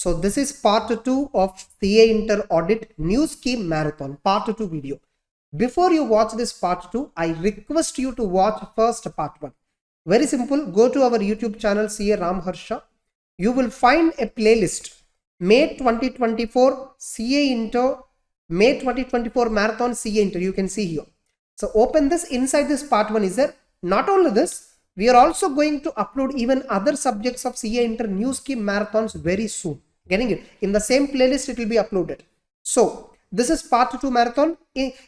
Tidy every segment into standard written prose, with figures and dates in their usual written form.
So this is part 2 of CA Inter Audit New Scheme Marathon, part 2 video. Before you watch this part 2, I request you to watch first part 1. Very simple, go to our YouTube channel CA Ramharsha. You will find a playlist, May 2024 CA Inter, May 2024 Marathon CA Inter, you can see here. So open this, inside this part 1 is there. Not only this, we are also going to upload even other subjects of CA Inter New Scheme Marathons very soon. Getting it? In the same playlist it will be uploaded. So this is part 2 marathon.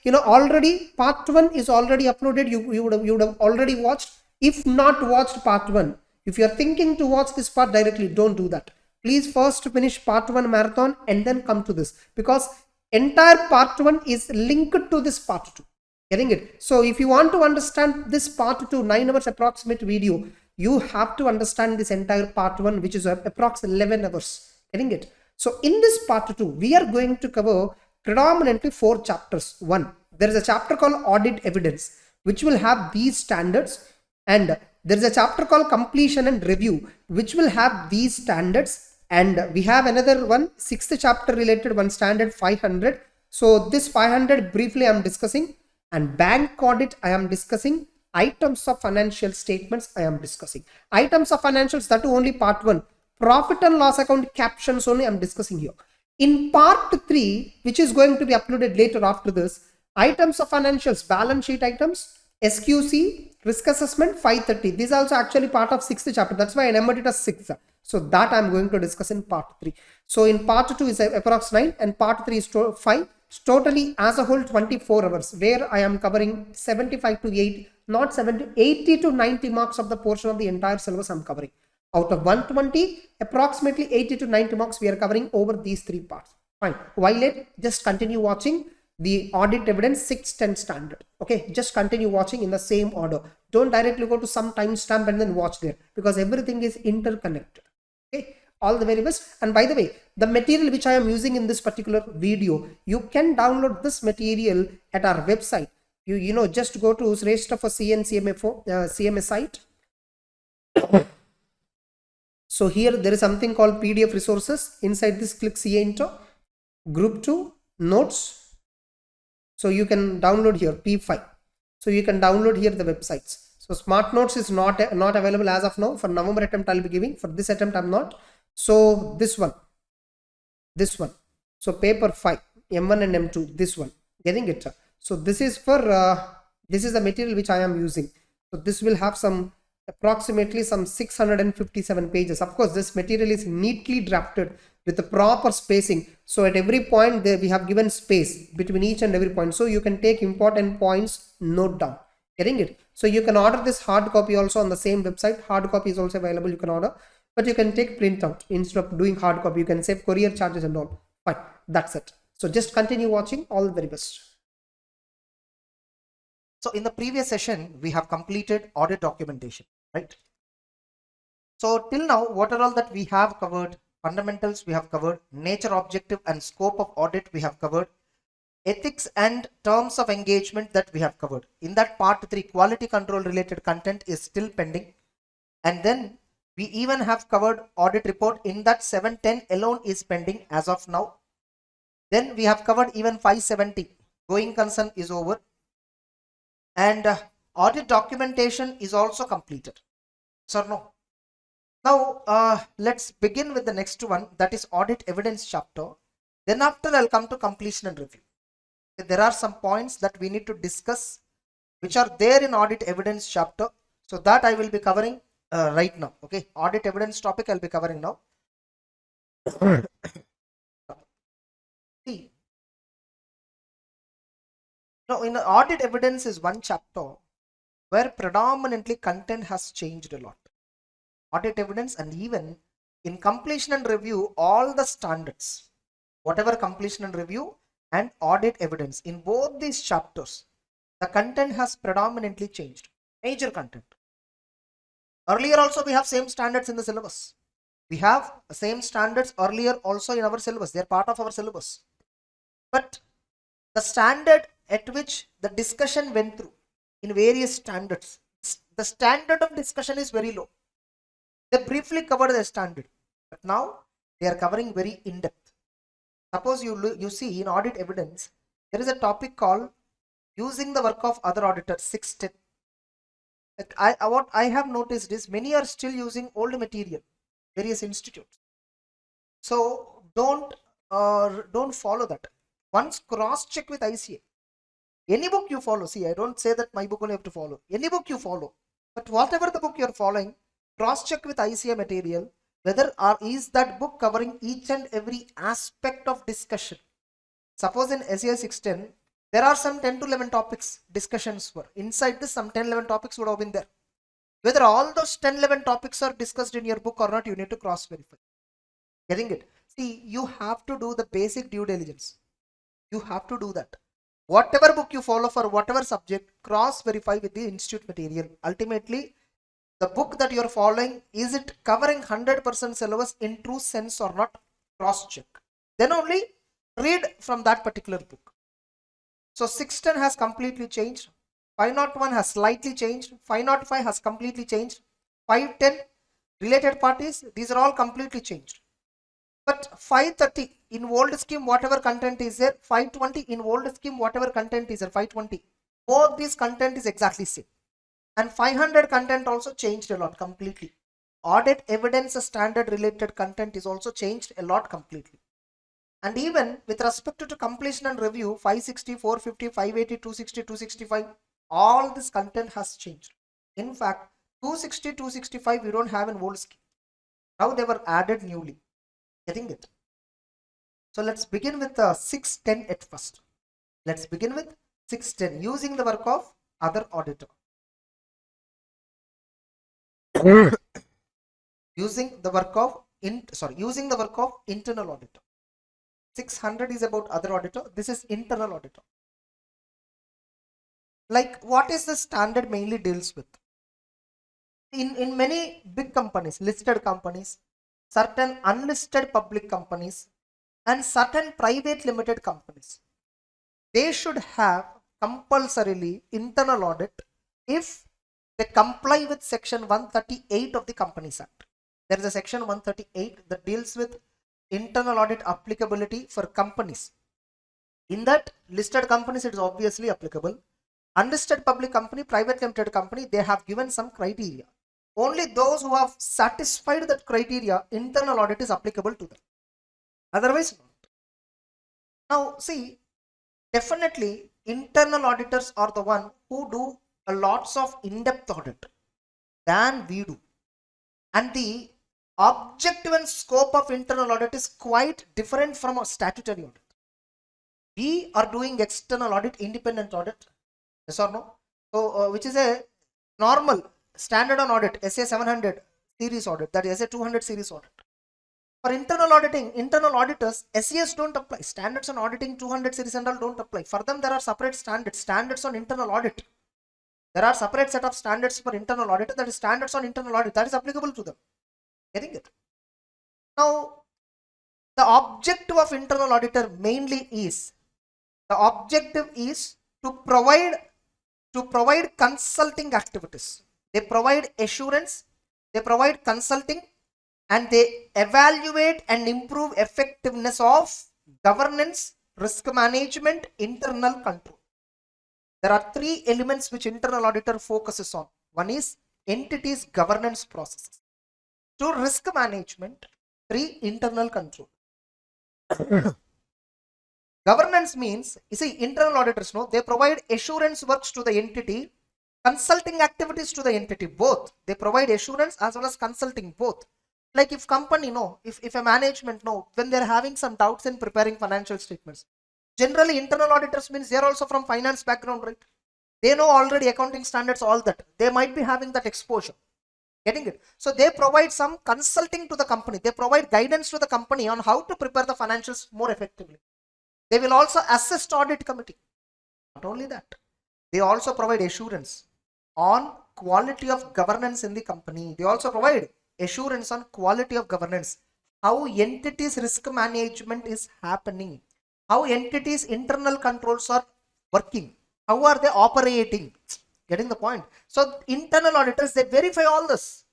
Already part 1 is already uploaded. You would have already watched. If not watched part 1, if you are thinking to watch this part directly, don't do that. Please first finish part 1 marathon and then come to this, because entire part 1 is linked to this part 2. Getting it? So if you want to understand this part 2, 9 hours approximate video, you have to understand this entire part 1, which is approx 11 hours. Getting it? So in this part 2, we are going to cover predominantly 4 chapters. 1, there is a chapter called Audit Evidence, which will have these standards, and there is a chapter called Completion and Review, which will have these standards, and we have another one, 6th chapter related one, standard 500. So this 500 briefly I am discussing, and bank audit I am discussing, items of financial statements I am discussing. Items of financials, that only part 1. Profit and loss account captions only I am discussing here. In part 3, which is going to be uploaded later after this, items of financials, balance sheet items, SQC, risk assessment 530. This is also actually part of 6th chapter. That's why I numbered it as 6th. So that I am going to discuss in part 3. So in part 2 is approx 9 and part 3 is 5. Totally as a whole 24 hours, where I am covering 75 to 80, not 70, 80 to 90 marks of the portion of the entire syllabus I am covering. Out of 120, approximately 80 to 90 marks we are covering over these 3 parts. Fine. Why late? Just continue watching the audit evidence 610 standard. Okay, just continue watching in the same order. Don't directly go to some timestamp and then watch there, because everything is interconnected. Okay, all the very best. And by the way, the material which I am using in this particular video, you can download this material at our website. You just go to Sreshta for CMA site. So here there is something called PDF resources. Inside this, click CA Inter, group 2, notes. So you can download here P5. So you can download here the websites. So Smart Notes is not available as of now. For November attempt I'll be giving. For this attempt I'm not. So this one. So paper 5, M1 and M2, this one. Getting it? So this is for this is the material which I am using. So this will have some approximately some 657 pages. Of course, this material is neatly drafted with the proper spacing. So at every point there we have given space between each and every point. So you can take important points, note down. Getting it? So you can order this hard copy also on the same website. Hard copy is also available, you can order. But you can take printout instead of doing hard copy. You can save courier charges and all. Fine, that's it. So just continue watching. All the very best. So in the previous session, we have completed audit documentation, right? So till now, what are all that we have covered? Fundamentals we have covered, nature, objective and scope of audit we have covered, ethics and terms of engagement that we have covered. In that part 3, quality control related content is still pending. And then we even have covered audit report. In that 710 alone is pending as of now. Then we have covered even 570. Going concern is over. And audit documentation is also completed. So no. Now let's begin with the next one, that is audit evidence chapter. Then after I'll come to completion and review. There are some points that we need to discuss which are there in audit evidence chapter. So that I will be covering right now. Okay, audit evidence topic I'll be covering now. See, now in audit evidence is one chapter where predominantly content has changed a lot. Audit evidence, and even in completion and review, all the standards, whatever completion and review and audit evidence, in both these chapters, the content has predominantly changed. Major content. Earlier also we have same standards in the syllabus. We have same standards earlier also in our syllabus. They are part of our syllabus. But the standard at which the discussion went through in various standards, the standard of discussion is very low. They briefly covered the standard. But now They are covering very in depth. Suppose you see in audit evidence, there is a topic called using the work of other auditors 610. What I have noticed is many are still using old material, various institutes. So don't follow that. Once cross check with ICA. Any book you follow, see, I don't say that my book only have to follow. Any book you follow, but whatever the book you are following, cross check with ICA material whether is that book covering each and every aspect of discussion. Suppose in SEI 610, there are some 10 to 11 topics discussions were. Inside this, some 10 11 topics would have been there. Whether all those 10 11 topics are discussed in your book or not, you need to cross verify. Getting it? See, you have to do the basic due diligence. You have to do that. Whatever book you follow for whatever subject, cross verify with the institute material. Ultimately, the book that you are following, is it covering 100% syllabus in true sense or not? Cross check. Then only read from that particular book. So 610 has completely changed. 501 has slightly changed. 505 has completely changed. 510 related parties, these are all completely changed. But 530 in old scheme, whatever content is there, 520 in old scheme, whatever content is there, 520. Both these content is exactly same. And 500 content also changed a lot completely. Audit evidence standard related content is also changed a lot completely. And even with respect to completion and review, 560, 450, 580, 260, 265, all this content has changed. In fact, 260, 265 we don't have in old scheme. Now they were added newly. Getting it? So let's begin with 610 at first. Let's begin with 610 using the work of other auditor. using the work of internal auditor. 600 is about other auditor. This is internal auditor. Like, what is the standard mainly deals with? In many big companies, listed companies, certain unlisted public companies, and certain private limited companies, they should have compulsorily internal audit if they comply with section 138 of the Companies Act. There is a section 138 that deals with internal audit applicability for companies. In that, listed companies it is obviously applicable. Unlisted public company, private limited company, they have given some criteria. Only those who have satisfied that criteria, internal audit is applicable to them. Otherwise not. Now see, definitely internal auditors are the one who do a lots of in-depth audit than we do. And the objective and scope of internal audit is quite different from a statutory audit. We are doing external audit, independent audit, yes or no? So which is a normal standard on audit, SA 700 series audit, that is SA 200 series audit. For internal auditing, internal auditors, SES don't apply. Standards on auditing 200 series and all don't apply. For them, there are separate standards on internal audit. There are separate set of standards for internal audit, that is standards on internal audit, that is applicable to them. Getting it? Now, the objective of internal auditor mainly is, the objective is to provide consulting activities. They provide assurance, they provide consulting, and they evaluate and improve effectiveness of governance, risk management, internal control. There are three elements which internal auditor focuses on. One is entities governance processes. 2, risk management. 3, internal control. Governance means, you see, internal auditors know they provide assurance works to the entity, consulting activities to the entity, both. They provide assurance as well as consulting, both. Like if company know, if a management know, when they're having some doubts in preparing financial statements, generally internal auditors means they're also from finance background, right? They know already accounting standards, all that. They might be having that exposure. Getting it? So they provide some consulting to the company. They provide guidance to the company on how to prepare the financials more effectively. They will also assist audit committee. Not only that, they also provide assurance on quality of governance in the company. They also provide assurance on quality of governance, how entities risk management is happening, how entities internal controls are working, how are they operating. Getting the point? So internal auditors, they verify all this.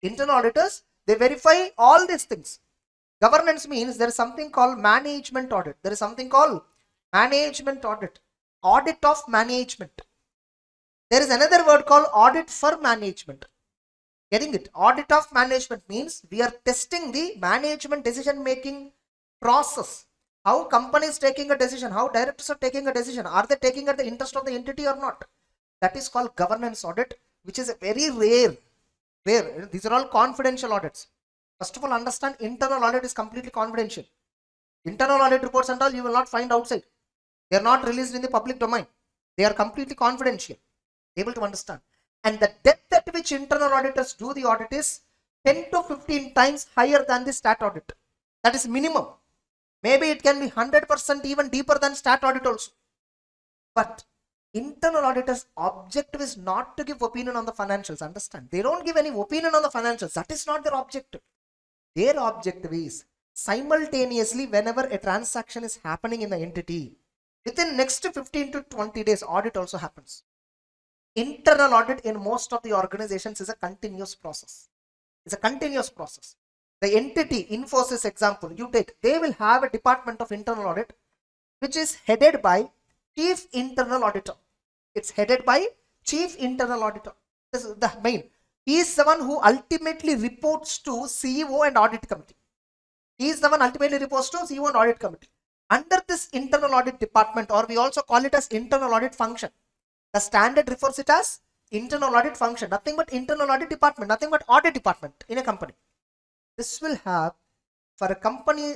Internal auditors, they verify all these things. Governance means there is something called management audit. There is something called management audit. Audit of management. There is another word called audit for management. Getting it? Audit of management means we are testing the management decision making process. How company is taking a decision, how directors are taking a decision, are they taking at the interest of the entity or not? That is called governance audit, which is a very rare. These are all confidential audits. First of all, understand internal audit is completely confidential. Internal audit reports and all you will not find outside. They are not released in the public domain. They are completely confidential. Able to understand. And the depth at which internal auditors do the audit is 10 to 15 times higher than the stat audit. That is minimum. Maybe it can be 100% even deeper than stat audit also. But internal auditors' objective is not to give opinion on the financials. Understand? They don't give any opinion on the financials. That is not their objective. Their objective is simultaneously whenever a transaction is happening in the entity, within next 15 to 20 days, audit also happens. Internal audit in most of the organizations is a continuous process. It's a continuous process. The entity, Infosys example, you take, they will have a department of internal audit, which is headed by Chief Internal Auditor. It's headed by Chief Internal Auditor. This is the main. He is the one who ultimately reports to CEO and Audit Committee. He is the one ultimately reports to CEO and Audit Committee. Under this internal audit department, or we also call it as internal audit function. The standard refers it as internal audit function. Nothing but internal audit department, nothing but audit department in a company. This will have, for a company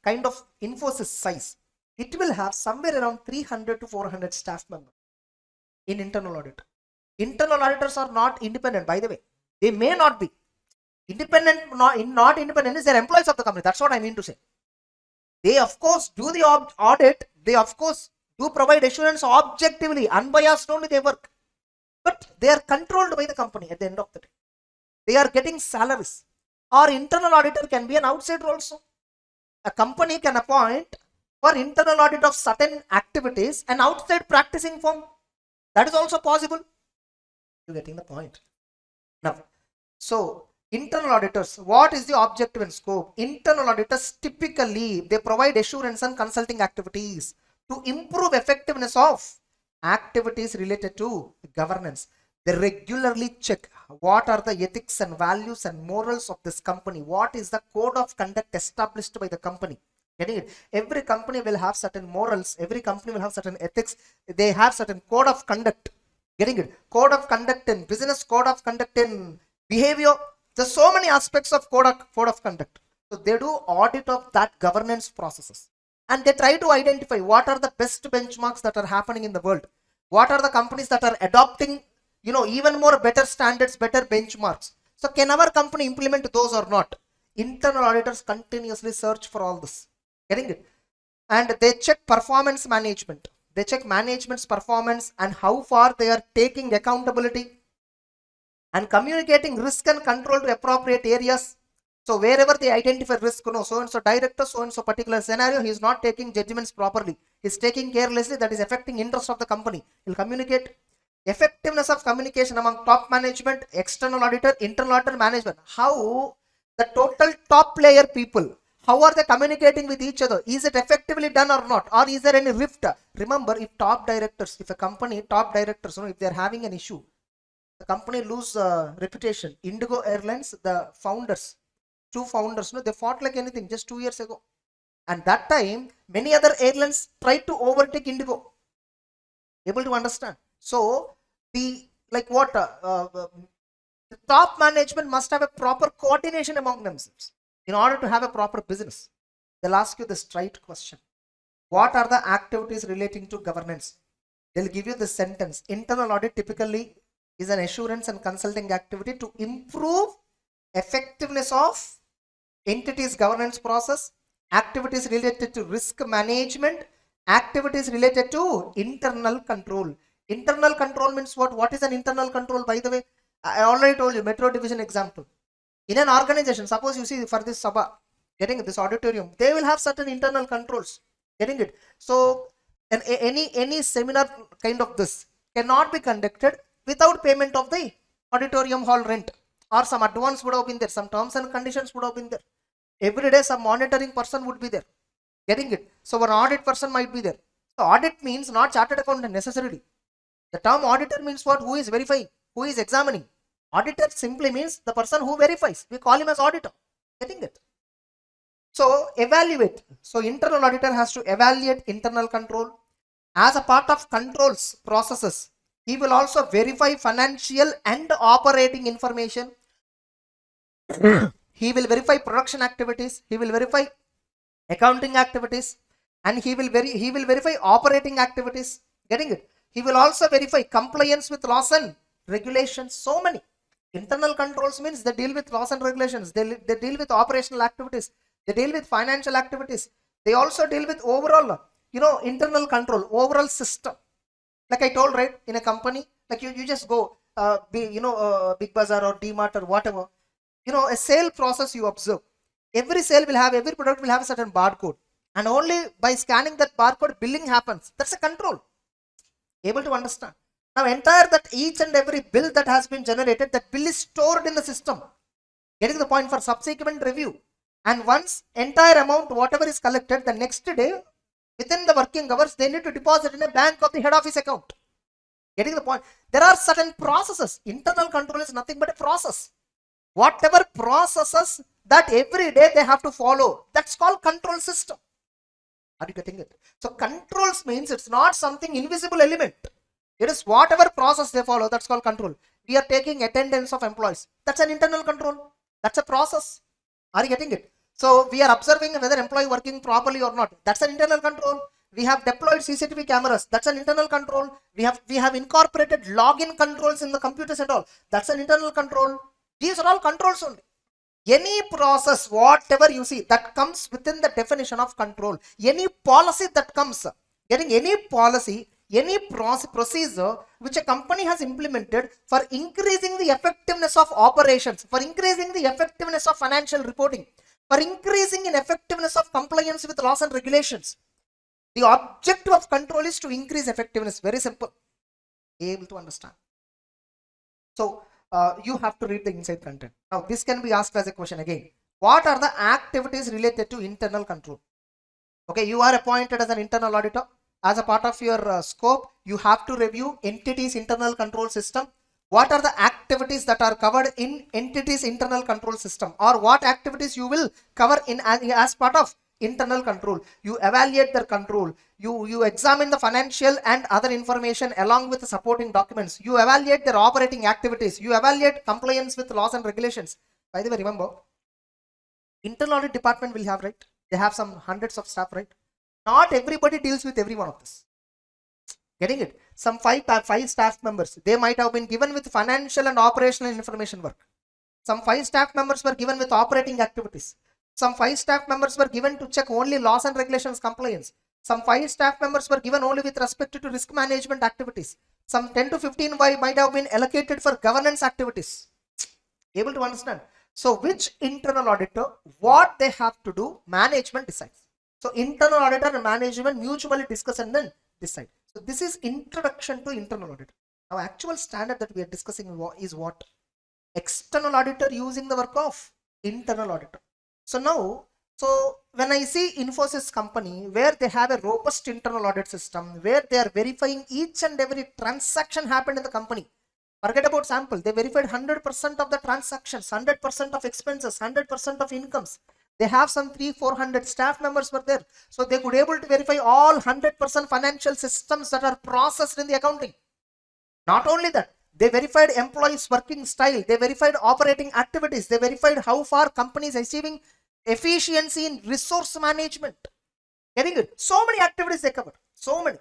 kind of Infosys size, it will have somewhere around 300 to 400 staff members in internal audit. Internal auditors are not independent, by the way. They may not be. Independent, not independent is their employees of the company. That's what I mean to say. They of course do the audit. They of course do provide assurance objectively, unbiased only they work. But they are controlled by the company at the end of the day. They are getting salaries. Or internal auditor can be an outsider also. A company can appoint for internal audit of certain activities an outside practicing firm. That is also possible. You're getting the point. Now, so internal auditors, what is the objective and scope? Internal auditors typically, they provide assurance and consulting activities to improve effectiveness of activities related to governance. They regularly check what are the ethics and values and morals of this company. What is the code of conduct established by the company? Getting it? Every company will have certain morals. Every company will have certain ethics. They have certain code of conduct. Getting it? Code of conduct in business, code of conduct in behavior. There's so many aspects of code of conduct. So they do audit of that governance processes. And they try to identify what are the best benchmarks that are happening in the world. What are the companies that are adopting, even more better standards, better benchmarks. So can our company implement those or not? Internal auditors continuously search for all this. Getting it? And they check performance management. They check management's performance and how far they are taking accountability and communicating risk and control to appropriate areas. So wherever they identify risk, so and so director, so and so particular scenario, he is not taking judgments properly. He is taking carelessly, that is affecting interest of the company. He will communicate. Effectiveness of communication among top management, external auditor, internal auditor, management. How the total top layer people, how are they communicating with each other? Is it effectively done or not? Or is there any rift? Remember, if top directors, if a company, top directors, if they are having an issue, the company lose reputation. Indigo Airlines, the founders, two founders, they fought like anything just 2 years ago. And that time, many other airlines tried to overtake Indigo. Able to understand? So, the top management must have a proper coordination among themselves in order to have a proper business. They'll ask you the straight question. What are the activities relating to governance? They'll give you the sentence. Internal audit typically is an assurance and consulting activity to improve effectiveness of entities governance process, activities related to risk management, activities related to internal control. Internal control means what? What is an internal control? By the way, I already told you, metro division example. In an organization, suppose you see for this Sabha, getting this auditorium, they will have certain internal controls. Getting it? So, any seminar kind of this cannot be conducted without payment of the auditorium hall rent, or some advance would have been there, some terms and conditions would have been there. Every day some monitoring person would be there. Getting it? So an audit person might be there. So audit means not chartered accountant necessarily. The term auditor means what? Who is verifying? Who is examining? Auditor simply means the person who verifies. We call him as auditor. Getting it? So evaluate. So internal auditor has to evaluate internal control. As a part of controls processes, he will also verify financial and operating information. He will verify production activities. He will verify accounting activities, and he will verify operating activities. Getting it? He will also verify compliance with laws and regulations. So many internal controls means they deal with laws and regulations. They deal with operational activities. They deal with financial activities. They also deal with overall, internal control, overall system. Like I told, right, in a company, like you just go, Big Bazaar or DMart or whatever, a sale process you observe. Every product will have a certain barcode, and only by scanning that barcode, billing happens. That's a control. Able to understand? Now, each and every bill that has been generated, that bill is stored in the system. Getting the point for subsequent review. And once entire amount, whatever is collected, the next day, within the working hours, they need to deposit in a bank of the head office account. Getting the point? There are certain processes. Internal control is nothing but a process. Whatever processes that every day they have to follow, that's called control system. Are you getting it? So controls means it's not something invisible element. It is whatever process they follow, that's called control. We are taking attendance of employees. That's an internal control. That's a process. Are you getting it? So we are observing whether employee working properly or not. That's an internal control. We have deployed CCTV cameras. That's an internal control. We have incorporated login controls in the computers and all. That's an internal control. These are all controls only. Any process, whatever you see, that comes within the definition of control. Any policy that comes, getting any policy, any procedure which a company has implemented for increasing the effectiveness of operations, for increasing the effectiveness of financial reporting, for increasing in effectiveness of compliance with laws and regulations. The objective of control is to increase effectiveness. Very simple. Able to understand. So you have to read the inside content. Now this can be asked as a question again. What are the activities related to internal control? Okay, you are appointed as an internal auditor. As a part of your scope, you have to review entities internal control system. What are the activities that are covered in entities internal control system, or what activities you will cover in as part of internal control? You evaluate their control. You examine the financial and other information along with the supporting documents. You evaluate their operating activities. You evaluate compliance with laws and regulations. By the way, remember, internal audit department will have, right? They have some hundreds of staff, right? Not everybody deals with every one of this. Getting it? Some five staff members, they might have been given with financial and operational information work. Some 5 staff members were given with operating activities. Some 5 staff members were given to check only laws and regulations compliance. Some 5 staff members were given only with respect to risk management activities. Some 10 to 15 might have been allocated for governance activities. Able to understand? So which internal auditor, what they have to do, management decides. So internal auditor and management mutually discuss and then decide. So this is introduction to internal auditor. Now actual standard that we are discussing is what? External auditor using the work of internal auditor. So now, when I see Infosys company where they have a robust internal audit system, where they are verifying each and every transaction happened in the company. Forget about sample. They verified 100% of the transactions, 100% of expenses, 100% of incomes. They have some 300-400 staff members were there. So they could able to verify all 100% financial systems that are processed in the accounting. Not only that, they verified employees' working style. They verified operating activities. They verified how far companies are achieving efficiency in resource management. Getting it? So many activities they covered. So many.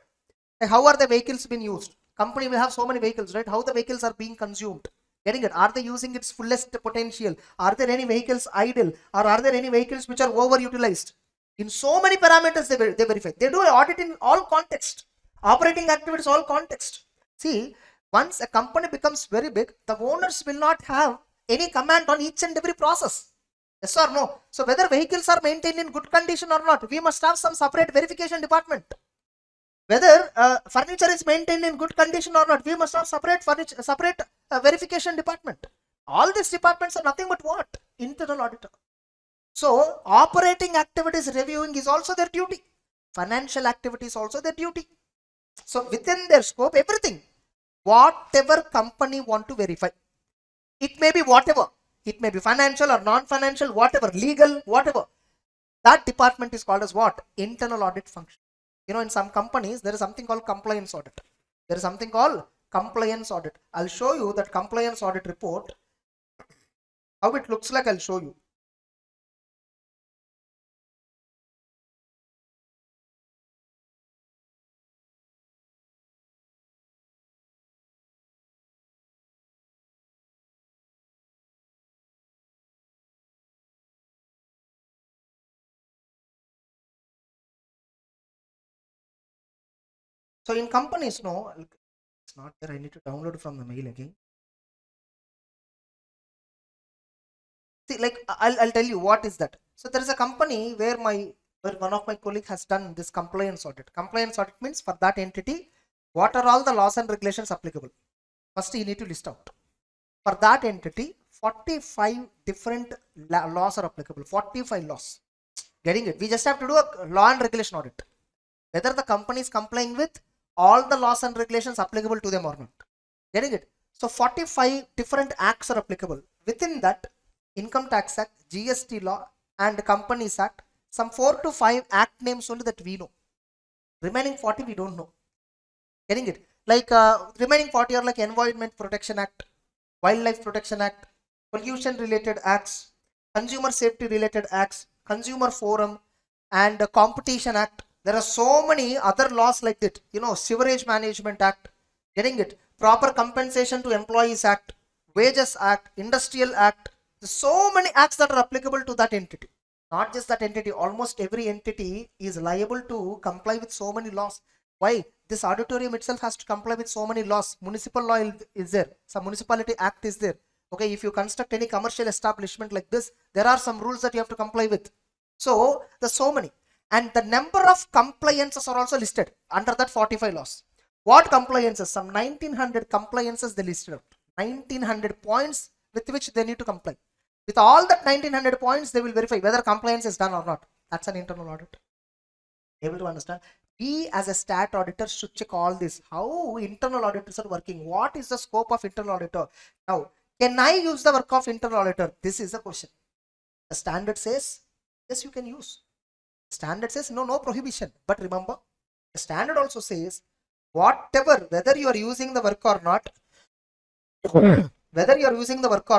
Like how are the vehicles being used? Company will have so many vehicles, right? How the vehicles are being consumed. Getting it? Are they using its fullest potential? Are there any vehicles idle? Or are there any vehicles which are overutilized? In so many parameters they verify. They do an audit in all context. Operating activities, all context. See, once a company becomes very big, the owners will not have any command on each and every process. Yes or no? So whether vehicles are maintained in good condition or not, we must have some separate verification department. Whether furniture is maintained in good condition or not, we must have separate verification department. All these departments are nothing but what? Internal auditor. So operating activities reviewing is also their duty. Financial activity is also their duty. So within their scope, everything, whatever company want to verify, it may be whatever, it may be financial or non-financial, whatever, legal, whatever. That department is called as what? Internal audit function. You know, in some companies, there is something called compliance audit. There is something called compliance audit. I'll show you that compliance audit report. How it looks like, I'll show you. So in companies, no, it's not there. I need to download from the mail again. See, like I'll tell you what is that. So there is a company where one of my colleague has done this compliance audit. Compliance audit means for that entity, what are all the laws and regulations applicable? First, you need to list out. For that entity, 45 different laws are applicable. 45 laws. Getting it? We just have to do a law and regulation audit. Whether the company is complying with all the laws and regulations applicable to them or not. Getting it? So 45 different acts are applicable. Within that, Income Tax Act, GST law and Companies Act, some 4 to 5 act names only that we know. Remaining 40 we don't know. Getting it? Like remaining 40 are like Environment Protection Act, Wildlife Protection Act, pollution related acts, consumer safety related acts, consumer forum and competition act. There are so many other laws like that, you know, Sewerage Management Act, getting it, proper compensation to employees act, wages act, industrial act. There's so many acts that are applicable to that entity. Not just that entity, almost every entity is liable to comply with so many laws. Why? This auditorium itself has to comply with so many laws. Municipal law is there, some municipality act is there. Okay, if you construct any commercial establishment like this, there are some rules that you have to comply with. So there's so many, and the number of compliances are also listed under that 45 laws. What compliances? Some 1900 compliances they listed out. 1900 points with which they need to comply. With all that 1900 points, they will verify whether compliance is done or not. That's an internal audit. Able to understand? We as a stat auditor should check all this. How internal auditors are working. What is the scope of internal auditor? Now, can I use the work of internal auditor? This is the question. The standard says, yes, you can use. Standard says, no prohibition. But remember, the standard also says, whatever, whether you are using the work or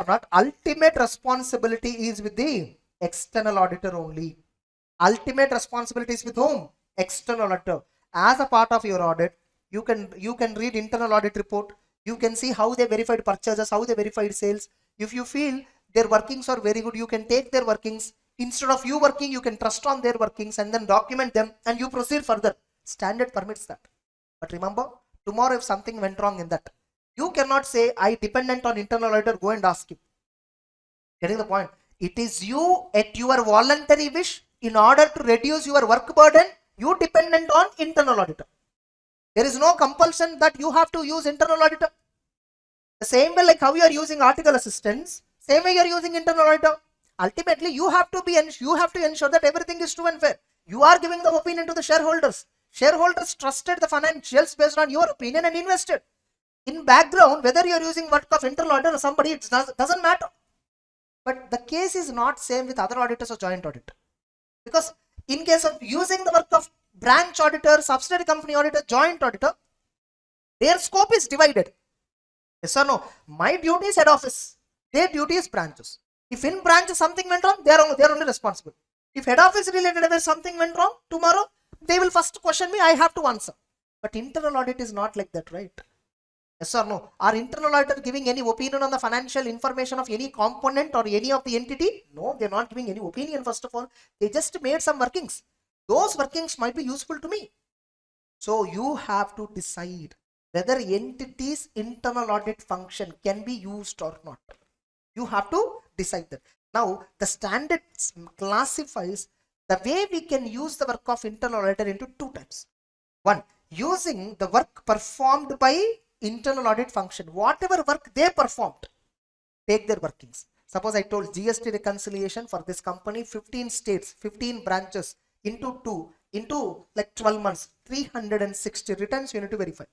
not, ultimate responsibility is with the external auditor only. Ultimate responsibility is with whom? External auditor. As a part of your audit, you can read internal audit report. You can see how they verified purchases, how they verified sales. If you feel their workings are very good, you can take their workings. Instead of you working, you can trust on their workings and then document them and you proceed further. Standard permits that. But remember, tomorrow if something went wrong in that, you cannot say, I dependent on internal auditor, go and ask him. Getting the point? It is you at your voluntary wish, in order to reduce your work burden, you dependent on internal auditor. There is no compulsion that you have to use internal auditor. The same way like how you are using article assistance, same way you are using internal auditor. Ultimately, you have to ensure that everything is true and fair. You are giving the opinion to the shareholders. Shareholders trusted the financials based on your opinion and invested. In background, whether you are using work of internal auditor or somebody, it doesn't matter. But the case is not same with other auditors or joint audit. Because in case of using the work of branch auditor, subsidiary company auditor, joint auditor, their scope is divided. Yes or no? My duty is head office. Their duty is branches. If in branch something went wrong, they are only responsible. If head office related where something went wrong, tomorrow they will first question me, I have to answer. But internal audit is not like that, right? Yes or no? Are internal auditor giving any opinion on the financial information of any component or any of the entity? No, they're not giving any opinion first of all. They just made some workings. Those workings might be useful to me. So you have to decide whether entity's internal audit function can be used or not. You have to decide that. Now, the standard classifies the way we can use the work of internal auditor into two types. One, using the work performed by internal audit function. Whatever work they performed, take their workings. Suppose I told GST reconciliation for this company, 15 states, 15 branches into 2, into like 12 months, 360 returns you need to verify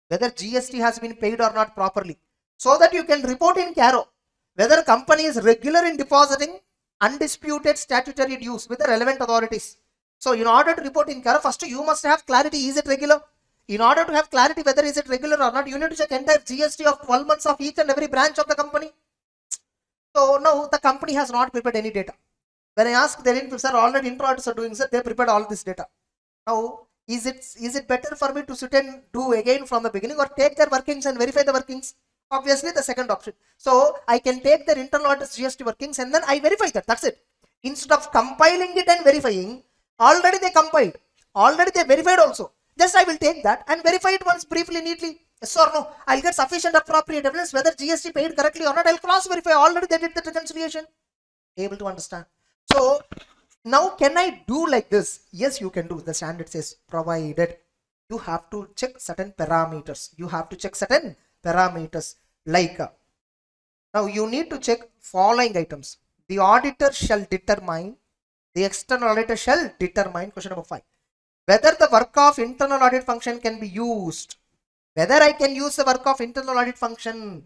whether GST has been paid or not properly, so that you can report in Caro whether company is regular in depositing undisputed statutory dues with the relevant authorities. So in order to report in Caro, first you must have clarity, is it regular? In order to have clarity whether is it regular or not, you need to check entire GST of 12 months of each and every branch of the company. So now the company has not prepared any data. When I ask their inputs, sir, already intro auditors are doing, sir, they prepared all this data. Now, is it better for me to sit and do again from the beginning, or take their workings and verify the workings? Obviously the second option. So I can take their internal auditors GST workings and then I verify that. That's it. Instead of compiling it and verifying, already they compiled, already they verified also. Just I will take that and verify it once briefly, neatly. Yes or no? I'll get sufficient appropriate evidence whether GST paid correctly or not. I'll cross verify. Already they did the reconciliation. Able to understand. So now can I do like this? Yes, you can do. The standard says provided you have to check certain parameters. You have to check certain parameters like now you need to check following items. The auditor shall determine, the external auditor shall determine, question number 5, whether the work of internal audit function can be used. Whether I can use the work of internal audit function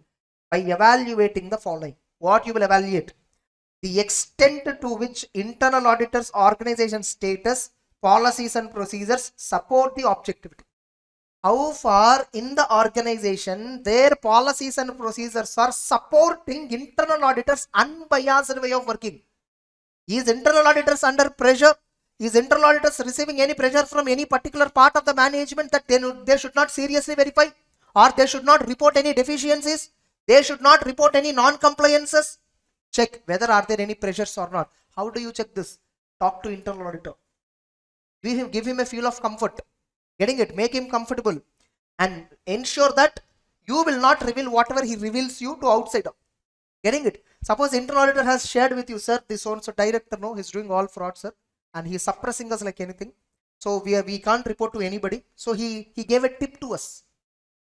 by evaluating the following. What you will evaluate? The extent to which internal auditors' organization status, policies and procedures support the objectivity. How far in the organization their policies and procedures are supporting internal auditors' unbiased way of working. Is internal auditors under pressure? Is internal auditors receiving any pressure from any particular part of the management that they should not seriously verify, or they should not report any deficiencies? They should not report any non-compliances? Check whether are there any pressures or not. How do you check this? Talk to internal auditor. Give him a feel of comfort. Getting it? Make him comfortable and ensure that you will not reveal whatever he reveals you to outsider. Getting it? Suppose internal auditor has shared with you, sir, this so-and-so director, no, he's doing all fraud, sir, and he's suppressing us like anything. So we can't report to anybody. So he gave a tip to us.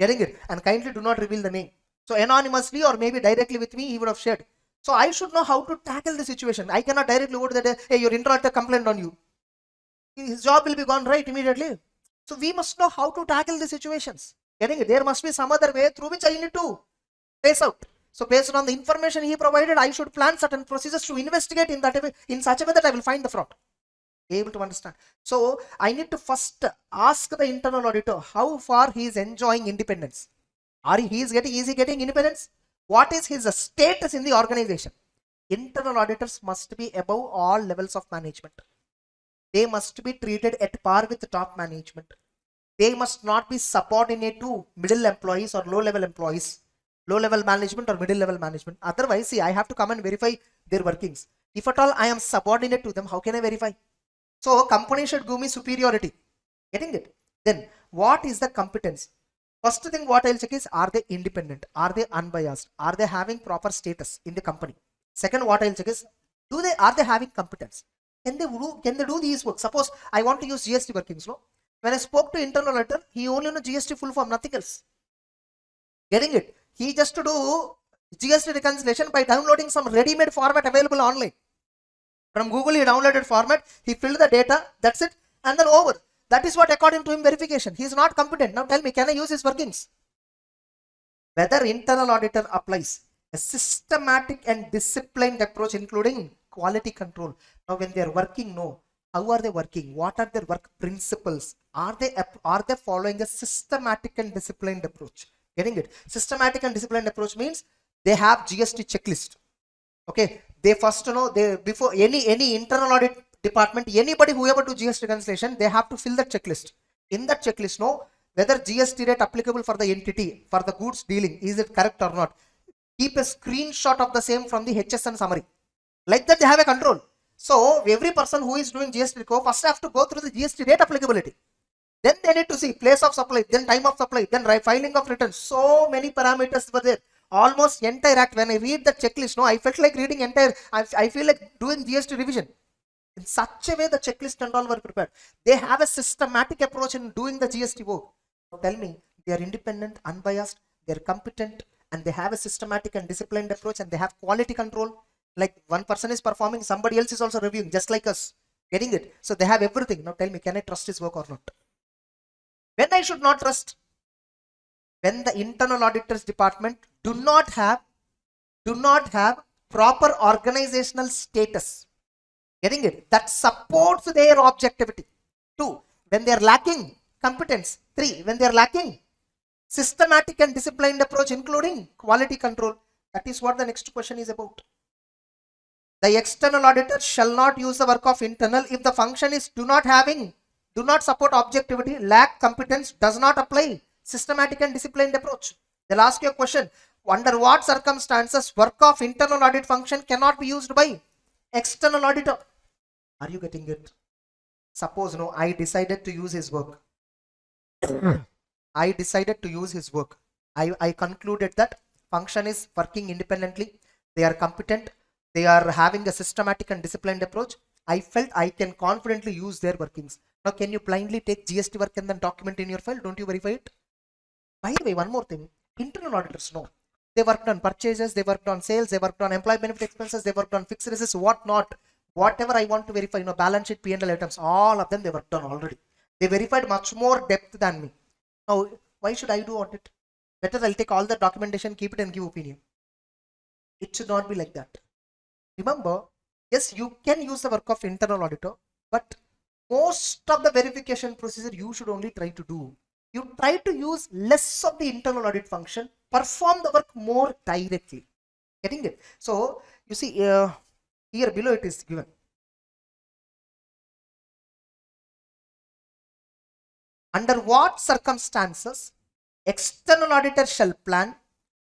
Getting it? And kindly do not reveal the name. So anonymously or maybe directly with me, he would have shared. So I should know how to tackle the situation. I cannot directly go to that, hey, your internal auditor complained on you. His job will be gone, right, immediately. So we must know how to tackle the situations. Getting it? There must be some other way through which I need to trace out. So based on the information he provided, I should plan certain procedures to investigate in that way, in such a way that I will find the fraud. Able to understand. So I need to first ask the internal auditor how far he is enjoying independence. Is he getting independence? What is his status in the organization? Internal auditors must be above all levels of management. They must be treated at par with the top management. They must not be subordinate to middle employees or low-level employees, low-level management or middle-level management. Otherwise, see, I have to come and verify their workings. If at all I am subordinate to them, how can I verify? So, company should give me superiority. Getting it? Then, what is the competence? First thing what I'll check is, are they independent? Are they unbiased? Are they having proper status in the company? Second, what I'll check is, are they having competence? Can they do these work? Suppose I want to use GST workings. No? When I spoke to internal auditor, he only knows GST full form, nothing else. Getting it? He just to do GST reconciliation by downloading some ready-made format available online. From Google, he downloaded format, he filled the data, that's it, and then over. That is what according to him verification. He is not competent. Now tell me, can I use his workings? Whether internal auditor applies a systematic and disciplined approach, including quality control. Now when they are working, no. How are they working? What are their work principles? Are they following a systematic and disciplined approach? Getting it? Systematic and disciplined approach means they have GST checklist. Okay. They first know, before any internal audit department, anybody whoever do GST reconciliation, they have to fill that checklist. In that checklist, know whether GST rate applicable for the entity, for the goods dealing, is it correct or not? Keep a screenshot of the same from the HSN summary. Like that they have a control. So every person who is doing GST reco first have to go through the GST rate applicability. Then they need to see place of supply, then time of supply, then filing of returns. So many parameters were there. Almost entire act. When I read the checklist, no, I felt like reading entire. I feel like doing GST revision. In such a way, the checklist and all were prepared. They have a systematic approach in doing the GST work. Tell me, they are independent, unbiased, they are competent, and they have a systematic and disciplined approach, and they have quality control. Like one person is performing, somebody else is also reviewing, just like us. Getting it? So they have everything. Now tell me, can I trust his work or not? When I should not trust? When the internal auditors department do not have proper organizational status. Getting it? That supports their objectivity. 2, when they are lacking competence. 3, when they are lacking systematic and disciplined approach, including quality control. That is what the next question is about. The external auditor shall not use the work of internal if the function is do not support objectivity, lack competence, does not apply systematic and disciplined approach. They'll ask you a question. Under what circumstances work of internal audit function cannot be used by external auditor? Are you getting it? Suppose no, I decided to use his work. I decided to use his work. I concluded that function is working independently. They are competent. They are having a systematic and disciplined approach. I felt I can confidently use their workings. Now, can you blindly take GST work and then document in your file? Don't you verify it? By the way, one more thing. Internal auditors know. They worked on purchases, they worked on sales, they worked on employee benefit expenses, they worked on fixed assets, whatnot. Whatever I want to verify, balance sheet, P&L items, all of them they worked on already. They verified much more depth than me. Now, why should I do audit? Better I'll take all the documentation, keep it and give opinion. It should not be like that. Remember, yes, you can use the work of internal auditor, but most of the verification procedure you should only try to do. You try to use less of the internal audit function, perform the work more directly. Getting it? So, you see, here below it is given. Under what circumstances external auditor shall plan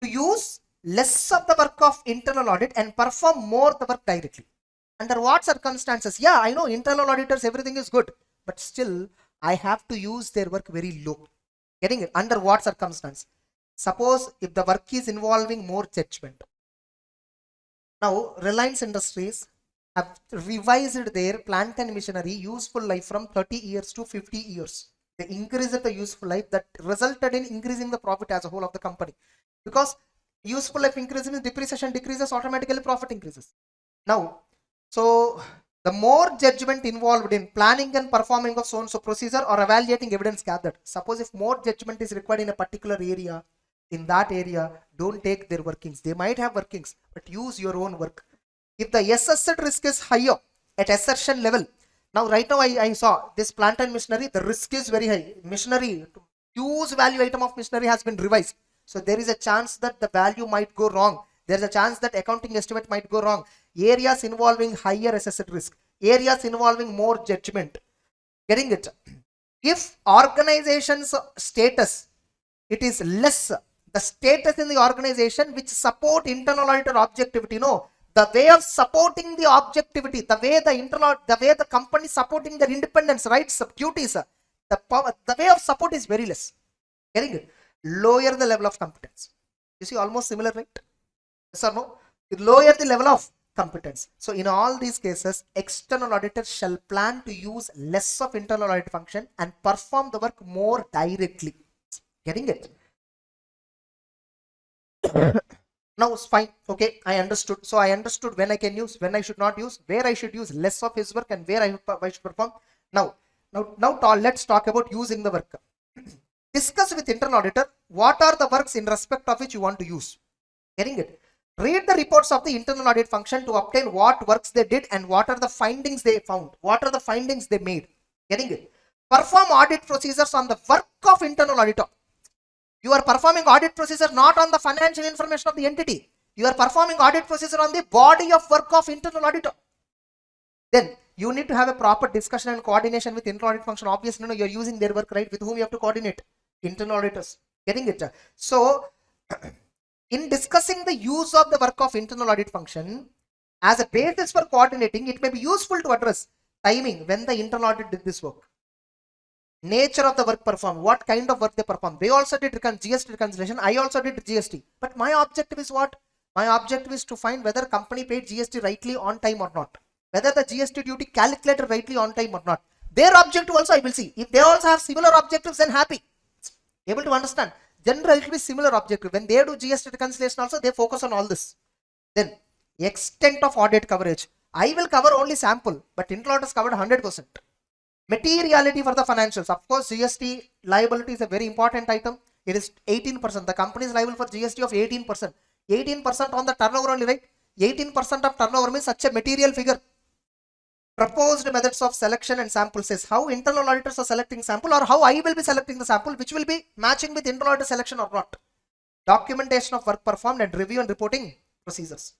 to use less of the work of internal audit and perform more the work directly? Under what circumstances? Yeah, I know internal auditors, everything is good, but still I have to use their work very low. Getting it? Under what circumstance? Suppose if the work is involving more judgment. Now, Reliance Industries have revised their plant and machinery useful life from 30 years to 50 years. They increased the useful life, that resulted in increasing the profit as a whole of the company. Because useful life increases, depreciation decreases, automatically profit increases. Now, so the more judgment involved in planning and performing of so-and-so procedure or evaluating evidence gathered. Suppose if more judgment is required in a particular area, in that area, don't take their workings. They might have workings, but use your own work. If the assessed risk is higher at assertion level, now right now I saw this plant and machinery, the risk is very high. Machinery, huge value item of machinery has been revised. So there is a chance that the value might go wrong. There is a chance that accounting estimate might go wrong. Areas involving higher assessed risk. Areas involving more judgment. Getting it? If organization's status, it is less, the status in the organization which support internal auditor objectivity, no, the way of supporting the objectivity, the way the company supporting their independence, rights, duties, the way of support is very less. Getting it? Lower the level of competence. You see, almost similar, right? Yes or no? Lower the level of competence. So in all these cases, external auditors shall plan to use less of internal audit function and perform the work more directly. Getting it? Now it's fine. Okay, I understood. So I understood when I can use, when I should not use, where I should use less of his work and where I should perform. Now let's talk about using the work. Discuss with internal auditor what are the works in respect of which you want to use. Getting it? Read the reports of the internal audit function to obtain what works they did and what are the findings they found. What are the findings they made. Getting it? Perform audit procedures on the work of internal auditor. You are performing audit procedure not on the financial information of the entity. You are performing audit procedure on the body of work of internal auditor. Then you need to have a proper discussion and coordination with internal audit function. Obviously, you are using their work, right? With whom you have to coordinate? Internal auditors. Getting it? So, in discussing the use of the work of internal audit function, as a basis for coordinating, it may be useful to address timing when the internal audit did this work. Nature of the work performed, what kind of work they performed. They also did GST reconciliation. I also did GST. But my objective is what? My objective is to find whether company paid GST rightly on time or not. Whether the GST duty calculated rightly on time or not. Their objective also I will see. If they also have similar objectives, then happy. Able to understand? General, it will be similar objective. When they do GST reconciliation also, they focus on all this. Then extent of audit coverage. I will cover only sample, but internal audit is covered 100%. Materiality for the financials. Of course, GST liability is a very important item. It is 18%. The company is liable for GST of 18%. 18% on the turnover only, right? 18% of turnover means such a material figure. Proposed methods of selection and sample says how internal auditors are selecting sample or how I will be selecting the sample, which will be matching with internal auditor selection or not. Documentation of work performed and review and reporting procedures.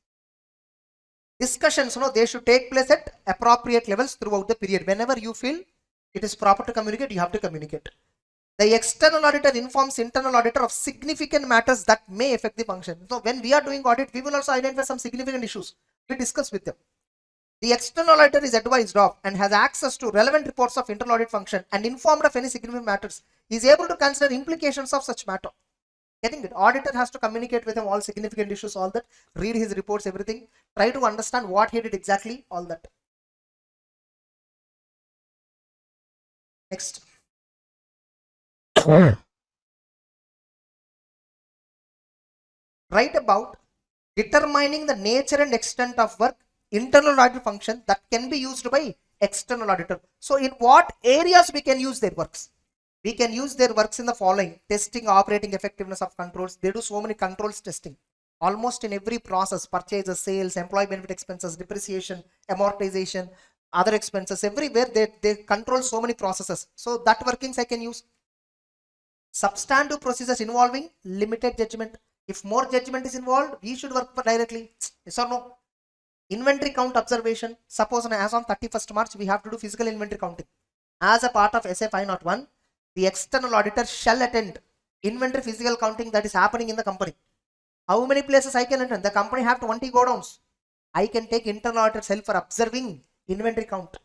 Discussions, they should take place at appropriate levels throughout the period. Whenever you feel it is proper to communicate, you have to communicate. The external auditor informs internal auditor of significant matters that may affect the function. So when we are doing audit, we will also identify some significant issues. We discuss with them. The external auditor is advised of and has access to relevant reports of internal audit function and informed of any significant matters. He is able to consider implications of such matter. Getting it? Auditor has to communicate with him all significant issues, all that. Read his reports, everything. Try to understand what he did exactly, all that. Next. Write about determining the nature and extent of work, internal audit function that can be used by external auditor. So in what areas we can use their works? We can use their works in the following: testing, operating effectiveness of controls. They do so many controls testing. Almost in every process, purchases, sales, employee benefit expenses, depreciation, amortization, other expenses, everywhere they control so many processes. So that workings I can use. Substantive procedures involving limited judgment. If more judgment is involved, we should work directly. Yes or no? Inventory count observation. Suppose as on 31st March, we have to do physical inventory counting. As a part of SA 501, the external auditor shall attend inventory physical counting that is happening in the company. How many places I can attend? The company have 20 godowns. I can take internal auditor's help for observing inventory count.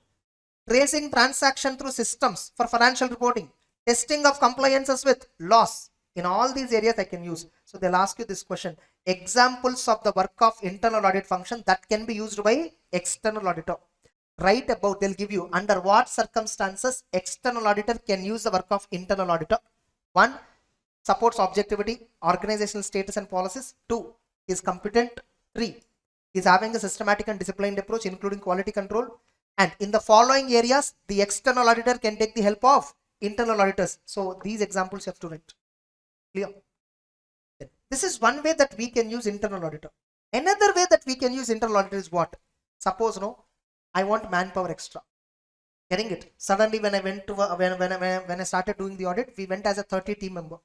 Tracing transaction through systems for financial reporting. Testing of compliances with laws. In all these areas I can use. So they'll ask you this question. Examples of the work of internal audit function that can be used by external auditor. Write about, they'll give you under what circumstances external auditor can use the work of internal auditor. 1. Supports objectivity, organizational status and policies. 2. Is competent. 3. Is having a systematic and disciplined approach including quality control. And in the following areas, the external auditor can take the help of internal auditors. So these examples you have to write. Clear? This is one way that we can use internal auditor. Another way that we can use internal auditor is what? Suppose I want manpower extra. Getting it? Suddenly when I went to when I started doing the audit, we went as a 30 team member.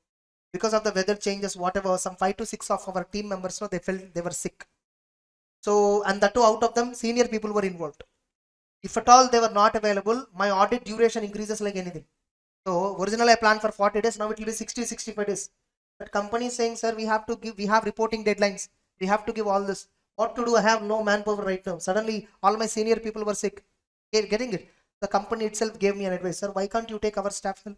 Because of the weather changes, whatever, some 5 to 6 of our team members, they felt they were sick. So, and the 2 out of them, senior people were involved. If at all they were not available, my audit duration increases like anything. So originally I planned for 40 days, now it will be 60-65 days. But company is saying, sir, we have reporting deadlines. We have to give all this. What to do? I have no manpower right now. Suddenly all my senior people were sick. Getting it? The company itself gave me an advice, sir, why can't you take our staff help?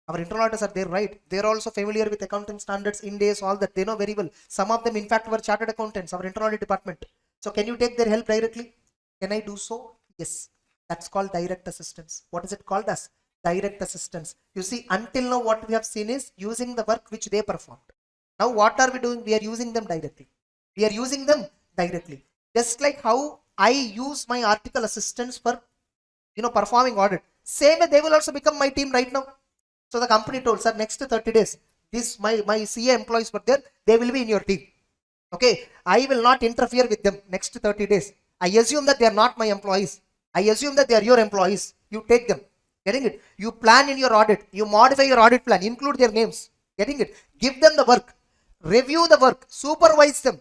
Our internal auditors are there, right? They're also familiar with accounting standards, Ind AS, all that. They know very well. Some of them, in fact, were chartered accountants, our internal audit department. So can you take their help directly? Can I do so? Yes. That's called direct assistance. What is it called as? Direct assistance. You see, until now what we have seen is using the work which they performed. Now what are we doing? We are using them directly. We are using them directly. Just like how I use my article assistants for performing audit. Same way they will also become my team right now. So the company told, sir, next 30 days, this my CA employees were there, they will be in your team. Okay, I will not interfere with them next 30 days. I assume that they are not my employees. I assume that they are your employees. You take them. Getting it? You plan in your audit. You modify your audit plan. Include their names. Getting it? Give them the work. Review the work. Supervise them.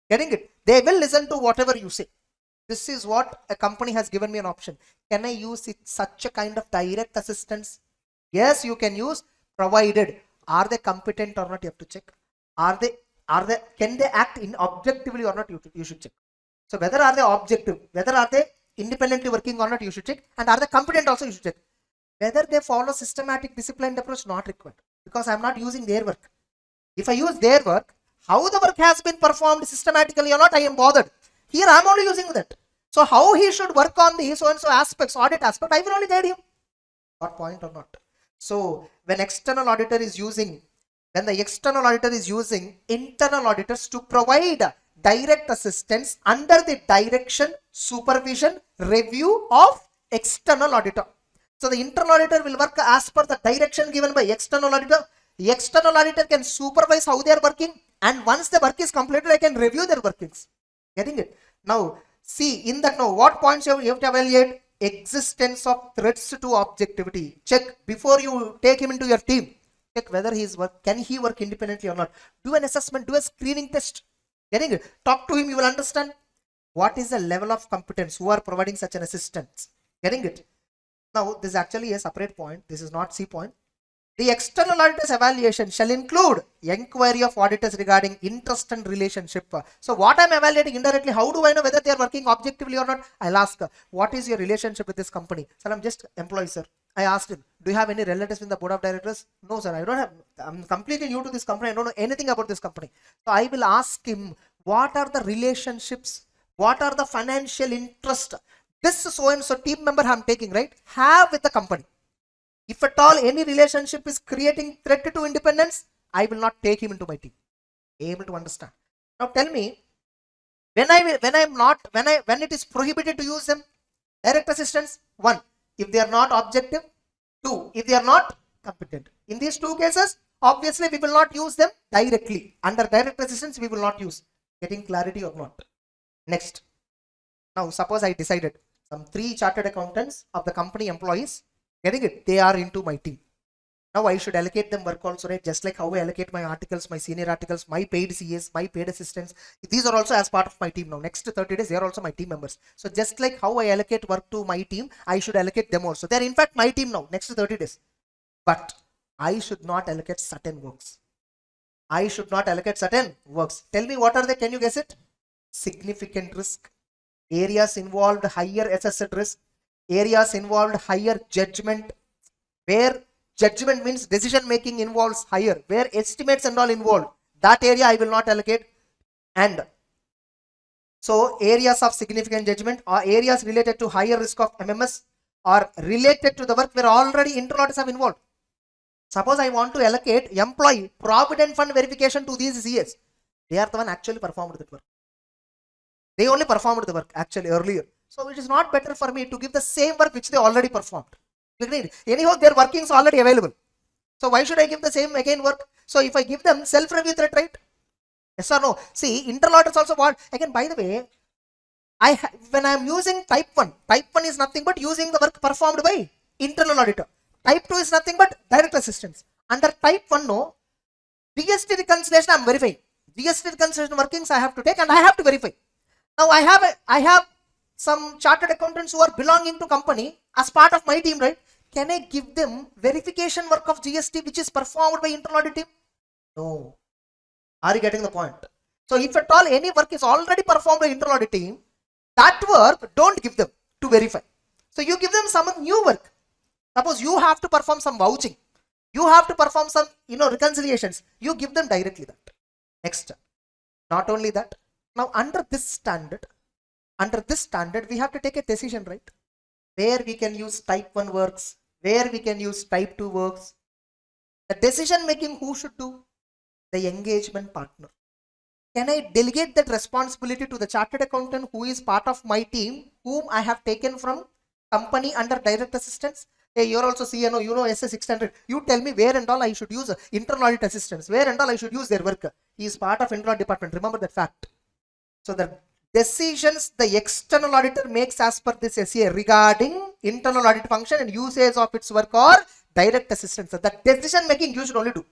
Getting it? They will listen to whatever you say. This is what a company has given me an option. Can I use it, such a kind of direct assistance? Yes, you can use, provided are they competent or not, you have to check. Can they act in objectively or not, you should check. So whether are they objective, whether are they independently working or not, you should check. And are they competent also, you should check. Whether they follow systematic disciplined approach, not required, because I am not using their work. If I use their work, how the work has been performed systematically or not, I am bothered. Here I am only using that. So how he should work on the so and so aspects, audit aspect, I will only guide him. Got point or not? So when external auditor is using when the external auditor is using internal auditors to provide direct assistance under the direction, supervision, review of external auditor. So the internal auditor will work as per the direction given by external auditor. The external auditor can supervise how they are working, and once the work is completed, I can review their workings. Getting it? Now, see in that now, what points you have to evaluate? Existence of threats to objectivity. Check before you take him into your team. Check whether can he work independently or not. Do an assessment, do a screening test. Getting it? Talk to him, you will understand what is the level of competence who are providing such an assistance. Getting it? Now, this is actually a separate point. This is not C point. The external auditor's evaluation shall include inquiry of auditors regarding interest and relationship. So what I'm evaluating indirectly, how do I know whether they are working objectively or not? I'll ask, what is your relationship with this company? Sir, I'm just employee, sir. I asked him, do you have any relatives in the board of directors? No, sir, I don't have. I'm completely new to this company. I don't know anything about this company. So I will ask him, what are the relationships? What are the financial interest this so and so team member I'm taking, right, have with the company? If at all any relationship is creating threat to independence, I will not take him into my team. Able to understand. Now tell me, when it is prohibited to use them, direct assistance, 1, if they are not objective, 2, if they are not competent. In these two cases, obviously we will not use them directly. Under direct assistance, we will not use. Getting clarity or not? Next. Now suppose I decided some 3 chartered accountants of the company employees, getting it, they are into my team. Now I should allocate them work also, right? Just like how I allocate my articles, my senior articles, my paid CAs, my paid assistants. These are also as part of my team now. Next 30 days, they are also my team members. So just like how I allocate work to my team, I should allocate them also. They are in fact my team now, next 30 days. But I should not allocate certain works. I should not allocate certain works. Tell me what are they? Can you guess it? Significant risk. Areas involved higher assessed risk. Areas involved higher judgment. Where judgment means decision making involves higher. Where estimates and all involved. That area I will not allocate. And so areas of significant judgment or areas related to higher risk of MMS or related to the work where already internal auditors have involved. Suppose I want to allocate employee provident fund verification to these CAs. They are the one actually performed that work. They only performed the work actually earlier. So it is not better for me to give the same work which they already performed. Anyhow, their working is already available. So why should I give the same again work? So if I give them self-review threat, right? Yes or no? See, internal auditors also want, again, by the way, when I am using type 1 is nothing but using the work performed by internal auditor. Type 2 is nothing but direct assistance. Under type 1, no, GST reconciliation I am verifying. GST reconciliation workings I have to take and I have to verify. Now I have some chartered accountants who are belonging to company as part of my team, right? Can I give them verification work of GST which is performed by internal audit team? No. Are you getting the point? So if at all any work is already performed by internal audit team, that work don't give them to verify. So you give them some new work. Suppose you have to perform some vouching. You have to perform some reconciliations. You give them directly that. Next. Not only that. Now under this standard, we have to take a decision, right? Where we can use type 1 works, where we can use type 2 works. The decision making who should do? The engagement partner. Can I delegate that responsibility to the chartered accountant who is part of my team, whom I have taken from company under direct assistance? Hey, you're also CNO, SS600. You tell me where and all I should use internal audit assistance, where and all I should use their work. He is part of internal department. Remember that fact. So the decisions the external auditor makes as per this SCA regarding internal audit function and usage of its work or direct assistance. So the decision making you should only do.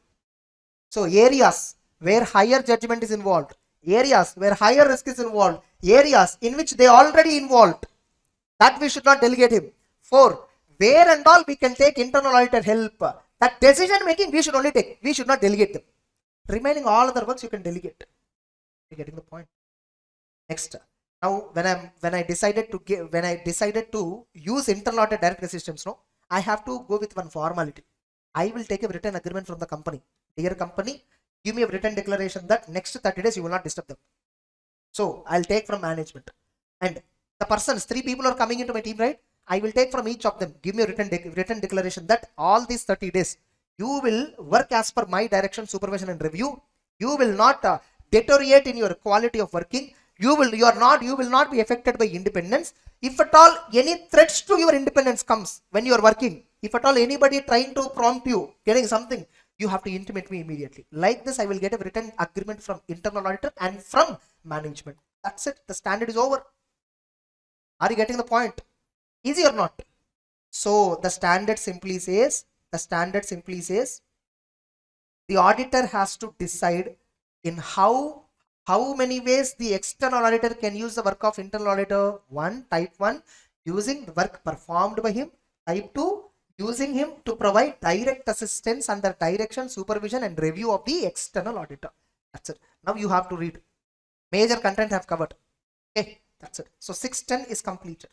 So areas where higher judgment is involved, areas where higher risk is involved, areas in which they already involved, that we should not delegate him. 4. Where and all we can take internal auditor help. That decision making we should only take. We should not delegate them. Remaining all other works you can delegate. You're getting the point. Next. Now when I decided to use internal audit direct assistance, no, I have to go with one formality. I will take a written agreement from the company. Dear company, give me a written declaration that next 30 days you will not disturb them. So I'll take from management. And the persons, 3 people are coming into my team, right? I will take from each of them. Give me a written declaration that all these 30 days You will work as per my direction, supervision and review. You will not deteriorate in your quality of working. You will not be affected by independence. If at all any threats to your independence comes when you are working, if at all anybody trying to prompt you, getting something, you have to intimate me immediately. Like this, I will get a written agreement from internal auditor and from management. That's it. The standard is over. Are you getting the point? Easy or not? So the standard simply says, the auditor has to decide in how many ways the external auditor can use the work of internal auditor. Type 1, using the work performed by him. Type 2, using him to provide direct assistance under direction, supervision and review of the external auditor. That's it. Now you have to read. Major content have covered. Okay, that's it. So 610 is completed.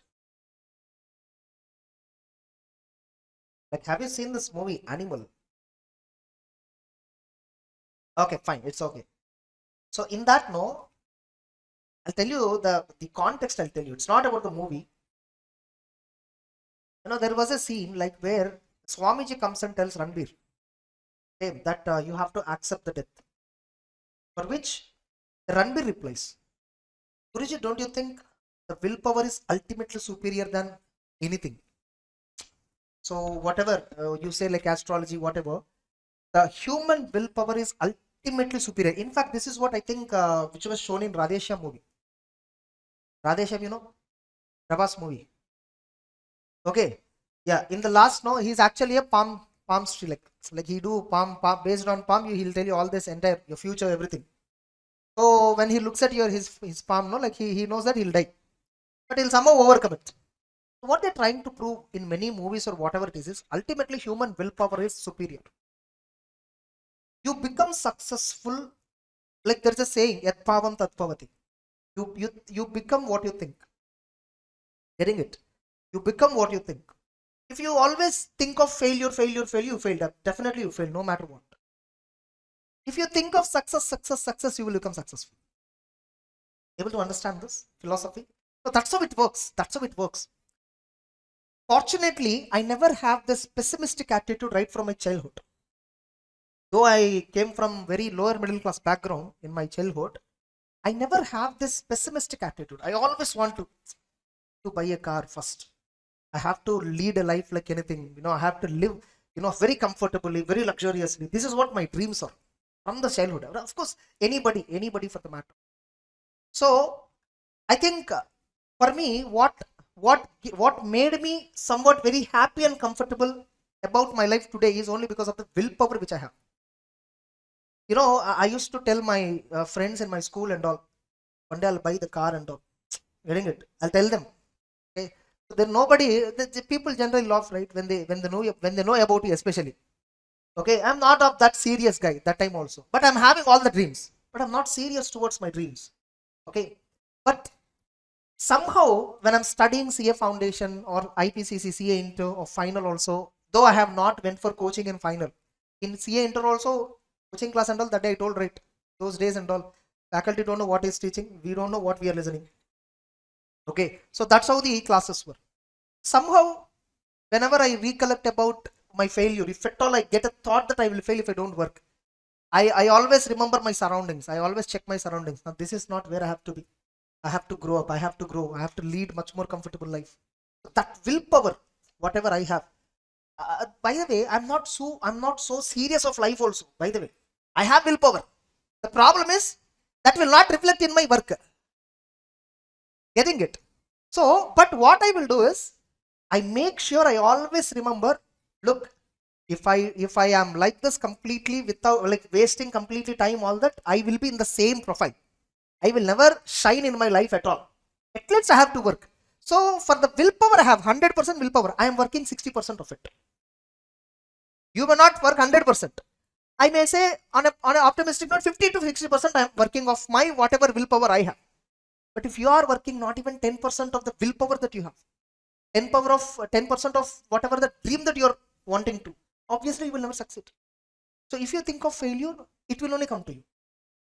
Like, have you seen this movie Animal? Okay, fine, it's okay. So in that, no, I'll tell you the context. I'll tell you, it's not about the movie. There was a scene like where Swamiji comes and tells Ranbir that you have to accept the death. For which Ranbir replies, Guruji, don't you think the willpower is ultimately superior than anything? So whatever you say, like astrology, whatever, the human willpower is ultimately superior. In fact, this is what I think which was shown in Radheshyam movie. Radheshyam, Prabhas movie. Okay, yeah. In the last, no, he's actually a palm tree, like he do palm based on palm. He'll tell you all this entire your future, everything. So when he looks at his palm, no, like he knows that he'll die, but he'll somehow overcome it. What they're trying to prove in many movies or whatever it is ultimately human willpower is superior. You become successful, like there's a saying, Yat pavam tat pavati. You become what you think. Getting it? You become what you think. If you always think of failure, you fail. Definitely you fail, no matter what. If you think of success, you will become successful. Able to understand this philosophy? So that's how it works. Fortunately, I never have this pessimistic attitude right from my childhood. Though I came from very lower middle class background in my childhood, I never have this pessimistic attitude. I always want to buy a car first. I have to lead a life like anything. I have to live, very comfortably, very luxuriously. This is what my dreams are from the childhood. Of course, anybody for the matter. So I think for me, what made me somewhat very happy and comfortable about my life today is only because of the willpower which I have. I used to tell my friends in my school and all, one day I'll buy the car and all. Getting it? I'll tell them. Okay. So then the people generally laugh, right? When they know about you, especially. Okay, I'm not of that serious guy that time also, but I'm having all the dreams, but I'm not serious towards my dreams. Okay, but somehow when I'm studying CA Foundation or IPCC CA Inter or final also, though I have not went for coaching in final, in CA Inter also coaching class and all, that day I told, right, those days and all, faculty don't know what is teaching, we don't know what we are listening. Okay, so that's how the classes were. Somehow whenever I recollect about my failure, if at all I get a thought that I will fail if I don't work, I always remember my surroundings. I always check my surroundings. Now this is not where I have to be. I have to grow up. I have to grow. I have to lead much more comfortable life. That willpower, whatever I have. By the way, I'm not so serious of life also. By the way, I have willpower. The problem is that will not reflect in my work. Getting it? So, but what I will do is, I make sure I always remember, look, if I am like this completely without like wasting completely time, all that, I will be in the same profile. I will never shine in my life at all. At least I have to work. So for the willpower, I have 100% willpower. I am working 60% of it. You may not work 100%. I may say on an optimistic note, 50 to 60% I am working of my whatever willpower I have. But if you are working not even 10% of the willpower that you have, 10% of whatever the dream that you are wanting to, obviously you will never succeed. So if you think of failure, it will only come to you.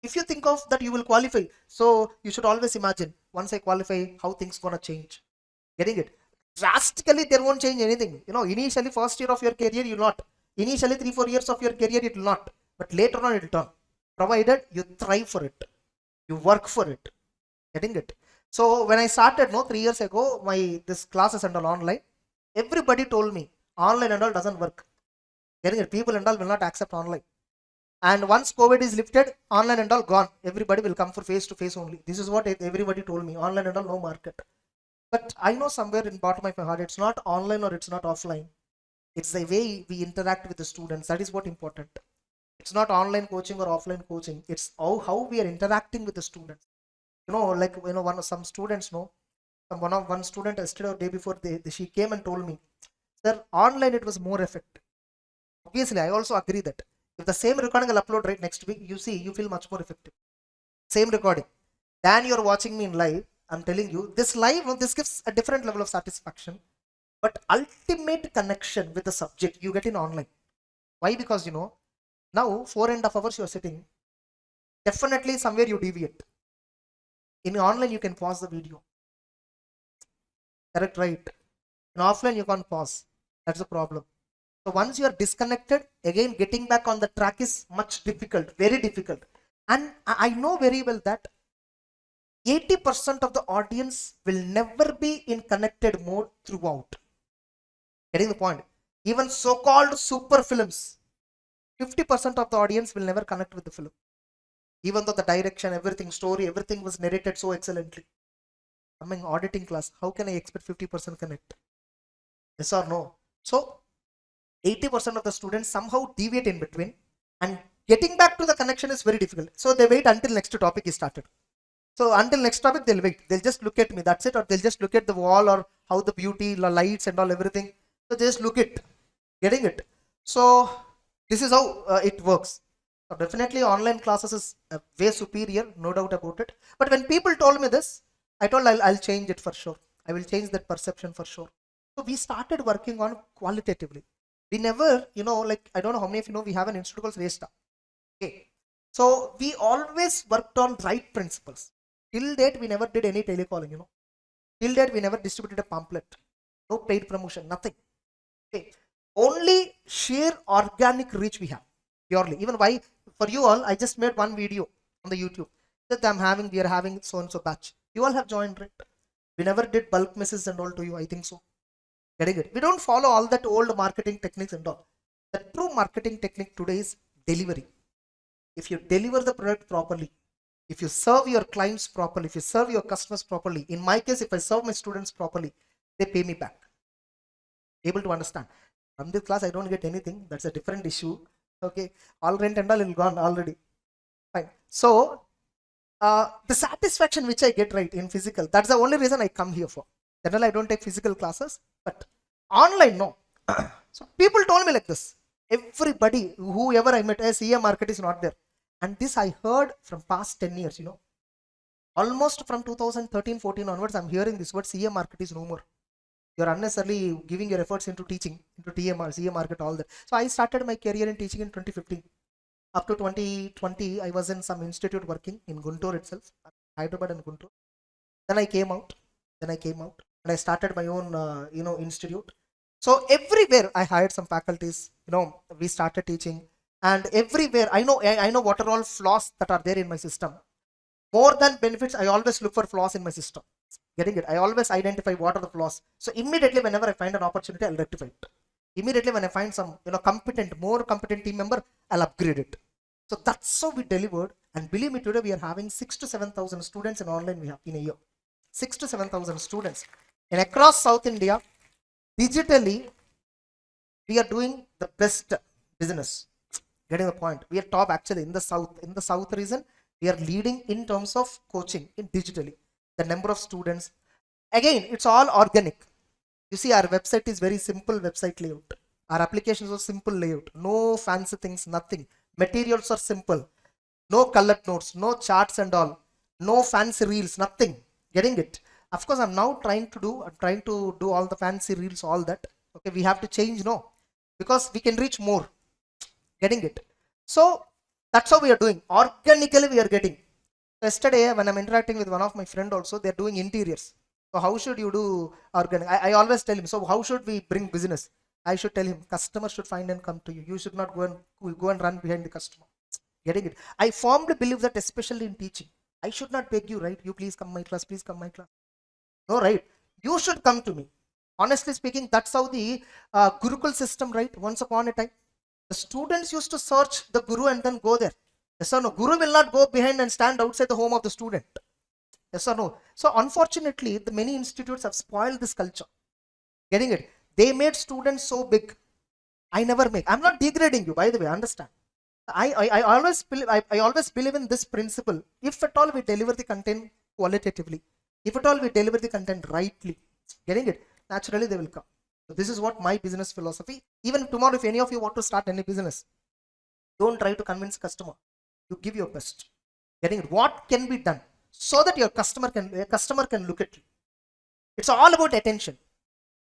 If you think of that you will qualify, so you should always imagine, once I qualify, how things gonna change. Getting it? Drastically there won't change anything. Initially first year of your career, Initially 3-4 years of your career it will not, but later on it will turn, provided you thrive for it, you work for it. Getting it? So when I started 3 years ago, my this classes and all online, everybody told me online and all doesn't work. Getting it? People and all will not accept online. And once COVID is lifted, online and all gone. Everybody will come for face to face only. This is what everybody told me. Online and all, no market. But I know somewhere in bottom of my heart, it's not online or it's not offline. It's the way we interact with the students. That is what important. It's not online coaching or offline coaching. It's how we are interacting with the students. Some students know. One student yesterday or day before, she came and told me, sir, online it was more effective. Obviously, I also agree that if the same recording I'll upload right next week, you feel much more effective. Same recording. Then you're watching me in live. I'm telling you, this live, this gives a different level of satisfaction. But ultimate connection with the subject you get in online. Why? Because now 4.5 hours you're sitting. Definitely somewhere you deviate. In online you can pause the video. Correct, right? In offline you can't pause. That's the problem. So once you are disconnected, again getting back on the track is much difficult, very difficult. And I know very well that 80% of the audience will never be in connected mode throughout. Getting the point? Even so-called super films, 50% of the audience will never connect with the film. Even though the direction, everything, story, everything was narrated so excellently. I'm in auditing class. How can I expect 50% connect? Yes or no? So 80% of the students somehow deviate in between, and getting back to the connection is very difficult. So they wait until next topic is started. So until next topic, they'll wait. They'll just look at me. That's it. Or they'll just look at the wall or how the beauty, the lights and all everything. So they just look it. Getting it? So this is how it works. So definitely online classes is way superior, no doubt about it. But when people told me this, I told I'll change it for sure. I will change that perception for sure. So we started working on qualitatively. We never, I don't know how many of you know, we have an institute called Sreshta. Okay. So we always worked on right principles. Till date, we never did any telecalling, Till date, we never distributed a pamphlet. No paid promotion, nothing. Okay. Only sheer organic reach we have. Purely. Even why, for you all, I just made one video on the YouTube that we are having so-and-so batch. You all have joined, right? We never did bulk messages and all to you, I think so. Getting it? We don't follow all that old marketing techniques and all. The true marketing technique today is delivery. If you deliver the product properly, if you serve your clients properly, if you serve your customers properly, in my case, if I serve my students properly, they pay me back. Able to understand. From this class, I don't get anything. That's a different issue. Okay. All rent and all is gone already. Fine. So, the satisfaction which I get right in physical, that's the only reason I come here for. Generally, I don't take physical classes, but online, no. So people told me like this. Everybody, whoever I met, CA market is not there. And this I heard from past 10 years, Almost from 2013-14 onwards, I'm hearing this word, CA market is no more. You're unnecessarily giving your efforts into teaching, into TMR, CA market, all that. So I started my career in teaching in 2015. Up to 2020, I was in some institute working in Guntur itself, Hyderabad and Guntur. Then I came out. And I started my own, institute. So everywhere I hired some faculties, we started teaching, and everywhere I know what are all flaws that are there in my system. More than benefits, I always look for flaws in my system. Getting it? I always identify what are the flaws. So immediately whenever I find an opportunity, I'll rectify it. Immediately when I find some, more competent team member, I'll upgrade it. So that's how we delivered. And believe me, today we are having 6,000 to 7,000 students in online we have in a year. 6,000 to 7,000 students. And across South India, digitally, we are doing the best business. Getting the point? We are top actually in the South. In the South region, we are leading in terms of coaching in digitally. The number of students. Again, it's all organic. You see, our website is very simple website layout. Our applications are simple layout. No fancy things, nothing. Materials are simple. No colored notes, no charts and all. No fancy reels, nothing. Getting it? Of course, I'm trying to do all the fancy reels, all that. Okay, we have to change, because we can reach more. Getting it? So that's how we are doing. Organically, we are getting. Yesterday, when I'm interacting with one of my friend also, they're doing interiors. So how should you do organic? I always tell him, so how should we bring business? I should tell him, customer should find and come to you. You should not go and run behind the customer. Getting it? I firmly believe that, especially in teaching. I should not beg you, right? You please come my class, please come my class. No, right? You should come to me. Honestly speaking, that's how the Gurukul system, right? Once upon a time, the students used to search the Guru and then go there. Yes or no? Guru will not go behind and stand outside the home of the student. Yes or no? So unfortunately, the many institutes have spoiled this culture. Getting it? They made students so big. I never make. I'm not degrading you, by the way. Understand? I always believe in this principle. If at all we deliver the content qualitatively, if at all we deliver the content rightly, getting it? Naturally they will come. So this is what my business philosophy. Even tomorrow, if any of you want to start any business, don't try to convince customer. You give your best. Getting it? What can be done so that your customer can look at you? It's all about attention.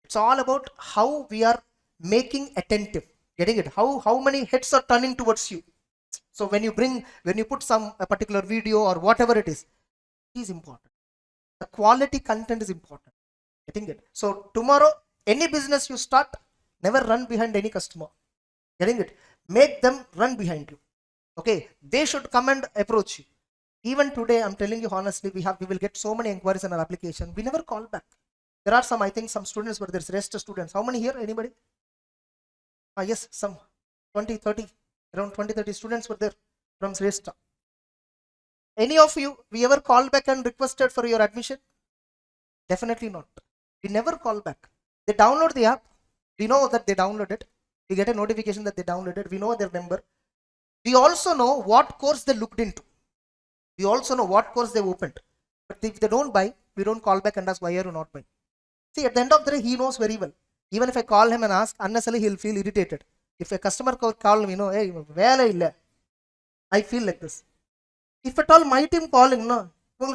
It's all about how we are making attentive. Getting it? How many heads are turning towards you? So when you put a particular video or whatever it is important. The quality content is important. Getting it? So tomorrow, any business you start, never run behind any customer. Getting it? Make them run behind you. Okay? They should come and approach you. Even today, I'm telling you honestly, we will get so many inquiries in our application. We never call back. There are some, I think some students, but there's rest students. How many here? Anybody? Yes, some 20, 30, around 20, 30 students were there from Srestha. Any of you, we ever called back and requested for your admission? Definitely not. We never call back. They download the app. We know that they downloaded. We get a notification that they downloaded. We know their number. We also know what course they looked into. We also know what course they opened. But if they don't buy, we don't call back and ask why are you not buying. See, at the end of the day, he knows very well. Even if I call him and ask, unnecessarily he'll feel irritated. If a customer call me, no, hey, I feel like this. If at all my team calling, no, they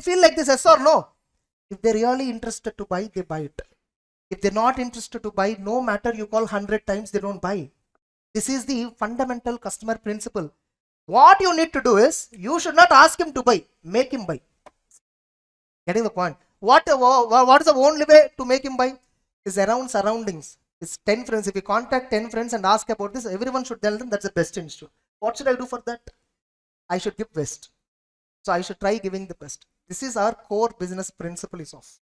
feel like this, yes or no? If they're really interested to buy, they buy it. If they're not interested to buy, no matter you call 100 times, they don't buy. This is the fundamental customer principle. What you need to do is, you should not ask him to buy, make him buy. Getting the point? What is the only way to make him buy? Is around surroundings. It's 10 friends. If you contact 10 friends and ask about this, everyone should tell them that's the best institute. What should I do for that? I should give best. So I should try giving the best. This is our core business principle is off.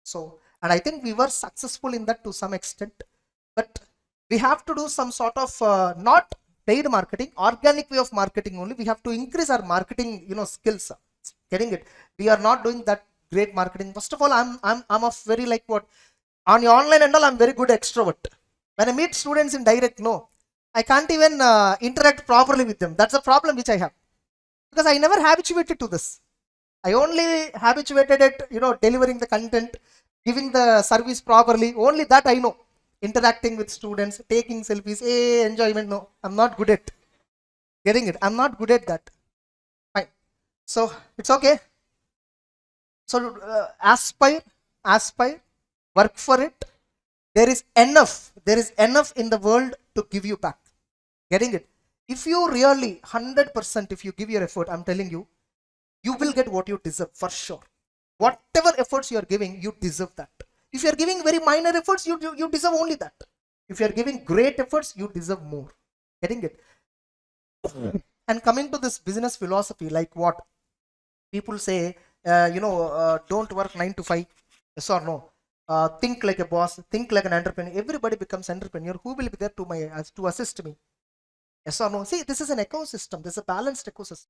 So, and I think we were successful in that to some extent, but we have to do some sort of not paid marketing, organic way of marketing only. We have to increase our marketing, skills. Getting it? We are not doing that great marketing. First of all, I'm a very like what on your online and all, I'm very good extrovert. When I meet students in direct, no, I can't even interact properly with them. That's a problem which I have, because I never habituated to this. I only habituated at delivering the content, giving the service properly. Only that I know. Interacting with students, taking selfies, enjoyment. No, I'm not good at getting it. I'm not good at that. Fine. So it's okay. So aspire, work for it. There is enough in the world to give you back. Getting it? If you really 100%, if you give your effort, I'm telling you, you will get what you deserve for sure. Whatever efforts you are giving, you deserve that. If you are giving very minor efforts, you deserve only that. If you are giving great efforts, you deserve more. Getting it? And coming to this business philosophy, like what people say, don't work 9 to 5. Yes or no? Think like a boss, think like an entrepreneur. Everybody becomes entrepreneur. Who will be there to assist me? Yes or no? See, this is an ecosystem. This is a balanced ecosystem.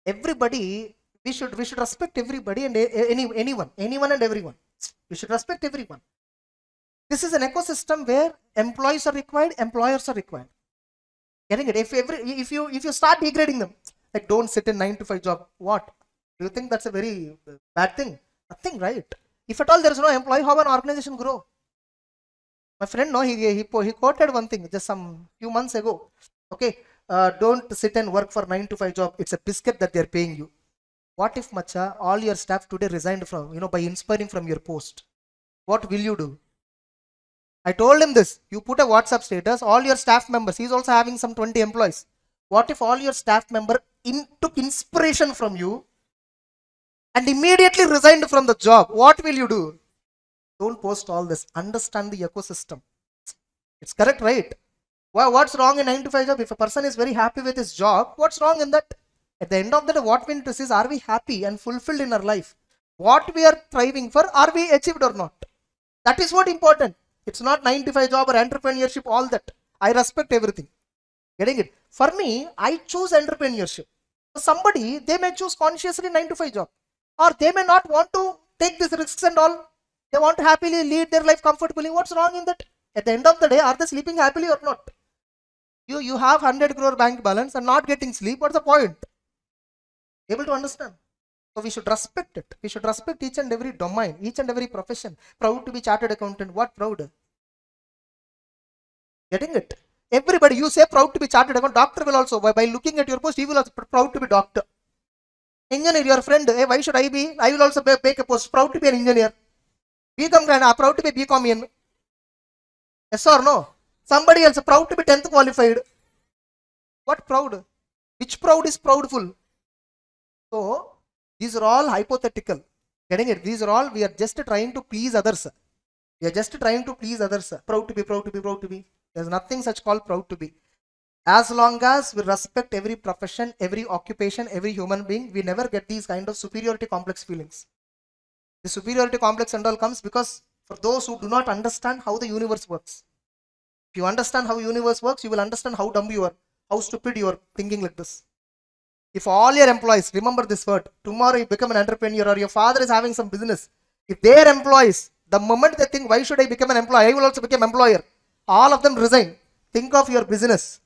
Everybody, we should respect everybody and anyone and everyone. We should respect everyone. This is an ecosystem where employees are required, employers are required. Getting it? If you start degrading them, like don't sit in 9 to 5 job, what? Do you think that's a very bad thing? Nothing, right? If at all there is no employee, how an organization grow? My friend, no, he quoted one thing just some few months ago. Okay, don't sit and work for 9 to 5 job. It's a biscuit that they're paying you. What if, Macha, all your staff today resigned from, by inspiring from your post? What will you do? I told him this. You put a WhatsApp status, all your staff members, he's also having some 20 employees. What if all your staff member took inspiration from you and immediately resigned from the job? What will you do? Don't post all this. Understand the ecosystem. It's correct, right? What's wrong in 9 to 5 job? If a person is very happy with his job, what's wrong in that? At the end of the day, what we need to see is, are we happy and fulfilled in our life? What we are thriving for, are we achieved or not? That is what important. It's not 9 to 5 job or entrepreneurship, all that. I respect everything. Getting it? For me, I choose entrepreneurship. For somebody, they may choose consciously 9 to 5 job. Or they may not want to take these risks and all. They want to happily lead their life comfortably. What's wrong in that? At the end of the day, are they sleeping happily or not? You have 100 crore bank balance and not getting sleep. What's the point? Able to understand? So we should respect it. We should respect each and every domain, each and every profession. Proud to be chartered accountant. What proud? Getting it? Everybody, you say proud to be chartered accountant. Doctor will also, by looking at your post, he will also proud to be doctor. Engineer, your friend, hey, why should I be? I will also make a post. Proud to be an engineer. BCom grad, proud to be BComian. Yes or no? Somebody else proud to be 10th qualified. What proud? Which proud is proudful? So, these are all hypothetical. Getting it? These are all, we are just trying to please others. We are just trying to please others. Proud to be, proud to be, proud to be. There's nothing such called proud to be. As long as we respect every profession, every occupation, every human being, we never get these kind of superiority complex feelings. The superiority complex and all comes because for those who do not understand how the universe works. If you understand how universe works, you will understand how dumb you are, how stupid you are thinking like this. If all your employees, remember this word, tomorrow you become an entrepreneur or your father is having some business, if their employees, the moment they think, why should I become an employee? I will also become employer. All of them resign. Think of your business.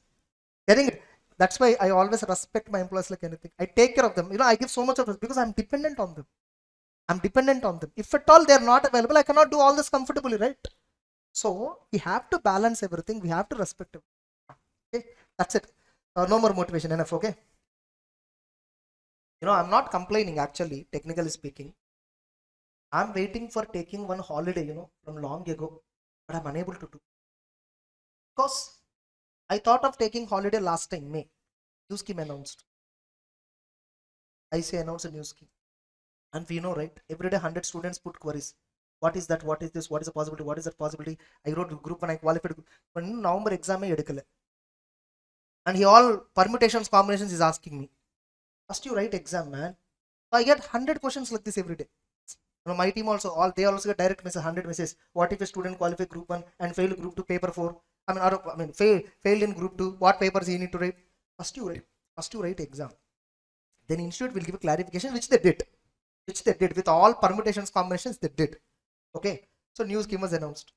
Getting it? That's why I always respect my employees like anything. I take care of them. I give so much of it because I'm dependent on them. I'm dependent on them. If at all they're not available, I cannot do all this comfortably, right? So we have to balance everything. We have to respect them. Okay, that's it. No more motivation. Enough. Okay. I'm not complaining actually, technically speaking. I'm waiting for taking one holiday, from long ago, but I'm unable to do. Because I thought of taking holiday last time, May. New scheme announced. ICA announced a new scheme. And we know, right? Every day 100 students put queries. What is that? What is this? What is the possibility? What is that possibility? I wrote group when I qualified. But in November exam, and he all permutations, combinations is asking me. First you write exam, man. So I get 100 questions like this every day. My team also, they also get direct message, 100 messages. What if a student qualify group 1 and fail group 2 paper 4? Failed in group 2. What papers you need to write? First you write exam. Then institute will give a clarification, which they did. With all permutations, combinations, they did. Okay. So new scheme was announced.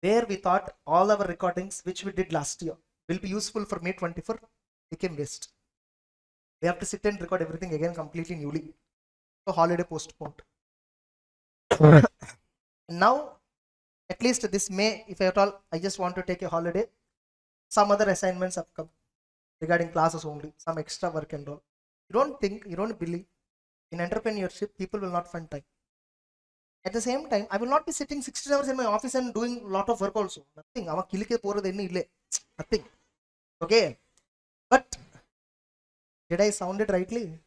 Where we thought all our recordings, which we did last year, will be useful for May 24, became waste. We have to sit and record everything again completely newly. So holiday postponed. Now, at least this May, if at all, I just want to take a holiday. Some other assignments have come regarding classes only, some extra work and all. You don't believe in entrepreneurship, people will not find time. At the same time, I will not be sitting 16 hours in my office and doing a lot of work also. Nothing. Nothing. Okay. But did I sound it rightly?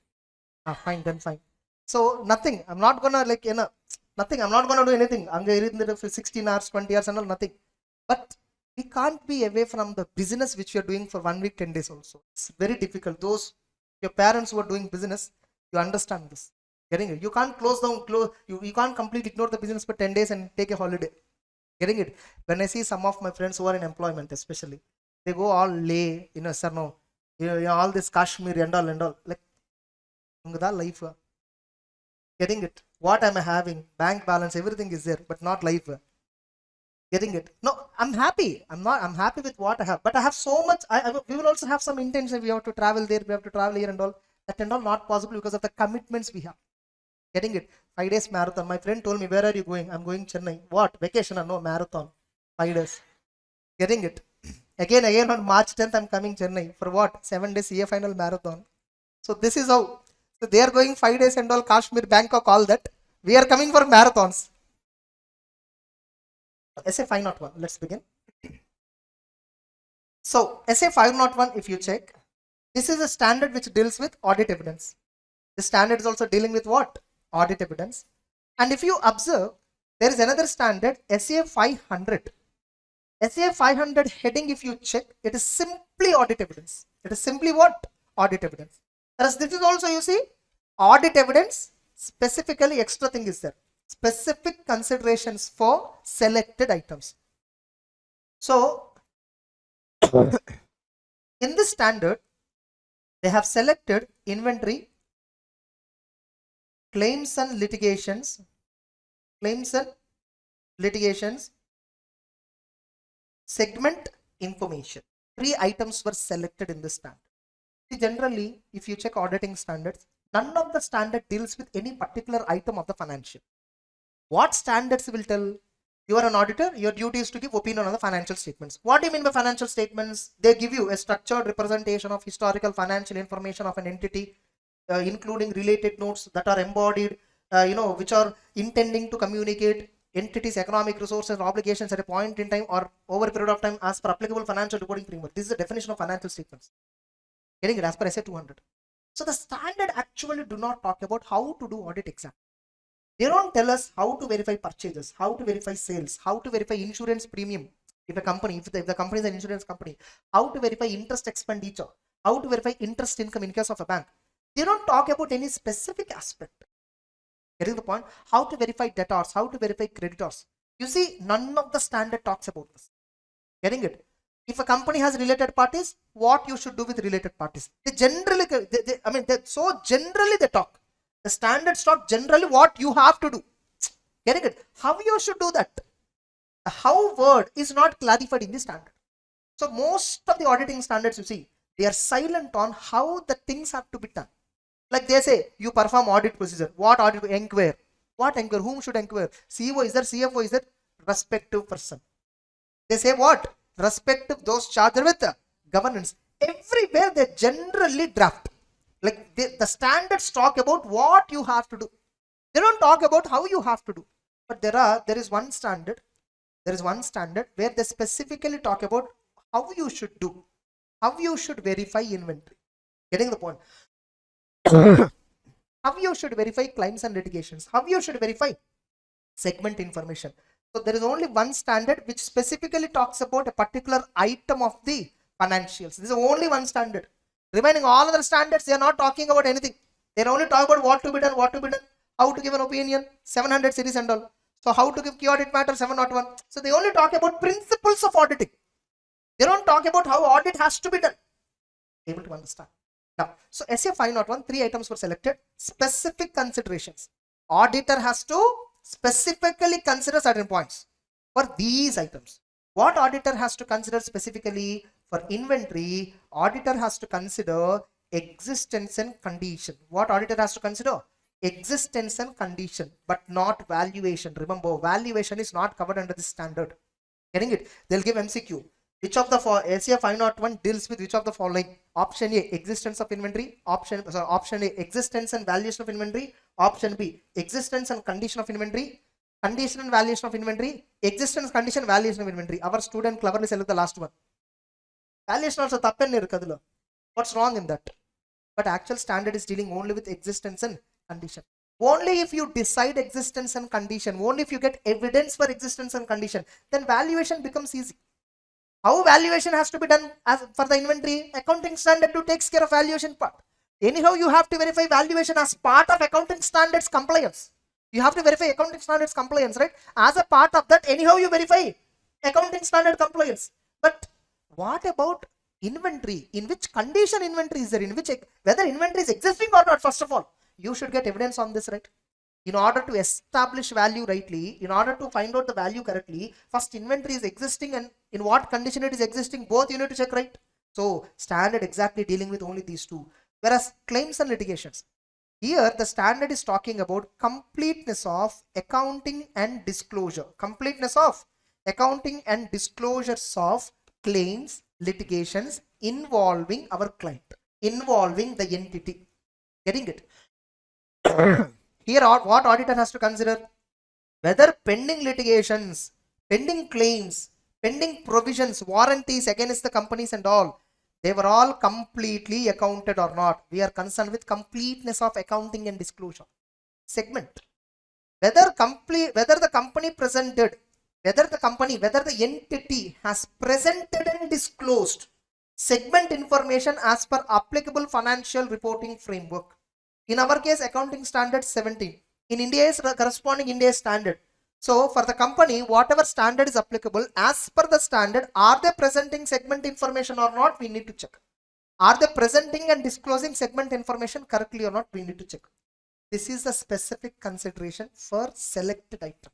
Fine, then fine. So nothing. I'm not gonna nothing. I'm not gonna do anything. I'm going for 16 hours, 20 hours and all, nothing. But we can't be away from the business which we are doing for 1 week, 10 days also. It's very difficult. Those your parents who are doing business, you understand this. Getting it? You can't you can't completely ignore the business for 10 days and take a holiday. Getting it? When I see some of my friends who are in employment, especially, they go all lay, sir, no, all this Kashmir and all, like, life. Getting it? What am I having? Bank balance, everything is there, but not life. Getting it? No, I'm happy. I'm happy with what I have, but I have so much. We will also have some intention. We have to travel there, we have to travel here and all. That and all not possible because of the commitments we have. Getting it? 5 days marathon. My friend told me, where are you going? I'm going Chennai. What? Vacation? No, marathon. 5 days. Getting it? Again on March 10th, I'm coming Chennai. For what? 7 days CA final marathon. So this is how. So they are going 5 days and all, Kashmir, Bangkok, all that. We are coming for marathons. Essay 501. Let's begin. So Essay 501, if you check, this is a standard which deals with audit evidence. The standard is also dealing with what? Audit evidence. And if you observe, There is another standard, SA 500. SA 500 heading, if you check, it is simply audit evidence. It is simply what? Audit evidence. Whereas this is also, you see, audit evidence, specifically extra thing is there. Specific considerations for selected items. So, in this standard, they have selected inventory, claims and litigations, segment information. 3 items were selected in this standard. See, generally, if you check auditing standards, none of the standard deals with any particular item of the financial. What standards will tell? You are an auditor, your duty is to give opinion on the financial statements. What do you mean by financial statements? They give you a structured representation of historical financial information of an entity, including related notes that are embodied, which are intending to communicate entities' economic resources and obligations at a point in time or over a period of time as per applicable financial reporting framework. This is the definition of financial statements. Getting it as per SA 200. So the standard actually do not talk about how to do audit exam. They don't tell us how to verify purchases, how to verify sales, how to verify insurance premium. If the company is an insurance company, how to verify interest expenditure, how to verify interest income in case of a bank. They don't talk about any specific aspect. Getting the point? How to verify debtors, how to verify creditors. You see, none of the standard talks about this. Getting it? If a company has related parties, what you should do with related parties? They generally, generally they talk. The standards talk generally what you have to do. Getting it? How you should do that? The how word is not clarified in the standard. So most of the auditing standards, you see, they are silent on how the things have to be done. Like they say, you perform audit procedure. What audit? Inquire. What inquire? Whom should inquire? CEO is there? CFO is there? Respective person. They say what? Respective those charged with governance. Everywhere they generally draft. Like the standards talk about what you have to do. They don't talk about how you have to do. But there is one standard. There is one standard where they specifically talk about how you should do. How you should verify inventory. Getting the point? How you should verify claims and litigations. How you should verify segment information. So there is only one standard which specifically talks about a particular item of the financials. This is only one standard. Remaining all other standards, they are not talking about anything. They are only talking about what to be done, how to give an opinion, 700 series and all. So how to give key audit matter 701. So they only talk about principles of auditing. They don't talk about how audit has to be done. Able to understand. Now, so SA 501, 3 items were selected. Specific considerations. Auditor has to specifically consider certain points for these items. What auditor has to consider specifically? For inventory, auditor has to consider existence and condition. What auditor has to consider? Existence and condition, but not valuation. Remember, valuation is not covered under this standard. Getting it? They'll give MCQ. Which of the SA 501 deals with which of the following? Option A, existence of inventory. Option A, existence and valuation of inventory. Option B, existence and condition of inventory. Condition and valuation of inventory. Existence, condition, valuation of inventory. Our student cleverly selected the last one. Valuation also tappenni irukadula. What's wrong in that? But actual standard is dealing only with existence and condition. Only if you decide existence and condition, only if you get evidence for existence and condition, then valuation becomes easy. How valuation has to be done as for the inventory? Accounting standard takes care of valuation part. Anyhow, you have to verify valuation as part of accounting standards compliance. You have to verify accounting standards compliance, right? As a part of that, anyhow you verify accounting standard compliance. But what about inventory? In which condition inventory is there? In which, whether inventory is existing or not, first of all, you should get evidence on this, right? In order to establish value rightly, in order to find out the value correctly, first inventory is existing and in what condition it is existing, both you need to check, right? So standard exactly dealing with only these two. Whereas claims and litigations, here the standard is talking about completeness of accounting and disclosure. Completeness of accounting and disclosures of claims, litigations involving our client, involving the entity. Getting it? Here what auditor has to consider? Whether pending litigations, pending claims, pending provisions, warranties against the companies and all, they were all completely accounted or not. We are concerned with completeness of accounting and disclosure. Segment. whether the company presented, whether the entity has presented and disclosed segment information as per applicable financial reporting framework. In our case, accounting standard 17. In India is corresponding India standard. So for the company, whatever standard is applicable, as per the standard, are they presenting segment information or not? We need to check. Are they presenting and disclosing segment information correctly or not? We need to check. This is a specific consideration for selected item.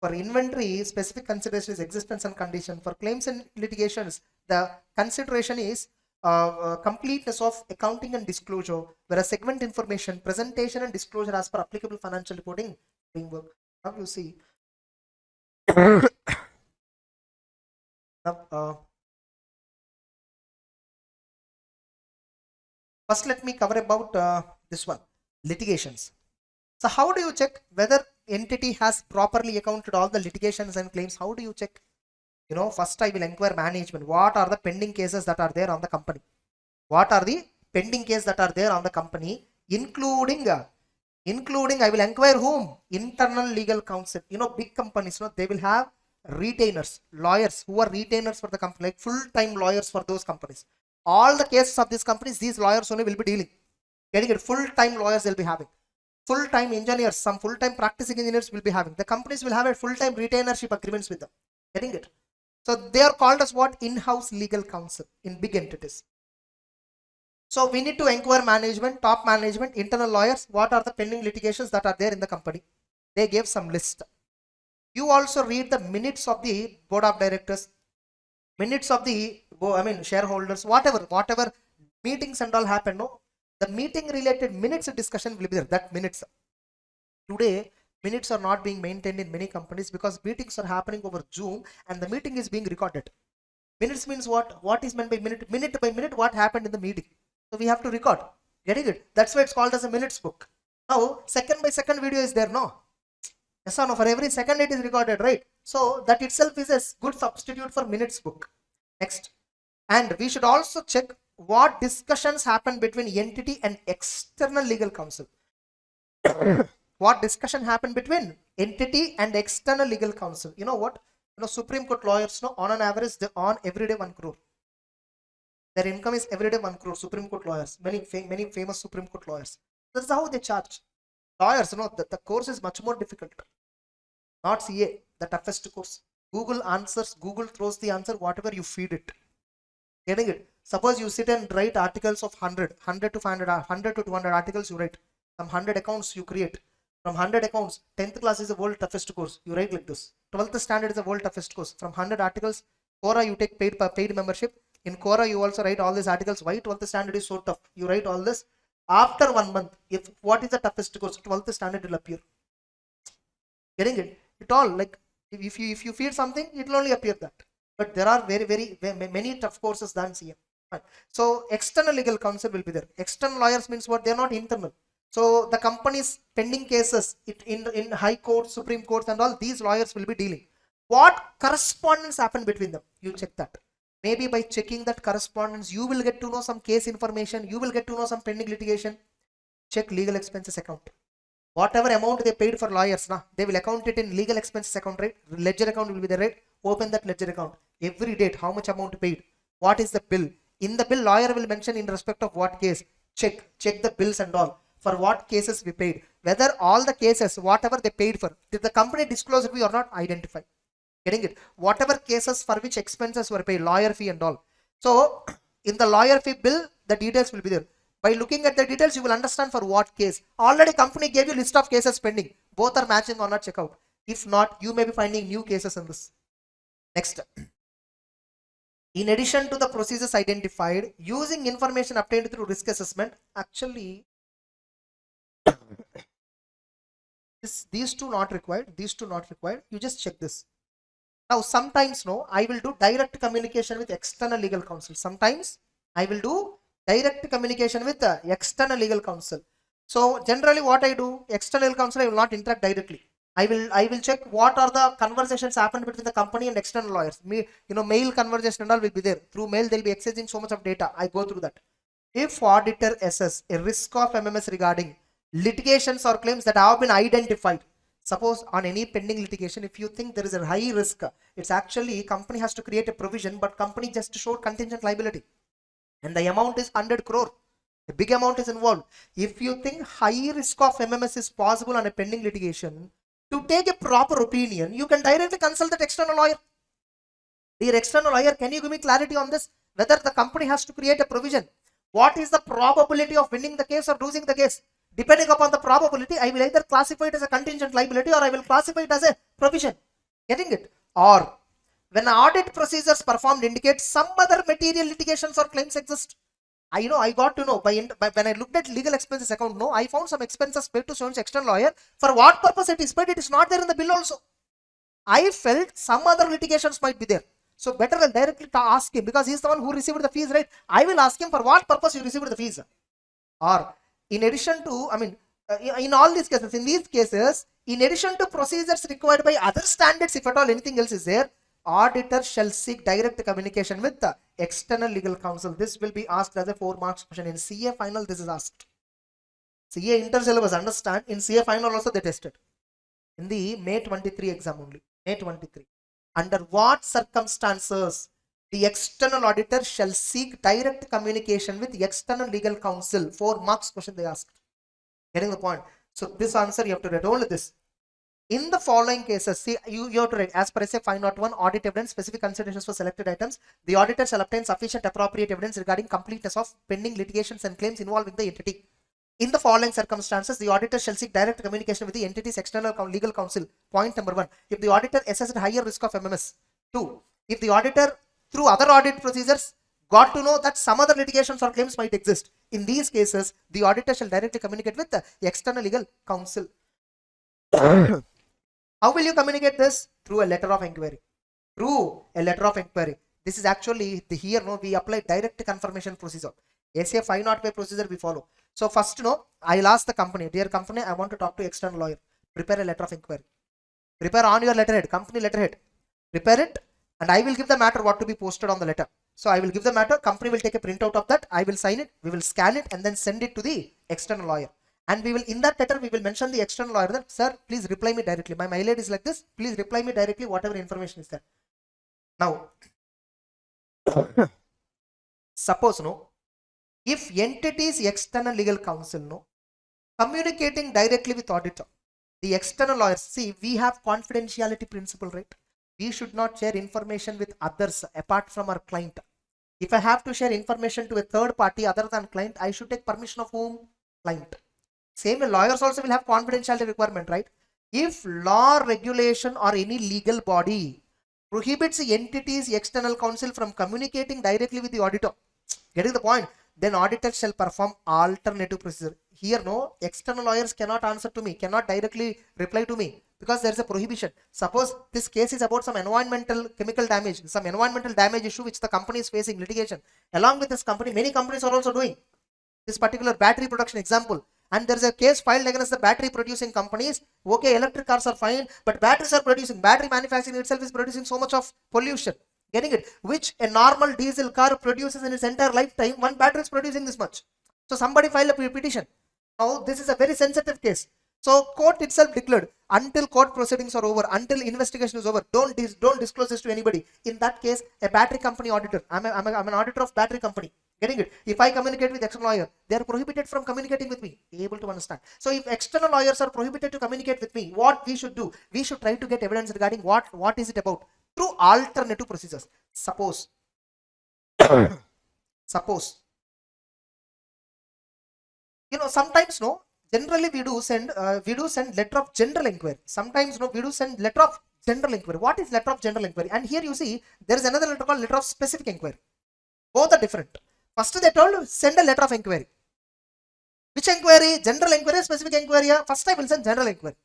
For inventory, specific consideration is existence and condition. For claims and litigations, the consideration is completeness of accounting and disclosure, whereas segment information, presentation and disclosure as per applicable financial reporting framework. Now you see. Now, first, let me cover about this one, litigations. So how do you check whether entity has properly accounted all the litigations and claims? How do you check? First I will inquire management. What are the pending cases that are there on the company? What are the pending cases that are there on the company? Including I will inquire whom? Internal legal counsel. Big companies, they will have retainers, lawyers who are retainers for the company, like full-time lawyers for those companies. All the cases of these companies, these lawyers only will be dealing. Getting it? Full-time lawyers they'll be having. Full-time engineers, some full-time practicing engineers will be having. The companies will have a full-time retainership agreements with them. Getting it? So they are called as what? In-house legal counsel in big entities. So we need to inquire management, top management, internal lawyers. What are the pending litigations that are there in the company? They gave some list. You also read the minutes of the board of directors, minutes of the shareholders, whatever meetings and all happen. No, the meeting related minutes discussion will be there. That minutes. Today, minutes are not being maintained in many companies because meetings are happening over Zoom and the meeting is being recorded. Minutes means what? What is meant by minute? Minute by minute, what happened in the meeting? So we have to record. Getting it? That's why it's called as a minutes book. Now, second by second video is there, no? Yes or no? For every second it is recorded, right? So that itself is a good substitute for minutes book. Next. And we should also check what discussions happen between entity and external legal counsel. What discussion happened between entity and external legal counsel? You know what? Supreme Court lawyers, on an average, they earn every day 1 crore. Their income is every day 1 crore. Supreme Court lawyers, many famous Supreme Court lawyers. That's how they charge. Lawyers, the course is much more difficult. Not CA, the toughest course. Google answers, Google throws the answer, whatever you feed it. Getting it? Suppose you sit and write articles of 100 to 500, 100 to 200 articles you write. Some 100 accounts you create. From 100 accounts, 10th class is the world toughest course. You write like this. 12th standard is the world toughest course. From 100 articles, Quora you take paid membership. In Quora you also write all these articles. Why 12th standard is so tough? You write all this. After 1 month, if what is the toughest course? 12th standard will appear. Getting it? It all like if you feed something, it will only appear that. But there are very many tough courses than CM. Right. So external legal counsel will be there. External lawyers means what? They are not internal. So the company's pending cases in high court, Supreme Court and all, these lawyers will be dealing. What correspondence happened between them? You check that. Maybe by checking that correspondence, you will get to know some case information. You will get to know some pending litigation. Check legal expenses account. Whatever amount they paid for lawyers, they will account it in legal expenses account, right? Ledger account will be there, right? Open that ledger account. Every date, how much amount paid? What is the bill? In the bill, lawyer will mention in respect of what case. Check the bills and all. For what cases we paid. Whether all the cases, whatever they paid for, did the company disclose it or not? Identify. Getting it? Whatever cases for which expenses were paid, lawyer fee and all. So, in the lawyer fee bill, the details will be there. By looking at the details, you will understand for what case. Already company gave you list of cases pending. Both are matching or not, check out. If not, you may be finding new cases in this. Next. In addition to the procedures identified, using information obtained through risk assessment, actually, these two not required, you just check this. Now, sometimes, I will do direct communication with external legal counsel. Sometimes, I will do direct communication with the external legal counsel. So, generally what I do, external counsel, I will not interact directly. I will check what are the conversations happened between the company and external lawyers. Mail conversation and all will be there. Through mail, they'll be exchanging so much of data. I go through that. If auditor assess a risk of MMS regarding litigations or claims that have been identified, Suppose on any pending litigation, if you think there is a high risk, it's actually company has to create a provision, but company just showed contingent liability and the amount is 100 crore. A big amount is involved. If you think high risk of MMS is possible on a pending litigation, to take a proper opinion, you can directly consult that external lawyer. Dear external lawyer, can you give me clarity on this? Whether the company has to create a provision. What is the probability of winning the case or losing the case? Depending upon the probability, I will either classify it as a contingent liability or I will classify it as a provision. Getting it? Or when audit procedures performed indicate some other material litigations or claims exist. I got to know by when I looked at legal expenses account, no, I found some expenses paid to someone's external lawyer. For what purpose it is paid, it is not there in the bill also. I felt some other litigations might be there. So better I'll directly ask him, because he's the one who received the fees, right? I will ask him for what purpose you received the fees. Or in addition to, in all these cases, in addition to procedures required by other standards, if at all anything else is there, auditor shall seek direct communication with the external legal counsel. This will be asked as a 4 marks question. In CA final, this is asked. CA inter syllabus, understand, in CA final also they tested. In the May 23 exam only, May 23. Under what circumstances the external auditor shall seek direct communication with the external legal counsel? 4 marks question they asked. Getting the point? So this answer you have to write only this. In the following cases, see, you have to write as per SA 501 audit evidence, specific considerations for selected items. The auditor shall obtain sufficient appropriate evidence regarding completeness of pending litigations and claims involving the entity. In the following circumstances, the auditor shall seek direct communication with the entity's external legal counsel. Point number 1. If the auditor assessed higher risk of MMS. 2. If the auditor, through other audit procedures, got to know that some other litigations or claims might exist. In these cases, the auditor shall directly communicate with the external legal counsel. How will you communicate this? Through a letter of inquiry. Through a letter of inquiry. This is actually we apply direct confirmation procedure. SA 505 procedure we follow. So first, I'll ask the company, dear company, I want to talk to external lawyer. Prepare a letter of inquiry. Prepare on your letterhead, company letterhead. Prepare it, and I will give the matter what to be posted on the letter. So I will give the matter, company will take a printout of that, I will sign it, we will scan it and then send it to the external lawyer. And we will, in that letter, we will mention the external lawyer that, sir, please reply me directly. My mail ID is like this. Please reply me directly, whatever information is there. Now, suppose, if entity's external legal counsel, communicating directly with auditor, the external lawyers, see, we have confidentiality principle, right? We should not share information with others apart from our client. If I have to share information to a third party other than client, I should take permission of whom? Client. Same way, lawyers also will have confidentiality requirement, right? If law, regulation or any legal body prohibits the entity's external counsel from communicating directly with the auditor, getting the point, then auditor shall perform alternative procedure. Here, external lawyers cannot answer to me, cannot directly reply to me because there is a prohibition. Suppose this case is about some environmental chemical damage, some environmental damage issue which the company is facing litigation. Along with this company, many companies are also doing this particular battery production example. And there is a case filed against the battery producing companies. Okay, electric cars are fine, but batteries are producing, battery manufacturing itself is producing so much of pollution. Getting it? Which a normal diesel car produces in its entire lifetime, one battery is producing this much. So somebody filed a petition. Now this is a very sensitive case. So court itself declared, until court proceedings are over, until investigation is over, don't disclose this to anybody. In that case, a battery company auditor, I'm an auditor of battery company. Getting it? If I communicate with external lawyer, they are prohibited from communicating with me. Able to understand. So if external lawyers are prohibited to communicate with me, what we should do? We should try to get evidence regarding what is it about through alternative procedures. Suppose, sometimes generally we do send letter of general inquiry. Sometimes we do send letter of general inquiry. What is letter of general inquiry? And here you see there is another letter called letter of specific inquiry. Both are different. First they told send a letter of inquiry. Which inquiry? General inquiry, specific inquiry? First I will send general inquiry.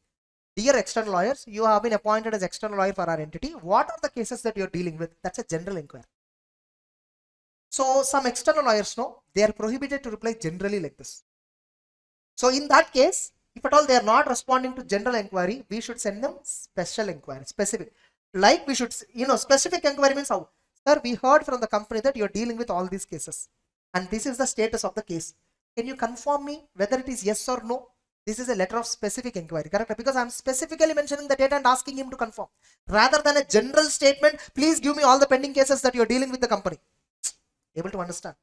Dear external lawyers, you have been appointed as external lawyer for our entity. What are the cases that you are dealing with? That's a general inquiry. So some external lawyers they are prohibited to reply generally like this. So in that case, if at all they are not responding to general inquiry, we should send them special inquiry, specific. Like we should, specific inquiry means how? Sir, we heard from the company that you are dealing with all these cases. And this is the status of the case. Can you confirm me whether it is yes or no? This is a letter of specific inquiry, correct? Because I'm specifically mentioning the data and asking him to confirm, rather than a general statement, please give me all the pending cases that you're dealing with the company. Able to understand?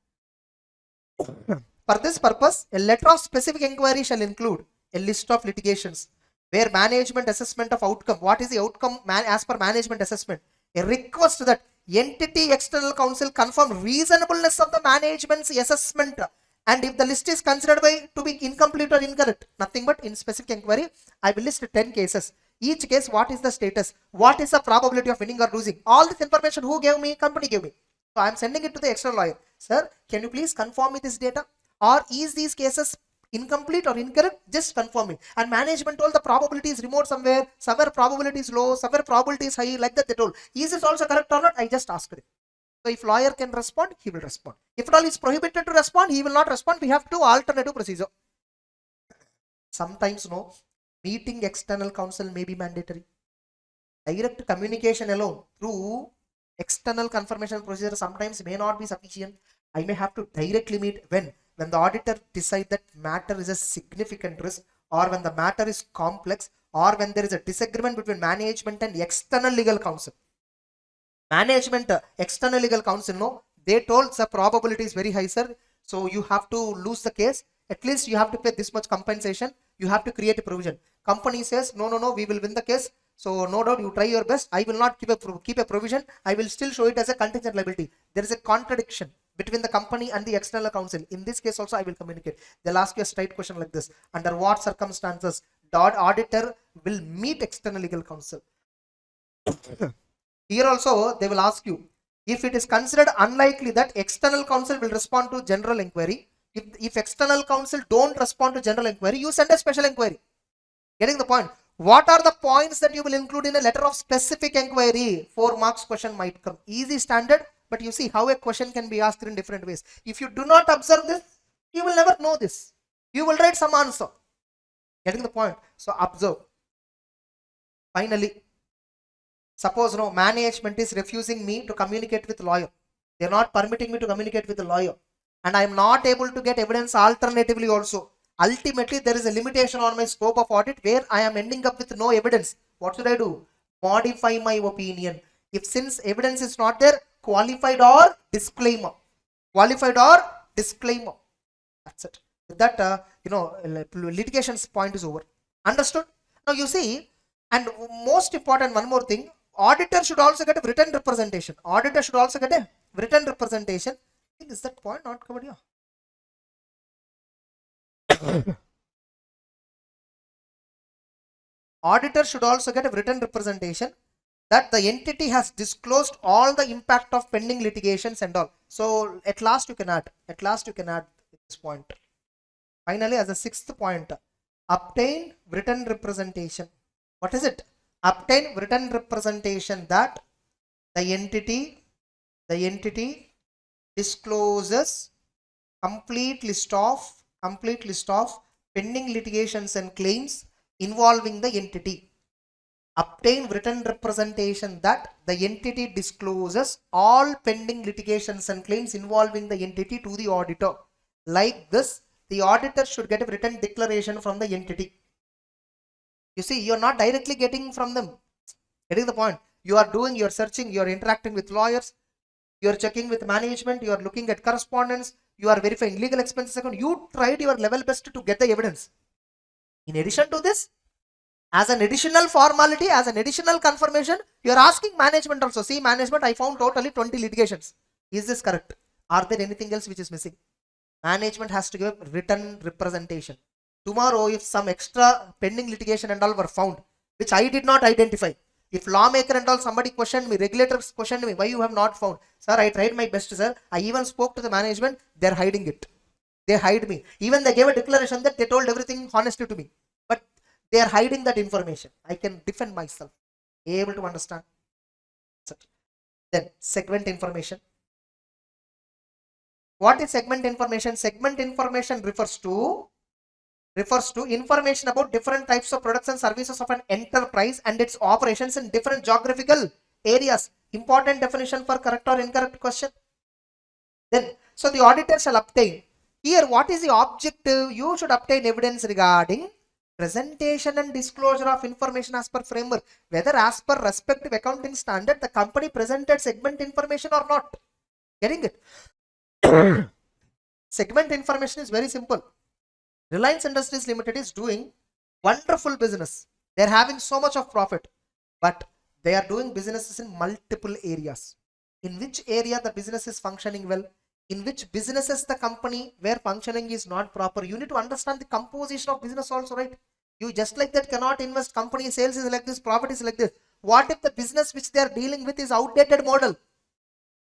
For this purpose, a letter of specific inquiry shall include a list of litigations where management assessment of outcome. What is the outcome as per management assessment? A request that entity external counsel confirm reasonableness of the management's assessment, and if the list is considered to be incomplete or incorrect, nothing but in specific inquiry, I will list 10 cases. Each case, what is the status? What is the probability of winning or losing? All this information who gave me? Company gave me. So I am sending it to the external lawyer. Sir, can you please confirm me this data? Or is these cases incomplete or incorrect? Just confirm it. And management told the probability is remote somewhere probability is low, somewhere probability is high, like that they told. Is this also correct or not? I just asked it. So if lawyer can respond, he will respond. If at all is prohibited to respond, he will not respond. We have two alternative procedure. Sometimes no, meeting external counsel may be mandatory. Direct communication alone through external confirmation procedure sometimes may not be sufficient. I may have to directly meet when the auditor decides that matter is a significant risk, or when the matter is complex, or when there is a disagreement between management and external legal counsel. Management, external legal counsel, no, they told the probability is very high, sir, so you have to lose the case. At least you have to pay this much compensation. You have to create a provision. Company says, no, we will win the case. So no doubt you try your best. I will not keep a provision. I will still show it as a contingent liability. There is a contradiction between the company and the external counsel. In this case also I will communicate. They'll ask you a straight question like this. Under what circumstances the auditor will meet external legal counsel? Here also they will ask you, if it is considered unlikely that external counsel will respond to general inquiry, if external counsel don't respond to general inquiry, you send a special inquiry. Getting the point? What are the points that you will include in a letter of specific inquiry? 4 marks question might come. Easy standard, but you see how a question can be asked in different ways. If you do not observe this, you will never know this. You will write some answer. Getting the point? So observe. Finally, suppose no, management is refusing me to communicate with lawyer. They are not permitting me to communicate with the lawyer, and I am not able to get evidence alternatively also. Ultimately, there is a limitation on my scope of audit where I am ending up with no evidence. What should I do? Modify my opinion. If since evidence is not there, qualified or disclaimer. Qualified or disclaimer. That's it. With that, litigation's point is over. Understood? Now you see, and most important, one more thing, auditor should also get a written representation. Auditor should also get a written representation. I think is that point not covered here? Auditor should also get a written representation that the entity has disclosed all the impact of pending litigations and all. So at last you can add this point. Finally, as a 6th point, obtain written representation. What is it? Obtain written representation that the entity discloses complete list of pending litigations and claims involving the entity. Obtain written representation that the entity discloses all pending litigations and claims involving the entity to the auditor. Like this, the auditor should get a written declaration from the entity. You see, you are not directly getting from them. Getting the point? You are searching, you are interacting with lawyers, you are checking with management, you are looking at correspondence, you are verifying legal expenses account. You tried your level best to get the evidence. In addition to this, as an additional formality, as an additional confirmation, you are asking management also. See, management, I found totally 20 litigations. Is this correct? Are there anything else which is missing? Management has to give written representation. Tomorrow, if some extra pending litigation and all were found, which I did not identify, if lawmaker and all, somebody questioned me, regulators questioned me, why you have not found? Sir, I tried my best, sir. I even spoke to the management. They're hiding it. They hide me. Even they gave a declaration that they told everything honestly to me. But they are hiding that information. I can defend myself. Able to understand? Then segment information. What is segment information? Segment information refers to information about different types of products and services of an enterprise and its operations in different geographical areas. Important definition for correct or incorrect question. Then, so the auditor shall obtain. Here, what is the objective? You should obtain evidence regarding Presentation and disclosure of information as per framework, whether as per respective accounting standard the company presented segment information or not. Getting it? Segment information is very simple. Reliance Industries Limited is doing wonderful business. They're having so much of profit, but they are doing businesses in multiple areas. In which area the business is functioning well, in which businesses the company where functioning is not proper. You need to understand the composition of business also, right? You just like that cannot invest. Company sales is like this, profit is like this. What if the business which they are dealing with is outdated model?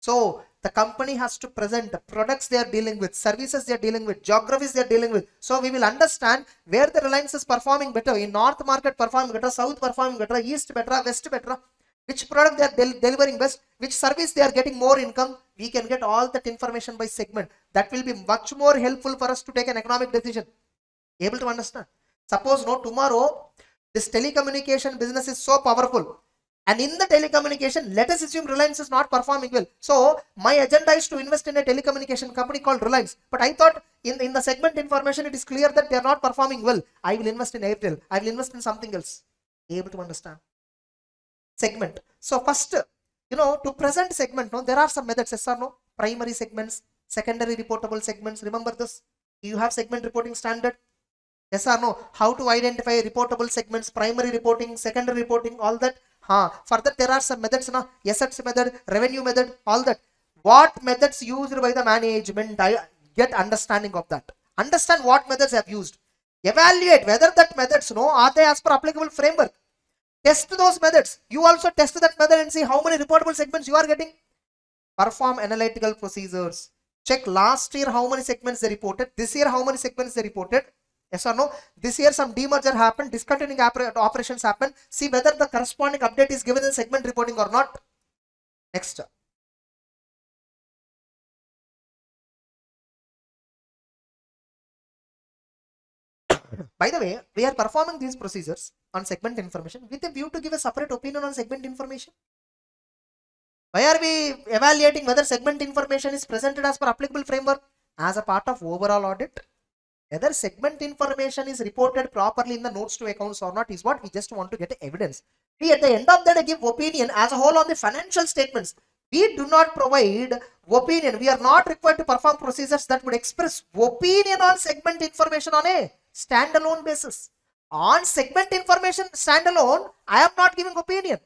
So the company has to present the products they are dealing with, services they are dealing with, geographies they are dealing with. So we will understand where the Reliance is performing better. In North market performing better, South performing better, East better, West better. Which product they are delivering best, which service they are getting more income. We can get all that information by segment. That will be much more helpful for us to take an economic decision. Able to understand? Suppose tomorrow this telecommunication business is so powerful, and in the telecommunication, let us assume Reliance is not performing well. So my agenda is to invest in a telecommunication company called Reliance. But I thought in the segment information, it is clear that they are not performing well. I will invest in Airtel. I will invest in something else. Able to understand? Segment. So first, to present segment, there are some methods, yes or no? Primary segments, secondary reportable segments. Remember this? You have segment reporting standard. Yes or no? How to identify reportable segments, primary reporting, secondary reporting, all that. Further, there are some methods, assets method, revenue method, all that. What methods used by the management? I get understanding of that. Understand what methods have used. Evaluate whether that methods, are they as per applicable framework. Test those methods. You also test that method and see how many reportable segments you are getting. Perform analytical procedures. Check last year how many segments they reported. This year how many segments they reported. Yes or no? This year some demerger happened, discontinuing operations happened. See whether the corresponding update is given in segment reporting or not. Next. By the way, we are performing these procedures on segment information with a view to give a separate opinion on segment information. Why are we evaluating whether segment information is presented as per applicable framework? As a part of overall audit. Whether segment information is reported properly in the notes to accounts or not is what we just want to get evidence. We at the end of the day give opinion as a whole on the financial statements. We do not provide opinion. We are not required to perform procedures that would express opinion on segment information on a standalone basis. On segment information standalone, I am not giving opinion.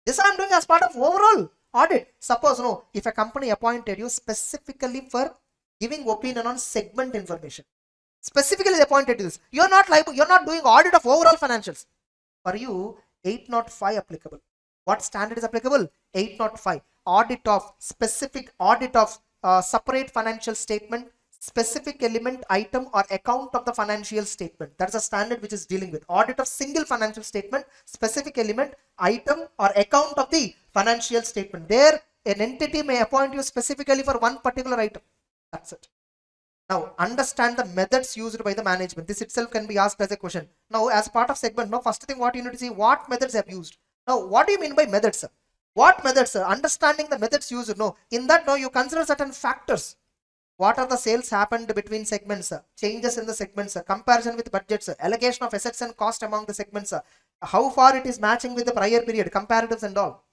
This I am doing as part of overall audit. Suppose if a company appointed you specifically for giving opinion on segment information. Specifically they appointed to this. You're not liable, you're not doing audit of overall financials. For you, 805 applicable. What standard is applicable? 805. Audit of specific audit of separate financial statement, specific element, item or account of the financial statement. That's a standard which is dealing with audit of single financial statement, specific element, item or account of the financial statement. There an entity may appoint you specifically for one particular item. That's it. Now, understand the methods used by the management. This itself can be asked as a question. Now, as part of segment, first thing what you need to see, what methods have used. Now, what do you mean by methods, sir? What methods, sir? Understanding the methods used, in that, you consider certain factors. What are the sales happened between segments, sir? Changes in the segments, sir? Comparison with budgets, sir? Allocation of assets and cost among the segments, sir? How far it is matching with the prior period, comparatives and all.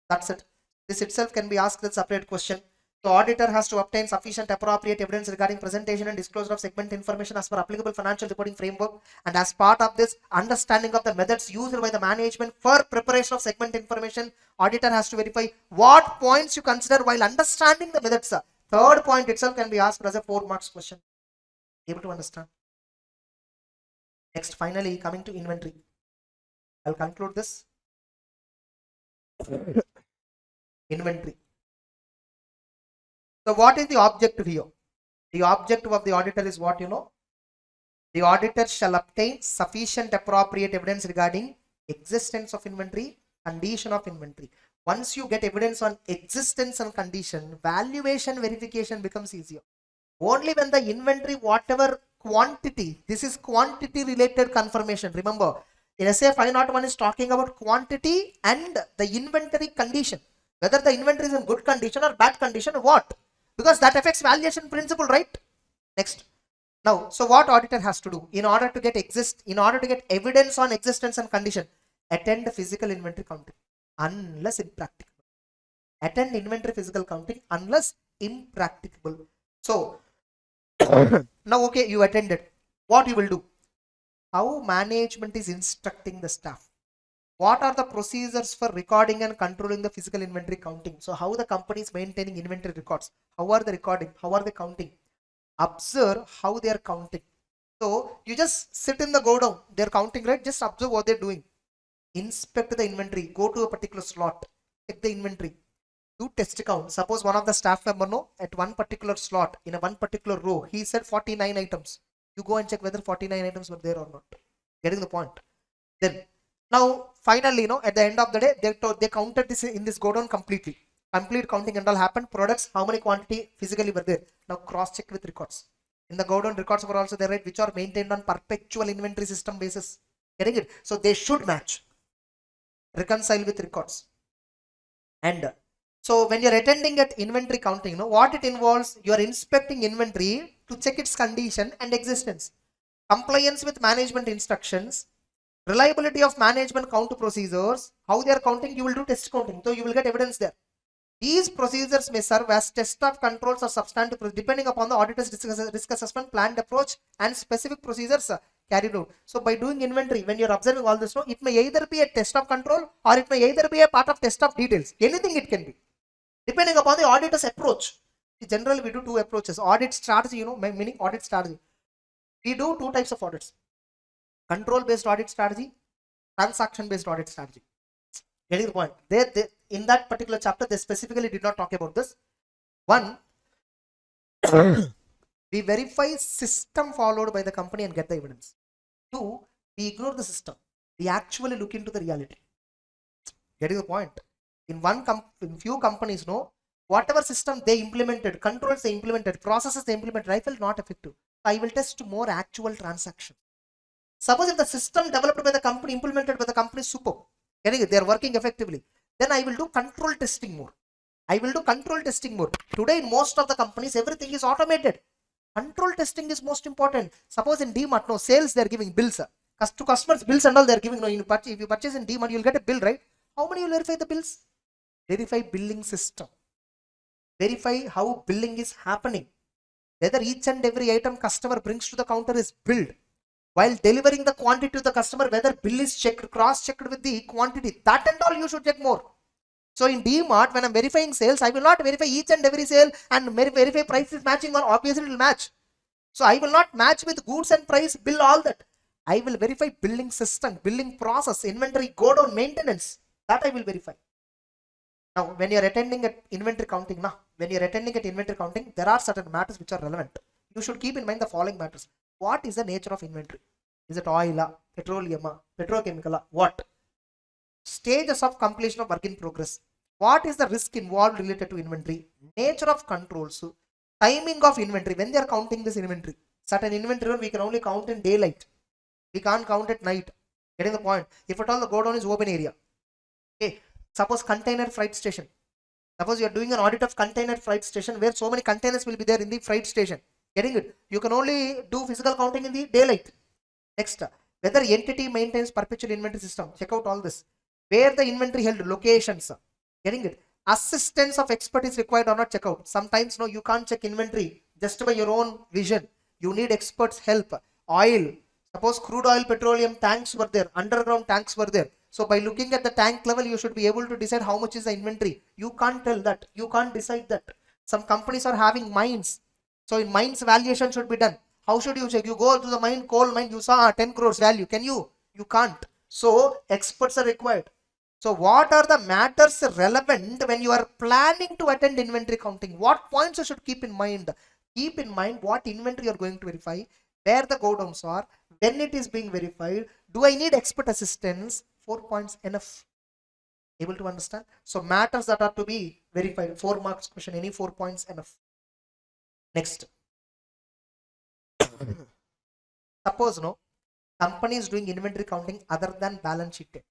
That's it. This itself can be asked as a separate question. The auditor has to obtain sufficient appropriate evidence regarding presentation and disclosure of segment information as per applicable financial reporting framework, and as part of this, understanding of the methods used by the management for preparation of segment information, auditor has to verify what points you consider while understanding the methods. Third point itself can be asked as a 4 marks question. Able to understand? Next, finally, coming to inventory. I'll conclude this. Inventory. So what is the objective here? The objective of the auditor is what? The auditor shall obtain sufficient appropriate evidence regarding existence of inventory, condition of inventory. Once you get evidence on existence and condition, valuation verification becomes easier. Only when the inventory, whatever quantity, this is quantity related confirmation. Remember, in SA 501 is talking about quantity and the inventory condition. Whether the inventory is in good condition or bad condition or what? Because that affects valuation principle, right? Next. Now, so what auditor has to do in order to get evidence on existence and condition? Attend physical inventory counting unless impracticable. Attend inventory physical counting unless impracticable. So now, okay, you attended. What you will do? How management is instructing the staff? What are the procedures for recording and controlling the physical inventory counting? So how the company is maintaining inventory records? How are they recording? How are they counting? Observe how they are counting. So you just sit in the go down. They're counting, right? Just observe what they're doing. Inspect the inventory. Go to a particular slot. Check the inventory. Do test count. Suppose one of the staff member at one particular slot in a one particular row, he said 49 items. You go and check whether 49 items were there or not. Getting the point? Then now finally, at the end of the day, they counted this in this go down completely. Complete counting and all happened. Products, how many quantity physically were there? Now cross check with records. In the go down, records were also there, right? Which are maintained on perpetual inventory system basis. Getting it? So they should match. Reconcile with records. And so when you're attending at inventory counting, what it involves, you are inspecting inventory to check its condition and existence, compliance with management instructions, reliability of management count procedures, how they are counting, you will do test counting. So you will get evidence there. These procedures may serve as test of controls or substantive depending upon the auditor's risk assessment, planned approach, and specific procedures carried out. So by doing inventory, when you're observing all this, it may either be a test of control or it may either be a part of test of details. Anything it can be, depending upon the auditor's approach. Generally, we do two approaches. Audit strategy, meaning audit strategy. We do two types of audits. Control-based audit strategy, transaction-based audit strategy. Getting the point? They, in that particular chapter, they specifically did not talk about this. One, we verify system followed by the company and get the evidence. Two, we ignore the system. We actually look into the reality. Getting the point? In few companies, whatever system they implemented, controls they implemented, processes they implemented, I felt not effective. I will test more actual transactions. Suppose if the system developed by the company, implemented by the company is super, they are working effectively, then I will do control testing more. Today in most of the companies, everything is automated. Control testing is most important. Suppose in DMart, sales they are giving bills. To customers, bills and all they are giving. If you purchase in DMart, you will get a bill, right? How many you will verify the bills? Verify billing system. Verify how billing is happening. Whether each and every item customer brings to the counter is billed. While delivering the quantity to the customer, whether bill is checked, cross-checked with the quantity. That and all you should check more. So in DMart, when I'm verifying sales, I will not verify each and every sale and verify price is matching or obviously it will match. So I will not match with goods and price, bill, all that. I will verify billing system, billing process, inventory, go down, maintenance. That I will verify. Now, when you are attending at inventory counting, there are certain matters which are relevant. You should keep in mind the following matters. What is the nature of inventory? Is it oil, petroleum, petrochemical? What? Stages of completion of work in progress. What is the risk involved related to inventory? Nature of controls. Timing of inventory. When they are counting this inventory. Certain inventory we can only count in daylight. We can't count at night. Getting the point? If at all the go down is open area. Okay. Suppose container freight station. Suppose you are doing an audit of container freight station where so many containers will be there in the freight station. Getting it? You can only do physical counting in the daylight. Next, whether entity maintains perpetual inventory system. Check out all this. Where the inventory held, locations. Getting it? Assistance of expert is required or not, check out. Sometimes you can't check inventory just by your own vision. You need experts' help. Oil. Suppose crude oil, petroleum tanks were there. Underground tanks were there. So by looking at the tank level, you should be able to decide how much is the inventory. You can't tell that. You can't decide that. Some companies are having mines. So in mines, valuation should be done. How should you check? You go to the mine, coal mine, you saw 10 crores value. Can you? You can't. So experts are required. So what are the matters relevant when you are planning to attend inventory counting? What points you should keep in mind? Keep in mind what inventory you are going to verify, where the go downs are, when it is being verified. Do I need expert assistance? 4 points enough. Able to understand? So matters that are to be verified. 4 marks question. Any 4 points enough. Next. Suppose company is doing inventory counting other than balance sheet date.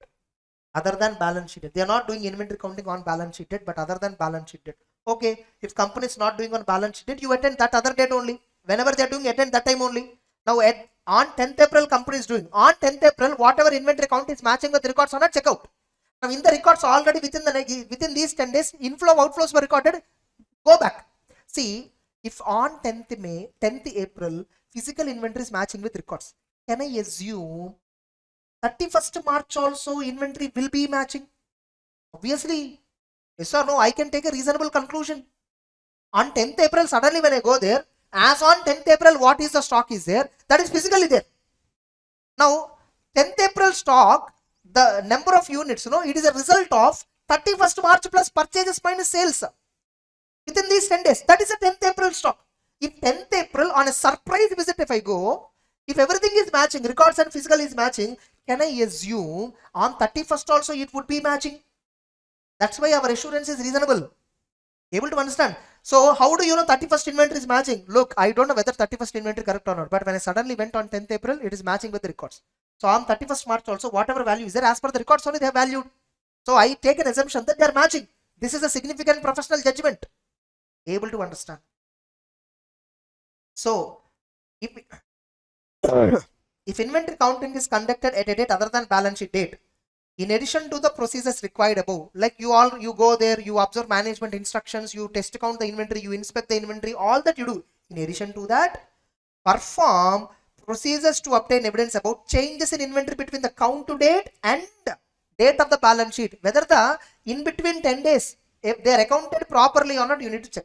They are not doing inventory counting on balance sheet date, but other than balance sheet date. Okay, if company is not doing on balance sheet date, you attend that other date only. Whenever they are doing attend, that time only. Now on 10th April, company is doing. On 10th April, whatever inventory count is matching with records on a checkout. Now in the records already within these 10 days, inflow outflows were recorded. Go back. See, if on 10th May, 10th April, physical inventory is matching with records, can I assume 31st March also inventory will be matching? Obviously, yes or no, I can take a reasonable conclusion. On 10th April, suddenly when I go there, as on 10th April, what is the stock is there? That is physically there. Now, 10th April stock, the number of units, it is a result of 31st March plus purchases minus sales. Within these 10 days, that is a 10th April stock. If 10th April on a surprise visit, if I go, if everything is matching, records and physical is matching, can I assume on 31st also it would be matching? That's why our assurance is reasonable. Able to understand? So how do you know 31st inventory is matching? Look, I don't know whether 31st inventory correct or not, but when I suddenly went on 10th April, it is matching with the records. So on 31st March also, whatever value is there, as per the records only they have valued. So I take an assumption that they are matching. This is a significant professional judgment. Able to understand? So if inventory counting is conducted at a date other than balance sheet date, in addition to the procedures required above, like you go there, you observe management instructions, you test count the inventory, you inspect the inventory, all that you do. In addition to that, perform procedures to obtain evidence about changes in inventory between the count to date and date of the balance sheet. Whether the in between 10 days, if they are accounted properly or not, you need to check.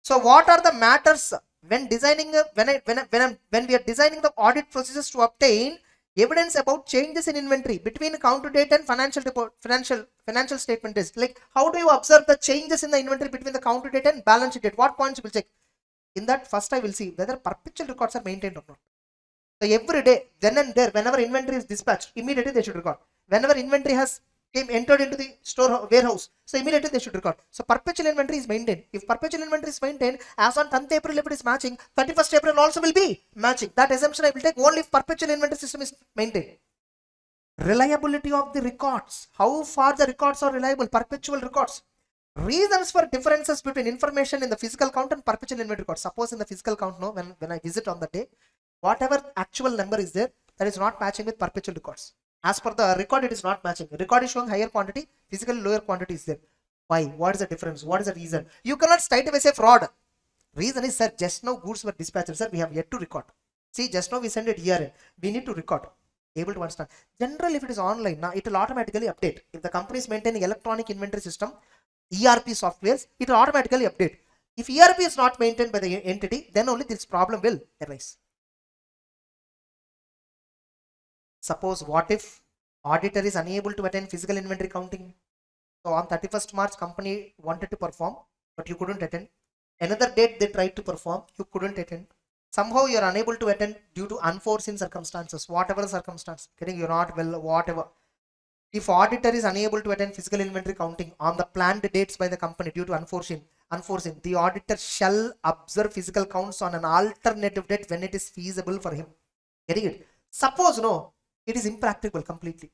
So what are the matters when designing when we are designing the audit procedures to obtain evidence about changes in inventory between count to date and financial statement is, like, how do you observe the changes in the inventory between the count to date and balance sheet date? What points you will check? In that, first I will see whether perpetual records are maintained or not. So every day, then and there, whenever inventory is dispatched, immediately they should record. Whenever inventory has entered into the store warehouse, so immediately they should record. So perpetual inventory is maintained. If perpetual inventory is maintained, as on 10th April if it is matching, 31st April also will be matching. That assumption I will take only if perpetual inventory system is maintained. Reliability of the records. How far the records are reliable? Perpetual records. Reasons for differences between information in the physical count and perpetual inventory records. Suppose in the physical count, when I visit on the day, whatever actual number is there, that is not matching with perpetual records. As per the record, it is not matching. Record is showing higher quantity, physically lower quantity is there. Why? What is the difference? What is the reason? You cannot straight away say fraud. Reason is, sir, just now goods were dispatched, sir, we have yet to record. See, just now we send it here, we need to record. Able to understand? Generally, if it is online, now it will automatically update. If the company is maintaining electronic inventory system, ERP softwares, it will automatically update. If ERP is not maintained by the entity, then only this problem will arise. Suppose what if auditor is unable to attend physical inventory counting? So on 31st March, company wanted to perform, but you couldn't attend. Another date they tried to perform, you couldn't attend. Somehow you are unable to attend due to unforeseen circumstances, whatever circumstance, you're not well, whatever. If auditor is unable to attend physical inventory counting on the planned dates by the company due to unforeseen, the auditor shall observe physical counts on an alternative date when it is feasible for him. Getting it? Suppose it is impractical completely.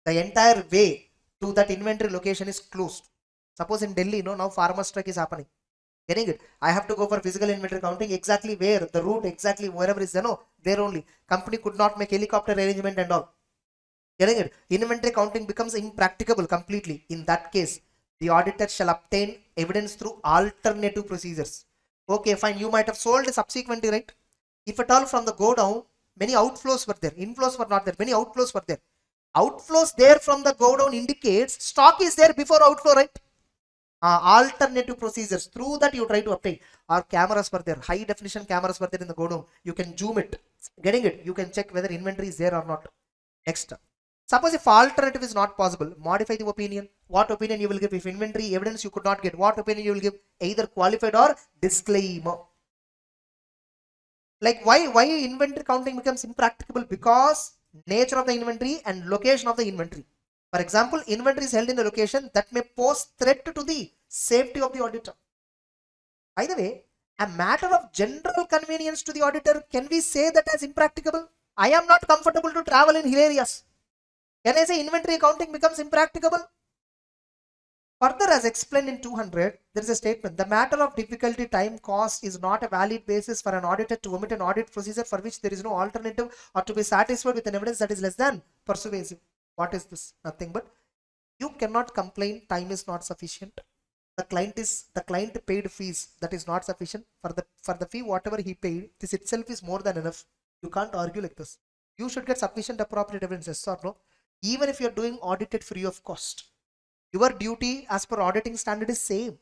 The entire way to that inventory location is closed. Suppose in Delhi, now farmer strike is happening. Getting it? I have to go for physical inventory counting exactly where, the route exactly wherever is there, there only. Company could not make helicopter arrangement and all. Getting it? Inventory counting becomes impracticable completely. In that case, the auditor shall obtain evidence through alternative procedures. Okay, fine. You might have sold subsequently, right? If at all from the go down, many outflows were there. Inflows were not there. Many outflows were there. Outflows there from the go down indicates stock is there before outflow, right? Alternative procedures. Through that you try to obtain. Or cameras were there. High definition cameras were there in the go down. You can zoom it. Getting it? You can check whether inventory is there or not. Next. Suppose if alternative is not possible, modify the opinion. What opinion you will give? If inventory evidence you could not get, what opinion you will give? Either qualified or disclaimer. Like why inventory counting becomes impracticable? Because nature of the inventory and location of the inventory. For example, inventory is held in a location that may pose threat to the safety of the auditor. By the way, a matter of general convenience to the auditor, can we say that as impracticable? I am not comfortable to travel in hill areas. Can I say inventory accounting becomes impracticable? Further, as explained in 200, there is a statement: the matter of difficulty, time, cost is not a valid basis for an auditor to omit an audit procedure for which there is no alternative, or to be satisfied with an evidence that is less than persuasive. What is this? Nothing but you cannot complain time is not sufficient. The client paid fees, that is not sufficient. For the fee whatever he paid, this itself is more than enough. You can't argue like this. You should get sufficient appropriate evidence, yes or no? Even if you're doing audited free of cost, your duty as per auditing standard is same.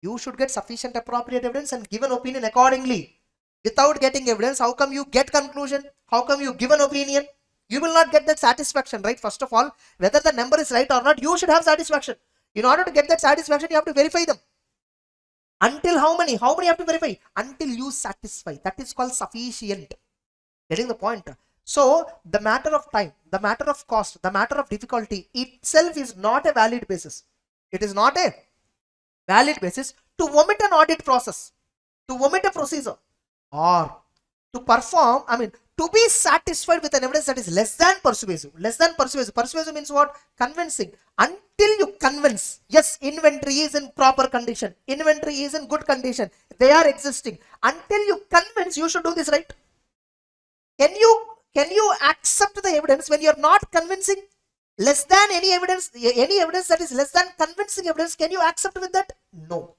You should get sufficient appropriate evidence and give an opinion accordingly. Without getting evidence, how come you get conclusion? How come you give an opinion? You will not get that satisfaction, right? First of all, whether the number is right or not, you should have satisfaction. In order to get that satisfaction, you have to verify them. Until how many? How many you have to verify? Until you satisfy. That is called sufficient. Getting the point? So the matter of time, the matter of cost, the matter of difficulty itself is not a valid basis. It is not a valid basis to omit an audit process, to omit a procedure, or to perform, to be satisfied with an evidence that is less than persuasive. Less than persuasive. Persuasive means what? Convincing. Until you convince, yes, inventory is in proper condition, inventory is in good condition, they are existing. Until you convince, you should do this, right? Can you accept the evidence when you are not convincing? Less than any evidence that is less than convincing evidence, can you accept with that? No.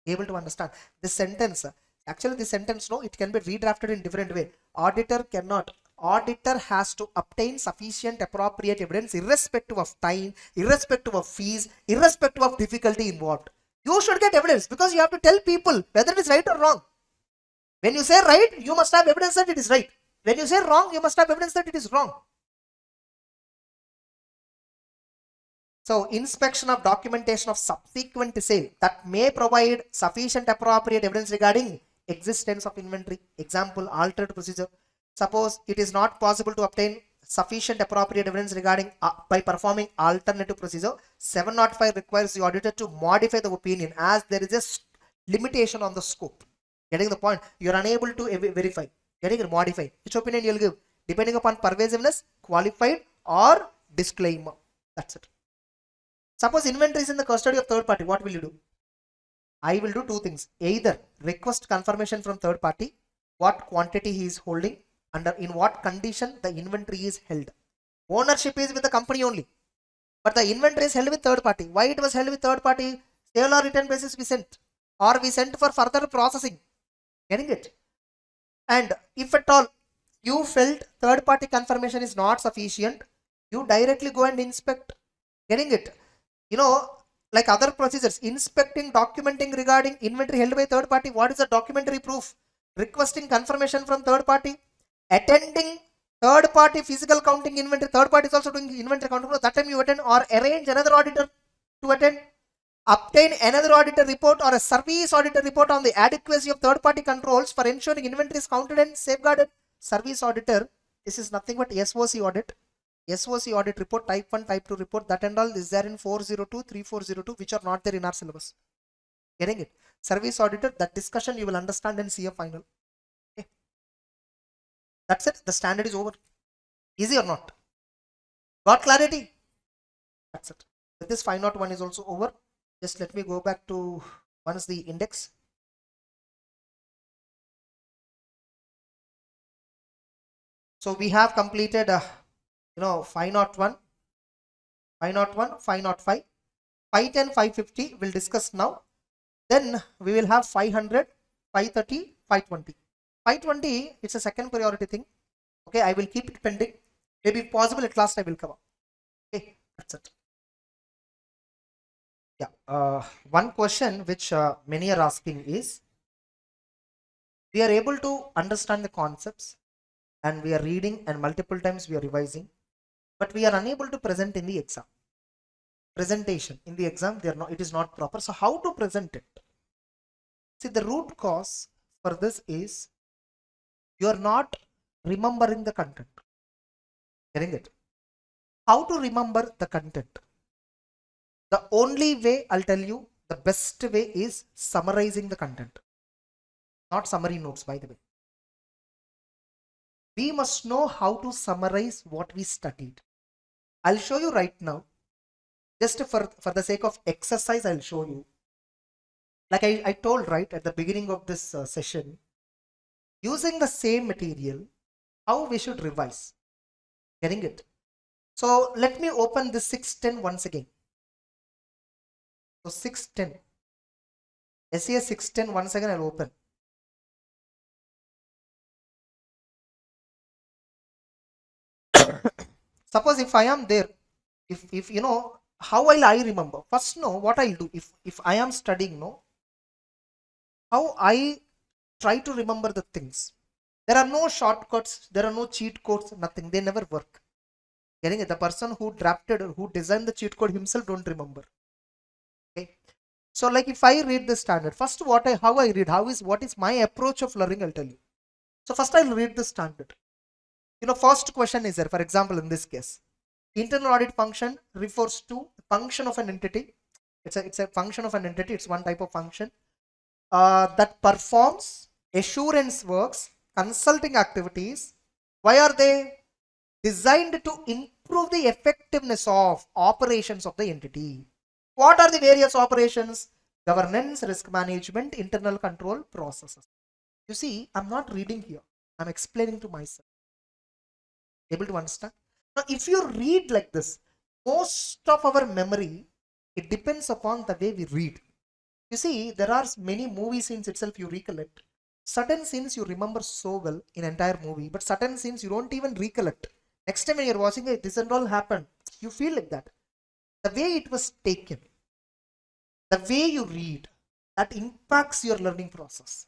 Able to understand this sentence? Actually, this sentence, no, it can be redrafted in different way. Auditor cannot. Auditor has to obtain sufficient appropriate evidence irrespective of time, irrespective of fees, irrespective of difficulty involved. You should get evidence because you have to tell people whether it is right or wrong. When you say right, you must have evidence that it is right. When you say wrong, you must have evidence that it is wrong. So, inspection of documentation of subsequent sale that may provide sufficient appropriate evidence regarding existence of inventory. Example, altered procedure. Suppose it is not possible to obtain sufficient appropriate evidence regarding by performing alternative procedure. 705 requires the auditor to modify the opinion as there is a limitation on the scope. Getting the point? You are unable to verify. Getting it modified. Which opinion you will give? Depending upon pervasiveness, qualified, or disclaimer. That's it. Suppose inventory is in the custody of third party. What will you do? I will do two things. Either request confirmation from third party, what quantity he is holding, under in what condition the inventory is held. Ownership is with the company only, but the inventory is held with third party. Why it was held with third party? Sale or return basis we sent, or we sent for further processing. Getting it? And if at all you felt third party confirmation is not sufficient, you directly go and inspect. Getting it? Like other procedures, inspecting, documenting regarding inventory held by third party. What is the documentary proof? Requesting confirmation from third party, attending third party physical counting inventory. Third party is also doing inventory counting. That time you attend, or arrange another auditor to attend. Obtain another auditor report or a service auditor report on the adequacy of third party controls for ensuring inventory is counted and safeguarded. Service auditor, this is nothing but SOC audit. SOC audit report, type 1, type 2 report, that and all is there in 402, 3402, which are not there in our syllabus. Getting it? Service auditor, that discussion you will understand in CA final. Okay. That's it. The standard is over. Easy or not? Got clarity? That's it. With this 501 is also over. Just let me go back to once the index. So we have completed 501, 505, 510, 550 we'll discuss now. Then we will have 500, 530, 520. 520, it's a second priority thing. Okay, I will keep it pending. Maybe if possible at last I will cover. Okay, that's it. Yeah, one question which many are asking is, we are able to understand the concepts and we are reading and multiple times we are revising, but we are unable to present in the exam. Presentation in the exam, it is not proper. So how to present it? See, the root cause for this is you are not remembering the content. Getting it? How to remember the content? The only way, I'll tell you, the best way is summarizing the content. Not summary notes, by the way. We must know how to summarize what we studied. I'll show you right now. Just for the sake of exercise, I'll show you. Like I told right at the beginning of this session, using the same material, how we should revise. Getting it? So let me open this 610 once again. So 610. SAS 610 once again I'll open. Suppose if I am there, if you know, how will I remember? First, know what I'll do. If I am studying, no, how I try to remember the things. There are no shortcuts, there are no cheat codes, nothing. They never work. Getting it? The person who drafted or who designed the cheat code himself don't remember. Okay. So like if I read the standard, first how I read, what is my approach of learning, I'll tell you. So first I'll read the standard. You know, first question is there, for example, in this case, internal audit function refers to function of an entity. It's a function of an entity. It's one type of function that performs assurance works, consulting activities. Why are they? Designed to improve the effectiveness of operations of the entity. What are the various operations? Governance, risk management, internal control processes. You see, I'm not reading here. I'm explaining to myself. Able to understand? Now, if you read like this, most of our memory, it depends upon the way we read. You see, there are many movie scenes itself you recollect. Certain scenes you remember so well in entire movie, but certain scenes you don't even recollect. Next time when you're watching it, this and all happened. You feel like that. The way it was taken, the way you read, that impacts your learning process.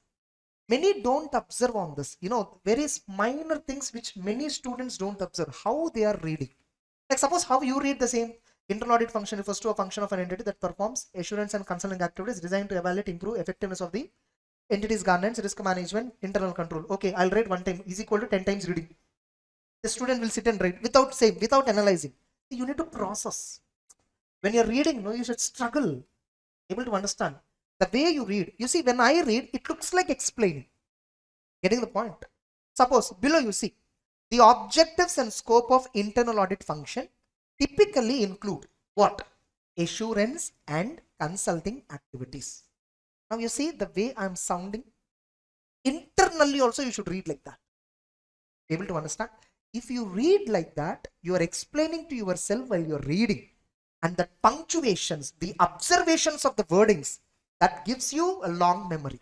Many don't observe on this. You know, various minor things which many students don't observe, how they are reading. Like suppose how you read the same. Internal audit function refers to a function of an entity that performs assurance and consulting activities designed to evaluate, improve effectiveness of the entity's governance, risk management, internal control. Okay, I'll write one time is equal to 10 times reading. The student will sit and write without analyzing. You need to process. When you're reading, no, you should struggle, able to understand. The way you read, you see, when I read, it looks like explaining. Getting the point? Suppose below you see, the objectives and scope of internal audit function typically include what? Assurance and consulting activities. Now you see the way I'm sounding. Internally also you should read like that. Able to understand? If you read like that, you are explaining to yourself while you're reading. And the punctuations, the observations of the wordings, that gives you a long memory.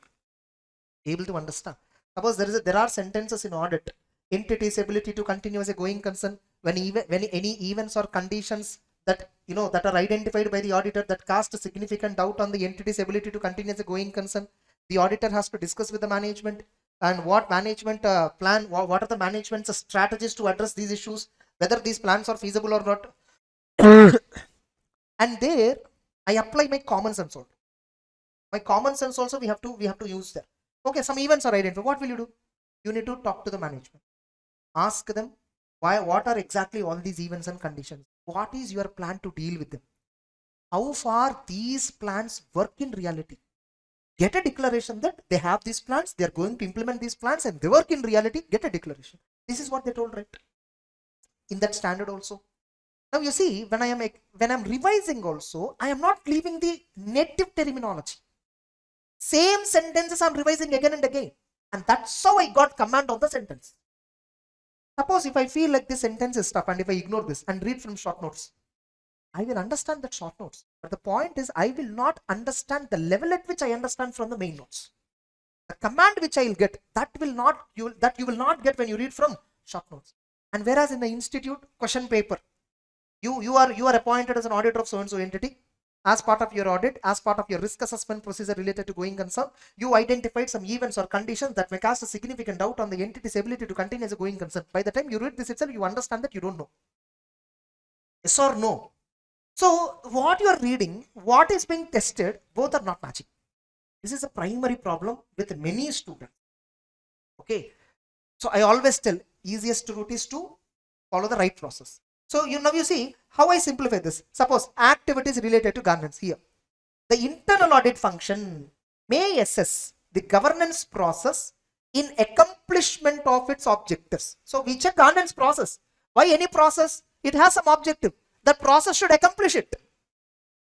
Able to understand? Suppose there are sentences in audit. Entity's ability to continue as a going concern when any events or conditions that that are identified by the auditor that cast a significant doubt on the entity's ability to continue as a going concern, the auditor has to discuss with the management and what management plan, what are the management's strategies to address these issues, whether these plans are feasible or not. And there I apply my common sense also. My common sense also we have to use there. Okay, some events are identified. What will you do? You need to talk to the management. Ask them what are exactly all these events and conditions. What is your plan to deal with them? How far these plans work in reality? Get a declaration that they have these plans, they are going to implement these plans and they work in reality. Get a declaration. This is what they told, right? In that standard also. Now you see, when I'm revising also, I am not leaving the native terminology. Same sentences I'm revising again and again. And that's how I got command of the sentence. Suppose if I feel like this sentence is tough and if I ignore this and read from short notes, I will understand that short notes. But the point is, I will not understand the level at which I understand from the main notes. The command which I will get, you will not get when you read from short notes. And whereas in the institute question paper, you are appointed as an auditor of so-and-so entity. As part of your audit, as part of your risk assessment procedure related to going concern, you identified some events or conditions that may cast a significant doubt on the entity's ability to continue as a going concern. By the time you read this itself, you understand that you don't know. Yes or no? So what you are reading, what is being tested, both are not matching. This is a primary problem with many students. Okay. So I always tell, easiest route is to follow the right process. So now you see how I simplify this. Suppose activities related to governance here. The internal audit function may assess the governance process in accomplishment of its objectives. So we check governance process. Why any process? It has some objective. That process should accomplish it.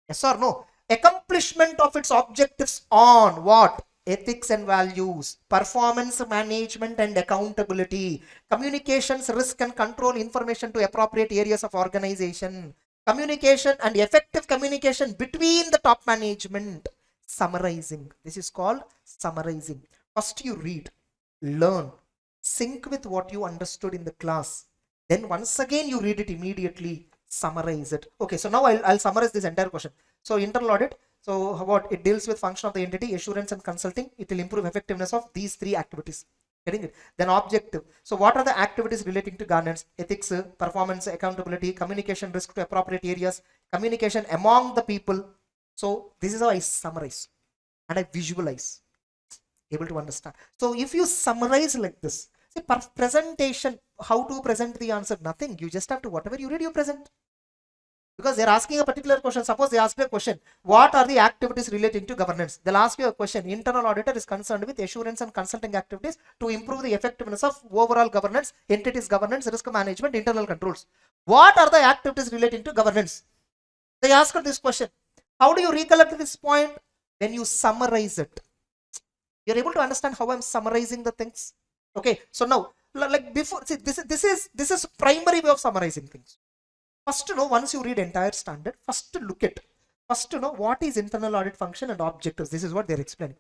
Yes or no? Accomplishment of its objectives on what? Ethics and values, performance management and accountability, communications, risk and control information to appropriate areas of organization, communication and effective communication between the top management, summarizing. This is called summarizing. First you read, learn, sync with what you understood in the class. Then once again you read it immediately, summarize it. Okay, so now I'll summarize this entire question. So internal audit, so what it deals with function of the entity, assurance and consulting. It will improve effectiveness of these three activities. Getting it? Then objective. So what are the activities relating to governance, ethics, performance, accountability, communication, risk to appropriate areas, communication among the people. So this is how I summarize and I visualize. Able to understand. So if you summarize like this, see, presentation, how to present the answer, nothing. You just have to, whatever you read, you present. Because they're asking a particular question. Suppose they ask a question, what are the activities relating to governance? They'll ask you a question. Internal auditor is concerned with assurance and consulting activities to improve the effectiveness of overall governance, entities governance, risk management, internal controls. What are the activities relating to governance? They ask this question. How do you recollect this point? When you summarize it. You're able to understand how I'm summarizing the things. Okay, so now, like before, see, this is primary way of summarizing things. First, once you read entire standard, first look at, first what is internal audit function and objectives. This is what they're explaining.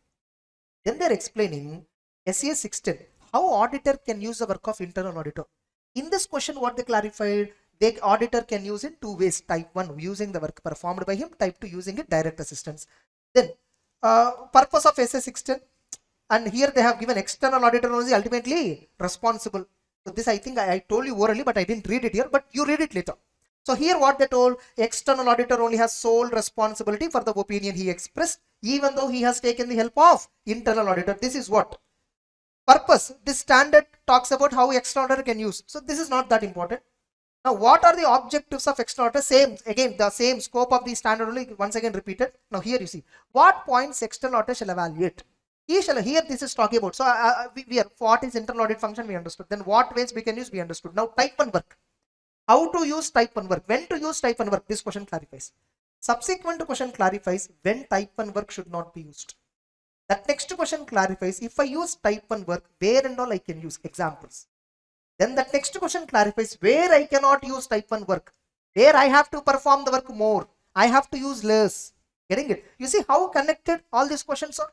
Then they're explaining SEA 610, how auditor can use the work of internal auditor. In this question, what they clarified, the auditor can use in two ways. Type 1, using the work performed by him. Type 2, using it direct assistance. Then, purpose of SEA 610, and here they have given external auditor only ultimately responsible. So this I think I told you orally, but I didn't read it here, but you read it later. So here what they told, external auditor only has sole responsibility for the opinion he expressed, even though he has taken the help of internal auditor. This is what? Purpose. This standard talks about how external auditor can use. So this is not that important. Now what are the objectives of external auditor? Same, again the same scope of the standard only once again repeated. Now here you see, what points external auditor shall evaluate? He shall, here this is talking about. So we are, what is internal audit function, we understood. Then what ways we can use, we understood. Now type 1 work. How to use type 1 work, when to use type 1 work, this question clarifies. Subsequent question clarifies when type 1 work should not be used. That next question clarifies, if I use type 1 work, where and all I can use, examples. Then that next question clarifies where I cannot use type 1 work, where I have to perform the work more, I have to use less. Getting it? You see how connected all these questions are?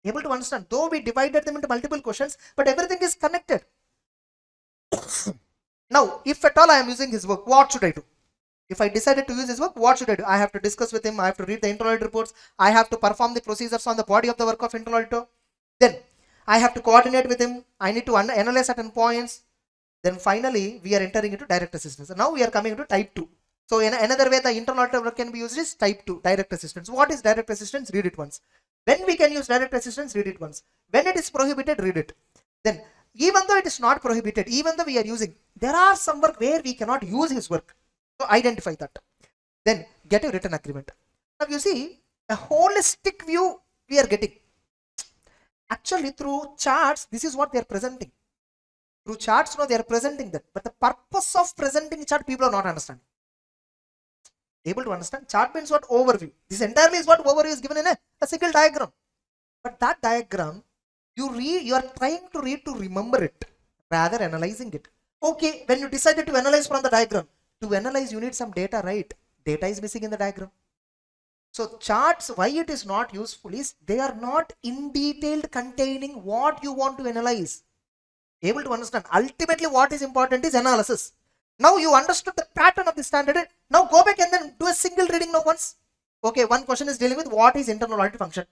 Able to understand, though we divided them into multiple questions, but everything is connected. Now, if at all I am using his work, what should I do? If I decided to use his work, what should I do? I have to discuss with him, I have to read the internal audit reports, I have to perform the procedures on the body of the work of internal auditor. Then, I have to coordinate with him, I need to analyze certain points. Then finally, we are entering into direct assistance. Now we are coming to type 2. So in another way the internal auditor work can be used is type 2, direct assistance. What is direct assistance? Read it once. When we can use direct assistance, read it once. When it is prohibited, read it. Then, even though it is not prohibited, even though we are using, there are some work where we cannot use his work. So identify that. Then get a written agreement. Now you see, a holistic view we are getting. Actually, through charts, this is what they are presenting. Through charts, they are presenting that. But the purpose of presenting chart, people are not understanding. Able to understand? Chart means what? Overview. This entirely is what overview is given in a single diagram. But that diagram, you are trying to read to remember it, rather analyzing it. Okay, when you decided to analyze from the diagram, to analyze you need some data, right? Data is missing in the diagram. So charts, why it is not useful is they are not in detail containing what you want to analyze. Able to understand? Ultimately what is important is analysis. Now you understood the pattern of the standard. Now go back and then do a single reading now once. Okay, one question is dealing with what is internal audit function.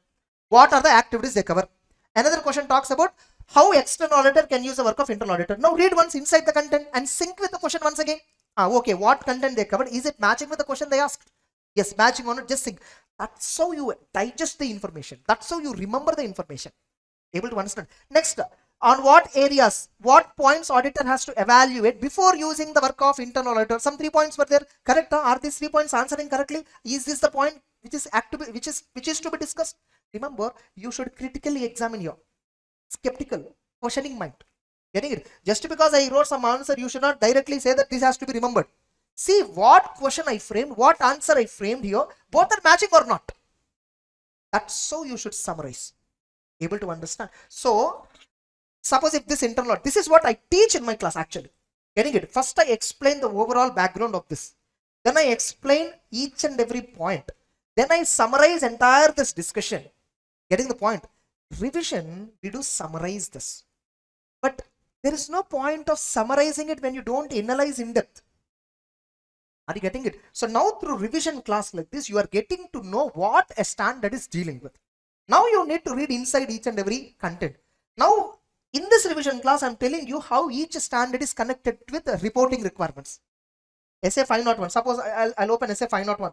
What are the activities they cover? Another question talks about how external auditor can use the work of internal auditor. Now read once inside the content and sync with the question once again. Okay, what content they covered? Is it matching with the question they asked? Yes, matching on it, just sync. That's how you digest the information. That's how you remember the information. Able to understand. Next, on what areas, what points auditor has to evaluate before using the work of internal auditor. Some 3 points were there. Correct? Are these 3 points answering correctly? Is this the point which is to be discussed? Remember, you should critically examine your skeptical, questioning mind. Getting it? Just because I wrote some answer, you should not directly say that this has to be remembered. See what question I framed, what answer I framed here, both are matching or not. That's how you should summarize. Able to understand? So, suppose if this internal, this is what I teach in my class actually. Getting it? First I explain the overall background of this. Then I explain each and every point. Then I summarize entire this discussion. Getting the point? Revision, we do summarize this. But there is no point of summarizing it when you don't analyze in depth. Are you getting it? So now through revision class like this, you are getting to know what a standard is dealing with. Now you need to read inside each and every content. Now in this revision class, I'm telling you how each standard is connected with the reporting requirements. SA 501. Suppose I'll open SA 501.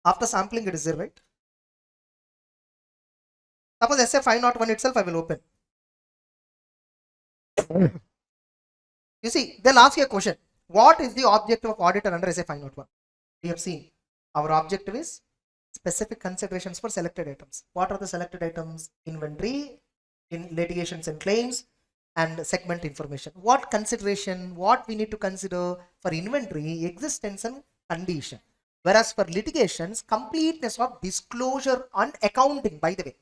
After sampling, it is there, right? Suppose SA 501 itself, I will open. You see, they'll ask you a question. What is the objective of auditor under SA 501? We have seen our objective is specific considerations for selected items. What are the selected items? Inventory, in litigations and claims, and segment information. What consideration, what we need to consider for inventory, existence and condition. Whereas for litigations, completeness of disclosure on accounting, by the way.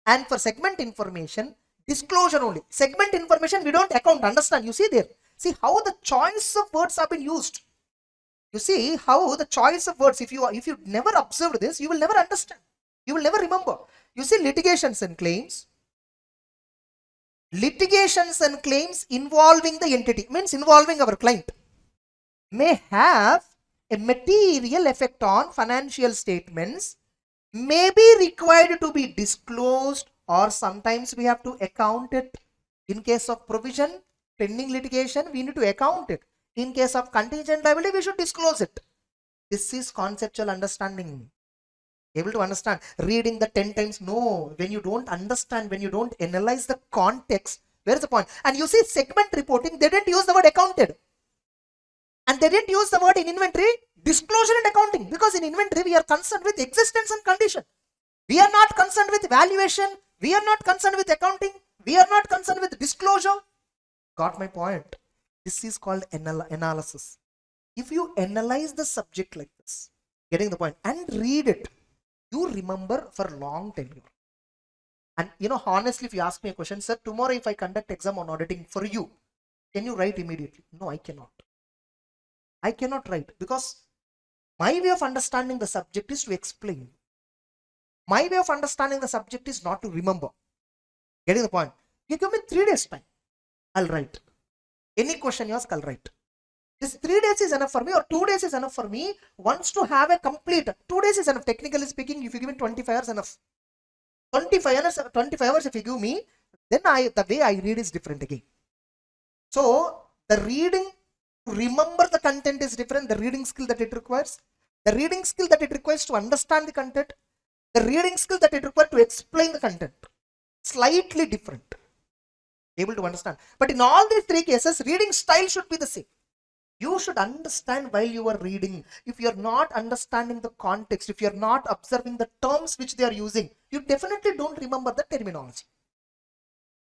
And for segment information, disclosure only. Segment information, we don't account, understand? You see there. See how the choice of words have been used. You see how the choice of words, if you never observed this, you will never understand. You will never remember. You see litigations and claims. Litigations and claims involving the entity, means involving our client, may have a material effect on financial statements, may be required to be disclosed, or sometimes we have to account it. In case of provision, pending litigation, we need to account it. In case of contingent liability, we should disclose it. This is conceptual understanding. Able to understand? Reading the 10 times, no. When you don't understand, when you don't analyze the context, where is the point? And you see segment reporting, they didn't use the word accounted. And they didn't use the word in inventory, disclosure and accounting. Because in inventory, we are concerned with existence and condition. We are not concerned with valuation. We are not concerned with accounting. We are not concerned with disclosure. Got my point? This is called analysis. If you analyze the subject like this, getting the point, and read it, you remember for long tenure. And you know, honestly, if you ask me a question, sir, tomorrow if I conduct exam on auditing for you, can you write immediately? No, I cannot. I cannot write, because my way of understanding the subject is to explain. My way of understanding the subject is not to remember. Getting the point? You give me 3 days time, I'll write. Any question you ask, I'll write. This 3 days is enough for me, or 2 days is enough for me. Once to have a complete, 2 days is enough. Technically speaking, if you give me 25 hours, enough. 25 hours if you give me, then the way I read is different again. So the reading, to remember the content is different. The reading skill that it requires, the reading skill that it requires to understand the content, the reading skill that it requires to explain the content, slightly different. Able to understand? But in all these 3 cases, reading style should be the same. You should understand while you are reading. If you are not understanding the context, if you are not observing the terms which they are using, you definitely don't remember the terminology.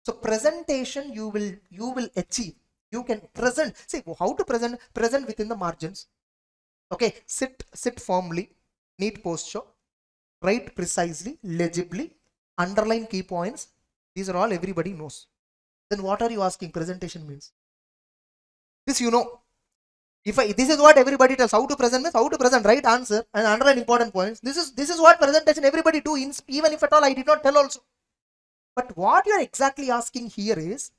So presentation you will achieve. You can present. See how to present. Present within the margins. Okay, sit firmly, neat posture, write precisely, legibly, underline key points. These are all everybody knows. Then what are you asking presentation means? This you know. This is what everybody tells, how to present means how to present, right answer and underline important points. This is what presentation everybody do, even if at all I did not tell also. But what you are exactly asking here is,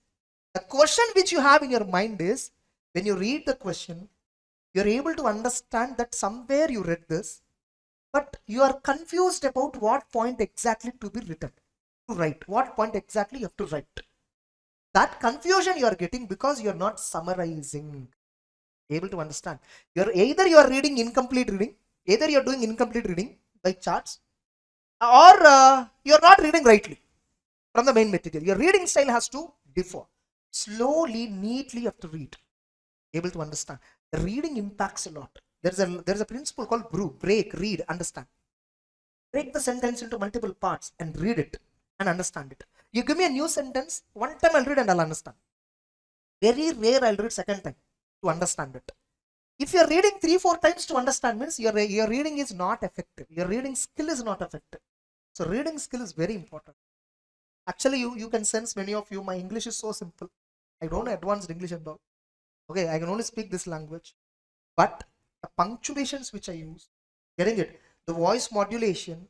the question which you have in your mind is, when you read the question, you are able to understand that somewhere you read this, but you are confused about what point exactly to be written, to write, what point exactly you have to write. That confusion you are getting because you are not summarizing. Able to understand? Either you are reading incomplete reading, either you are doing incomplete reading by charts, or you are not reading rightly from the main material. Your reading style has to differ. Slowly, neatly you have to read. Able to understand? The reading impacts a lot. There's a principle called break, read, understand. Break the sentence into multiple parts and read it and understand it. You give me a new sentence, one time I'll read and I'll understand. Very rare I'll read second time to understand it. If you're reading 3-4 times to understand, means your reading is not effective. Your reading skill is not effective. So reading skill is very important. Actually, you can sense many of you, my English is so simple. I don't know advanced English and all. Okay, I can only speak this language. But the punctuations which I use, getting it, the voice modulation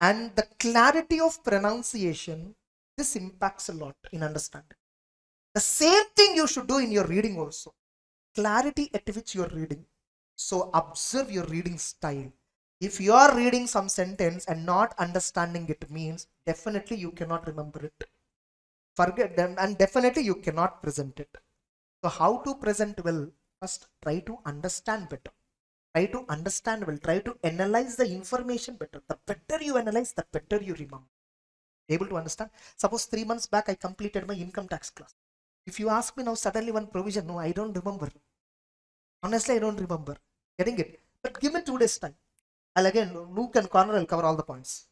and the clarity of pronunciation, this impacts a lot in understanding. The same thing you should do in your reading also. Clarity at which you are reading. So observe your reading style. If you are reading some sentence and not understanding it, means definitely you cannot remember it. Forget them, and definitely you cannot present it. So how to present well? First, try to understand better. Try to understand well. Try to analyze the information better. The better you analyze, the better you remember. Able to understand? Suppose 3 months back I completed my income tax class. If you ask me now suddenly one provision, no, I don't remember. Honestly, I don't remember. Getting it? But give me 2 days time. I'll again, nook and corner, I'll cover all the points.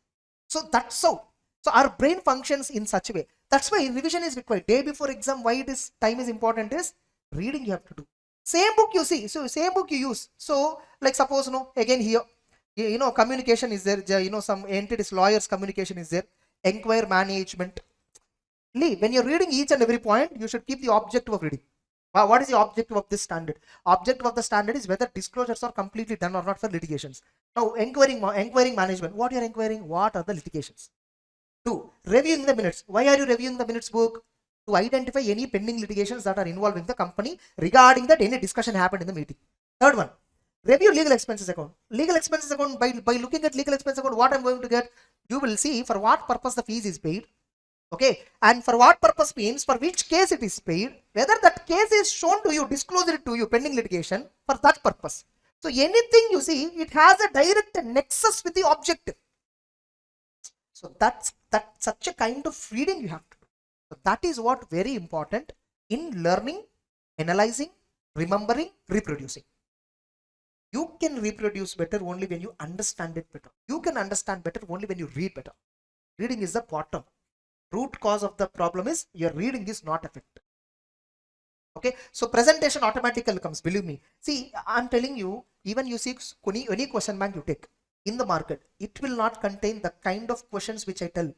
So that's so. So our brain functions in such a way. That's why revision is required. Day before exam, why it is time is important is reading you have to do. Same book you see, so same book you use. So like suppose, again here, communication is there, some entities, lawyers communication is there, enquire management. When you're reading each and every point, you should keep the objective of reading. What is the objective of this standard? Objective of the standard is whether disclosures are completely done or not for litigations. Now, enquiring management. What you are inquiring? What are the litigations? 2. Reviewing the minutes. Why are you reviewing the minutes book? To identify any pending litigations that are involving the company regarding that any discussion happened in the meeting. 3rd one. Review legal expenses account. Legal expenses account, by looking at legal expense account, what I'm going to get, you will see for what purpose the fees is paid. Okay, and for what purpose means for which case it is paid, whether that case is shown to you, disclosed it to you, pending litigation, for that purpose. So anything you see, it has a direct nexus with the objective. So that's such a kind of reading you have to do. So that is what very important in learning, analyzing, remembering, reproducing. You can reproduce better only when you understand it better. You can understand better only when you read better. Reading is the bottom. Root cause of the problem is your reading is not effective. Okay, so presentation automatically comes, believe me. See, I'm telling you, even you see any question bank you take in the market, it will not contain the kind of questions which I tell.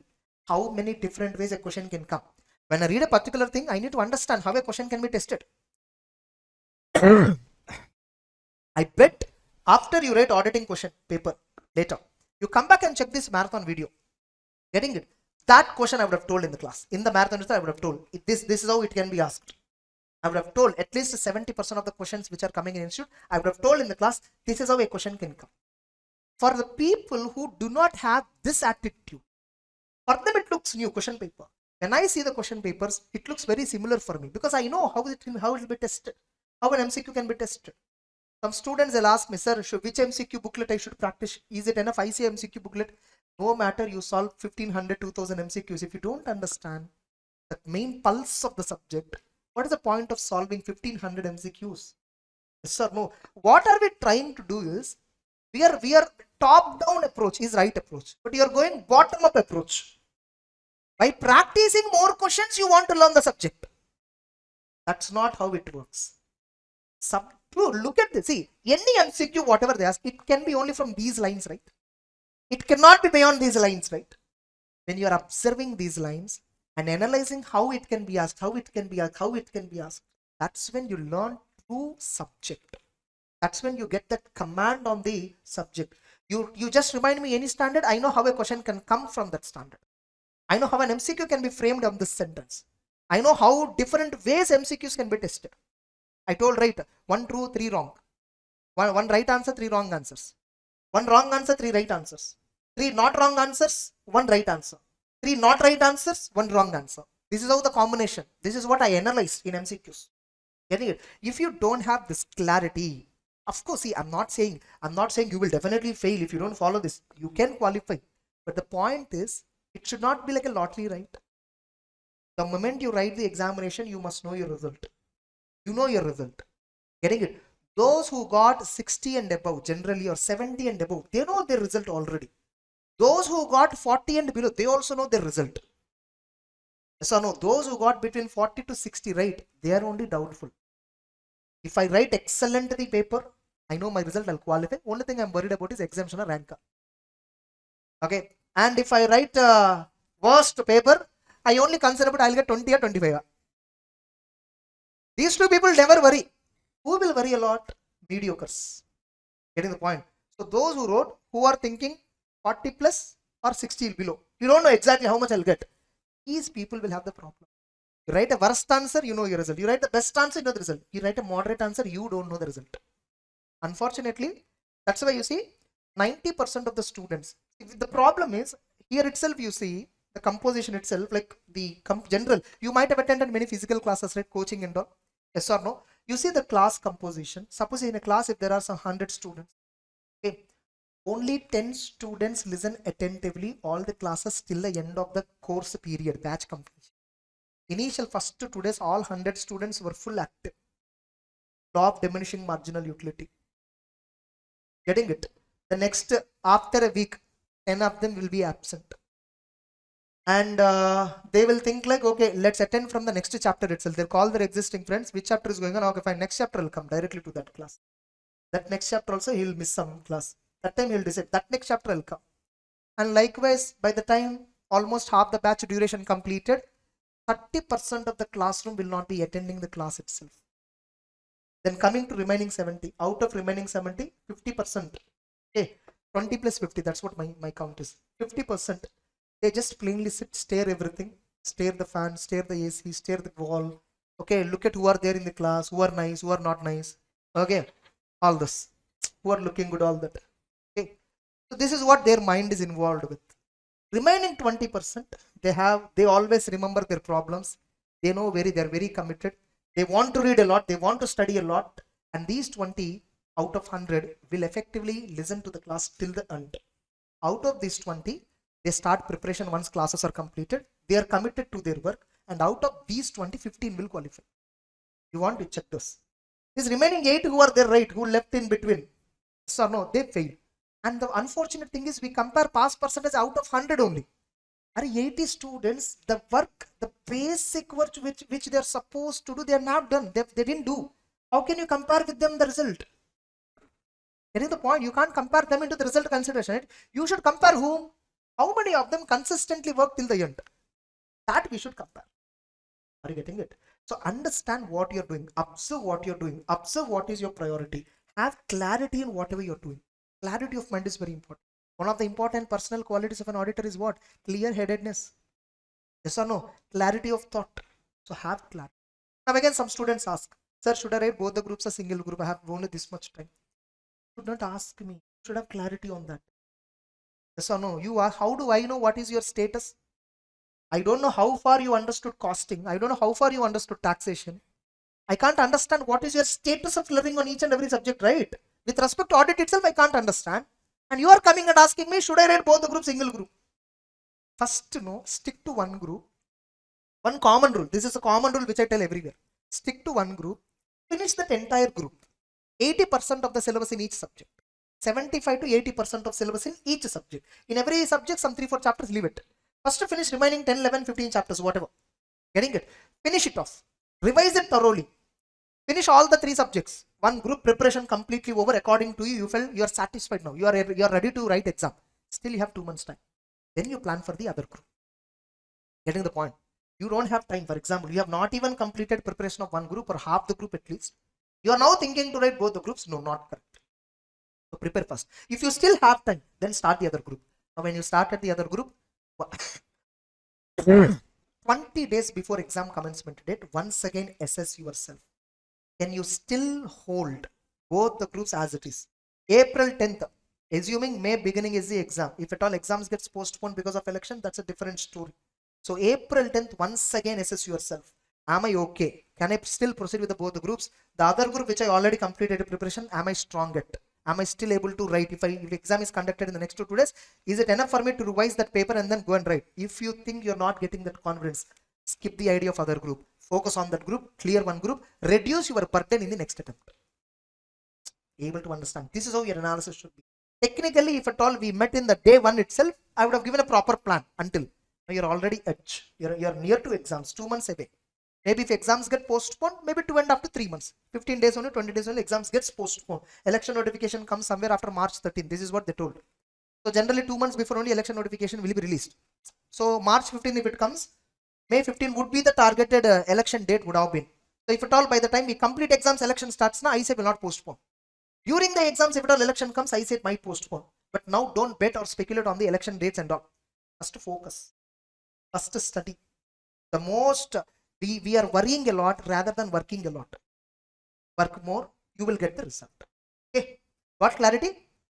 How many different ways a question can come. When I read a particular thing, I need to understand how a question can be tested. I bet after you write auditing question paper later, you come back and check this marathon video. Getting it? That question I would have told in the class. In the marathon, I would have told this is how it can be asked. I would have told at least 70% of the questions which are coming in institute. I would have told in the class, this is how a question can come. For the people who do not have this attitude, for them it looks new question paper. When I see the question papers, it looks very similar for me because I know how it will be tested, how an MCQ can be tested. Some students will ask me, sir, which MCQ booklet I should practice? Is it enough I see MCQ booklet? No matter you solve 1500, 2000 MCQs, if you don't understand the main pulse of the subject, what is the point of solving 1500 MCQs? Yes or no? What are we trying to do is, we are top down approach is right approach, but you are going bottom up approach. By practicing more questions, you want to learn the subject. That's not how it works. Look at this. See, any MCQ, whatever they ask, it can be only from these lines, right? It cannot be beyond these lines, right? When you are observing these lines and analyzing how it can be asked, that's when you learn true subject. That's when you get that command on the subject. You just remind me any standard, I know how a question can come from that standard. I know how an MCQ can be framed on this sentence. I know how different ways MCQs can be tested. I told right, 1 true, 3 wrong. One right answer, 3 wrong answers. 1 wrong answer, 3 right answers. 3 not wrong answers, 1 right answer. 3 not right answers, 1 wrong answer. This is how the combination. This is what I analyzed in MCQs. Getting it? If you don't have this clarity, of course, see, I'm not saying you will definitely fail if you don't follow this. You can qualify. But the point is, it should not be like a lottery, right? The moment you write the examination, you must know your result. You know your result. Getting it? Those who got 60 and above generally, or 70 and above, they know their result already. Those who got 40 and below, they also know their result. So no, those who got between 40 to 60, right, they are only doubtful. If I write excellent the paper, I know my result, I'll qualify. Only thing I'm worried about is exemption or rank. Okay. And if I write worst paper, I only consider but I'll get 20 or 25. These two people never worry. Who will worry a lot? Mediocres. Getting the point. So those who wrote, who are thinking 40 plus or 60 below. You don't know exactly how much I'll get. These people will have the problem. You write a worst answer, you know your result. You write the best answer, you know the result. You write a moderate answer, you don't know the result. Unfortunately, that's why you see 90% of the students. The problem is here itself you see the composition itself, like the general. You might have attended many physical classes, right? Coaching and all. Yes or no? You see the class composition. Suppose in a class, if there are some 100 students, okay, only 10 students listen attentively all the classes till the end of the course period, batch completion. Initial first 2 days, all 100 students were full active. Law of diminishing marginal utility. Getting it? The next, after a week, 10 of them will be absent. And they will think like, okay, let's attend from the next chapter itself. They'll call their existing friends. Which chapter is going on? Okay, fine. Next chapter will come directly to that class. That next chapter also, he'll miss some class. That time he'll decide. That next chapter will come. And likewise, by the time almost half the batch duration completed, 30% of the classroom will not be attending the class itself. Then coming to remaining 70, out of remaining 70, 50%, okay, 20 plus 50, that's what my count is. 50%, they just plainly sit, stare everything, stare the fan, stare the AC, stare the wall. Okay, look at who are there in the class, who are nice, who are not nice. Okay, all this, who are looking good, all that. Okay, so this is what their mind is involved with. Remaining 20%, they always remember their problems. They know they're very committed. They want to read a lot. They want to study a lot. And these 20 out of 100 will effectively listen to the class till the end. Out of these 20, they start preparation once classes are completed. They are committed to their work. And out of these 20, 15 will qualify. You want to check this. These remaining 8 who are there, right, who left in between, so no, they fail. And the unfortunate thing is we compare pass percentage out of 100 only. Are 80 students, the work, the basic work which they are supposed to do, they are not done. They didn't do. How can you compare with them the result? Getting the point? You can't compare them into the result consideration. Right? You should compare whom? How many of them consistently work till the end? That we should compare. Are you getting it? So understand what you're doing. Observe what you're doing. Observe what is your priority. Have clarity in whatever you're doing. Clarity of mind is very important. One of the important personal qualities of an auditor is what? Clear-headedness. Yes or no? Clarity of thought. So have clarity. Now again, some students ask, sir, should I write both the groups or single group? I have only this much time. You should not ask me. You should have clarity on that. Yes or no? You ask, how do I know what is your status? I don't know how far you understood costing. I don't know how far you understood taxation. I can't understand what is your status of learning on each and every subject, right? With respect to audit itself, I can't understand. And you are coming and asking me, should I write both the groups, single group? First, stick to one group. One common rule. This is a common rule which I tell everywhere. Stick to one group. Finish that entire group. 80% of the syllabus in each subject. 75 to 80% of syllabus in each subject. In every subject, some 3-4 chapters, leave it. First, finish remaining 10, 11, 15 chapters, whatever. Getting it? Finish it off. Revise it thoroughly. Finish all the 3 subjects. One group preparation completely over according to you. You felt you are satisfied now. You are ready to write exam. Still you have 2 months time. Then you plan for the other group. Getting the point? You don't have time. For example, you have not even completed preparation of one group or half the group at least. You are now thinking to write both the groups. No, not correct. So prepare first. If you still have time, then start the other group. Now when you started the other group, 20 days before exam commencement date, once again assess yourself. Can you still hold both the groups as it is? April 10th, assuming May beginning is the exam. If at all exams gets postponed because of election, that's a different story. So April 10th, once again assess yourself. Am I okay? Can I still proceed with both the groups? The other group which I already completed preparation, am I strong at? Am I still able to write? If exam is conducted in the next 2 days, is it enough for me to revise that paper and then go and write? If you think you're not getting that confidence, skip the idea of other group. Focus on that group, clear one group, reduce your burden in the next attempt. Able to understand. This is how your analysis should be. Technically, if at all we met in the day 1 itself, I would have given a proper plan until now you're already edge. You're near to exams, 2 months away. Maybe if exams get postponed, maybe 2.5 to 3 months. 15 days only, 20 days only, exams gets postponed. Election notification comes somewhere after March 13. This is what they told. So generally 2 months before only election notification will be released. So March 15 if it comes, May 15 would be the targeted election date would have been. So if at all by the time we complete exams, election starts, now ISA will not postpone. During the exams, if at all election comes, ISA might postpone. But now don't bet or speculate on the election dates and all. First focus. First study. The most we are worrying a lot rather than working a lot. Work more, you will get the result. Okay. Got clarity?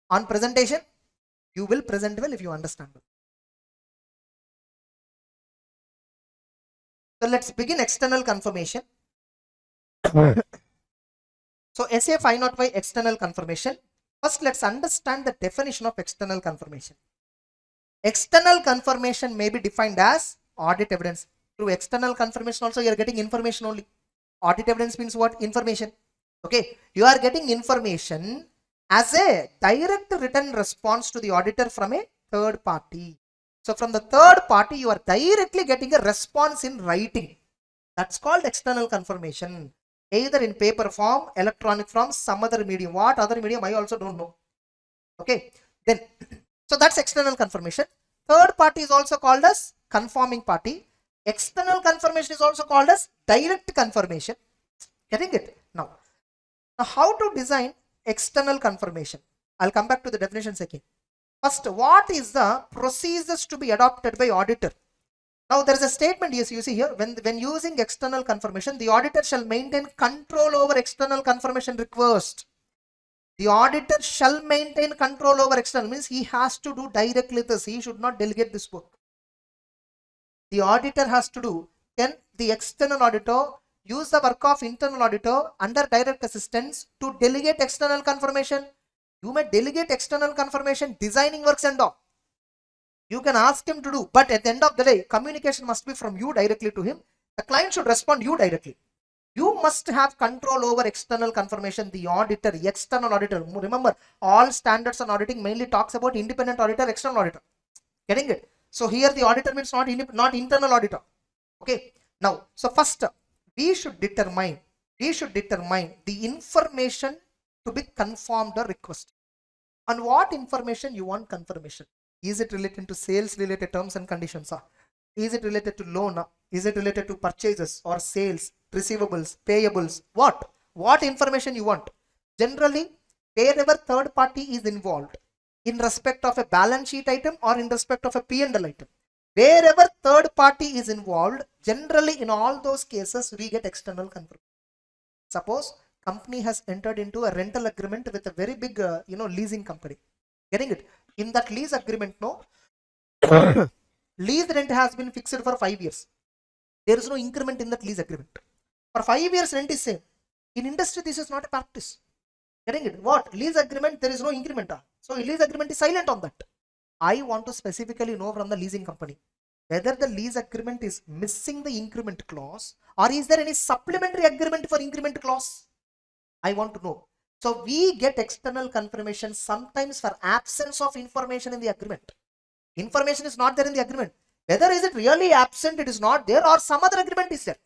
On presentation, you will present well if you understand well. So let's begin external confirmation. So SA 505 external confirmation. First, let's understand the definition of external confirmation. External confirmation may be defined as audit evidence. Through external confirmation also you are getting information only. Audit evidence means what? Information. Okay, you are getting information as a direct written response to the auditor from a third party. So from the third party you are directly getting a response in writing. That's called external confirmation. Either in paper form, electronic form, some other medium. What other medium I also don't know. Okay, then so that's external confirmation. Third party is also called as confirming party. External confirmation is also called as direct confirmation. Getting it? Now how to design external confirmation? I'll come back to the definitions again. First, what is the procedures to be adopted by auditor? Now there is a statement, yes, you see here, when using external confirmation, the auditor shall maintain control over external confirmation request. The auditor shall maintain control over external, means he has to do directly this. He should not delegate this work. The auditor has to do. Can the external auditor use the work of internal auditor under direct assistance to delegate external confirmation? You may delegate external confirmation, designing works and all. You can ask him to do, but at the end of the day, communication must be from you directly to him. The client should respond you directly. You must have control over external confirmation. The auditor, external auditor. Remember, all standards on auditing mainly talks about independent auditor, external auditor. Getting it? So here the auditor means not internal auditor. Okay. Now, so first we should determine the information to be confirmed or requested. On what information you want confirmation? Is it related to sales related terms and conditions? Is it related to loan? Is it related to purchases or sales, receivables, payables? What information you want? Generally, wherever third party is involved in respect of a balance sheet item or in respect of a P&L item, wherever third party is involved, generally in all those cases, we get external confirmation. Suppose company has entered into a rental agreement with a very big, leasing company. Getting it? In that lease agreement, no, lease rent has been fixed for 5 years. There is no increment in that lease agreement. For 5 years, rent is same. In industry, this is not a practice. Getting it? What? Lease agreement, there is no increment. So lease agreement is silent on that. I want to specifically know from the leasing company whether the lease agreement is missing the increment clause or is there any supplementary agreement for increment clause? I want to know. So we get external confirmation sometimes for absence of information in the agreement. Information is not there in the agreement. Whether is it really absent, it is not there, or some other agreement is there.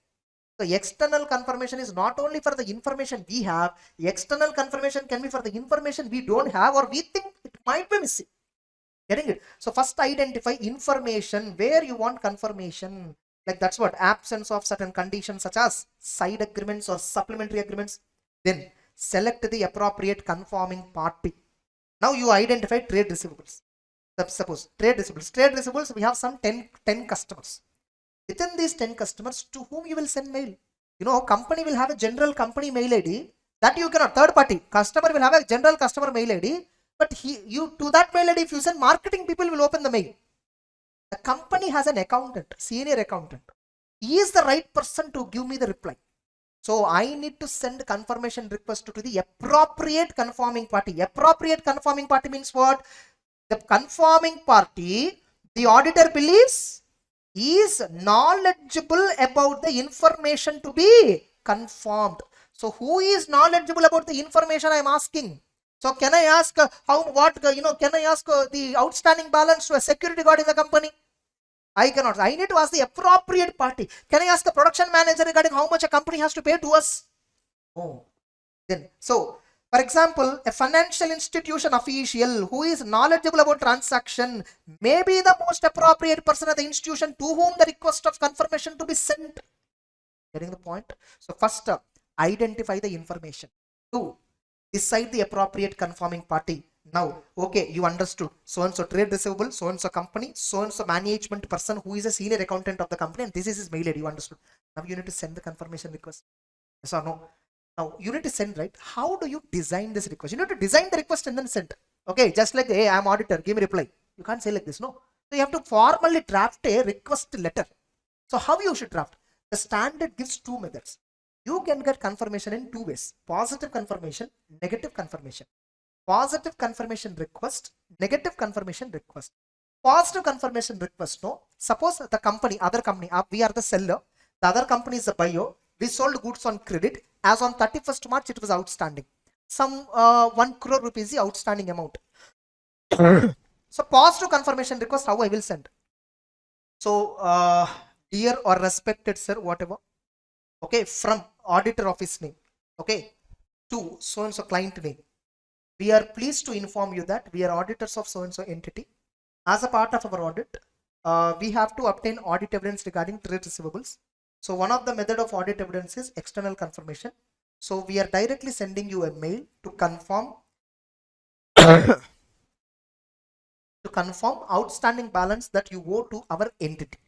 So external confirmation is not only for the information we have, external confirmation can be for the information we don't have or we think it might be missing. Getting it? So first identify information where you want confirmation. Like that's what absence of certain conditions such as side agreements or supplementary agreements. Then select the appropriate conforming party. Now you identify trade receivables. Suppose trade receivables, we have some 10 customers. Within these 10 customers, to whom you will send mail? Company will have a general company mail ID that you cannot. Third party customer will have a general customer mail ID, but to that mail ID, if you send marketing, people will open the mail. The company has an accountant, senior accountant. He is the right person to give me the reply. So I need to send confirmation request to the appropriate conforming party. Appropriate conforming party means what? The conforming party, the auditor believes, is knowledgeable about the information to be confirmed. So who is knowledgeable about the information I am asking? So can I ask can I ask the outstanding balance to a security guard in the company? I cannot. I need to ask the appropriate party. Can I ask the production manager regarding how much a company has to pay to us? Oh. Then, so, for example, a financial institution official who is knowledgeable about transaction may be the most appropriate person at the institution to whom the request of confirmation to be sent. Getting the point? So, first, identify the information. 2, decide the appropriate confirming party. Now, okay, you understood. So and so trade receivable, so and so company, so and so management person who is a senior accountant of the company, and this is his mail ID. You understood. Now you need to send the confirmation request. Yes or no? Now you need to send, right? How do you design this request? You need to design the request and then send. Okay, just like, hey, I'm auditor, give me reply. You can't say like this, no. So you have to formally draft a request letter. So how you should draft? The standard gives 2 methods. You can get confirmation in 2 ways: positive confirmation, negative confirmation. Positive confirmation request, negative confirmation request. Positive confirmation request, no. Suppose the company, other company, we are the seller, the other company is the buyer. We sold goods on credit. As on 31st March, it was outstanding. Some 1 crore rupees is the outstanding amount. So positive confirmation request, how I will send? So dear or respected sir, whatever. Okay, from auditor office name. Okay, to so and so client name. We are pleased to inform you that we are auditors of so and so entity. As a part of our audit, we have to obtain audit evidence regarding trade receivables. So one of the method of audit evidence is external confirmation. So we are directly sending you a mail to confirm outstanding balance that you owe to our entity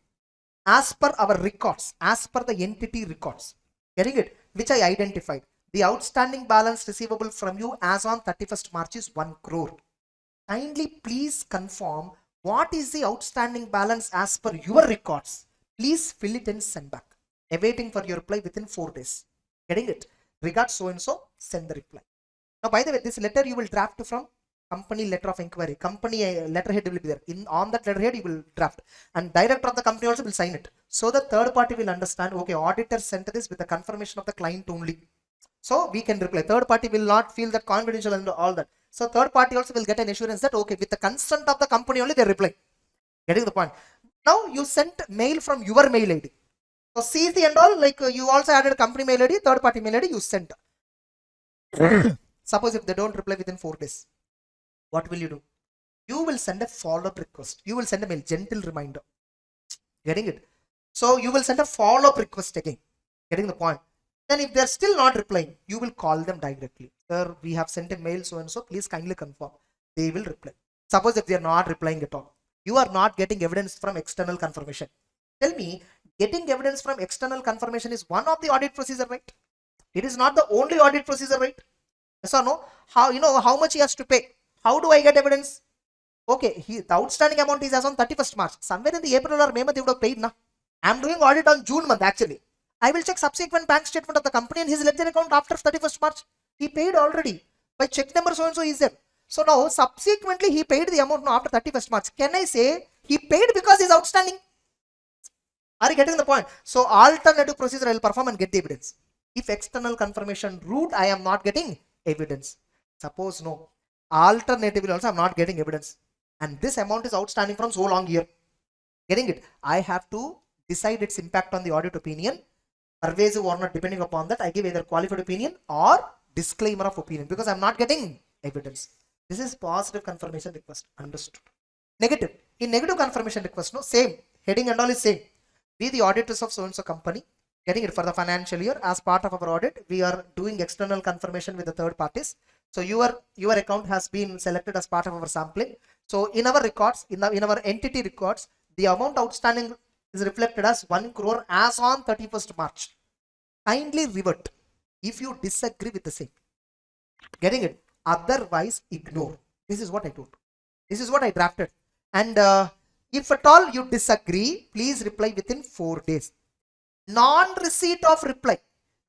as per our records, as per the entity records. Getting it? Which I identified. The outstanding balance receivable from you as on 31st March is 1 crore. Kindly please confirm what is the outstanding balance as per your records. Please fill it and send back. Awaiting for your reply within 4 days. Getting it? Regards so and so, send the reply. Now, by the way, this letter you will draft from company letter of inquiry. Company letterhead will be there. On that letterhead, you will draft. And director of the company also will sign it. So the third party will understand, okay, auditor sent this with the confirmation of the client only. So we can reply. Third party will not feel that confidential and all that. So third party also will get an assurance that, okay, with the consent of the company only they reply. Getting the point? Now you sent mail from your mail ID. So CC and all, like you also added company mail ID, third party mail ID, you sent. Suppose if they don't reply within 4 days, what will you do? You will send a follow-up request. You will send a mail, gentle reminder. Getting it? So you will send a follow-up request again. Getting the point? Then if they're still not replying, you will call them directly. Sir, we have sent a mail so and so, please kindly confirm. They will reply. Suppose if they are not replying at all, you are not getting evidence from external confirmation. Tell me, getting evidence from external confirmation is one of the audit procedure, right? It is not the only audit procedure, right? Yes or no? How, you know, how much he has to pay? How do I get evidence? Okay, the outstanding amount is as on 31st March. Somewhere in the April or May month, you would have paid, na? I'm doing audit on June month actually. I will check subsequent bank statement of the company and his ledger account after 31st March. He paid already. By check number so and so is there. So now subsequently he paid the amount now after 31st March. Can I say he paid because he's outstanding? Are you getting the point? So alternative procedure I will perform and get the evidence. If external confirmation route I am not getting evidence. Suppose no. Alternatively also I am not getting evidence. And this amount is outstanding from so long here. Getting it? I have to decide its impact on the audit opinion. Pervasive or not, depending upon that, I give either qualified opinion or disclaimer of opinion because I'm not getting evidence. This is positive confirmation request. Understood. Negative. In negative confirmation request, no, same. Heading and all is same. We the auditors of so and so company, getting it for the financial year. As part of our audit, we are doing external confirmation with the third parties. So your account has been selected as part of our sampling. So in our records, in our entity records, the amount outstanding is reflected as 1 crore as on 31st March. Kindly revert if you disagree with the same. Getting it? Otherwise, ignore. This is what I told. This is what I drafted. And if at all you disagree, please reply within 4 days. Non-receipt of reply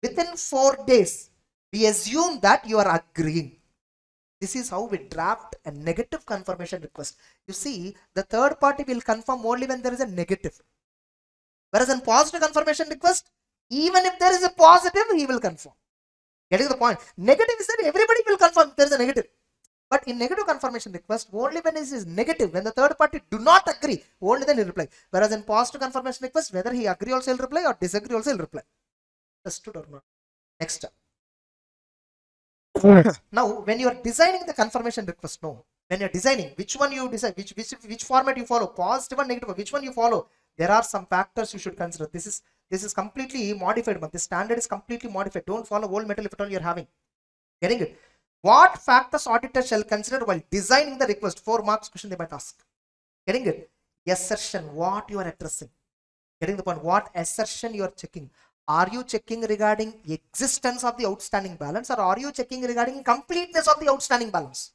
within 4 days, we assume that you are agreeing. This is how we draft a negative confirmation request. You see, the third party will confirm only when there is a negative. Whereas in positive confirmation request, even if there is a positive, he will confirm. Getting the point? Negative is that everybody will confirm if there is a negative. But in negative confirmation request, only when it is negative, when the third party do not agree, only then he'll reply. Whereas in positive confirmation request, whether he agree also he'll reply or disagree also he'll reply. Understood or not? Next. Now, when you are designing the confirmation request, no. When you're designing, which one you decide, which format you follow, positive or negative, which one you follow, there are some factors you should consider. This is completely modified, but the standard is completely modified. Don't follow old metal if at all you're having. Getting it? What factors auditor shall consider while designing the request? 4 marks question they might ask. Getting it? Assertion, what you are addressing. Getting the point? What assertion you are checking? Are you checking regarding existence of the outstanding balance, or are you checking regarding completeness of the outstanding balance?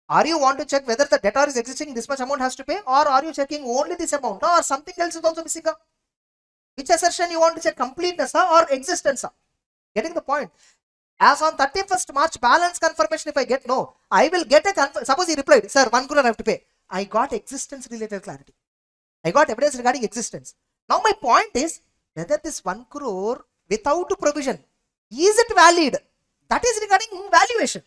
Are you want to check whether the debtor is existing, this much amount has to pay, or are you checking only this amount, or something else is also missing? Which assertion you want to check, completeness or existence? Getting the point? As on 31st March balance confirmation, if I get no, I will get a suppose he replied, sir, 1 crore I have to pay. I got existence related clarity. I got evidence regarding existence. Now my point is whether this 1 crore without provision, is it valid? That is regarding valuation.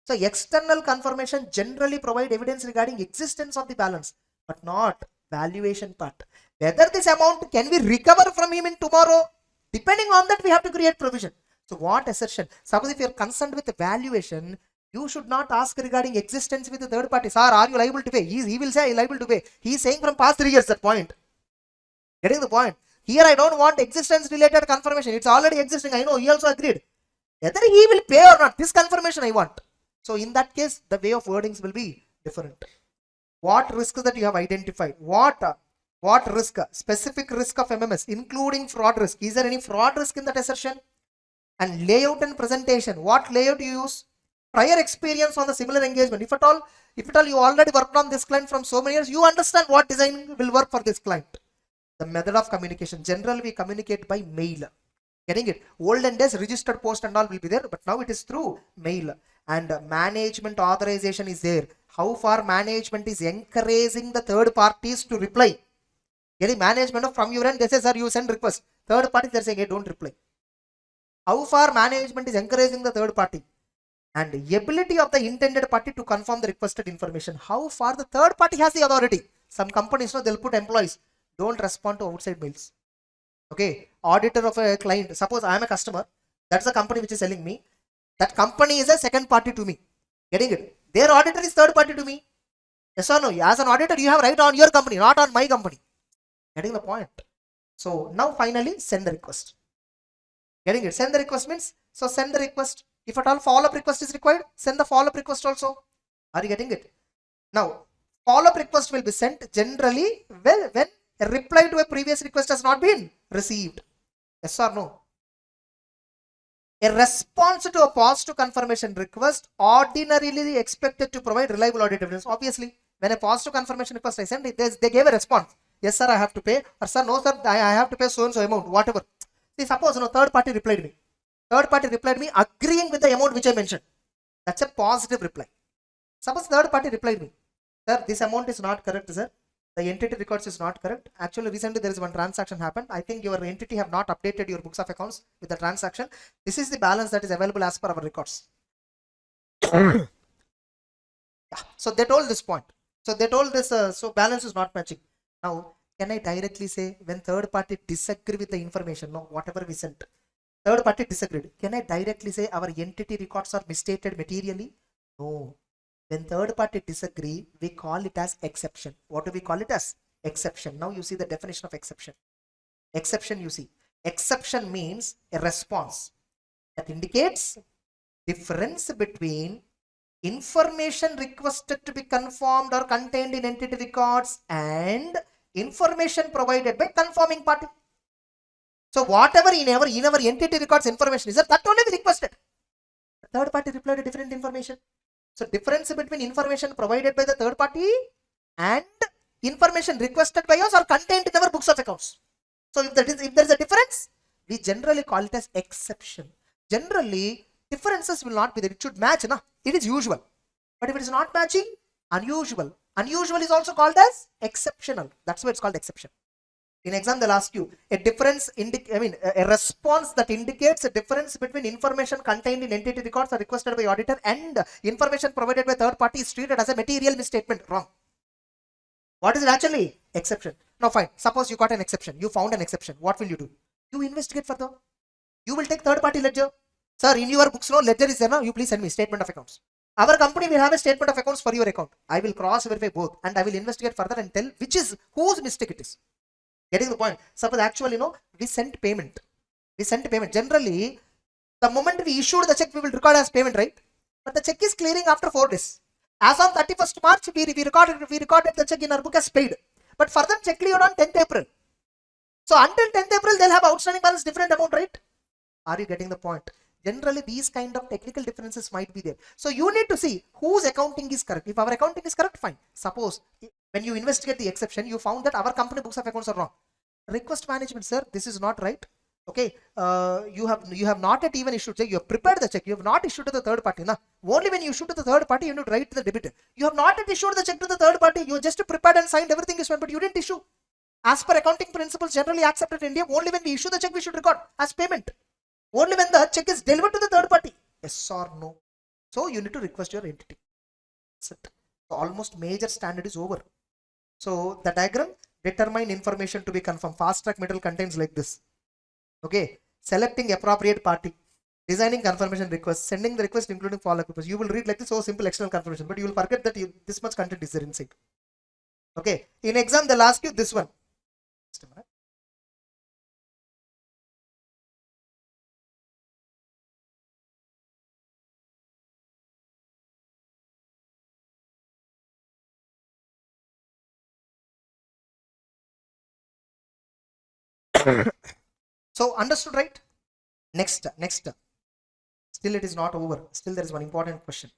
So external confirmation generally provide evidence regarding existence of the balance, but not valuation part. Whether this amount can we recover from him in tomorrow, depending on that we have to create provision. So what assertion? Suppose if you are concerned with the valuation, you should not ask regarding existence with the third party. Sir, are you liable to pay? He will say I am liable to pay. He is saying from past 3 years that point. Getting the point? Here I don't want existence related confirmation. It's already existing. I know he also agreed. Whether he will pay or not, this confirmation I want. So in that case, the way of wordings will be different. What risks that you have identified? What risk? Specific risk of MMS, including fraud risk. Is there any fraud risk in that assertion? And layout and presentation. What layout you use? Prior experience on the similar engagement. If at all you already worked on this client from so many years, you understand what design will work for this client. The method of communication. Generally, we communicate by mail. Getting it? Olden days, registered post and all will be there, but now it is through mail. And management authorization is there. How far management is encouraging the third parties to reply? Getting management from your end, they say, sir, you send request. Third party, they're saying, hey, don't reply. How far management is encouraging the third party? And the ability of the intended party to confirm the requested information. How far the third party has the authority? Some companies, they'll put employees. Don't respond to outside mails. Okay, auditor of a client. Suppose I am a customer. That's the company which is selling me. That company is a second party to me. Getting it? Their auditor is third party to me. Yes or no? As an auditor, you have right on your company, not on my company. Getting the point? So now finally send the request. Getting it? Send the request means, so send the request. If at all follow-up request is required, send the follow-up request also. Are you getting it? Now, follow-up request will be sent generally when a reply to a previous request has not been received. Yes or no? A response to a positive confirmation request ordinarily expected to provide reliable audit evidence. Obviously, when a positive confirmation request I sent, they gave a response. Yes, sir, I have to pay. Or sir, no, sir, I have to pay so and so amount, whatever. See, suppose third party replied me. Third party replied me agreeing with the amount which I mentioned. That's a positive reply. Suppose third party replied me, sir, this amount is not correct, sir. The entity records is not correct. Actually, recently there is one transaction happened. I think your entity have not updated your books of accounts with the transaction. This is the balance that is available as per our records. Yeah. So they told this point. So they told this, so balance is not matching. Now, can I directly say when third party disagree with the information, no, whatever we sent, third party disagreed, can I directly say our entity records are misstated materially? No. When third party disagree, we call it as exception. What do we call it as? Exception. Now you see the definition of exception. Exception, you see. Exception means a response that indicates difference between information requested to be confirmed or contained in entity records and information provided by confirming party. So whatever in our entity records information is that only we requested. The third party replied a different information. So difference between information provided by the third party and information requested by us or contained in our books of accounts. So if there is a difference, we generally call it as exception. Generally, differences will not be there. It should match. Na? It is usual. But if it is not matching, unusual. Unusual is also called as exceptional. That's why it's called exception. In exam, they'll ask you a difference, a response that indicates a difference between information contained in entity records or requested by auditor and information provided by third party is treated as a material misstatement. Wrong. What is it actually? Exception. Now fine. Suppose you got an exception. You found an exception. What will you do? You investigate further. You will take third party ledger. Sir, in your books, no ledger is there now. You please send me statement of accounts. Our company will have a statement of accounts for your account. I will cross verify both and I will investigate further and tell whose mistake it is. Getting the point? Suppose actually, we sent payment. Generally, the moment we issued the check, we will record as payment, right? But the check is clearing after 4 days. As on 31st March, we recorded the check in our book as paid. But further check cleared on 10th April. So until 10th April, they'll have outstanding balance different amount, right? Are you getting the point? Generally, these kind of technical differences might be there. So you need to see whose accounting is correct. If our accounting is correct, fine. Suppose when you investigate the exception, you found that our company books of accounts are wrong. Request management, sir, this is not right. Okay, you have not yet even issued check. You have prepared the check. You have not issued to the third party. Now, only when you issue to the third party, you need to write to the debitor. You have not yet issued the check to the third party. You just prepared and signed, everything is fine, but you didn't issue. As per accounting principles generally accepted in India, only when we issue the check, we should record as payment. Only when the check is delivered to the third party. Yes or no? So you need to request your entity. That's it. So almost major standard is over. So the diagram, determine information to be confirmed. Fast track material contains like this. Okay. Selecting appropriate party. Designing confirmation request. Sending the request including follow-up request. You will read like this, so simple external confirmation. But you will forget that this much content is there inside. Okay. In exam, they'll ask you this one. Just a minute. So understood, right? Next. Still it is not over. Still there is one important question.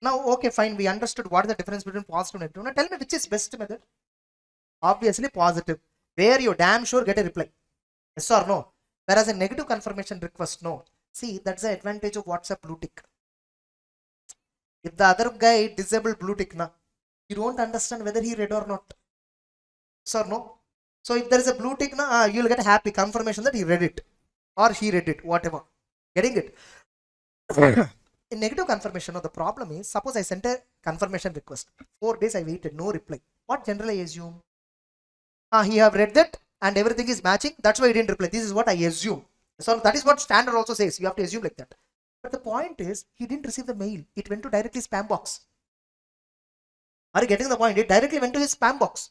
Now, okay, fine. We understood what is the difference between positive and negative. Now tell me which is best method. Obviously positive. Where you damn sure get a reply. Yes or no. Whereas a negative confirmation request, no. See, that's the advantage of WhatsApp blue tick. If the other guy disabled blue tick, you don't understand whether he read or not. Yes or no. So if there is a blue tick, you will get a happy confirmation that he read it or she read it, whatever. Getting it? In negative confirmation, the problem is, suppose I sent a confirmation request. 4 days I waited, no reply. What generally I assume? He have read that and everything is matching. That's why he didn't reply. This is what I assume. So that is what standard also says. You have to assume like that. But the point is, he didn't receive the mail. It went to directly spam box. Are you getting the point? It directly went to his spam box.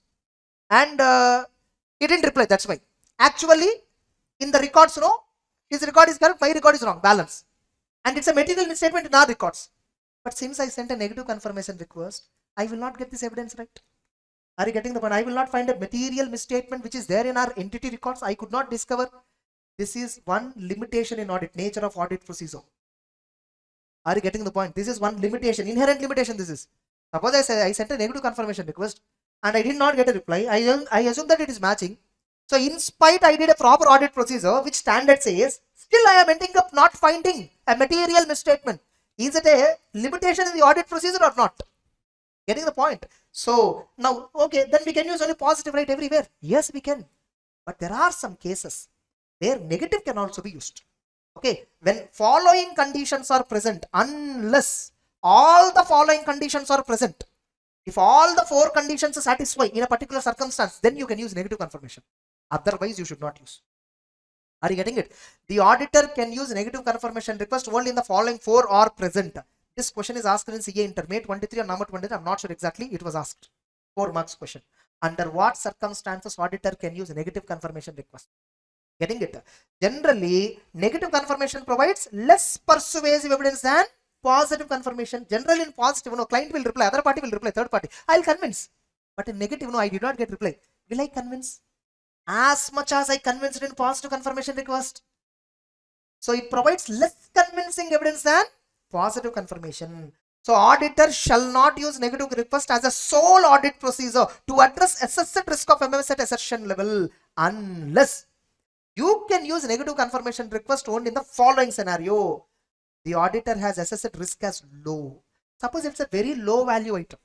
And he didn't reply. That's why. Actually, in the records, his record is correct, my record is wrong. Balance. And it's a material misstatement in our records. But since I sent a negative confirmation request, I will not get this evidence right. Are you getting the point? I will not find a material misstatement which is there in our entity records. I could not discover. This is one limitation in audit, nature of audit procedure. Are you getting the point? This is one limitation, inherent limitation this is. Suppose I sent a negative confirmation request and I did not get a reply. I assume that it is matching. So in spite I did a proper audit procedure which standard says, still I am ending up not finding a material misstatement. Is it a limitation in the audit procedure or not? Getting the point? So now, okay, then we can use only positive, right, everywhere. Yes, we can. But there are some cases where negative can also be used. Okay, when following conditions are present, unless all the following conditions are present, if all the 4 conditions satisfy in a particular circumstance, then you can use negative confirmation. Otherwise, you should not use. Are you getting it? The auditor can use negative confirmation request only in the following 4 are present. This question is asked in CA Inter, May 23 or number 23. I'm not sure exactly. It was asked. 4 marks question. Under what circumstances auditor can use negative confirmation request? Getting it? Generally, negative confirmation provides less persuasive evidence than positive confirmation. Generally, in positive, client will reply, other party will reply, third party. I'll convince. But in negative, I did not get reply. Will I convince? As much as I convinced in positive confirmation request. So it provides less convincing evidence than positive confirmation. So auditor shall not use negative request as a sole audit procedure to address assessed risk of MMS at assertion level, unless you can use negative confirmation request only in the following scenario. The auditor has assessed risk as low. Suppose it's a very low value item.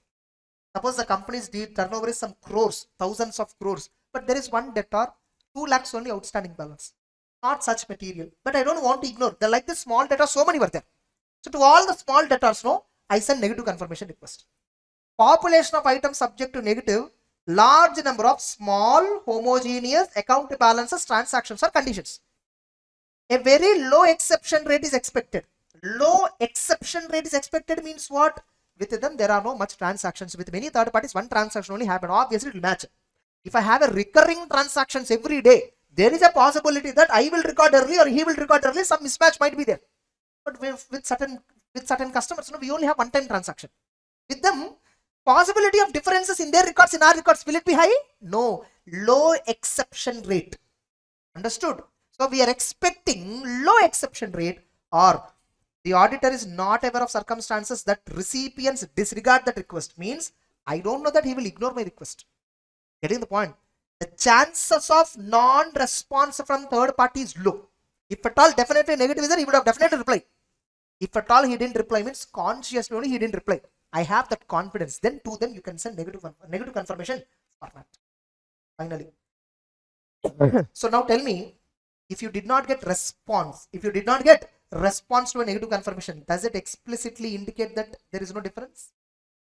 Suppose the company's turnover is some crores, thousands of crores, but there is one debtor, 2 lakhs only outstanding balance. Not such material, but I don't want to ignore. They're like the small debtors, so many were there. So to all the small debtors, no, I send negative confirmation request. Population of items subject to negative, large number of small homogeneous account balances, transactions or conditions. A very low exception rate is expected. Low exception rate is expected means what? With them there are no much transactions. With many third parties, one transaction only happen. Obviously it will match. If I have a recurring transactions every day, there is a possibility that I will record early or he will record early. Some mismatch might be there. But with certain customers, we only have one-time transaction. With them, possibility of differences in their records, in our records, will it be high? No. Low exception rate. Understood? So we are expecting low exception rate, or the auditor is not aware of circumstances that recipients disregard that request. Means I don't know that he will ignore my request. Getting the point? The chances of non-response from third party is low. If at all definitely negative is there, he would have definitely replied. If at all he didn't reply, means consciously only he didn't reply. I have that confidence. Then to them you can send negative confirmation format. Finally. So now tell me, if you did not get response, to a negative confirmation, does it explicitly indicate that there is no difference?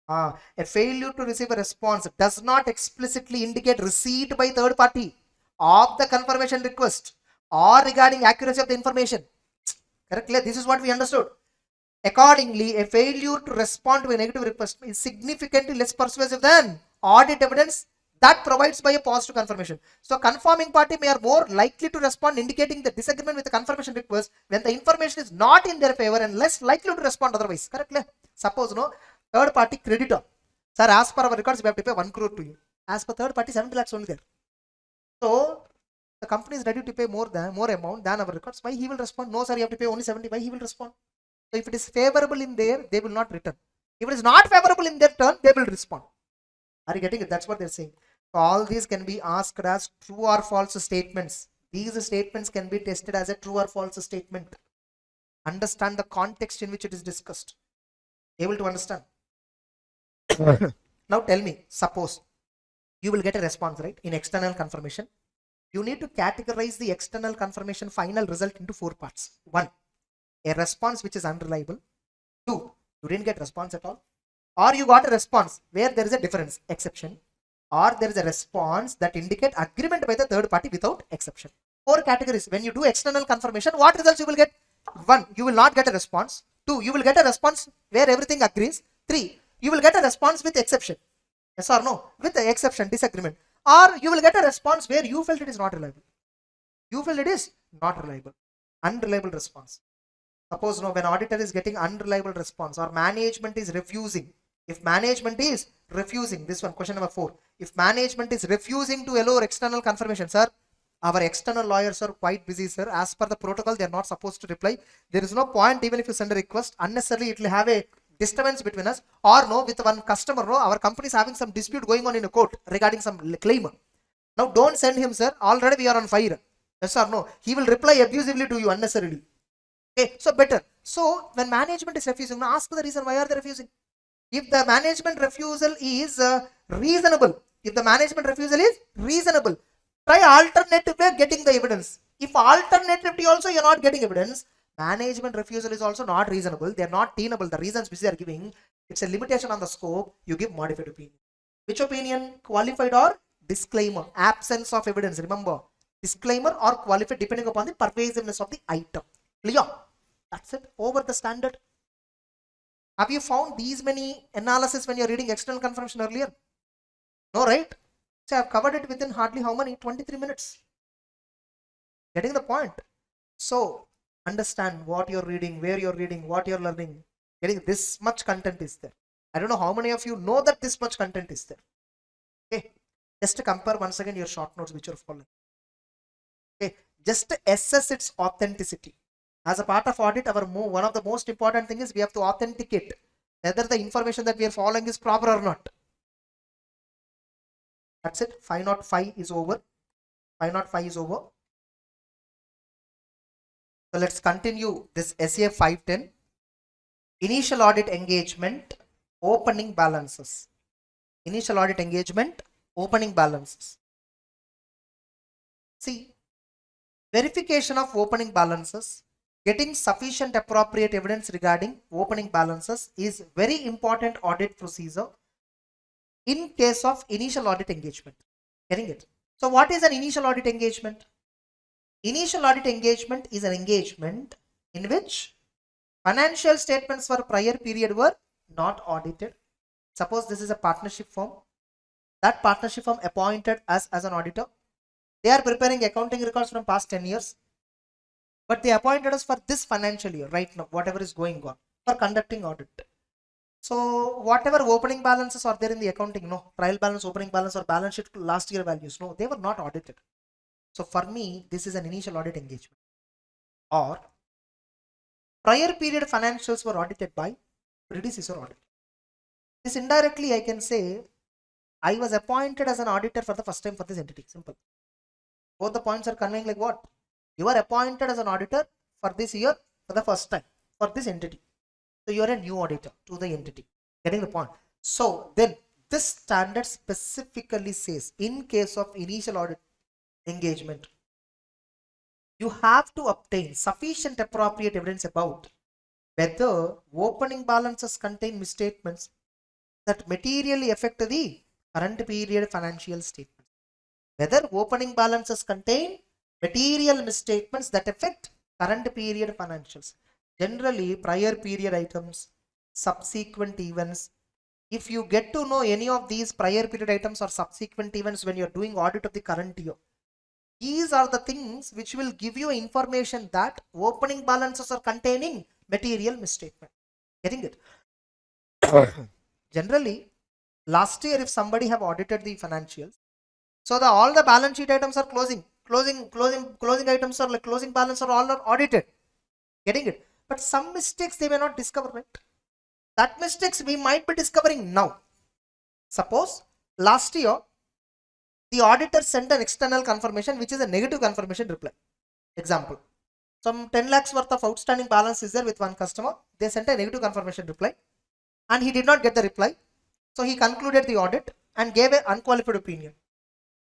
A failure to receive a response does not explicitly indicate receipt by third party of the confirmation request or regarding accuracy of the information. Correctly? This is what we understood. Accordingly, a failure to respond to a negative request is significantly less persuasive than audit evidence that provides by a positive confirmation. So confirming party may are more likely to respond, indicating the disagreement with the confirmation request when the information is not in their favor, and less likely to respond otherwise. Correctly? Suppose third party creditor. Sir, as per our records, we have to pay 1 crore to you. As per third party, 70 lakhs only there. So the company is ready to pay more amount than our records. Why he will respond? No, sir, you have to pay only 70. Why he will respond? So if it is favorable in there, they will not return. If it is not favorable in their turn, they will respond. Are you getting it? That's what they're saying. So all these can be asked as true or false statements. These statements can be tested as a true or false statement. Understand the context in which it is discussed. Able to understand? Now tell me, suppose you will get a response, right, in external confirmation. You need to categorize the external confirmation final result into 4 parts. 1, a response which is unreliable. 2, you didn't get response at all. Or you got a response where there is a difference, exception. Or there is a response that indicate agreement by the third party without exception. 4 categories. When you do external confirmation, what results you will get? 1, you will not get a response. 2, you will get a response where everything agrees. 3, you will get a response with exception. Yes or no? With the exception, disagreement. Or you will get a response where you felt it is not reliable. You felt it is not reliable. Unreliable response. Suppose when auditor is getting unreliable response, or management is refusing. If management is refusing, this one, question number 4. If management is refusing to allow external confirmation, sir, our external lawyers are quite busy, sir. As per the protocol, they are not supposed to reply. There is no point even if you send a request. Unnecessarily, it will have a disturbance between us. Or with one customer, our company is having some dispute going on in a court regarding some claim. Now don't send him, sir. Already we are on fire. Yes or no? He will reply abusively to you unnecessarily. Okay, so better. So when management is refusing, now ask the reason why are they refusing. If the management refusal is reasonable, try alternative way getting the evidence. If alternatively also you are not getting evidence, management refusal is also not reasonable. They are not tenable. The reasons which they are giving, it's a limitation on the scope. You give modified opinion. Which opinion? Qualified or disclaimer? Absence of evidence. Remember, disclaimer or qualified depending upon the pervasiveness of the item. Clear? That's it. Over the standard. Have you found these many analysis when you're reading external confirmation earlier? No, right? So I've covered it within hardly how many? 23 minutes. Getting the point? So understand what you're reading, where you're reading, what you're learning. Getting this much content is there. I don't know how many of you know that this much content is there. Okay. Just to compare once again your short notes which you're following. Okay. Just to assess its authenticity. As a part of audit, one of the most important thing is we have to authenticate whether the information that we are following is proper or not. That's it. 505 is over. 505 is over. So let's continue this SA 510. Initial audit engagement, opening balances. Initial audit engagement, opening balances. See, verification of opening balances, getting sufficient appropriate evidence regarding opening balances is very important audit procedure in case of initial audit engagement. Getting it? So what is an initial audit engagement? Initial audit engagement is an engagement in which financial statements for prior period were not audited. Suppose this is a partnership firm. That partnership firm appointed us as an auditor. They are preparing accounting records from past 10 years. But they appointed us for this financial year, right now, whatever is going on, for conducting audit. So whatever opening balances are there in the accounting, no, trial balance, opening balance, or balance sheet last year values, no, they were not audited. So for me, this is an initial audit engagement. Or prior period financials were audited by predecessor auditor. This indirectly I can say I was appointed as an auditor for the first time for this entity. Simple. Both the points are conveying like what? You are appointed as an auditor for this year for the first time for this entity. So you are a new auditor to the entity. Getting the point? So then this standard specifically says in case of initial audit engagement, you have to obtain sufficient appropriate evidence about whether opening balances contain misstatements that materially affect the current period financial statements. Whether opening balances contain material misstatements that affect current period financials. Generally, prior period items, subsequent events. If you get to know any of these prior period items or subsequent events when you're doing audit of the current year, these are the things which will give you information that opening balances are containing material misstatement. Getting it? Generally, last year if somebody have audited the financials, so all the balance sheet items are closing items are like closing balance are all not audited. Getting it? But some mistakes they may not discover, right? That mistakes we might be discovering now. Suppose last year the auditor sent an external confirmation which is a negative confirmation reply. Example, some 10 lakhs worth of outstanding balance is there with one customer. They sent a negative confirmation reply and he did not get the reply. So he concluded the audit and gave an unqualified opinion.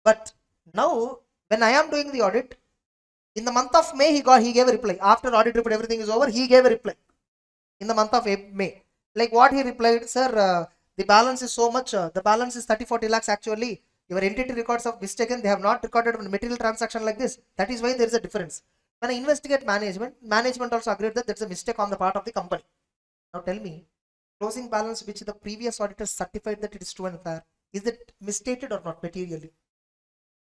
But now when I am doing the audit, in the month of May he gave a reply. After audit report everything is over, he gave a reply in the month of May. Like what he replied, sir, the balance is so much, the balance is 30-40 lakhs actually. Your entity records have mistaken, they have not recorded a material transaction like this. That is why there is a difference. When I investigate management also agreed that there is a mistake on the part of the company. Now tell me, closing balance which the previous auditor certified that it is true and fair, is it misstated or not materially?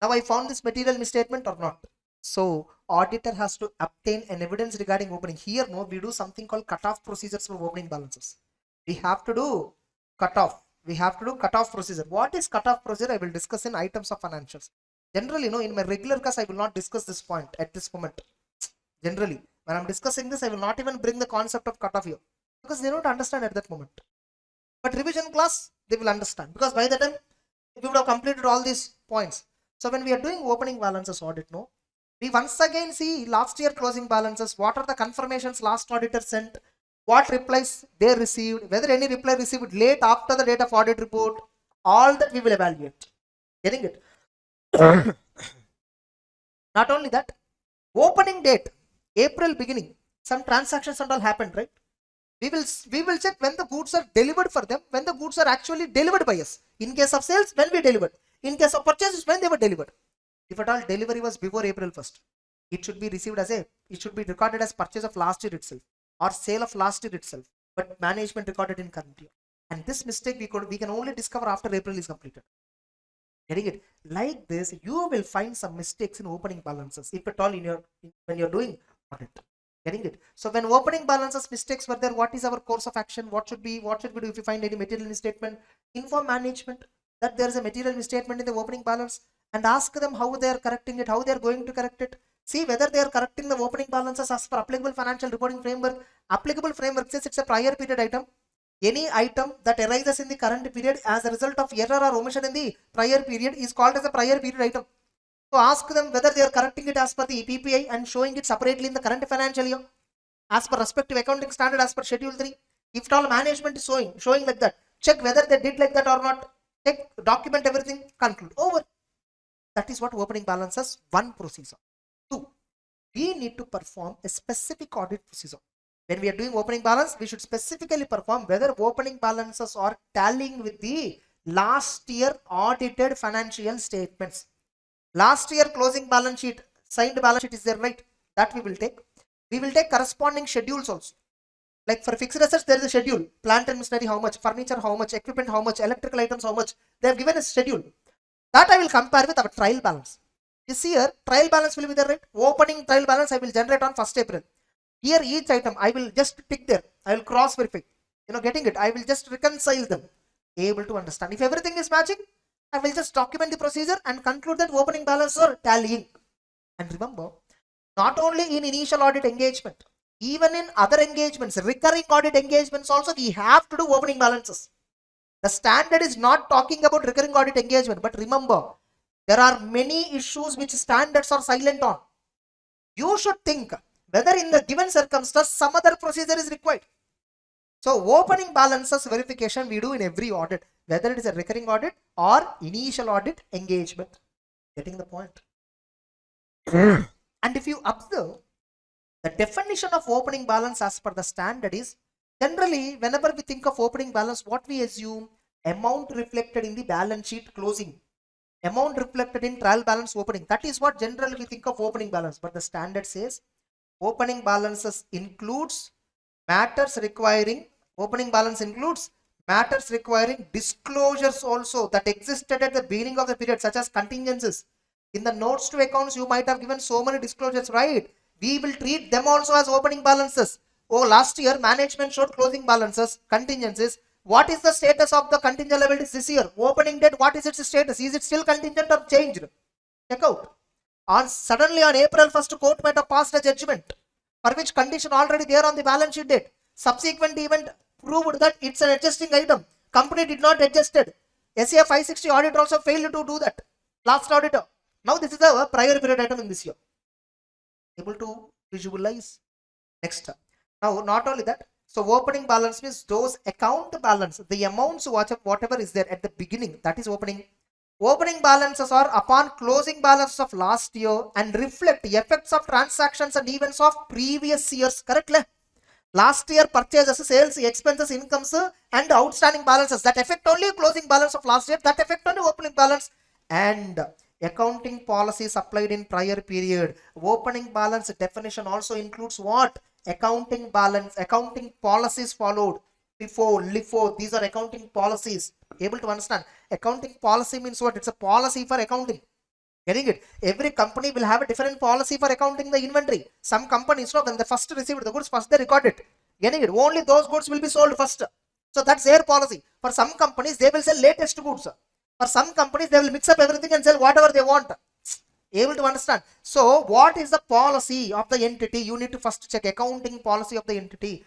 Now I found this material misstatement or not? So auditor has to obtain an evidence regarding opening. Here no, we do something called cutoff procedures for opening balances. We have to do cutoff. We have to do cutoff procedure. What is cutoff procedure? I will discuss in items of financials. Generally, no, in my regular class, I will not discuss this point at this moment. Generally, when I'm discussing this, I will not even bring the concept of cutoff here because they don't understand at that moment. But revision class, they will understand because by the time we would have completed all these points. So when we are doing opening balances audit, no, we once again see last year closing balances. What are the confirmations last auditor sent? What replies they received, whether any reply received late after the date of audit report, all that we will evaluate. Getting it? Not only that, opening date, April beginning, some transactions and all happened, right? We will check when the goods are delivered for them, when the goods are actually delivered by us. In case of sales, when we delivered. In case of purchases, when they were delivered. If at all delivery was before April 1st, it should be received as it should be recorded as purchase of last year itself or sale of last year itself, but management recorded in current year. And this mistake we can only discover after April is completed. Getting it? Like this, you will find some mistakes in opening balances, if at all when you're doing audit. Getting it? So when opening balances mistakes were there, what is our course of action? What should we do if you find any material misstatement? Inform management that there is a material misstatement in the opening balance and ask them how they are correcting it, how they are going to correct it. See whether they are correcting the opening balances as per applicable financial reporting framework. Applicable framework says it's a prior period item. Any item that arises in the current period as a result of error or omission in the prior period is called as a prior period item. So ask them whether they are correcting it as per the PPI and showing it separately in the current financial year as per respective accounting standard as per schedule 3. If at all management is showing like that, check whether they did like that or not. Check, document everything, conclude. Over. That is what opening balances one procedure. Two, we need to perform a specific audit procedure. When we are doing opening balance, we should specifically perform whether opening balances are tallying with the last year audited financial statements. Last year closing balance sheet, signed balance sheet is there, right? That we will take. We will take corresponding schedules also. Like for fixed assets, there is a schedule. Plant and machinery, how much? Furniture, how much? Equipment, how much? Electrical items, how much? They have given a schedule. That I will compare with our trial balance. This year, trial balance will be there, right? Opening trial balance I will generate on 1st April. Here, each item I will just tick there. I will cross verify. Getting it. I will just reconcile them. Able to understand. If everything is matching, I will just document the procedure and conclude that opening balance are tallying. And remember, not only in initial audit engagement, even in other engagements, recurring audit engagements also, we have to do opening balances. The standard is not talking about recurring audit engagement, but remember, there are many issues which standards are silent on. You should think whether in the given circumstance some other procedure is required. So opening balances verification we do in every audit, whether it is a recurring audit or initial audit engagement. Getting the point? And if you observe, the definition of opening balance as per the standard is, generally whenever we think of opening balance, what we assume? Amount reflected in the balance sheet closing, amount reflected in trial balance opening. That is what generally we think of opening balance. But the standard says opening balances includes matters requiring, opening balance includes matters requiring disclosures also that existed at the beginning of the period, such as contingencies. In the notes to accounts, you might have given so many disclosures, right? We will treat them also as opening balances. Oh, last year management showed closing balances, contingencies. What is the status of the contingent liabilities this year? Opening date, what is its status? Is it still contingent or changed? Check out. Suddenly on April 1st, court might have passed a judgment for which condition already there on the balance sheet date. Subsequent event proved that it's an adjusting item. Company did not adjust it. SCA 560 auditor also failed to do that. Last auditor. Now this is a prior period item in this year. Able to visualize? Next. Now not only that, so opening balance means those account balance, the amounts whatever is there at the beginning, that is opening. Opening balances are upon closing balances of last year and reflect the effects of transactions and events of previous years. Correctly? Last year purchases, sales, expenses, incomes and outstanding balances that affect only closing balance of last year, that affect only opening balance. And accounting policies applied in prior period. Opening balance definition also includes what? Accounting balance, accounting policies followed. Before, LIFO, these are accounting policies. Able to understand? Accounting policy means what? It's a policy for accounting. Getting it? Every company will have a different policy for accounting the inventory. Some companies, when they first received the goods, first they record it. Getting it? Only those goods will be sold first. So that's their policy. For some companies, they will sell latest goods. For some companies, they will mix up everything and sell whatever they want. Able to understand? So what is the policy of the entity? You need to first check accounting policy of the entity.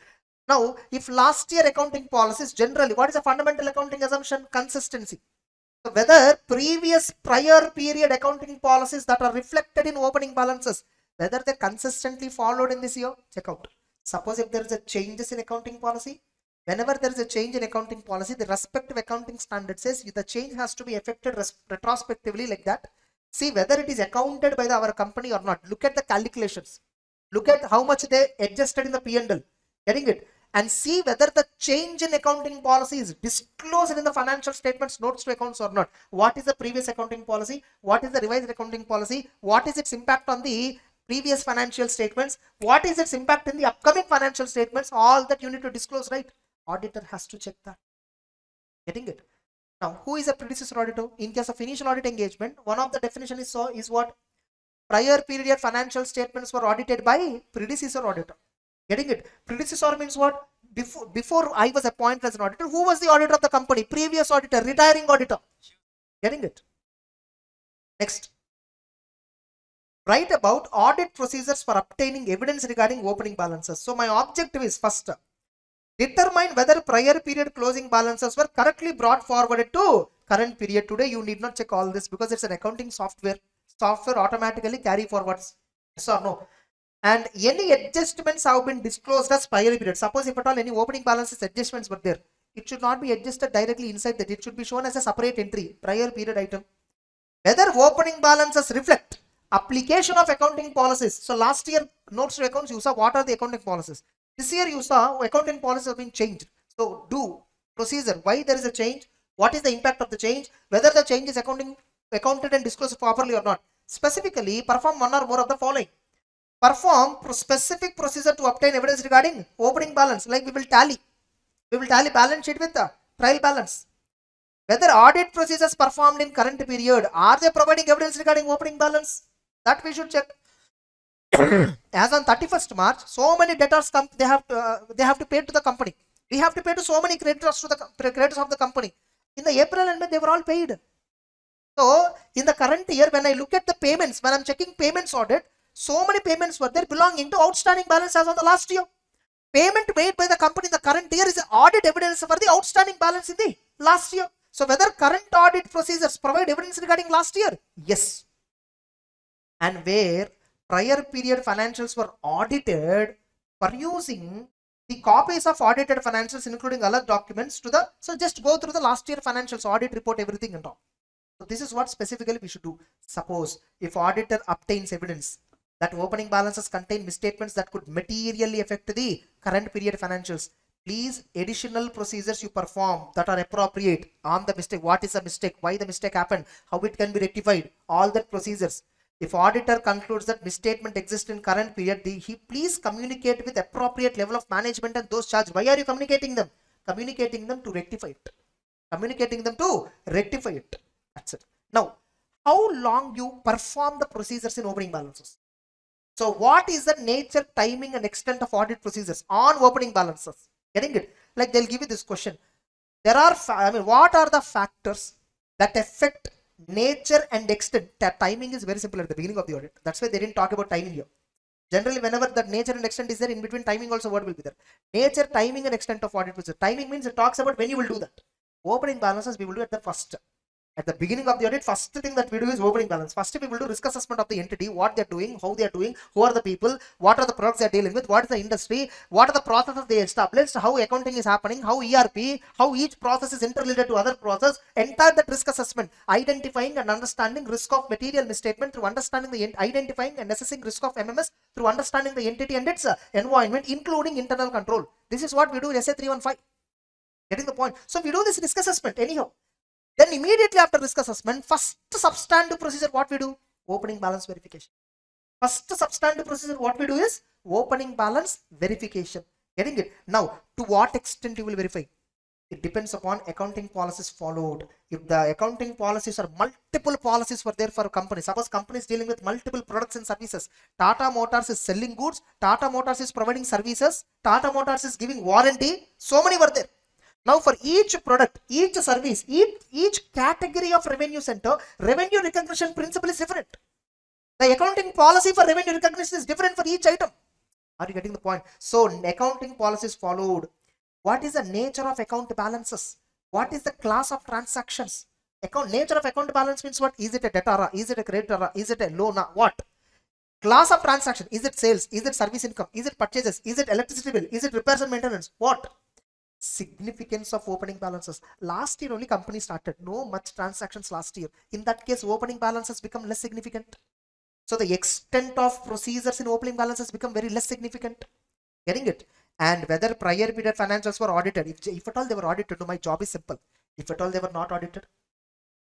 Now, if last year accounting policies, generally, what is a fundamental accounting assumption? Consistency. So whether prior period accounting policies that are reflected in opening balances, whether they consistently followed in this year, check out. Suppose if there is a changes in accounting policy, whenever there is a change in accounting policy, the respective accounting standard says the change has to be effected retrospectively like that. See whether it is accounted by our company or not. Look at the calculations. Look at how much they adjusted in the P&L. Getting it? And see whether the change in accounting policy is disclosed in the financial statements, notes to accounts or not. What is the previous accounting policy? What is the revised accounting policy? What is its impact on the previous financial statements? What is its impact in the upcoming financial statements? All that you need to disclose, right? Auditor has to check that. Getting it? Now, who is a predecessor auditor? In case of initial audit engagement, one of the definition is what? Prior period financial statements were audited by predecessor auditor. Getting it? Predecessor means what? Before I was appointed as an auditor, who was the auditor of the company? Previous auditor, retiring auditor. Getting it? Next. Write about audit procedures for obtaining evidence regarding opening balances. So my objective is first, determine whether prior period closing balances were correctly brought forward to current period. Today you need not check all this because it's an accounting software. Software automatically carry forwards. Yes or no? And any adjustments have been disclosed as prior period. Suppose if at all any opening balances adjustments were there, it should not be adjusted directly inside that. It should be shown as a separate entry, prior period item. Whether opening balances reflect application of accounting policies. So last year notes to accounts, you saw what are the accounting policies. This year you saw accounting policies have been changed. So do procedure, why there is a change, what is the impact of the change, whether the change is accounted and disclosed properly or not. Specifically, perform one or more of the following. Perform specific procedure to obtain evidence regarding opening balance, like we will tally balance sheet with the trial balance. Whether audit procedures performed in current period, are they providing evidence regarding opening balance? That we should check. As on 31st March, so many debtors come, they have to pay to the company. We have to pay to so many creditors to the creditors of the company. In the April and May, they were all paid. So in the current year, when I look at the payments, when I'm checking payments audit, so many payments were there belonging to outstanding balance as on the last year. Payment made by the company in the current year is audit evidence for the outstanding balance in the last year. So whether current audit procedures provide evidence regarding last year? Yes. And where prior period financials were audited, perusing the copies of audited financials including other documents to the, so just go through the last year financials, audit report, everything and all. So this is what specifically we should do. Suppose if auditor obtains evidence that opening balances contain misstatements that could materially affect the current period financials, please additional procedures you perform that are appropriate on the mistake. What is the mistake? Why the mistake happened? How it can be rectified? All that procedures. If auditor concludes that misstatement exists in current period, he please communicate with appropriate level of management and those charged. Why are you communicating them? Communicating them to rectify it. Communicating them to rectify it. That's it. Now, how long you perform the procedures in opening balances? So what is the nature, timing and extent of audit procedures on opening balances? Getting it? Like they'll give you this question. There are, what are the factors that affect nature and extent? Timing is very simple at the beginning of the audit. That's why they didn't talk about timing here. Generally, whenever that nature and extent is there, in between timing also word will be there. Nature, timing and extent of audit procedure. Timing means it talks about when you will do that. Opening balances we will do at the first. At the beginning of the audit, first thing that we do is opening balance. First, we will do risk assessment of the entity, what they're doing, how they're doing, who are the people, what are the products they're dealing with, what is the industry, what are the processes they established, how accounting is happening, how ERP, how each process is interrelated to other process. Entire that risk assessment, identifying and understanding risk of material misstatement through understanding the identifying and assessing risk of MMS through understanding the entity and its environment, including internal control. This is what we do in SA 315. Getting the point? So we do this risk assessment anyhow. Then immediately after risk assessment, first substantive procedure what we do? Opening balance verification. First substantive procedure what we do is opening balance verification. Getting it? Now, to what extent you will verify? It depends upon accounting policies followed. If the accounting policies or multiple policies were there for a company, suppose company is dealing with multiple products and services. Tata Motors is selling goods, Tata Motors is providing services, Tata Motors is giving warranty, so many were there. Now for each product, each service, each category of revenue center, revenue recognition principle is different. The accounting policy for revenue recognition is different for each item. Are you getting the point? So accounting policies followed. What is the nature of account balances? What is the class of transactions? Nature of account balance means what? Is it a debtor? Is it a creditor? Is it a loan? What? Class of transaction. Is it sales? Is it service income? Is it purchases? Is it electricity bill? Is it repairs and maintenance? What? Significance of opening balances. Last year only company started, no much transactions last year. In that case, opening balances become less significant. So the extent of procedures in opening balances become very less significant. Getting it? And whether prior period financials were audited. If at all they were audited, no, my job is simple. If at all they were not audited,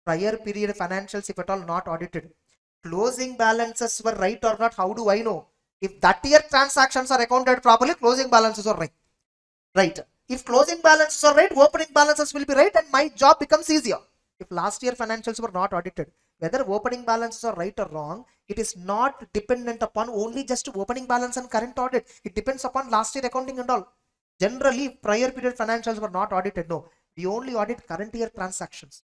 prior period financials, if at all not audited, closing balances were right or not, how do I know? If that year transactions are accounted properly, closing balances are right. Right. If closing balances are right, opening balances will be right and my job becomes easier. If last year financials were not audited, whether opening balances are right or wrong, it is not dependent upon only just opening balance and current audit. It depends upon last year accounting and all. Generally, prior period financials were not audited. No, we only audit current year transactions.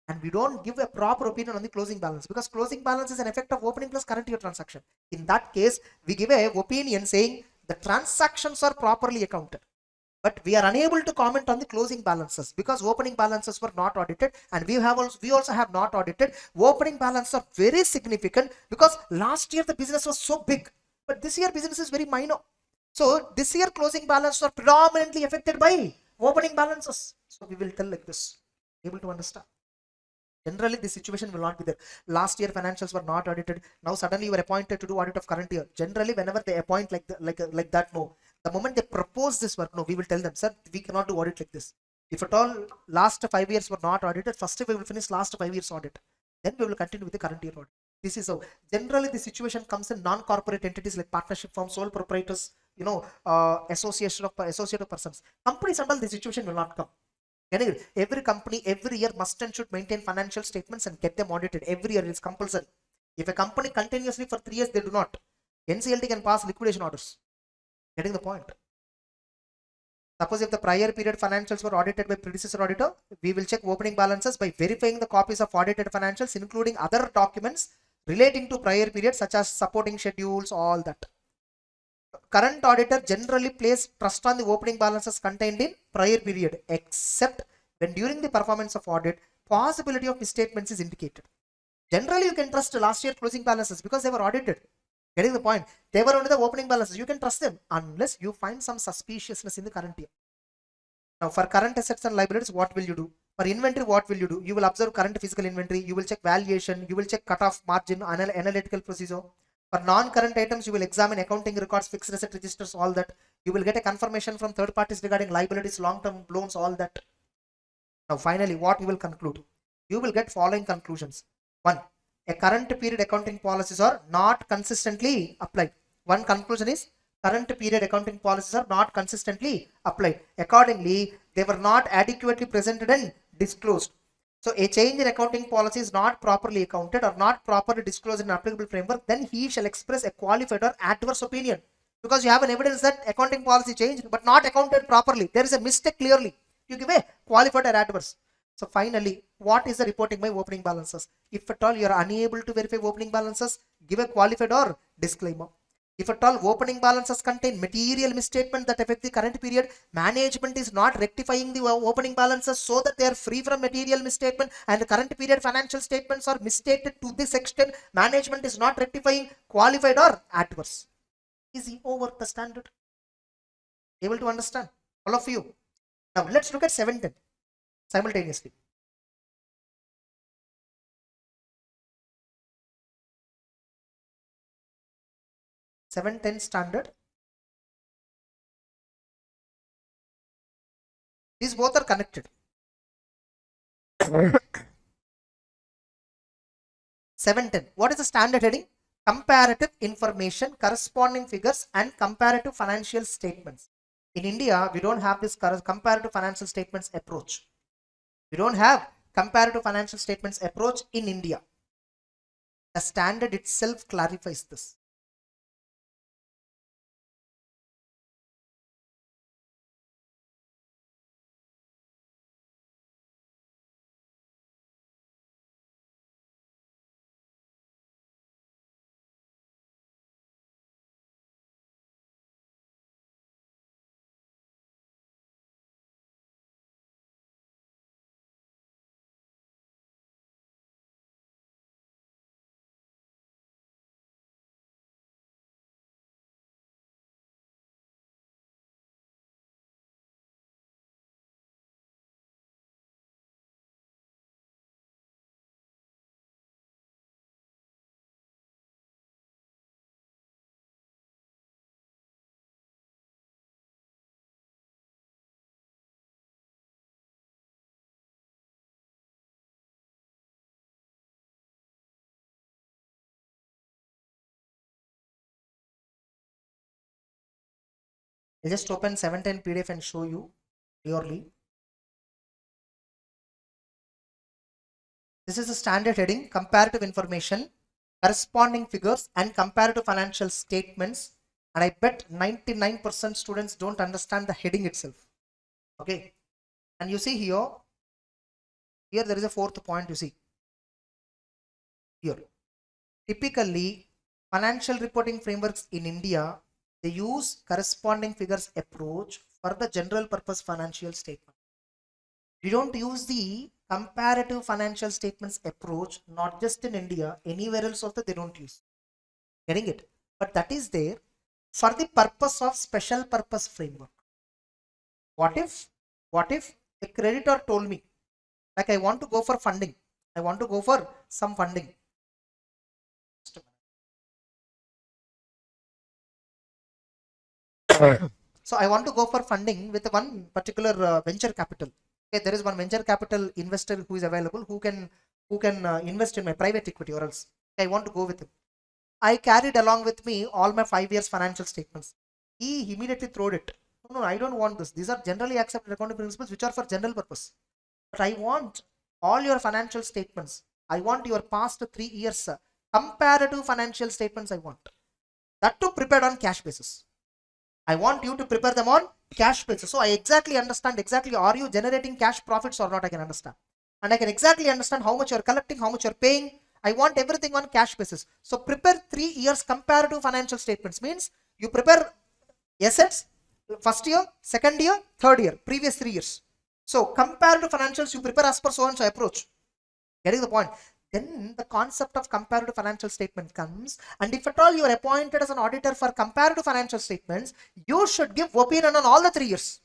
And we don't give a proper opinion on the closing balance because closing balance is an effect of opening plus current year transaction. In that case, we give a opinion saying the transactions are properly accounted. But we are unable to comment on the closing balances because opening balances were not audited and we also have not audited. Opening balances are very significant because last year the business was so big, but this year business is very minor. So this year closing balances are predominantly affected by opening balances. So we will tell like this, able to understand. Generally, this situation will not be there. Last year financials were not audited. Now suddenly you are appointed to do audit of current year. Generally, whenever they appoint like that, no. The moment they propose this work, no, we will tell them, sir, we cannot do audit like this. If at all last 5 years were not audited, first we will finish last 5 years audit. Then we will continue with the current year audit. This is how generally the situation comes in non-corporate entities like partnership firms, sole proprietors, associate of persons. Companies and all, the situation will not come. Anyway, every company every year must and should maintain financial statements and get them audited every year. It's compulsory. If a company continuously for 3 years they do not, NCLT can pass liquidation orders. Getting the point? Suppose if the prior period financials were audited by predecessor auditor, we will check opening balances by verifying the copies of audited financials, including other documents relating to prior periods such as supporting schedules, all that. Current auditor generally place trust on the opening balances contained in prior period, except when during the performance of audit, possibility of misstatements is indicated. Generally, you can trust last year closing balances because they were audited. Getting the point? They were only the opening balances. You can trust them unless you find some suspiciousness in the current year. Now, for current assets and liabilities, what will you do? For inventory, what will you do? You will observe current physical inventory. You will check valuation. You will check cutoff margin, analytical procedure. For non-current items, you will examine accounting records, fixed asset registers, all that. You will get a confirmation from third parties regarding liabilities, long-term loans, all that. Now, finally, what you will conclude? You will get following conclusions. 1. A current period accounting policies are not consistently applied. One conclusion is current period accounting policies are not consistently applied. Accordingly, they were not adequately presented and disclosed. So a change in accounting policy is not properly accounted or not properly disclosed in an applicable framework, then he shall express a qualified or adverse opinion. Because you have an evidence that accounting policy changed but not accounted properly. There is a mistake clearly. You give a qualified or adverse. So finally, what is the reporting by opening balances? If at all you are unable to verify opening balances, give a qualified or disclaimer. If at all opening balances contain material misstatement that affect the current period, management is not rectifying the opening balances so that they are free from material misstatement and the current period financial statements are misstated to this extent, management is not rectifying, qualified or adverse. Is he over the standard? Able to understand? All of you. Now let's look at 710 simultaneously. Standard. These both are connected. 710. What is the standard heading? Comparative information, corresponding figures, and comparative financial statements. In India, we don't have this comparative financial statements approach. We don't have comparative financial statements approach in India. The standard itself clarifies this. I'll just open 710 PDF and show you clearly. This is the standard heading, comparative information, corresponding figures, and comparative financial statements. And I bet 99% students don't understand the heading itself. Okay. And you see here there is a fourth point you see. Here. Typically, financial reporting frameworks in India, they use corresponding figures approach for the general purpose financial statement. We don't use the comparative financial statements approach, not just in India, anywhere else also they don't use. Getting it? But that is there for the purpose of special purpose framework. What if a creditor told me, like I want to go for funding I want to go for some funding. So I want to go for funding with one particular venture capital. Okay, there is one venture capital investor who is available who can invest in my private equity, or else I want to go with him. I carried along with me all my 5 years financial statements. He immediately threw it. No, I don't want this. These are generally accepted accounting principles which are for general purpose. But I want all your financial statements. I want your past 3 years comparative financial statements. I want that to prepared on cash basis. I want you to prepare them on cash basis. So I exactly understand are you generating cash profits or not. I can understand, and I can exactly understand how much you're collecting, how much you're paying. I want everything on cash basis. So prepare 3 years comparative financial statements. Means you prepare assets first year, second year, third year, previous 3 years. So comparative financials you prepare as per so and so approach. Getting the point? Then the concept of comparative financial statement comes, and if at all you are appointed as an auditor for comparative financial statements, you should give opinion on all the 3 years.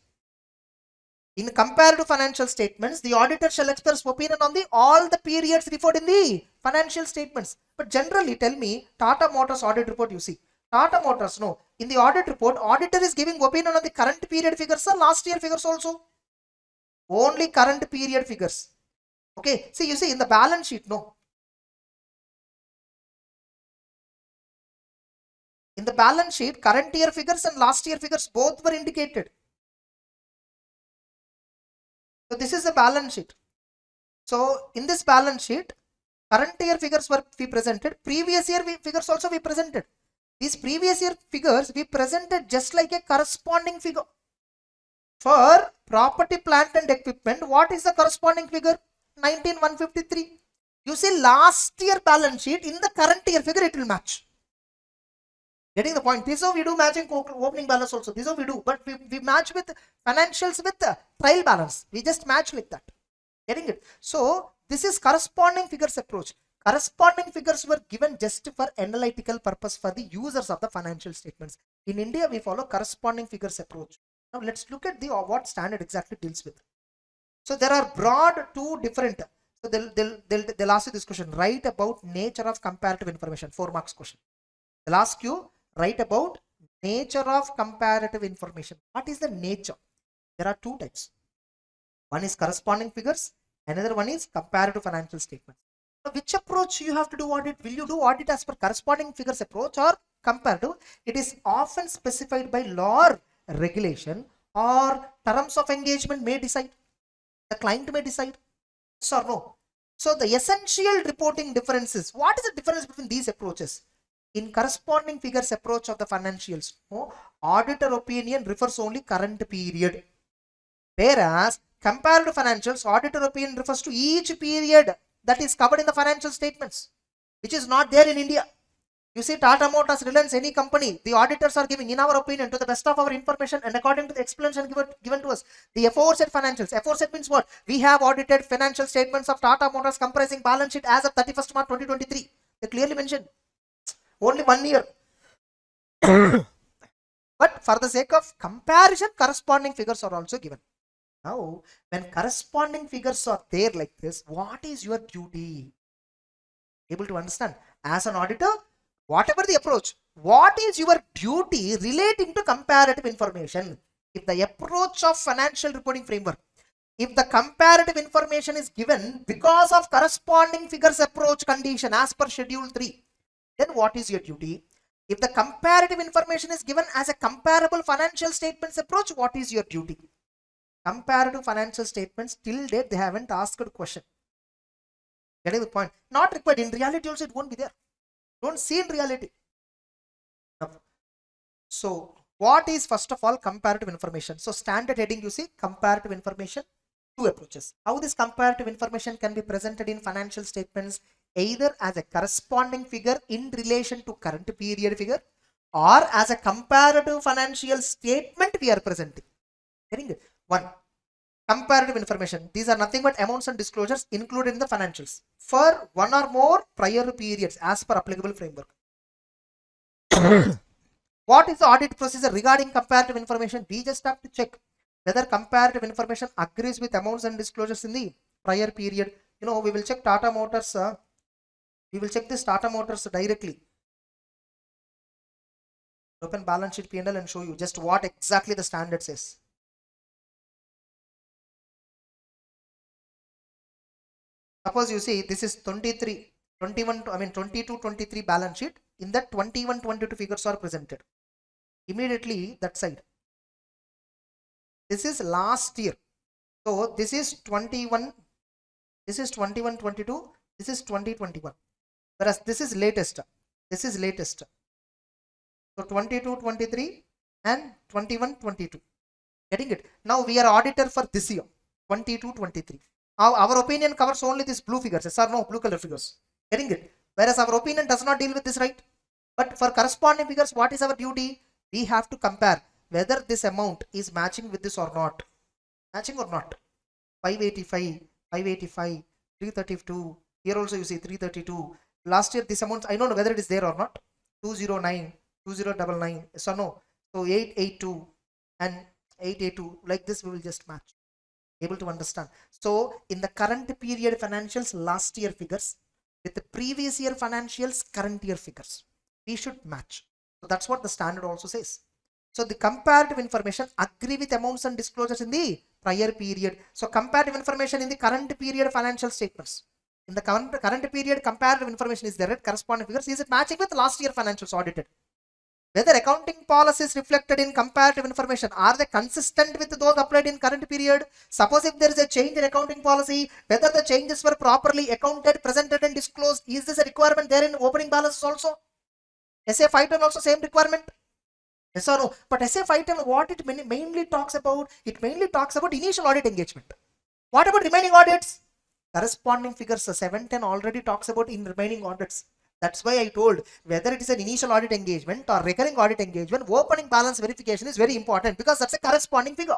In comparative financial statements, the auditor shall express opinion on all the periods referred in the financial statements. But generally, tell me, Tata Motors audit report, you see. Tata Motors, no. In the audit report, auditor is giving opinion on the current period figures or last year figures also. Only current period figures. Okay, see, you see in the balance sheet, no. In the balance sheet, current year figures and last year figures both were indicated. So this is the balance sheet. So in this balance sheet, current year figures were we presented, previous year figures also we presented. These previous year figures we presented just like a corresponding figure. For property, plant and equipment, what is the corresponding figure? 19,153. You see last year balance sheet in the current year figure, it will match. Getting the point? This is how we do matching opening balance also. This is how we do. But we match with financials with trial balance. We just match like that. Getting it? So this is corresponding figures approach. Corresponding figures were given just for analytical purpose for the users of the financial statements. In India, we follow corresponding figures approach. Now let's look at the what standard exactly deals with. So there are broad two different. So they'll ask you this question. Write about nature of comparative information. 4 marks question. They'll ask you, write about nature of comparative information. What is the nature? There are 2 types. One is corresponding figures. Another one is comparative financial statements. Now, which approach you have to do audit? Will you do audit as per corresponding figures approach or comparative? It is often specified by law or regulation, or terms of engagement may decide. The client may decide. Yes or no? So the essential reporting differences. What is the difference between these approaches? In corresponding figures approach of the financials, no, auditor opinion refers only current period. Whereas comparative financials, auditor opinion refers to each period that is covered in the financial statements, which is not there in India. You see, Tata Motors, Reliance, any company, the auditors are giving, in our opinion, to the best of our information and according to the explanation given to us, the aforesaid financials. Aforesaid means what? We have audited financial statements of Tata Motors comprising balance sheet as of 31st March 2023. They clearly mentioned only 1 year. But for the sake of comparison, corresponding figures are also given. Now, when corresponding figures are there like this, what is your duty? Able to understand? As an auditor, whatever the approach, what is your duty relating to comparative information? If the approach of financial reporting framework, if the comparative information is given because of corresponding figures approach condition as per schedule 3, then what is your duty? If the comparative information is given as a comparable financial statements approach, what is your duty? Comparative financial statements, till date they haven't asked a question. Getting the point? Not required. In reality also it won't be there. Don't see in reality. So what is first of all comparative information? So standard heading you see, comparative information, 2 approaches. How this comparative information can be presented in financial statements, either as a corresponding figure in relation to current period figure, or as a comparative financial statement we are presenting. Getting it? 1. Comparative information. These are nothing but amounts and disclosures included in the financials for 1 or more prior periods as per applicable framework. What is the audit procedure regarding comparative information? We just have to check whether comparative information agrees with amounts and disclosures in the prior period. we will check Tata Motors. We will check this Tata Motors directly. Open balance sheet P&L and show you just what exactly the standard says. Suppose you see this is 22, 23 balance sheet. In that 21, 22 figures are presented. Immediately that side. This is last year. So this is 21, this is 21, 22, this is 2021. Whereas this is latest. This is latest. So 22, 23 and 21, 22. Getting it? Now we are auditor for this year, 22, 23. Our opinion covers only these blue figures, yes or no, blue color figures. Getting it? Whereas our opinion does not deal with this, right? But for corresponding figures, what is our duty? We have to compare whether this amount is matching with this or not. Matching or not? 585, 585, 332. Here also you see 332. Last year this amount, I don't know whether it is there or not. 209, 2099, yes or no? So 882 and 882, like this we will just match. Able to understand. So in the current period financials, last year figures with the previous year financials, current year figures, we should match. So that's what the standard also says. So the comparative information agree with amounts and disclosures in the prior period. So comparative information in the current period financial statements. In the current period comparative information is there at corresponding figures. Is it matching with last year financials audited? Whether accounting policies reflected in comparative information, are they consistent with those applied in current period? Suppose if there is a change in accounting policy, whether the changes were properly accounted, presented and disclosed, is this a requirement there in opening balances also? SF item also same requirement? Yes or no? But SF item, what it mainly talks about, it mainly talks about initial audit engagement. What about remaining audits? Corresponding figures 710 already talks about in remaining audits. That's why I told whether it is an initial audit engagement or recurring audit engagement, opening balance verification is very important because that's a corresponding figure.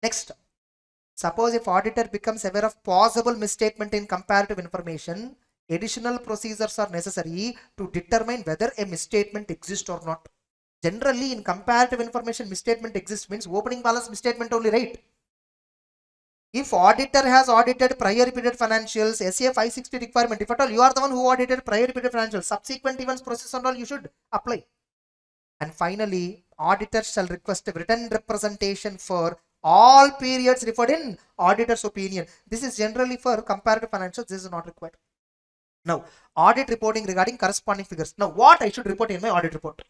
Next, suppose if auditor becomes aware of possible misstatement in comparative information, additional procedures are necessary to determine whether a misstatement exists or not. Generally in comparative information, misstatement exists means opening balance misstatement only, right? If auditor has audited prior period financials, SA 560 requirement, if at all you are the one who audited prior period financials, subsequent events process and all you should apply. And finally, auditor shall request a written representation for all periods referred in auditor's opinion. This is generally for comparative financials. This is not required. Now, audit reporting regarding corresponding figures. Now, what I should report in my audit report?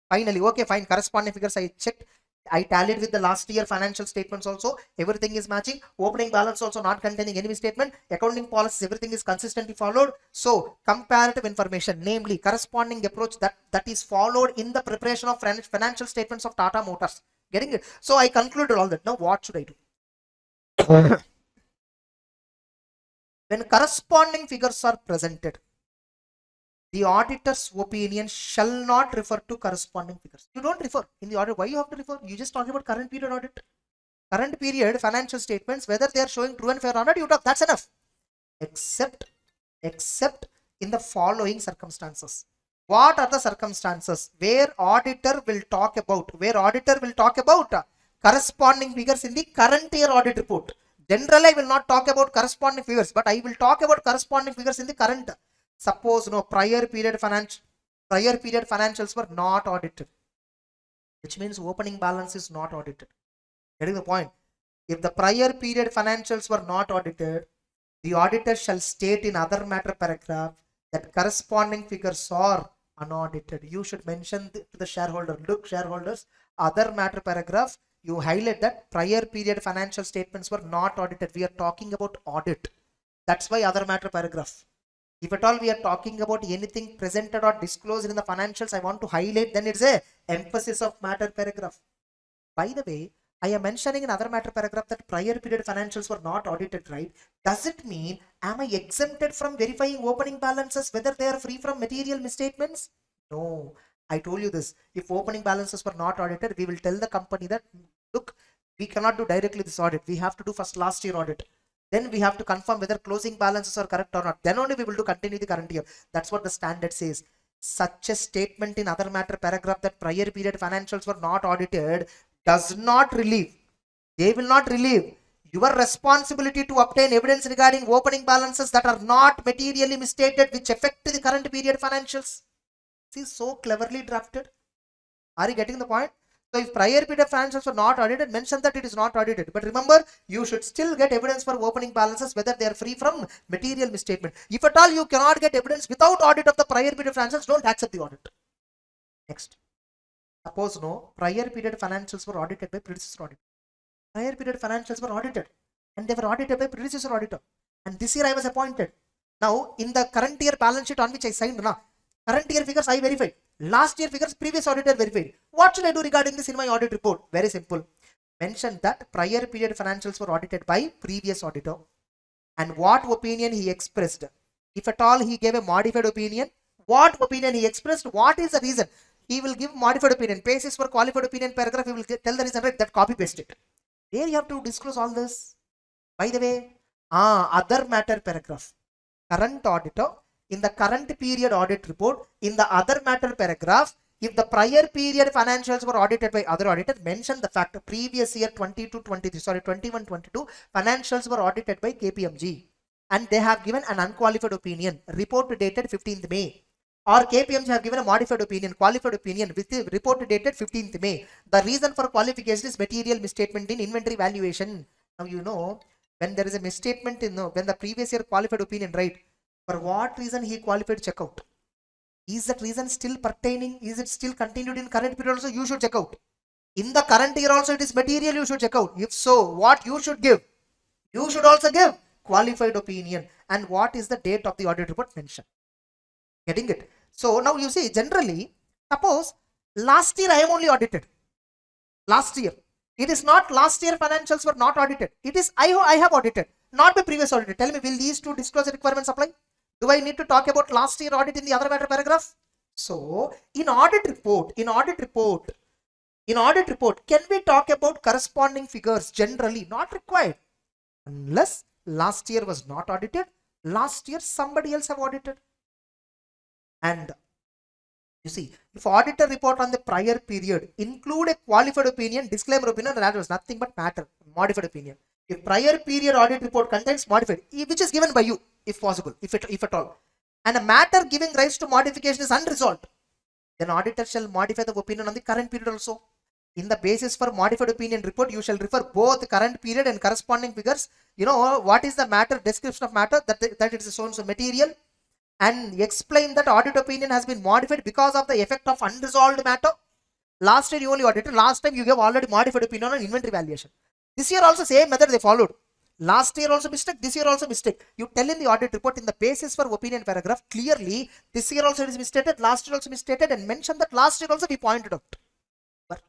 Finally, okay, fine. Corresponding figures I checked. I tallied with the last year financial statements also. Everything is matching. Opening balance also not containing any misstatement. Accounting policies, everything is consistently followed. So, comparative information, namely corresponding approach that is followed in the preparation of financial statements of Tata Motors. Getting it? So, I concluded all that. Now, what should I do? When corresponding figures are presented, the auditor's opinion shall not refer to corresponding figures. You don't refer in the audit. Why you have to refer? You just talk about current period audit. Current period financial statements, whether they are showing true and fair or not, you talk. That's enough. Except in the following circumstances. What are the circumstances where auditor will talk about? Corresponding figures in the current year audit report. Generally, I will not talk about corresponding figures, but I will talk about corresponding figures in the current. Suppose prior period financials were not audited, which means opening balance is not audited. Getting the point? If the prior period financials were not audited, the auditor shall state in other matter paragraph that corresponding figures are unaudited. You should mention to the shareholder, look shareholders, other matter paragraph, you highlight that prior period financial statements were not audited. We are talking about audit. That's why other matter paragraph. If at all we are talking about anything presented or disclosed in the financials, I want to highlight, then it's a emphasis of matter paragraph. By the way, I am mentioning in other matter paragraph that prior period financials were not audited, right? Does it mean, am I exempted from verifying opening balances, whether they are free from material misstatements? No, I told you this. If opening balances were not audited, we will tell the company that, look, we cannot do directly this audit. We have to do first last year audit. Then we have to confirm whether closing balances are correct or not. Then only we will do continue the current year. That's what the standard says. Such a statement in other matter paragraph that prior period financials were not audited does not relieve. They will not relieve Your responsibility to obtain evidence regarding opening balances that are not materially misstated which affect the current period financials. See, so cleverly drafted. Are you getting the point? So if prior period financials were not audited, mention that it is not audited. But remember, you should still get evidence for opening balances whether they are free from material misstatement. If at all you cannot get evidence without audit of the prior period financials, don't accept the audit. Next. Suppose no, prior period financials were audited by predecessor auditor. Prior period financials were audited and they were audited by predecessor auditor. And this year I was appointed. Now, in the current year balance sheet on which I signed, current year figures I verified. Last year figures previous auditor verified. What should I do regarding this in my audit report? Very simple. Mention that prior period financials were audited by previous auditor and what opinion he expressed. If at all he gave a modified opinion, what opinion he expressed, what is the reason? He will give modified opinion. Basis for qualified opinion paragraph, he will tell the reason, right? That copy paste it. There you have to disclose all this. By the way, other matter paragraph. Current auditor, in the current period audit report, in the other matter paragraph, if the prior period financials were audited by other auditor, mention the fact previous year 21-22 financials were audited by KPMG and they have given an unqualified opinion. Report dated 15th May. Or KPMG have given a modified opinion, qualified opinion with the report dated 15th May. The reason for qualification is material misstatement in inventory valuation. Now you know, when there is a misstatement in when the previous year qualified opinion, right? For what reason he qualified checkout? Is that reason still pertaining? Is it still continued in current period also? You should check out. In the current year also it is material, you should check out. If so, what you should give? You should also give qualified opinion. And what is the date of the audit report mentioned? Getting it? So now you see, generally, suppose last year I am only audited. Last year. It is not last year financials were not audited. It is I have audited, not by previous auditor. Tell me, will these two disclosure requirements apply? Do I need to talk about last year audit in the other matter paragraph? So in audit report, can we talk about corresponding figures? Generally not required. Unless last year was not audited, last year somebody else have audited. And you see, if auditor report on the prior period include a qualified opinion, disclaimer opinion, that was nothing but matter, modified opinion. If prior period audit report contains modified, which is given by you, if possible, if at all, and a matter giving rise to modification is unresolved, then auditor shall modify the opinion on the current period also. In the basis for modified opinion report, you shall refer both current period and corresponding figures. You know, what is the matter, description of matter, that it is so and so material, and explain that audit opinion has been modified because of the effect of unresolved matter. Last year you only audited, last time you gave already modified opinion on inventory valuation. This year also same method they followed. Last year also mistake, this year also mistake. You tell in the audit report in the basis for opinion paragraph clearly, this year also it is misstated, last year also misstated, and mention that last year also we pointed out. But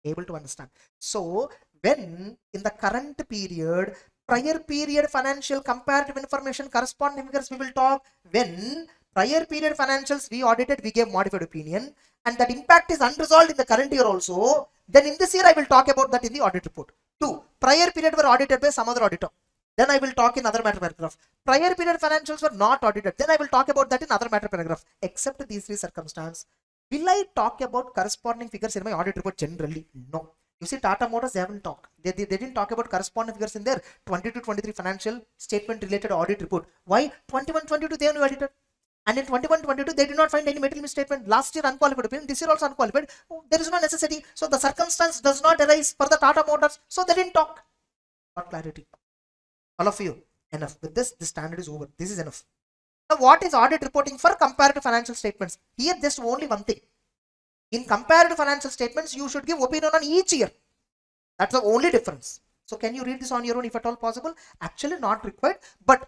able to understand. So when in the current period, prior period financial comparative information, corresponding figures we will talk. When prior period financials we audited, we gave modified opinion, and that impact is unresolved in the current year also, then in this year I will talk about that in the audit report. 2. Prior period were audited by some other auditor. Then I will talk in other matter paragraph. Prior period financials were not audited. Then I will talk about that in other matter paragraph. Except these three circumstances, will I talk about corresponding figures in my audit report? Generally, no. You see, Tata Motors, they haven't talked. They didn't talk about corresponding figures in their 22-23 financial statement related audit report. Why? 21-22 they only audited. And in 21-22 they did not find any material misstatement. Last year unqualified opinion, this year also unqualified. There is no necessity. So the circumstance does not arise for the Tata Motors. So they didn't talk. Got clarity? All of you, enough. With this standard is over. This is enough. Now what is audit reporting for comparative financial statements? Here just only one thing. In comparative financial statements, you should give opinion on each year. That's the only difference. So can you read this on your own if at all possible? Actually not required, but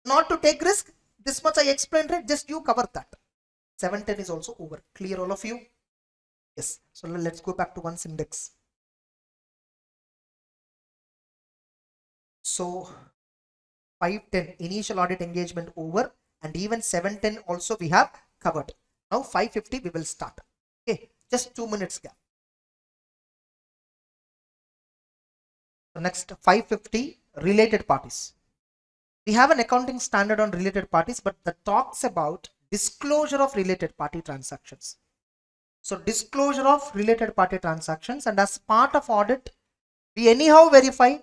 not to take risk. This much I explained, right? Just you cover that. 710 is also over. Clear all of you? Yes. So let's go back to one's index. So 510 initial audit engagement over, and even 710 also we have covered. Now 550 we will start. Okay, just 2 minutes gap. So next 550 related parties. We have an accounting standard on related parties, but that talks about disclosure of related party transactions. So disclosure of related party transactions, and as part of audit, we anyhow verify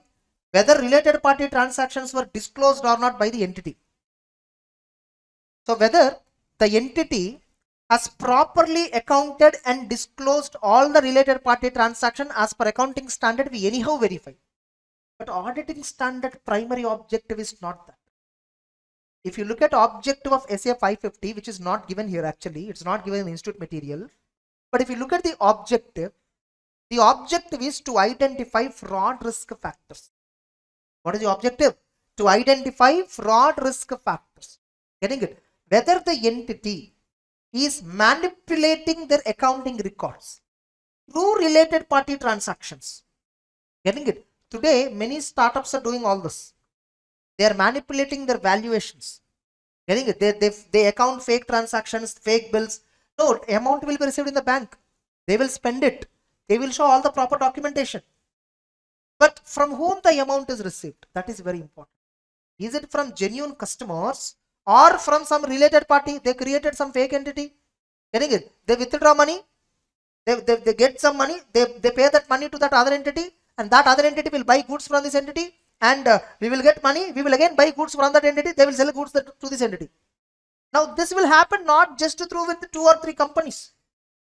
whether related party transactions were disclosed or not by the entity. So whether the entity has properly accounted and disclosed all the related party transaction as per accounting standard, we anyhow verify. But auditing standard primary objective is not that. If you look at objective of SA 550, which is not given here actually, it's not given in institute material. But if you look at the objective is to identify fraud risk factors. What is the objective? To identify fraud risk factors. Getting it? Whether the entity is manipulating their accounting records through related party transactions. Getting it? Today, many startups are doing all this. They are manipulating their valuations. Getting it? They account fake transactions, fake bills. No, amount will be received in the bank. They will spend it. They will show all the proper documentation. But from whom the amount is received? That is very important. Is it from genuine customers or from some related party? They created some fake entity. Getting it? They withdraw money. They get some money. They pay that money to that other entity, and that other entity will buy goods from this entity, and we will get money. We will again buy goods from that entity. They will sell goods to this entity. Now this will happen not just through with 2 or 3 companies.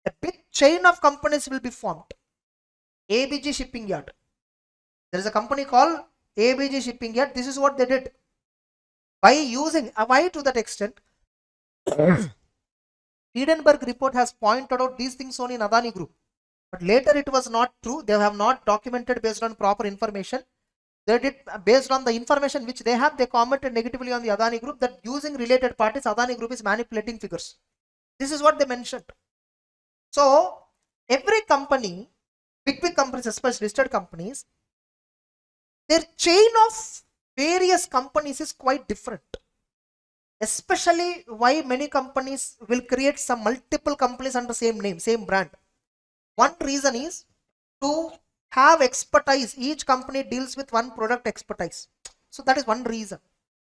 A big chain of companies will be formed. ABG Shipping Yard. There is a company called ABG Shipping Yard. This is what they did. By using, why to that extent? Edinburgh report has pointed out these things only in Adani Group. But later it was not true. They have not documented based on proper information. They did based on the information which they have. They commented negatively on the Adani Group that using related parties, Adani Group is manipulating figures. This is what they mentioned. So every company, big companies, especially listed companies, their chain of various companies is quite different. Especially why many companies will create some multiple companies under same name, same brand. One reason is to have expertise. Each company deals with one product expertise. So that is one reason.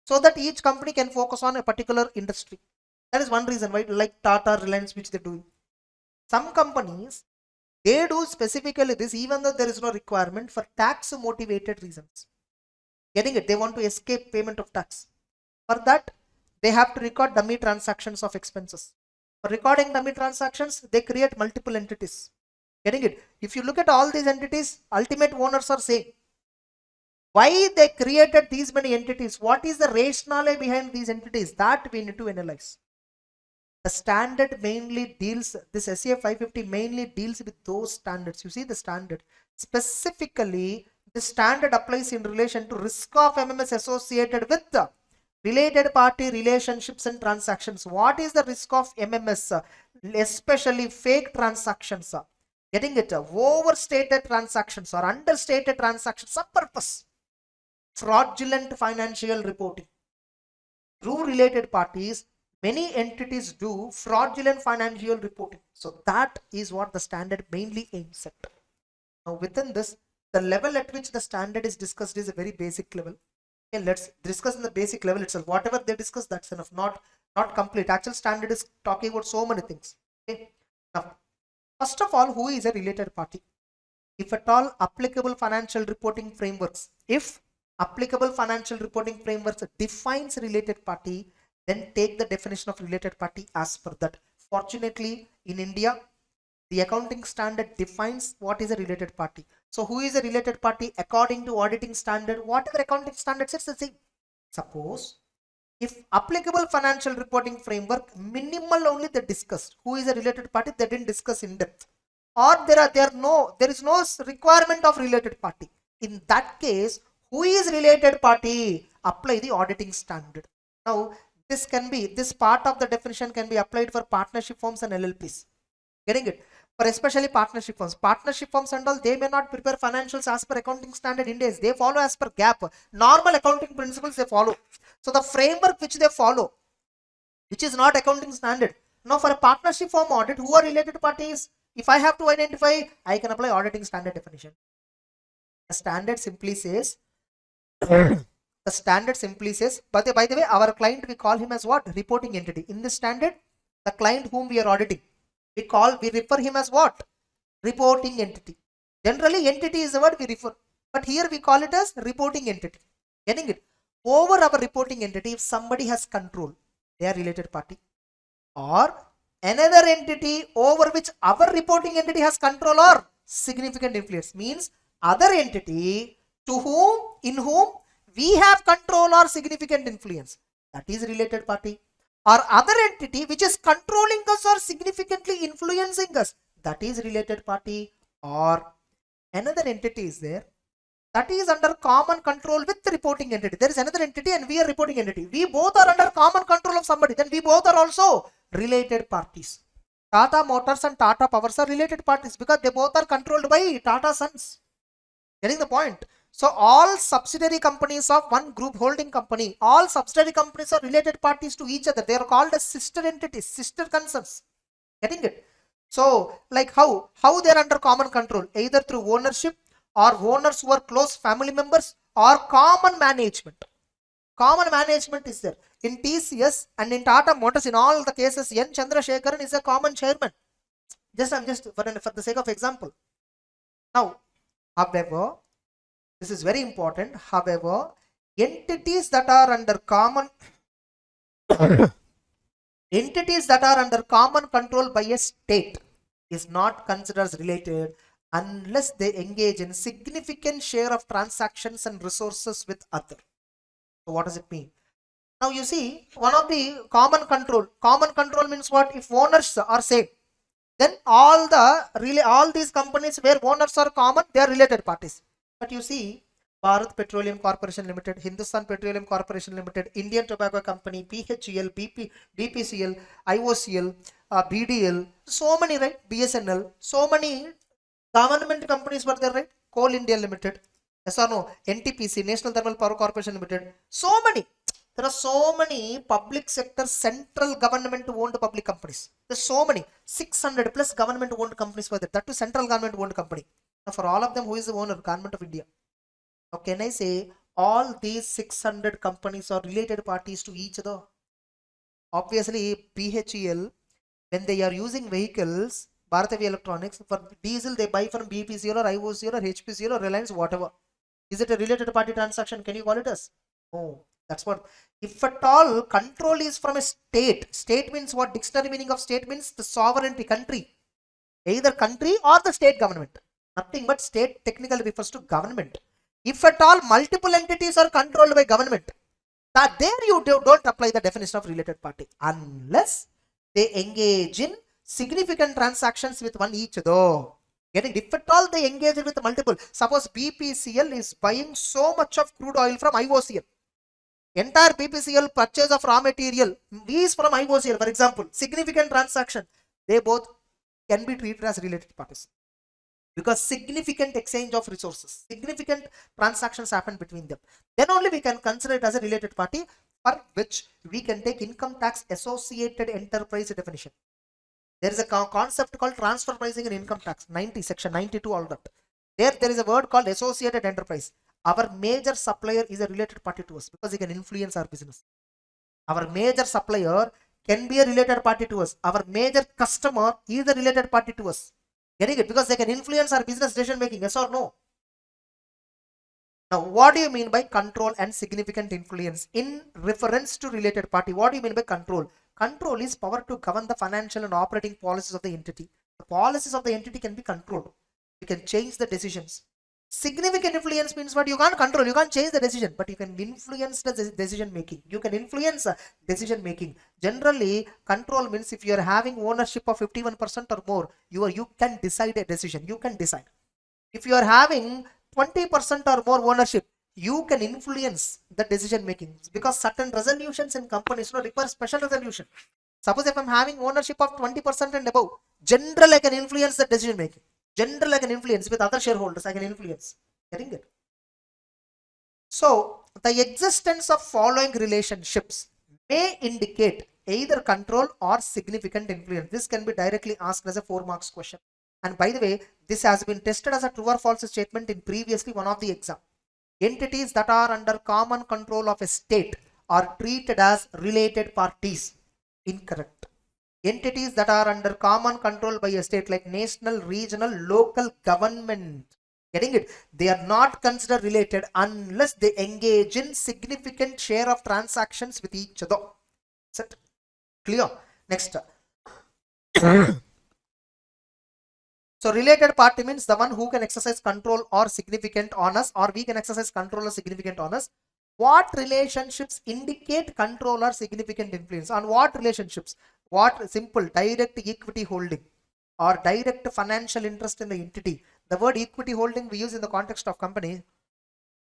So that each company can focus on a particular industry. That is one reason why, like Tata, Reliance, which they do. Some companies, they do specifically this even though there is no requirement for tax motivated reasons. Getting it? They want to escape payment of tax. For that, they have to record dummy transactions of expenses. For recording dummy transactions, they create multiple entities. Getting it? If you look at all these entities, ultimate owners are same. Why they created these many entities? What is the rationale behind these entities? That we need to analyze. The standard mainly deals, this SCA 550 mainly deals with those standards. You see the standard. Specifically, the standard applies in relation to risk of MMS associated with the related party relationships and transactions. What is the risk of MMS? Especially fake transactions. Getting it? Overstated transactions or understated transactions. Some purpose. Fraudulent financial reporting. Through related parties, many entities do fraudulent financial reporting. So that is what the standard mainly aims at. Now within this, the level at which the standard is discussed is a very basic level. Okay, let's discuss in the basic level itself. Whatever they discuss, that's enough. Not complete. Actual standard is talking about so many things. Okay. Now, first of all, who is a related party? If at all applicable financial reporting frameworks, if applicable financial reporting frameworks defines related party, then take the definition of related party as per that. Fortunately, in India, the accounting standard defines what is a related party. So who is a related party according to auditing standard? Whatever accounting standard says the same. Suppose if applicable financial reporting framework, minimal only they discussed. Who is a related party? They didn't discuss in depth. Or there is no requirement of related party. In that case, who is related party? Apply the auditing standard. Now, this part of the definition can be applied for partnership firms and LLPs. Getting it? For especially partnership firms. Partnership firms and all, they may not prepare financials as per accounting standard Ind AS. They follow as per GAAP. Normal accounting principles they follow. So the framework which they follow, which is not accounting standard. Now for a partnership firm audit, who are related parties? If I have to identify, I can apply auditing standard definition. The standard simply says, by the way, our client, we call him as what? Reporting entity. In this standard, the client whom we are auditing, we refer him as what? Reporting entity. Generally, entity is the word we refer. but here we call it as reporting entity. Getting it? Over our reporting entity, if somebody has control, they are related party. Or another entity over which our reporting entity has control or significant influence, means other entity to whom, in whom we have control or significant influence, that is related party. Or other entity which is controlling us or significantly influencing us, that is related party. Or another entity is there that is under common control with the reporting entity. There is another entity and we are reporting entity. We both are under common control of somebody. Then we both are also related parties. Tata Motors and Tata Powers are related parties because they both are controlled by Tata Sons. Getting the point? So all subsidiary companies of one group holding company, all subsidiary companies are related parties to each other. They are called as sister entities, sister concerns. Getting it? So like how they are under common control, either through ownership or owners who are close family members or common management. Common management is there. In TCS and in Tata Motors, in all the cases, N. Chandrasekharan is a common chairman. I'm just for the sake of example. Now, however, this is very important. However, entities that are under common control by a state is not considered as related unless they engage in significant share of transactions and resources with other. So what does it mean? Now you see, one of the common control means what? If owners are same, then all these companies where owners are common, they are related parties. But you see, Bharat Petroleum Corporation Limited, Hindustan Petroleum Corporation Limited, Indian Tobacco Company, PHEL, BPCL, IOCL, BDL, so many, right? BSNL, so many government companies were there, right? Coal India Limited, yes or no? NTPC, National Thermal Power Corporation Limited, so many. There are so many public sector central government owned public companies. There's so many 600 plus government owned companies were there. That too central government owned company. Now for all of them, who is the owner? Government of India. Now can I say all these 600 companies are related parties to each other? Obviously, PHEL, when they are using vehicles, Bharat Heavy Electronics, for diesel they buy from BPCL or IOCL or HPCL or Reliance, whatever. Is it a related party transaction? Can you call it as? No. That's what. If at all control is from a state, state means what? Dictionary meaning of state means the sovereignty, country. Either country or the state government. Nothing but state technically refers to government. If at all multiple entities are controlled by government, that there you don't apply the definition of related party unless they engage in significant transactions with one each other. Getting, if at all they engage with multiple, suppose BPCL is buying so much of crude oil from IOCL. Entire BPCL purchase of raw material is from IOCL, for example, significant transaction. They both can be treated as related parties because significant exchange of resources, significant transactions happen between them. Then only we can consider it as a related party, for which we can take income tax associated enterprise definition. There is a concept called transfer pricing and income tax, 90, section 92, all that. There is a word called associated enterprise. Our major supplier is a related party to us because he can influence our business. Our major supplier can be a related party to us. Our major customer is a related party to us. Getting it? Because they can influence our business decision making, yes or no? Now, what do you mean by control and significant influence in reference to related party? What do you mean by control? Control is power to govern the financial and operating policies of the entity. The policies of the entity can be controlled. You can change the decisions. Significant influence means what? You can't control, you can't change the decision, but you can influence the decision making. You can influence decision making. Generally, control means if you are having ownership of 51% or more, you can decide a decision. You can decide. If you are having 20% or more ownership, you can influence the decision making because certain resolutions in companies require special resolution. Suppose if I'm having ownership of 20% and above, generally I can influence the decision making. Generally I can influence with other shareholders, I can influence. Getting it? So the existence of following relationships may indicate either control or significant influence. This can be directly asked as a 4 marks question. And by the way, this has been tested as a true or false statement in previously one of the exam. Entities that are under common control of a state are treated as related parties. Incorrect. Entities that are under common control by a state like national, regional, local government Getting it? They are not considered related unless they engage in significant share of transactions with each other. Set? Clear? Next. So related party means the one who can exercise control or significant on us, or we can exercise control or significant on us. What relationships indicate control or significant influence? On what relationships? What? Simple, direct equity holding or direct financial interest in the entity. The word equity holding we use in the context of company,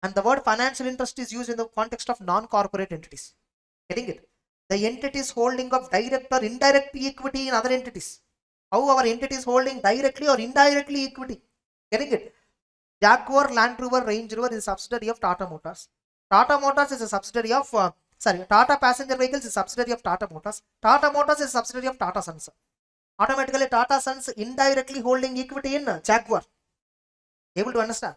and the word financial interest is used in the context of non-corporate entities. Getting it? The entities holding of direct or indirect equity in other entities. How our entity is holding directly or indirectly equity. Getting it? Jaguar Land Rover Range Rover is a subsidiary of Tata Motors. Tata Motors is a subsidiary of Tata Passenger Vehicles is a subsidiary of Tata Motors. Tata Motors is a subsidiary of Tata Sons. Automatically Tata Sons indirectly holding equity in Jaguar. Able to understand?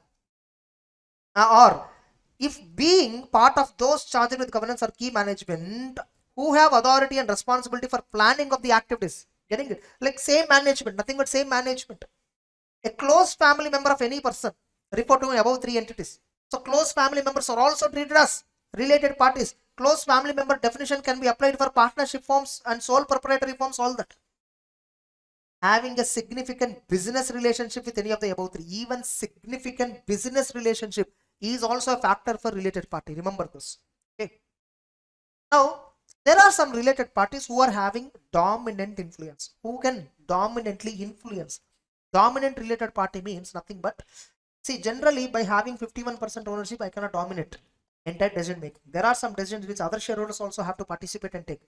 Or if being part of those charged with governance or key management who have authority and responsibility for planning of the activities. Getting it? Like same management, nothing but same management. A close family member of any person refer to above three entities. So close family members are also treated as related parties. Close family member definition can be applied for partnership forms and sole proprietary forms, all that. Having a significant business relationship with any of the above three, even significant business relationship is also a factor for related party. Remember this. Okay. Now, there are some related parties who are having dominant influence. Who can dominantly influence? Dominant related party means nothing but, see, generally by having 51% ownership, I cannot dominate entire decision making. There are some decisions which other shareholders also have to participate and take.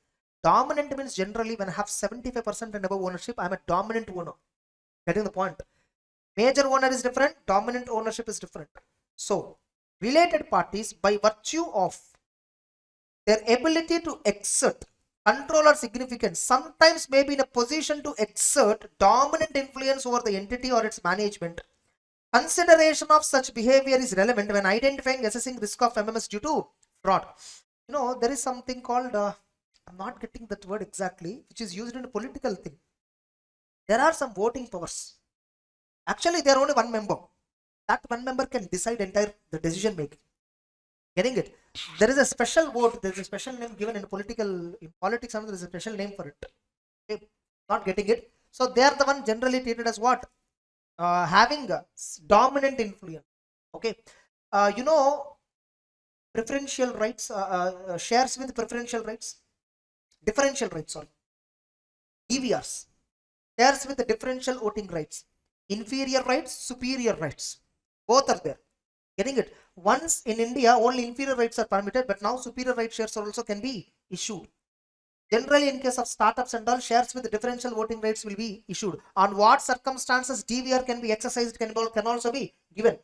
Dominant means generally when I have 75% and above ownership, I am a dominant owner. Getting the point? Major owner is different, dominant ownership is different. So, related parties, by virtue of their ability to exert control or significance, sometimes may be in a position to exert dominant influence over the entity or its management. Consideration of such behavior is relevant when identifying assessing risk of MMS due to fraud. You know, there is something called, I'm not getting that word exactly, which is used in a political thing. There are some voting powers. Actually, there are only one member. That one member can decide entire the decision making. Getting it? There is a special vote, there is a special name given in politics, and there is a special name for it. Okay. Not getting it. So they are the one generally treated as what? Having a dominant influence. Okay. You know, preferential rights, shares with preferential rights, differential rights, sorry. DVRs. Shares with the differential voting rights. Inferior rights, superior rights. Both are there. Getting it? Once in India, only inferior rights are permitted, but now superior right shares also can be issued. Generally, in case of startups and all, shares with differential voting rights will be issued. On what circumstances DVR can be exercised can also be given.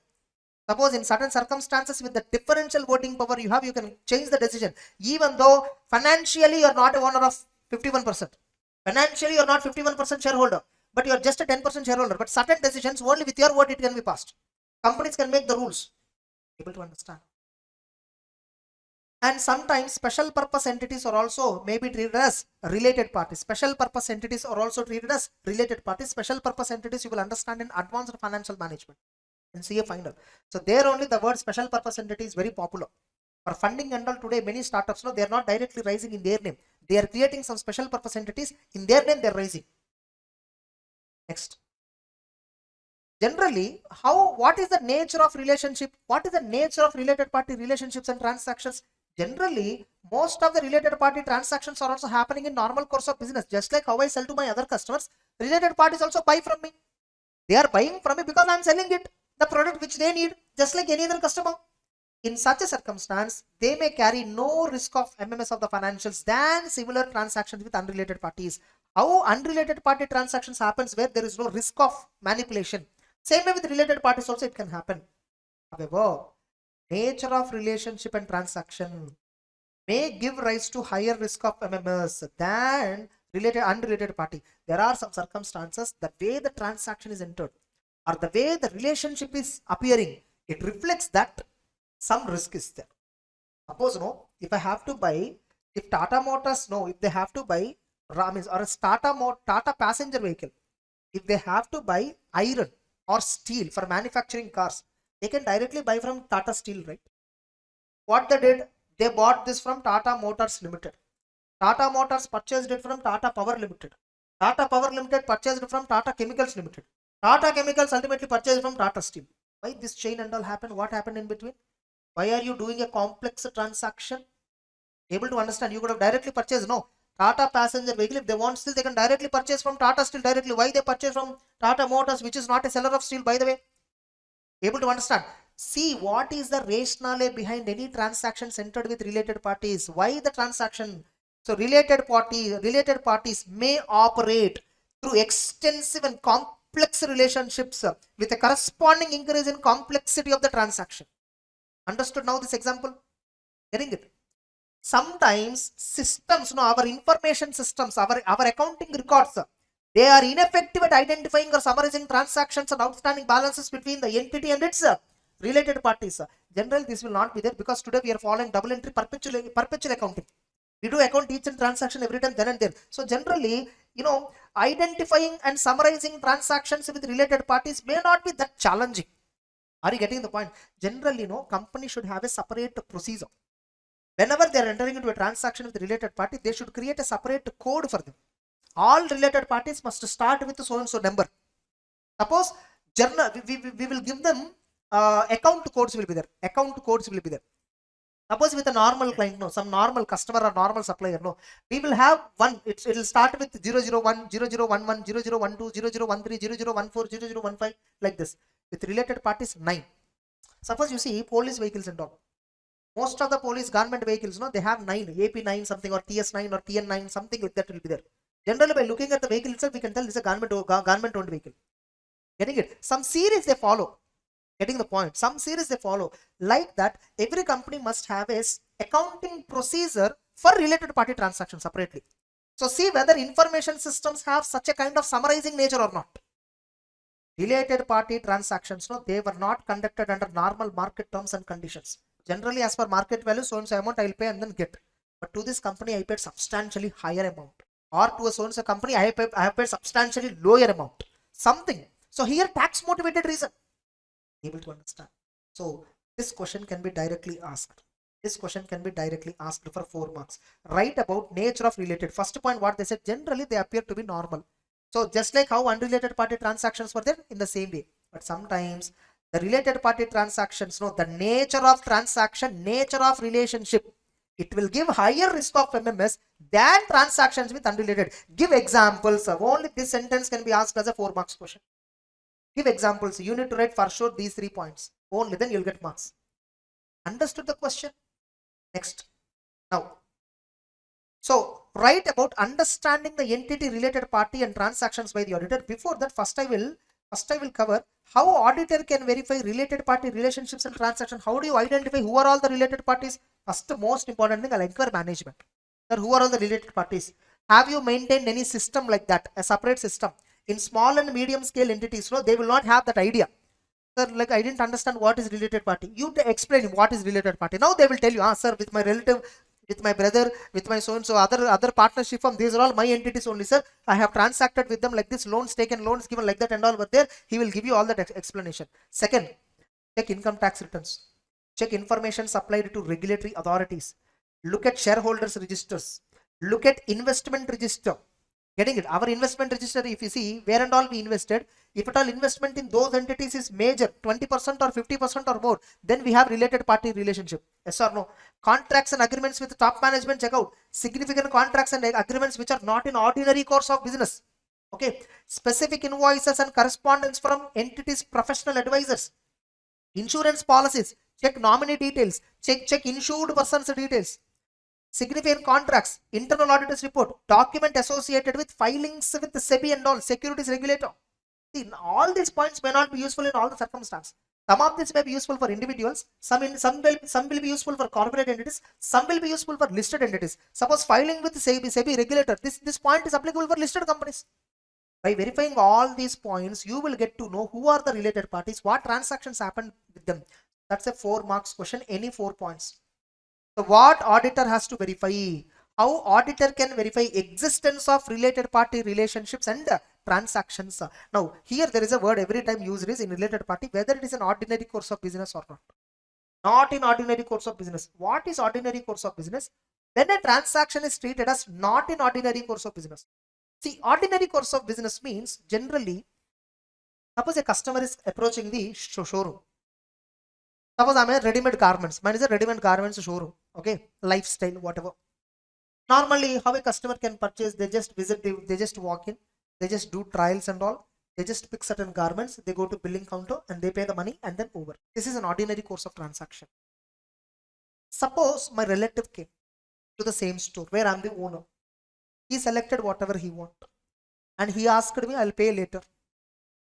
Suppose in certain circumstances with the differential voting power you have, you can change the decision. Even though financially you are not a owner of 51%. Financially you are not 51% shareholder, but you are just a 10% shareholder. But certain decisions only with your vote it can be passed. Companies can make the rules. Able to understand? And sometimes special purpose entities are also may be treated as related parties. Special purpose entities are also treated as related parties. Special purpose entities you will understand in advanced financial management and CA final. So there only the word special purpose entity is very popular. For funding and all today, many startups, no, they are not directly rising in their name. They are creating some special purpose entities. In their name, they are rising. Next. Generally, what is the nature of relationship? What is the nature of related party relationships and transactions? Generally, most of the related party transactions are also happening in normal course of business. Just like how I sell to my other customers, related parties also buy from me. They are buying from me because I am selling it, the product which they need, just like any other customer. In such a circumstance, they may carry no risk of MMS of the financials than similar transactions with unrelated parties. How unrelated party transactions happens where there is no risk of manipulation. Same way with related parties also it can happen. However, nature of relationship and transaction may give rise to higher risk of MMS than unrelated party. There are some circumstances, the way the transaction is entered or the way the relationship is appearing, it reflects that some risk is there. Suppose, no, if I have to buy, if Tata Motors, no, if they have to buy Ramis or a Tata passenger vehicle, if they have to buy iron or steel for manufacturing cars, They can directly buy from Tata Steel, right? What they did, they bought this from Tata Motors Limited. Tata Motors purchased it from Tata Power Limited. Tata Power Limited purchased it from Tata Chemicals Limited. Tata Chemicals ultimately purchased from Tata Steel. Why this chain and all happened? What happened in between? Why are you doing a complex transaction? Able to understand? You could have directly purchased. No, Tata passenger vehicle, if they want steel, they can directly purchase from Tata Steel directly. Why they purchase from Tata Motors, which is not a seller of steel, by the way? Able to understand? See, what is the rationale behind any transaction centered with related parties? Why the transaction? So related parties may operate through extensive and complex relationships with a corresponding increase in complexity of the transaction. Understood now this example? Getting it? Sometimes systems, our information systems, our accounting records, they are ineffective at identifying or summarizing transactions and outstanding balances between the entity and its related parties. Generally, this will not be there because today we are following double entry perpetual accounting. We do account each and transaction every time then and there. So generally, identifying and summarizing transactions with related parties may not be that challenging. Are you getting the point? Generally, company should have a separate procedure. Whenever they are entering into a transaction with the related party, they should create a separate code for them. All related parties must start with so and so number. Suppose we will give them account codes will be there. Account codes will be there. Suppose with a normal client, some normal customer or normal supplier, we will have one. It will start with 001, 0011, 0012, 0013, 0014, 0015, like this. With related parties, 9. Suppose you see police vehicles and all. Most of the police government vehicles, they have 9, AP9 something or TS9 or TN9, something like that will be there. Generally, by looking at the vehicle itself, we can tell this is a government owned vehicle. Getting it? Some series they follow. Getting the point? Some series they follow. Like that, every company must have a accounting procedure for related party transactions separately. So see whether information systems have such a kind of summarizing nature or not. Related party transactions, they were not conducted under normal market terms and conditions. Generally, as per market value, so and so amount I will pay and then get. But to this company, I paid substantially higher amount. Or to a so and so company, I have paid substantially lower amount. Something. So here, tax motivated reason. Able to understand. So this question can be directly asked. This question can be directly asked for 4 marks. Write about nature of related. First point, what they said, generally they appear to be normal. So just like how unrelated party transactions were there, in the same way. But sometimes the related party transactions, the nature of transaction, nature of relationship, it will give higher risk of MMS than transactions with unrelated. Give examples. Only this sentence can be asked as a 4 marks question. Give examples. You need to write for sure these 3 points. Only then you'll get marks. Understood the question? Next. Now, so write about understanding the entity, related party and transactions by the auditor. Before that, first I will cover how auditor can verify related party relationships and transactions. How do you identify who are all the related parties? First, most important thing, I'll inquire management. Sir, who are all the related parties? Have you maintained any system like that, a separate system? In small and medium scale entities, they will not have that idea. Sir, like I didn't understand what is related party. You explain what is related party. Now they will tell you, sir, with my relative, with my brother, with my so and so other partnership firm, these are all my entities only, sir. I have transacted with them like this, loans taken, loans given like that and all were there. He will give you all that explanation. Second, check income tax returns. Check information supplied to regulatory authorities. Look at shareholders registers. Look at investment register. Getting it? Our investment register, if you see where and all we invested, if at all investment in those entities is major, 20% or 50% or more, then we have related party relationship. Yes or no? Contracts and agreements with top management, check out. Significant contracts and agreements which are not in ordinary course of business. Okay. Specific invoices and correspondence from entities, professional advisors. Insurance policies, check nominee details, check insured persons details. Significant contracts, internal auditors report, document associated with filings with the SEBI and all, securities regulator. See, all these points may not be useful in all the circumstances. Some of this may be useful for individuals, some will be useful for corporate entities, some will be useful for listed entities. Suppose filing with the SEBI regulator, this point is applicable for listed companies. By verifying all these points, you will get to know who are the related parties, what transactions happened with them. That's a 4 marks question, any 4 points. So what auditor has to verify? How auditor can verify existence of related party relationships and transactions. Now, here there is a word every time used is in related party, whether it is an ordinary course of business or not. Not in ordinary course of business. What is ordinary course of business? When a transaction is treated as not in ordinary course of business. See, ordinary course of business means generally, suppose a customer is approaching the showroom. Suppose I'm a ready-made garments. Mine is a ready-made garments showroom. Okay, lifestyle, whatever. Normally, how a customer can purchase, they just visit, they just walk in, they just do trials and all. They just pick certain garments, they go to billing counter and they pay the money and then over. This is an ordinary course of transaction. Suppose my relative came to the same store where I'm the owner. He selected whatever he wanted and he asked me, I'll pay later.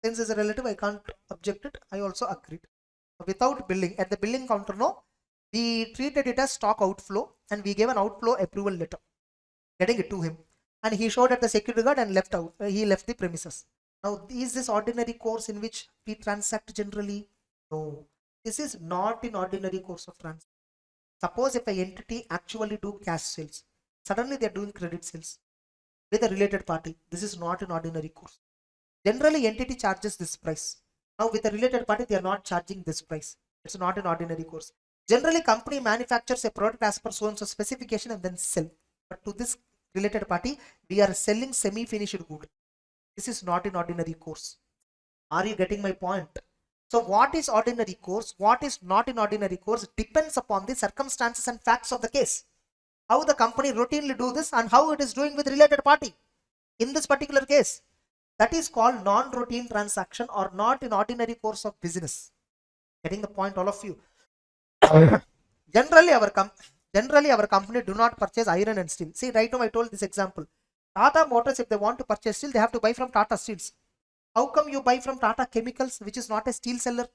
Since as a relative, I can't object it. I also agreed. Without billing, at the billing counter, no, we treated it as stock outflow and we gave an outflow approval letter, getting it to him. And he showed at the security guard and left out. He left the premises. Now, is this ordinary course in which we transact generally? No. This is not in ordinary course of transaction. Suppose if an entity actually do cash sales, suddenly they are doing credit sales with a related party. This is not an ordinary course. Generally, entity charges this price. Now, with a related party, they are not charging this price. It's not an ordinary course. Generally, company manufactures a product as per so-and-so specification and then sell. But to this related party, we are selling semi-finished good. This is not an ordinary course. Are you getting my point? So what is ordinary course? What is not in ordinary course depends upon the circumstances and facts of the case. How the company routinely do this and how it is doing with related party. In this particular case, that is called non-routine transaction or not in ordinary course of business. Getting the point, all of you? Generally, our company do not purchase iron and steel. See, right now I told this example. Tata Motors, if they want to purchase steel, they have to buy from Tata Steels. How come you buy from Tata Chemicals, which is not a steel seller?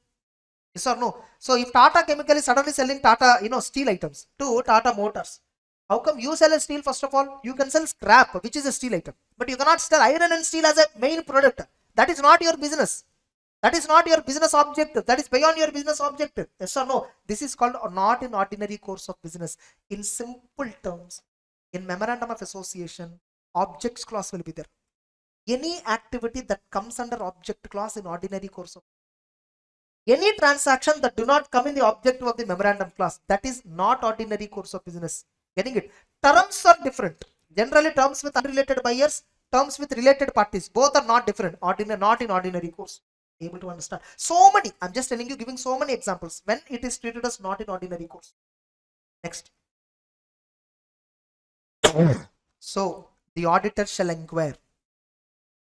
Yes or no? So if Tata Chemical is suddenly selling Tata, steel items to Tata Motors, how come you sell a steel? First of all, you can sell scrap, which is a steel item, but you cannot sell iron and steel as a main product. That is not your business. That is not your business objective. That is beyond your business objective. Yes or no? This is called not in ordinary course of business. In simple terms, in memorandum of association, objects clause will be there. Any activity that comes under object clause in ordinary course of any transaction that do not come in the objective of the memorandum clause, that is not ordinary course of business. Getting it? Terms are different. Generally, terms with unrelated buyers, terms with related parties, both are not different. Not in ordinary course. Able to understand? So many. I'm just telling you, giving so many examples when it is treated as not in ordinary course. Next. So the auditor shall inquire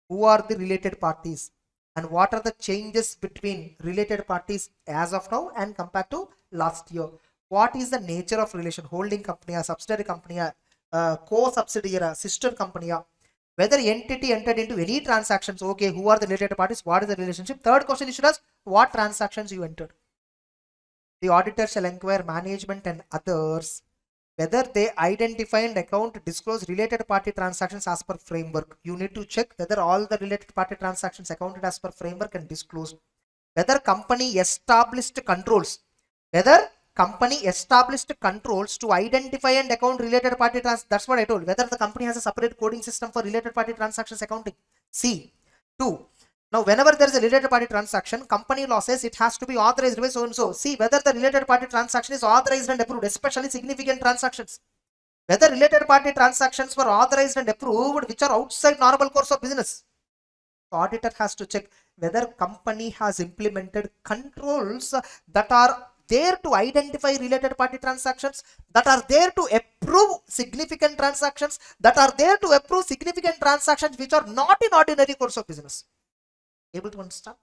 who are the related parties and what are the changes between related parties as of now and compared to last year. What is the nature of relation? Holding company, a subsidiary company, co-subsidiary, sister company, whether entity entered into any transactions. Okay, who are the related parties? What is the relationship? Third question you should ask, what transactions you entered? The auditor shall inquire management and others whether they identify and account disclose related party transactions as per framework. You need to check whether all the related party transactions accounted as per framework and disclosed. Whether company established controls. Whether company established controls to identify and account related party transactions. That's what I told. Whether the company has a separate coding system for related party transactions accounting. C. 2. Now, whenever there is a related party transaction, company law says it has to be authorized by so and so. See whether the related party transaction is authorized and approved, especially significant transactions. Whether related party transactions were authorized and approved, which are outside normal course of business. The auditor has to check whether company has implemented controls that are there to identify related party transactions, that are there to approve significant transactions, that are there to approve significant transactions which are not in ordinary course of business. Able to understand?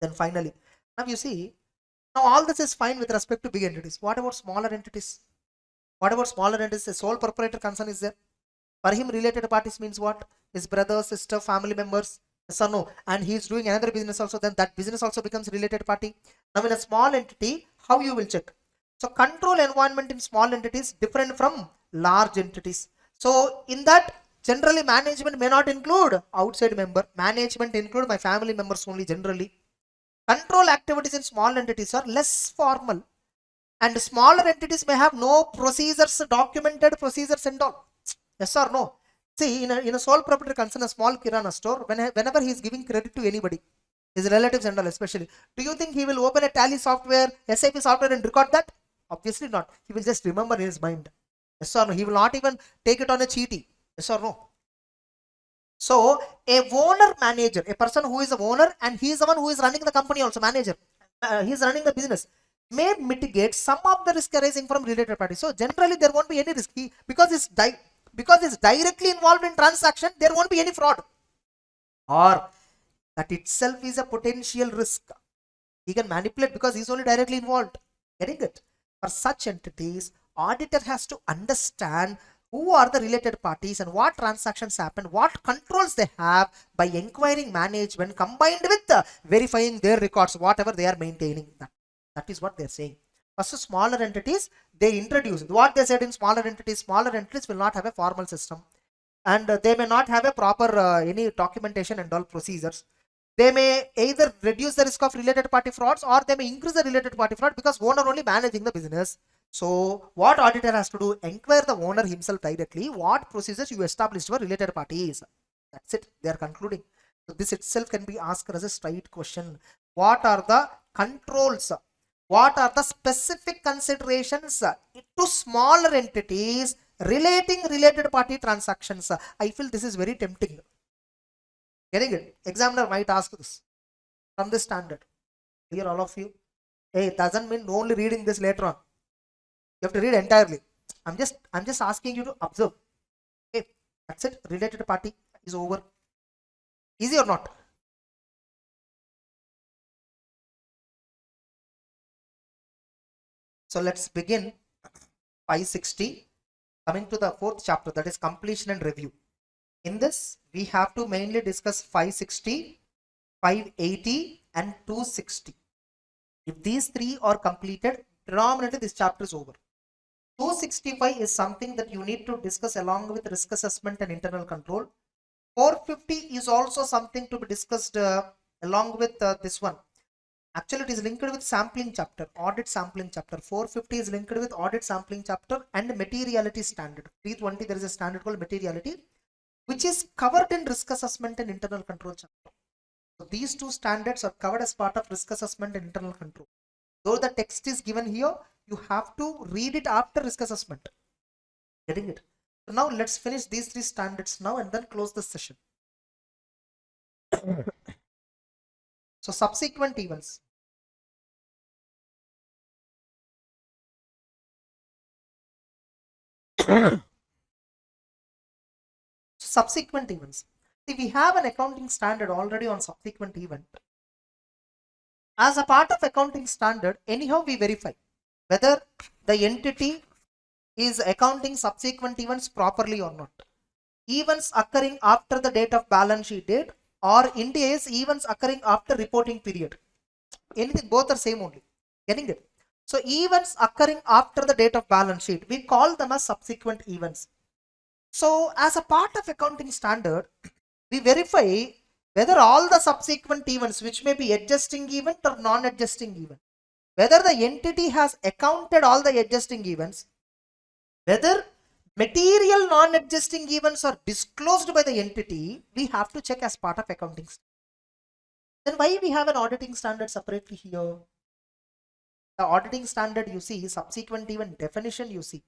Then finally, now you see, now all this is fine with respect to big entities. What about smaller entities? What about smaller entities? A sole proprietor concern is there. For him, related parties means what? His brother, sister, family members, yes or no? And he is doing another business also, then that business also becomes related party. Now in a small entity, how you will check? So control environment in small entities different from large entities. So in that, generally management may not include outside member. Management include my family members only generally. Control activities in small entities are less formal. And smaller entities may have no procedures, documented procedures and all. Yes or no? See, in a sole proprietor concern, a small kirana store, whenever he is giving credit to anybody, his relatives and all especially, do you think he will open a Tally software, SAP software and record that? Obviously not. He will just remember in his mind. Yes or no? He will not even take it on a cheaty. Yes or no? So, a owner manager, a person who is a owner and he is the one who is running the company also, manager. He is running the business, may mitigate some of the risk arising from related parties. So, generally there won't be any risk. Because it's directly involved in transaction, there won't be any fraud. Or that itself is a potential risk. He can manipulate because he's only directly involved. Getting it? For such entities, auditor has to understand who are the related parties and what transactions happen, what controls they have by inquiring management combined with verifying their records, whatever they are maintaining. That is what they're saying. First, smaller entities, they introduce what they said in smaller entities will not have a formal system and they may not have a proper any documentation and all procedures. They may either reduce the risk of related party frauds or they may increase the related party fraud because owner only managing the business. So what auditor has to do? Inquire the owner himself directly what procedures you established for related parties. That's it. They are concluding. So this itself can be asked as a straight question. What are the controls? What are the specific considerations to smaller entities relating related party transactions? I feel this is very tempting. Getting it? Examiner might ask this from this standard. Here all of you. Hey, it doesn't mean only reading this later on. You have to read entirely. I'm just asking you to observe. Okay, that's it. Related party is over. Easy or not? So let's begin 560. Coming to the fourth chapter, that is completion and review. In this, we have to mainly discuss 560, 580 and 260. If these three are completed, predominantly this chapter is over. 265 is something that you need to discuss along with risk assessment and internal control. 450 is also something to be discussed along with this one. Actually, it is linked with sampling chapter, audit sampling chapter. 450 is linked with audit sampling chapter and materiality standard. 320, there is a standard called materiality, which is covered in risk assessment and internal control chapter. So these two standards are covered as part of risk assessment and internal control. Though the text is given here, you have to read it after risk assessment. Getting it? So now let's finish these three standards now and then close the session. So subsequent events. Subsequent events. See, we have an accounting standard already on subsequent event. As a part of accounting standard, anyhow we verify whether the entity is accounting subsequent events properly or not. Events occurring after the date of balance sheet date or in case events occurring after reporting period. Anything, both are same only. Getting it? So events occurring after the date of balance sheet, we call them as subsequent events. So as a part of accounting standard, we verify whether all the subsequent events, which may be adjusting event or non-adjusting event, whether the entity has accounted all the adjusting events, whether material non-adjusting events are disclosed by the entity, we have to check as part of accounting. Then why we have an auditing standard separately here? The auditing standard, you see, subsequent event definition, you see.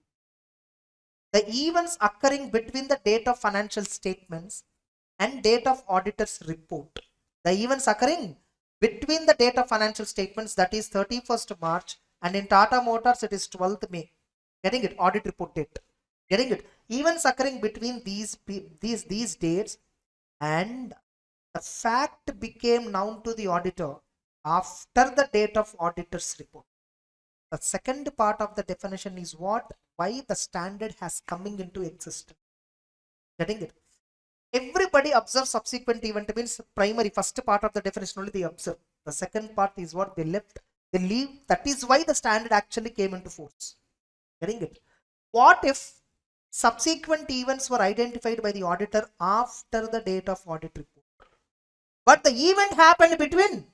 The events occurring between the date of financial statements and date of auditor's report. The events occurring between the date of financial statements, that is 31st March, and in Tata Motors it is 12th May. Getting it? Audit report date. Getting it? Events occurring between these dates, and the fact became known to the auditor after the date of auditor's report. The second part of the definition is what? Why the standard has coming into existence. Getting it? Everybody observes subsequent event means primary, first part of the definition only they observe. The second part is what they left, they leave. That is why the standard actually came into force. Getting it? What if subsequent events were identified by the auditor after the date of audit report, but the event happened between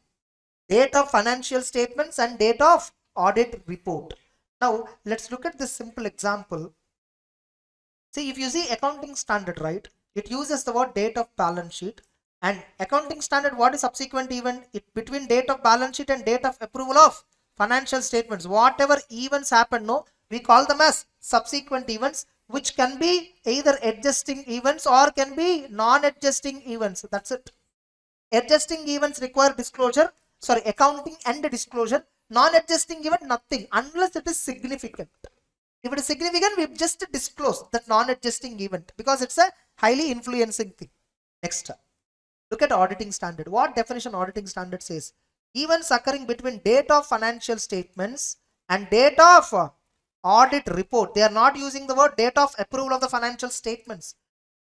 date of financial statements and date of audit report? Now let's look at this simple example. See, if you see accounting standard, right, It uses the word date of balance sheet. And accounting standard, what is subsequent event? It between date of balance sheet and date of approval of financial statements. Whatever events happen, no, we call them as subsequent events, which can be either adjusting events or can be non-adjusting events. That's it. Adjusting events require disclosure, sorry, accounting and disclosure. Non-adjusting event, nothing, unless it is significant. If it is significant, we just disclose that non-adjusting event because it's a highly influencing thing. Next, look at auditing standard. What definition auditing standard says? Events occurring between date of financial statements and date of audit report. They are not using the word date of approval of the financial statements.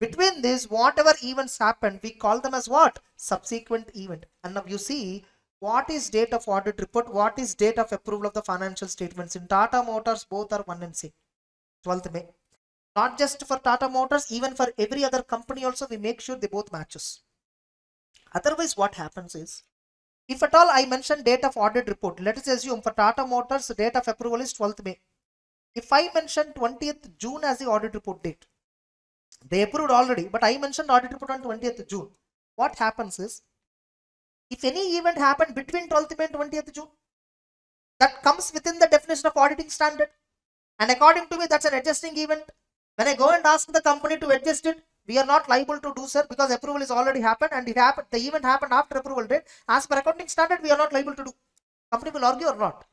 Between this, whatever events happen, we call them as what? Subsequent event. And now you see, what is date of audit report? What is date of approval of the financial statements? In Tata Motors, both are one and same. 12th May. Not just for Tata Motors, even for every other company also, we make sure they both matches. Otherwise, what happens is, if at all I mention date of audit report, let us assume for Tata Motors, date of approval is 12th May. If I mention 20th June as the audit report date, they approved already, but I mentioned audit report on 20th June. What happens is, if any event happened between 12th May and 20th June, that comes within the definition of auditing standard. And according to me, that's an adjusting event. When I go and ask the company to adjust it, we are not liable to do, sir, because approval is already happened and the event happened after approval date. As per accounting standard, we are not liable to do. Company will argue or not.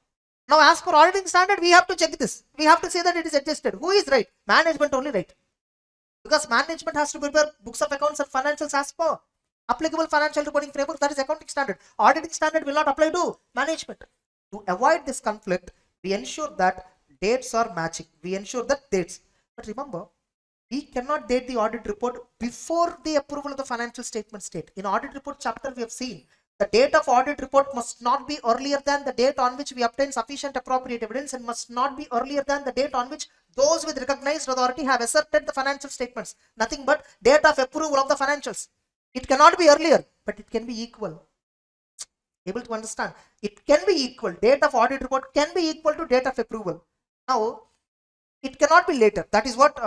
Now, as per auditing standard, we have to check this. We have to say that it is adjusted. Who is right? Management only right. Because management has to prepare books of accounts and financials as per applicable financial reporting framework. That is accounting standard. Auditing standard will not apply to management. To avoid this conflict, we ensure that dates are matching. We ensure that dates. But remember, we cannot date the audit report before the approval of the financial statement date. In audit report chapter, we have seen the date of audit report must not be earlier than the date on which we obtain sufficient appropriate evidence and must not be earlier than the date on which those with recognized authority have asserted the financial statements. Nothing but date of approval of the financials. It cannot be earlier, but it can be equal. Able to understand? It can be equal. Date of audit report can be equal to date of approval. Now, it cannot be later. That is what,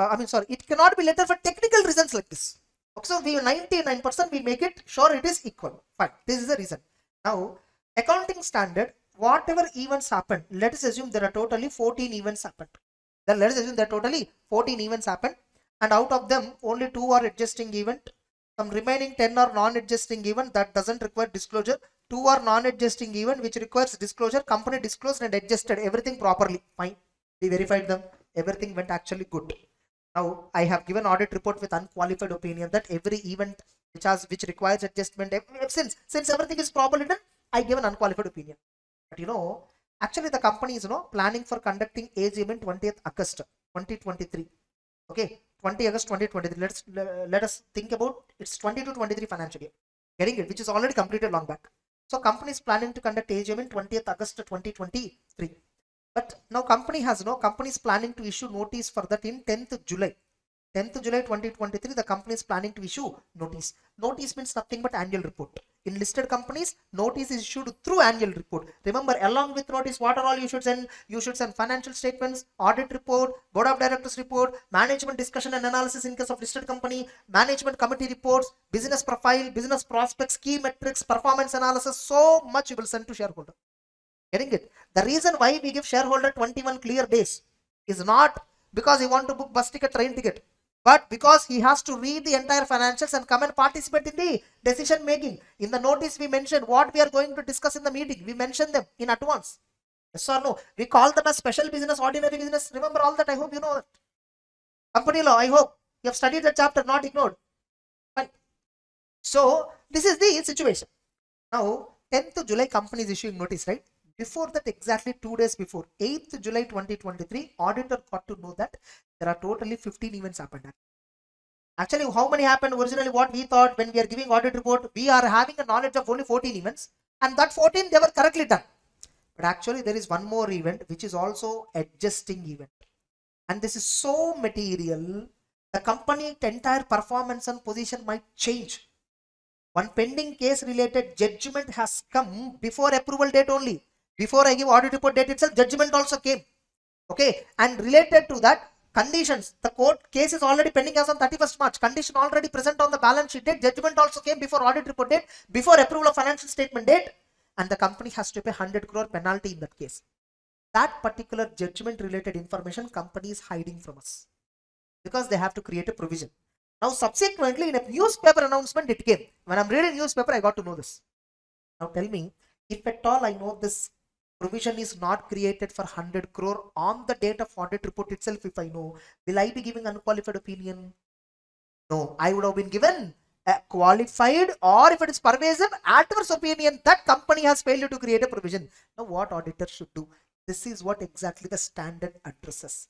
it cannot be later for technical reasons like this. Okay, so we 99% we make it sure it is equal. Fine. This is the reason. Now, accounting standard, whatever events happen, let us assume there are totally 14 events happened. Then let us assume there are totally 14 events happened, and out of them only 2 are adjusting event. Some remaining 10 are non-adjusting event that doesn't require disclosure. 2 are non-adjusting event which requires disclosure. Company disclosed and adjusted everything properly. Fine. We verified them. Everything went actually good. Now I have given audit report with unqualified opinion that every event which requires adjustment, since everything is properly done, I give an unqualified opinion. But actually the company is planning for conducting AGM in 20th August 2023. Okay, 20 August 2023. Let us think about it's 22-23 financial year. Getting it, which is already completed long back. So company is planning to conduct AGM in 20th August 2023. But now company is planning to issue notice for that in 10th July. 10th July 2023, the company is planning to issue notice. Notice means nothing but annual report. In listed companies, notice is issued through annual report. Remember, along with notice, what are all you should send? You should send financial statements, audit report, board of directors report, management discussion and analysis in case of listed company, management committee reports, business profile, business prospects, key metrics, performance analysis. So much you will send to shareholder. Getting it? The reason why we give shareholder 21 clear days is not because he want to book bus ticket, train ticket, but because he has to read the entire financials and come and participate in the decision making. In the notice, we mentioned what we are going to discuss in the meeting. We mentioned them in advance. Yes or no? We call them as special business, ordinary business. Remember all that. I hope you know that. Company law, I hope you have studied that chapter, not ignored. Fine. So this is the situation. Now, 10th July, company is issuing notice, right? Before that, exactly 2 days before, 8th July 2023, auditor got to know that there are totally 15 events happened. Actually, how many happened? Originally, what we thought when we are giving audit report, we are having a knowledge of only 14 events, and that 14 they were correctly done. But actually, there is one more event which is also adjusting event, and this is so material. The company's entire performance and position might change. One pending case related judgment has come before approval date only. Before I give audit report date itself, judgment also came. Okay. And related to that, Conditions, the court case is already pending as on 31st March. Condition already present on the balance sheet date. Judgment also came before audit report date, before approval of financial statement date, and the company has to pay 100 crore penalty in that case. That particular judgment related information company is hiding from us because they have to create a provision. Now subsequently in a newspaper announcement it came. When I'm reading newspaper, I got to know this. Now tell me, if at all I know this provision is not created for 100 crore on the date of audit report itself, if I know, will I be giving unqualified opinion? No, I would have been given a qualified, or if it is pervasive, adverse opinion that company has failed to create a provision. Now what auditor should do? This is what exactly the standard addresses.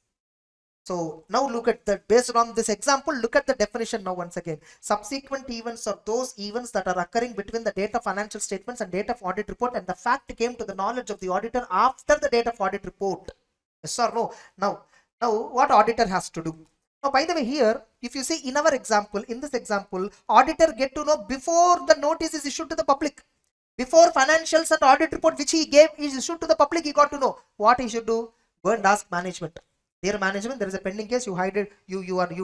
So now look at that, based on this example, look at the definition now once again. Subsequent events are those events that are occurring between the date of financial statements and date of audit report, and the fact came to the knowledge of the auditor after the date of audit report. Yes or no? Now what auditor has to do? Now by the way, here, if you see in our example, in this example, auditor get to know before the notice is issued to the public. Before financials and audit report which he gave is issued to the public, he got to know what he should do. Go and ask management. Dear management, there is a pending case. You hide it. You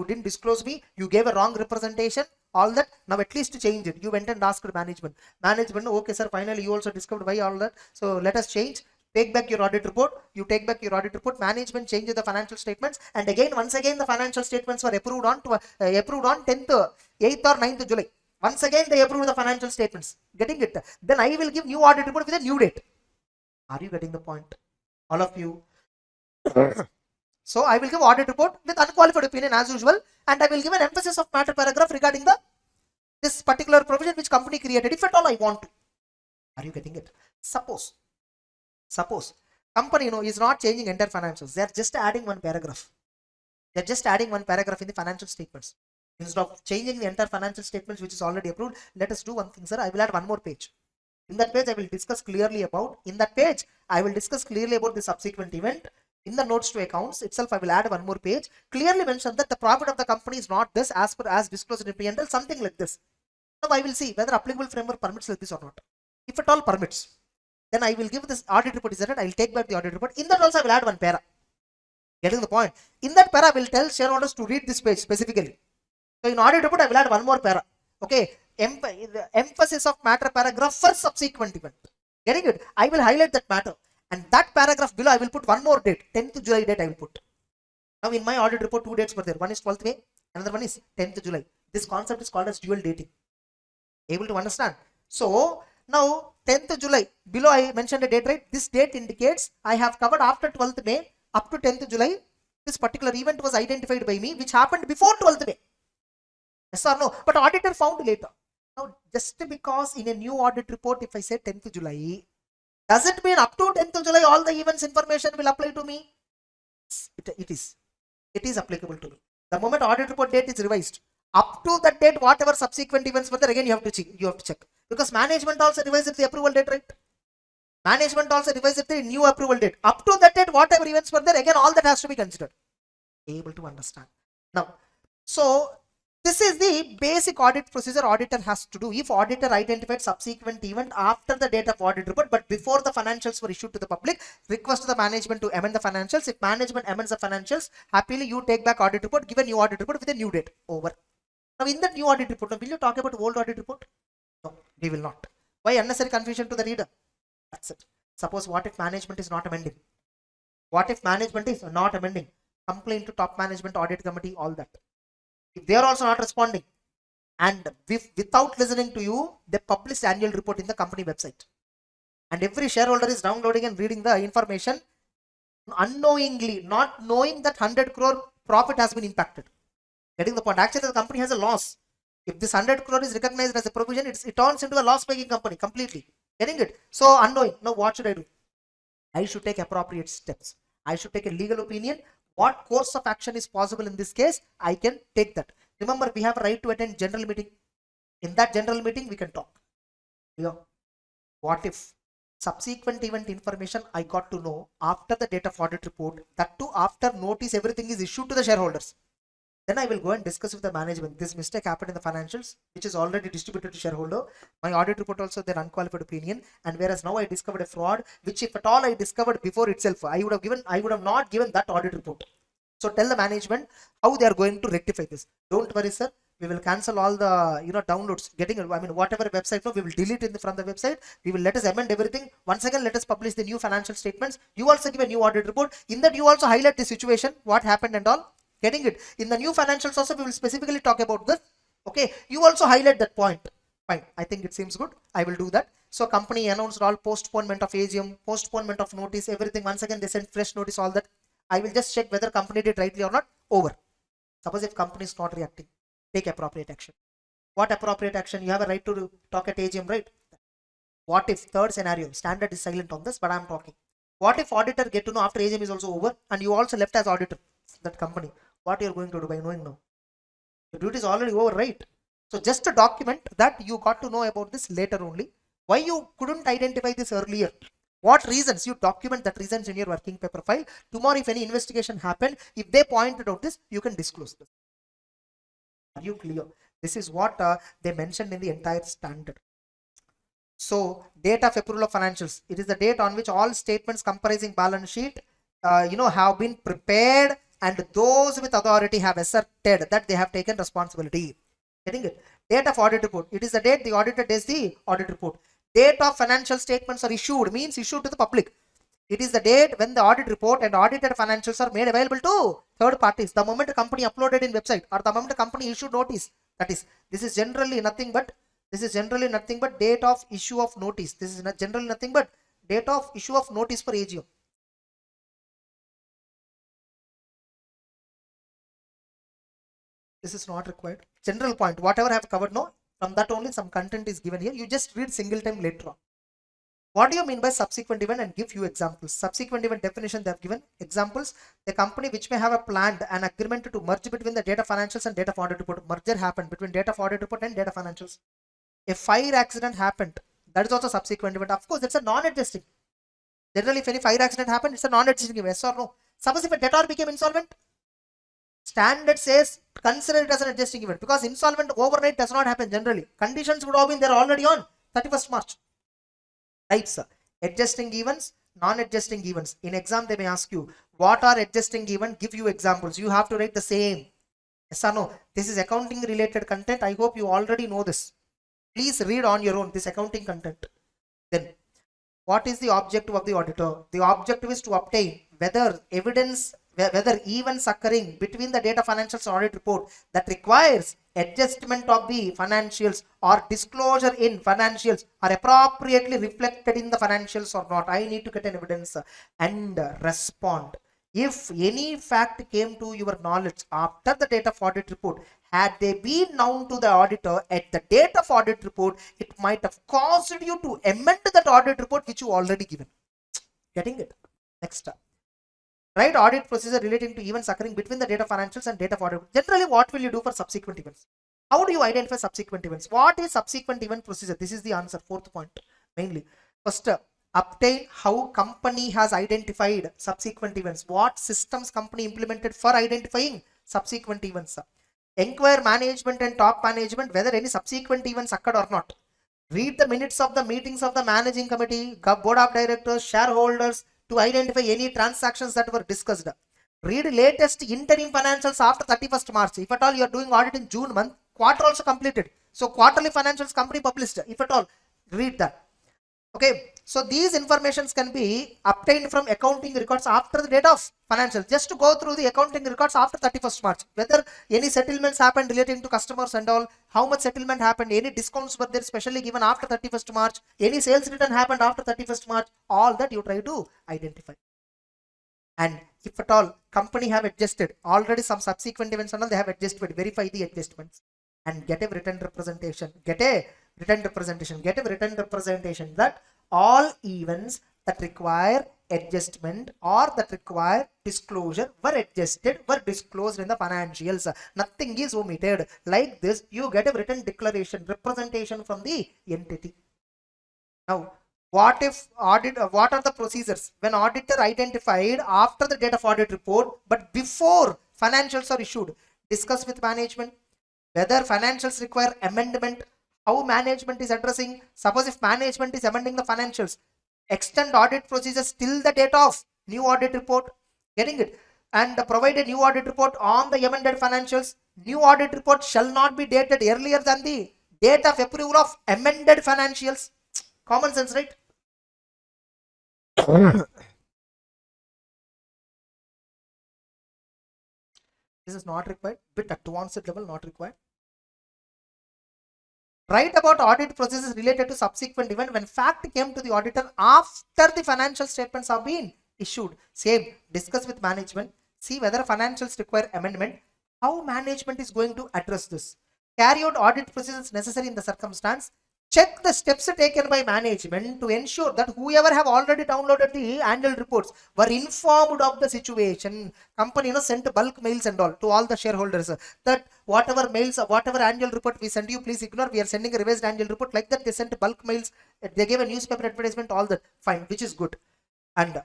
didn't disclose me. You gave a wrong representation. All that. Now at least to change it. You went and asked management. Management, okay sir, finally you also discovered why all that. So let us change. Take back your audit report. You take back your audit report. Management changes the financial statements, and again, once again, the financial statements were approved on 10th, 8th or 9th July. Once again, they approved the financial statements. Getting it? Then I will give new audit report with a new date. Are you getting the point? All of you. So I will give audit report with unqualified opinion as usual, and I will give an emphasis of matter paragraph regarding this particular provision which company created, if at all I want to. Are you getting it? Suppose company is not changing entire financials. They are just adding one paragraph. They are just adding one paragraph in the financial statements. Instead of changing the entire financial statements which is already approved, let us do one thing, sir. I will add one more page. In that page, I will discuss clearly about the subsequent event. In the notes to accounts itself, I will add one more page. Clearly mention that the profit of the company is not this as disclosed in P&L, something like this. Now I will see whether applicable framework permits like this or not. If at all permits, then I will give this audit report is that I will take back the audit report. In that also I will add one para. Getting the point? In that para, I will tell shareholders to read this page specifically. So in audit report, I will add one more para. Okay, emphasis of matter paragraph for subsequent event. Getting it? I will highlight that matter, and that paragraph below I will put one more date, 10th July date I will put. Now in my audit report, 2 dates were there. One is 12th May, another one is 10th July. This concept is called as dual dating. Able to understand? So now 10th July, below I mentioned a date, right? This date indicates I have covered after 12th May up to 10th July. This particular event was identified by me which happened before 12th May. Yes or no? But auditor found later. Now just because in a new audit report, if I say 10th July, does it mean up to 10th July all the events information will apply to me? It is applicable to me. The moment audit report date is revised, up to that date, whatever subsequent events were there, again you have to check. Because management also revised the approval date, right? Management also revised the new approval date. Up to that date, whatever events were there, again all that has to be considered. Able to understand. Now, so this is the basic audit procedure auditor has to do. If auditor identified subsequent event after the date of audit report, but before the financials were issued to the public, request the management to amend the financials. If management amends the financials, happily you take back audit report, give a new audit report with a new date. Over. Now in that new audit report, will you talk about old audit report? No, we will not. Why? Unnecessary confusion to the reader. That's it. Suppose what if management is not amending? What if management is not amending? Complaint to top management, audit committee, all that. If they are also not responding, and without listening to you, they publish the annual report in the company website, and every shareholder is downloading and reading the information unknowingly, not knowing that 100 crore profit has been impacted. Getting the point? Actually, the company has a loss. If this 100 crore is recognized as a provision, it turns into a loss-making company completely. Getting it? So unknowing. Now what should I do? I should take appropriate steps. I should take a legal opinion. What course of action is possible in this case? I can take that. Remember, we have a right to attend general meeting. In that general meeting, we can talk. What if subsequent event information I got to know after the date of audit report, that too after notice everything is issued to the shareholders. Then I will go and discuss with the management. This mistake happened in the financials, which is already distributed to shareholder. My audit report also their unqualified opinion. And whereas now I discovered a fraud, which if at all I discovered before itself, I would have not given that audit report. So tell the management how they are going to rectify this. Don't worry, sir. We will cancel all the downloads. Whatever website, no, we will delete it from the website. We will let us amend everything. Once again, let us publish the new financial statements. You also give a new audit report. In that, you also highlight the situation, what happened and all. Getting it? In the new financials also, we will specifically talk about this. Okay, you also highlight that point. Fine, I think it seems good. I will do that. So company announced all postponement of AGM, postponement of notice, everything. Once again, they sent fresh notice, all that. I will just check whether company did rightly or not. Over. Suppose if company is not reacting, take appropriate action. What appropriate action? You have a right to talk at AGM, right? What if, third scenario, standard is silent on this, but I'm talking. What if auditor get to know after AGM is also over and you also left as auditor, that company? What you're going to do by knowing now? The duty is already over, right? So just to document that you got to know about this later only. Why you couldn't identify this earlier? What reasons? You document that reasons in your working paper file. Tomorrow, if any investigation happened, if they pointed out this, you can disclose this. Are you clear? This is what they mentioned in the entire standard. So date of approval of financials. It is the date on which all statements comprising balance sheet, have been prepared, and those with authority have asserted that they have taken responsibility. Getting it? Date of audit report. It is the date the auditor does the audit report. Date of financial statements are issued, means issued to the public. It is the date when the audit report and audited financials are made available to third parties. The moment the company uploaded in website or the moment the company issued notice. That is, this is generally nothing but date of issue of notice. This is generally nothing but date of issue of notice for AGM. This is not required. General point, whatever I have covered, no, from that only some content is given here. You just read single time later on. What do you mean by subsequent event, and give few examples. Subsequent event definition they have given. Examples: the company which may have a planned an agreement to merge between the data financials and data audit report. Merger happened between data audit report and data financials. A fire accident happened. That is also subsequent event. Of course, it's a non-adjusting. Generally, if any fire accident happened, it's a non-adjusting event. Yes or no? Suppose if a debtor became insolvent, standard says consider it as an adjusting event, because insolvent overnight does not happen generally. Conditions would have been there already on 31st March. Types: adjusting events, non-adjusting events. In exam, they may ask you, what are adjusting events? Give you examples. You have to write the same. Yes or no? This is accounting related content. I hope you already know this. Please read on your own this accounting content. Then, what is the objective of the auditor? The objective is to obtain whether events occurring between the data financials audit report that requires adjustment of the financials or disclosure in financials are appropriately reflected in the financials or not. I need to get an evidence and respond. If any fact came to your knowledge after the date of audit report, had they been known to the auditor at the date of audit report, it might have caused you to amend that audit report which you already given. Getting it? Next. Right, audit procedure relating to events occurring between the data financials and data audit. Generally, what will you do for subsequent events? How do you identify subsequent events? What is subsequent event procedure? This is the answer. Fourth point, mainly. First, obtain how company has identified subsequent events. What systems company implemented for identifying subsequent events? Inquire management and top management whether any subsequent events occurred or not. Read the minutes of the meetings of the managing committee, board of directors, shareholders, to identify any transactions that were discussed. Read latest interim financials after 31st March. If at all you are doing audit in June month, quarter also completed. So quarterly financials company published. If at all, read that. Okay. So these informations can be obtained from accounting records after the date of financials. Just to go through the accounting records after 31st March. Whether any settlements happened relating to customers and all, how much settlement happened, any discounts were there specially given after 31st March, any sales return happened after 31st March, all that you try to identify. And if at all company have adjusted, already some subsequent events and all they have adjusted, verify the adjustments and get a written representation. Get a written representation that all events that require adjustment or that require disclosure were disclosed in the financials. Nothing is omitted. Like this, you get a written declaration, representation from the entity. Now, what are the procedures when auditor identified after the date of audit report but before financials are issued? Discuss with management whether financials require amendment, how management is addressing. Suppose if management is amending the financials, extend audit procedures till the date of new audit report. Getting it? and provide a new audit report on the amended financials. New audit report shall not be dated earlier than the date of approval of amended financials. Common sense, right? This is not required. Bit advanced level, not required. Write about audit processes related to subsequent event when fact came to the auditor after the financial statements have been issued. Same, discuss with management, see whether financials require amendment, how management is going to address this. Carry out audit processes necessary in the circumstance. Check the steps taken by management to ensure that whoever have already downloaded the annual reports were informed of the situation. Company sent bulk mails and all to all the shareholders that whatever mails, whatever annual report we send you, please ignore. We are sending a revised annual report. Like that, they sent bulk mails. They gave a newspaper advertisement, all that. Fine, which is good. And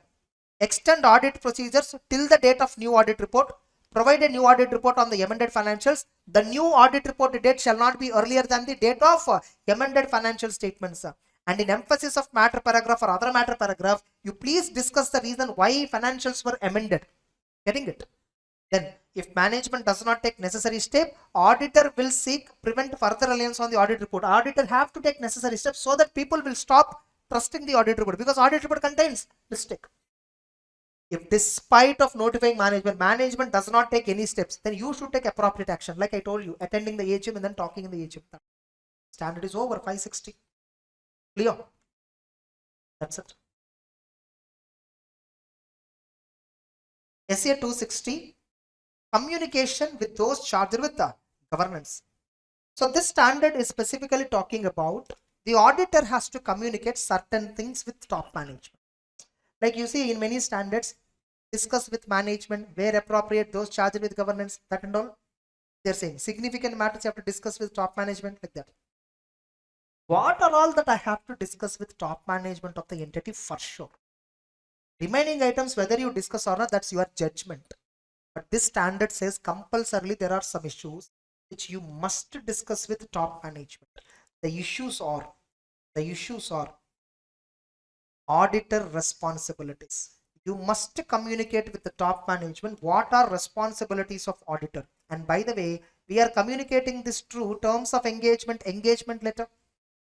extend audit procedures till the date of new audit report. Provide a new audit report on the amended financials. The new audit report date shall not be earlier than the date of amended financial statements. And in emphasis of matter paragraph or other matter paragraph, you please discuss the reason why financials were amended. Getting it? Then, if management does not take necessary step, auditor will seek prevent further reliance on the audit report. Auditor have to take necessary steps so that people will stop trusting the audit report, because audit report contains mistake. If despite of notifying management does not take any steps, then you should take appropriate action. Like I told you, attending the AGM and then talking in the AGM. Standard is over, 560. Clear? That's it. SA 260, communication with those charged with the governance. So this standard is specifically talking about the auditor has to communicate certain things with top management. Like you see in many standards, discuss with management where appropriate, those charged with governance, that and all. They're saying significant matters you have to discuss with top management, like that. What are all that I have to discuss with top management of the entity? For sure. Remaining items, whether you discuss or not, that's your judgment. But this standard says compulsorily there are some issues which you must discuss with top management. The issues are auditor responsibilities. You must communicate with the top management what are responsibilities of auditor. And by the way, we are communicating this through terms of engagement letter.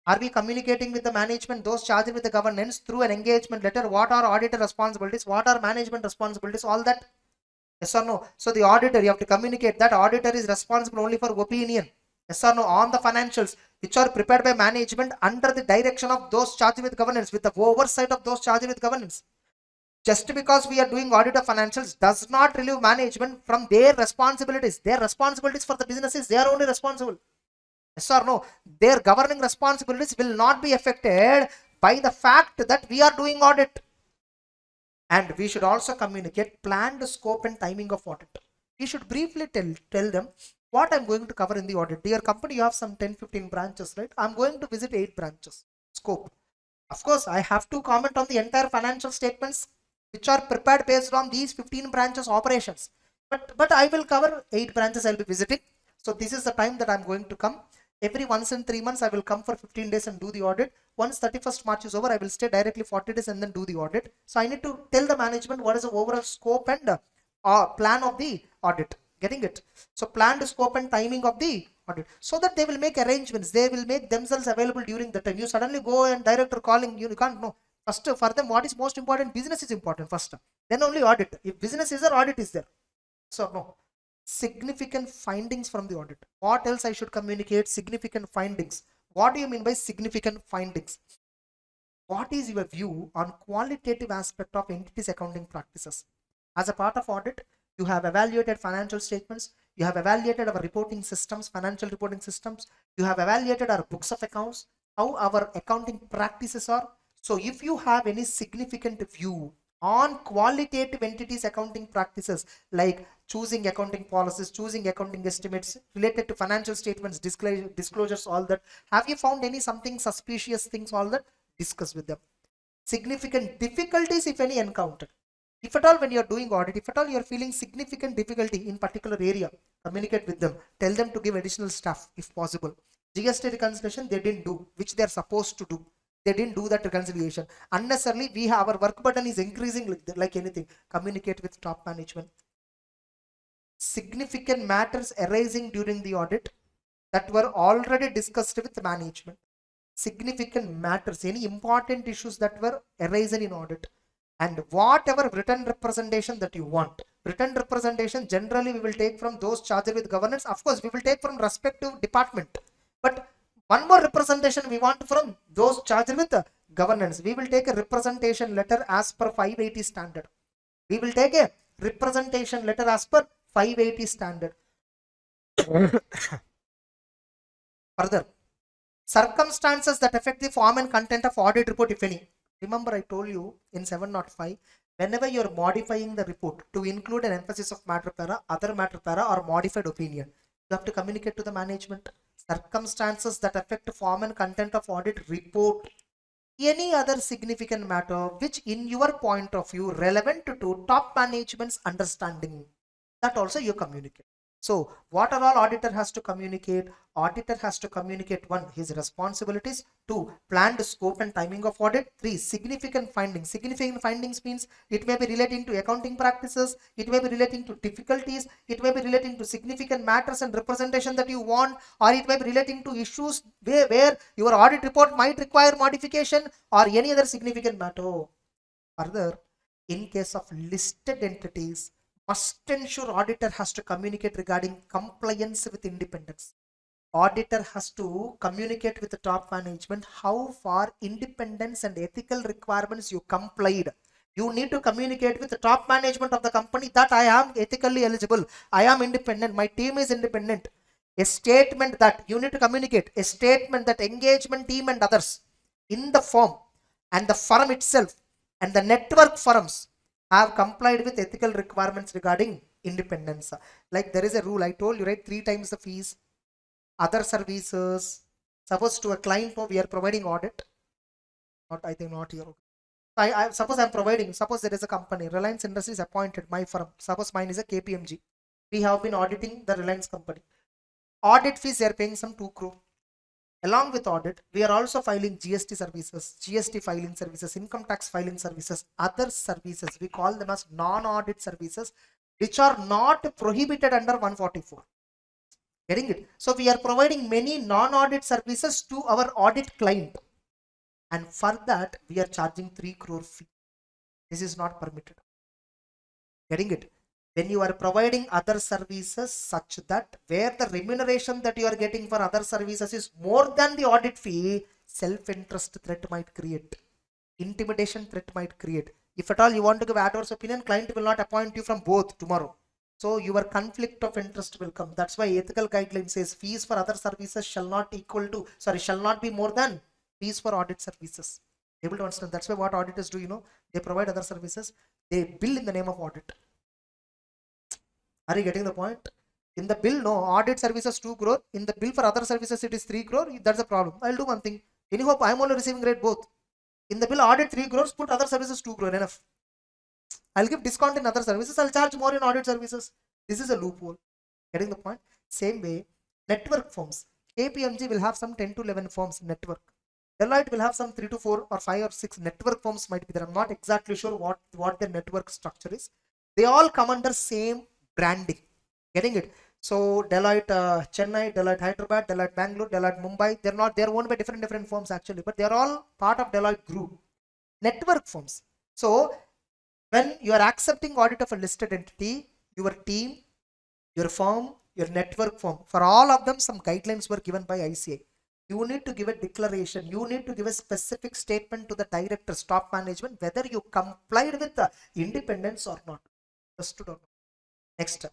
Are we communicating with the management, those charged with the governance, through an engagement letter? What are auditor responsibilities? What are management responsibilities? All that. Yes or no? So the auditor, you have to communicate that auditor is responsible only for opinion. Yes or no? On the financials which are prepared by management under the direction of those charged with governance, with the oversight of those charged with governance. Just because we are doing audit of financials does not relieve management from their responsibilities. Their responsibilities for the businesses, they are only responsible. Yes or no? Their governing responsibilities will not be affected by the fact that we are doing audit. And we should also communicate planned scope and timing of audit. We should briefly tell them what I'm going to cover in the audit. Dear company, you have some 10-15 branches, right? I'm going to visit 8 branches. Scope. Of course, I have to comment on the entire financial statements which are prepared based on these 15 branches operations. But I will cover 8 branches I'll be visiting. So this is the time that I'm going to come. Every once in 3 months, I will come for 15 days and do the audit. Once 31st March is over, I will stay directly 40 days and then do the audit. So I need to tell the management what is the overall scope and plan of the audit. Getting it? So planned scope and timing of the audit, so that they will make arrangements. They will make themselves available during the time. You suddenly go and director calling, you can't know. First, for them, what is most important? Business is important first. Then only audit. If business is there, audit is there. So no. Significant findings from the audit. What else I should communicate? Significant findings. What do you mean by significant findings? What is your view on qualitative aspect of entities accounting practices? As a part of audit, you have evaluated financial statements. You have evaluated our reporting systems, financial reporting systems. You have evaluated our books of accounts, how our accounting practices are. So if you have any significant view on qualitative entities accounting practices, like choosing accounting policies, choosing accounting estimates related to financial statements, disclosures, all that, have you found any something suspicious things, all that, discuss with them. Significant difficulties, if any, encountered. If at all, when you are doing audit, if at all you are feeling significant difficulty in particular area, communicate with them. Tell them to give additional staff if possible. GST reconciliation they didn't do, which they are supposed to do. They didn't do that reconciliation. Unnecessarily, our work burden is increasing like anything. Communicate with top management. significant matters arising during the audit that were already discussed with management. Significant matters, any important issues that were arisen in audit, and whatever written representation that you want. Written representation generally we will take from those charged with governance. Of course, we will take from respective department, but one more representation we want from those charged with governance. We will take a representation letter as per 580 standard. We will take a representation letter as per 580 standard. Further, circumstances that affect the form and content of audit report, if any. Remember, I told you in 705, whenever you are modifying the report to include an emphasis of matter para, other matter para, or modified opinion, you have to communicate to the management. Circumstances that affect form and content of audit report, any other significant matter which in your point of view relevant to top management's understanding, that also you communicate. So what are all auditor has to communicate? Auditor has to communicate: 1, his responsibilities; 2, planned scope and timing of audit; 3, significant findings. Significant findings means it may be relating to accounting practices, it may be relating to difficulties, it may be relating to significant matters and representation that you want, or it may be relating to issues where your audit report might require modification, or any other significant matter. Further, in case of listed entities, must ensure auditor has to communicate regarding compliance with independence. Auditor has to communicate with the top management how far independence and ethical requirements you complied. You need to communicate with the top management of the company that I am ethically eligible, I am independent, my team is independent. A statement that you need to communicate, a statement that engagement team and others in the firm and the firm itself and the network firms have complied with ethical requirements regarding independence. Like there is a rule, I told you, right? 3 times the fees. Other services, suppose to a client, no, we are providing audit. Not, I think not here. I suppose I'm providing, suppose there is a company, Reliance Industries appointed my firm. Suppose mine is a KPMG. We have been auditing the Reliance company. Audit fees, they are paying some 2 crore. Along with audit, we are also filing GST services, GST filing services, income tax filing services, other services. We call them as non-audit services, which are not prohibited under 144. Getting it? So we are providing many non-audit services to our audit client. And for that, we are charging 3 crore fee. This is not permitted. Getting it? When you are providing other services such that where the remuneration that you are getting for other services is more than the audit fee, self-interest threat might create, intimidation threat might create. If at all you want to give adverse opinion, client will not appoint you from both tomorrow. So your conflict of interest will come. That's why ethical guideline says fees for other services shall not be more than fees for audit services. Able to understand? That's why what auditors do, they provide other services, they bill in the name of audit. Are you getting the point? In the bill, no, audit services 2 crore. In the bill for other services, it is 3 crore. That's a problem. I'll do one thing. Anyhow, I'm only receiving rate both. In the bill, audit 3 crores, put other services 2 crore. Enough. I'll give discount in other services. I'll charge more in audit services. This is a loophole. Getting the point? Same way, network firms. KPMG will have some 10 to 11 firms network. Deloitte will have some 3 to 4 or 5 or 6 network firms might be there. I'm not exactly sure what their network structure is. They all come under same branding. Getting it? So Deloitte Chennai, Deloitte Hyderabad, Deloitte Bangalore, Deloitte Mumbai, they're owned by different firms actually, but they're all part of Deloitte group. Network firms. So when you are accepting audit of a listed entity, your team, your firm, your network firm, for all of them some guidelines were given by ICA. You need to give a declaration, you need to give a specific statement to the directors, top management, whether you complied with the independence or not. Understood or not? Next,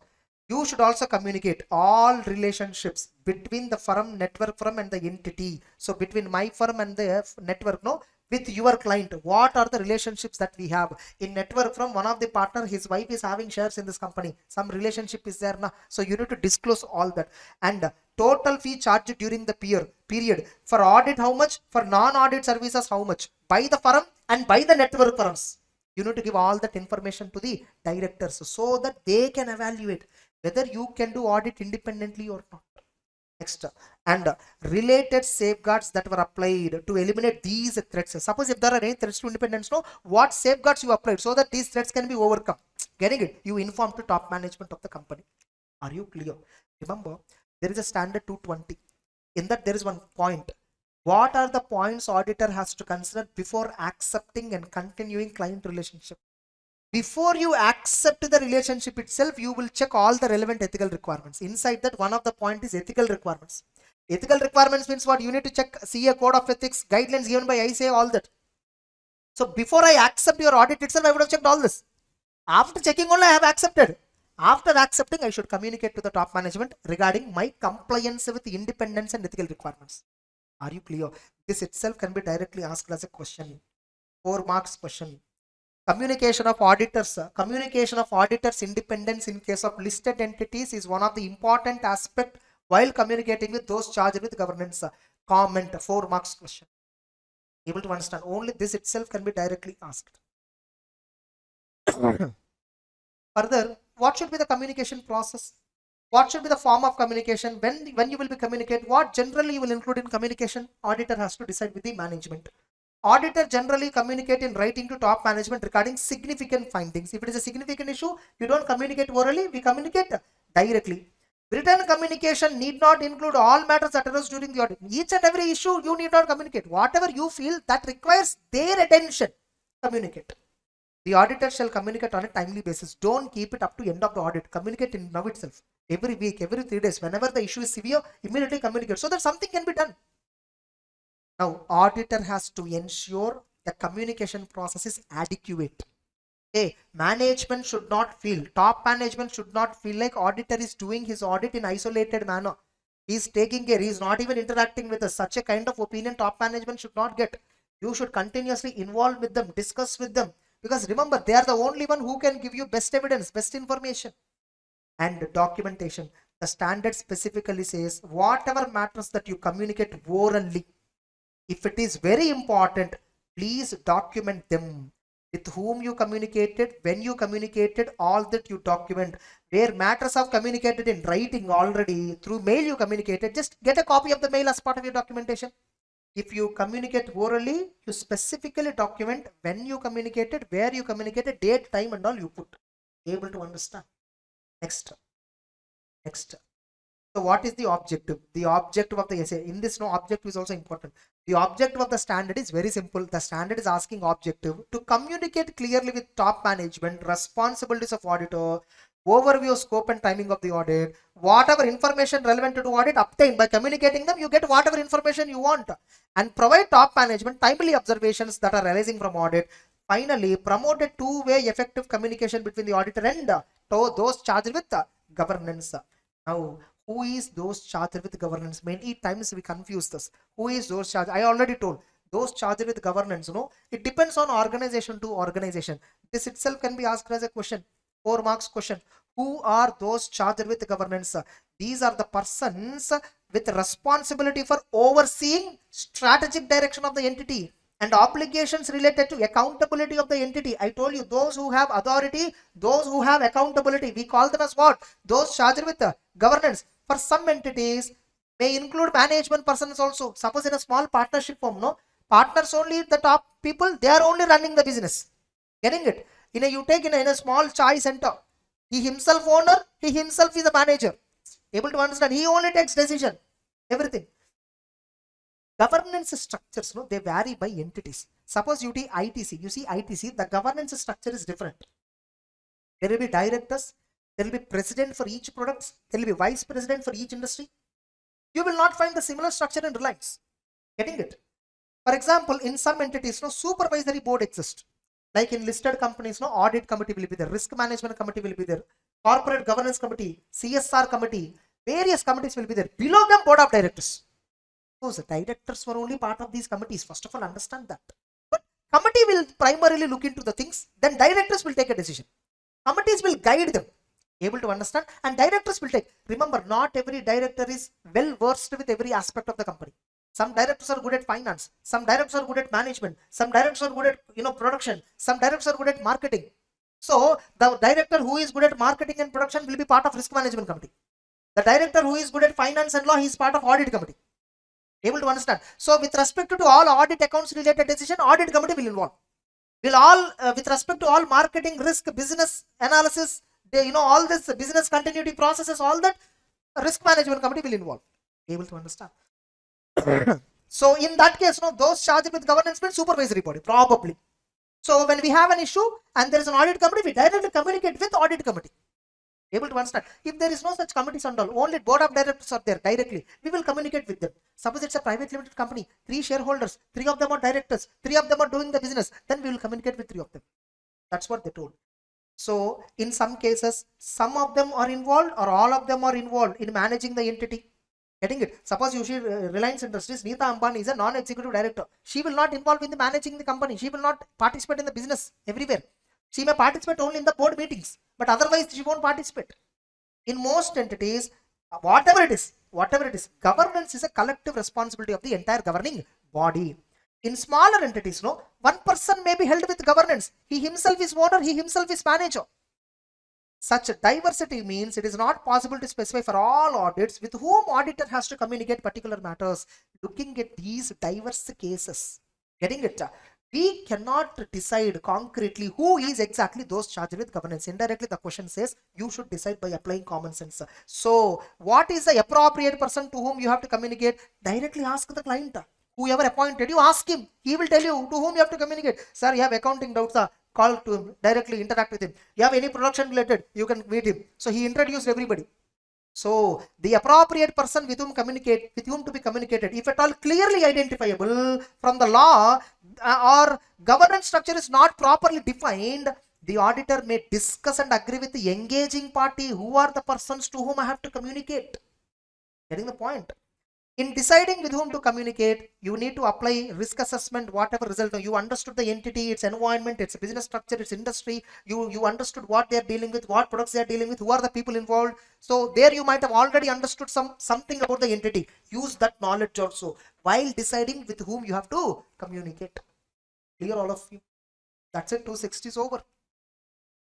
you should also communicate all relationships between the firm, network firm and the entity. So between my firm and the network, with your client, what are the relationships that we have? In network firm, one of the partner, his wife is having shares in this company. Some relationship is there now. So you need to disclose all that. And total fee charged during the period. For audit, how much? For non-audit services, how much? By the firm and by the network firms. You need to give all that information to the directors so that they can evaluate whether you can do audit independently or not. Next, and related safeguards that were applied to eliminate these threats. Suppose if there are any threats to independence, what safeguards you applied so that these threats can be overcome. Getting it? You inform to top management of the company. Are you clear? Remember, there is a standard 220. In that there is one point. What are the points auditor has to consider before accepting and continuing client relationship? Before you accept the relationship itself, you will check all the relevant ethical requirements. Inside that, one of the point is ethical requirements. Ethical requirements means what? You need to check, see a code of ethics, guidelines given by ICA, all that. So before I accept your audit itself, I would have checked all this. After checking only, I have accepted. After accepting, I should communicate to the top management regarding my compliance with independence and ethical requirements. Are you clear? This itself can be directly asked as a question. 4 marks question. Communication of auditors. Communication of auditors independence in case of listed entities is one of the important aspect while communicating with those charged with governance. Comment. 4 marks question. Able to understand? Only this itself can be directly asked. Further, what should be the communication process? What should be the form of communication? When you will be communicate? What generally you will include in communication? Auditor has to decide with the management. Auditor generally communicate in writing to top management regarding significant findings. If it is a significant issue, you don't communicate orally, we communicate directly. Written communication need not include all matters that arose during the audit. Each and every issue you need not communicate. Whatever you feel that requires their attention, communicate. The auditor shall communicate on a timely basis. Don't keep it up to end of the audit. Communicate in now itself. Every week, every 3 days, whenever the issue is severe, immediately communicate so that something can be done. Now, auditor has to ensure the communication process is adequate. Hey, management should not feel, top management should not feel like auditor is doing his audit in isolated manner. He is taking care, he is not even interacting with us. Such a kind of opinion top management should not get. You should continuously involve with them, discuss with them. Because remember, they are the only one who can give you best evidence, best information. And documentation. The standard specifically says whatever matters that you communicate orally, if it is very important, please document them. With whom you communicated, when you communicated, all that you document. Where matters are communicated in writing already, through mail you communicated, just get a copy of the mail as part of your documentation. If you communicate orally, you specifically document when you communicated, where you communicated, date, time and all you put. Able to understand? Next. So what is the objective? The objective of the essay. In this, no, objective is also important. The objective of the standard is very simple. The standard is asking objective to communicate clearly with top management, responsibilities of auditor, overview, scope and timing of the audit, whatever information relevant to audit obtained by communicating them, you get whatever information you want, and provide top management timely observations that are arising from audit. Finally, promote a two-way effective communication between the auditor and those charged with governance. Now, who is those charged with governance? Many times we confuse this. Who is those charged? I already told. Those charged with governance, it depends on organization to organization. This itself can be asked as a question. 4 marks question. Who are those charged with governance? These are the persons with responsibility for overseeing strategic direction of the entity and obligations related to accountability of the entity. I told you, those who have authority, those who have accountability, we call them as what? Those charged with governance. For some entities, may include management persons also. Suppose in a small partnership firm, partners only, the top people, they are only running the business. Getting it? You take in a small chai center, he himself owner, he himself is a manager. Able to understand? He only takes decision, everything. Governance structures, they vary by entities. Suppose you take ITC, you see ITC, the governance structure is different. There will be directors, there will be president for each product, there will be vice president for each industry. You will not find the similar structure in Reliance. Getting it? For example, in some entities, supervisory board exists. Like in listed companies, audit committee will be there, risk management committee will be there, corporate governance committee, CSR committee, various committees will be there. Below them, board of directors. Those directors were only part of these committees. First of all, understand that. But committee will primarily look into the things, then directors will take a decision. Committees will guide them. Able to understand? And directors will take. Remember, not every director is well versed with every aspect of the company. Some directors are good at finance. Some directors are good at management. Some directors are good at production. Some directors are good at marketing. So the director who is good at marketing and production will be part of risk management committee. The director who is good at finance and law, he is part of audit committee. Able to understand? So with respect to all audit accounts related decision, audit committee will involve. Will all with respect to all marketing, risk, business analysis, all this business continuity processes, all that risk management committee will involve. Able to understand? So in that case, those charged with governance means supervisory body, probably. So when we have an issue and there is an audit committee, we directly communicate with audit committee. Able to understand? If there is no such committees and all, only board of directors are there directly, we will communicate with them. Suppose it's a private limited company, 3 shareholders, 3 of them are directors, 3 of them are doing the business, then we will communicate with 3 of them. That's what they told. So in some cases, some of them are involved or all of them are involved in managing the entity. Getting it? Suppose you see Reliance Industries, Neeta Ambani is a non-executive director. She will not involve in the managing the company. She will not participate in the business everywhere. She may participate only in the board meetings, but otherwise she won't participate. In most entities, whatever it is, governance is a collective responsibility of the entire governing body. In smaller entities, one person may be held with governance. He himself is owner, he himself is manager. Such diversity means it is not possible to specify for all audits with whom auditor has to communicate particular matters. Looking at these diverse cases, getting it? We cannot decide concretely who is exactly those charged with governance. Indirectly, the question says you should decide by applying common sense. So, what is the appropriate person to whom you have to communicate? Directly ask the client. Whoever appointed you, ask him. He will tell you to whom you have to communicate. Sir, you have accounting doubts. Call to him, directly interact with him. You have any production related, you can meet him. So he introduced everybody. So the appropriate person with whom to be communicated, if at all clearly identifiable from the law or governance structure is not properly defined, the auditor may discuss and agree with the engaging party who are the persons to whom I have to communicate. Getting the point? In deciding with whom to communicate, you need to apply risk assessment, whatever result. You understood the entity, its environment, its business structure, its industry. You understood what they are dealing with, what products they are dealing with, who are the people involved. So there you might have already understood something about the entity. Use that knowledge also while deciding with whom you have to communicate. Clear all of you? That's it. 260 is over.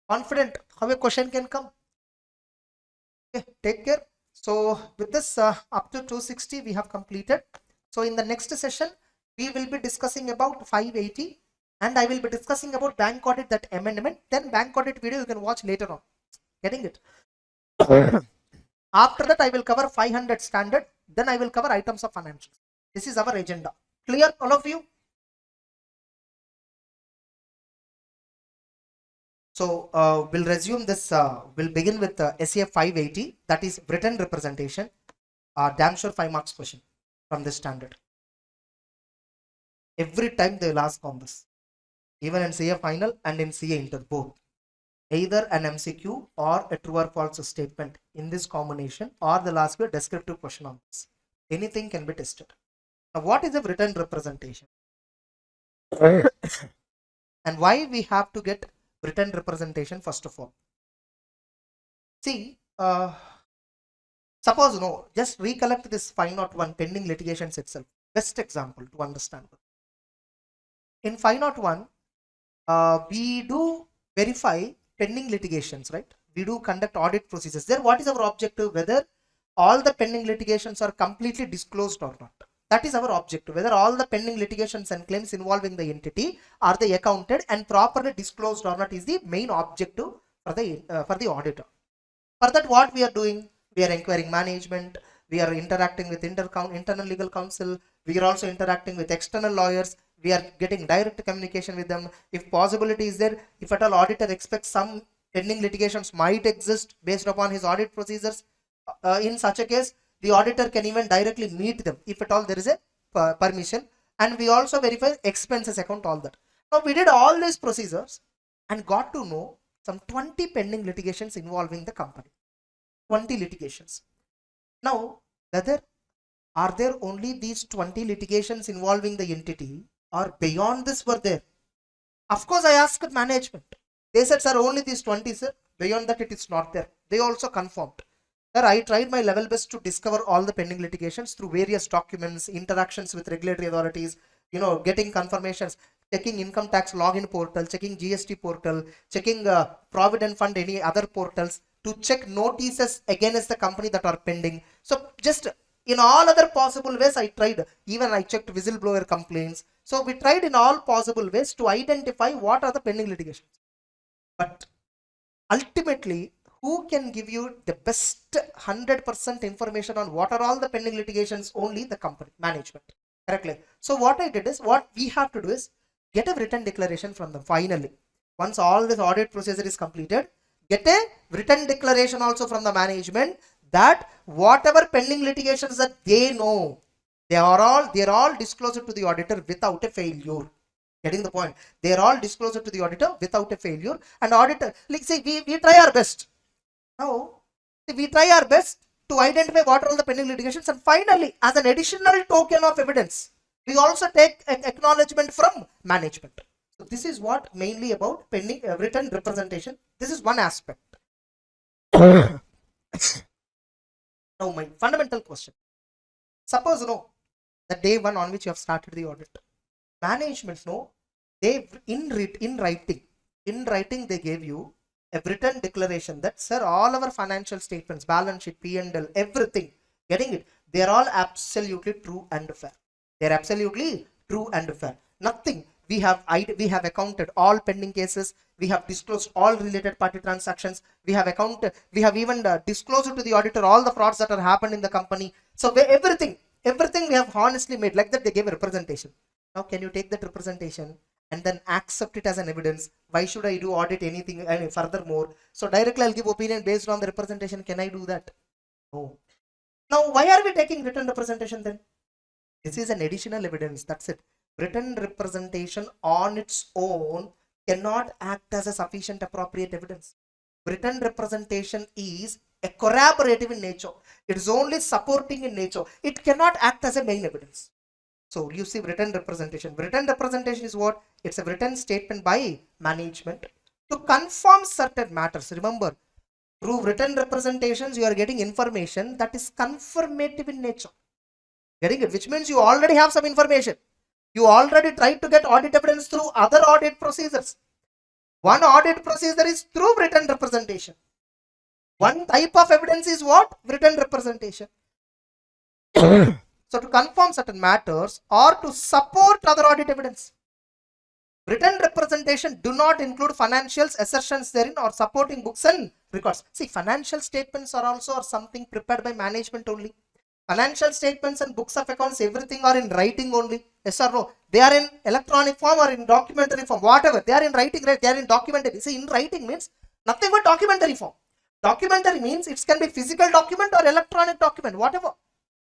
Confident how a question can come. Okay, take care. So with this up to 260 we have completed. So in the next session we will be discussing about 580 and I will be discussing about bank audit, that amendment. Then bank audit video you can watch later on. Getting it? After that I will cover 500 standard. Then I will cover items of financials. This is our agenda. Clear all of you? So we'll resume this, we'll begin with SAF 580, that is written representation. Damn sure 5 marks question from this standard. Every time they will ask on this, even in CA final and in CA inter both. Either an MCQ or a true or false statement in this combination, or they'll ask you a descriptive question on this. Anything can be tested. Now what is a written representation? And why we have to get written representation first of all? See, suppose just recollect this 501 pending litigations itself. Best example to understand. In 501, we do verify pending litigations, right? We do conduct audit procedures. There, what is our objective? Whether all the pending litigations are completely disclosed or not. That is our objective. Whether all the pending litigations and claims involving the entity are they accounted and properly disclosed or not is the main objective for the auditor. For that, what we are doing? We are inquiring management. We are interacting with internal legal counsel. We are also interacting with external lawyers. We are getting direct communication with them. If possibility is there, if at all auditor expects some pending litigations might exist based upon his audit procedures, in such a case, the auditor can even directly meet them if at all there is a permission. And we also verify expenses account, all that. Now we did all these procedures and got to know some 20 pending litigations involving the company. 20 litigations. Now, whether are there only these 20 litigations involving the entity or beyond this were there? Of course, I asked management. They said, sir, only these 20, sir. Beyond that, it is not there. They also confirmed. Sir, I tried my level best to discover all the pending litigations through various documents, interactions with regulatory authorities, getting confirmations, checking income tax login portal, checking GST portal, checking Provident Fund, any other portals to check notices against the company that are pending. So just in all other possible ways, I tried. Even I checked whistleblower complaints. So we tried in all possible ways to identify what are the pending litigations. But ultimately, who can give you the best 100% information on what are all the pending litigations? Only the company management. Correctly. So what I did is, what we have to do is get a written declaration from them finally. Once all this audit procedure is completed, get a written declaration also from the management that whatever pending litigations that they know, they are all disclosed to the auditor without a failure. Getting the point? They are all disclosed to the auditor without a failure, and auditor, like say, we try our best. Now, we try our best to identify what are all the pending litigations, and finally, as an additional token of evidence, we also take an acknowledgement from management. So this is what mainly about pending written representation. This is one aspect. Now, my fundamental question. Suppose the day one on which you have started the audit, management they in writing they gave you a written declaration that, sir, all our financial statements, balance sheet, P&L, everything, getting it, they are all absolutely true and fair. They are absolutely true and fair. Nothing. We have accounted all pending cases. We have disclosed all related party transactions. We have even disclosed to the auditor all the frauds that are happened in the company. So everything we have honestly made. Like that, they gave a representation. Now, can you take that representation and then accept it as an evidence? Why should I do audit anything and furthermore? So directly I'll give opinion based on the representation. Can I do that? No. Now, why are we taking written representation then? This is an additional evidence. That's it. Written representation on its own cannot act as a sufficient appropriate evidence. Written representation is a corroborative in nature. It is only supporting in nature. It cannot act as a main evidence. So you see written representation. Written representation is what? It's a written statement by management to confirm certain matters. Remember, through written representations, you are getting information that is confirmative in nature. Getting it? Which means you already have some information. You already tried to get audit evidence through other audit procedures. One audit procedure is through written representation. One type of evidence is what? Written representation. So to confirm certain matters or to support other audit evidence. Written representation do not include financials, assertions therein, or supporting books and records. See, financial statements are also something prepared by management only. Financial statements and books of accounts, everything are in writing only. Yes or no? They are in electronic form or in documentary form, whatever. They are in writing, right? They are in documentary. See, in writing means nothing but documentary form. Documentary means it can be physical document or electronic document, whatever.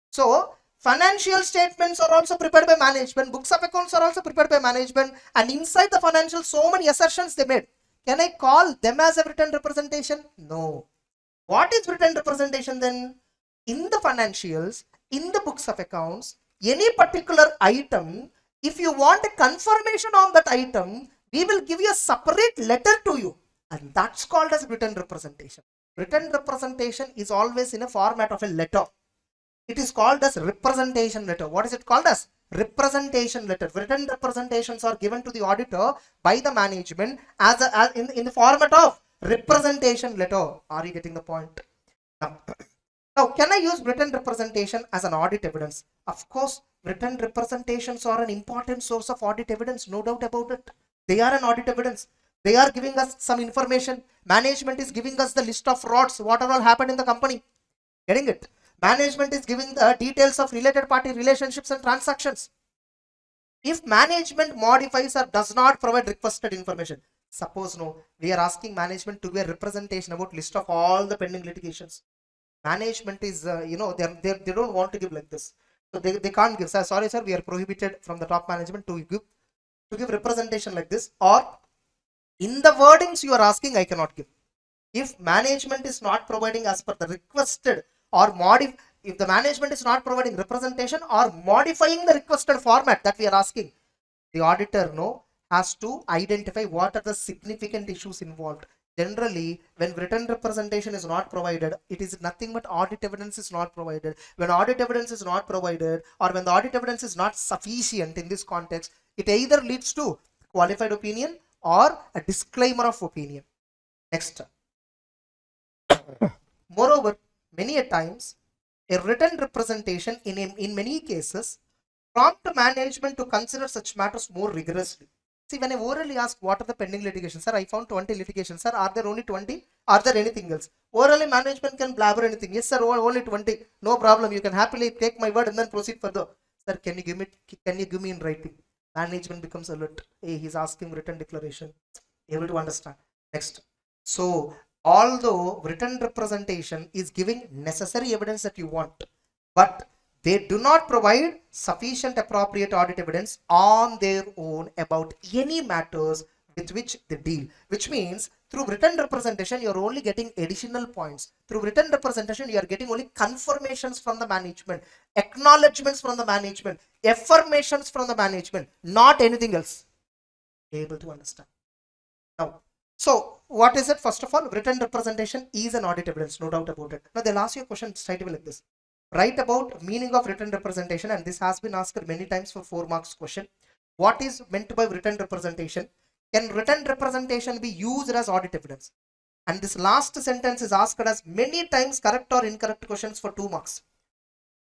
So, financial statements are also prepared by management. Books of accounts are also prepared by management. And inside the financial, so many assertions they made. Can I call them as a written representation? No. What is written representation then? In the financials, in the books of accounts, any particular item, if you want a confirmation on that item, we will give you a separate letter to you. And that's called as written representation. Written representation is always in a format of a letter. It is called as representation letter. What is it called as? Representation letter. Written representations are given to the auditor by the management as in the format of representation letter. Are you getting the point? Now, can I use written representation as an audit evidence? Of course, written representations are an important source of audit evidence, no doubt about it. They are an audit evidence. They are giving us some information. Management is giving us the list of frauds, what all happened in the company. Getting it? Management is giving the details of related party relationships and transactions. If management modifies or does not provide requested information, suppose we are asking management to give a representation about list of all the pending litigations. Management is, they don't want to give like this. So they can't give. Sorry, sir, we are prohibited from the top management to give representation like this. Or in the wordings you are asking, I cannot give. If management is not providing as per the requested or if the management is not providing representation or modifying the requested format that we are asking, the auditor has to identify what are the significant issues involved. Generally, when written representation is not provided, it is nothing but audit evidence is not provided. When audit evidence is not provided, or when the audit evidence is not sufficient in this context, it either leads to qualified opinion or a disclaimer of opinion. Next. Moreover, many a times, a written representation in many cases prompt management to consider such matters more rigorously. See, when I orally ask what are the pending litigations, sir, I found 20 litigations, sir. Are there only 20? Are there anything else? Orally, management can blabber anything. Yes, sir, only 20. No problem. You can happily take my word and then proceed further. Sir, can you give me in writing? Management becomes alert. Hey, he's asking written declaration. Able to understand. Next. So, although written representation is giving necessary evidence that you want, but they do not provide sufficient appropriate audit evidence on their own about any matters with which they deal, which means through written representation, you're only getting additional points. Through written representation, you are getting only confirmations from the management, acknowledgements from the management, affirmations from the management, not anything else. Able to understand. Now, so what is it? First of all, written representation is an audit evidence, no doubt about it. Now, they'll ask you a question straight away like this. Write about meaning of written representation, and this has been asked many times for 4 marks question. What is meant by written representation? Can written representation be used as audit evidence? And this last sentence is asked as many times correct or incorrect questions for 2 marks.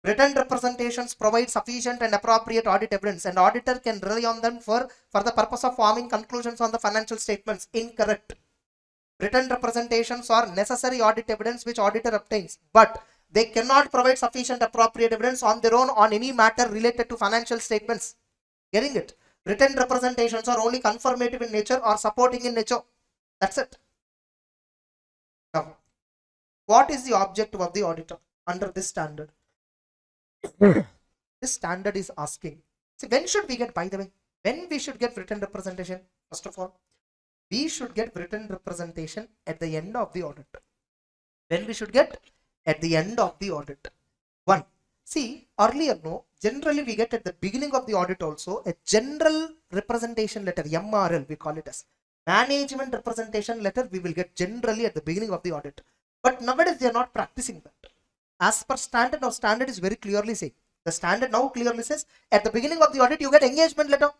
Written representations provide sufficient and appropriate audit evidence, and auditor can rely on them for the purpose of forming conclusions on the financial statements. Incorrect. Written representations are necessary audit evidence which auditor obtains, but they cannot provide sufficient appropriate evidence on their own on any matter related to financial statements. Getting it? Written representations are only confirmative in nature or supporting in nature. That's it. Now, what is the objective of the auditor under this standard? This standard is asking, see, when should we get, by the way, when we should get written representation? First of all, we should get written representation at the end of the audit. When we should get? At the end of the audit. 1. See, earlier, no, generally we get at the beginning of the audit also a general representation letter, MRL we call it as. Management representation letter we will get generally at the beginning of the audit. But nowadays they are not practicing that. As per standard, now standard is very clearly saying. The standard now clearly says at the beginning of the audit you get engagement letter.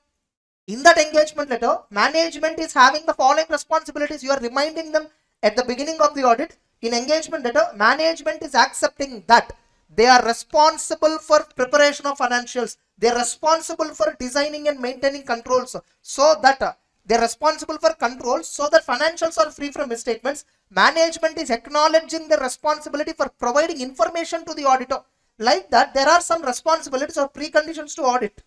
In that engagement letter, management is having the following responsibilities. You are reminding them at the beginning of the audit. In engagement letter, management is accepting that they are responsible for preparation of financials. They are responsible for designing and maintaining controls so that they are responsible for controls so that financials are free from misstatements. Management is acknowledging the responsibility for providing information to the auditor. Like that, there are some responsibilities or preconditions to audit.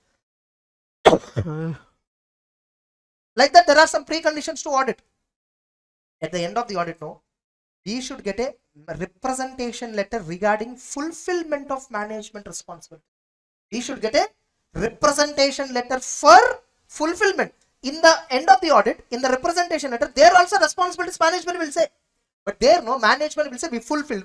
Like that, there are some preconditions to audit. At the end of the audit, no, we should get a representation letter regarding fulfillment of management responsibility. We should get a representation letter for fulfillment. In the end of the audit, in the representation letter, there also responsibilities management will say. But there, no, management will say we fulfilled.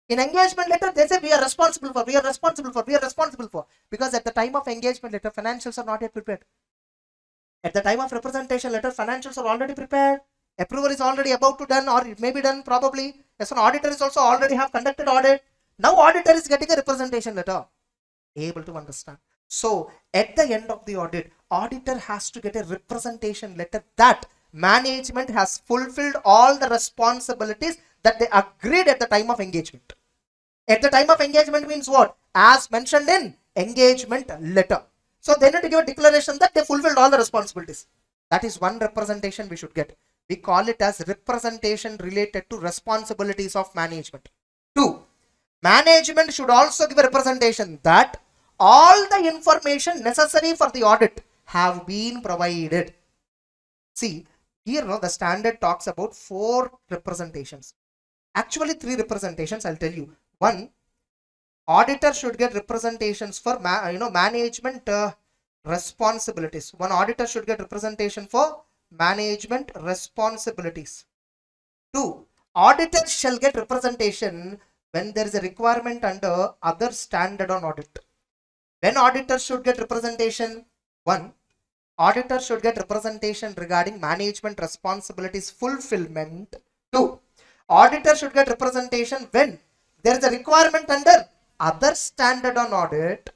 In engagement letter, they say we are responsible for. Because at the time of engagement letter, financials are not yet prepared. At the time of representation letter, financials are already prepared. Approval is already about to done, or it may be done probably. Yes, an auditor is also already have conducted audit. Now auditor is getting a representation letter. Able to understand. So at the end of the audit, auditor has to get a representation letter that management has fulfilled all the responsibilities that they agreed at the time of engagement. At the time of engagement means what? As mentioned in engagement letter. So they need to give a declaration that they fulfilled all the responsibilities. That is one representation we should get. We call it as representation related to responsibilities of management. 2. Management should also give a representation that all the information necessary for the audit have been provided. See, here the standard talks about 4 representations. Actually 3 representations, I'll tell you. 1, auditor should get representations for management responsibilities. One auditor should get representation for management responsibilities. 2, auditor shall get representation when there is a requirement under other standard on audit. When auditor should get representation? 1, auditor should get representation regarding management responsibilities fulfillment. 2, auditor should get representation when there is a requirement under other standard on audit.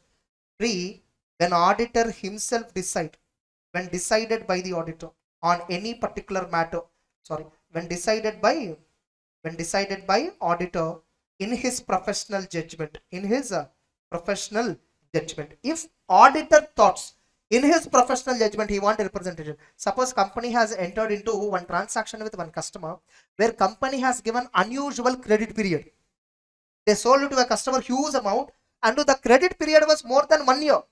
3, when auditor himself decide, when decided by the auditor on any particular matter, when decided by auditor in his professional judgment, If auditor thoughts In his professional judgment, he wants a representation. Suppose company has entered into one transaction with one customer where company has given unusual credit period. They sold it to a customer huge amount and the credit period was more than 1 year.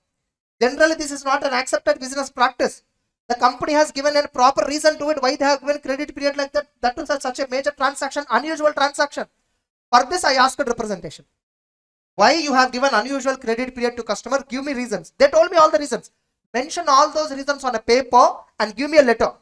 Generally, this is not an accepted business practice. The company has given a proper reason to it why they have given credit period like that. That is such a major transaction, unusual transaction. For this, I asked representation. Why you have given unusual credit period to customer? Give me reasons. They told me all the reasons. Mention all those reasons on a paper and give me a letter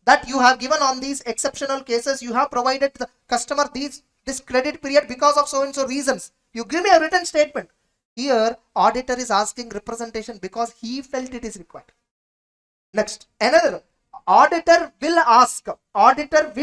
that you have given on these exceptional cases. You have provided the customer this credit period because of so and so reasons. You give me a written statement. Here, auditor is asking representation because he felt it is required. Next, another auditor will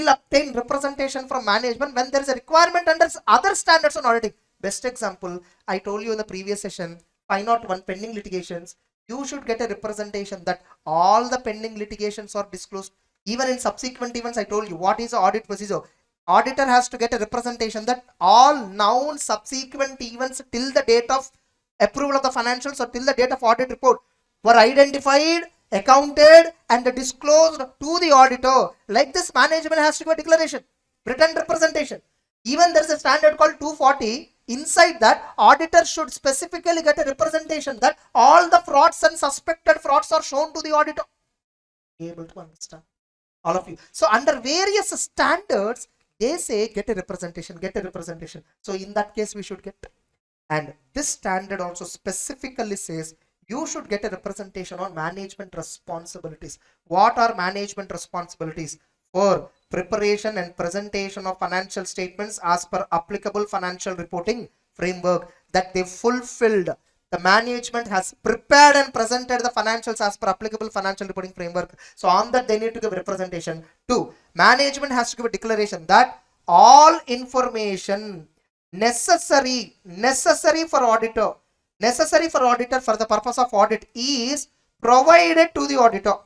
obtain representation from management when there is a requirement under other standards on auditing. Best example, I told you in the previous session, 501 pending litigations. You should get a representation that all the pending litigations are disclosed. Even in subsequent events, I told you what is the audit procedure. Auditor has to get a representation that all known subsequent events till the date of approval of the financials or till the date of audit report were identified, accounted and disclosed to the auditor. Like this, management has to give a declaration, written representation. Even there is a standard called 240. Inside that, auditor should specifically get a representation that all the frauds and suspected frauds are shown to the auditor. Be able to understand, all of you. So under various standards, they say get a representation, get a representation. So in that case, we should get. And this standard also specifically says you should get a representation on management responsibilities. What are management responsibilities? For preparation and presentation of financial statements as per applicable financial reporting framework, that they fulfilled. The management has prepared and presented the financials as per applicable financial reporting framework. So on that, they need to give representation. 2, management has to give a declaration that all information necessary for auditor for the purpose of audit is provided to the auditor.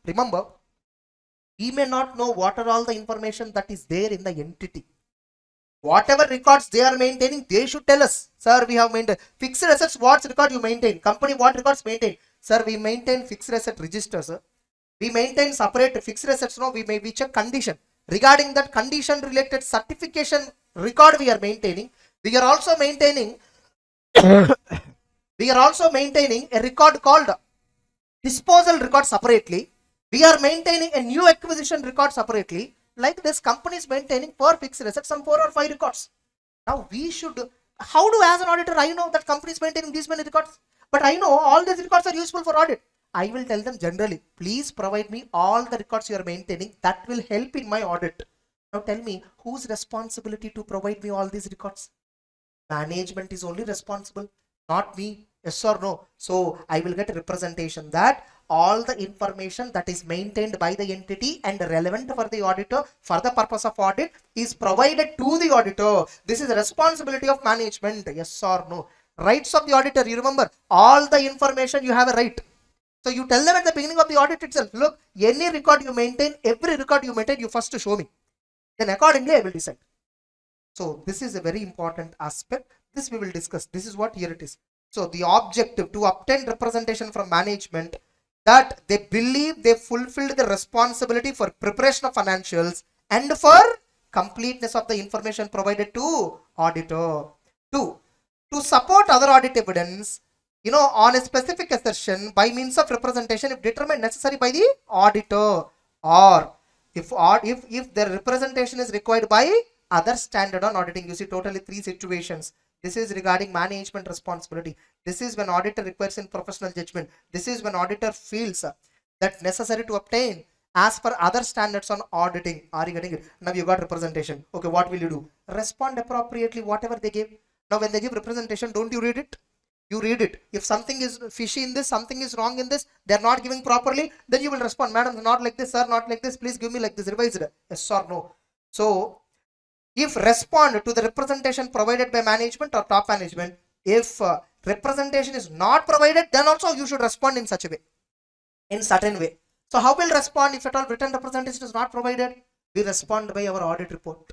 Remember, we may not know what are all the information that is there in the entity. Whatever records they are maintaining, they should tell us. Sir, we have maintained fixed assets. What record you maintain? Company, what records maintain? Sir, we maintain fixed asset register, sir. We maintain separate fixed assets. No, we check condition. Regarding that condition related certification record we are maintaining. We are also maintaining a record called disposal record separately. We are maintaining a new acquisition record separately. Like this, company is maintaining per fixed assets some 4 or 5 records. Now we should, how do as an auditor I know that company is maintaining these many records? But I know all these records are useful for audit. I will tell them generally, please provide me all the records you are maintaining. That will help in my audit. Now tell me, whose responsibility to provide me all these records? Management is only responsible, not me. Yes or no? So I will get a representation that all the information that is maintained by the entity and relevant for the auditor for the purpose of audit is provided to the auditor. This is the responsibility of management. Yes or no? Rights of the auditor. You remember, all the information you have a right. So you tell them at the beginning of the audit itself, look, any record you maintain, every record you maintain, you first show me. Then accordingly I will decide. So this is a very important aspect. This we will discuss. This is what here it is. So the objective to obtain representation from management that they believe they fulfilled the responsibility for preparation of financials and for completeness of the information provided to auditor. 2, to support other audit evidence, on a specific assertion by means of representation if determined necessary by the auditor, or if the representation is required by other standard on auditing. You see totally 3 situations. This is regarding management responsibility. This is when auditor requires in professional judgment. This is when auditor feels that necessary to obtain as per other standards on auditing. Are you getting it? Now you got representation. Okay, what will you do? Respond appropriately whatever they give. Now when they give representation, don't you read it? You read it. If something is fishy in this, something is wrong in this, they are not giving properly, then you will respond, madam, not like this, sir, not like this, please give me like this, revised. Yes or no? So if respond to the representation provided by management or top management, if representation is not provided, then also you should respond in such a way, in certain way. So how will respond if at all written representation is not provided? We respond by our audit report.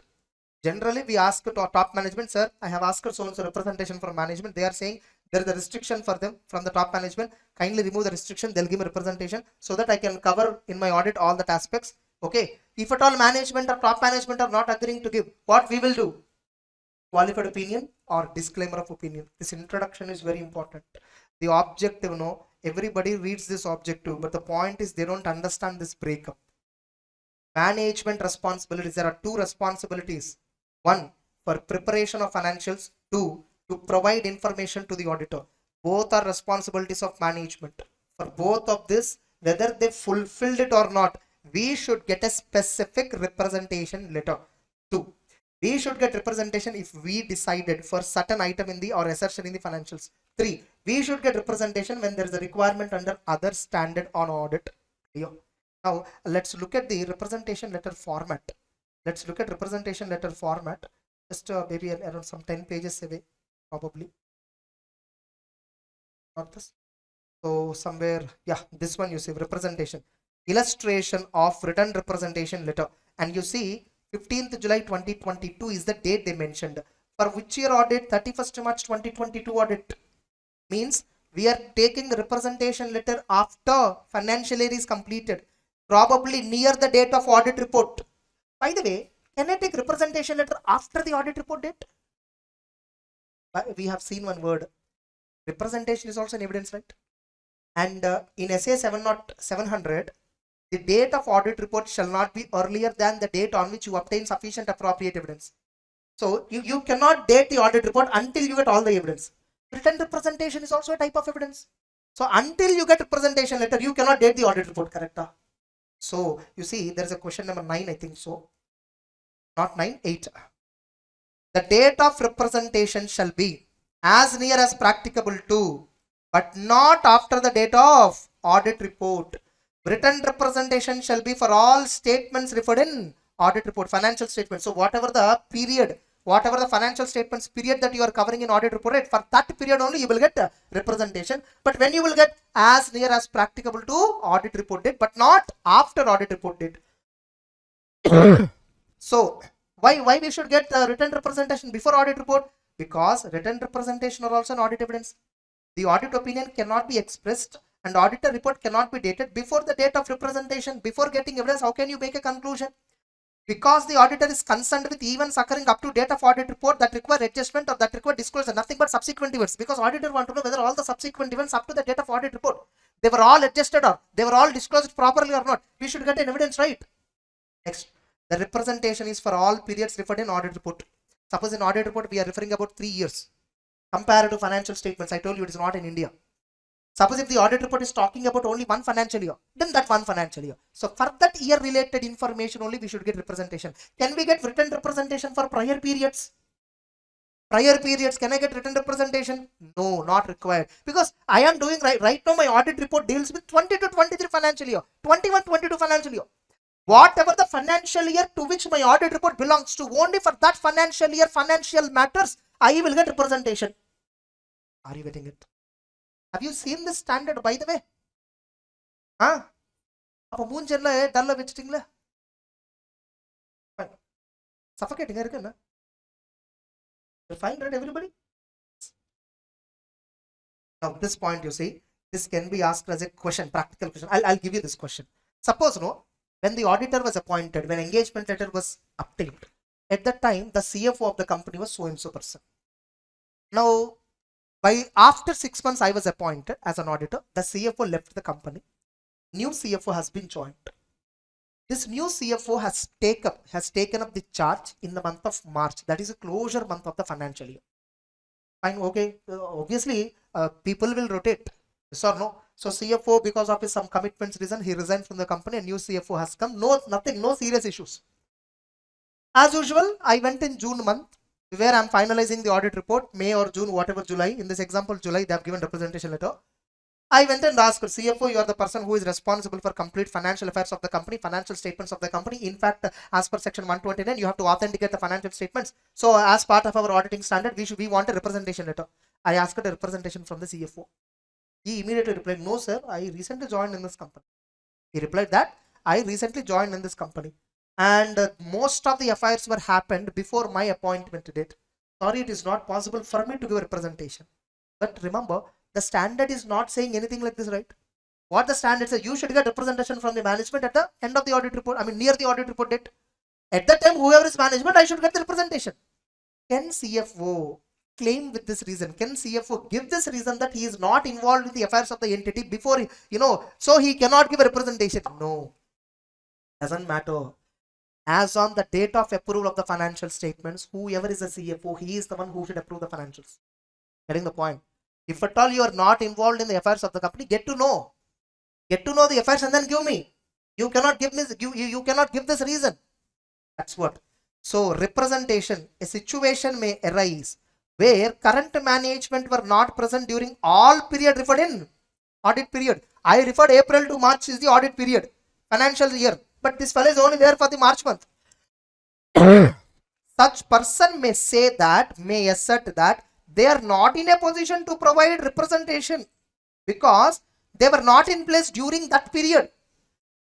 Generally, we ask to top management, sir, I have asked so and so representation from management. They are saying there is a restriction for them from the top management. Kindly remove the restriction. They'll give me representation so that I can cover in my audit all that aspects. Okay. If at all management or top management are not agreeing to give, what we will do? Qualified opinion or disclaimer of opinion. This introduction is very important. The objective, no, everybody reads this objective, but the point is they don't understand this breakup. Management responsibilities. There are two responsibilities. One, for preparation of financials. Two, to provide information to the auditor. Both are responsibilities of management. For both of this, whether they fulfilled it or not, we should get a specific representation letter. Two, we should get representation if we decided for certain item in the or assertion in the financials. Three, we should get representation when there is a requirement under other standard on audit. Now let's look at the representation letter format. Let's look at representation letter format. Just maybe around some 10 pages away, probably. Not this. So somewhere, yeah, this one you see representation. Illustration of written representation letter. And you see 15th July 2022 is the date they mentioned. For which year audit? 31st March 2022 audit. Means we are taking representation letter after financial year is completed. Probably near the date of audit report. By the way, can I take representation letter after the audit report date? We have seen one word. Representation is also an evidence, right? And in SA 700, the date of audit report shall not be earlier than the date on which you obtain sufficient appropriate evidence. So you cannot date the audit report until you get all the evidence. Written representation is also a type of evidence. So until you get representation letter, you cannot date the audit report, correct? So you see there is a question number 9, I think so. Not 9, 8. The date of representation shall be as near as practicable to, but not after the date of audit report. Written representation shall be for all statements referred in audit report, financial statements. So whatever the period, whatever the financial statements period that you are covering in audit report, right, for that period only you will get representation. But when you will get as near as practicable to audit report date, but not after audit report date. So why we should get written representation before audit report? Because written representation are also an audit evidence. The audit opinion cannot be expressed and auditor report cannot be dated before the date of representation. Before getting evidence, how can you make a conclusion? Because the auditor is concerned with events occurring up to date of audit report that require adjustment or that require disclosure, nothing but subsequent events. Because auditor want to know whether all the subsequent events up to the date of audit report, they were all adjusted or they were all disclosed properly or not. We should get an evidence, right? Next, the representation is for all periods referred in audit report. Suppose in audit report we are referring about 3 years. Compared to financial statements, I told you it is not in India. Suppose if the audit report is talking about only one financial year, then that one financial year. So for that year related information only we should get representation. Can we get written representation for prior periods? Prior periods, can I get written representation? No, not required. Because I am doing right now my audit report deals with 20 to 23 financial year, 21, 22 financial year. Whatever the financial year to which my audit report belongs to, only for that financial year, financial matters, I will get representation. Are you getting it? Have you seen this standard, by the way? Huh? Suffocating. Fine, right, everybody? Now, this point you see, this can be asked as a question, practical question. I'll give you this question. Suppose, no, when the auditor was appointed, when engagement letter was obtained, at that time, the CFO of the company was so-and-so person. Now, after 6 months, I was appointed as an auditor. The CFO left the company. New CFO has been joined. This new CFO has taken up the charge in the month of March. That is a closure month of the financial year. Fine, okay. Obviously, people will rotate. Yes or no? So CFO, because of his some commitments reason, he resigned from the company. A new CFO has come. No serious issues. As usual, I went in June month, where I'm finalizing the audit report, May or June, whatever, July. In this example, July, they have given representation letter. I went and asked CFO, you are the person who is responsible for complete financial affairs of the company, financial statements of the company. In fact, as per section 129, you have to authenticate the financial statements. So as part of our auditing standard, we want a representation letter. I asked a representation from the CFO. He immediately replied, no sir, I recently joined in this company. He replied that I recently joined in this company. and most of the affairs were happened before my appointment date. Sorry, it is not possible for me to give a representation. But remember, the standard is not saying anything like this, right? What the standard says, you should get representation from the management at the end of the audit report. I mean, near the audit report date. At that time, whoever is management, I should get the representation. Can CFO claim with this reason? Can CFO give this reason that he is not involved in the affairs of the entity before, so he cannot give a representation? No, doesn't matter. As on the date of approval of the financial statements, whoever is a CFO, he is the one who should approve the financials. Getting the point? If at all you are not involved in the affairs of the company, get to know the affairs and then give me. You cannot give me, you cannot give this reason. That's what. So representation, a situation may arise where current management were not present during all period referred in audit period. I referred April to March is the audit period, financial year, but this fellow is only there for the March month. Such person may assert that they are not in a position to provide representation because they were not in place during that period.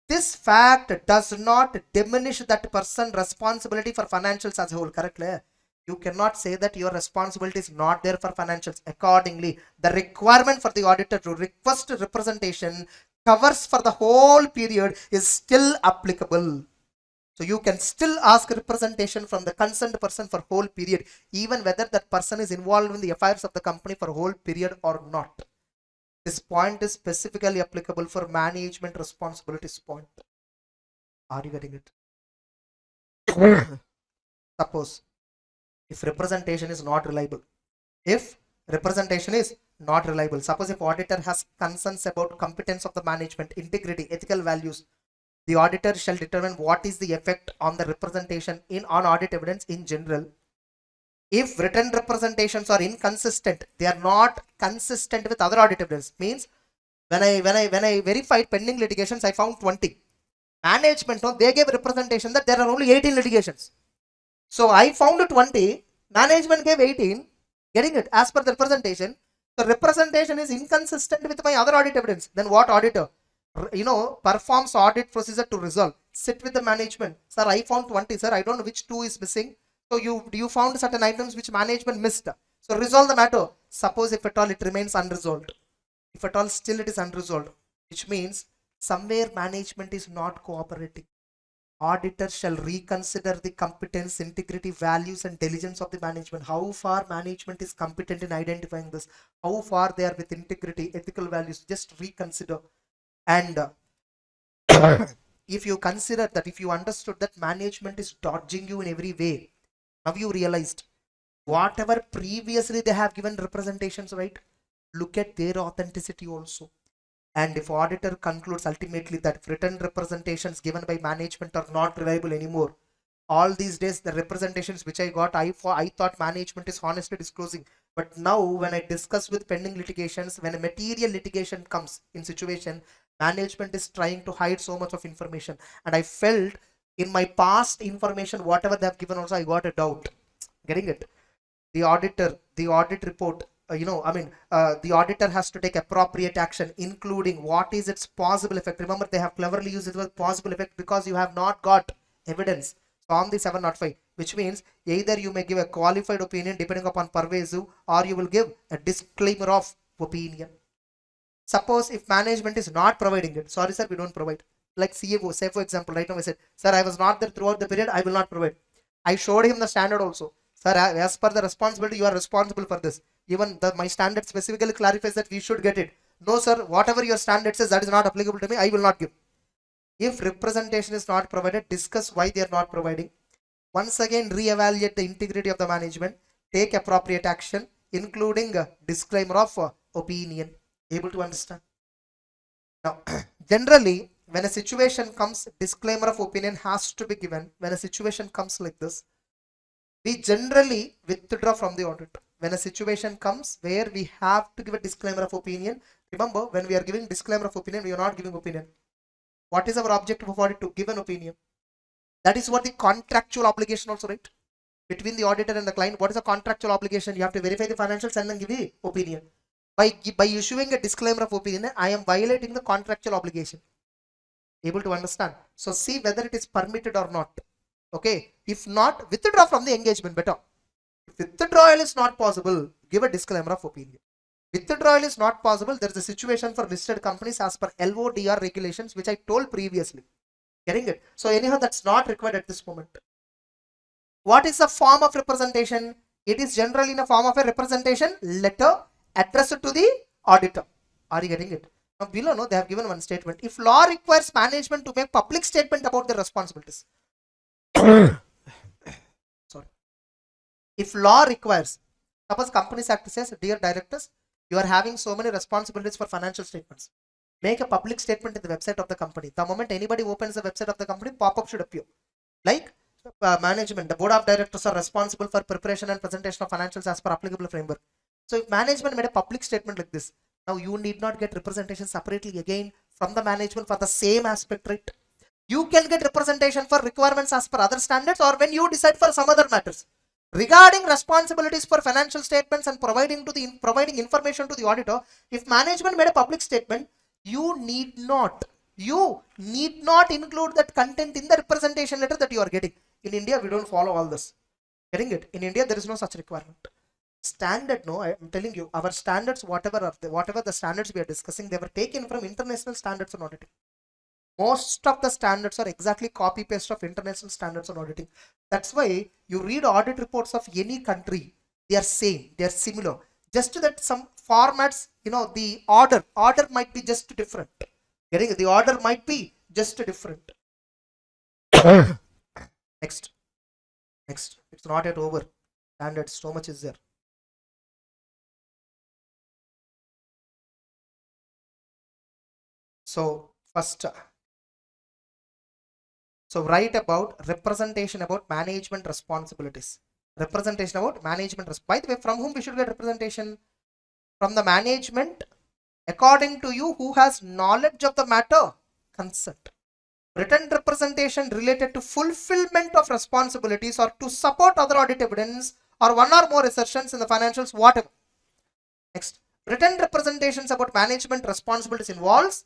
This fact does not diminish that person's responsibility for financials as a whole. Correctly? You cannot say that your responsibility is not there for financials. Accordingly, the requirement for the auditor to request representation covers for the whole period is still applicable. So you can still ask representation from the concerned person for whole period, even whether that person is involved in the affairs of the company for whole period or not. This point is specifically applicable for management responsibilities point. Are you getting it? Suppose if representation is not reliable, suppose if auditor has concerns about competence of the management, integrity, ethical values, the auditor shall determine what is the effect on the representation on audit evidence in general. If written representations are inconsistent, they are not consistent with other audit evidence. Means when I verified pending litigations, I found 20. Management, no, they gave representation that there are only 18 litigations. So I found 20. Management gave 18. Getting it? As per the representation, the representation is inconsistent with my other audit evidence. Then what auditor? Performs audit procedure to resolve. Sit with the management. Sir, I found 20. Sir, I don't know which 2 is missing. So you found certain items which management missed. So resolve the matter. Suppose if at all it remains unresolved. If at all still it is unresolved, which means somewhere management is not cooperating. Auditor shall reconsider the competence, integrity, values and diligence of the management. How far management is competent in identifying this? How far they are with integrity, ethical values? Just reconsider. And if you consider that, if you understood that management is dodging you in every way, now you realized whatever previously they have given representations, right? Look at their authenticity also. And if auditor concludes ultimately that written representations given by management are not reliable anymore, all these days the representations which I got, I thought management is honestly disclosing. But now when I discuss with pending litigations, when a material litigation comes in situation, management is trying to hide so much of information. And I felt in my past information, whatever they have given also, I got a doubt. Getting it? The audit report, the auditor has to take appropriate action, including what is its possible effect. Remember, they have cleverly used it as possible effect because you have not got evidence on the 705, which means either you may give a qualified opinion depending upon pervasive, or you will give a disclaimer of opinion. Suppose if management is not providing it, sorry sir, we don't provide. Like CFO, say for example, right now I said, sir, I was not there throughout the period, I will not provide. I showed him the standard also. Sir, as per the responsibility, you are responsible for this. Even my standard specifically clarifies that we should get it. No, sir, whatever your standard says, that is not applicable to me, I will not give. If representation is not provided, discuss why they are not providing. Once again, reevaluate the integrity of the management, take appropriate action, including a disclaimer of opinion. Able to understand? Now, generally, when a situation comes, disclaimer of opinion has to be given. When a situation comes like this, we generally withdraw from the audit. When a situation comes where we have to give a disclaimer of opinion, remember, when we are giving disclaimer of opinion, we are not giving opinion. What is our objective of audit? To give an opinion. That is what the contractual obligation also, right? Between the auditor and the client, what is the contractual obligation? You have to verify the financials and then give the opinion. By issuing a disclaimer of opinion, I am violating the contractual obligation. Able to understand? So see whether it is permitted or not. Okay. If not, withdraw from the engagement better. If withdrawal is not possible, give a disclaimer of opinion. Withdrawal is not possible. There is a situation for listed companies as per LODR regulations, which I told previously. Getting it? So anyhow, that's not required at this moment. What is the form of representation? It is generally in the form of a representation letter addressed to the auditor. Are you getting it? Now below, no, they have given one statement. If law requires management to make public statement about their responsibilities. Sorry. If law requires, suppose Companies Act says, dear directors, you are having so many responsibilities for financial statements. Make a public statement in the website of the company. The moment anybody opens the website of the company, pop-up should appear. Like management, the board of directors are responsible for preparation and presentation of financials as per applicable framework. So if management made a public statement like this, now you need not get representation separately again from the management for the same aspect, right? You can get representation for requirements as per other standards, or when you decide for some other matters. Regarding responsibilities for financial statements and providing information to the auditor, if management made a public statement, you need not include that content in the representation letter that you are getting. In India, we don't follow all this. Getting it? In India, there is no such requirement. Standard, no, I am telling you, our standards, whatever the standards we are discussing, they were taken from international standards on auditing. Most of the standards are exactly copy paste of international standards on auditing. That's why you read audit reports of any country, they are same, they are similar. Just that some formats, the order might be just different. Getting it? The order might be just different. Next. It's not yet over. Standards, so much is there. So first, so write about representation about management responsibilities. Representation about management. By the way, from whom we should get representation? From the management, according to you, who has knowledge of the matter, consent. Written representation related to fulfillment of responsibilities or to support other audit evidence or one or more assertions in the financials, whatever. Next, written representations about management responsibilities involves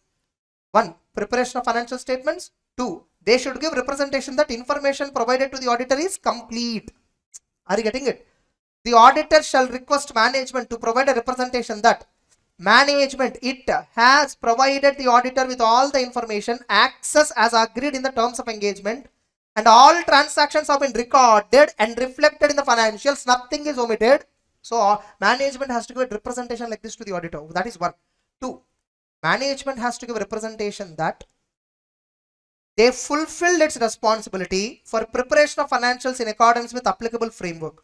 1. Preparation of financial statements. 2. They should give representation that information provided to the auditor is complete. Are you getting it? The auditor shall request management to provide a representation that management, it has provided the auditor with all the information, access as agreed in the terms of engagement, and all transactions have been recorded and reflected in the financials. Nothing is omitted. So management has to give a representation like this to the auditor. That is 1. 2. Management has to give a representation that they fulfilled its responsibility for preparation of financials in accordance with applicable framework.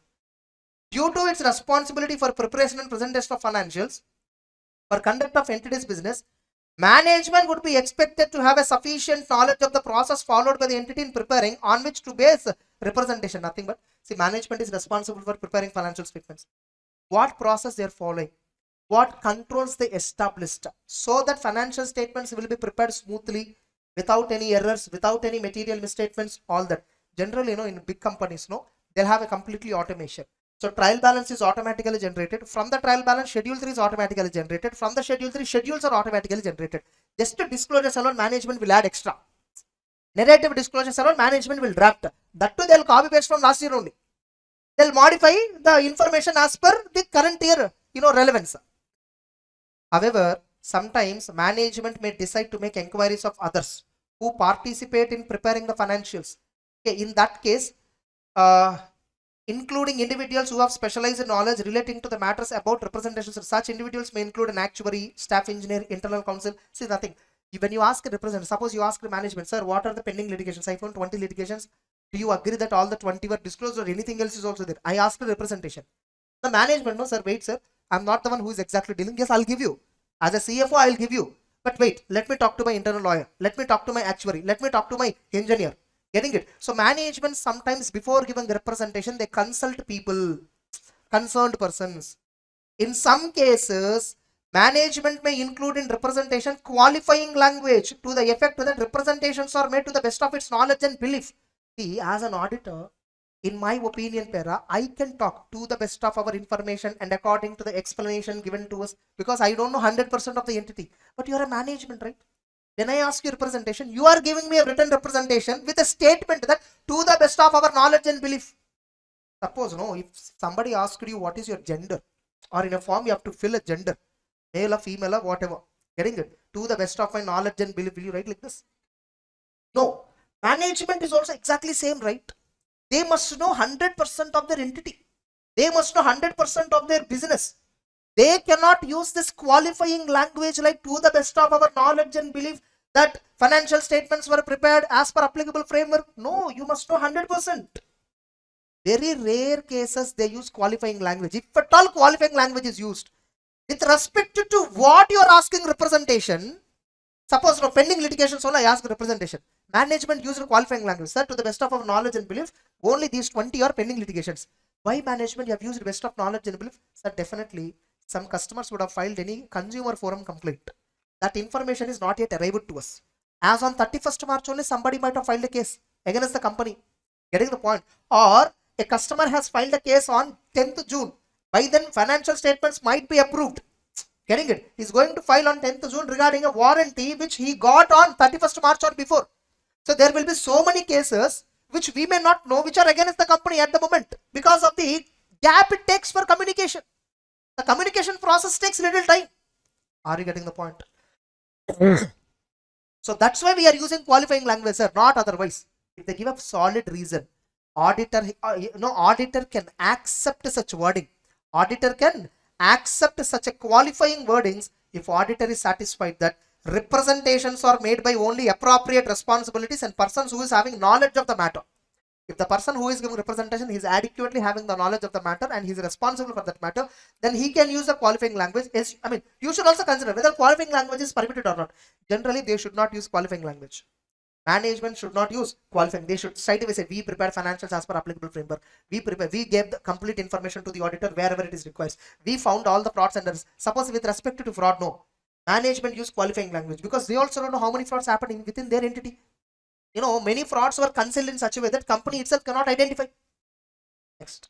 Due to its responsibility for preparation and presentation of financials for conduct of entity's business, management would be expected to have a sufficient knowledge of the process followed by the entity in preparing on which to base representation. Nothing but, see, management is responsible for preparing financial statements. What process they are following? What controls they established so that financial statements will be prepared smoothly, without any errors, without any material misstatements, all that. Generally, in big companies, they'll have a completely automation. So trial balance is automatically generated. From the trial balance, schedule 3 is automatically generated. From the schedule 3, schedules are automatically generated. Just to disclosures alone, management will add extra. Narrative disclosures alone, management will draft. That too, they'll copy paste from last year only. They'll modify the information as per the current year, relevance. However, sometimes management may decide to make inquiries of others who participate in preparing the financials. Okay, in that case, including individuals who have specialized knowledge relating to the matters about representations. Such individuals may include an actuary, staff engineer, internal counsel. See, nothing. When you ask a representative, suppose you ask the management, sir, what are the pending litigations? I found 20 litigations. Do you agree that all the 20 were disclosed or anything else is also there? I asked the representation. The management, no, sir, wait, sir. I'm not the one who is exactly dealing. Yes, I'll give you. As a CFO, I'll give you. But wait, let me talk to my internal lawyer. Let me talk to my actuary. Let me talk to my engineer. Getting it? So management sometimes before giving the representation, they consult people, concerned persons. In some cases, management may include in representation qualifying language to the effect that representations are made to the best of its knowledge and belief. See, as an auditor, in my opinion, Pera, I can talk to the best of our information and according to the explanation given to us, because I don't know 100% of the entity. But you are a management, right? When I ask you representation, you are giving me a written representation with a statement that to the best of our knowledge and belief. Suppose, no, if somebody asked you what is your gender, or in a form you have to fill a gender, male or female or whatever, getting it, to the best of my knowledge and belief, will you write like this? No. Management is also exactly same, right? They must know 100% of their entity. They must know 100% of their business. They cannot use this qualifying language like to the best of our knowledge and belief that financial statements were prepared as per applicable framework. No, you must know 100%. Very rare cases they use qualifying language. If at all qualifying language is used, with respect to what you are asking representation, suppose no pending litigation, so I ask representation. Management used qualifying language. Sir, to the best of our knowledge and belief, only these 20 are pending litigations. Why management you have used best of knowledge and belief? Sir, definitely some customers would have filed any consumer forum complaint. That information is not yet arrived to us. As on 31st March only somebody might have filed a case against the company. Getting the point? Or a customer has filed a case on 10th June. By then financial statements might be approved. Getting it? He's going to file on 10th June regarding a warranty which he got on 31st March or before. So there will be so many cases which we may not know which are against the company at the moment because of the gap it takes for communication. The communication process takes little time. Are you getting the point? So that's why we are using qualifying language, sir, not otherwise. If they give a solid reason, auditor can accept such wording. Auditor can accept such a qualifying wordings if auditor is satisfied that representations are made by only appropriate responsibilities and persons who is having knowledge of the matter. If the person who is giving representation is adequately having the knowledge of the matter and he is responsible for that matter, then he can use the qualifying language. You should also consider whether qualifying language is permitted or not. Generally, they should not use qualifying language. Management should not use qualifying. They should straight away say, we prepared financials as per applicable framework. We gave the complete information to the auditor wherever it is required. We found all the frauds and errors. Suppose with respect to fraud, no. Management use qualifying language because they also don't know how many frauds happening within their entity. Many frauds were concealed in such a way that company itself cannot identify. Next.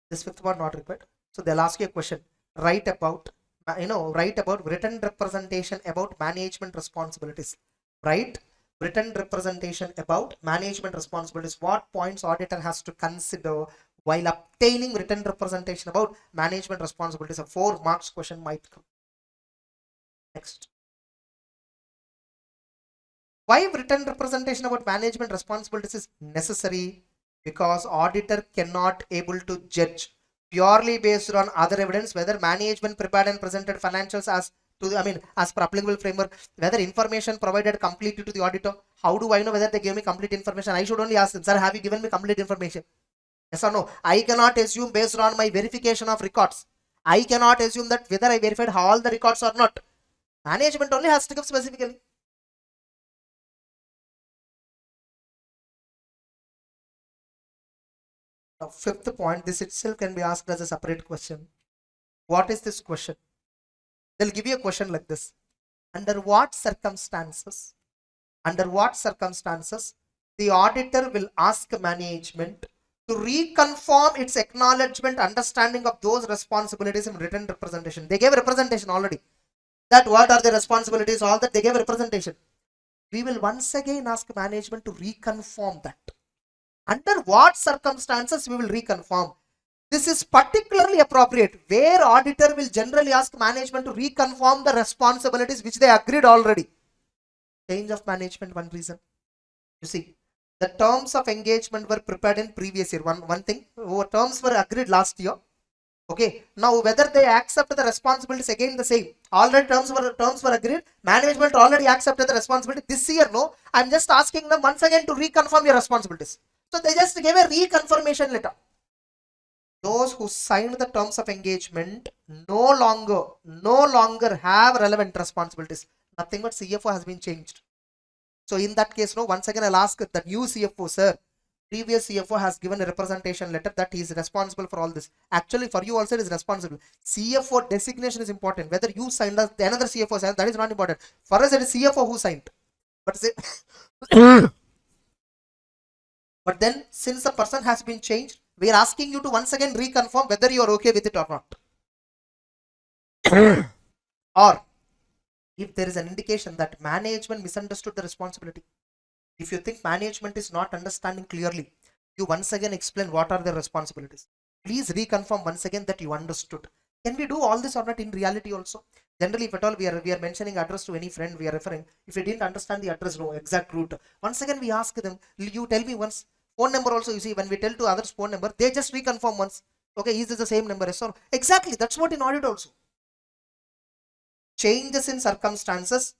This fifth one not required. So they'll ask you a question. Write about written representation about management responsibilities. Write written representation about management responsibilities. What points auditor has to consider while obtaining written representation about management responsibilities? A 4 marks question might come. Next. Why written representation about management responsibilities is necessary? Because auditor cannot able to judge purely based on other evidence whether management prepared and presented financials as per applicable framework, whether information provided completely to the auditor. How do I know whether they gave me complete information? I should only ask them, sir, have you given me complete information? Yes or no? I cannot assume based on my verification of records. I cannot assume that whether I verified all the records or not. Management only has to give specifically. Now, fifth point, this itself can be asked as a separate question. What is this question? They'll give you a question like this. Under what circumstances the auditor will ask management to reconfirm its acknowledgement, understanding of those responsibilities in written representation? They gave a representation already. That what are the responsibilities, all that they gave a representation. We will once again ask management to reconfirm that. Under what circumstances we will reconfirm? This is particularly appropriate where auditor will generally ask management to reconfirm the responsibilities which they agreed already. Change of management, one reason. You see, the terms of engagement were prepared in previous year. One thing, terms were agreed last year. Okay, now whether they accept the responsibilities, again the same. Already terms were agreed. Management already accepted the responsibility. This year, no, I'm just asking them once again to reconfirm your responsibilities. So they just gave a reconfirmation letter. Those who signed the terms of engagement no longer have relevant responsibilities. Nothing but CFO has been changed. So in that case, no, once again I'll ask the new CFO, sir, previous CFO has given a representation letter that he is responsible for all this. Actually, for you also it is responsible. CFO designation is important. Whether you signed or another CFO signed, that is not important. For us, it is CFO who signed. But then, since the person has been changed, we are asking you to once again reconfirm whether you are okay with it or not. Or if there is an indication that management misunderstood the responsibility. If you think management is not understanding clearly, you once again explain what are the responsibilities. Please reconfirm once again that you understood. Can we do all this or not in reality also? Generally, if at all we are mentioning address to any friend, we are referring. If you didn't understand the address, no exact route. Once again, we ask them, you tell me once. Phone number also, you see, when we tell to others phone number, they just reconfirm once. Okay, is this the same number? Yes or no? Exactly, that's what in audit also. Changes in circumstances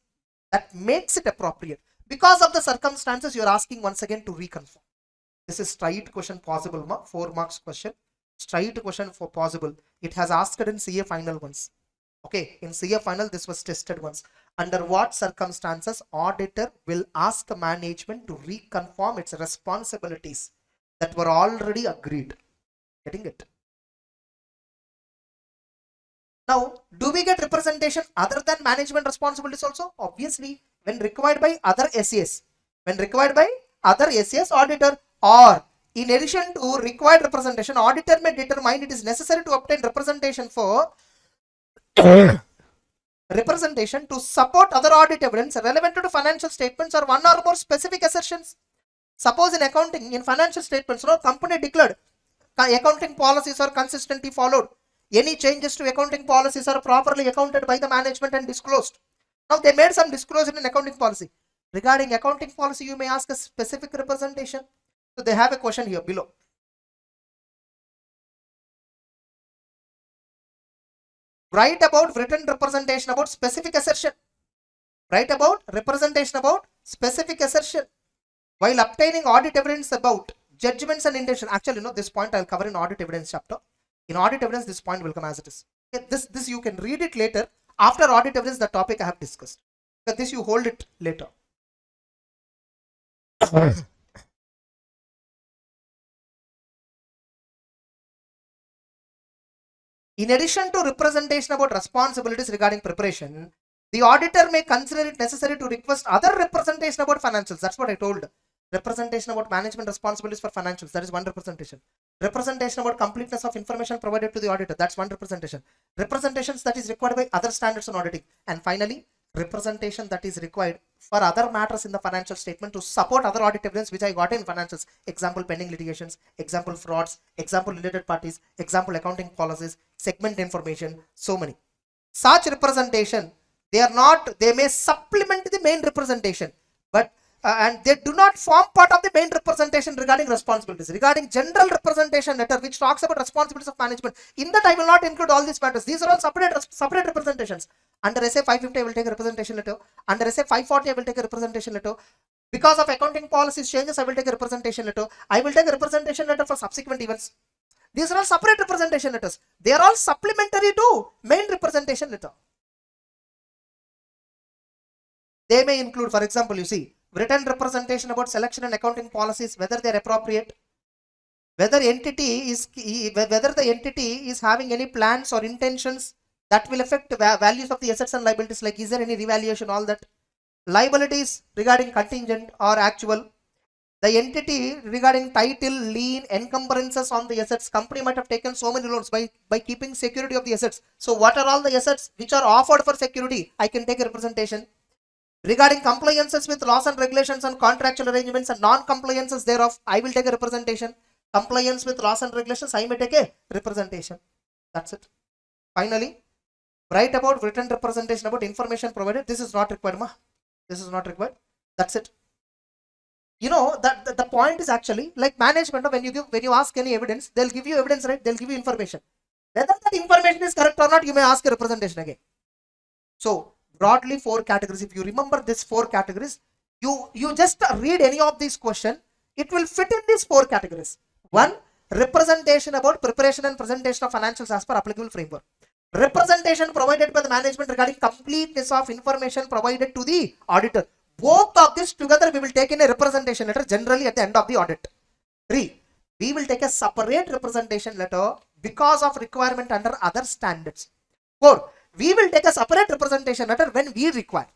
that makes it appropriate. Because of the circumstances, you are asking once again to reconfirm. This is straight question possible, 4 marks question. Straight question for possible. It has asked in CA final once. Okay, in CA final this was tested once. Under what circumstances auditor will ask management to reconfirm its responsibilities that were already agreed? Getting it? Now, do we get representation other than management responsibilities also? Obviously, when required by other SAs. When required by other SAs, auditor, or in addition to required representation, auditor may determine it is necessary to obtain representation for representation to support other audit evidence relevant to financial statements or one or more specific assertions. Suppose in accounting, in financial statements, no company declared accounting policies are consistently followed. Any changes to accounting policies are properly accounted by the management and disclosed. Now they made some disclosure in accounting policy. Regarding accounting policy, you may ask a specific representation. So they have a question here below. Write about written representation about specific assertion. Write about representation about specific assertion while obtaining audit evidence about judgments and intention. Actually, this point I'll cover in audit evidence chapter. In audit evidence, this point will come as it is. Okay, this you can read it later. After audit evidence, the topic I have discussed. But this you hold it later. In addition to representation about responsibilities regarding preparation, the auditor may consider it necessary to request other representation about financials. That's what I told. Representation about management responsibilities for financials. That is one representation. Representation about completeness of information provided to the auditor. That's one representation. Representations that is required by other standards on auditing. And finally, representation that is required for other matters in the financial statement to support other audit evidence which I got in financials. Example, pending litigations, example, frauds, example, related parties, example, accounting policies, segment information, so many. Such representation, they may supplement the main representation, but and they do not form part of the main representation regarding responsibilities. Regarding general representation letter which talks about responsibilities of management, in that I will not include all these matters. These are all separate representations. Under SA 550 I will take a representation letter. Under SA 540 I will take a representation letter. Because of accounting policies changes I will take a representation letter. I will take a representation letter for subsequent events. These are all separate representation letters. They are all supplementary to main representation letter. They may include, for example, you see, written representation about selection and accounting policies, whether they are appropriate, whether the entity is having any plans or intentions that will affect values of the assets and liabilities, like is there any revaluation, all that. Liabilities regarding contingent or actual. The entity regarding title, lien, encumbrances on the assets. Company might have taken so many loans by keeping security of the assets. So what are all the assets which are offered for security? I can take a representation. Regarding compliances with laws and regulations and contractual arrangements and non-compliances thereof, I will take a representation. Compliance with laws and regulations, I may take a representation. That's it. Finally, write about written representation about information provided. This is not required, This is not required. That's it. You know that the point is actually like management. When you ask any evidence, they'll give you evidence, right? They'll give you information. Whether that information is correct or not, you may ask a representation again. So broadly 4 categories. If you remember these 4 categories, you just read any of these questions, it will fit in these 4 categories. 1. Representation about preparation and presentation of financials as per applicable framework. Representation provided by the management regarding completeness of information provided to the auditor. Both of this together we will take in a representation letter generally at the end of the audit. 3. We will take a separate representation letter because of requirement under other standards. 4. We will take a separate representation letter when we require.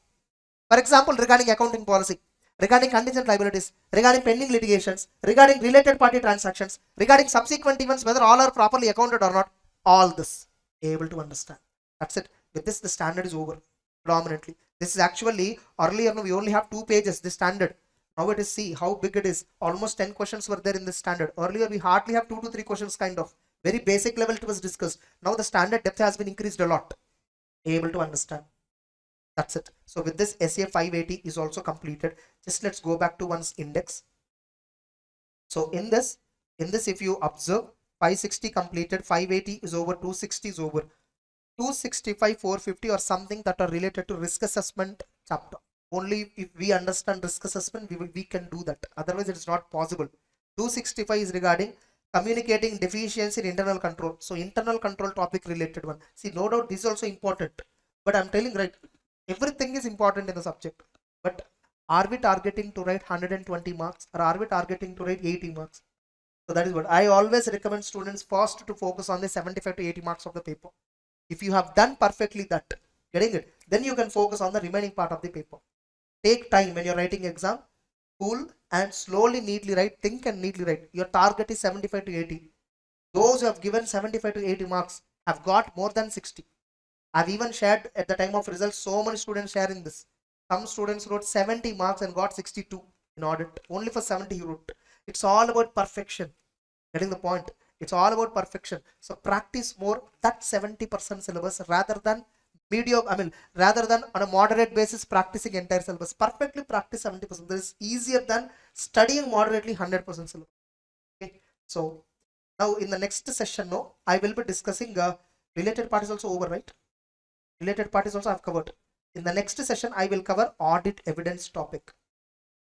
For example, regarding accounting policy, regarding contingent liabilities, regarding pending litigations, regarding related party transactions, regarding subsequent events, whether all are properly accounted or not, all this able to understand. That's it. With this, the standard is over. predominantly. This is actually earlier no, we only have 2 pages, the standard. Now it is, see how big it is. Almost 10 questions were there in this standard. Earlier we hardly have 2 to 3 questions kind of. Very basic level it was discussed. Now the standard depth has been increased a lot. Able to understand. That's it. So with this SA 580 is also completed. Just let's go back to one's index. So in this if you observe 560 completed, 580 is over, 260 is over, 265, 450 or something that are related to risk assessment chapter. Only if we understand risk assessment we can do that. Otherwise it is not possible. 265 is regarding communicating deficiency in internal control. So internal control topic related one. See, no doubt this is also important. But I'm telling right, everything is important in the subject. But are we targeting to write 120 marks or are we targeting to write 80 marks? So that is what I always recommend students first to focus on the 75 to 80 marks of the paper. If you have done perfectly that, getting it, then you can focus on the remaining part of the paper. Take time when you're writing exam, cool and slowly, neatly write, think and neatly write. Your target is 75 to 80. Those who have given 75 to 80 marks have got more than 60. I've even shared at the time of results, so many students sharing this. Some students wrote 70 marks and got 62 in audit. Only for 70 he wrote. It's all about perfection. Getting the point? It's all about perfection. So practice more that 70% syllabus rather than mediocre. Rather than on a moderate basis practicing entire syllabus. Perfectly practice 70%. This is easier than studying moderately 100% syllabus. Okay. So now in the next session, no, I will be discussing related part is also over, right? Related part is also I've covered. In the next session, I will cover audit evidence topic.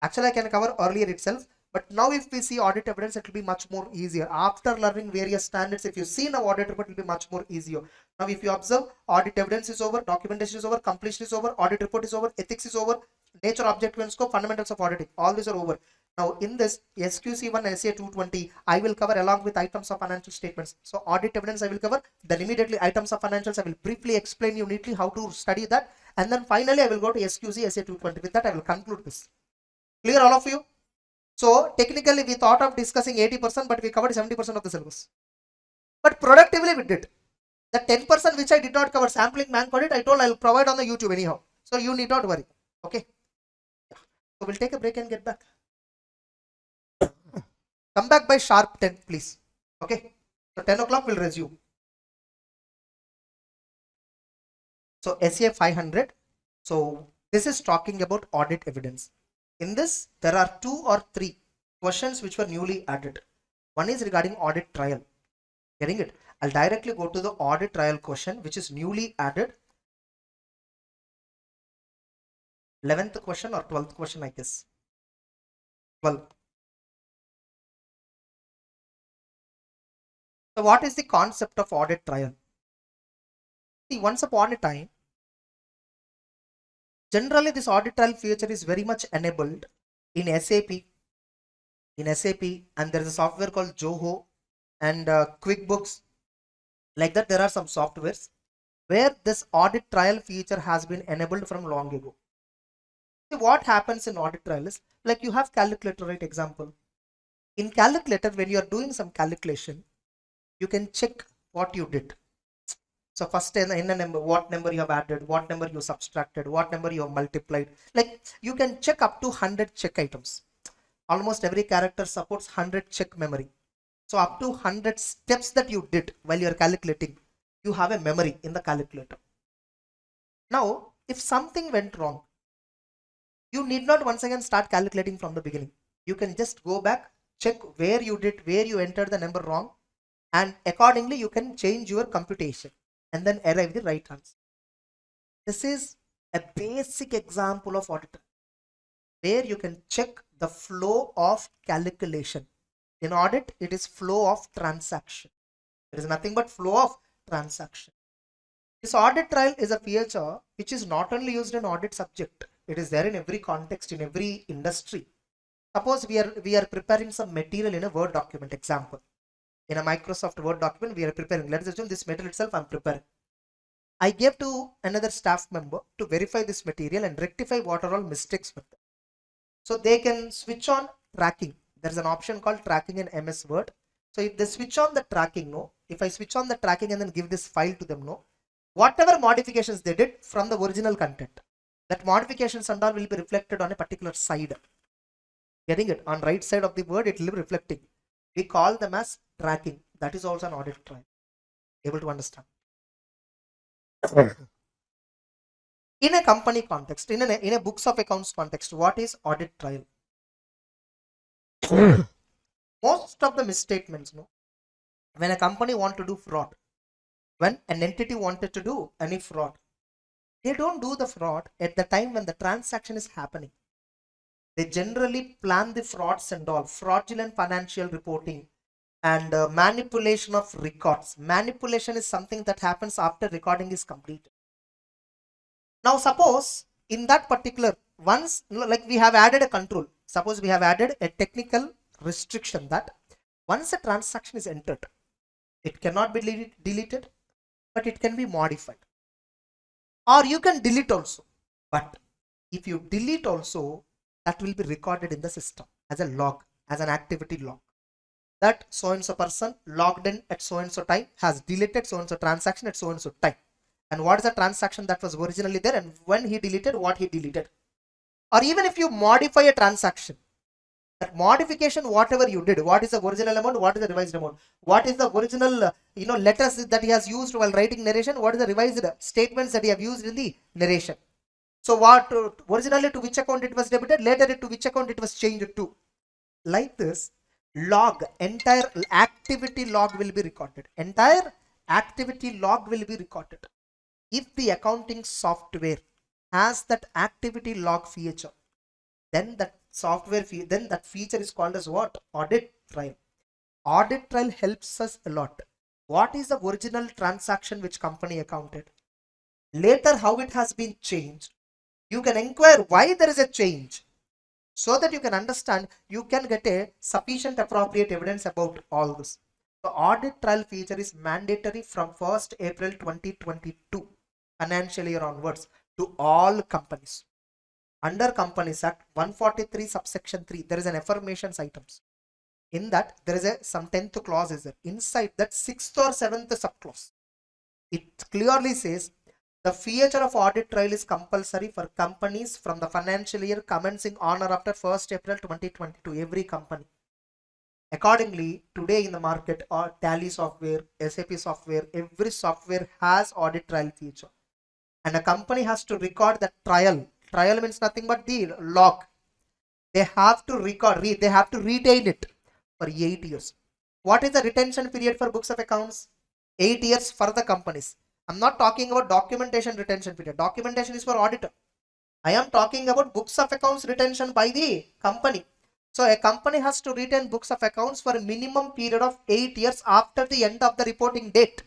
Actually, I can cover earlier itself. But now if we see audit evidence, it will be much more easier. After learning various standards, if you see now audit report, it will be much more easier. Now if you observe, audit evidence is over, documentation is over, completion is over, audit report is over, ethics is over, nature, objective and scope, fundamentals of auditing. All these are over. Now in this SQC1 SA 220, I will cover along with items of financial statements. So audit evidence I will cover, then immediately items of financials, I will briefly explain you neatly how to study that. And then finally I will go to SQC SA 220. With that I will conclude this. Clear all of you? So technically we thought of discussing 80%, but we covered 70% of the syllabus. But productively we did. The 10% which I did not cover, sampling, man audit, I told I will provide on the YouTube anyhow. So you need not worry. Okay. So we'll take a break and get back. Come back by sharp 10, please. Okay. So 10 o'clock we'll resume. So SA 500. So this is talking about audit evidence. In this, there are 2 or 3 questions which were newly added. One is regarding audit trial. Getting it? I'll directly go to the audit trial question which is newly added. 11th question or 12th question, I guess. 12. So what is the concept of audit trial? See, once upon a time, generally this audit trial feature is very much enabled in SAP. And there is a software called Joho and QuickBooks. Like that, there are some softwares where this audit trial feature has been enabled from long ago. See, what happens in audit trial is like you have calculator, right? Example. In calculator, when you are doing some calculation, you can check what you did. So first in a number, what number you have added, what number you subtracted, what number you have multiplied. Like you can check up to 100 check items. Almost every character supports 100 check memory. So up to 100 steps that you did while you are calculating, you have a memory in the calculator. Now, if something went wrong, you need not once again start calculating from the beginning. You can just go back, check where you entered the number wrong, and accordingly you can change your computation and then arrive the right answer. This is a basic example of audit where you can check the flow of calculation. In audit, it is flow of transaction. There is nothing but flow of transaction. This audit trial is a feature which is not only used in audit subject. It is there in every context, in every industry. Suppose we are preparing some material in a Word document. Example, in a Microsoft Word document we are preparing. Let us assume this material itself I am preparing. I gave to another staff member to verify this material and rectify what are all mistakes with it. So they can switch on tracking. There is an option called tracking in MS Word. So if they switch on the tracking, no, if I switch on the tracking and then give this file to them, no, whatever modifications they did from the original content, that modifications and all will be reflected on a particular side. Getting it? On right side of the word, it will be reflecting. We call them as tracking. That is also an audit trail. Able to understand? In a company context, in a books of accounts context, what is audit trail? Most of the misstatements, no, when a company want to do fraud, when an entity wanted to do any fraud, they don't do the fraud at the time when the transaction is happening. They generally plan the frauds and all, fraudulent financial reporting and manipulation of records. Manipulation is something that happens after recording is completed. Now suppose in that particular, once like we have added a control, suppose we have added a technical restriction that once a transaction is entered, it cannot be deleted, but it can be modified, or you can delete also. But if you delete also, that will be recorded in the system as a log, as an activity log, that so and so person logged in at so and so time, has deleted so and so transaction at so and so time, and what is the transaction that was originally there, and when he deleted, what he deleted. Or even if you modify a transaction, that modification, whatever you did, what is the original amount, what is the revised amount, what is the original letters that he has used while writing narration, what is the revised statements that he have used in the narration. So what originally to which account it was debited, later to which account it was changed to. Like this, log, entire activity log will be recorded. Entire activity log will be recorded. If the accounting software has that activity log feature, then that then that feature is called as what? Audit trail. Audit trail helps us a lot. What is the original transaction which company accounted? Later, how it has been changed. You can inquire why there is a change, so that you can understand, you can get a sufficient appropriate evidence about all this. The audit trail feature is mandatory from 1st April 2022 financial year onwards to all companies. Under Companies Act 143 subsection 3, there is an affirmations items. In that, there is some 10th clause is there. Inside that 6th or 7th subclause, it clearly says the feature of audit trail is compulsory for companies from the financial year commencing on or after 1st April 2022. Every company. Accordingly, today in the market, or Tally software, SAP software, every software has audit trail feature. And a company has to record the trial. Trial means nothing but the log. They have to record, they have to retain it for 8 years. What is the retention period for books of accounts? 8 years for the companies. I'm not talking about documentation retention period. Documentation is for auditor. I am talking about books of accounts retention by the company. So a company has to retain books of accounts for a minimum period of 8 years after the end of the reporting date.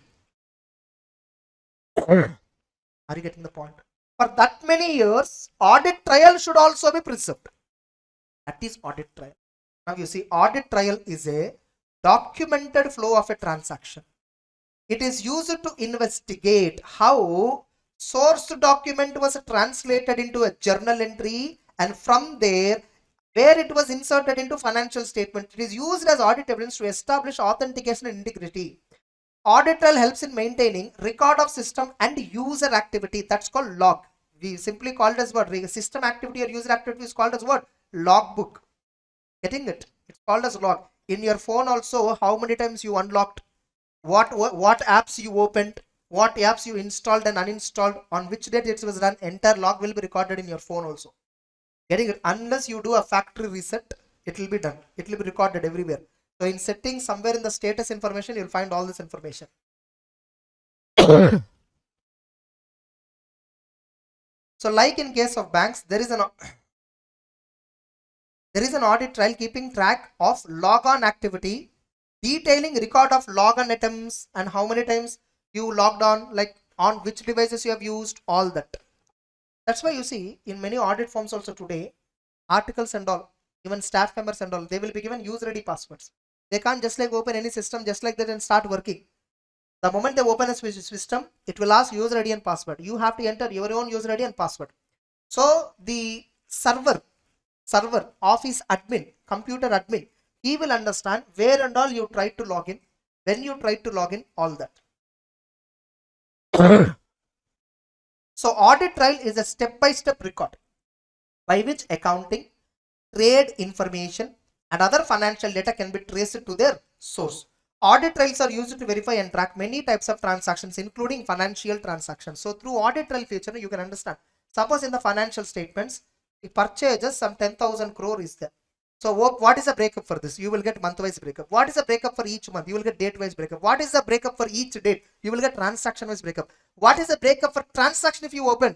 Are you getting the point? For that many years, audit trail should also be preserved. That is audit trail. Now you see, audit trail is a documented flow of a transaction. It is used to investigate how source document was translated into a journal entry, and from there where it was inserted into financial statement. It is used as audit evidence to establish authentication and integrity. Audit trail helps in maintaining record of system and user activity. That's called log. We simply call it as what? System activity or user activity is called as what? Logbook. Getting it? It's called as log. In your phone also, how many times you unlocked, what apps you opened, what apps you installed and uninstalled, on which date it was done, entire log will be recorded in your phone also. Getting it? Unless you do a factory reset, it will be done. It will be recorded everywhere. So in settings, somewhere in the status information, you'll find all this information. So like in case of banks, there is an audit trail keeping track of log-on activity, detailing record of log-on items and how many times you logged on, like on which devices you have used, all that. That's why you see in many audit forms also today, articles and all, even staff members and all, they will be given user ID passwords. They can't just like open any system just like that and start working. The moment they open a system, it will ask user ID and password. You have to enter your own user ID and password. So the server, office admin, computer admin, he will understand where and all you try to log in, when you try to log in, all that. So audit trail is a step-by-step record by which accounting, trade information and other financial data can be traced to their source. Audit trails are used to verify and track many types of transactions, including financial transactions. So through audit trail feature, you can understand. Suppose in the financial statements, the purchases some 10,000 crore is there. So what is the breakup for this? You will get month-wise breakup. What is the breakup for each month? You will get date-wise breakup. What is the breakup for each date? You will get transaction-wise breakup. What is the breakup for transaction if you open?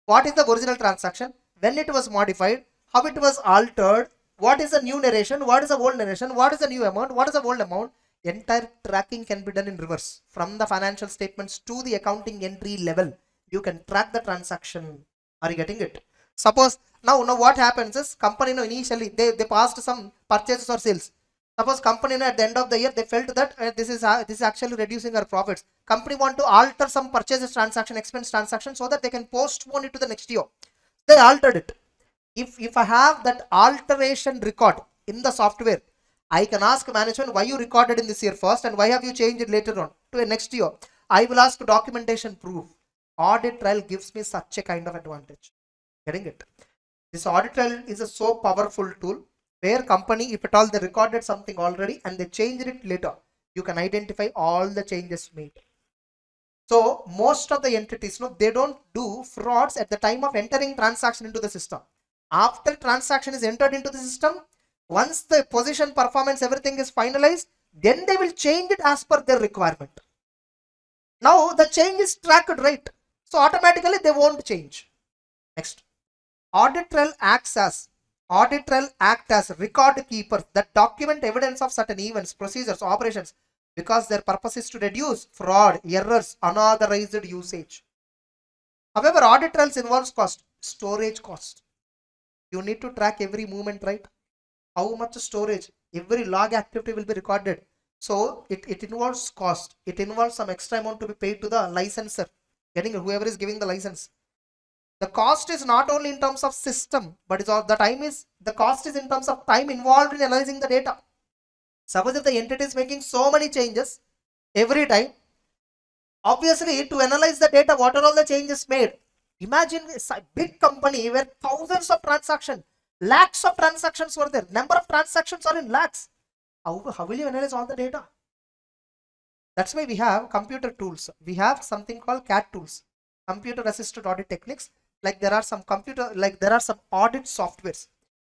What is the original transaction? When it was modified? How it was altered? What is the new narration? What is the old narration? What is the new amount? What is the old amount? Entire tracking can be done in reverse. From the financial statements to the accounting entry level, you can track the transaction. Are you getting it? Suppose now what happens is company initially they passed some purchases or sales. Suppose company at the end of the year they felt that this is actually reducing our profits. Company want to alter some purchases transaction, expense transaction, so that they can postpone it to the next year. They altered it. If I have that alteration record in the software, I can ask management why you recorded in this year first and why have you changed it later on to a next year. I will ask documentation proof. Audit trail gives me such a kind of advantage. Getting it? This audit trail is a so powerful tool where company, if at all they recorded something already and they changed it later, you can identify all the changes made. So most of the entities, they don't do frauds at the time of entering transaction into the system. After transaction is entered into the system, once the position, performance, everything is finalized, then they will change it as per their requirement. Now the change is tracked, right? So automatically they won't change. Next, audit trail act as record keepers that document evidence of certain events, procedures, operations, because their purpose is to reduce fraud, errors, unauthorized usage. However, audit trails involves cost, storage cost. You need to track every movement, right? How much storage, every log activity will be recorded. So it involves cost. It involves some extra amount to be paid to the licensor, whoever is giving the license. The cost is not only in terms of system, but the cost is in terms of time involved in analyzing the data. Suppose if the entity is making so many changes every time, obviously to analyze the data, what are all the changes made? Imagine a big company where thousands of transactions, lakhs of transactions were there. Number of transactions are in lakhs. How will you analyze all the data? That's why we have computer tools. We have something called CAT tools, computer assisted audit techniques. Like there are some audit softwares.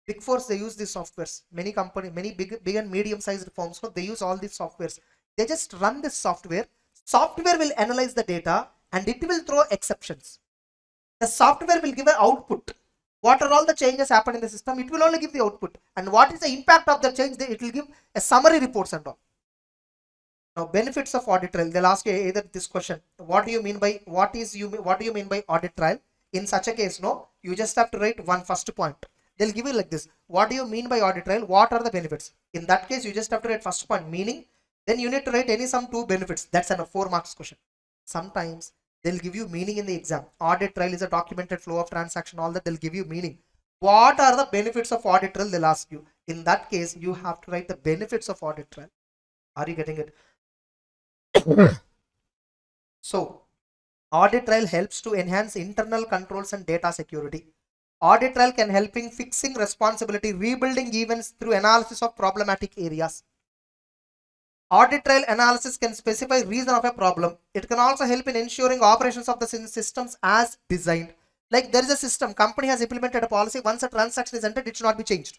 Big Fours, they use these softwares. Many companies, many big and medium sized firms, they use all these softwares. They just run this software. Software will analyze the data and it will throw exceptions. The software will give an output. What are all the changes happen in the system? It will only give the output. And what is the impact of the change? It will give a summary reports and all. Now, benefits of audit trail. They'll ask you either this question: what do you mean by what do you mean by audit trail? In such a case, you just have to write one first point. They'll give you like this: what do you mean by audit trail? What are the benefits? In that case, you just have to write first point meaning. Then you need to write any some two benefits. That's a 4 marks question. Sometimes they'll give you meaning in the exam. Audit trail is a documented flow of transaction. All that they'll give you meaning. What are the benefits of audit trail? They'll ask you. In that case, you have to write the benefits of audit trail. Are you getting it? So, audit trail helps to enhance internal controls and data security. Audit trail can help in fixing responsibility, rebuilding events through analysis of problematic areas. Audit trail analysis can specify reason of a problem. It can also help in ensuring operations of the systems as designed. Like there is a system, company has implemented a policy. Once a transaction is entered, it should not be changed.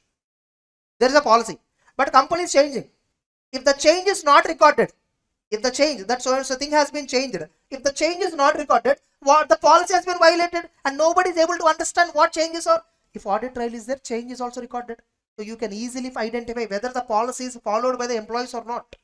There is a policy, but company is changing. If the change is not recorded, that so and so thing has been changed. If the change is not recorded, the policy has been violated and nobody is able to understand what changes are. If audit trail is there, change is also recorded. So you can easily identify whether the policy is followed by the employees or not.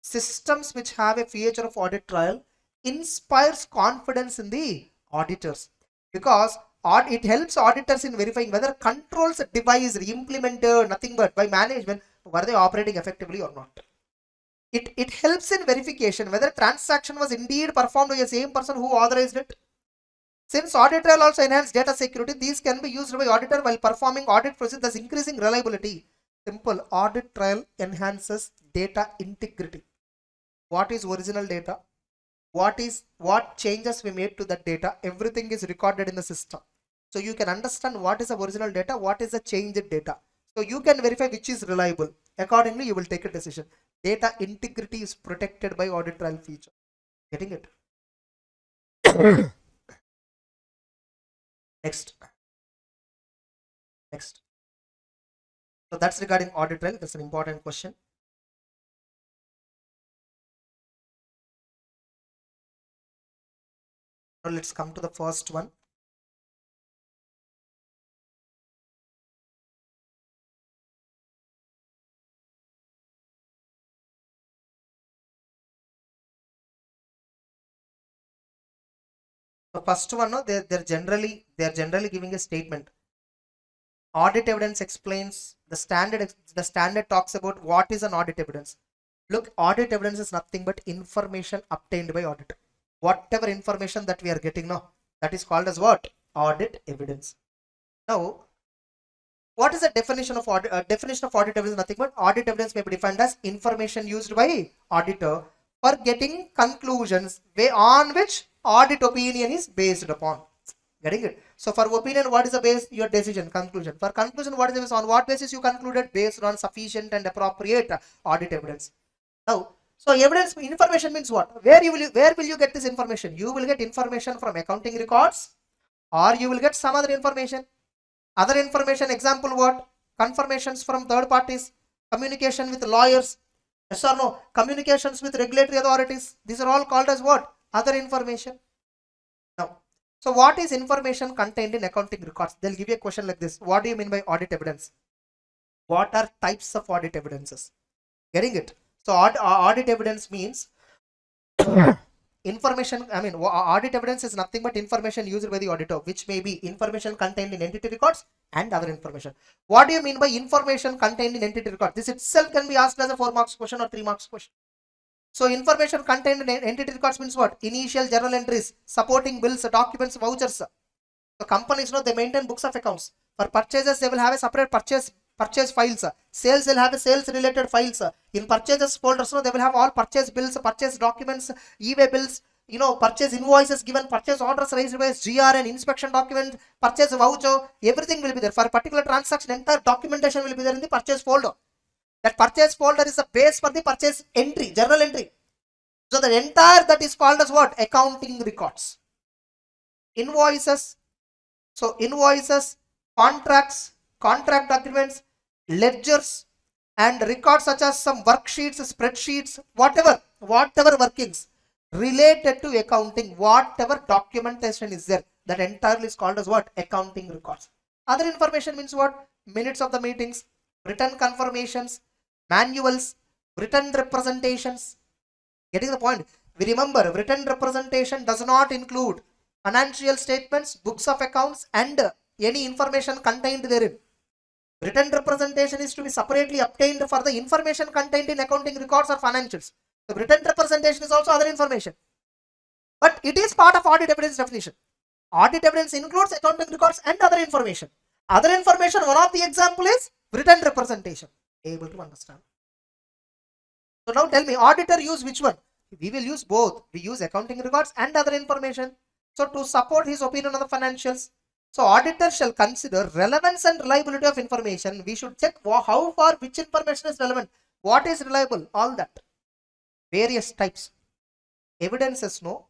Systems which have a feature of audit trail inspires confidence in the auditors, because it helps auditors in verifying whether controls devised, implemented, nothing but by management, were they operating effectively or not. It helps in verification whether transaction was indeed performed by the same person who authorized it. Since audit trail also enhances data security, these can be used by auditor while performing audit process, thus increasing reliability. Simple, audit trail enhances data integrity. What is original data? what changes we made to that data, everything is recorded in the system. So you can understand what is the original data, what is the changed data. So you can verify which is reliable. Accordingly, you will take a decision. Data integrity is protected by audit trail feature. Getting it? Next. So that's regarding audit trail. That's an important question. Now let's come to the first one. So first one, no, they're generally giving a statement. Audit evidence explains the standard talks about what is an audit evidence. Look, audit evidence is nothing but information obtained by audit. Whatever information that we are getting now, that is called as what? Audit evidence. Now, what is the definition of audit? Definition of audit evidence is nothing but audit evidence may be defined as information used by auditor for getting conclusions on which audit opinion is based upon. Getting it? So for opinion, what is the base? Your decision, conclusion. For conclusion, what is the base? On what basis you concluded? Based on sufficient and appropriate audit evidence. Now, so evidence information means what? Where will you get this information? You will get information from accounting records, or you will get some other information. Other information, example what? Confirmations from third parties, communication with lawyers, yes or no? Communications with regulatory authorities. These are all called as what? Other information. Now, so what is information contained in accounting records? They'll give you a question like this. What do you mean by audit evidence? What are types of audit evidences? Getting it? So audit evidence means information, audit evidence is nothing but information used by the auditor, which may be information contained in entity records and other information. What do you mean by information contained in entity records? This itself can be asked as a 4 marks question or 3 marks question. So information contained in entity records means what? Initial journal entries, supporting bills, documents, vouchers. So companies know they maintain books of accounts. For purchases, they will have a separate purchase files. Sales will have a sales related files. In purchases folders, they will have all purchase bills, purchase documents, e-way bills, purchase invoices given, purchase orders raised by GR and inspection document, purchase voucher, everything will be there. For a particular transaction, entire documentation will be there in the purchase folder. That purchase folder is a base for the purchase entry, journal entry. So the entire that is called as what? Accounting records. Invoices. So invoices, contracts, contract documents, ledgers, and records such as some worksheets, spreadsheets, whatever workings related to accounting, whatever documentation is there, that entirely is called as what? Accounting records. Other information means what? Minutes of the meetings, written confirmations, manuals, written representations. Getting the point? We remember, written representation does not include financial statements, books of accounts, and any information contained therein. Written representation is to be separately obtained for the information contained in accounting records or financials. The written representation is also other information, but it is part of audit evidence definition. Audit evidence includes accounting records and other information. Other information, one of the example is written representation. Able to understand? So now tell me, auditor use which one? We will use both. We use accounting records and other information. So to support his opinion on the financials, so auditor shall consider relevance and reliability of information. We should check how far which information is relevant, what is reliable, all that. Various types. Evidences, no.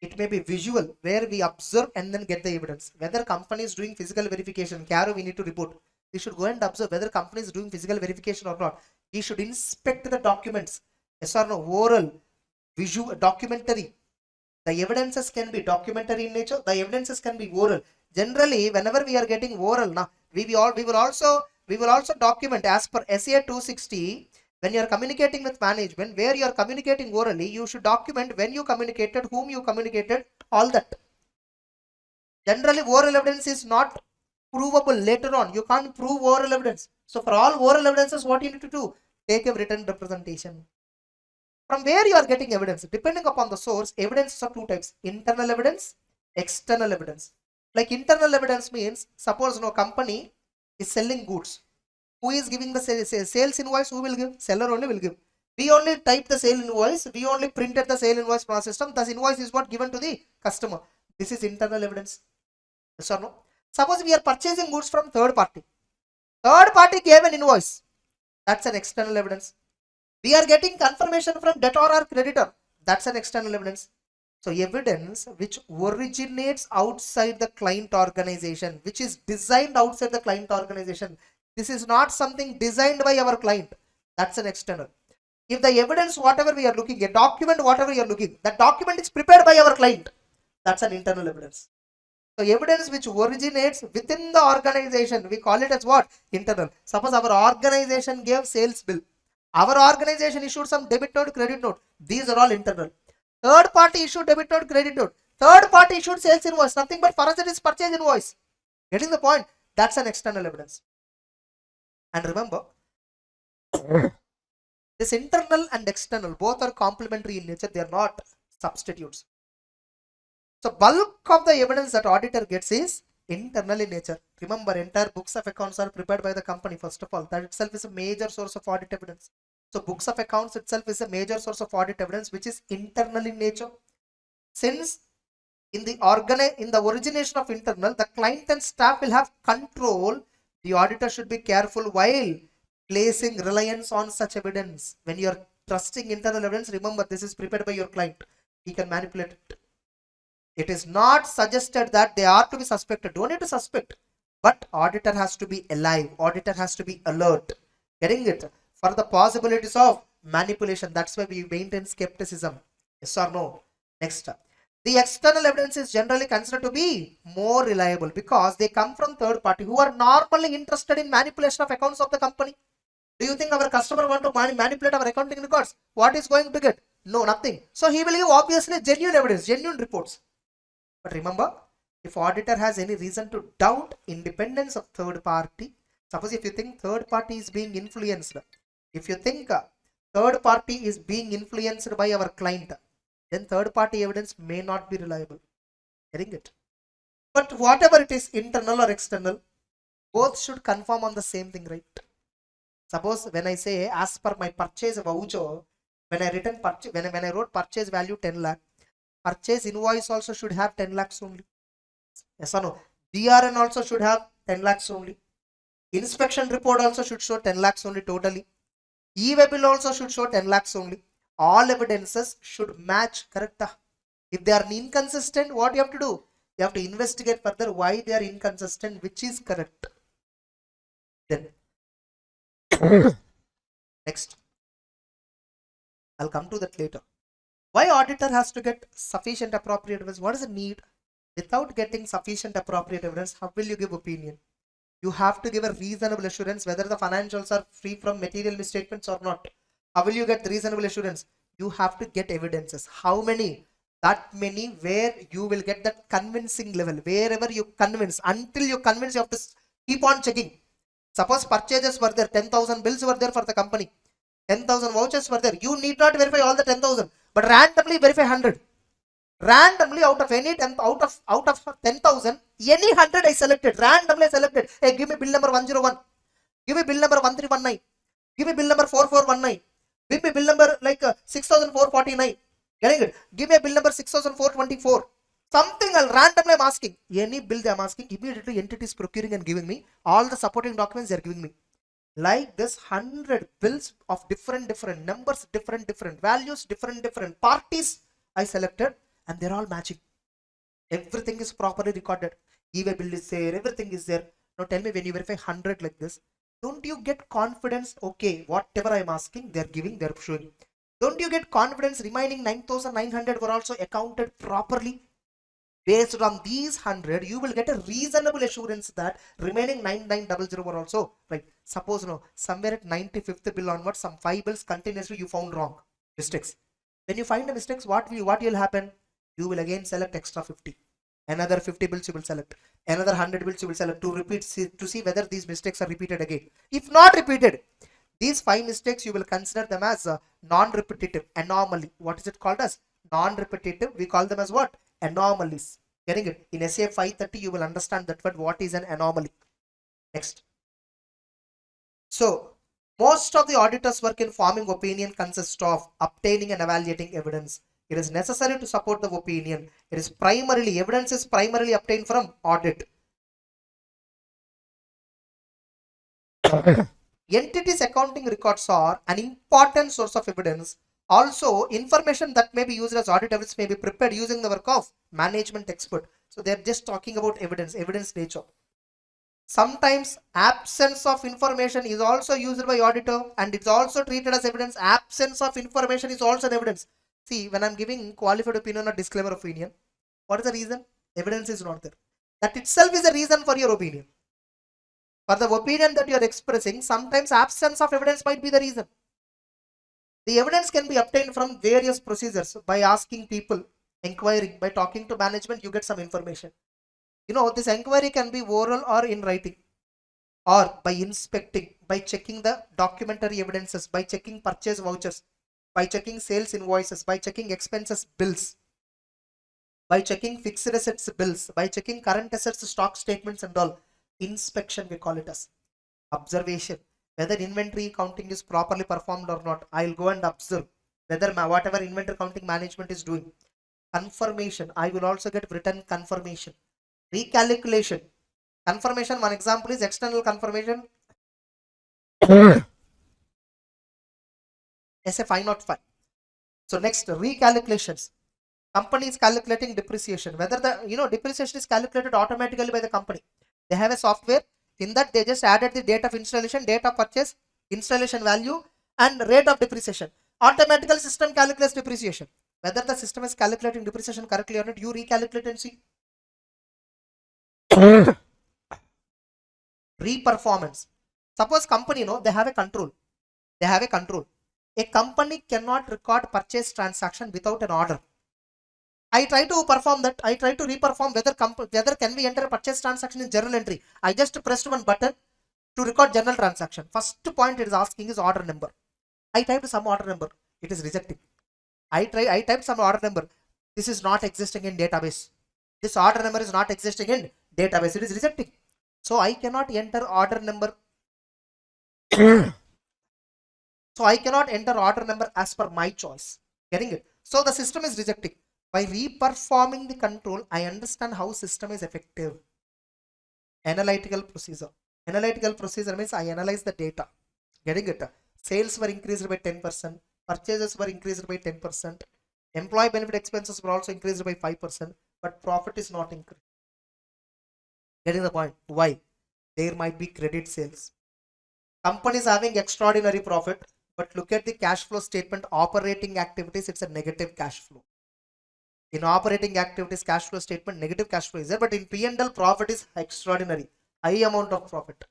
It may be visual, where we observe and then get the evidence. Whether company is doing physical verification, CARO we need to report. We should go and observe whether company is doing physical verification or not. We should inspect the documents. Yes or no? Oral, visual, documentary. The evidences can be documentary in nature. The evidences can be oral. Generally, whenever we are getting oral, now we will also document as per SA 260. When you are communicating with management, where you are communicating orally, you should document when you communicated, whom you communicated, all that. Generally, oral evidence is not provable later on. You can't prove oral evidence. So for all oral evidences, what you need to do? Take a written representation. From where you are getting evidence, depending upon the source, evidence are two types: internal evidence, external evidence. Like internal evidence means, suppose no company is selling goods. Who is giving the sales invoice? Who will give? Seller only will give. We only type the sale invoice. We only printed the sale invoice from our system. Thus invoice is what given to the customer. This is internal evidence. Yes or no? Suppose we are purchasing goods from third party. Third party gave an invoice. That's an external evidence. We are getting confirmation from debtor or creditor. That's an external evidence. So evidence which originates outside the client organization, which is designed outside the client organization. This is not something designed by our client. That's an external. If the evidence, whatever we are looking, a document, whatever you are looking, that document is prepared by our client. That's an internal evidence. So evidence which originates within the organization, we call it as what? Internal. Suppose our organization gave sales bill. Our organization issued some debit note, credit note. These are all internal. Third party issued debit note, credit note. Third party issued sales invoice. Nothing but for us it is purchase invoice. Getting the point? That's an external evidence. And remember, this internal and external both are complementary in nature. They are not substitutes. So bulk of the evidence that auditor gets is internal in nature. Remember, entire books of accounts are prepared by the company. First of all, that itself is a major source of audit evidence. So books of accounts itself is a major source of audit evidence, which is internal in nature. Since in the origination of internal, the client and staff will have control. The auditor should be careful while placing reliance on such evidence. When you are trusting internal evidence, remember this is prepared by your client. He can manipulate it. It is not suggested that they are to be suspected. Don't need to suspect. But auditor has to be alive. Auditor has to be alert. Getting it? For the possibilities of manipulation. That's why we maintain skepticism. Yes or no? Next. The external evidence is generally considered to be more reliable because they come from third party who are normally interested in manipulation of accounts of the company. Do you think our customer want to manipulate our accounting records? What is going to get? No, nothing. So he will give obviously genuine evidence, genuine reports. But remember, if auditor has any reason to doubt independence of third party, suppose if you think third party is being influenced, if you think third party is being influenced by our client, then third party evidence may not be reliable. Getting it? But whatever it is, internal or external, both should confirm on the same thing, right? Suppose when I say as per my purchase voucher, when I wrote purchase value 10 lakh, purchase invoice also should have 10 lakhs only. Yes or no? DRN also should have 10 lakhs only. Inspection report also should show 10 lakhs only totally. E-way bill also should show 10 lakhs only. All evidences should match, correct? If they are inconsistent, what you have to do? You have to investigate further why they are inconsistent, which is correct. Then next, I'll come to that later. Why auditor has to get sufficient appropriate evidence? What is the need? Without getting sufficient appropriate evidence, how will you give opinion? You have to give a reasonable assurance whether the financials are free from material misstatements or not. How will you get reasonable assurance? You have to get evidences. How many? That many where you will get that convincing level. Wherever you convince, until you convince, you have to keep on checking. Suppose purchases were there, 10,000 bills were there for the company, 10,000 vouchers were there. You need not verify all the 10,000, but randomly verify 100. Randomly out of any 10, out of 10,000, any 100 I selected. Randomly I selected. Hey, give me bill number 101. Give me bill number 1319. Give me bill number 4419. Give me bill number like 6449. Getting it? Give me a bill number 6424. Something I'll randomly I'm asking. Any bill they am asking, immediately entity is procuring and giving me. All the supporting documents they are giving me. Like this 100 bills of different numbers, different values, different parties I selected, and they're all matching. Everything is properly recorded. E-way bill is there, everything is there. Now tell me, when you verify 100 like this, don't you get confidence? Okay, whatever I'm asking, they're giving, they're showing. Don't you get confidence remaining 9,900 were also accounted properly? Based on these 100, you will get a reasonable assurance that remaining 9900 were also right. Suppose somewhere at 95th bill onwards, some 5 bills continuously you found wrong, mistakes. When you find the mistakes, what will happen? You will again select extra 50. Another 50 bills you will select. Another 100 bills you will select to repeat, to see whether these mistakes are repeated again. If not repeated, these 5 mistakes you will consider them as non-repetitive anomaly. What is it called as? Non-repetitive. We call them as what? Anomalies. Getting it? In SA 530 you will understand that word, what is an anomaly. Next. So Most of the auditors' work in forming opinion consists of obtaining and evaluating evidence. It is necessary to support the opinion. Evidence is primarily obtained from audit. Entities accounting records are an important source of evidence. Also, information that may be used as audit evidence may be prepared using the work of management expert. So they're just talking about evidence nature. Sometimes absence of information is also used by auditor and it's also treated as evidence. Absence of information is also an evidence. See, when I'm giving qualified opinion or disclaimer opinion, what is the reason? Evidence is not there. That itself is a reason for your opinion. For the opinion that you are expressing, sometimes absence of evidence might be the reason. The evidence can be obtained from various procedures by asking people, inquiring, by talking to management, you get some information. This inquiry can be oral or in writing, or by inspecting, by checking the documentary evidences, by checking purchase vouchers, by checking sales invoices, by checking expenses bills, by checking fixed assets bills, by checking current assets stock statements and all. Inspection we call it as. Observation, whether inventory counting is properly performed or not. I'll go and observe whether whatever inventory counting management is doing. Confirmation, I will also get written confirmation. Recalculation, confirmation, one example is external confirmation SA 505. So next, recalculations. Company is calculating depreciation, whether the depreciation is calculated automatically by the company. They have a software. In that they just added the date of installation, date of purchase, installation value and rate of depreciation. Automatically system calculates depreciation. Whether the system is calculating depreciation correctly or not, you recalculate and see. Reperformance. Suppose company, they have a control. A company cannot record purchase transaction without an order. I try to perform that. I try to reperform whether can we enter a purchase transaction in journal entry. I just pressed one button to record journal transaction. First point it is asking is order number. I typed some order number. It is rejecting. I typed some order number. This is not existing in database. This order number is not existing in database. It is rejecting. So I cannot enter order number. So I cannot enter order number as per my choice. Getting it? So the system is rejecting. By reperforming the control, I understand how system is effective. Analytical procedure. Analytical procedure means I analyze the data. Getting it? Sales were increased by 10%. Purchases were increased by 10%. Employee benefit expenses were also increased by 5%. But profit is not increased. Getting the point? Why? There might be credit sales. Company is having extraordinary profit. But look at the cash flow statement. Operating activities, it's a negative cash flow. In operating activities, cash flow statement, negative cash flow is there, but in P&L, profit is extraordinary, high amount of profit.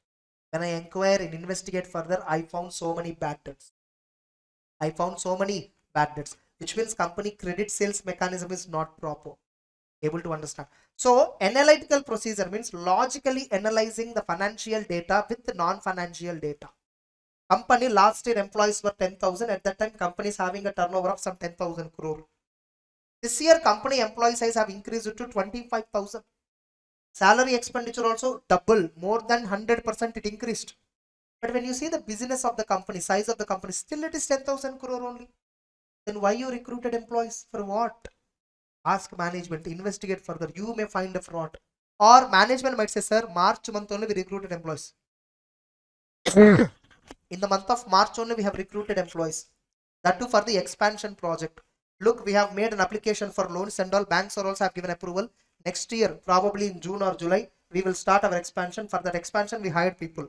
When I inquire and investigate further, I found so many bad debts. Which means company credit sales mechanism is not proper. Able to understand. So analytical procedure means logically analyzing the financial data with the non-financial data. Company last year employees were 10,000. At that time, company is having a turnover of some 10,000 crore. This year, company employee size have increased to 25,000. Salary expenditure also double, more than 100% it increased. But when you see the business of the company, size of the company, still it is 10,000 crore only. Then why you recruited employees? For what? Ask management, investigate further. You may find a fraud. Or management might say, sir, March month only we recruited employees. In the month of March only we have recruited employees. That too for the expansion project. Look, we have made an application for loans and all. Banks are also have given approval. Next year, probably in June or July, we will start our expansion. For that expansion, we hired people.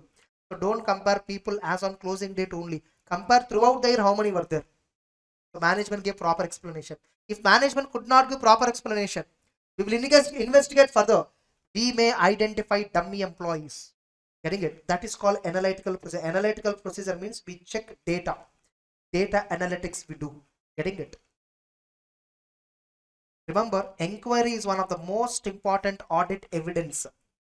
So don't compare people as on closing date only. Compare throughout the year how many were there. So management gave proper explanation. If management could not give proper explanation, we will investigate further. We may identify dummy employees. Getting it? That is called analytical procedure. Analytical procedure means we check data. Data analytics we do. Getting it? Remember, inquiry is one of the most important audit evidence.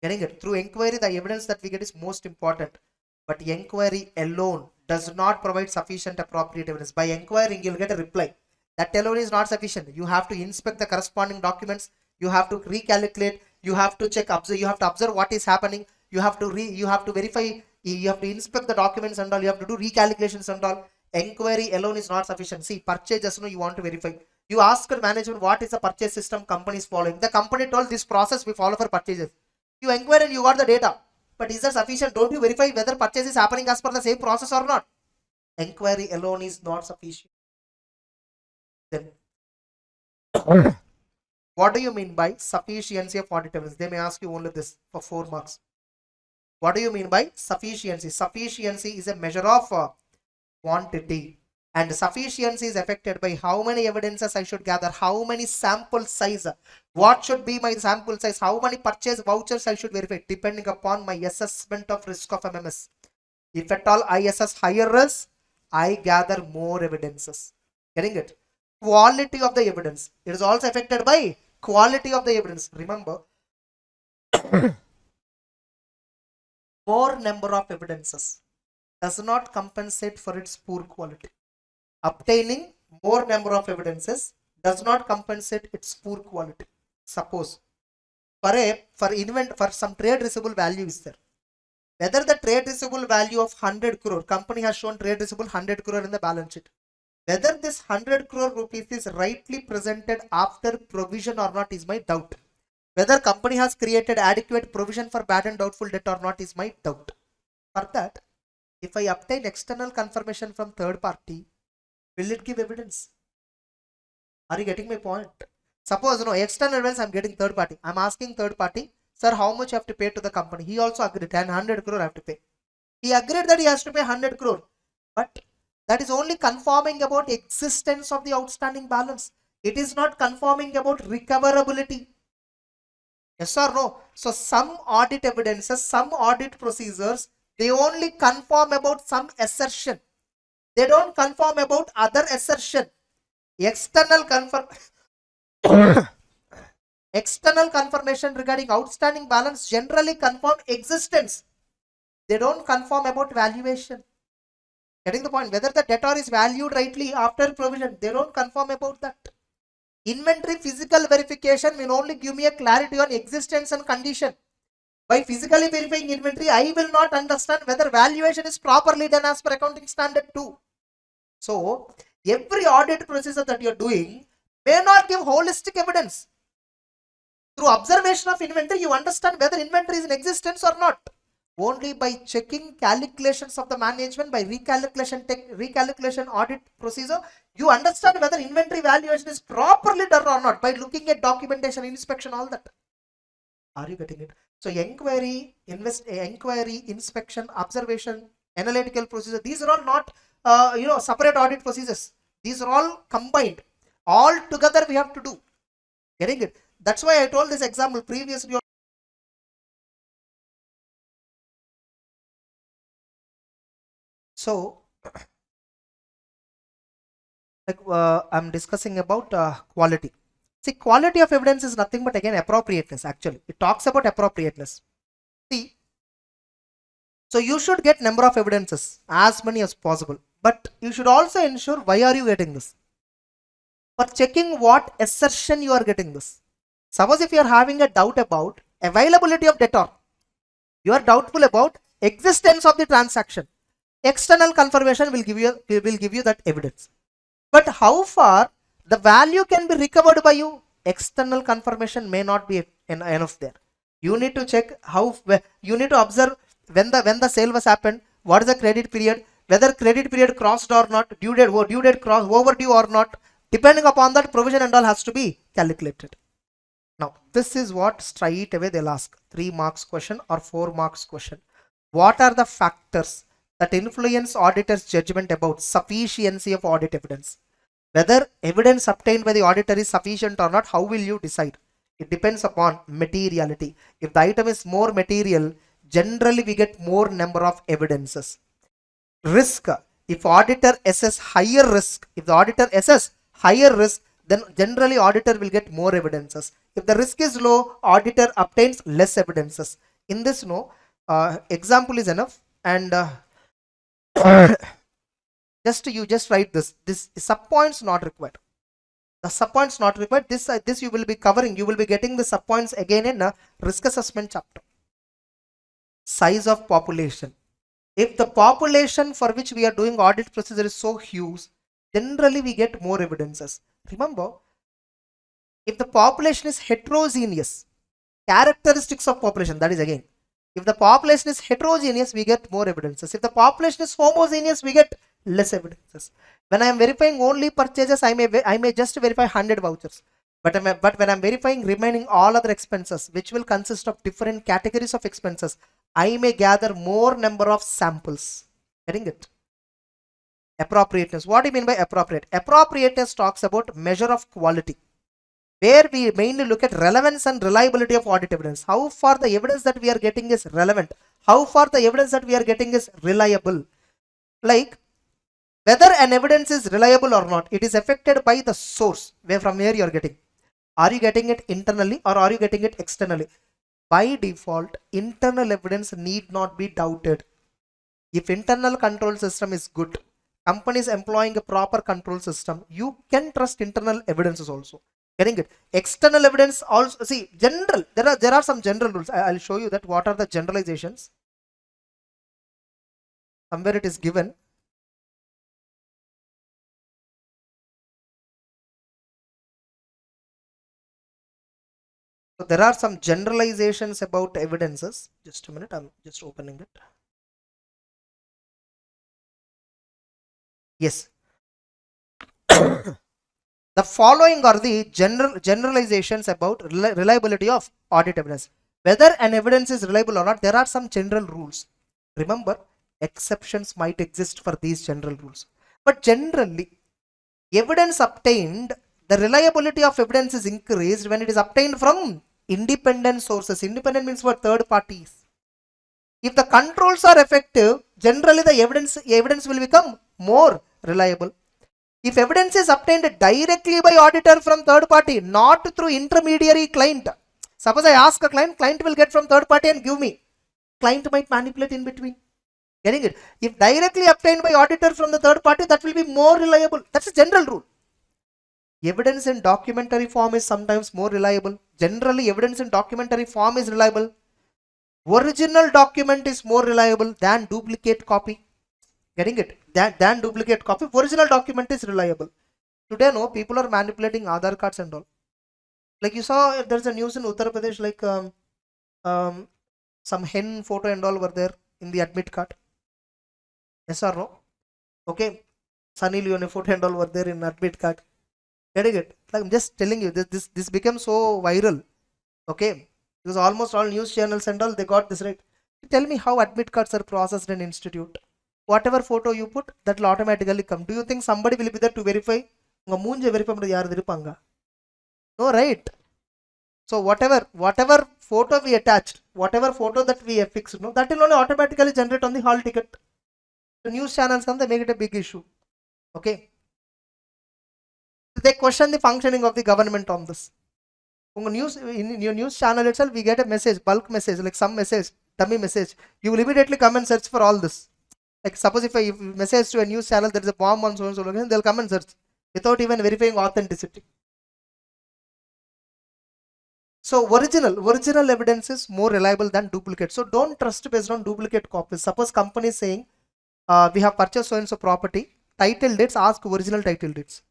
Getting it? Through inquiry, the evidence that we get is most important. But inquiry alone does not provide sufficient appropriate evidence. By inquiring, you'll get a reply. That alone is not sufficient. You have to inspect the corresponding documents. You have to recalculate. You have to check, observe. You have to observe what is happening. You have to verify You have to inspect the documents and all. You have to do recalculations and all. Inquiry alone is not sufficient. See, purchase just you want to verify. You ask the management what is the purchase system company is following. The company told this process we follow for purchases. You inquire and you got the data. But is that sufficient? Don't you verify whether purchase is happening as per the same process or not? Inquiry alone is not sufficient. Then what do you mean by sufficiency of audit evidence? They may ask you only this for 4 marks. What do you mean by sufficiency? Sufficiency is a measure of quantity, and sufficiency is affected by how many evidences I should gather, how many sample size, what should be my sample size, how many purchase vouchers I should verify, depending upon my assessment of risk of MMS. If at all I assess higher risk, I gather more evidences. Getting it? Quality of the evidence. It is also affected by quality of the evidence. Remember, more number of evidences does not compensate for its poor quality. Obtaining more number of evidences does not compensate its poor quality. Suppose for some trade receivable value is there. Whether the trade receivable value of 100 crore, company has shown trade receivable 100 crore in the balance sheet. Whether this 100 crore rupees is rightly presented after provision or not is my doubt. Whether company has created adequate provision for bad and doubtful debt or not is my doubt. For that, if I obtain external confirmation from third party, will it give evidence? Are you getting my point? Suppose external evidence I'm getting third party. I'm asking third party, sir, how much I have to pay to the company? He also agreed 100 crore I have to pay. He agreed that he has to pay 100 crore. But that is only confirming about existence of the outstanding balance. It is not confirming about recoverability. Yes or no? So some audit evidences, some audit procedures, they only confirm about some assertion. They don't confirm about other assertion. External confirmation regarding outstanding balance generally confirm existence. They don't confirm about valuation. Getting the point? Whether the debtor is valued rightly after provision, they don't confirm about that. Inventory physical verification will only give me a clarity on existence and condition. By physically verifying inventory, I will not understand whether valuation is properly done as per accounting standard 2. So, every audit procedure that you are doing may not give holistic evidence. Through observation of inventory, you understand whether inventory is in existence or not. Only by checking calculations of the management, by recalculation audit procedure, you understand whether inventory valuation is properly done or not by looking at documentation, inspection, all that. Are you getting it? So inquiry, inspection, observation, analytical procedure, these are all not separate audit procedures. These are all combined. All together we have to do. Getting it? That's why I told this example previously. So, I'm discussing about quality. See, quality of evidence is nothing but again appropriateness. Actually, it talks about appropriateness. See, so you should get number of evidences, as many as possible, but you should also ensure why are you getting this. For checking what assertion you are getting this. Suppose if you are having a doubt about availability of debtor, you are doubtful about existence of the transaction. External confirmation will give you that evidence. But how far the value can be recovered by you? External confirmation may not be enough there. You need to check you need to observe when the sale was happened, what is the credit period, whether credit period crossed or not, due date crossed, overdue or not. Depending upon that, provision and all has to be calculated. Now, this is what straight away they'll ask. 3 marks question or 4 marks question. What are the factors that influence auditor's judgment about sufficiency of audit evidence? Whether evidence obtained by the auditor is sufficient or not, how will you decide? It depends upon materiality. If the item is more material, generally we get more number of evidences. Risk. If auditor assess higher risk, then generally auditor will get more evidences. If the risk is low, auditor obtains less evidences. In this, example is enough, and just write this. This subpoints not required. The subpoints not required. This you will be covering. You will be getting the subpoints again in a risk assessment chapter. Size of population. If the population for which we are doing audit procedure is so huge, generally we get more evidences. Remember, if the population is heterogeneous, characteristics of population, that is again, if the population is heterogeneous, we get more evidences. If the population is homogeneous, we get less evidences. When I am verifying only purchases, I may just verify 100 vouchers. But when I'm verifying remaining all other expenses, which will consist of different categories of expenses, I may gather more number of samples. Getting it? Appropriateness. What do you mean by appropriate? Appropriateness talks about measure of quality, where we mainly look at relevance and reliability of audit evidence. How far the evidence that we are getting is relevant. How far the evidence that we are getting is reliable. Like, whether an evidence is reliable or not, it is affected by the source, from where you are getting. Are you getting it internally or are you getting it externally? By default, internal evidence need not be doubted. If internal control system is good, companies employing a proper control system, you can trust internal evidences also. Getting it? External evidence also, see, general, there are some general rules. I'll show you that what are the generalizations. Somewhere it is given. So there are some generalizations about evidences. Just a minute, I'm just opening it. Yes. The following are the generalizations about reliability of audit evidence. Whether an evidence is reliable or not, there are some general rules. Remember, exceptions might exist for these general rules. But generally, evidence obtained, the reliability of evidence is increased when it is obtained from independent sources. Independent means for third parties. If the controls are effective, generally the evidence will become more reliable. If evidence is obtained directly by auditor from third party, not through intermediary client. Suppose I ask a client, client will get from third party and give me. Client might manipulate in between. Getting it? If directly obtained by auditor from the third party, that will be more reliable. That's a general rule. Evidence in documentary form is sometimes more reliable. Generally, evidence in documentary form is reliable. Original document is more reliable than duplicate copy. Getting it? Than duplicate copy. Original document is reliable. Today, no, people are manipulating Aadhaar cards and all. Like you saw, there's a news in Uttar Pradesh, like some hen photo and all were there in the admit card. Yes or no? Okay. Sunny Leone photo and all were there in admit card. Getting it? Like I'm just telling you, this became so viral. Okay. Because almost all news channels and all, they got this right. Tell me how admit cards are processed in institute. Whatever photo you put, that will automatically come. Do you think somebody will be there to verify? No, right? So whatever photo we attached, whatever photo that we affixed, no, that will only automatically generate on the hall ticket. The news channels come, they make it a big issue. Okay. They question the functioning of the government on this. In your news channel itself, we get a message, bulk message, like some message, dummy message. You will immediately come and search for all this. Like suppose if I message to a news channel, there is a bomb on so and so location, they'll come and search without even verifying authenticity. So original evidence is more reliable than duplicate. So don't trust based on duplicate copies. Suppose company is saying, we have purchased so and so property, title deeds, ask original title deeds.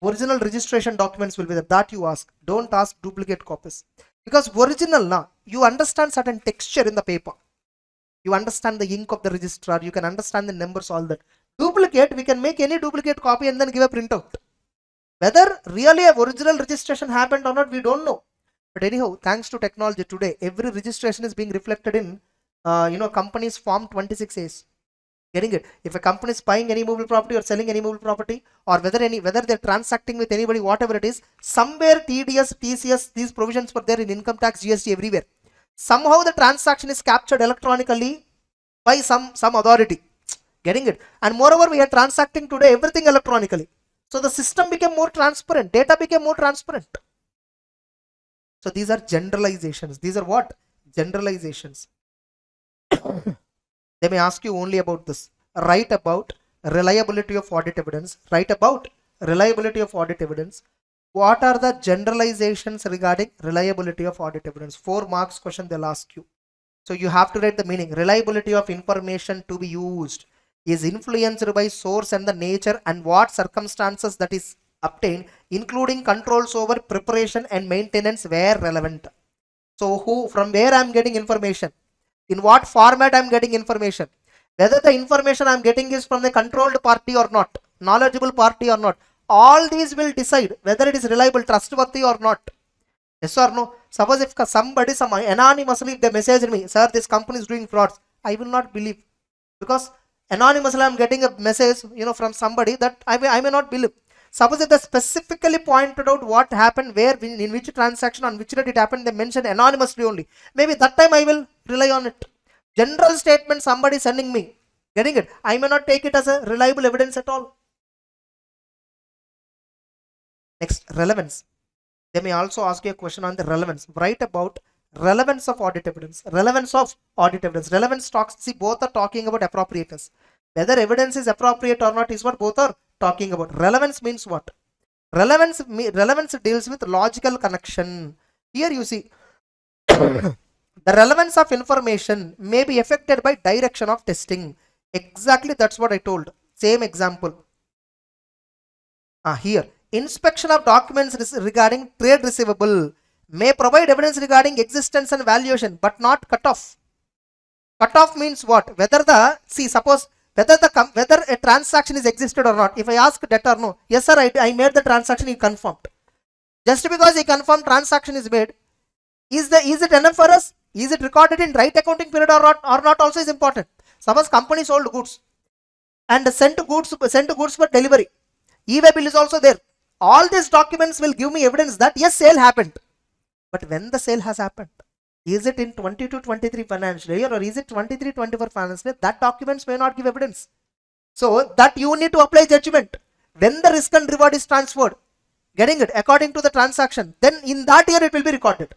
Original registration documents will be there, that you ask. Don't ask duplicate copies. Because original, now you understand certain texture in the paper. You understand the ink of the registrar. You can understand the numbers, all that. Duplicate, we can make any duplicate copy and then give a printout. Whether really a original registration happened or not, we don't know. But anyhow, thanks to technology today, every registration is being reflected in, company's form 26As. Getting it? If a company is buying any movable property or selling any movable property, or whether they're transacting with anybody, whatever it is, somewhere TDS, TCS, these provisions were there in income tax, GST, everywhere. Somehow the transaction is captured electronically by some authority. Getting it? And moreover, we are transacting today everything electronically. So the system became more transparent. Data became more transparent. So these are generalizations. These are what? Generalizations. They may ask you only about this. Write about reliability of audit evidence. Write about reliability of audit evidence. What are the generalizations regarding reliability of audit evidence? 4 marks question they'll ask you. So you have to write the meaning. Reliability of information to be used is influenced by source and the nature and what circumstances that is obtained, including controls over preparation and maintenance where relevant. So from where I'm getting information, in what format I'm getting information, whether the information I'm getting is from the controlled party or not, knowledgeable party or not, all these will decide whether it is reliable, trustworthy or not. Yes or no? Suppose if somebody, some anonymously, if they message me, sir, this company is doing frauds, I will not believe, because anonymously I'm getting a message, from somebody that I may not believe. Suppose if they specifically pointed out what happened, where, in which transaction, on which date it happened, they mentioned anonymously only. Maybe that time I will rely on it. General statement somebody sending me, getting it, I may not take it as a reliable evidence at all. Next, relevance. They may also ask you a question on the relevance. Write about relevance of audit evidence. Relevance of audit evidence. Relevance talks, see, both are talking about appropriateness. Whether evidence is appropriate or not is what both are talking about. Relevance means what? Relevance deals with logical connection. Here you see, the relevance of information may be affected by direction of testing. Exactly, that's what I told. Same example. Here, inspection of documents regarding trade receivable may provide evidence regarding existence and valuation, but not cutoff. Cutoff means what? Whether whether a transaction is existed or not. If I ask debtor, no, yes sir, I made the transaction, he confirmed. Just because he confirmed transaction is made, is it enough for us? Is it recorded in right accounting period or not also is important. Suppose company sold goods and sent goods for delivery. E-way bill is also there. All these documents will give me evidence that yes, sale happened. But when the sale has happened, is it in 22-23 financial year or is it 23-24 financial year? That documents may not give evidence. So that you need to apply judgment. When the risk and reward is transferred, getting it according to the transaction, then in that year it will be recorded.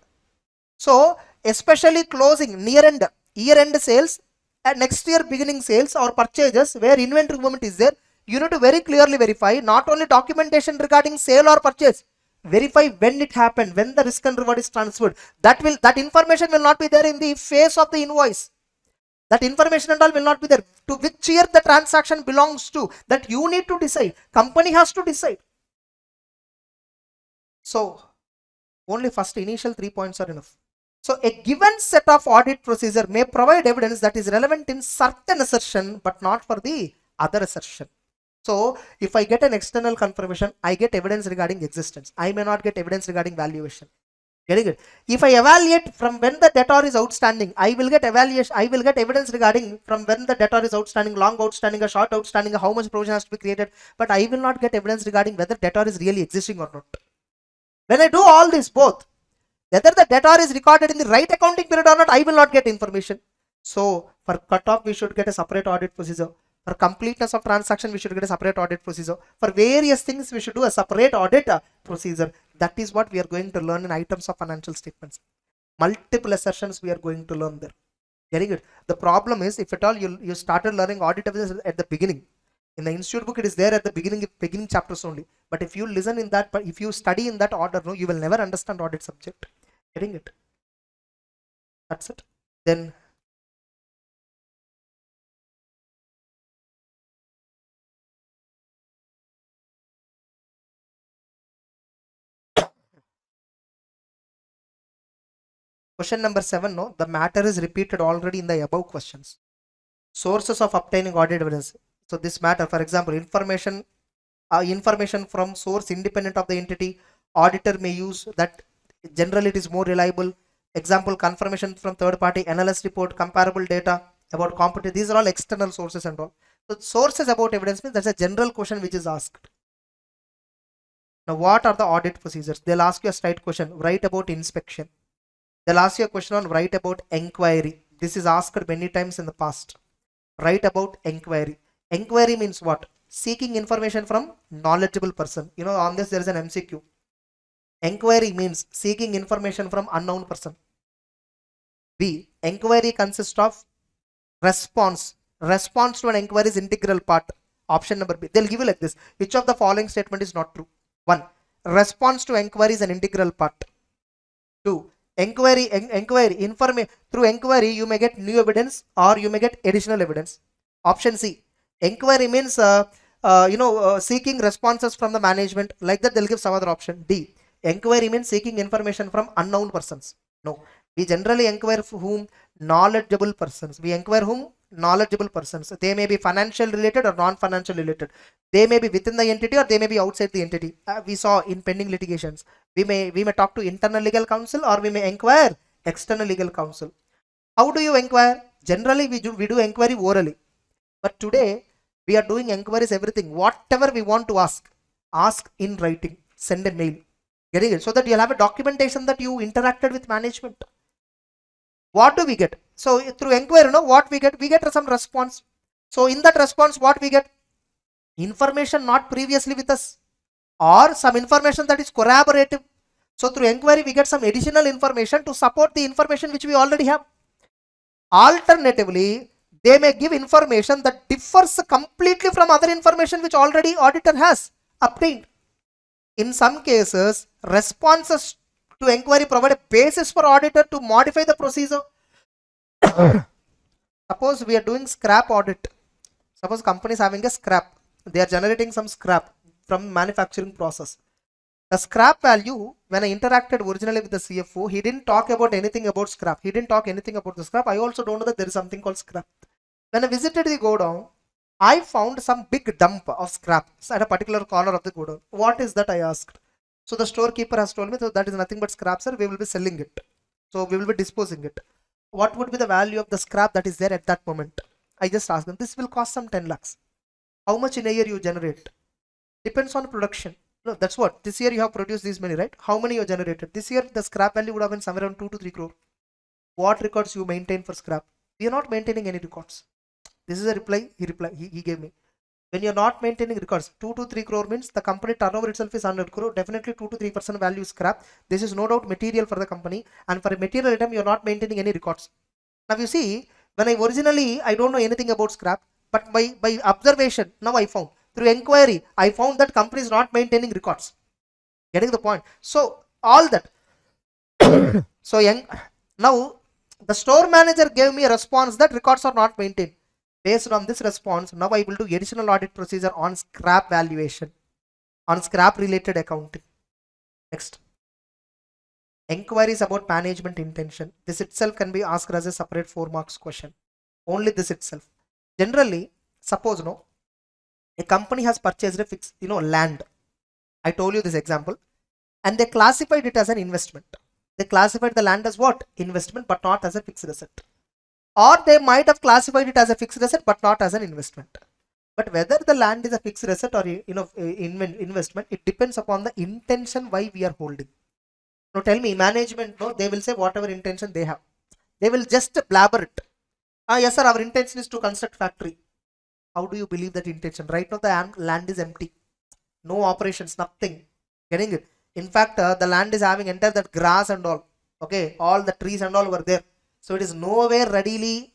So especially closing year-end sales and next year beginning sales or purchases where inventory movement is there, you need to very clearly verify not only documentation regarding sale or purchase, verify when it happened, when the risk and reward is transferred. That information will not be there in the face of the invoice. That information and all will not be there. To which year the transaction belongs to, that you need to decide. Company has to decide. So only first initial 3 points are enough. So a given set of audit procedure may provide evidence that is relevant in certain assertion, but not for the other assertion. So if I get an external confirmation, I get evidence regarding existence. I may not get evidence regarding valuation. Getting it? If I evaluate from when the debtor is outstanding, I will get evidence regarding from when the debtor is outstanding, long outstanding or short outstanding, how much provision has to be created, but I will not get evidence regarding whether debtor is really existing or not. When I do all this both, whether the debtor is recorded in the right accounting period or not, I will not get information. So for cutoff, we should get a separate audit procedure. For completeness of transaction, we should get a separate audit procedure. For various things, we should do a separate audit procedure. That is what we are going to learn in items of financial statements. Multiple assertions we are going to learn there. Getting it? The problem is, if at all you started learning audit evidence at the beginning, in the institute book, it is there at the beginning chapters only. But if you listen in that, if you study in that order, no, you will never understand audit subject. Getting it? That's it. Then question number 7, no, the matter is repeated already in the above questions. Sources of obtaining audit evidence. So this matter, for example, information from source independent of the entity, auditor may use that. Generally, it is more reliable. Example, confirmation from third party, analyst report, comparable data about competition. These are all external sources and all. So sources about evidence means that's a general question which is asked. Now, what are the audit procedures? They'll ask you a straight question. Write about inspection. They'll ask you a question on write about inquiry. This is asked many times in the past. Write about inquiry. Inquiry means what? Seeking information from knowledgeable person. On this there is an MCQ. Inquiry means seeking information from unknown person. B. Inquiry consists of response. Response to an inquiry is integral part. Option number B. They'll give you like this. Which of the following statement is not true? 1. Response to inquiry is an integral part. 2. Through inquiry you may get new evidence or you may get additional evidence. Option C, inquiry means seeking responses from the management, like that they'll give some other option. D, inquiry means seeking information from unknown persons. No, we generally inquire whom? Knowledgeable persons. We inquire whom? Knowledgeable persons. They may be financial related or non-financial related. They may be within the entity or they may be outside the entity. We saw in pending litigations. We may talk to internal legal counsel or we may inquire external legal counsel. How do you inquire? Generally we do inquiry orally. But today we are doing inquiries everything. Whatever we want to ask in writing. Send a mail. Getting it? So that you'll have a documentation that you interacted with management. What do we get? So through inquiry, what we get? We get some response. So in that response, what we get? Information not previously with us or some information that is corroborative. So through inquiry, we get some additional information to support the information which we already have. Alternatively, they may give information that differs completely from other information which already auditor has obtained. In some cases, responses to inquiry provide a basis for auditor to modify the procedure. Suppose we are doing scrap audit. Suppose company is having a scrap. They are generating some scrap from manufacturing process. The scrap value, when I interacted originally with the CFO, he didn't talk about anything about scrap. He didn't talk anything about the scrap. I also don't know that there is something called scrap. When I visited the godown, I found some big dump of scrap at a particular corner of the godown. What is that? I asked. So the storekeeper has told me, so that is nothing but scrap, sir. We will be selling it. So we will be disposing it. What would be the value of the scrap that is there at that moment? I just asked them, this will cost some 10 lakhs. How much in a year you generate? Depends on production. No, that's what. This year you have produced this many, right? How many you generated? This year the scrap value would have been somewhere around 2 to 3 crore. What records you maintain for scrap? We are not maintaining any records. This is a reply he gave me. When you're not maintaining records, 2 to 3 crore means the company turnover itself is 100 crore. Definitely 2 to 3% value is scrap. This is no doubt material for the company, and for a material item you're not maintaining any records. Now you see, when I don't know anything about scrap, but by observation, now I found. Through inquiry, I found that company is not maintaining records. Getting the point? So all that. So now the store manager gave me a response that records are not maintained. Based on this response, now I will do additional audit procedure on scrap valuation, on scrap related accounting. Next. Inquiries about management intention. This itself can be asked as a separate 4 marks question. Only this itself. Generally, suppose a company has purchased a fixed land. I told you this example, and they classified it as an investment. They classified the land as what? Investment, but not as a fixed asset. Or they might have classified it as a fixed asset but not as an investment. But whether the land is a fixed asset or investment, it depends upon the intention why we are holding. Now tell me, management, they will say whatever intention they have. They will just blabber it. Yes sir, our intention is to construct factory. How do you believe that intention? Right now the land is empty. No operations, nothing. Getting it? In fact, the land is having entered that grass and all. Okay, all the trees and all were there. So it is nowhere readily,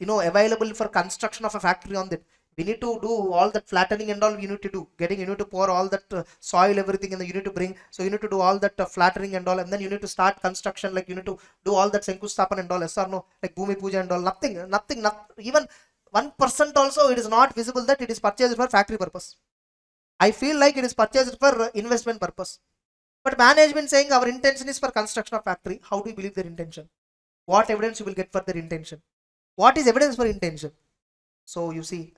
available for construction of a factory on that. We need to do all that flattening and all you need to do. You need to pour all that soil, everything, and then you need to bring. So you need to do all that flattering and all, and then you need to start construction. Like you need to do all that Senkustapan and all. Yes or no? Like Bhumi Puja and all. Nothing. Even 1% also it is not visible that it is purchased for factory purpose. I feel like it is purchased for investment purpose. But management saying our intention is for construction of factory. How do you believe their intention? What evidence you will get for their intention? What is evidence for intention? So you see,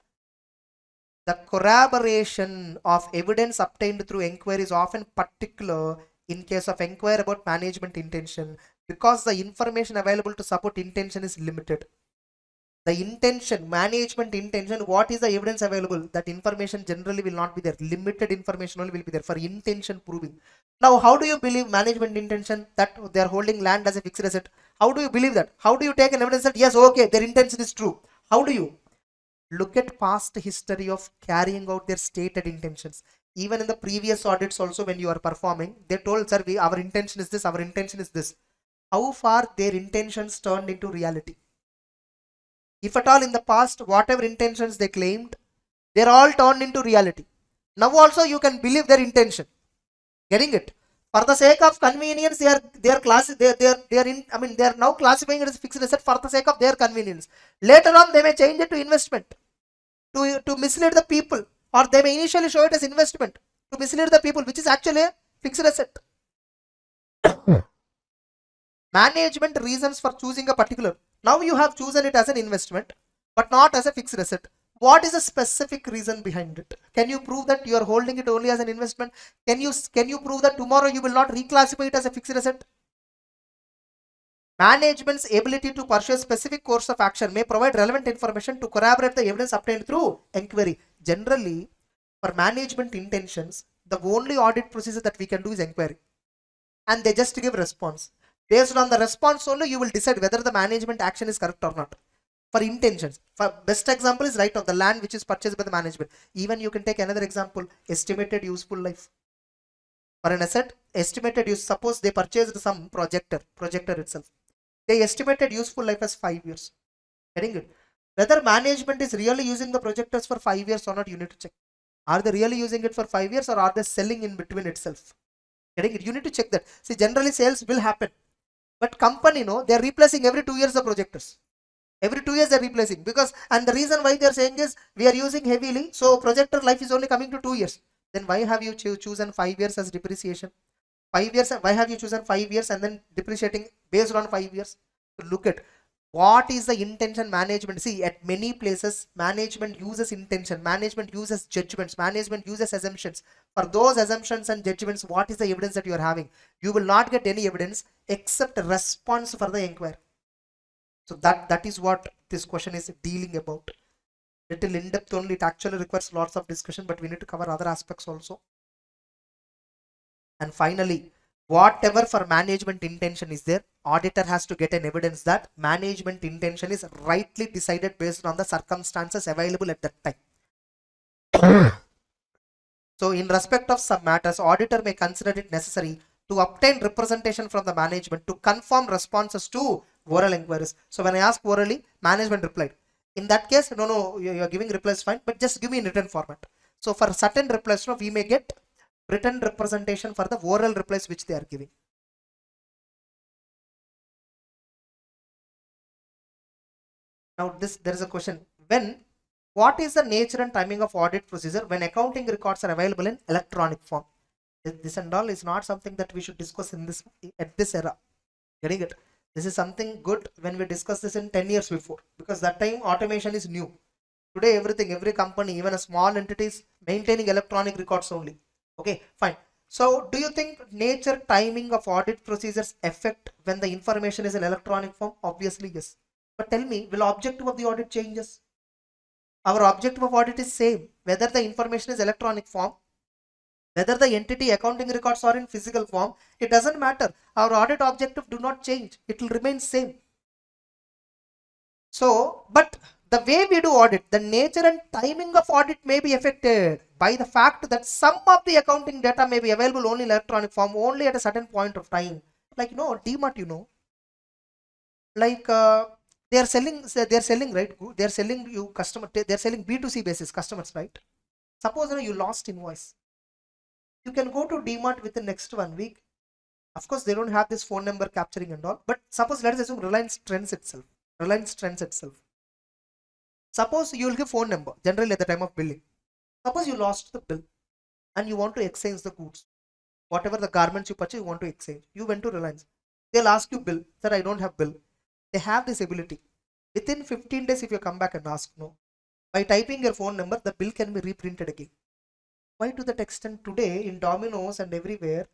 the corroboration of evidence obtained through inquiry is often particular in case of inquiry about management intention, because the information available to support intention is limited. The intention, management intention, what is the evidence available? That information generally will not be there. Limited information only will be there for intention proving. Now, how do you believe management intention that they are holding land as a fixed asset? How do you believe that? How do you take an evidence that yes, okay, their intention is true? How do you? Look at past history of carrying out their stated intentions. Even in the previous audits also, when you are performing, they told, sir, our intention is this, our intention is this. How far their intentions turned into reality? If at all in the past, whatever intentions they claimed, they're all turned into reality. Now also you can believe their intention. Getting it? For the sake of convenience, they are now classifying it as fixed asset for the sake of their convenience. Later on, they may change it to investment to mislead the people, or they may initially show it as investment to mislead the people, which is actually a fixed asset. Management reasons for choosing a particular. Now you have chosen it as an investment, but not as a fixed asset. What is the specific reason behind it? Can you prove that you are holding it only as an investment? Can you prove that tomorrow you will not reclassify it as a fixed asset? Management's ability to pursue a specific course of action may provide relevant information to corroborate the evidence obtained through inquiry. Generally, for management intentions, the only audit procedure that we can do is inquiry. And they just give response. Based on the response only, you will decide whether the management action is correct or not. For intentions, for best example is right of the land which is purchased by the management. Even you can take another example, estimated useful life. For an asset, estimated use, suppose they purchased some projector itself. They estimated useful life as 5 years. Getting it? Whether management is really using the projectors for 5 years or not, you need to check. Are they really using it for 5 years, or are they selling in between itself? Getting it? You need to check that. See, generally sales will happen, but company, they are replacing every 2 years the projectors. Every 2 years they are replacing, because, and the reason why they are saying is we are using heavily, so projector life is only coming to 2 years. Then why have you chosen 5 years as depreciation? 5 years, why have you chosen 5 years and then depreciating based on 5 years? So look at what is the intention management. See, at many places, management uses intention, management uses judgments, management uses assumptions. For those assumptions and judgments, what is the evidence that you are having? You will not get any evidence except response for the inquiry. So that is what this question is dealing about. Little in depth only, it actually requires lots of discussion, but we need to cover other aspects also. And finally, whatever for management intention is there, auditor has to get an evidence that management intention is rightly decided based on the circumstances available at that time. So in respect of some matters, auditor may consider it necessary to obtain representation from the management to confirm responses to oral inquiries. So when I asked orally, management replied. In that case, no, you are giving replies fine, but just give me in written format. So for certain replies, we may get written representation for the oral replies which they are giving. Now there is a question. What is the nature and timing of audit procedure when accounting records are available in electronic form? This and all is not something that we should discuss at this era. Getting it? This is something good when we discuss this in 10 years before, because that time automation is new. Today every company, even a small entity, is maintaining electronic records only. Okay, fine. So do you think nature, timing of audit procedures affect when the information is in electronic form? Obviously yes. But tell me, will objective of the audit changes? Our objective of audit is same, whether the information is electronic form, whether the entity accounting records are in physical form, it doesn't matter. Our audit objective do not change. It will remain same. So, but the way we do audit, the nature and timing of audit may be affected by the fact that some of the accounting data may be available only in electronic form, only at a certain point of time. Like, DMart, like they are selling, right? They are selling you customer, they are selling B2C basis customers, right? Suppose you lost invoice. You can go to DMart within next 1 week. Of course, they don't have this phone number capturing and all, but suppose let us assume Reliance Trends itself. Suppose you will give phone number generally at the time of billing. Suppose you lost the bill and you want to exchange the goods. Whatever the garments you purchase, you want to exchange. You went to Reliance. They'll ask you bill. Sir, I don't have bill. They have this ability. Within 15 days, if you come back and ask no, by typing your phone number, the bill can be reprinted again. Why to that extent today in Domino's and everywhere,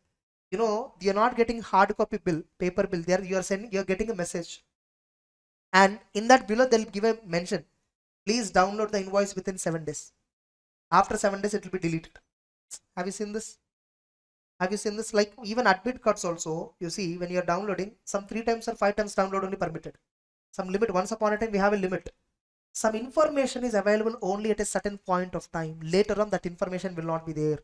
you're not getting hard copy bill, paper bill there, you're getting a message. And in that below, they'll give a mention. Please download the invoice within 7 days. After 7 days, it will be deleted. Have you seen this? Like even admit cards also, you see, when you're downloading, some 3 times or 5 times download only permitted. Some limit, once upon a time, we have a limit. Some information is available only at a certain point of time. Later on, that information will not be there.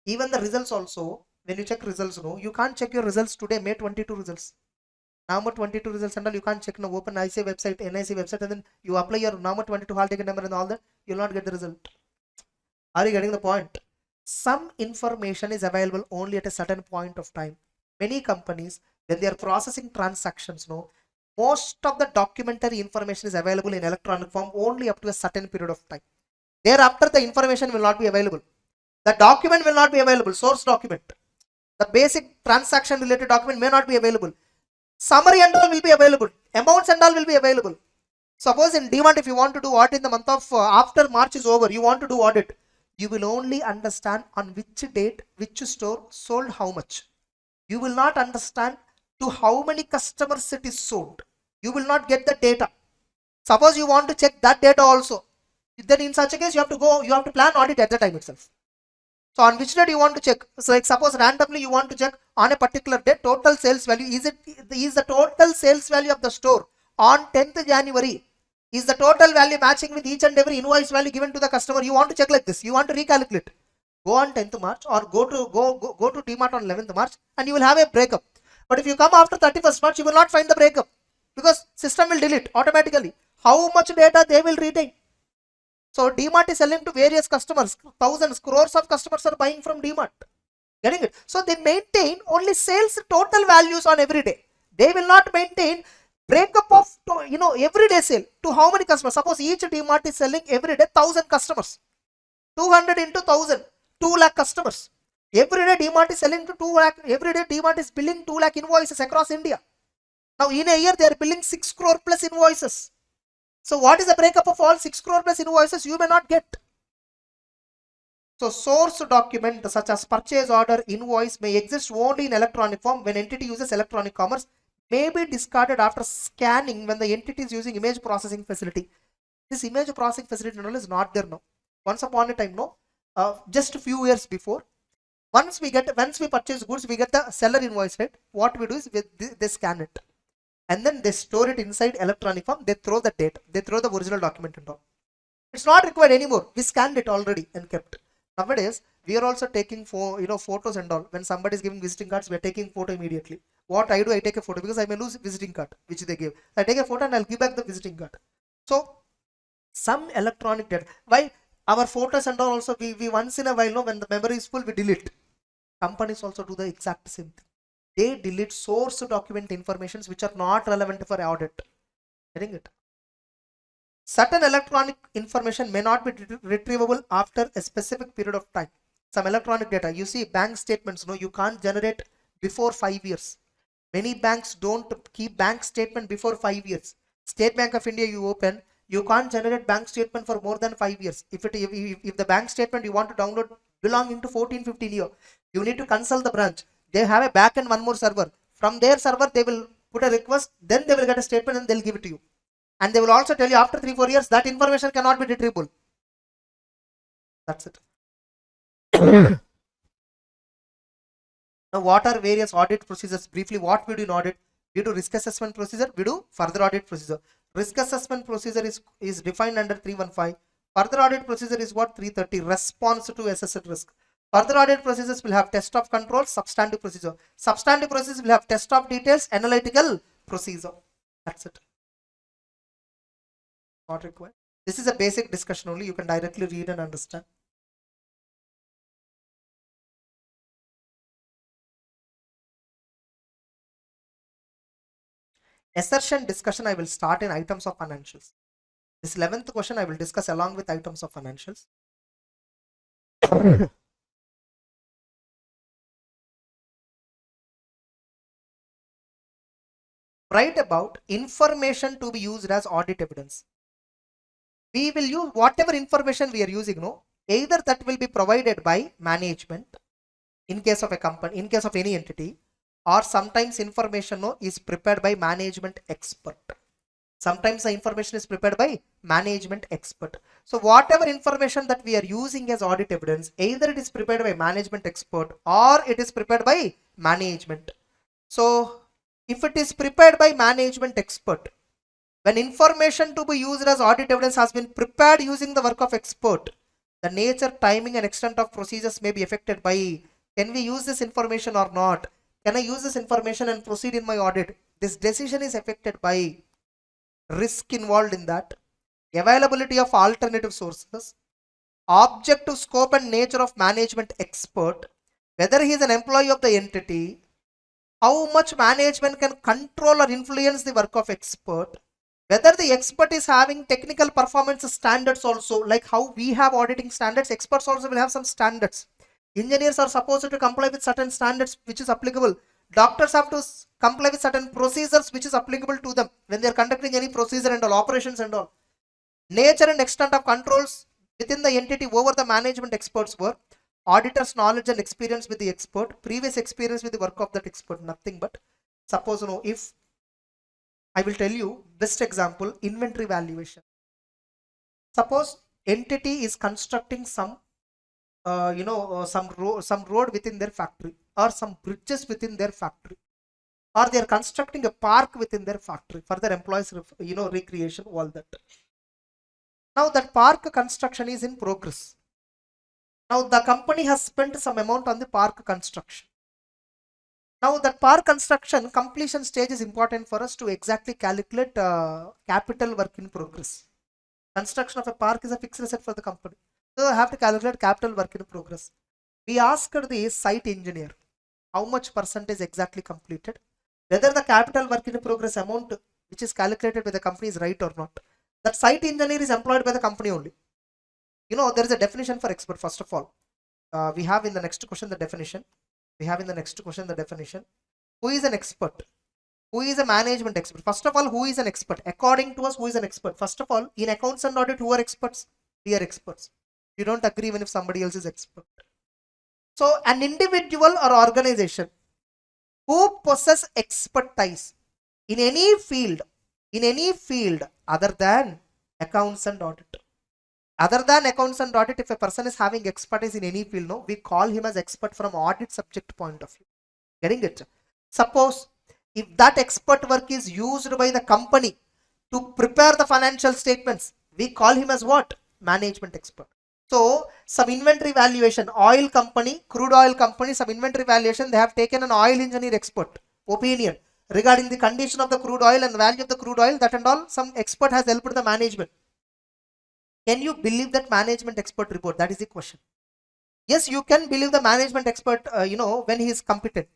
Even the results also, when you check results, you can't check your results today, May 22 results. November 22 results and all, you can't check. Open IC website, NIC website, and then you apply your November 22 hall ticket number and all that, you'll not get the result. Are you getting the point? some information is available only at a certain point of time. Many companies, when they are processing transactions, no, most of the documentary information is available in electronic form only up to a certain period of time. Thereafter, the information will not be available. The document will not be available. Source document, the basic transaction related document may not be available. Summary and all will be available. Amounts and all will be available. Suppose in Demat, if you want to do audit in the month of after March is over, you want to do audit, you will only understand on which date, which store sold how much. You will not understand to how many customers it is sold. You will not get the data. Suppose you want to check that data also, then in such a case you have to plan audit at the time itself. So on which date you want to check? So like suppose randomly you want to check on a particular day total sales value. Is the total sales value of the store on 10th January? Is the total value matching with each and every invoice value given to the customer? You want to check like this. You want to recalculate. Go on 10th March or go to Demat on 11th March and you will have a breakup. But if you come after 31st March, you will not find the breakup because system will delete automatically. How much data they will retain? So Demat is selling to various customers. Thousands, crores of customers are buying from Demat. Getting it? So they maintain only sales total values on every day. They will not maintain breakup of everyday sale to how many customers. Suppose each Demat is selling every day 1,000 customers. 200 into 1,000, 2 lakh customers. Every day Demat is selling to 2 lakh. Every day Demat is billing 2 lakh invoices across India. Now in a year they are billing 6 crore plus invoices. So what is the breakup of all 6 crore plus invoices? You may not get. So source document such as purchase order, invoice may exist only in electronic form when entity uses electronic commerce, may be discarded after scanning when the entity is using image processing facility. This image processing facility is not there now. Once upon a time, no, just a few years before, once we purchase goods, we get the seller invoice, right? What we do is they scan it and then they store it inside electronic form. They throw the date, they throw the original document and all. It's not required anymore. We scanned it already and kept. Nowadays, we are also taking photos and all. When somebody is giving visiting cards, we are taking photo immediately. What I do, I take a photo because I may lose visiting card which they give. I take a photo and I'll give back the visiting card. So some electronic data. Why our photos and all also we once in a while, when the memory is full, we delete. Companies also do the exact same thing. They delete source document informations which are not relevant for audit. Getting it? Certain electronic information may not be retrievable after a specific period of time. Some electronic data, you see bank statements, no, you can't generate before 5 years. Many banks don't keep bank statement before 5 years. State Bank of India you open, you can't generate bank statement for more than 5 years. If the bank statement you want to download belonging to 14-15 year, you need to consult the branch. They have a back and one more server. From their server they will put a request, then they will get a statement and they'll give it to you. And they will also tell you after 3-4 years that information cannot be retrievable. That's it. Now what are various audit procedures? Briefly, what we do in audit? We do risk assessment procedure, we do further audit procedure. Risk assessment procedure is defined under 315. Further audit procedure is what? 330. Response to assessed risk. Further audit procedures will have test of control, substantive procedure. Substantive procedures will have test of details, analytical procedure. That's it. Not required. This is a basic discussion only. You can directly read and understand. Assertion discussion I will start in items of financials. This 11th question I will discuss along with items of financials. Write about information to be used as audit evidence. We will use whatever information we are using, no, either that will be provided by management in case of a company, in case of any entity, or sometimes information, no, is prepared by management expert. Sometimes the information is prepared by management expert. So whatever information that we are using as audit evidence, either it is prepared by management expert or it is prepared by management. So if it is prepared by management expert, when information to be used as audit evidence has been prepared using the work of expert, the nature, timing and extent of procedures may be affected by, can we use this information or not? Can I use this information and proceed in my audit? This decision is affected by risk involved in that, availability of alternative sources, objective scope and nature of management expert, whether he is an employee of the entity, how much management can control or influence the work of expert, whether the expert is having technical performance standards also, like how we have auditing standards, experts also will have some standards. Engineers are supposed to comply with certain standards which is applicable. Doctors have to comply with certain procedures which is applicable to them when they are conducting any procedure and all, operations and all. Nature and extent of controls within the entity over the management experts were auditor's knowledge and experience with the expert, previous experience with the work of that expert, nothing but. Suppose, if I will tell you best example, inventory valuation. Suppose entity is constructing some some road within their factory, or some bridges within their factory, or they are constructing a park within their factory for their employees, recreation, all that. Now that park construction is in progress. Now the company has spent some amount on the park construction. Now that park construction completion stage is important for us to exactly calculate capital work in progress. Construction of a park is a fixed asset for the company. So I have to calculate capital work in progress. We asked the site engineer how much percentage exactly completed, whether the capital work in progress amount which is calculated by the company is right or not. That site engineer is employed by the company only. There is a definition for expert. First of all, we have in the next question the definition. Who is an expert? Who is a management expert? First of all, who is an expert? According to us, who is an expert? First of all, in accounts and audit, who are experts? We are experts. You don't agree even if somebody else is expert. So an individual or organization who possess expertise in any field other than accounts and audit. Other than accounts and audit, if a person is having expertise in any field, we call him as expert from audit subject point of view. Getting it? Suppose if that expert work is used by the company to prepare the financial statements, we call him as what? Management expert. So some inventory valuation, oil company, crude oil company, some inventory valuation, they have taken an oil engineer expert opinion regarding the condition of the crude oil and value of the crude oil, that and all, some expert has helped the management. Can you believe that management expert report? That is the question. Yes, you can believe the management expert, when he is competent,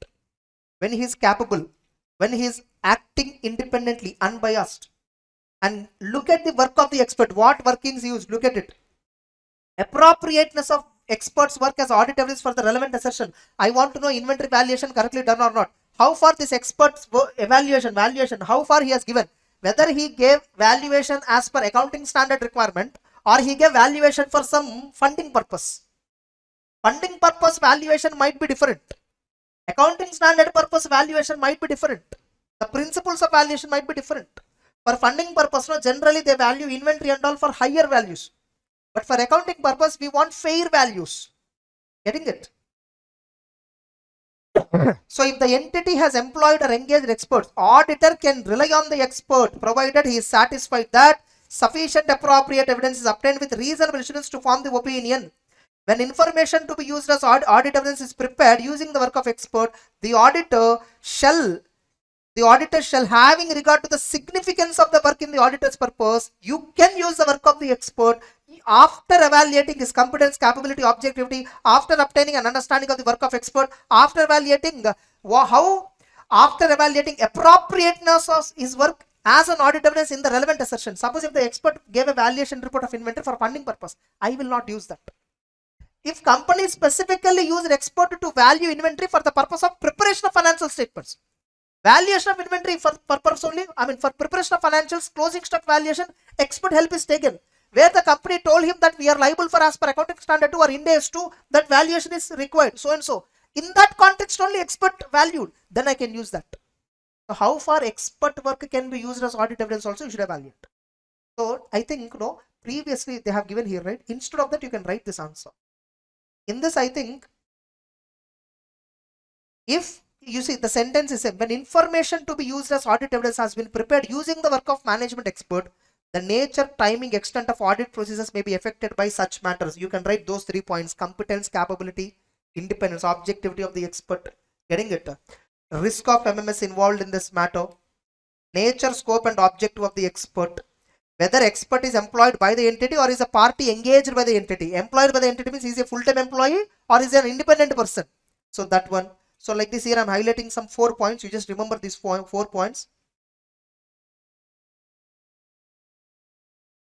when he is capable, when he is acting independently, unbiased. And look at the work of the expert. What workings he used? Look at it. Appropriateness of expert's work as audit evidence for the relevant assertion. I want to know inventory valuation correctly done or not. How far this expert's valuation, how far he has given. Whether he gave valuation as per accounting standard requirement, or he gave valuation for some funding purpose. Funding purpose valuation might be different. Accounting standard purpose valuation might be different. The principles of valuation might be different. For funding purpose, generally they value inventory and all for higher values. But for accounting purpose, we want fair values. Getting it? So if the entity has employed or engaged experts, auditor can rely on the expert provided he is satisfied that sufficient appropriate evidence is obtained with reasonable assurance to form the opinion. When information to be used as audit evidence is prepared using the work of expert, the auditor shall, having regard to the significance of the work in the auditor's purpose, you can use the work of the expert after evaluating his competence, capability, objectivity, after obtaining an understanding of the work of expert, after evaluating appropriateness of his work as an audit evidence in the relevant assertion. Suppose if the expert gave a valuation report of inventory for funding purpose, I will not use that. If company specifically used expert to value inventory for the purpose of preparation of financial statements, valuation of inventory for purpose only, for preparation of financials, closing stock valuation, expert help is taken. Where the company told him that we are liable for as per accounting standard 2 or Ind AS 2, that valuation is required, so and so. In that context only expert valued, then I can use that. So how far expert work can be used as audit evidence also you should evaluate. So I think previously they have given here, right? Instead of that you can write this answer. In this I think, if you see the sentence is when information to be used as audit evidence has been prepared using the work of management expert, the nature, timing, extent of audit processes may be affected by such matters. You can write those 3 points: competence, capability, independence, objectivity of the expert. Getting it? Risk of MMS involved in this matter, nature, scope and objective of the expert, whether expert is employed by the entity or is a party engaged by the entity. Employed by the entity means he is a full-time employee or is an independent person. So that one. So like this here, I'm highlighting some 4 points. You just remember these 4 points.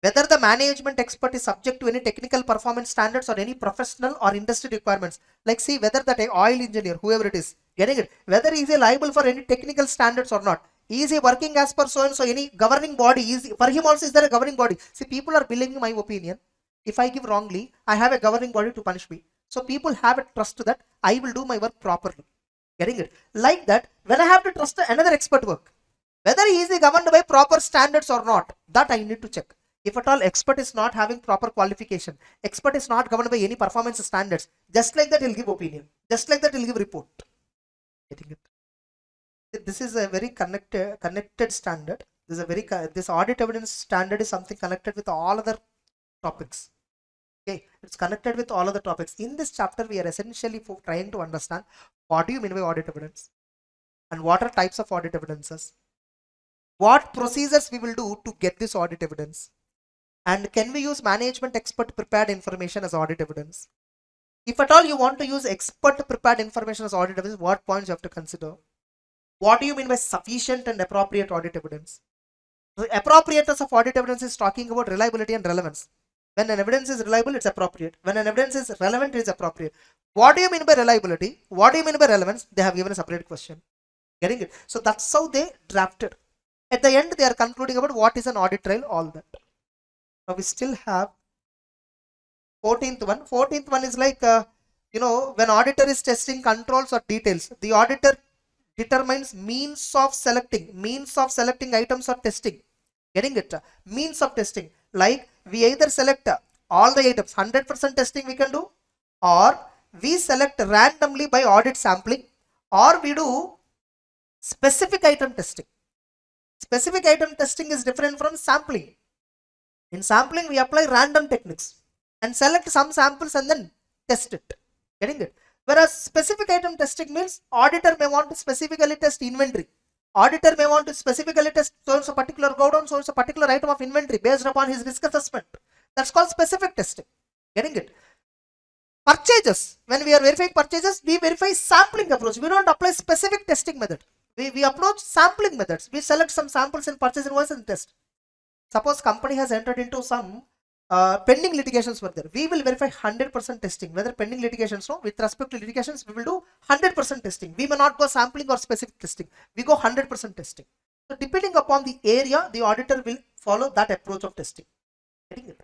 Whether the management expert is subject to any technical performance standards or any professional or industry requirements. Like see whether that oil engineer, whoever it is, getting it, whether he is liable for any technical standards or not. Is he working as per so and so any governing body? Is for him also is there a governing body? See, people are believing my opinion. If I give wrongly, I have a governing body to punish me. So people have a trust that I will do my work properly. Getting it? Like that, when I have to trust another expert work, whether he is governed by proper standards or not, that I need to check. If at all expert is not having proper qualification, expert is not governed by any performance standards, just like that he'll give opinion, just like that he'll give report. Getting it? This is a very connected standard. This audit evidence standard is something connected with all other topics. Okay, it's connected with all other topics. In this chapter, we are essentially trying to understand what do you mean by audit evidence and what are types of audit evidences, what procedures we will do to get this audit evidence, and can we use management expert prepared information as audit evidence. If at all you want to use expert prepared information as audit evidence, what points you have to consider? What do you mean by sufficient and appropriate audit evidence? The appropriateness of audit evidence is talking about reliability and relevance. When an evidence is reliable, it's appropriate. When an evidence is relevant, it is appropriate. What do you mean by reliability? What do you mean by relevance? They have given a separate question. Getting it? So that's how they drafted. At the end, they are concluding about what is an audit trail, all that. Now we still have 14th one. 14th one is like, when auditor is testing controls or details, the auditor determines means of selecting items or testing. Getting it? Means of testing. Like we either select all the items, 100% testing we can do, or we select randomly by audit sampling, or we do specific item testing. Specific item testing is different from sampling. In sampling, we apply random techniques and select some samples and then test it. Getting it? Whereas specific item testing means auditor may want to specifically test inventory. Auditor may want to specifically test so and so particular godown, so and so particular item of inventory based upon his risk assessment. That's called specific testing. Getting it? Purchases. When we are verifying purchases, we verify sampling approach. We don't apply specific testing method. We approach sampling methods. We select some samples and purchase invoice and test. Suppose company has entered into some pending litigations were there. We will verify 100% testing. Whether pending litigations, no, with respect to litigations, we will do 100% testing. We may not go sampling or specific testing. We go 100% testing. So depending upon the area, the auditor will follow that approach of testing. Getting it?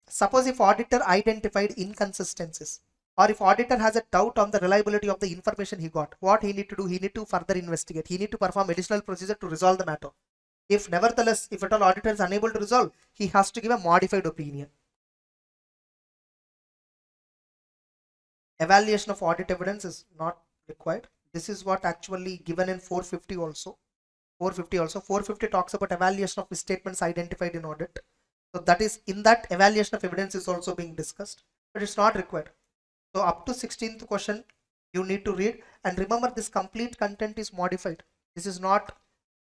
Suppose if auditor identified inconsistencies, or if auditor has a doubt on the reliability of the information he got, what he need to do? He need to further investigate. He need to perform additional procedure to resolve the matter. If nevertheless, if at all auditor is unable to resolve, he has to give a modified opinion. Evaluation of audit evidence is not required. This is what actually given in 450 also. 450 talks about evaluation of misstatements identified in audit. So that is in that evaluation of evidence is also being discussed, but it's not required. So up to 16th question you need to read, and remember this complete content is modified. This is not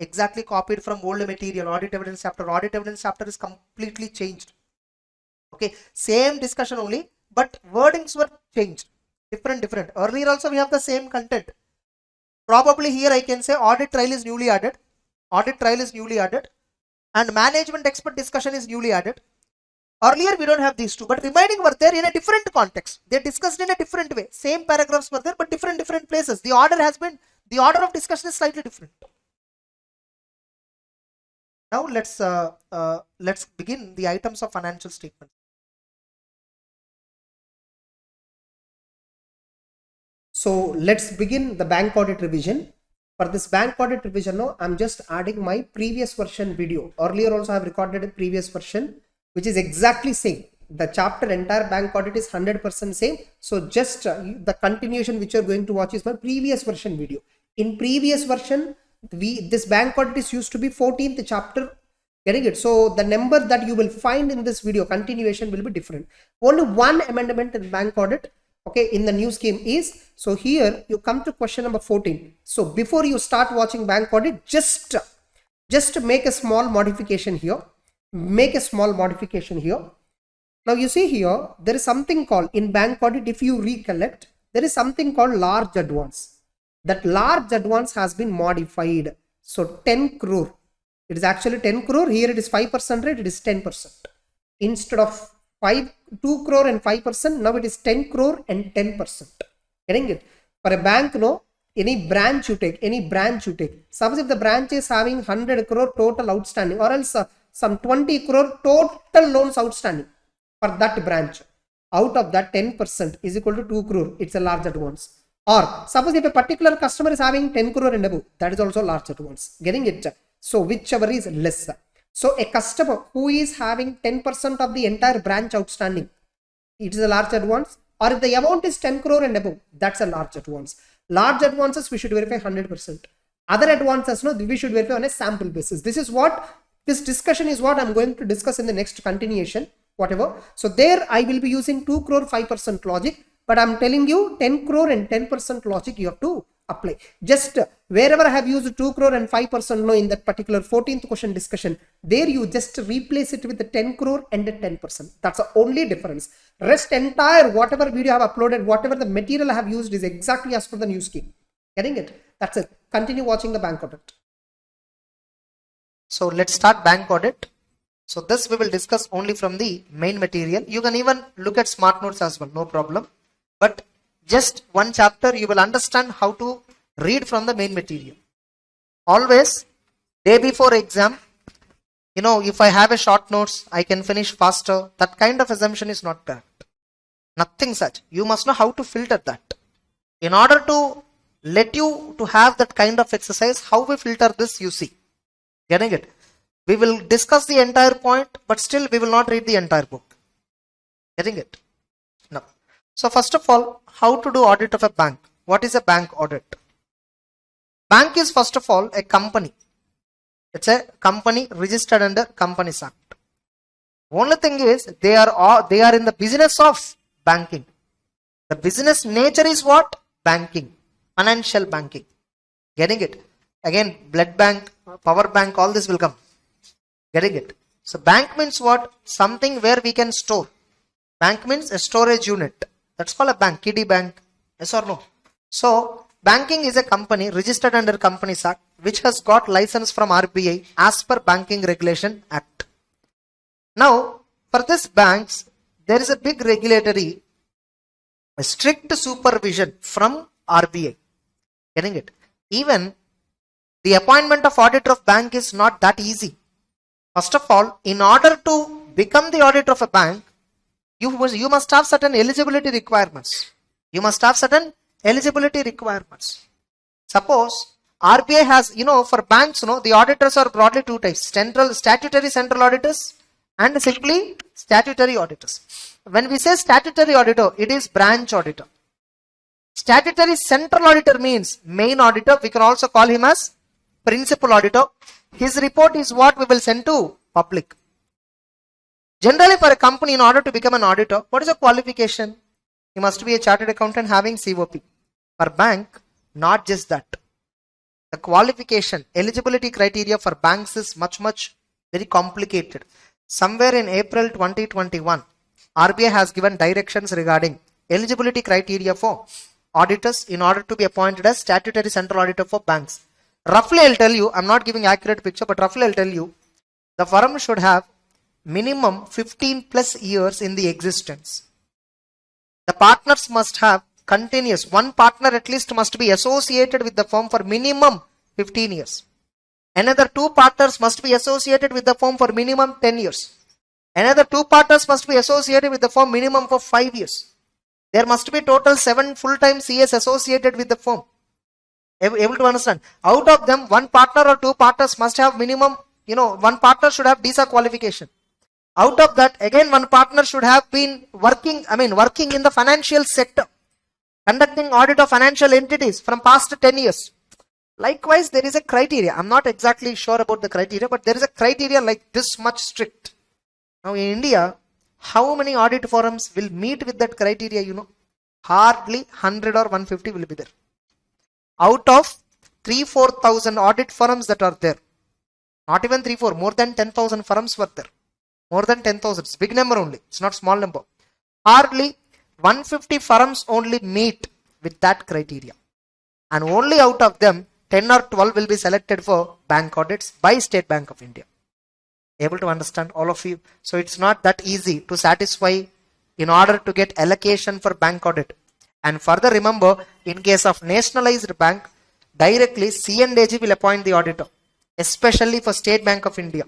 exactly copied from old material. Audit evidence chapter is completely changed. Okay, same discussion only, but wordings were changed. Different. Earlier also we have the same content. Probably here I can say audit trial is newly added. And management expert discussion is newly added. Earlier we don't have these two, but remaining were there in a different context. They discussed in a different way. Same paragraphs were there, but different places. The order of discussion is slightly different. Now let's begin the items of financial statement. So let's begin the bank audit revision. For this bank audit revision now, I'm just adding my previous version video. Earlier also I have recorded a previous version, which is exactly same. The chapter entire bank audit is 100% same. So just the continuation which you're going to watch is my previous version video. In previous version, this bank audit is used to be 14th chapter. Getting it? So the number that you will find in this video continuation will be different. Only one amendment in bank audit, okay, in the new scheme is, so here you come to question number 14. So before you start watching bank audit, just Just make a small modification here. Make a small modification here. Now you see here, there is something called in bank audit, if you recollect, there is something called large advance. That large advance has been modified. So 10 crore. It is actually 10 crore. Here it is 5% rate. It is 10%. Instead of 2 crore and 5%, now it is 10 crore and 10%. Getting it? For a bank, no, any branch you take. Suppose if the branch is having 100 crore total outstanding, or else some 20 crore total loans outstanding for that branch. Out of that, 10% is equal to 2 crore. It's a large advance. Or suppose if a particular customer is having 10 crore and above, that is also large advance. Getting it? So whichever is less. So a customer who is having 10% of the entire branch outstanding, it is a large advance. Or if the amount is 10 crore and above, that's a large advance. Large advances we should verify 100%. Other advances, no, we should verify on a sample basis. This discussion is what I'm going to discuss in the next continuation, whatever. So there I will be using 2 crore 5% logic, but I'm telling you 10 crore and 10% logic you have to apply. Just wherever I have used 2 crore and 5% no in that particular 14th question discussion, there you just replace it with the 10 crore and the 10%. That's the only difference. Rest entire whatever video I have uploaded, whatever the material I have used is exactly as per the new scheme. Getting it? That's it. Continue watching the bank audit. So let's start bank audit. So this we will discuss only from the main material. You can even look at smart notes as well, no problem. But just one chapter you will understand how to read from the main material. Always day before exam, if I have a short notes, I can finish faster. That kind of assumption is not correct. Nothing such. You must know how to filter that. In order to let you to have that kind of exercise, how we filter this you see. Getting it? We will discuss the entire point, but still we will not read the entire book. Getting it? No. So first of all, how to do audit of a bank? What is a bank audit? Bank is first of all a company. It's a company registered under Companies Act. Only thing is they are in the business of banking. The business nature is what? Banking. Financial banking. Getting it? Again, blood bank, power bank, all this will come. Getting it? So bank means what? Something where we can store. Bank means a storage unit. That's called a bank. Kiddie bank. Yes or no? So banking is a company registered under Companies Act, which has got license from RBI as per Banking Regulation Act. Now, for this banks, there is a big regulatory, a strict supervision from RBI. Getting it? Even the appointment of auditor of bank is not that easy. First of all, in order to become the auditor of a bank, you must have certain eligibility requirements. You must have certain eligibility requirements. Suppose RBI has, for banks, the auditors are broadly two types: statutory central auditors and simply statutory auditors. When we say statutory auditor, it is branch auditor. Statutory central auditor means main auditor. We can also call him as principal auditor. His report is what we will send to public. Generally, for a company, in order to become an auditor, what is a qualification? You must be a chartered accountant having COP. For bank, not just that. The qualification, eligibility criteria for banks is much very complicated. Somewhere in April 2021, RBI has given directions regarding eligibility criteria for auditors in order to be appointed as statutory central auditor for banks. Roughly, I'll tell you, I'm not giving accurate picture, but roughly I'll tell you, the firm should have minimum 15 plus years in the existence. The partners must have continuous, one partner at least must be associated with the firm for minimum 15 years. Another two partners must be associated with the firm for minimum 10 years. Another two partners must be associated with the firm minimum for 5 years. There must be total 7 full-time CS associated with the firm. Able to understand? Out of them, one partner or two partners must have minimum, one partner should have DISA qualification. Out of that, again, one partner should have been working in the financial sector, conducting audit of financial entities from past 10 years. Likewise, there is a criteria. I'm not exactly sure about the criteria, but there is a criteria like this much strict. Now in India, how many audit firms will meet with that criteria? Hardly 100 or 150 will be there. Out of 3,000-4,000 audit firms that are there, Not even 3, 4, more than 10,000 firms were there. More than 10,000. It's big number only. It's not small number. Hardly 150 firms only meet with that criteria. And only out of them, 10 or 12 will be selected for bank audits by State Bank of India. Able to understand all of you? So it's not that easy to satisfy in order to get allocation for bank audit. And further remember, in case of nationalized bank, directly C&AG will appoint the auditor, especially for State Bank of India.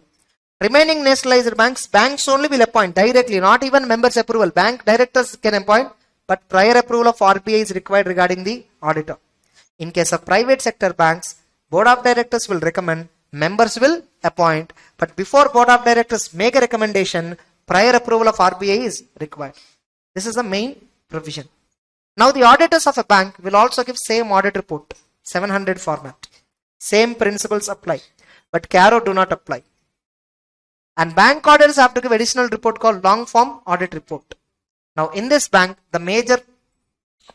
Remaining nationalized banks only will appoint directly, not even members' approval. Bank directors can appoint, but prior approval of RBI is required regarding the auditor. In case of private sector banks, board of directors will recommend, members will appoint, but before board of directors make a recommendation, prior approval of RBI is required. This is the main provision. Now the auditors of a bank will also give same audit report, 700 format. Same principles apply, but CARO do not apply. And bank auditors have to give additional report called long form audit report. Now in this bank, the major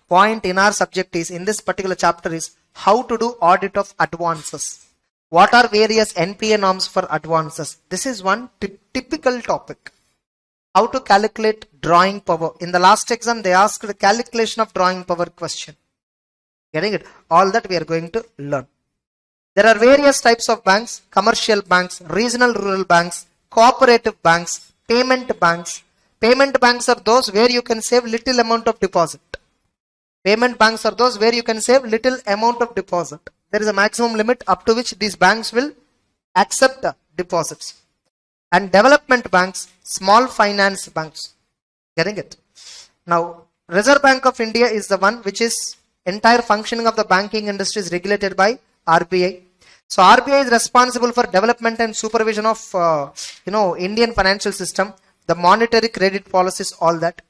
point in our subject is, in this particular chapter, is how to do audit of advances. What are various NPA norms for advances? This is one typical topic. How to calculate drawing power. In the last exam, they asked the calculation of drawing power question. Getting it? All that we are going to learn. There are various types of banks: commercial banks, regional rural banks, cooperative banks, payment banks. Payment banks are those where you can save little amount of deposit. Payment banks are those where you can save little amount of deposit. There is a maximum limit up to which these banks will accept deposits. And development banks, small finance banks. Getting it? Now, Reserve Bank of India is the one which is entire functioning of the banking industry is regulated by RBI. So RBI is responsible for development and supervision of Indian financial system, the monetary credit policies, all that.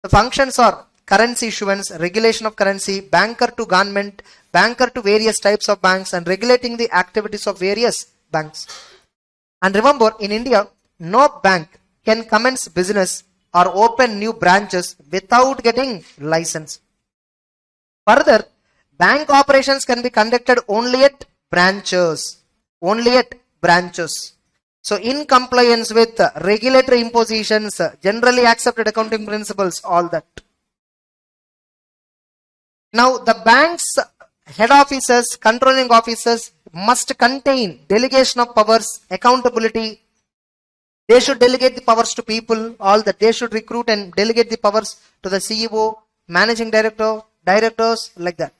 The functions are currency issuance, regulation of currency, banker to government, banker to various types of banks, and regulating the activities of various banks. And remember, in India, no bank can commence business or open new branches without getting license. Further, bank operations can be conducted only at branches. Only at branches. So in compliance with regulatory impositions, generally accepted accounting principles, all that. Now the bank's head officers, controlling officers must contain delegation of powers, accountability. They should delegate the powers to people, all that. They should recruit and delegate the powers to the CEO, managing director, directors, like that.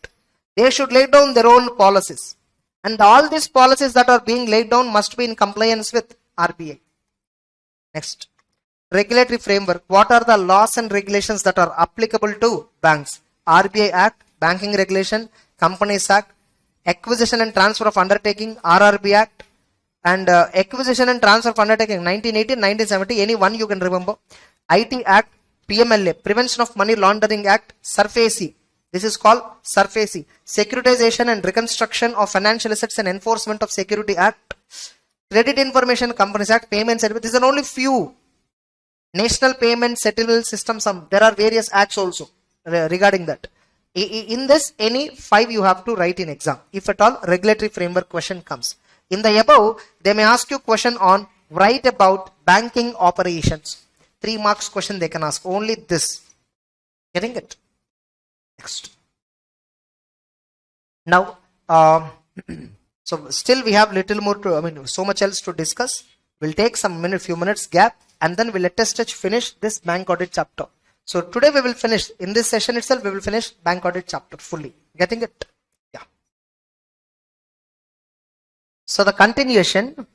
They should lay down their own policies. And all these policies that are being laid down must be in compliance with RBI. Next. Regulatory framework. What are the laws and regulations that are applicable to banks? RBI Act, Banking Regulation, Companies Act, Acquisition and Transfer of Undertaking, RRB Act, and Acquisition and Transfer of Undertaking, 1980, 1970, any one you can remember. IT Act, PMLA, Prevention of Money Laundering Act, SURFACE. This is called SURFACE. Securitization and Reconstruction of Financial Assets and Enforcement of Security Act, Credit Information Companies Act, Payment Settlement. These are only few. National Payment Settlement System, there are various acts also regarding that. In this, any 5 you have to write in exam, if at all regulatory framework question comes. In the above, they may ask you question on write about banking operations. 3 marks question they can ask, only this. Getting it? Next. Now, so still we have little more to, so much else to discuss. We'll take some few minutes gap, and then we'll let us finish this bank audit chapter. So today we will finish, in this session itself, we will finish bank audit chapter fully. Getting it? Yeah. So the continuation.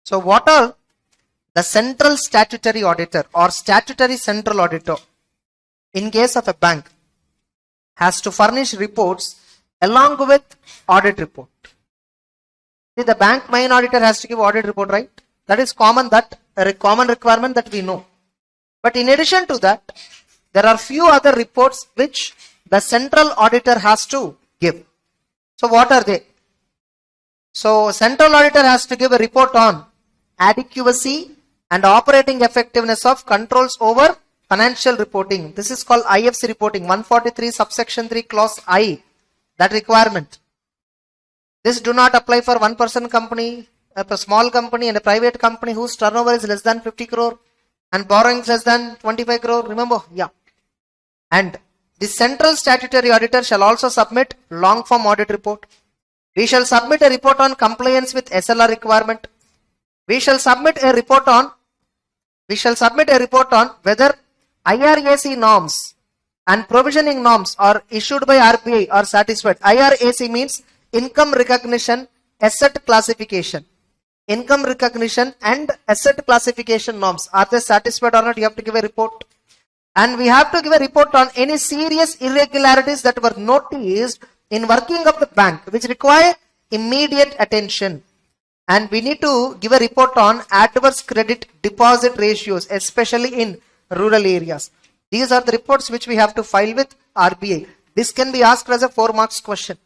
So what are the central statutory auditor or statutory central auditor in case of a bank has to furnish reports along with audit report? See, the bank main auditor has to give audit report, right? That is common, a common requirement that we know. But in addition to that, there are few other reports which the central auditor has to give. So what are they? So central auditor has to give a report on adequacy and operating effectiveness of controls over financial reporting. This is called IFC reporting, 143 subsection 3 clause I, that requirement. This do not apply for one person company, a small company and a private company whose turnover is less than 50 crore and borrowings less than 25 crore. Remember? Yeah. And the central statutory auditor shall also submit long form audit report. We shall submit a report on compliance with SLR requirement. We shall submit a report on whether IRAC norms and provisioning norms are issued by RBI are satisfied. IRAC means income recognition, asset classification. Income recognition and asset classification norms. Are they satisfied or not? You have to give a report. And we have to give a report on any serious irregularities that were noticed in working of the bank which require immediate attention. And we need to give a report on adverse credit deposit ratios, especially in rural areas. These are the reports which we have to file with RBI. This can be asked as a 4 marks question.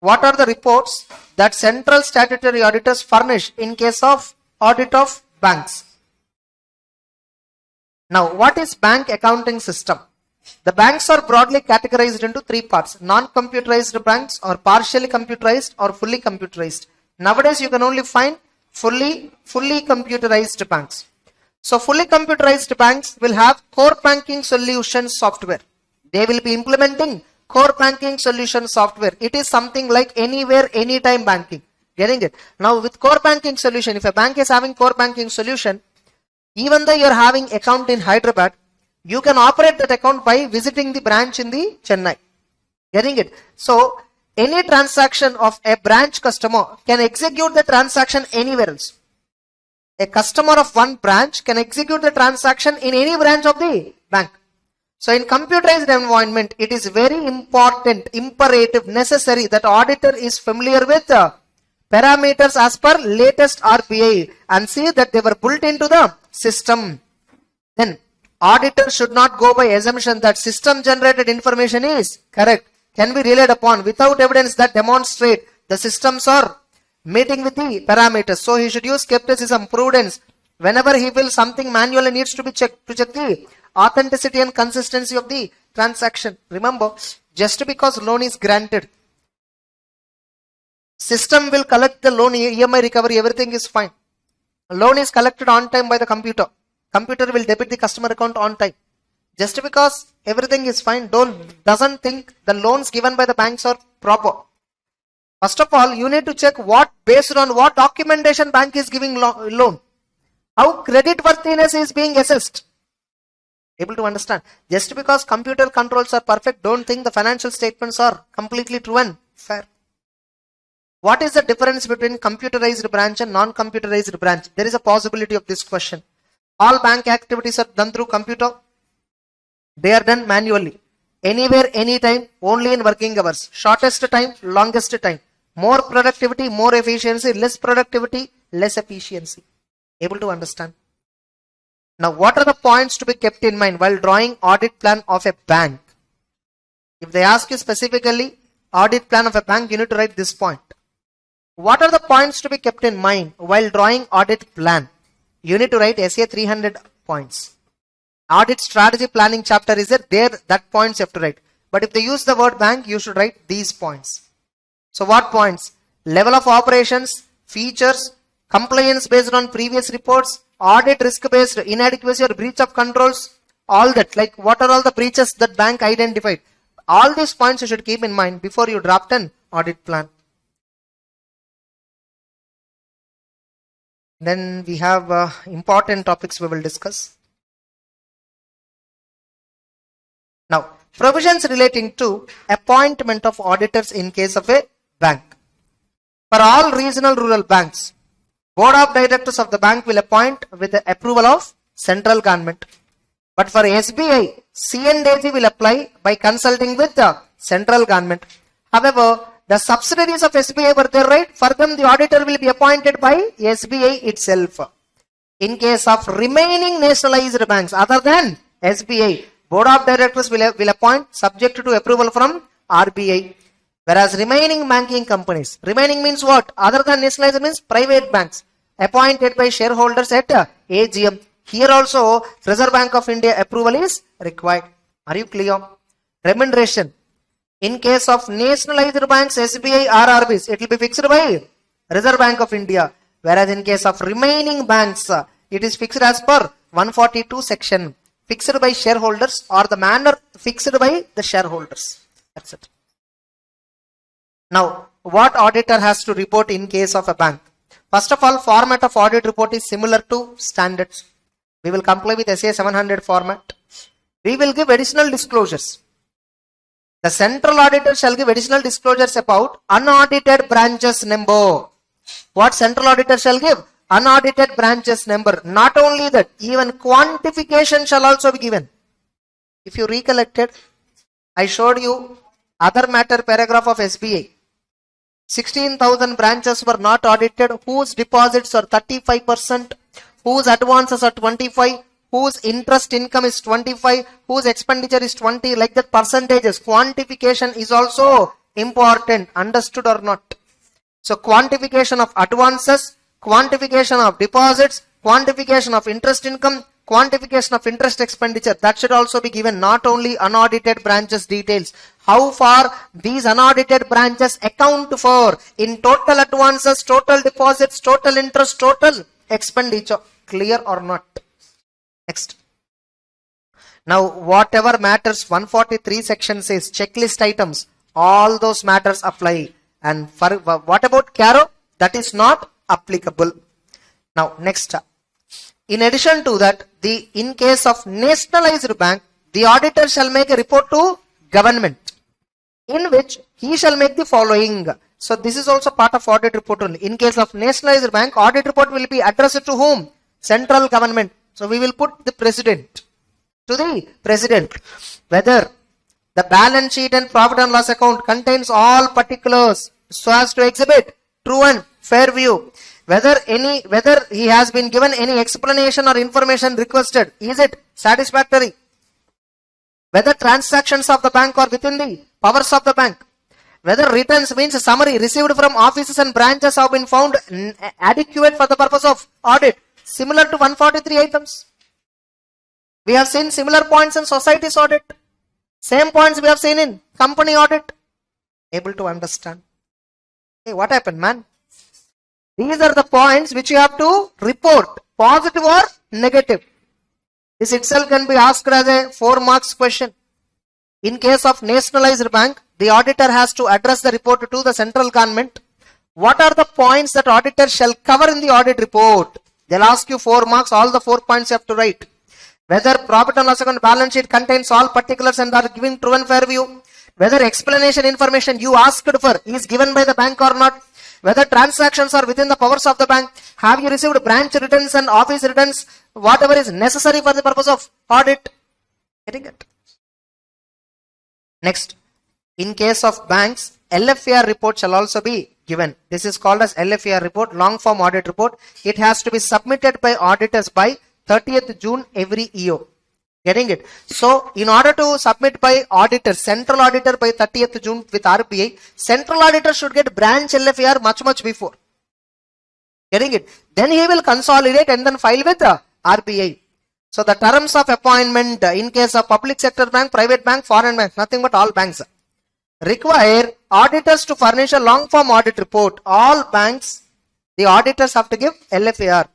What are the reports that central statutory auditors furnish in case of audit of banks? Now, what is bank accounting system? The banks are broadly categorized into 3 parts: non-computerized banks, or partially computerized, or fully computerized. Nowadays, you can only find fully computerized banks. So, fully computerized banks will have core banking solution software. They will be implementing core banking solution software. It is something like anywhere, anytime banking. Getting it? Now, with core banking solution, if a bank is having core banking solution, even though you are having account in Hyderabad, you can operate that account by visiting the branch in the Chennai. Getting it? So, any transaction of a branch customer can execute the transaction anywhere else. A customer of one branch can execute the transaction in any branch of the bank. So, in computerized environment, it is very important, imperative, necessary that auditor is familiar with parameters as per latest RBI and see that they were built into the system. Then, auditor should not go by assumption that system generated information is correct, can be relied upon without evidence that demonstrate the systems are meeting with the parameters. So he should use skepticism, prudence. Whenever he feels something manually needs to be checked to check the authenticity and consistency of the transaction. Remember, just because loan is granted, system will collect the loan, EMI recovery, everything is fine. Loan is collected on time by the computer. Computer will debit the customer account on time. Just because everything is fine, doesn't think the loans given by the banks are proper. First of all, you need to check based on what documentation bank is giving loan. How credit worthiness is being assessed. Able to understand? Just because computer controls are perfect, don't think the financial statements are completely true and fair. What is the difference between computerized branch and non-computerized branch? There is a possibility of this question. All bank activities are done through computer. They are done manually. Anywhere, anytime, only in working hours. Shortest time, longest time. More productivity, more efficiency. Less productivity, less efficiency. Able to understand? Now, what are the points to be kept in mind while drawing audit plan of a bank? If they ask you specifically audit plan of a bank, you need to write this point. What are the points to be kept in mind while drawing audit plan? You need to write SA 300 points. Audit strategy planning chapter is there, that points you have to write. But if they use the word bank, you should write these points. So what points? Level of operations, features, compliance based on previous reports, audit risk based inadequacy or breach of controls, all that. Like what are all the breaches that bank identified? All these points you should keep in mind before you draft an audit plan. Then we have important topics we will discuss. Now, provisions relating to appointment of auditors in case of a bank. For all regional rural banks, Board of Directors of the bank will appoint with the approval of central government. But for SBI, C&AG will apply by consulting with the central government. However, the subsidiaries of SBI were there, right? For them, the auditor will be appointed by SBI itself. In case of remaining nationalized banks other than SBI, Board of Directors will appoint subject to approval from RBI. Whereas remaining banking companies, remaining means what? Other than nationalized means private banks, appointed by shareholders at AGM. Here also, Reserve Bank of India approval is required. Are you clear? Remuneration. In case of nationalized banks, SBI, RRBs, it will be fixed by Reserve Bank of India. Whereas in case of remaining banks, it is fixed as per 142 section, fixed by shareholders or the manner fixed by the shareholders. That's it. Now, what auditor has to report in case of a bank? First of all, format of audit report is similar to standards. We will comply with SA 700 format. We will give additional disclosures. The central auditor shall give additional disclosures about unaudited branches number. What central auditor shall give? Unaudited branches number. Not only that, even quantification shall also be given. If you recollected, I showed you other matter paragraph of SBI. 16,000 branches were not audited, whose deposits are 35%, whose advances are 25%, whose interest income is 25%, whose expenditure is 20%, like that percentages. Quantification is also important, understood or not? So quantification of advances, quantification of deposits, quantification of interest income, quantification of interest expenditure, that should also be given, not only unaudited branches details. How far these unaudited branches account for in total advances, total deposits, total interest, total expenditure. Clear or not? Next. Now, whatever matters 143 section says, checklist items, all those matters apply. And for what about Caro? That is not applicable. Now, next. In addition to that, in case of nationalized bank, the auditor shall make a report to government, in which he shall make the following. So this is also part of audit report only. In case of nationalized bank, audit report will be addressed to whom? Central government. So we will put the president. To the president. Whether the balance sheet and profit and loss account contains all particulars so as to exhibit true and fair view. Whether he has been given any explanation or information requested, is it satisfactory? Whether transactions of the bank are within the powers of the bank. Whether returns means summary received from offices and branches have been found adequate for the purpose of audit. Similar to 143 items. We have seen similar points in society's audit. Same points we have seen in company audit. Able to understand? Hey, what happened, man? These are the points which you have to report, positive or negative. This itself can be asked as a 4 marks question. In case of nationalized bank, the auditor has to address the report to the central government. What are the points that auditor shall cover in the audit report? They'll ask you 4 marks, all the 4 points you have to write. Whether profit and loss account balance sheet contains all particulars and are giving true and fair view. Whether explanation information you asked for is given by the bank or not. Whether transactions are within the powers of the bank. Have you received branch returns and office returns, whatever is necessary for the purpose of audit? Getting it? Next, in case of banks, LFAR report shall also be given. This is called as LFAR report, long form audit report. It has to be submitted by auditors by 30th June every year. Getting it? So, in order to submit by auditor, central auditor by 30th June with RBI, central auditor should get branch LFAR much before. Getting it? Then he will consolidate and then file with the RBI. So, the terms of appointment in case of public sector bank, private bank, foreign bank, nothing but all banks require auditors to furnish a long form audit report. All banks, the auditors have to give LFAR.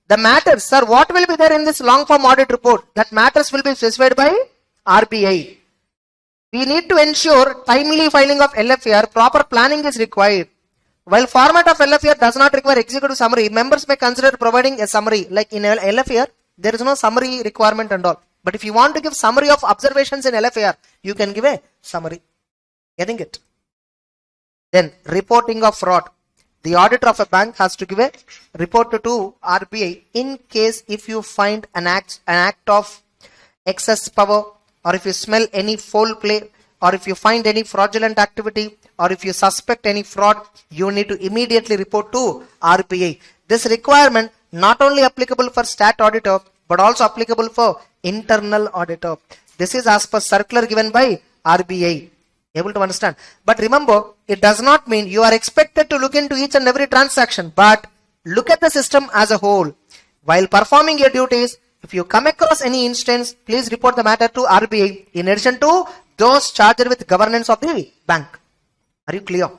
The matters, sir, what will be there in this long form audit report? That matters will be specified by RBI. We need to ensure timely filing of LFAR, proper planning is required. While format of LFAR does not require executive summary, members may consider providing a summary. Like in LFAR, there is no summary requirement and all. But if you want to give summary of observations in LFAR, you can give a summary. Getting it? Then reporting of fraud. The auditor of a bank has to give a report to RBI in case if you find an act of excess power, or if you smell any foul play, or if you find any fraudulent activity, or if you suspect any fraud, you need to immediately report to RBI. This requirement not only applicable for stat auditor, but also applicable for internal auditor. This is as per circular given by RBI. Able to understand? But remember, it does not mean you are expected to look into each and every transaction, but look at the system as a whole. While performing your duties, if you come across any instance, please report the matter to RBI. In addition to those charged with governance of the bank. Are you clear?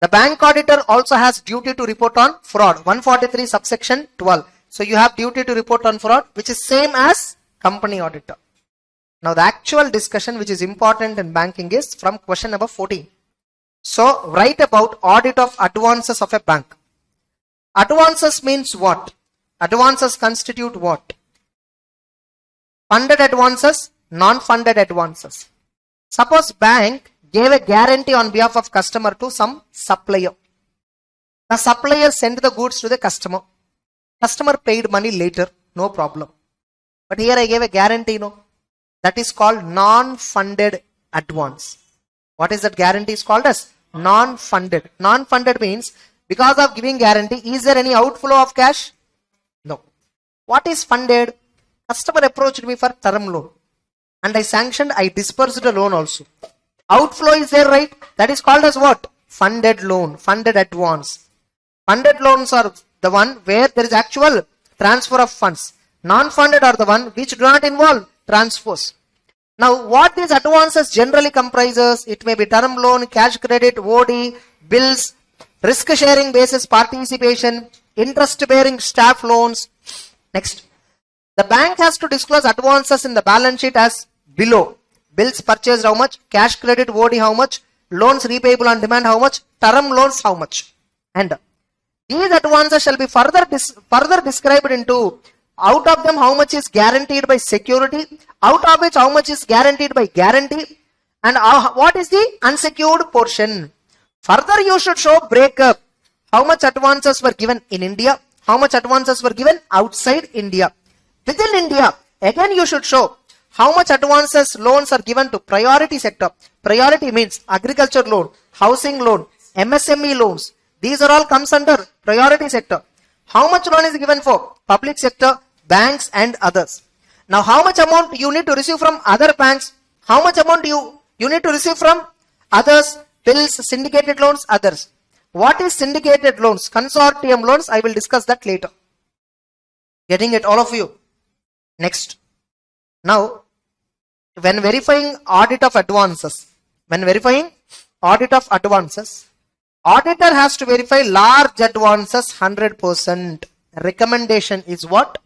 The bank auditor also has duty to report on fraud. 143 subsection 12. So you have duty to report on fraud, which is same as company auditor. Now the actual discussion which is important in banking is from question number 14. So write about audit of advances of a bank. Advances means what? Advances constitute what? Funded advances, non-funded advances. Suppose bank gave a guarantee on behalf of customer to some supplier. The supplier sent the goods to the customer. Customer paid money later, no problem. But here I gave a guarantee, no. That is called non-funded advance. What is that guarantee is called as? Non-funded. Non-funded means because of giving guarantee, is there any outflow of cash? No. What is funded? Customer approached me for term loan and I dispersed the loan also. Outflow is there, right? That is called as what? Funded loan, funded advance. Funded loans are the one where there is actual transfer of funds. Non-funded are the one which do not involve transfers. Now what these advances generally comprises? It may be term loan, cash credit, OD, bills, risk sharing basis participation, interest bearing staff loans. Next, the bank has to disclose advances in the balance sheet as below. Bills purchased how much, cash credit OD how much, loans repayable on demand how much, term loans how much. And these advances shall be further described into out of them how much is guaranteed by security, out of which how much is guaranteed by guarantee, and what is the unsecured portion. Further you should show breakup. How much advances were given in India, how much advances were given outside India. Within India, again you should show how much advances loans are given to priority sector. Priority means agriculture loan, housing loan, MSME loans. These are all comes under priority sector. How much loan is given for public sector, banks and others. Now how much amount you need to receive from other banks, how much amount you need to receive from others, bills, syndicated loans, others. What is syndicated loans? Consortium loans, I will discuss that later. Getting it all of you? Next. Now, when verifying audit of advances, auditor has to verify large advances 100%. Recommendation is what?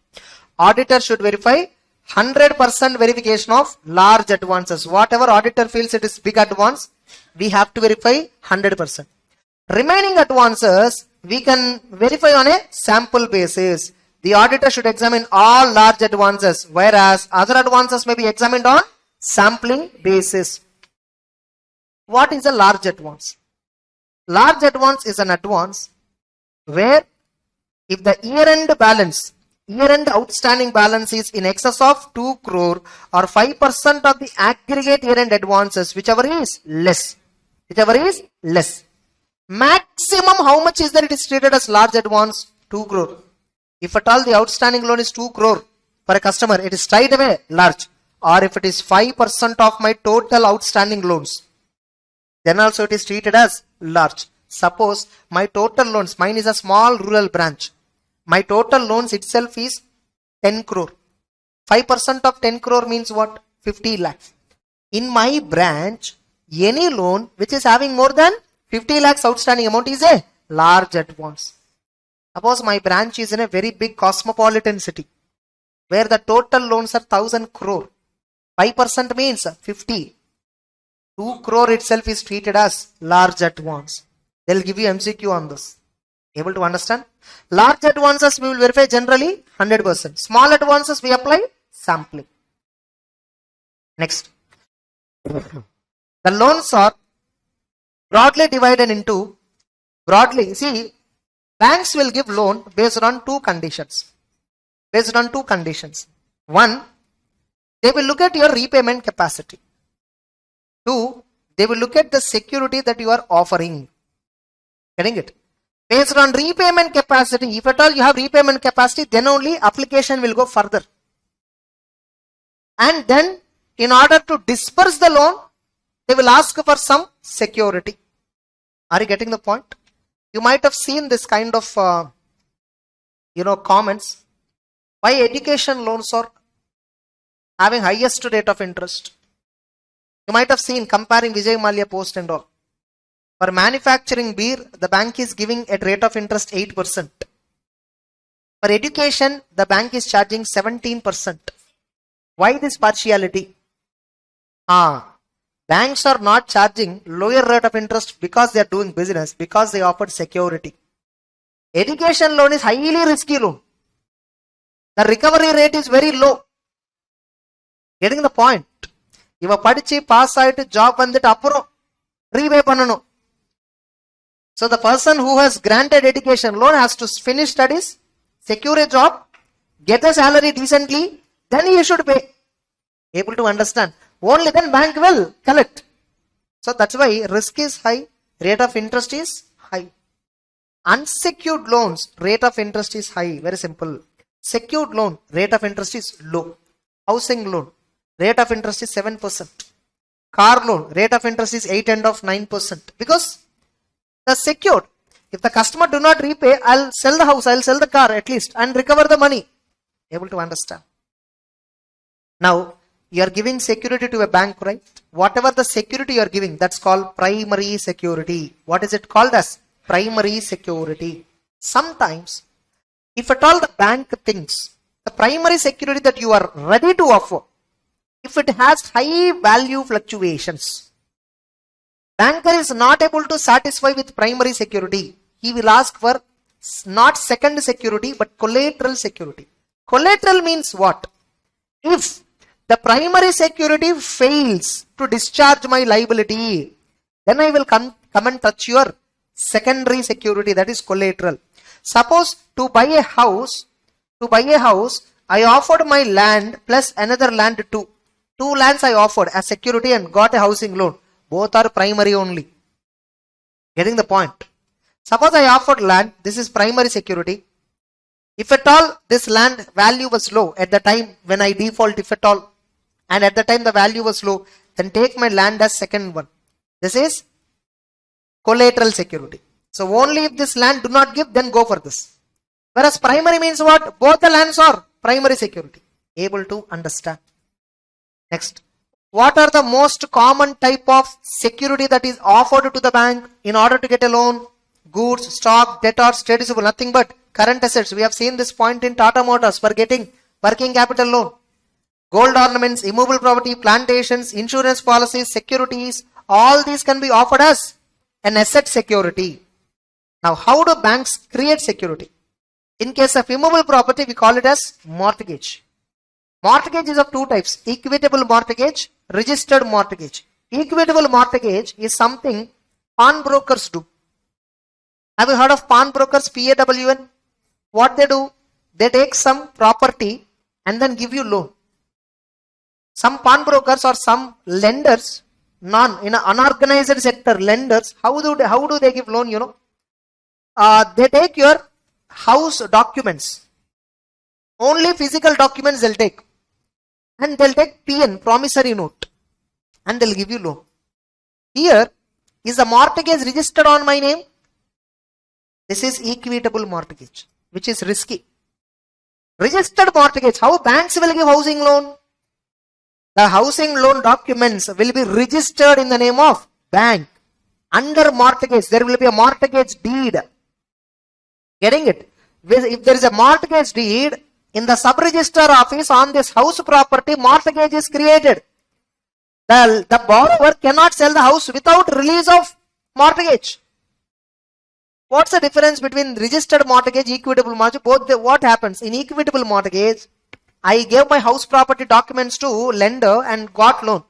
Auditor should verify 100% verification of large advances. Whatever auditor feels it is big advance, we have to verify 100%. Remaining advances, we can verify on a sample basis. The auditor should examine all large advances, whereas other advances may be examined on sampling basis. What is a large advance? Large advance is an advance where if the year-end outstanding balance is in excess of 2 crore or 5% of the aggregate year-end advances, whichever is less. Maximum how much is there it is treated as large advance? 2 crore. If at all the outstanding loan is 2 crore for a customer, it is straight away large. Or if it is 5% of my total outstanding loans, then also it is treated as large. Suppose my total loans, mine is a small rural branch. My total loans itself is 10 crore. 5% of 10 crore means what? 50 lakhs. In my branch, any loan which is having more than 50 lakhs outstanding amount is a large advance. Suppose my branch is in a very big cosmopolitan city where the total loans are 1000 crore. 5% means 50. 2 crore itself is treated as large advance. They'll give you MCQ on this. Able to understand? Large advances we will verify generally 100%. Small advances we apply sampling. Next. The loans are broadly divided into, see, banks will give loan based on two conditions. One, they will look at your repayment capacity. Two, they will look at the security that you are offering. Getting it? Based on repayment capacity, if at all you have repayment capacity, then only application will go further. And then in order to disperse the loan, they will ask for some security. Are you getting the point? You might have seen this kind of comments. Why education loans are having highest rate of interest? You might have seen comparing Vijay Mallya post and all. For manufacturing beer, the bank is giving at rate of interest 8%. For education, the bank is charging 17%. Why this partiality? Banks are not charging lower rate of interest because they are doing business, because they offered security. Education loan is highly risky loan. The recovery rate is very low. Getting the point? Iva padichi pass aayittu job vandittu appuram repay pannanum. So the person who has granted education loan has to finish studies, secure a job, get a salary decently, then he should pay. Able to understand? Only then bank will collect. So that's why risk is high, rate of interest is high. Unsecured loans, rate of interest is high. Very simple. Secured loan, rate of interest is low. Housing loan, rate of interest is 7%. Car loan, rate of interest is 8 and of 9%. Because the secured, if the customer do not repay, I'll sell the house, I'll sell the car at least and recover the money. Able to understand? Now, you are giving security to a bank, right? Whatever the security you are giving, that's called primary security. What is it called as? Primary security. Sometimes, if at all the bank thinks the primary security that you are ready to offer, if it has high value fluctuations, banker is not able to satisfy with primary security. He will ask for not second security but collateral security. Collateral means what? If the primary security fails to discharge my liability, then I will come and touch your secondary security, that is collateral. Suppose to buy a house, I offered my land plus another land too. Two lands I offered as security and got a housing loan. Both are primary only. Getting the point? Suppose I offered land, this is primary security. If at all this land value was low at the time when I default, if at all, and at the time the value was low, then take my land as second one. This is collateral security. So only if this land do not give, then go for this. Whereas primary means what? Both the lands are primary security. Able to understand? Next. What are the most common type of security that is offered to the bank in order to get a loan? Goods, stock, debtors, trade receivable, nothing but current assets. We have seen this point in Tata Motors for getting working capital loan. Gold ornaments, immovable property, plantations, insurance policies, securities, all these can be offered as an asset security. Now, how do banks create security? In case of immovable property, we call it as mortgage. Mortgage is of two types: equitable mortgage, registered mortgage. Equitable mortgage is something pawnbrokers do. Have you heard of pawnbrokers, PAWN? What they do? They take some property and then give you loan. Some pawnbrokers or some lenders, in an unorganized sector lenders, how do they give loan? They take your house documents. Only physical documents they'll take. And they'll take PN, promissory note. And they'll give you loan. Here, is the mortgage registered on my name? This is equitable mortgage, which is risky. Registered mortgage, how banks will give housing loan? The housing loan documents will be registered in the name of bank. Under mortgage, there will be a mortgage deed. Getting it? If there is a mortgage deed, in the sub-register office on this house property, mortgage is created. The borrower cannot sell the house without release of mortgage. What's the difference between registered mortgage, equitable mortgage? What happens? In equitable mortgage, I gave my house property documents to lender and got loan.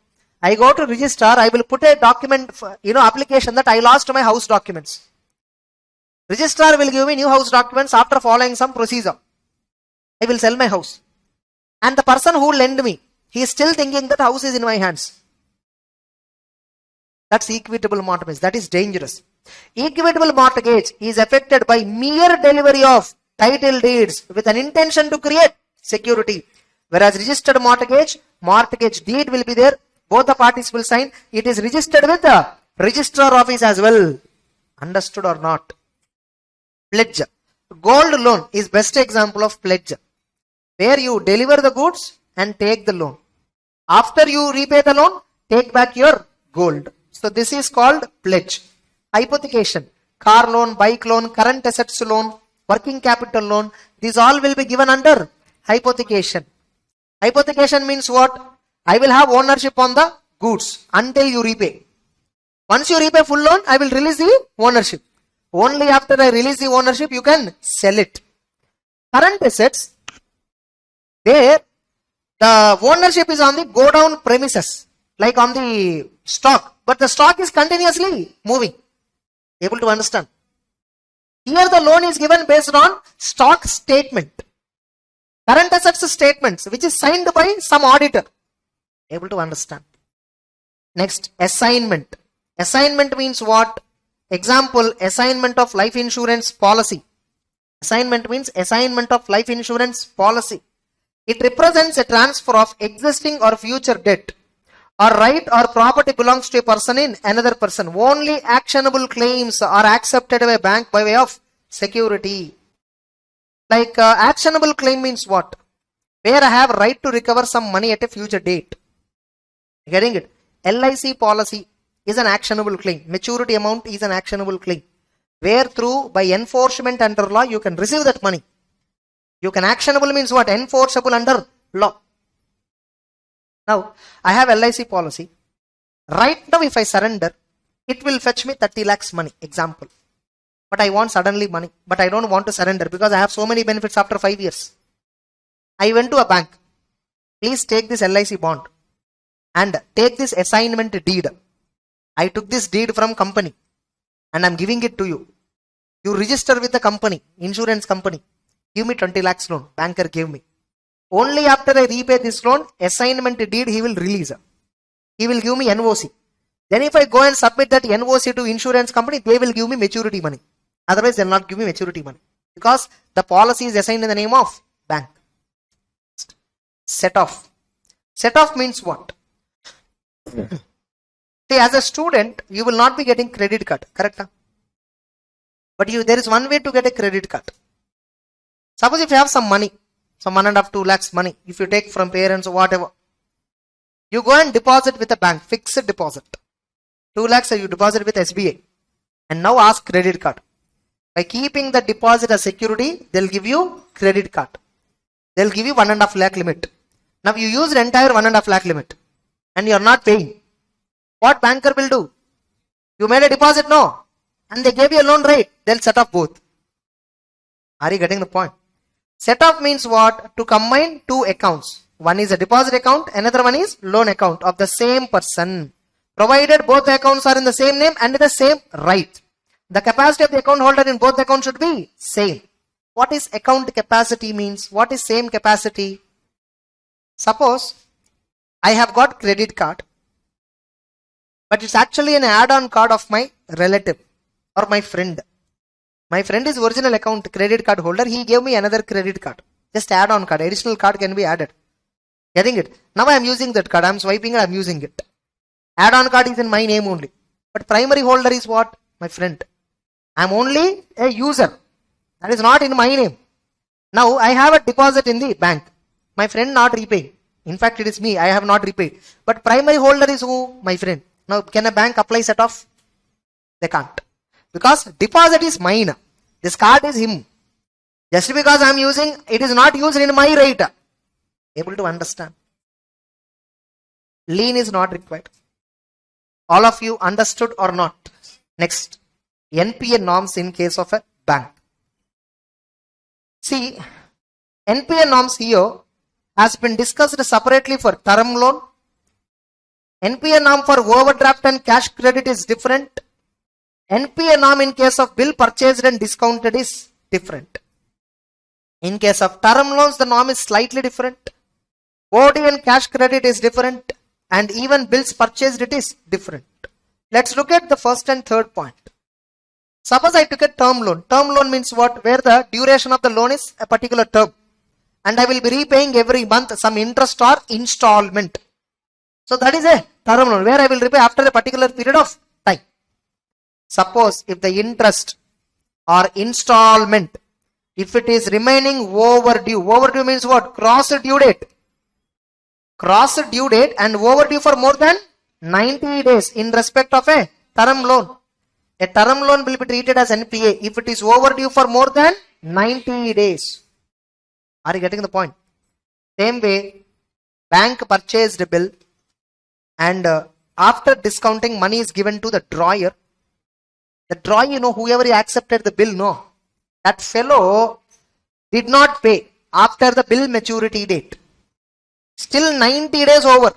I go to register, I will put a document, application that I lost my house documents. Registrar will give me new house documents after following some procedure. I will sell my house. And the person who lent me, he is still thinking that house is in my hands. That's equitable mortgage. That is dangerous. Equitable mortgage is affected by mere delivery of title deeds with an intention to create security. Whereas registered mortgage deed will be there. Both the parties will sign. It is registered with the registrar office as well. Understood or not? Pledge. Gold loan is best example of pledge, where you deliver the goods and take the loan. After you repay the loan, take back your gold. So this is called pledge. Hypothecation, car loan, bike loan, current assets loan, working capital loan, these all will be given under hypothecation. Hypothecation means what? I will have ownership on the goods until you repay. Once you repay full loan, I will release the ownership. Only after I release the ownership, you can sell it. Current assets, there the ownership is on the go down premises, like on the stock, but the stock is continuously moving. Able to understand? Here the loan is given based on stock statement, current assets statements, which is signed by some auditor. Able to understand? Next, assignment. Assignment means what? Example, assignment of life insurance policy. Assignment means assignment of life insurance policy. It represents a transfer of existing or future debt or right or property belongs to a person in another person. Only actionable claims are accepted by a bank by way of security. Like actionable claim means what? Where I have right to recover some money at a future date. Getting it? LIC policy is an actionable claim. Maturity amount is an actionable claim. Where through by enforcement under law you can receive that money. You can actionable means what? Enforceable under law. Now I have LIC policy. Right now if I surrender, it will fetch me 30 lakhs money. Example. But I want suddenly money. But I don't want to surrender because I have so many benefits after 5 years. I went to a bank. Please take this LIC bond and take this assignment deed. I took this deed from company and I'm giving it to you. You register with the company, insurance company. Give me 20 lakhs loan. Banker gave me. Only after I repay this loan, assignment deed he will release. He will give me NOC. Then if I go and submit that NOC to insurance company, they will give me maturity money. Otherwise they will not give me maturity money. Because the policy is assigned in the name of bank. Set off. Set off means what? See, as a student, you will not be getting credit card, correct? But there is one way to get a credit card. Suppose if you have some money, some 1.5, 2 lakhs money, if you take from parents or whatever, you go and deposit with a bank, fixed deposit. 2 lakhs you deposit with SBI and now ask credit card. By keeping the deposit as security, they'll give you credit card. They'll give you 1.5 lakh limit. Now you use the entire 1.5 lakh limit and you're not paying. What banker will do? You made a deposit, no? And they gave you a loan, right? They'll set off both. Are you getting the point? Set off means what? To combine two accounts. One is a deposit account, another one is loan account of the same person. Provided both accounts are in the same name and in the same right. The capacity of the account holder in both accounts should be same. What is account capacity means? What is same capacity? Suppose I have got credit card, but it's actually an add-on card of my relative or my friend. My friend is original account credit card holder. He gave me another credit card. Just add-on card. Additional card can be added. Getting it? Now I am using that card. I am swiping and I am using it. Add-on card is in my name only. But primary holder is what? My friend. I am only a user. That is not in my name. Now I have a deposit in the bank. My friend not repaying. In fact, it is me. I have not repaid. But primary holder is who? My friend. Now can a bank apply set off? They can't. Because deposit is mine. This card is him. Just because I am using, it is not used in my right. Able to understand? Lien is not required. All of you understood or not? Next. NPA norms in case of a bank. See, NPA norms here has been discussed separately for term loan. NPA norm for overdraft and cash credit is different. NPA norm in case of bill purchased and discounted is different. In case of term loans, the norm is slightly different. OD and cash credit is different. And even bills purchased, it is different. Let's look at the first and third point. Suppose I took a term loan. Term loan means what? Where the duration of the loan is a particular term. And I will be repaying every month some interest or installment. So that is a term loan where I will repay after a particular period of time. Suppose if the interest or installment, if it is remaining overdue. Overdue means what? Cross due date. Cross due date and overdue for more than 90 days in respect of a term loan. A term loan will be treated as NPA if it is overdue for more than 90 days. Are you getting the point? Same way, bank purchased a bill and after discounting, money is given to the drawer. The drawer, whoever accepted the bill, that fellow did not pay after the bill maturity date. Still 90 days over.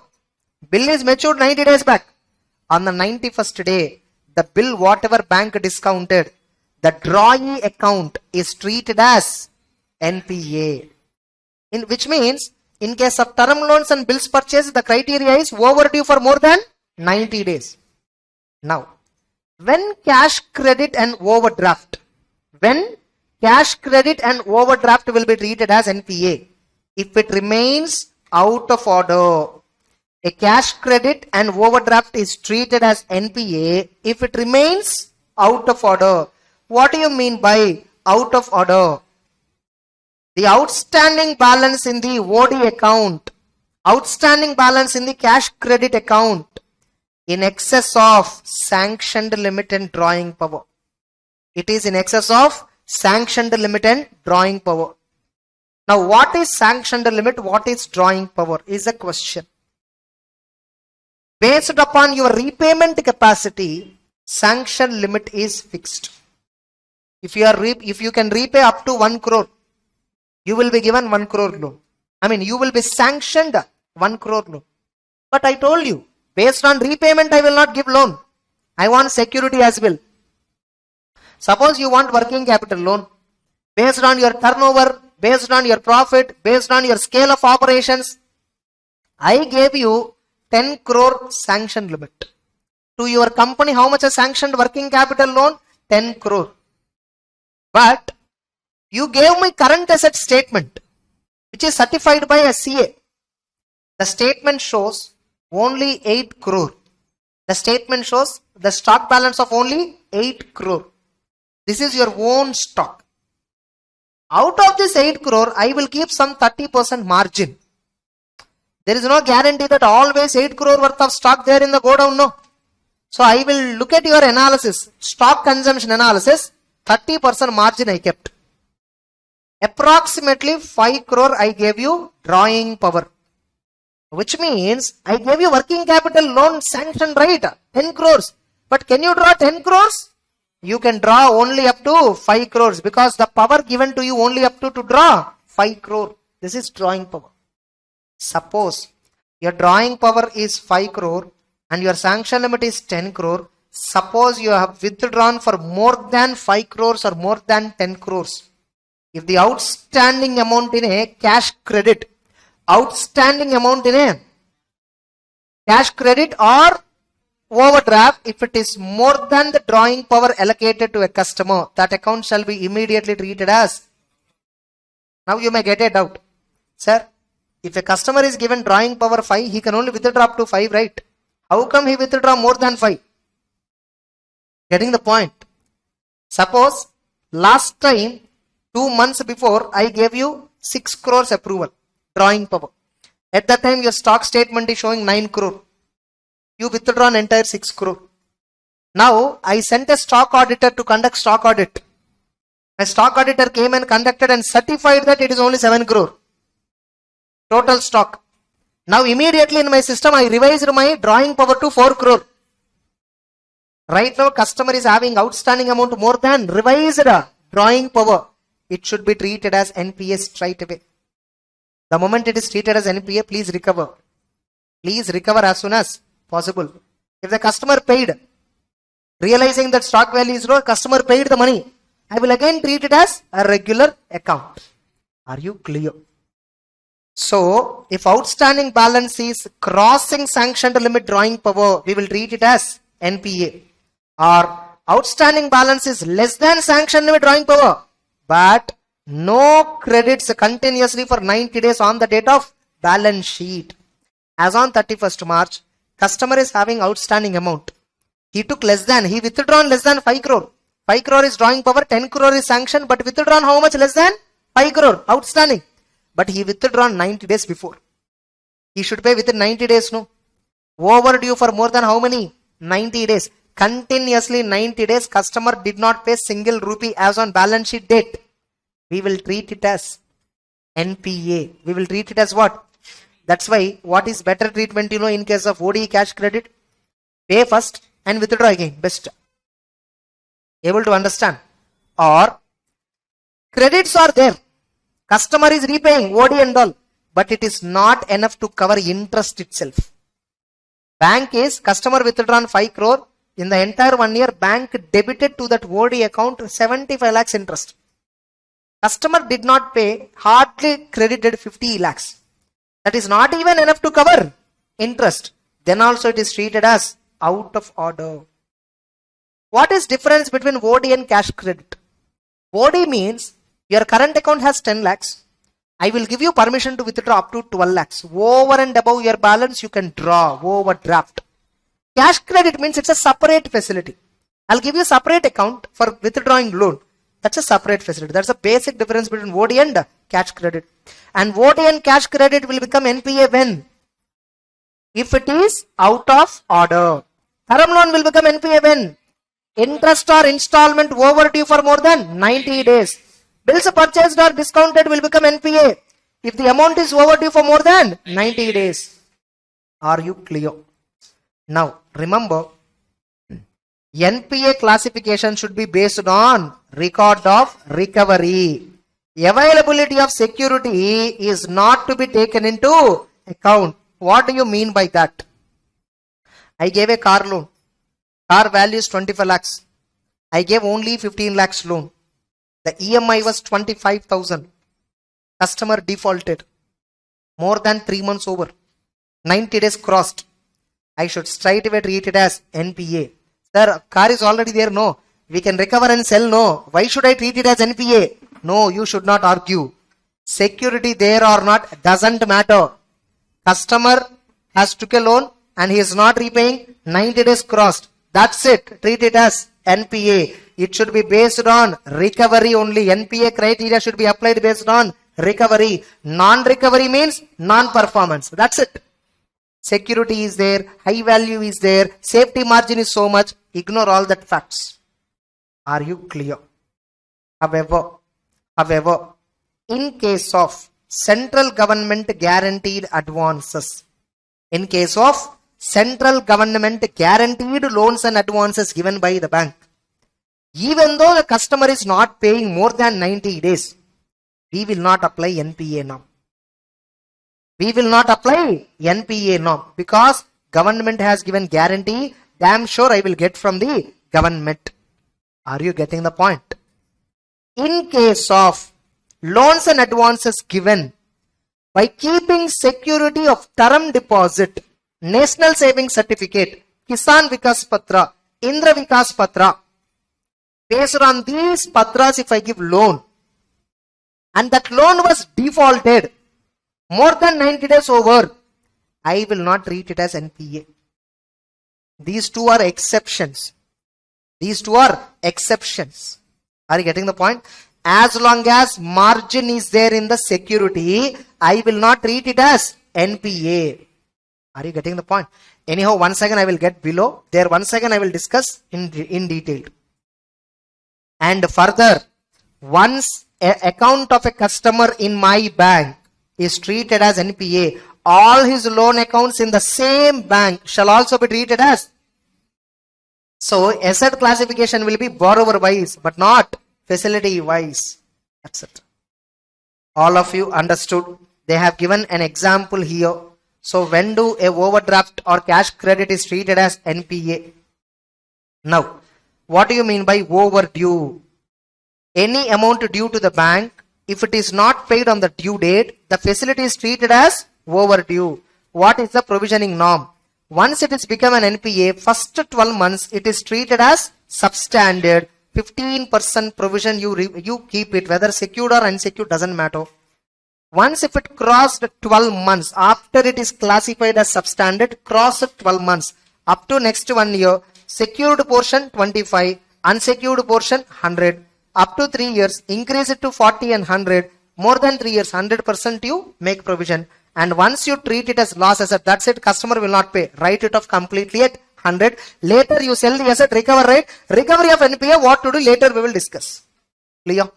Bill is matured 90 days back. On the 91st day, the bill whatever bank discounted, the drawee account is treated as NPA. Which means, in case of term loans and bills purchased, the criteria is overdue for more than 90 days. Now, when cash credit and overdraft will be treated as NPA if it remains out of order. A cash credit and overdraft is treated as NPA if it remains out of order. What do you mean by out of order? The outstanding balance in the OD account, outstanding balance in the cash credit account in excess of sanctioned limit and drawing power. It is in excess of sanctioned limit and drawing power. Now, what is sanctioned limit? What is drawing power is a question. Based upon your repayment capacity, sanction limit is fixed. If you can repay up to 1 crore, you will be given 1 crore loan. You will be sanctioned 1 crore loan. But I told you, based on repayment, I will not give loan. I want security as well. Suppose you want working capital loan. Based on your turnover, based on your profit, based on your scale of operations, I gave you 10 crore sanction limit. To your company, how much a sanctioned working capital loan? 10 crore. But you gave me current asset statement, which is certified by a CA. The statement shows only 8 crore. The statement shows the stock balance of only 8 crore. This is your own stock. Out of this 8 crore, I will keep some 30% margin. There is no guarantee that always 8 crore worth of stock there in the godown, no. So I will look at your analysis, stock consumption analysis, 30% margin I kept. Approximately 5 crore I gave you drawing power. Which means I gave you working capital loan sanction, right? 10 crores. But can you draw 10 crores? You can draw only up to 5 crores because the power given to you only up to draw 5 crore. This is drawing power. Suppose your drawing power is 5 crore and your sanction limit is 10 crore. Suppose you have withdrawn for more than 5 crores or more than 10 crores. If the outstanding amount in a cash credit, outstanding amount in a cash credit or overdraft, if it is more than the drawing power allocated to a customer, that account shall be immediately treated as. Now you may get a doubt. Sir, if a customer is given drawing power 5, he can only withdraw up to 5, right? How come he withdraw more than 5? Getting the point? Suppose last time, 2 months before, I gave you 6 crores approval, drawing power. At that time, your stock statement is showing 9 crore. You withdraw an entire 6 crore. Now, I sent a stock auditor to conduct stock audit. A stock auditor came and conducted and certified that it is only 7 crore. Total stock. Now, immediately in my system, I revised my drawing power to 4 crore. Right now, customer is having outstanding amount more than revised drawing power. It should be treated as NPA straight away. The moment it is treated as NPA, please recover. Please recover as soon as possible. If the customer paid, realizing that stock value is low, customer paid the money, I will again treat it as a regular account. Are you clear? So, if outstanding balance is crossing sanctioned limit drawing power, we will treat it as NPA. Or outstanding balance is less than sanctioned limit drawing power, but no credits continuously for 90 days on the date of balance sheet. As on 31st March, customer is having outstanding amount. He withdrawn less than 5 crore. 5 crore is drawing power, 10 crore is sanctioned, but withdrawn how much less than 5 crore outstanding. But he withdrawn 90 days before. He should pay within 90 days, no? Overdue for more than how many? 90 days. Continuously 90 days customer did not pay single rupee as on balance sheet date. We will treat it as NPA. We will treat it as what? That's why what is better treatment in case of OD cash credit? Pay first and withdraw again. Best. Able to understand? Or credits are there. Customer is repaying OD and all. But it is not enough to cover interest itself. Bank is customer withdrawn 5 crore. In the entire 1 year, bank debited to that OD account 75 lakhs interest. Customer did not pay, hardly credited 50 lakhs. That is not even enough to cover interest. Then also it is treated as out of order. What is difference between OD and cash credit? OD means your current account has 10 lakhs. I will give you permission to withdraw up to 12 lakhs. Over and above your balance, you can draw, overdraft. Cash credit means it's a separate facility. I'll give you a separate account for withdrawing loan. That's a separate facility. That's a basic difference between OD and cash credit. And OD and cash credit will become NPA when? If it is out of order. Term loan will become NPA when? Interest or installment overdue for more than 90 days. Bills purchased or discounted will become NPA if the amount is overdue for more than 90 days. Are you clear? Now, remember, NPA classification should be based on record of recovery. Availability of security is not to be taken into account. What do you mean by that? I gave a car loan. Car value is 25 lakhs. I gave only 15 lakhs loan. The EMI was 25,000. Customer defaulted. More than 3 months over. 90 days crossed. I should straightaway treat it as NPA. Sir, car is already there. No. We can recover and sell. No. Why should I treat it as NPA? No, you should not argue. Security there or not doesn't matter. Customer has took a loan and he is not repaying. 90 days crossed. That's it. Treat it as NPA. It should be based on recovery only. NPA criteria should be applied based on recovery. Non-recovery means non-performance. That's it. Security is there, high value is there, safety margin is so much. Ignore all that facts. Are you clear? However, in case of central government guaranteed advances, in case of central government guaranteed loans and advances given by the bank, even though the customer is not paying more than 90 days, we will not apply NPA norm. We will not apply NPA norm because government has given guarantee. Damn sure I will get from the government. Are you getting the point? In case of loans and advances given by keeping security of term deposit, National Savings Certificate, Kisan Vikas Patra, Indra Vikas Patra, based on these patras, if I give loan and that loan was defaulted more than 90 days over, I will not treat it as NPA. These two are exceptions. These two are exceptions. Are you getting the point? As long as margin is there in the security, I will not treat it as NPA. Are you getting the point? Anyhow, once again I will get below. There once again I will discuss in detail. And further, once an account of a customer in my bank is treated as NPA, all his loan accounts in the same bank shall also be treated as. So asset classification will be borrower wise but not facility wise. That's it. All of you understood. They have given an example here. So when do a overdraft or cash credit is treated as NPA? Now, what do you mean by overdue? Any amount due to the bank, if it is not paid on the due date, the facility is treated as overdue. What is the provisioning norm? Once it is become an NPA, first 12 months it is treated as substandard. 15% provision you keep it, whether secured or unsecured doesn't matter. Once if it crossed 12 months, after it is classified as substandard, cross 12 months, up to next 1 year, secured portion 25, unsecured portion 100. Up to 3 years, increase it to 40 and 100. More than 3 years, 100% you make provision. And once you treat it as loss asset, that's it, customer will not pay. Write it off completely at 100. Later you sell the asset, recover, right? Recovery of NPA, what to do later we will discuss. Clear?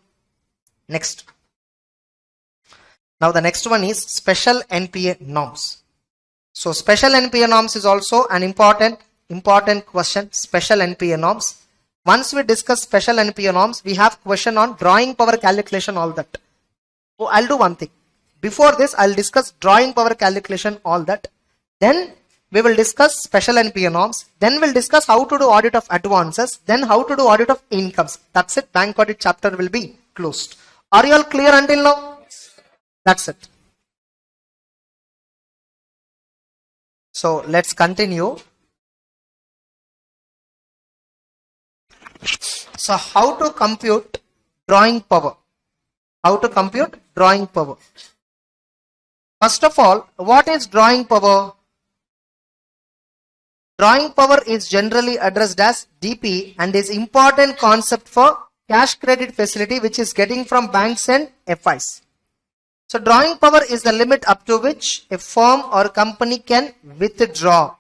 Next. Now the next one is special NPA norms. So special NPA norms is also an important question. Special NPA norms. Once we discuss special NPA norms, we have question on drawing power calculation, all that. Oh, I'll do one thing. Before this, I'll discuss drawing power calculation, all that. Then we will discuss special NPA norms. Then we'll discuss how to do audit of advances. Then how to do audit of incomes. That's it. Bank audit chapter will be closed. Are you all clear until now? That's it. So let's continue. So how to compute drawing power? How to compute drawing power? First of all, what is drawing power? Drawing power is generally addressed as DP and is important concept for cash credit facility which is getting from banks and FIs. So drawing power is the limit up to which a firm or company can withdraw.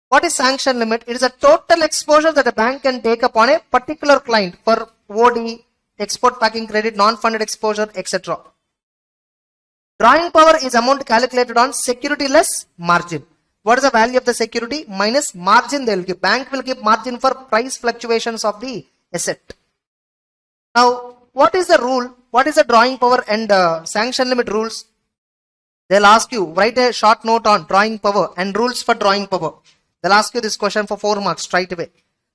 What is sanction limit? It is a total exposure that a bank can take upon a particular client for OD, export packing credit, non-funded exposure, etc. Drawing power is amount calculated on security less margin. What is the value of the security minus margin they will give? Bank will give margin for price fluctuations of the asset. Now, what is the rule? What is the drawing power and sanction limit rules? They'll ask you, write a short note on drawing power and rules for drawing power. They'll ask you this question for 4 marks straight away.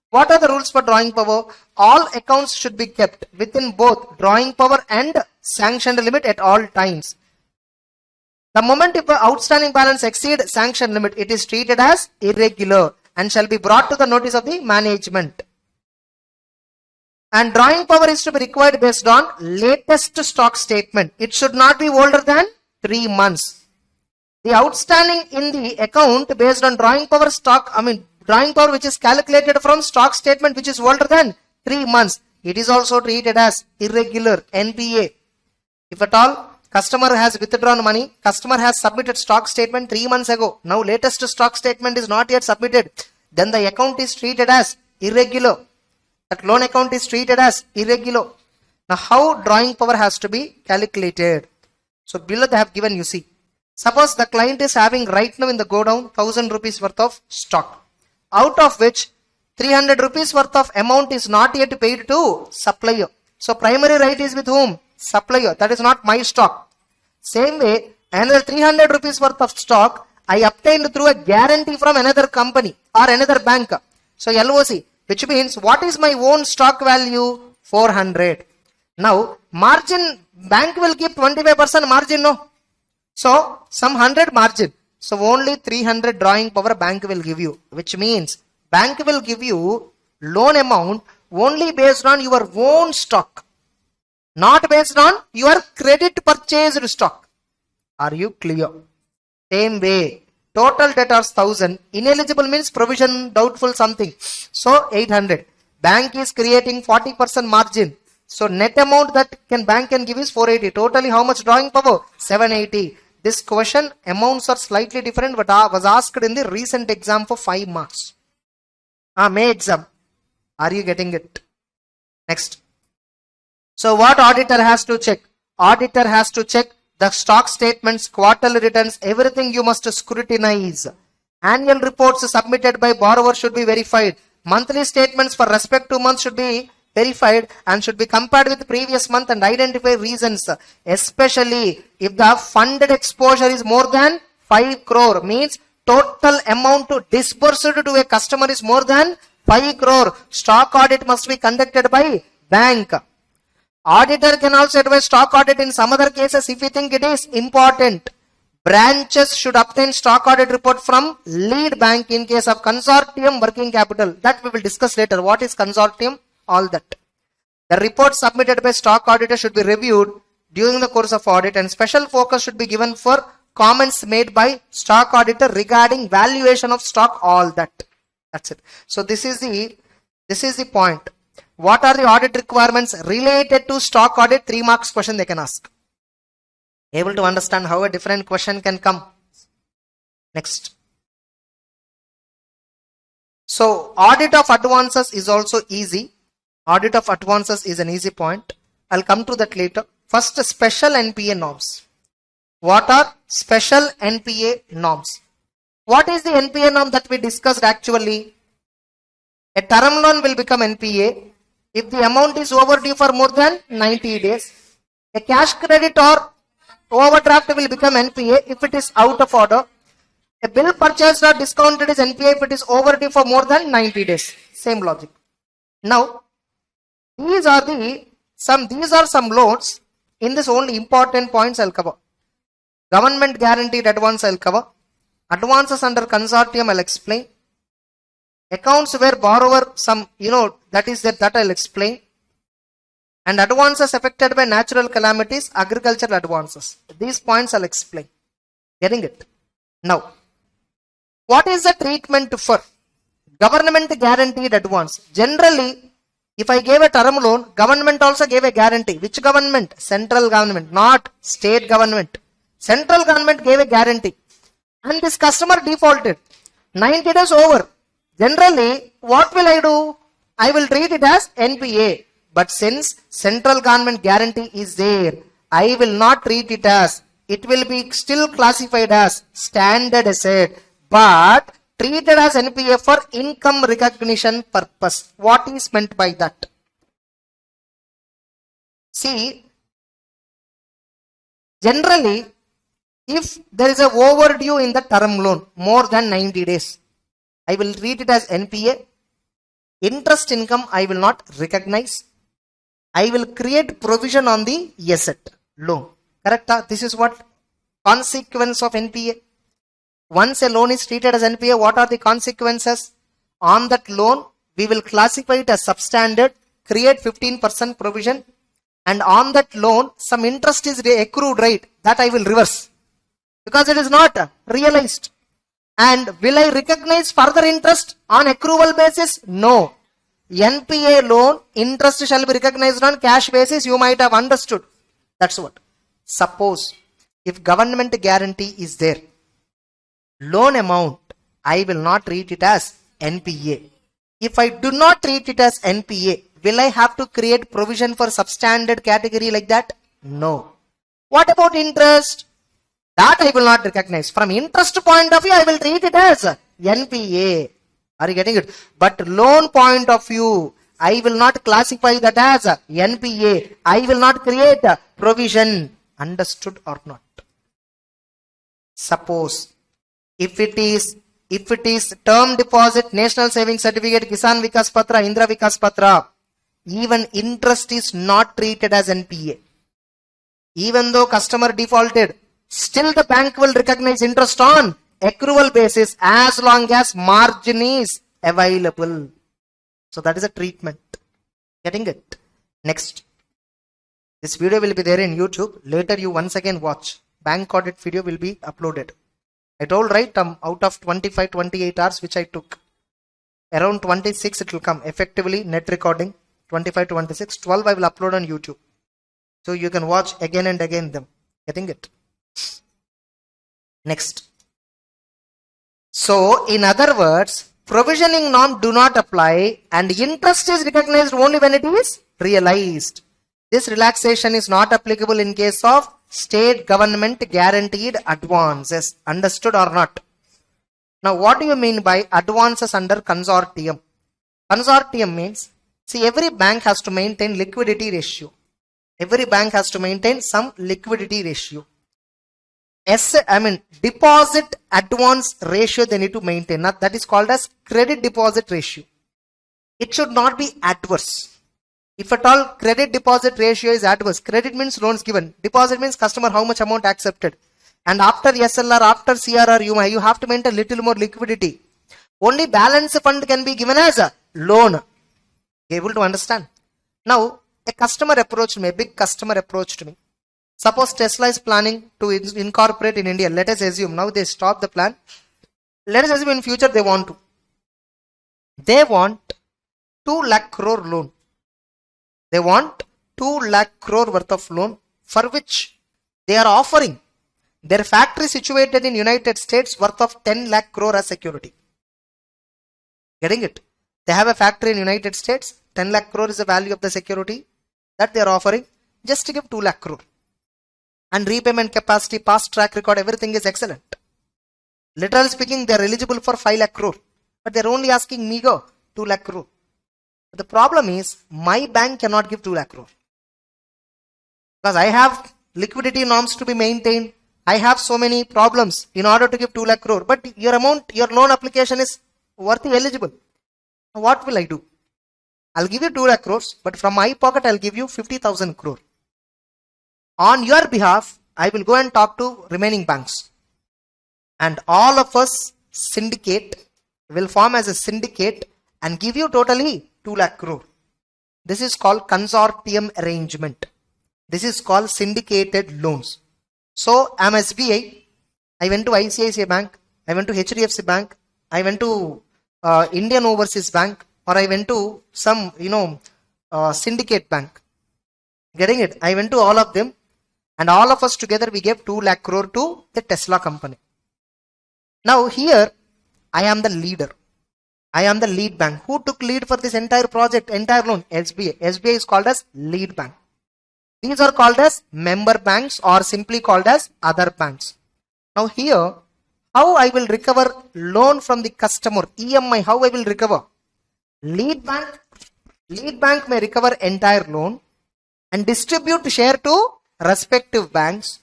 What are the rules for drawing power? All accounts should be kept within both drawing power and sanctioned limit at all times. The moment if the outstanding balance exceeds sanction limit, it is treated as irregular and shall be brought to the notice of the management. And drawing power is to be required based on latest stock statement. It should not be older than 3 months. The outstanding in the account based on drawing power drawing power which is calculated from stock statement which is older than 3 months. It is also treated as irregular, NPA. If at all customer has withdrawn money, customer has submitted stock statement 3 months ago. Now latest stock statement is not yet submitted. Then the account is treated as irregular. That loan account is treated as irregular. Now how drawing power has to be calculated? So below they have given, you see. Suppose the client is having right now in the godown 1000 rupees worth of stock, out of which 300 rupees worth of amount is not yet paid to supplier. So primary right is with whom? Supplier. That is not my stock. Same way, another 300 rupees worth of stock I obtained through a guarantee from another company or another bank. So LOC, which means what is my own stock value? 400. Now margin, bank will give 25% margin, no? So some 100 margin. So only 300 drawing power bank will give you, which means bank will give you loan amount only based on your own stock, not based on your credit purchased stock. Are you clear? Same way, total debtors 1000, ineligible means provision doubtful something. So 800. Bank is creating 40% margin. So net amount that bank can give is 480. Totally how much drawing power? 780. This question amounts are slightly different but was asked in the recent exam for 5 marks. May exam. Are you getting it? Next. So what auditor has to check? Auditor has to check the stock statements, quarterly returns, everything you must scrutinize. Annual reports submitted by borrower should be verified. Monthly statements for respective months should be verified and should be compared with previous month and identify reasons. Especially if the funded exposure is more than 5 crore, means total amount to disbursed to a customer is more than 5 crore. Stock audit must be conducted by bank. Auditor can also advise stock audit in some other cases if you think it is important. Branches should obtain stock audit report from lead bank in case of consortium working capital. That we will discuss later. What is consortium? All that. The report submitted by stock auditor should be reviewed during the course of audit and special focus should be given for comments made by stock auditor regarding valuation of stock, all that. That's it. So this is the point. What are the audit requirements related to stock audit? 3 marks question they can ask. Able to understand how a different question can come? Next. So audit of advances is also easy. Audit of advances is an easy point. I'll come to that later. First, special NPA norms. What are special NPA norms? What is the NPA norm that we discussed actually? A term loan will become NPA if the amount is overdue for more than 90 days. A cash credit or overdraft will become NPA if it is out of order. A bill purchased or discounted is NPA if it is overdue for more than 90 days. Same logic. Now, these are some loans. In this, only important points I'll cover. Government guaranteed advance I'll cover. Advances under consortium I'll explain. Accounts where borrower that I'll explain. And advances affected by natural calamities, agricultural advances. These points I'll explain. Getting it? Now, what is the treatment for government guaranteed advance? Generally, if I gave a term loan, government also gave a guarantee. Which government? Central government, not state government. Central government gave a guarantee. And this customer defaulted. 90 days over. Generally, what will I do? I will treat it as NPA. But since central government guarantee is there, I will not treat it as. It will be still classified as standard asset, but treated as NPA for income recognition purpose. What is meant by that? See, generally, if there is a overdue in the term loan more than 90 days, I will treat it as NPA. Interest income I will not recognize. I will create provision on the asset loan. Correct? This is what consequence of NPA. Once a loan is treated as NPA, what are the consequences? On that loan, we will classify it as substandard, create 15% provision, and on that loan, some interest is accrued, right? That I will reverse because it is not realized. And will I recognize further interest on accrual basis? No. NPA loan, interest shall be recognized on cash basis. You might have understood. That's what. Suppose if government guarantee is there, loan amount, I will not treat it as NPA. If I do not treat it as NPA, will I have to create provision for substandard category like that? No. What about interest? That I will not recognize. From interest point of view, I will treat it as NPA. Are you getting it? But loan point of view, I will not classify that as NPA. I will not create a provision. Understood or not? Suppose if it is term deposit, national savings certificate, Kisan Vikas Patra, Indra Vikas Patra, even interest is not treated as NPA. Even though customer defaulted, still the bank will recognize interest on accrual basis as long as margin is available. So that is a treatment. Getting it? Next. This video will be there in YouTube. Later you once again watch. Bank audit video will be uploaded. I told right, out of 25-28 hours which I took, around 26 it will come. Effectively net recording 25-26. 12 I will upload on YouTube. So you can watch again and again them. Getting it? Next. So in other words, provisioning norm do not apply and interest is recognized only when it is realized. This relaxation is not applicable in case of state government guaranteed advances. Understood or not? Now what do you mean by advances under consortium? Consortium means, see, every bank has to maintain liquidity ratio. Every bank has to maintain some liquidity ratio. Deposit advance ratio they need to maintain. Now, that is called as credit deposit ratio. It should not be adverse. If at all credit deposit ratio is adverse, credit means loans given, deposit means customer how much amount accepted. And after SLR, after CRR, you have to maintain little more liquidity. Only balance fund can be given as a loan. Able to understand? Now, a customer approached me, a big customer approached me. Suppose Tesla is planning to incorporate in India. Let us assume now they stop the plan. Let us assume in future they want to. They want 2 lakh crore loan. They want 2 lakh crore worth of loan for which They are offering their factory situated in United States worth of 10 lakh crore as security. Getting it? They have a factory in United States, 10 lakh crore is the value of the security that they are offering, just to give 2 lakh crore. And repayment capacity, past track record, everything is excellent. Literally speaking, they are eligible for 5 lakh crore, but they are only asking meager 2 lakh crore. But the problem is, my bank cannot give 2 lakh crore. Because I have liquidity norms to be maintained. I have so many problems in order to give 2 lakh crore. But your amount, your loan application is worthy eligible. What will I do? I'll give you 2 lakh crores, but from my pocket I'll give you 50,000 crore. On your behalf, I will go and talk to remaining banks. And all of us syndicate, will form as a syndicate and give you totally 2 lakh crore. This is called consortium arrangement. This is called syndicated loans. So I'm SBI, I went to ICICI Bank, I went to HDFC Bank, I went to Indian Overseas Bank, or I went to some, syndicate bank. Getting it? I went to all of them, and all of us together we gave 2 lakh crore to the Tesla company. Now here, I am the leader. I am the lead bank. Who took lead for this entire project, entire loan? SBI. SBI is called as lead bank. These are called as member banks or simply called as other banks. Now here, how I will recover loan from the customer, EMI, how I will recover? Lead bank may recover entire loan and distribute share to respective banks,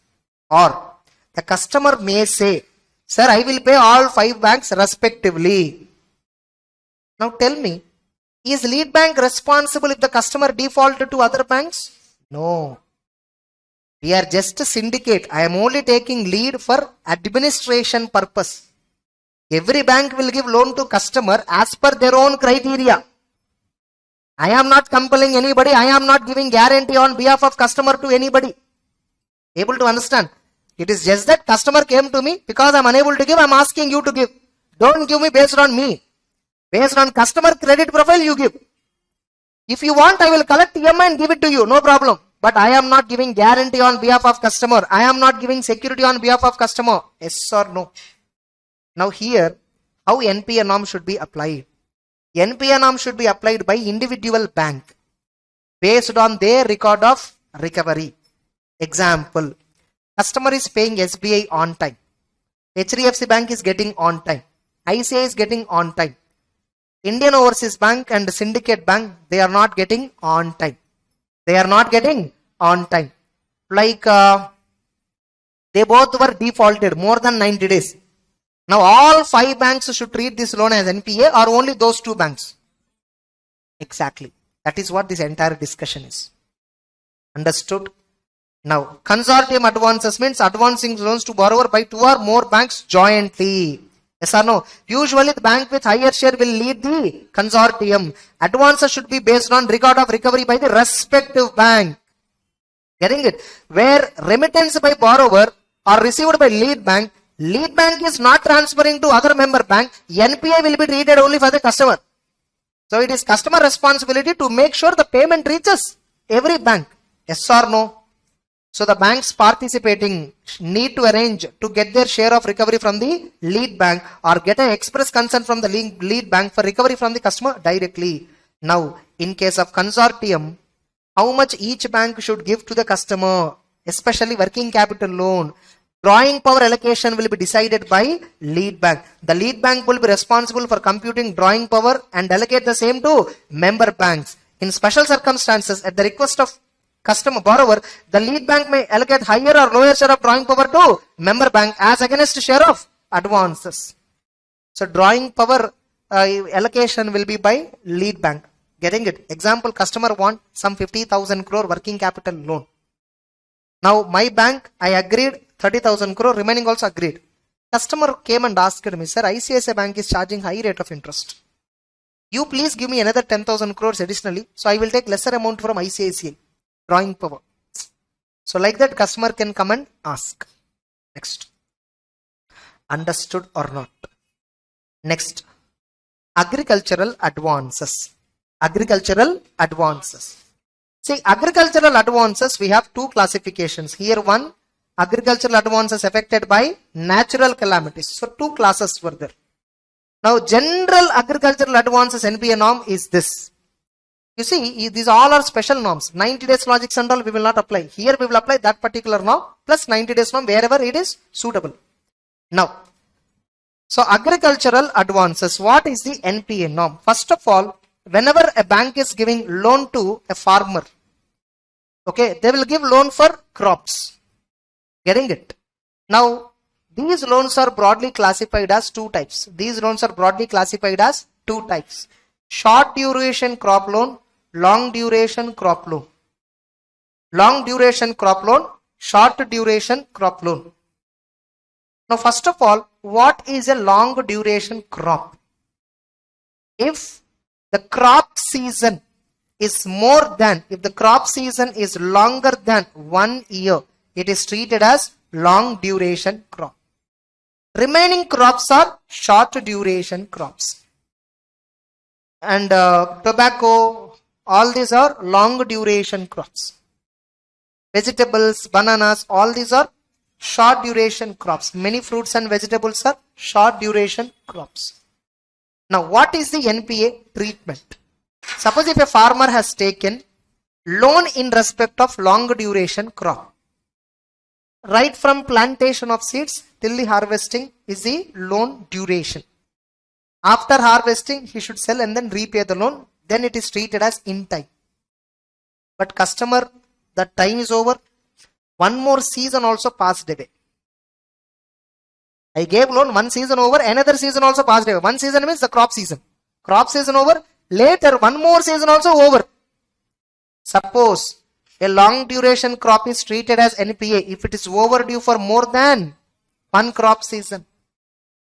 or the customer may say, sir, I will pay all 5 banks respectively. Now tell me, is lead bank responsible if the customer defaulted to other banks? No. We are just a syndicate. I am only taking lead for administration purpose. Every bank will give loan to customer as per their own criteria. I am not compelling anybody. I am not giving guarantee on behalf of customer to anybody. Able to understand? It is just that customer came to me because I am unable to give. I am asking you to give. Don't give me based on me. Based on customer credit profile you give. If you want, I will collect EMI and give it to you. No problem. But I am not giving guarantee on behalf of customer. I am not giving security on behalf of customer. Yes or no? Now here, how NPA norm should be applied? NPA norm should be applied by individual bank based on their record of recovery. Example, customer is paying SBI on time. HDFC Bank is getting on time. ICICI is getting on time. Indian Overseas Bank and Syndicate Bank, they are not getting on time. They are not getting on time. Like they both were defaulted more than 90 days. Now all 5 banks should treat this loan as NPA or only those 2 banks? Exactly. That is what this entire discussion is. Understood? Now consortium advances means advancing loans to borrower by 2 or more banks jointly. Yes or no? Usually the bank with higher share will lead the consortium. Advances should be based on record of recovery by the respective bank. Getting it? Where remittance by borrower are received by lead bank is not transferring to other member bank. NPA will be treated only for the customer. So it is customer responsibility to make sure the payment reaches every bank. Yes or no? So the banks participating need to arrange to get their share of recovery from the lead bank or get an express consent from the lead bank for recovery from the customer directly. Now, in case of consortium, how much each bank should give to the customer, especially working capital loan, drawing power allocation will be decided by lead bank. The lead bank will be responsible for computing drawing power and allocate the same to member banks. In special circumstances, at the request of customer borrower, the lead bank may allocate higher or lower share of drawing power to member bank as against share of advances. So drawing power allocation will be by lead bank. Getting it? Example, customer want some 50,000 crore working capital loan. Now my bank, I agreed 30,000 crore, remaining also agreed. Customer came and asked me, sir, ICICI Bank is charging high rate of interest. You please give me another 10,000 crores additionally, so I will take lesser amount from ICICI. Drawing power. So like that customer can come and ask. Next. Understood or not? Next. Agricultural advances. Agricultural advances. See, agricultural advances, we have 2 classifications. Here one, agricultural advances affected by natural calamities. So two classes were there. Now general agricultural advances NPA norm is this. You see, these all are special norms. 90 days logics and all we will not apply. Here we will apply that particular norm plus 90 days norm wherever it is suitable. Now, so agricultural advances, what is the NPA norm? First of all, whenever a bank is giving loan to a farmer, okay, they will give loan for crops. Getting it? Now, these loans are broadly classified as two types. These loans are broadly classified as two types. Short duration crop loan, long duration crop loan. Long duration crop loan, short duration crop loan. Now, first of all, what is a long duration crop? If the crop season is if the crop season is longer than 1 year, it is treated as long duration crop. Remaining crops are short duration crops. And tobacco, all these are long duration crops. Vegetables, bananas, all these are short duration crops. Many fruits and vegetables are short duration crops. Now, what is the NPA treatment? Suppose if a farmer has taken loan in respect of long duration crop, right from plantation of seeds till the harvesting is the loan duration. After harvesting, he should sell and then repay the loan. Then it is treated as in time. But customer, the time is over. One more season also passed away. I gave loan, one season over, another season also passed away. One season means the crop season. Crop season over, later one more season also over. Suppose a long duration crop is treated as NPA if it is overdue for more than one crop season.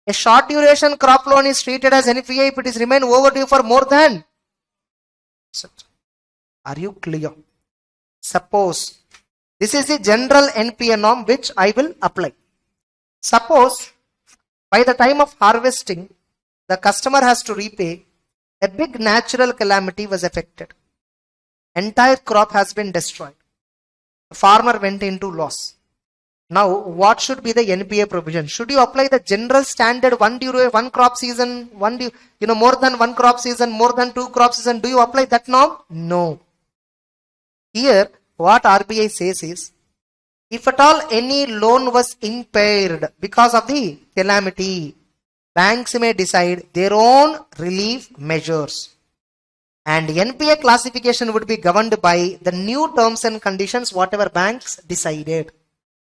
A short duration crop loan is treated as NPA if it is remain overdue for more than. Are you clear? Suppose this is the general NPA norm which I will apply. Suppose by the time of harvesting, the customer has to repay, a big natural calamity was affected. Entire crop has been destroyed. The farmer went into loss. Now, what should be the NPA provision? Should you apply the general standard one crop season, more than one crop season, more than two crop season? Do you apply that norm? No. Here, what RBI says is, if at all any loan was impaired because of the calamity, banks may decide their own relief measures. And NPA classification would be governed by the new terms and conditions whatever banks decided.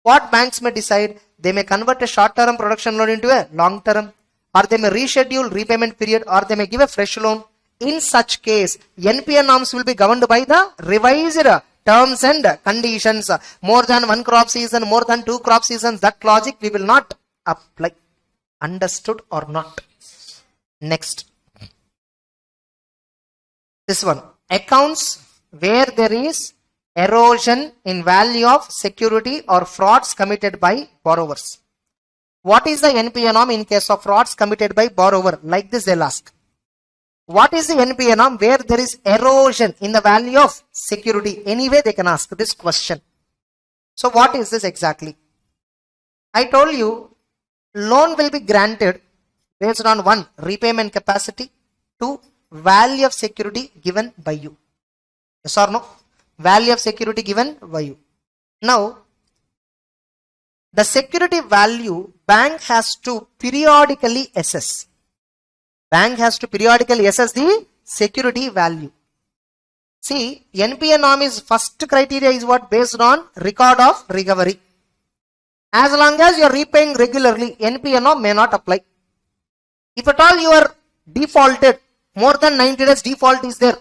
What banks may decide? They may convert a short-term production loan into a long-term, or they may reschedule repayment period, or they may give a fresh loan. In such case, NPA norms will be governed by the revised terms and conditions. More than one crop season, more than two crop seasons, that logic we will not apply. Understood or not? Next. This one. Accounts where there is erosion in value of security or frauds committed by borrowers. What is the NPA norm in case of frauds committed by borrower? Like this they'll ask. What is the NPA norm where there is erosion in the value of security? Anyway, they can ask this question. So what is this exactly? I told you, loan will be granted based on 1, repayment capacity, 2, value of security given by you. Yes or no? Value of security given by you. Now, the security value bank has to periodically assess. Bank has to periodically assess the security value. See, NPA norm is first criteria is what? Based on record of recovery. As long as you are repaying regularly, NPA norm may not apply. If at all you are defaulted, more than 90 days default is there,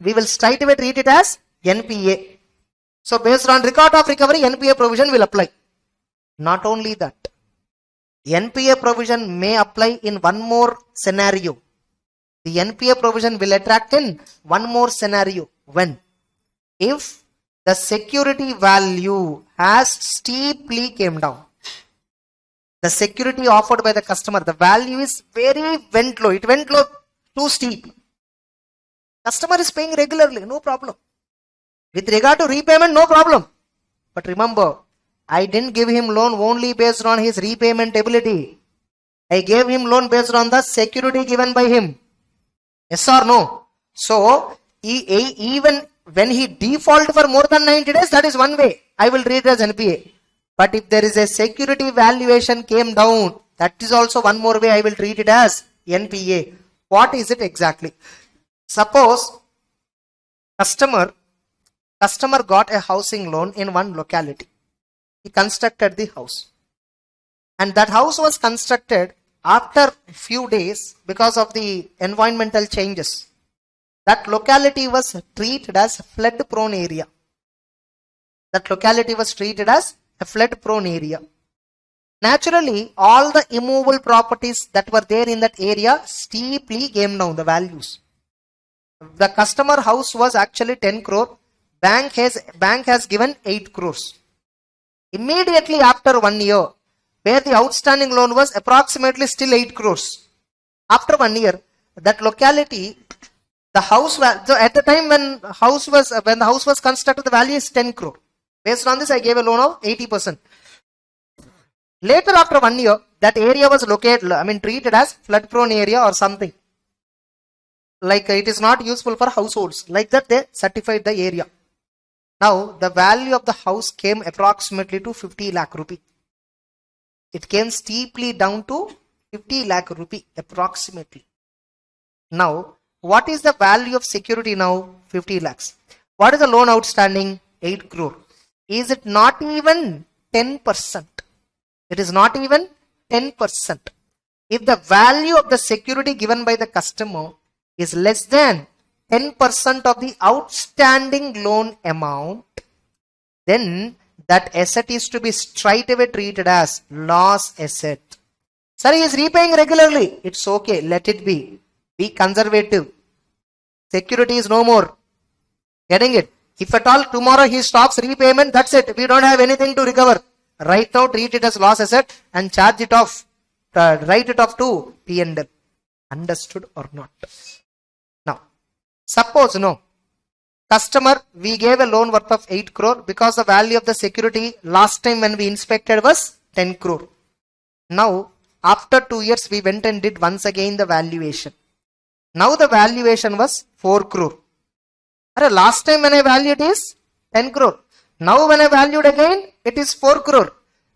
we will straight away treat it as NPA. So based on record of recovery, NPA provision will apply. Not only that, NPA provision may apply in one more scenario. The NPA provision will attract in one more scenario. When? If the security value has steeply came down. The security offered by the customer, the value is went low. It went low too steep. Customer is paying regularly, no problem. With regard to repayment, no problem. But remember, I didn't give him loan only based on his repayment ability. I gave him loan based on the security given by him. Yes or no? So, even when he default for more than 90 days, that is one way. I will treat it as NPA. But if there is a security valuation came down, that is also one more way I will treat it as NPA. What is it exactly? Suppose customer got a housing loan in one locality. He constructed the house. And that house was constructed after few days because of the environmental changes. That locality was treated as flood prone area. That locality was treated as a flood prone area. Naturally, all the immovable properties that were there in that area steeply came down, the values. The customer house was actually 10 crore. Bank has given 8 crores. Immediately after 1 year, where the outstanding loan was approximately still 8 crores. After 1 year, that locality, the house, so at the time when the house was constructed, the value is 10 crore. Based on this, I gave a loan of 80%. Later, after 1 year, that area was treated as flood prone area or something. Like it is not useful for households. Like that, they certified the area. Now, the value of the house came approximately to 50 lakh rupee. It came steeply down to 50 lakh rupee approximately. Now, what is the value of security now? 50 lakhs. What is the loan outstanding? 8 crore. Is it not even 10%? It is not even 10%. If the value of the security given by the customer is less than 10% of the outstanding loan amount, then that asset is to be straightaway treated as loss asset. Sir, he is repaying regularly. It's okay. Let it be. Be conservative. Security is no more. Getting it? If at all tomorrow he stops repayment, that's it. We don't have anything to recover. Right now, treat it as loss asset and charge it off. Write it off to P&L. Understood or not? Now, suppose no. Customer, we gave a loan worth of 8 crore because the value of the security last time when we inspected was 10 crore. Now, after 2 years, we went and did once again the valuation. Now the valuation was 4 crore. Last time when I valued is 10 crore. Now when I valued again, it is 4 crore.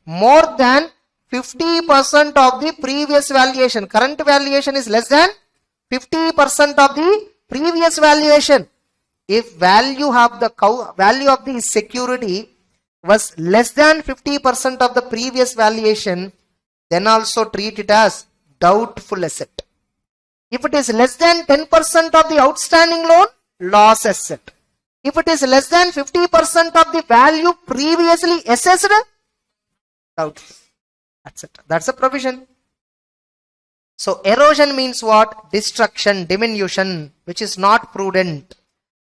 More than 50% of the previous valuation. Current valuation is less than 50% of the previous valuation. If value of the security was less than 50% of the previous valuation, then also treat it as doubtful asset. If it is less than 10% of the outstanding loan, loss asset. If it is less than 50% of the value previously assessed, doubtful. That's it. That's a provision. So erosion means what? Destruction, diminution, which is not prudent.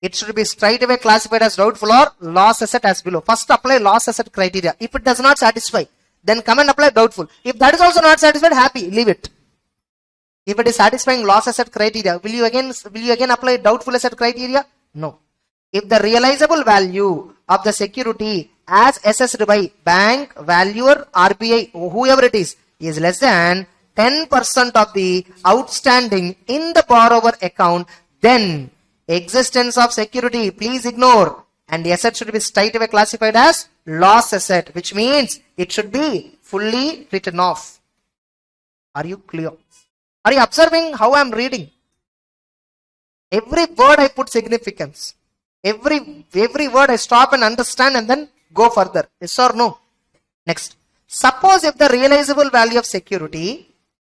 It should be straightaway classified as doubtful or loss asset as below. First apply loss asset criteria. If it does not satisfy, then come and apply doubtful. If that is also not satisfied, happy, leave it. If it is satisfying loss asset criteria, will you again apply doubtful asset criteria? No. If the realizable value of the security as assessed by bank, valuer, RBI, whoever it is less than 10% of the outstanding in the borrower account, then existence of security, please ignore, and the asset should be straightaway classified as loss asset, which means it should be fully written off. Are you clear? Are you observing how I am reading? Every word I put significance. Every word I stop and understand and then go further. Yes or no? Next. Suppose if the realizable value of security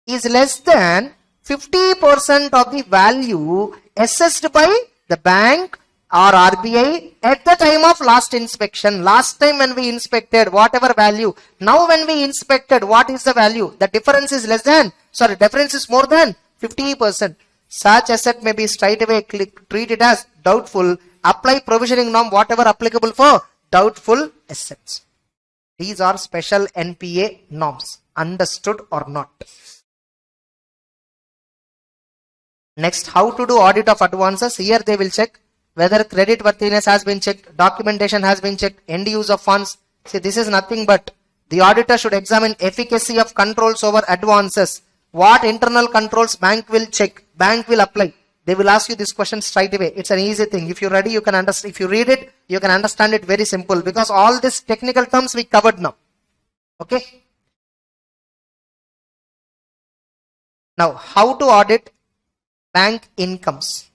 is less than 50% of the value assessed by the bank or RBI at the time of last inspection. Last time when we inspected, whatever value. Now when we inspected, what is the value? The difference is difference is more than 50%. Such asset may be straightaway treated as doubtful. Apply provisioning norm, whatever applicable for doubtful assets. These are special NPA norms. Understood or not? Next, how to do audit of advances. Here they will check whether credit worthiness has been checked, documentation has been checked, end use of funds, See, this is nothing but the auditor should examine efficacy of controls over advances. What internal controls bank will check, bank will apply. They will ask you this question straight away. It's an easy thing. If you're ready, you can understand. If you read it, you can understand it very simple, because all these technical terms we covered now. Okay. Now, how to audit bank incomes?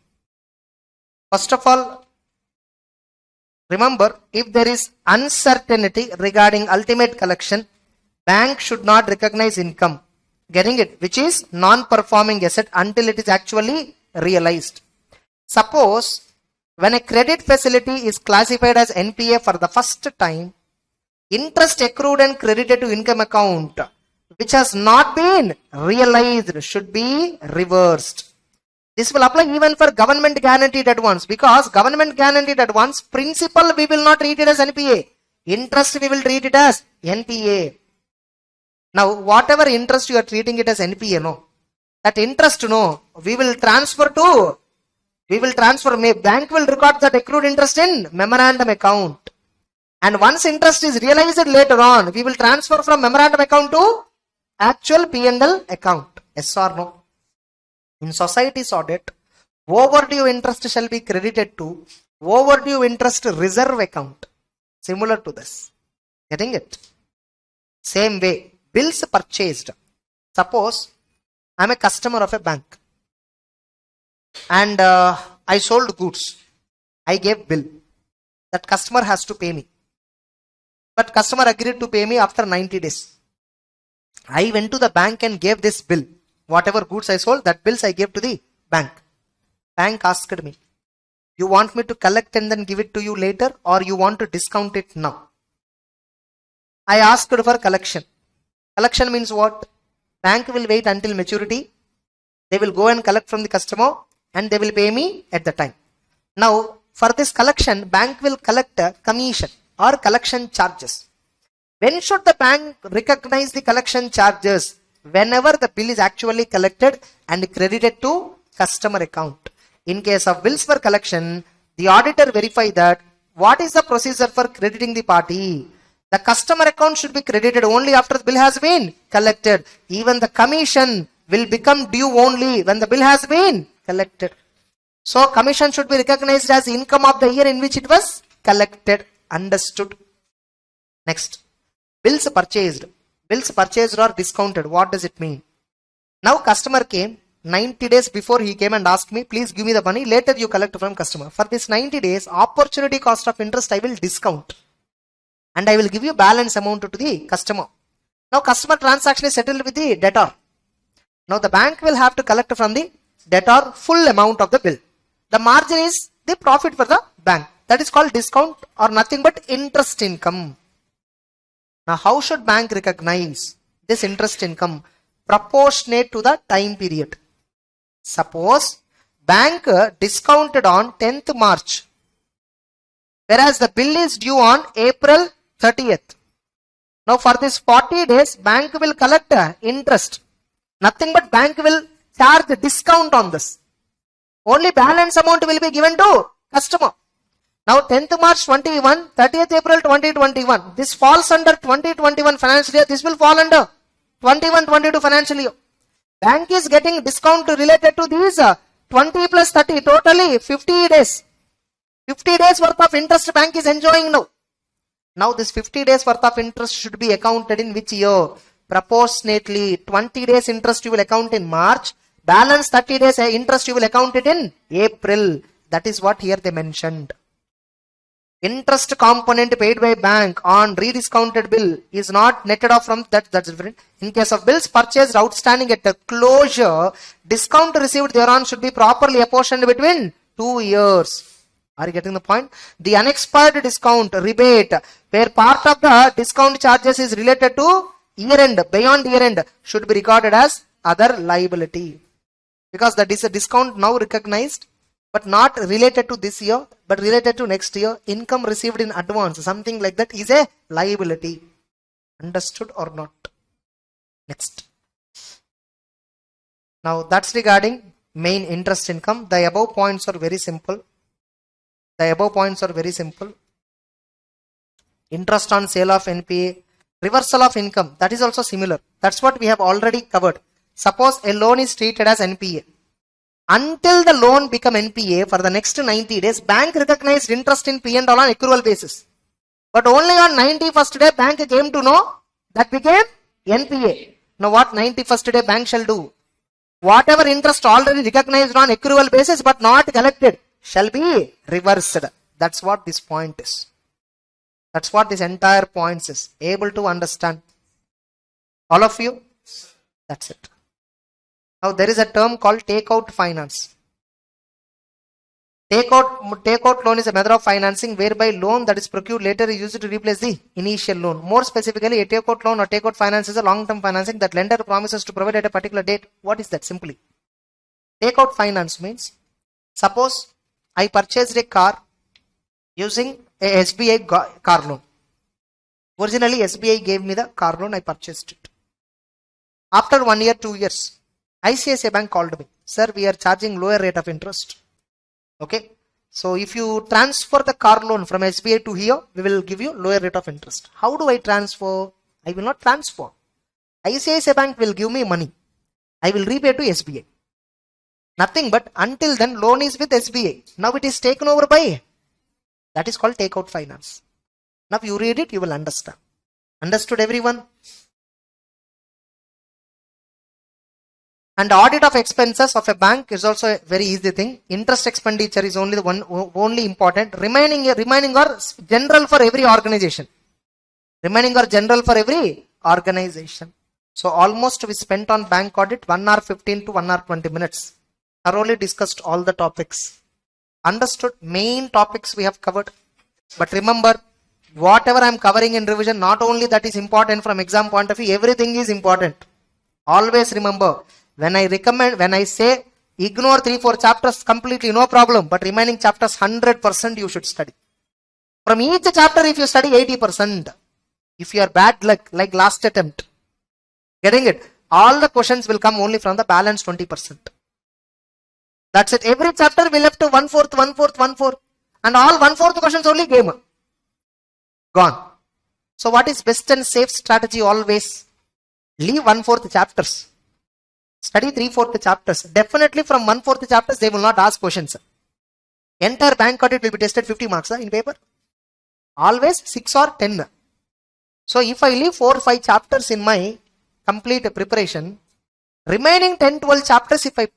First of all, remember, if there is uncertainty regarding ultimate collection, bank should not recognize income. Getting it? Which is non-performing asset until it is actually realized. Suppose when a credit facility is classified as NPA for the first time, interest accrued and credited to income account which has not been realized should be reversed. This will apply even for government guaranteed advance, because government guaranteed advance principal we will not treat it as NPA. Interest we will treat it as NPA. Now whatever interest you are treating it as NPA, no, that interest, no, we will transfer, bank will record that accrued interest in memorandum account. And once interest is realized later on, we will transfer from memorandum account to actual P&L account. Yes or no? In society's audit, overdue interest shall be credited to overdue interest reserve account. Similar to this. Getting it? Same way, bills purchased. Suppose I am a customer of a bank and I sold goods. I gave bill. That customer has to pay me. But customer agreed to pay me after 90 days. I went to the bank and gave this bill. Whatever goods I sold, that bills I gave to the bank. Bank asked me, you want me to collect and then give it to you later, or you want to discount it now? I asked for collection. Collection means what? Bank will wait until maturity. They will go and collect from the customer and they will pay me at the time. Now, for this collection, bank will collect a commission or collection charges. When should the bank recognize the collection charges? Whenever the bill is actually collected and credited to customer account. In case of bills for collection, the auditor verify that what is the procedure for crediting the party. The customer account should be credited only after the bill has been collected. Even the commission will become due only when the bill has been collected. So commission should be recognized as income of the year in which it was collected. Understood? Next, bills purchased. Bills purchased or discounted. What does it mean? Now customer came 90 days before, he came and asked me, please give me the money. Later you collect from customer. For this 90 days, opportunity cost of interest I will discount. And I will give you balance amount to the customer. Now customer transaction is settled with the debtor. Now the bank will have to collect from the debtor full amount of the bill. The margin is the profit for the bank. That is called discount or nothing but interest income. Now how should bank recognize this interest income? Proportionate to the time period. Suppose bank discounted on 10th March, whereas the bill is due on April 30th. Now for this 40 days, bank will collect interest. Nothing but bank will charge discount on this. Only balance amount will be given to customer. Now 10th March 21, 30th April 2021. This falls under 2021 financial year. This will fall under 21-22 financial year. Bank is getting discount related to these 20 plus 30, totally 50 days. 50 days worth of interest bank is enjoying now. Now this 50 days worth of interest should be accounted in which year? Proportionately. 20 days interest you will account in March. Balance 30 days interest you will account it in April. That is what here they mentioned. Interest component paid by bank on rediscounted bill is not netted off from that. That's different. In case of bills purchased outstanding at the closure, discount received thereon should be properly apportioned between 2 years. Are you getting the point? The unexpired discount rebate, where part of the discount charges is related to year end, beyond year end, should be recorded as other liability. Because that is a discount now recognized, but not related to this year, but related to next year. Income received in advance, something like that, is a liability. Understood or not? Next. Now that's regarding main interest income. The above points are very simple. interest on sale of NPA, reversal of income, that is also similar. That's what we have already covered. Suppose a loan is treated as NPA. Until the loan become NPA for the next 90 days, bank recognized interest in P&L on accrual basis. But only on 91st day, bank came to know that became NPA. Now what 91st day bank shall do? Whatever interest already recognized on accrual basis but not collected shall be reversed. That's what this point is. That's what this entire point is. Able to understand? All of you? That's it. Now there is a term called takeout finance. Takeout loan is a method of financing whereby loan that is procured later is used to replace the initial loan. More specifically, a takeout loan or takeout finance is a long-term financing that lender promises to provide at a particular date. What is that simply? Takeout finance means, suppose I purchased a car using a SBI car loan. Originally SBI gave me the car loan, I purchased it. After 1 year, 2 years, ICICI Bank called me. Sir, we are charging lower rate of interest. Okay. So if you transfer the car loan from SBI to here, we will give you lower rate of interest. How do I transfer? I will not transfer. ICICI Bank will give me money. I will repay to SBI. Nothing but until then loan is with SBI. Now it is taken over by. That is called takeout finance. Now you read it, you will understand. Understood everyone? And audit of expenses of a bank is also a very easy thing. Interest expenditure is only the only important. Remaining are general for every organization. Remaining are general for every organization. So almost we spent on bank audit 1 hour 15 to 1 hour 20 minutes. Thoroughly discussed all the topics. Understood? Main topics we have covered. But remember, whatever I am covering in revision, not only that is important from exam point of view, everything is important. Always remember, when I say ignore 3-4 chapters completely, no problem, but remaining chapters 100% you should study. From each chapter if you study 80%, if you are bad luck like last attempt, getting it, all the questions will come only from the balance 20%. That's it. Every chapter we left to 1/4, and all 1/4 questions only came. Gone. So what is best and safe strategy always? Leave 1/4 chapters. Study 3/4 chapters. Definitely from 1/4 chapters they will not ask questions. Entire bank audit will be tested 50 marks in paper. Always 6 or 10. So if I leave 4 or 5 chapters in my complete preparation, remaining 10-12 chapters if I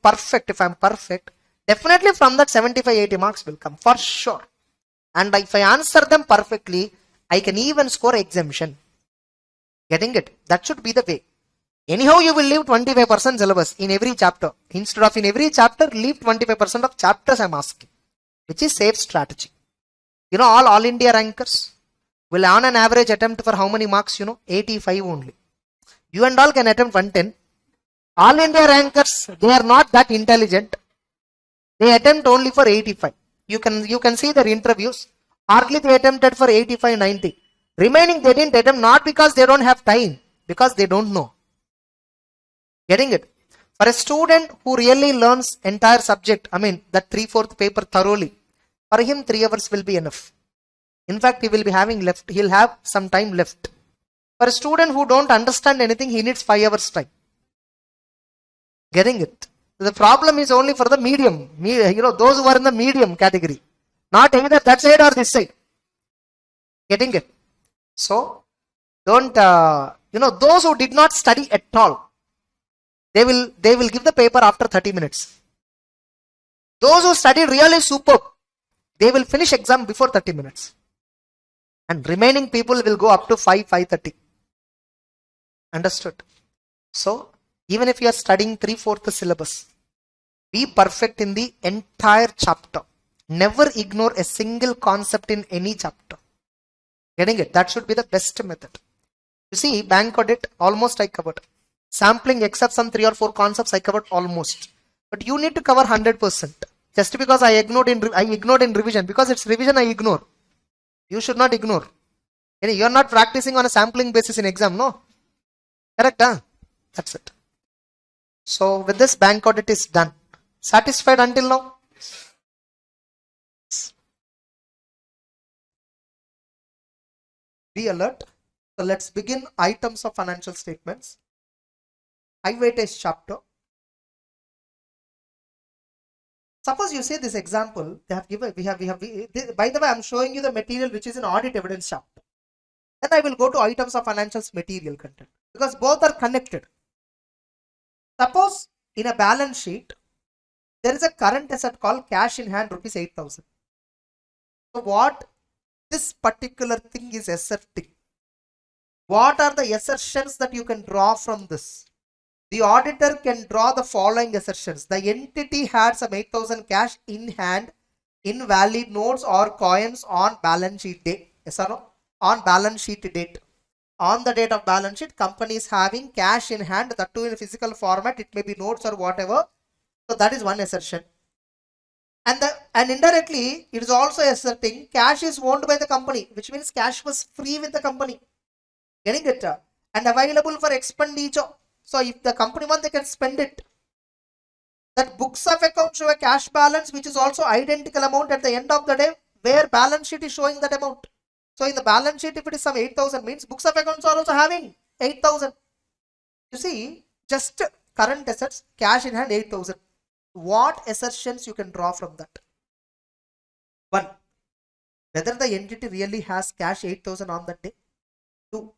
am perfect, definitely from that 75-80 marks will come for sure. And if I answer them perfectly, I can even score exemption. Getting it? That should be the way. Anyhow, you will leave 25% syllabus in every chapter. Instead of in every chapter, leave 25% of chapters I am asking, which is safe strategy. You know, all India rankers will on an average attempt for how many marks? 85 only. You and all can attempt 110. All India rankers, they are not that intelligent. They attempt only for 85. You can see their interviews. Hardly they attempted for 85, 90. Remaining they didn't attempt, not because they don't have time, because they don't know. Getting it? For a student who really learns entire subject, that 3/4 paper thoroughly, for him 3 hours will be enough. In fact, he'll have some time left. For a student who don't understand anything, he needs 5 hours time. Getting it? The problem is only for the medium, those who are in the medium category, not either that side or this side. Getting it? So, don't, those who did not study at all, they will give the paper after 30 minutes. Those who studied really superb, they will finish exam before 30 minutes. And remaining people will go up to 5:30. Understood? So, even if you are studying 3/4 syllabus, be perfect in the entire chapter. Never ignore a single concept in any chapter. Getting it? That should be the best method. You see, bank audit, almost I covered. Sampling, except some 3 or 4 concepts, I covered almost. But you need to cover 100%. Just because I ignored in revision, because it's revision I ignore. You should not ignore. You are not practicing on a sampling basis in exam, no? Correct, huh? That's it. So with this, bank audit is done. Satisfied until now? Be alert. So let's begin items of financial statements. High weightage chapter. Suppose you say this example, they have given, by the way, I'm showing you the material which is in audit evidence chapter. Then I will go to items of financials material content because both are connected. Suppose in a balance sheet, there is a current asset called cash in hand rupees 8,000. So what this particular thing is asserting? What are the assertions that you can draw from this? The auditor can draw the following assertions. The entity had some 8,000 cash in hand in valid notes or coins on balance sheet date. Yes or no? On balance sheet date. On the date of balance sheet, company is having cash in hand, that too in a physical format. It may be notes or whatever. So that is one assertion. And indirectly, it is also asserting cash is owned by the company, which means cash was free with the company. Getting it? And available for expenditure. So if the company wants, they can spend it. That books of accounts show a cash balance which is also identical amount at the end of the day, where balance sheet is showing that amount. So in the balance sheet, if it is some 8,000, means books of accounts are also having 8,000. You see, just current assets, cash in hand 8,000. What assertions you can draw from that? One, whether the entity really has cash 8,000 on that day. Two,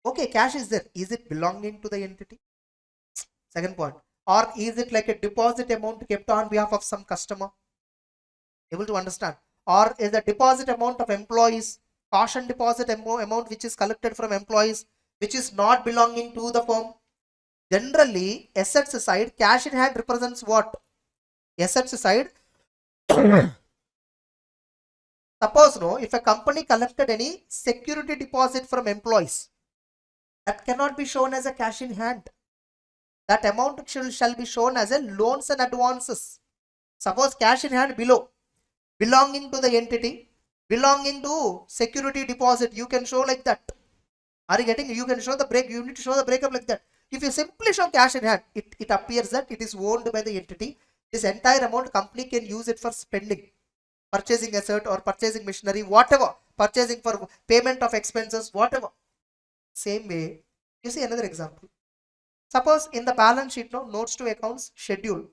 okay, cash is there. Is it belonging to the entity? Second point. Or is it like a deposit amount kept on behalf of some customer? Able to understand? Or is the deposit amount of employees, caution deposit amount which is collected from employees, which is not belonging to the firm? Generally, assets side, cash in hand represents what? Assets side. Suppose no, if a company collected any security deposit from employees, that cannot be shown as a cash in hand. That amount shall be shown as a loans and advances. Suppose cash in hand below, belonging to the entity, belonging to security deposit, you can show like that. Are you getting? You can show the break. You need to show the breakup like that. If you simply show cash in hand, it appears that it is owned by the entity. This entire amount company can use it for spending, purchasing asset or purchasing machinery, whatever, purchasing for payment of expenses, whatever. Same way, you see another example. Suppose in the balance sheet, no, notes to accounts schedule,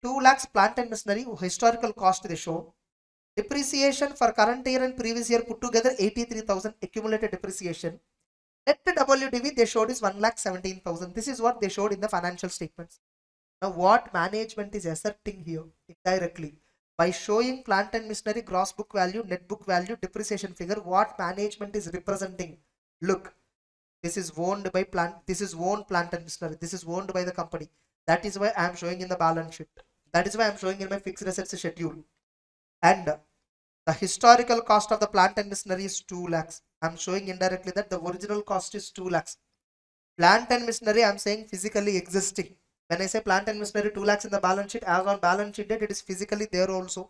2 lakhs plant and machinery, historical cost they show. Depreciation for current year and previous year put together 83,000 accumulated depreciation. Net WDV they showed is 1,17,000. This is what they showed in the financial statements. Now what management is asserting here indirectly by showing plant and machinery gross book value, net book value, depreciation figure, what management is representing? Look, this is owned by plant, this is owned plant and machinery, this is owned by the company. That is why I am showing in the balance sheet. That is why I am showing in my fixed assets schedule. And the historical cost of the plant and machinery is 2 lakhs. I am showing indirectly that the original cost is 2 lakhs. Plant and machinery I am saying physically existing. When I say plant and machinery 2 lakhs in the balance sheet, as on balance sheet date, it is physically there also.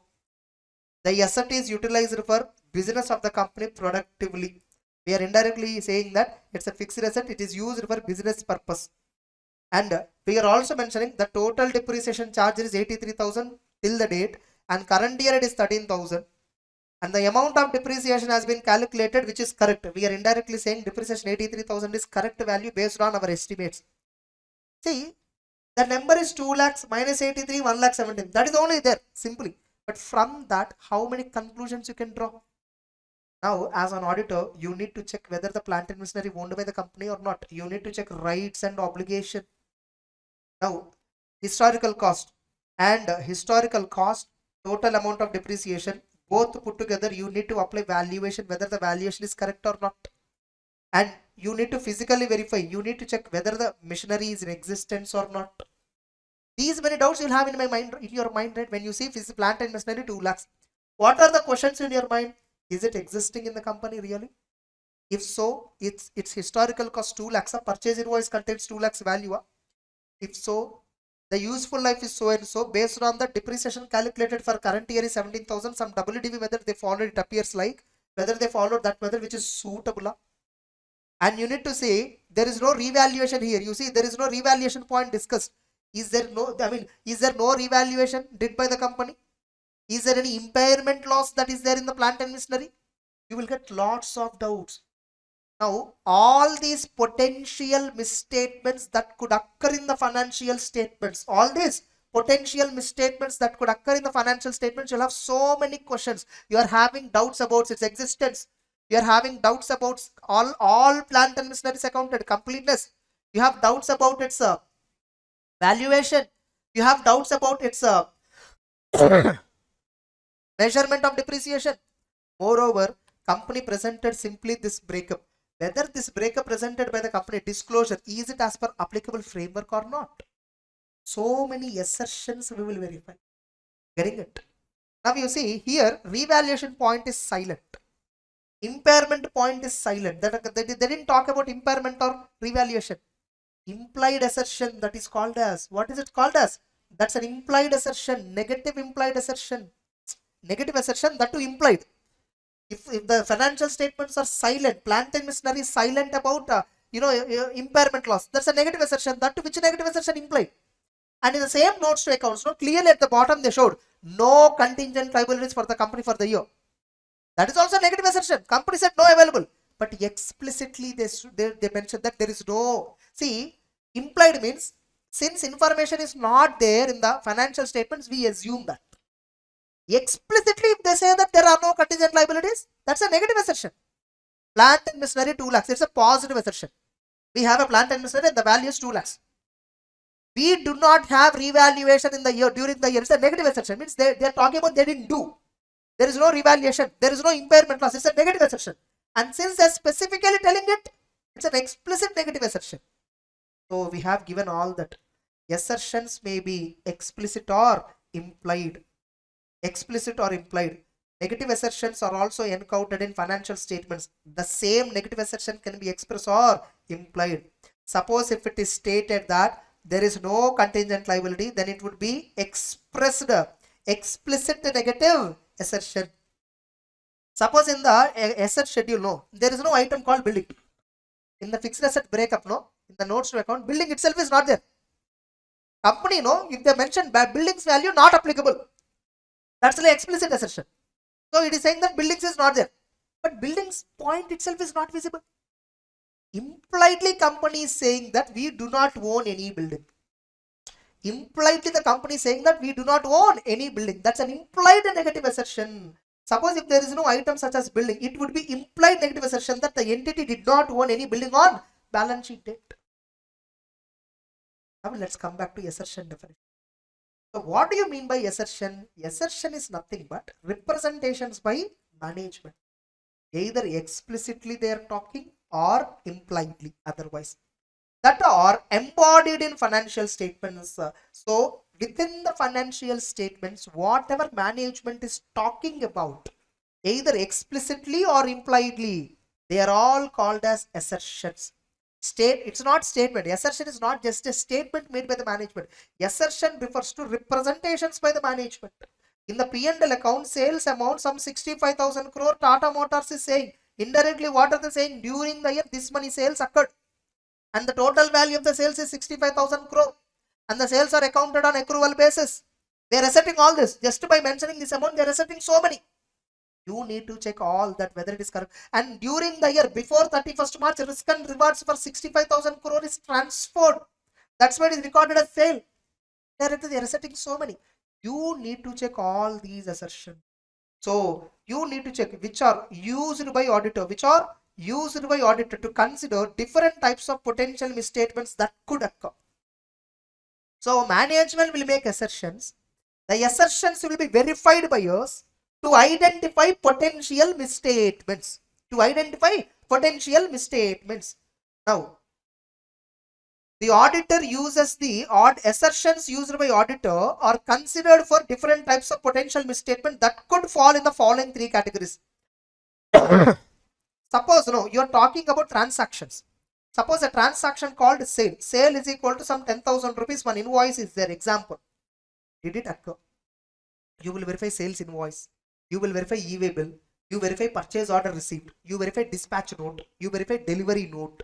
The asset is utilized for business of the company productively. We are indirectly saying that it's a fixed asset, it is used for business purpose. And we are also mentioning the total depreciation charge is 83,000 till the date, and current year it is 13,000. And the amount of depreciation has been calculated, which is correct. We are indirectly saying depreciation 83,000 is correct value based on our estimates. See, the number is 2 lakhs minus 83, 1,17,000. That is only there, simply. But from that, how many conclusions you can draw? Now, as an auditor, you need to check whether the plant and machinery owned by the company or not. You need to check rights and obligation. Now, historical cost and historical cost, total amount of depreciation, both put together, you need to apply valuation, whether the valuation is correct or not. And you need to physically verify. You need to check whether the machinery is in existence or not. These many doubts you'll have in your mind, right? When you see plant and machinery 2 lakhs. What are the questions in your mind? Is it existing in the company really? If so, its historical cost 2 lakhs. Purchase invoice contains 2 lakhs value. If so, the useful life is so and so. Based on the depreciation calculated for current year is 17,000. Some WDV method they followed, it appears like whether they followed that method which is suitable. And you need to say there is no revaluation here. You see, there is no revaluation point discussed. Is there no, is there no revaluation did by the company? Is there any impairment loss that is there in the plant and machinery? You will get lots of doubts. Now, all these potential misstatements that could occur in the financial statements, all these potential misstatements that could occur in the financial statements, you'll have so many questions. You are having doubts about its existence. You are having doubts about all plant and machinery accounted completeness. You have doubts about its valuation. You have doubts about its measurement of depreciation. Moreover, company presented simply this breakup. Whether this breakup presented by the company disclosure, is it as per applicable framework or not? So many assertions we will verify. Getting it? Now you see here, revaluation point is silent. Impairment point is silent. They didn't talk about impairment or revaluation. Implied assertion, that is called as, what is it called as? That's an implied assertion, negative implied assertion. Negative assertion, that too implied. If the financial statements are silent, plant and machinery is silent about impairment loss, that's a negative assertion. That to which negative assertion implied. And in the same notes to accounts, clearly at the bottom they showed no contingent liabilities for the company for the year. That is also a negative assertion. Company said no available, but explicitly they mentioned that there is no. See, implied means since information is not there in the financial statements, we assume that. Explicitly, if they say that there are no contingent liabilities, that's a negative assertion. Plant and machinery 2 lakhs, it's a positive assertion. We have a plant and machinery and the value is 2 lakhs. We do not have revaluation in the year, during the year, it's a negative assertion. Means they are talking about they didn't do. There is no revaluation, there is no impairment loss, it's a negative assertion. And since they are specifically telling it, it's an explicit negative assertion. So we have given all that. Assertions may be explicit or implied. Explicit or implied. Negative assertions are also encountered in financial statements. The same negative assertion can be expressed or implied. Suppose if it is stated that there is no contingent liability, then it would be expressed explicit negative assertion. Suppose in the asset schedule, there is no item called building. In the fixed asset breakup, in the notes to account, building itself is not there. Company, if they mention buildings value not applicable, that's an explicit assertion. So it is saying that buildings is not there, but buildings point itself is not visible. Impliedly, company is saying that we do not own any building. Impliedly, the company is saying that we do not own any building. That's an implied negative assertion. Suppose if there is no item such as building, it would be implied negative assertion that the entity did not own any building on balance sheet date. Now let's come back to assertion definition. So what do you mean by assertion? Assertion is nothing but representations by management. Either explicitly they are talking or impliedly otherwise. That are embodied in financial statements. So within the financial statements, whatever management is talking about, either explicitly or impliedly, they are all called as assertions. It's not statement. Assertion is not just a statement made by the management. Assertion refers to representations by the management. In the P&L account, sales amount some 65,000 crore, Tata Motors is saying, indirectly what are they saying? During the year, this many sales occurred. And the total value of the sales is 65,000 crore. And the sales are accounted on accrual basis. They are asserting all this. Just by mentioning this amount, they are asserting so many. You need to check all that whether it is correct. And during the year before 31st March, risk and rewards for 65,000 crore is transferred. That's why it is recorded as sale. They are asserting so many. You need to check all these assertions. So you need to check which are used by auditor, to consider different types of potential misstatements that could occur. So management will make assertions. The assertions will be verified by us to identify potential misstatements. Now, the auditor uses the assertions used by auditor are considered for different types of potential misstatement that could fall in the following 3 categories. Suppose you are talking about transactions. Suppose a transaction called sale. Sale is equal to some 10,000 rupees. One invoice is their example. Did it occur? You will verify sales invoice. You will verify e-way bill. You verify purchase order received. You verify dispatch note. You verify delivery note.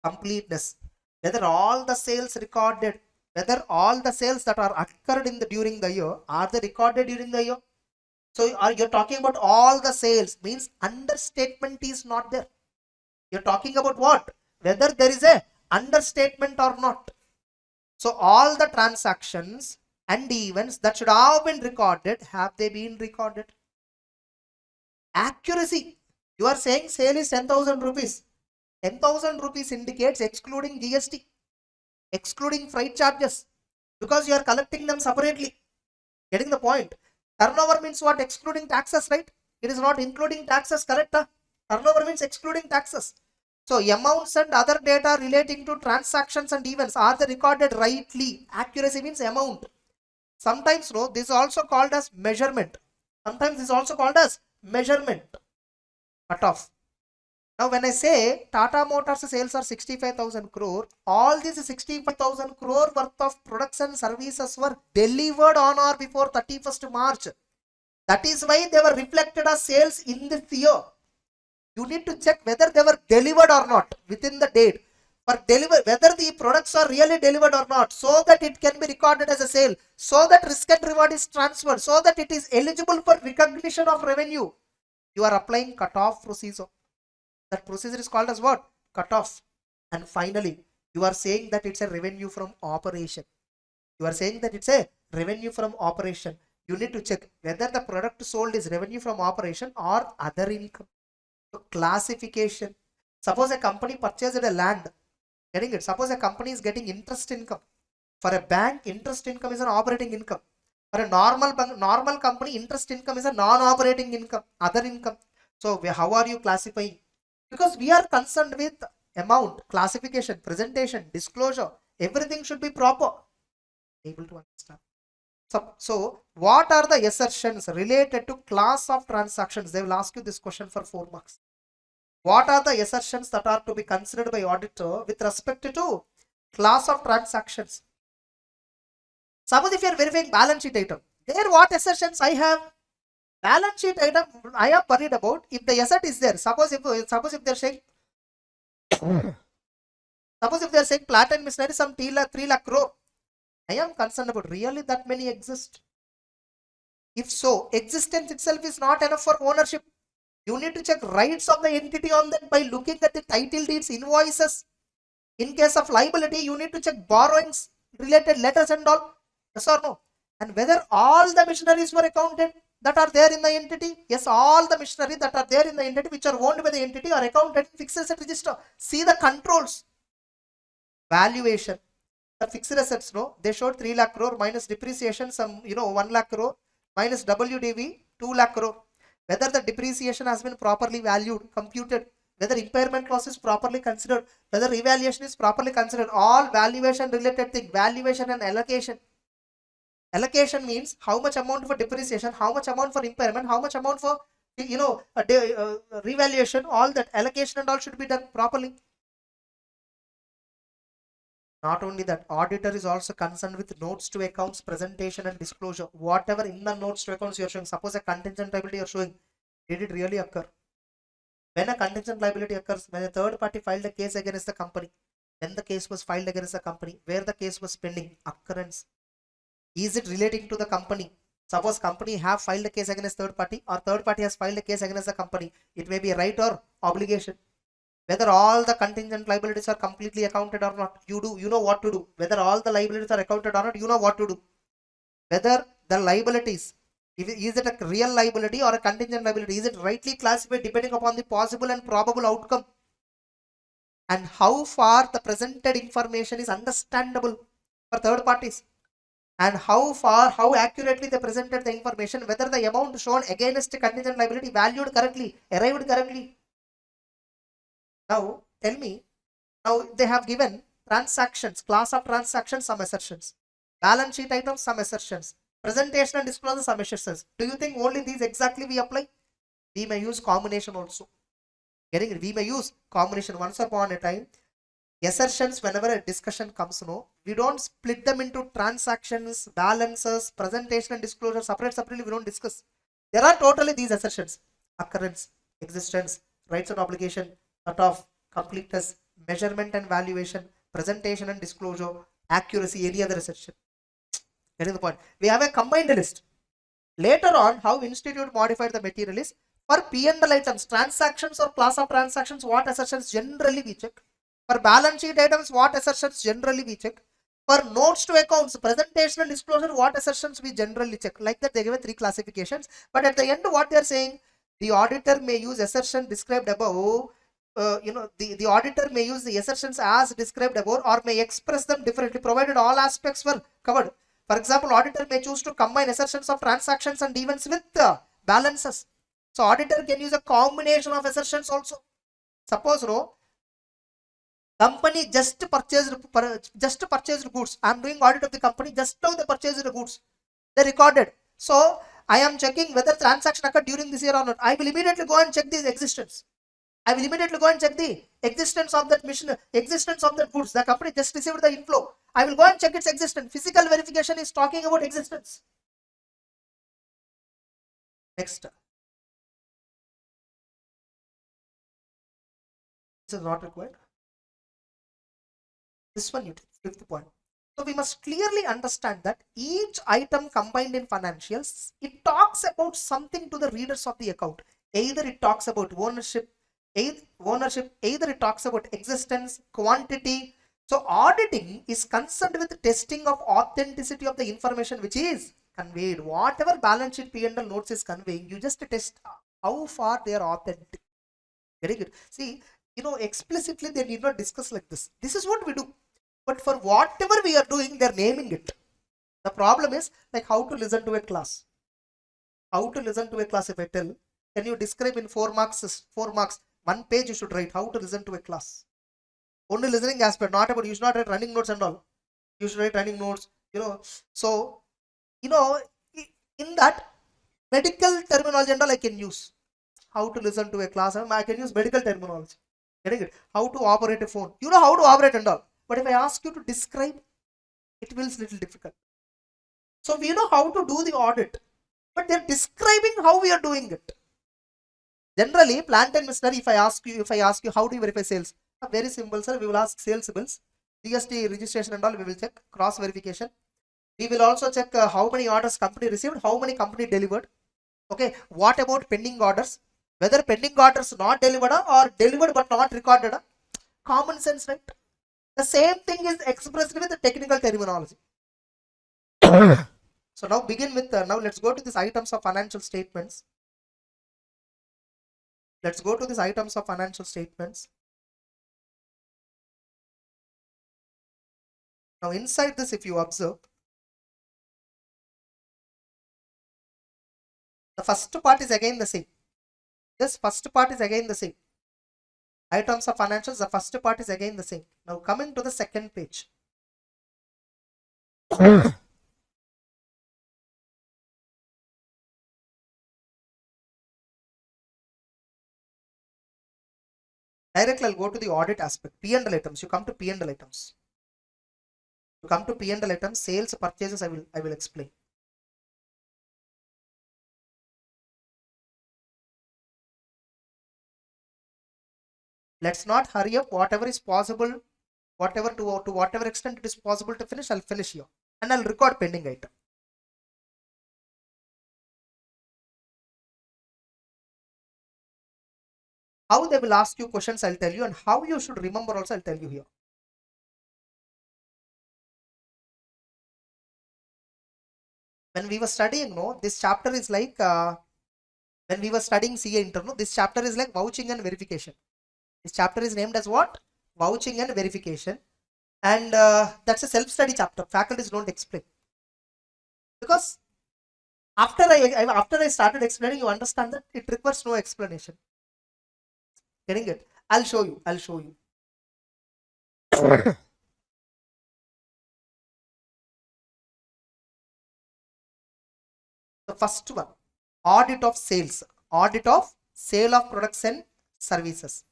Completeness. Whether all the sales recorded, whether all the sales that are occurred during the year, are they recorded during the year? So you're talking about all the sales, means understatement is not there. You're talking about what? Whether there is a understatement or not. So all the transactions and events that should have been recorded, have they been recorded? Accuracy. You are saying sale is 10,000 rupees. 10,000 rupees indicates excluding GST, excluding freight charges, because you are collecting them separately. Getting the point? Turnover means what? Excluding taxes, right? It is not including taxes, correct? Turnover means excluding taxes. So amounts and other data relating to transactions and events, are they recorded rightly? Accuracy means amount. Sometimes no, this is also called as measurement. Sometimes this is also called as measurement. Cutoff. Now when I say Tata Motors sales are 65,000 crore, all these 65,000 crore worth of products and services were delivered on or before 31st March. That is why they were reflected as sales in this year. You need to check whether they were delivered or not within the date. For deliver, whether the products are really delivered or not, so that it can be recorded as a sale, so that risk and reward is transferred, so that it is eligible for recognition of revenue. You are applying cutoff procedure. That procedure is called as what? Cutoff. And finally, you are saying that it's a revenue from operation. You are saying that it's a revenue from operation. You need to check whether the product sold is revenue from operation or other income. So classification. Suppose a company purchased a land. Getting it? Suppose a company is getting interest income. For a bank, interest income is an operating income. For a normal company, interest income is a non-operating income, other income. So how are you classifying? Because we are concerned with amount, classification, presentation, disclosure. Everything should be proper. Able to understand. So what are the assertions related to class of transactions? They will ask you this question for 4 marks. What are the assertions that are to be considered by auditor with respect to class of transactions? Suppose if you are verifying balance sheet item, there what assertions I have? Balance sheet item I am worried about if the asset is there. Suppose if they are saying suppose if they are saying plant and machinery some 3 lakh crore, I am concerned about really that many exist. If so, existence itself is not enough for ownership. You need to check rights of the entity on that by looking at the title deeds, invoices. In case of liability, you need to check borrowings, related letters and all. Yes or no? And whether all the machineries were accounted that are there in the entity. Yes, all the machinery that are there in the entity which are owned by the entity are accounted in fixed asset register. See the controls. Valuation. The fixed assets, no, they showed 3 lakh crore minus depreciation, some 1 lakh crore minus WDV 2 lakh crore. Whether the depreciation has been properly valued, computed, whether impairment loss is properly considered, whether revaluation is properly considered, all valuation related thing, valuation and allocation. Allocation means how much amount for depreciation, how much amount for impairment, how much amount for revaluation, all that allocation and all should be done properly. Not only that, auditor is also concerned with notes to accounts, presentation and disclosure. Whatever in the notes to accounts you are showing, suppose a contingent liability you are showing, did it really occur? When a contingent liability occurs, when a third party filed a case against the company, when the case was filed against the company, where the case was pending, occurrence. Is it relating to the company? Suppose company have filed a case against third party or third party has filed a case against the company. It may be a right or obligation. Whether all the contingent liabilities are completely accounted or not, you know what to do. Whether all the liabilities are accounted or not, you know what to do. Whether the liabilities, is it a real liability or a contingent liability? Is it rightly classified depending upon the possible and probable outcome? And how far the presented information is understandable for third parties? And how accurately they presented the information, whether the amount shown against contingent liability valued correctly, arrived correctly. Now, tell me, now they have given transactions, class of transactions, some assertions. Balance sheet items, some assertions. Presentation and disclosure, some assertions. Do you think only these exactly we apply? We may use combination also. Getting it? We may use combination. Once upon a time, assertions, whenever a discussion comes, we don't split them into transactions, balances, presentation and disclosure, separately we don't discuss. There are totally these assertions: occurrence, existence, rights and obligation, cutoff, completeness, measurement and valuation, presentation and disclosure, accuracy, any other assertion. Getting the point? We have a combined list. Later on, how institute modified the material is For P&L items, transactions or class of transactions, what assertions generally we check. For balance sheet items, what assertions generally we check. For notes to accounts, presentation and disclosure, what assertions we generally check. Like that, they give 3 classifications. But at the end, what they are saying, the auditor may use assertion described above. The auditor may use the assertions as described above or may express them differently, provided all aspects were covered. For example, auditor may choose to combine assertions of transactions and events with balances. So auditor can use a combination of assertions also. Suppose company just purchased goods. I am doing audit of the company. Just now they purchased the goods. They recorded. So I am checking whether transaction occurred during this year or not. I will immediately go and check this existence. I will immediately go and check the existence of that mission, existence of that goods. The company just received the inflow. I will go and check its existence. Physical verification is talking about existence. Next. This is not required. This one you take, fifth point. So we must clearly understand that each item combined in financials, it talks about something to the readers of the account. Either it talks about ownership, either it talks about existence, quantity. So auditing is concerned with testing of authenticity of the information which is conveyed. Whatever balance sheet P&L notes is conveying, you just test how far they are authentic. Very good. See, explicitly they need not discuss like this. This is what we do. But for whatever we are doing, they are naming it. The problem is like how to listen to a class. How to listen to a class, if I tell, can you describe in 4 marks, 1 page you should write how to listen to a class. Only listening aspect, not about, you should not write running notes and all. You should write running notes, So, in that medical terminology and all I can use. How to listen to a class, I can use medical terminology. Getting it? How to operate a phone. You know how to operate and all. But if I ask you to describe, it will be a little difficult. So we know how to do the audit, but they're describing how we are doing it. Generally, plant and machinery, if I ask you how do you verify sales? Very simple, sir. We will ask sales bills, GST registration and all, we will check, cross verification. We will also check how many orders company received, how many company delivered. Okay, what about pending orders? Whether pending orders not delivered or delivered but not recorded. Common sense, right? The same thing is expressed with the technical terminology. So now begin with, now let's go to these items of financial statements. Let's go to these items of financial statements. Now inside this, if you observe, the first part is again the same. This first part is again the same. Items of financials, the first part is again the same. Now coming to the second page. Directly I'll go to the audit aspect. P&L items. You come to P&L items. You come to P&L items, sales, purchases, I will explain. Let's not hurry up. Whatever is possible, to whatever extent it is possible to finish, I'll finish here. And I'll record pending item. How they will ask you questions, I'll tell you, and how you should remember also, I'll tell you here. When we were studying, this chapter is like, when we were studying CA intern, this chapter is like vouching and verification. This chapter is named as what? Vouching and verification. And that's a self-study chapter. Faculties don't explain. Because after I started explaining, you understand that it requires no explanation. Getting it? I'll show you. The first one, audit of sales. Audit of sale of products and services.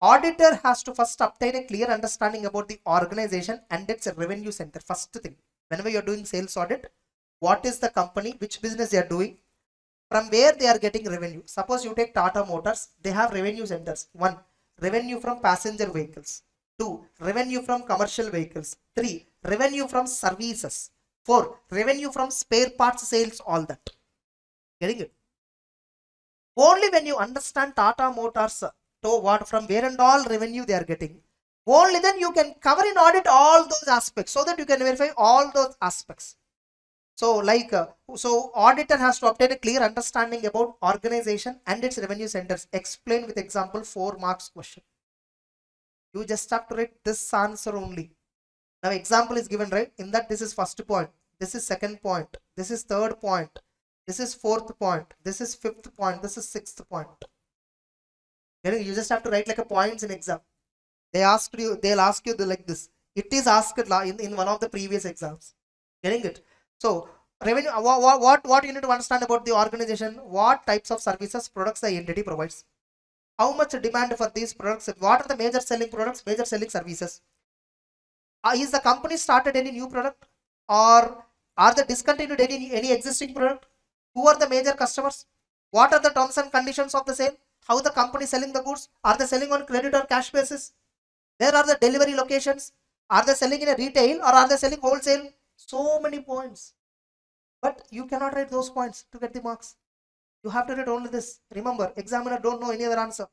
Auditor has to first obtain a clear understanding about the organization and its revenue center. First thing, whenever you're doing sales audit, what is the company, which business they are doing, from where they are getting revenue. Suppose you take Tata Motors, they have revenue centers. 1, revenue from passenger vehicles. 2, revenue from commercial vehicles. 3, revenue from services. 4, revenue from spare parts sales, all that. Getting it? Only when you understand Tata Motors to what from where and all revenue they are getting, only then you can cover in audit all those aspects so that you can verify all those aspects. So so auditor has to obtain a clear understanding about organization and its revenue centers. Explain with example 4 marks question. You just have to write this answer only. Now example is given, right? In that this is first point, this is second point, this is third point, this is fourth point, this is fifth point, this is sixth point. You just have to write like a points in exam. They'll ask you like this. It is asked in one of the previous exams. Getting it? So revenue, what you need to understand about the organization, what types of services, products the entity provides, how much demand for these products, what are the major selling products, major selling services. Is the company started any new product, or are they discontinued any existing product? Who are the major customers? What are the terms and conditions of the sale? How the company selling the goods? Are they selling on credit or cash basis? Where are the delivery locations? Are they selling in a retail or are they selling wholesale? So many points. But you cannot write those points to get the marks. You have to write only this. Remember, examiner don't know any other answer.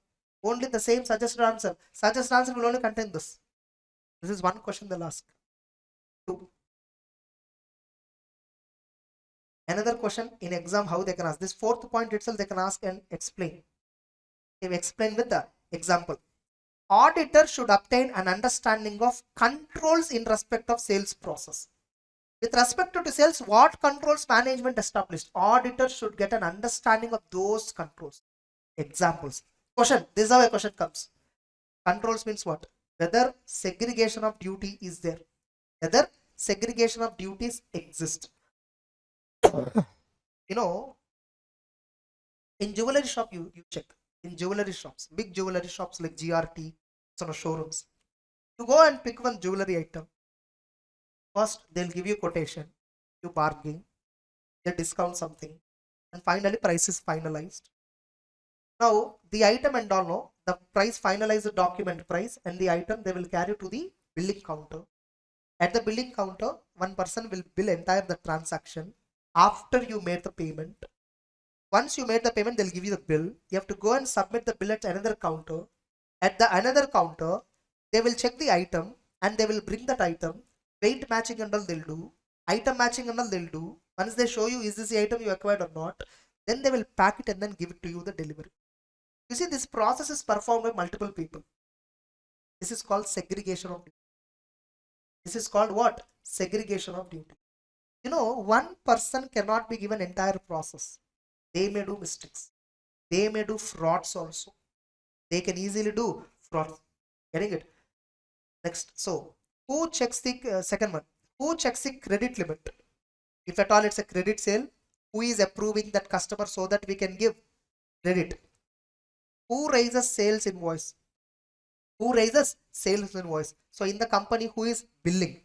Only the same suggested answer. Suggested answer will only contain this. This is one question they'll ask. 2. Another question in exam, how they can ask. This fourth point itself they can ask and explain. They will explain with the example. Auditor should obtain an understanding of controls in respect of sales process. With respect to sales, what controls management established? Auditor should get an understanding of those controls. Examples. Question. This is how a question comes. Controls means what? Whether segregation of duty is there. Whether segregation of duties exist. In jewelry shop you check. In jewelry shops, big jewelry shops like GRT, showrooms, you go and pick one jewelry item. First, they'll give you quotation, you bargain, they discount something, and finally price is finalized. Now, the item and all know the price finalized the document price, and the item they will carry to the billing counter. At the billing counter, one person will bill entire the transaction after you made the payment. Once you made the payment, they'll give you the bill. You have to go and submit the bill at another counter. At the another counter, they will check the item and they will bring that item. Weight matching and all they'll do. Item matching and all they'll do. Once they show you is this the item you acquired or not, then they will pack it and then give it to you the delivery. You see, this process is performed by multiple people. This is called segregation of duty. This is called what? Segregation of duty. One person cannot be given entire process. They may do mistakes. They may do frauds also. They can easily do frauds. Getting it? Next. So, who checks the second one? Who checks the credit limit? If at all it's a credit sale, who is approving that customer so that we can give credit? Who raises sales invoice? Who raises sales invoice? So, in the company, who is billing?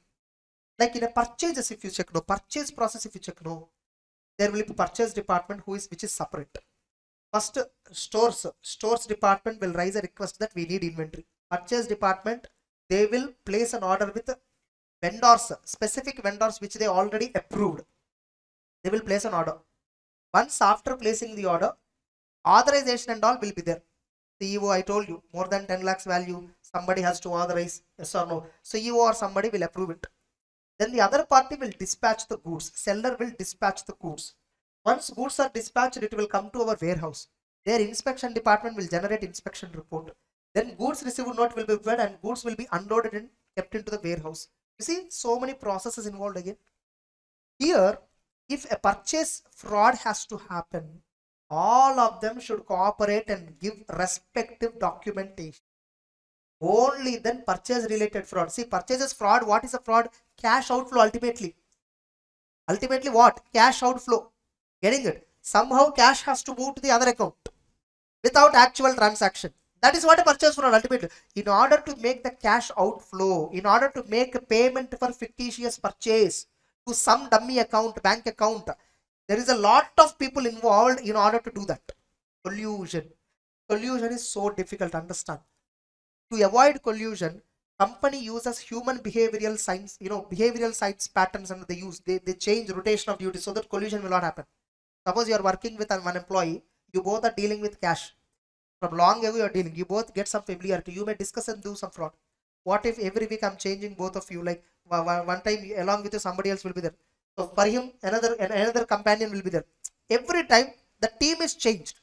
Like in a purchases, if you check, no, purchase process, if you check, no, there will be purchase department which is separate. First, stores department will raise a request that we need inventory. Purchase department, they will place an order with vendors, specific vendors which they already approved. They will place an order. Once after placing the order, authorization and all will be there. CEO, I told you, more than 10 lakhs value, somebody has to authorize, yes or no. CEO or somebody will approve it. Then the other party will dispatch the goods. Seller will dispatch the goods. Once goods are dispatched, it will come to our warehouse. Their inspection department will generate inspection report. Then goods received note will be prepared and goods will be unloaded and kept into the warehouse. You see, so many processes involved again. Here, if a purchase fraud has to happen, all of them should cooperate and give respective documentation. Only then purchase related fraud. See, purchases fraud, what is a fraud? Cash outflow ultimately. Ultimately what? Cash outflow. Getting it? Somehow cash has to move to the other account without actual transaction. That is what a purchase fraud ultimately. In order to make the cash outflow, in order to make a payment for fictitious purchase to some dummy account, bank account, there is a lot of people involved in order to do that. Collusion. Collusion is so difficult to understand. To avoid collusion, company uses human behavioral science, behavioral science patterns, and they change rotation of duty so that collusion will not happen. Suppose you are working with one employee, You both are dealing with cash. From long ago, you're dealing. You both get some familiarity. You may discuss and do some fraud. What if every week I'm changing both of you? Like one time along with you, somebody else will be there. So for him, another companion will be there. Every time the team is changed,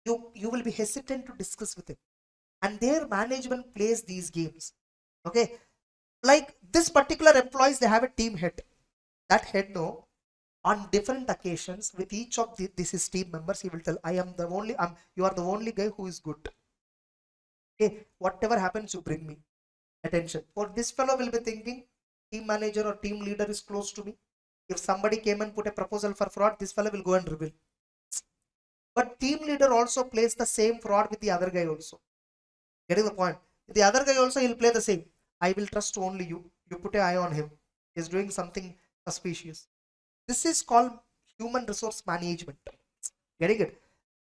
you will be hesitant to discuss with him. And their management plays these games. Okay, like this particular employees, they have a team head. That head no, on different occasions with each of this his team members, he will tell, I am the only, you are the only guy who is good. Okay, whatever happens, you bring me attention. Or this fellow will be thinking, team manager or team leader is close to me. If somebody came and put a proposal for fraud, this fellow will go and reveal. But team leader also plays the same fraud with the other guy also. Getting the point? The other guy also, he'll play the same. I will trust only you. You put an eye on him. He's doing something suspicious. This is called human resource management. Getting it?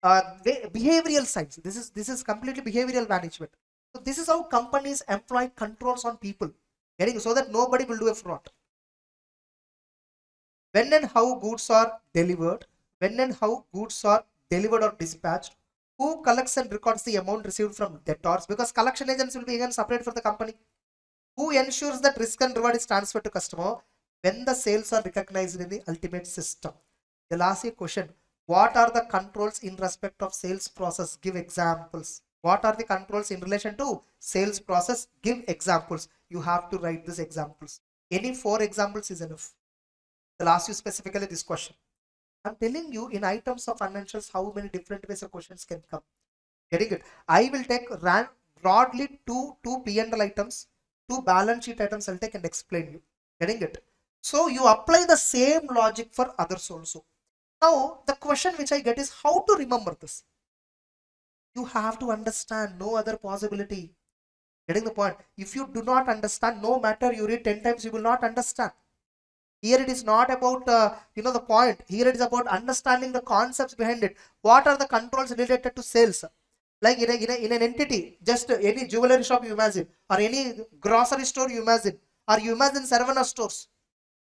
Behavioral science. This is completely behavioral management. So this is how companies employ controls on people. Getting it? So that nobody will do a fraud. When and how goods are delivered. When and how goods are delivered or dispatched. Who collects and records the amount received from debtors? Because collection agents will be again separate for the company. Who ensures that risk and reward is transferred to customer? When the sales are recognized in the ultimate system. They'll ask you a question. What are the controls in respect of sales process? Give examples. What are the controls in relation to sales process? Give examples. You have to write these examples. Any 4 examples is enough. They'll ask you specifically this question. I'm telling you in items of financials how many different ways of questions can come. Getting it? I will take broadly two P&L items, 2 balance sheet items I'll take and explain you. Getting it? So you apply the same logic for others also. Now the question which I get is how to remember this. You have to understand, no other possibility. Getting the point? If you do not understand, no matter you read 10 times, you will not understand. Here it is not about the point. Here it is about understanding the concepts behind it. What are the controls related to sales? Like in an entity, just any jewelry shop you imagine, or any grocery store you imagine, or you imagine Saravana stores.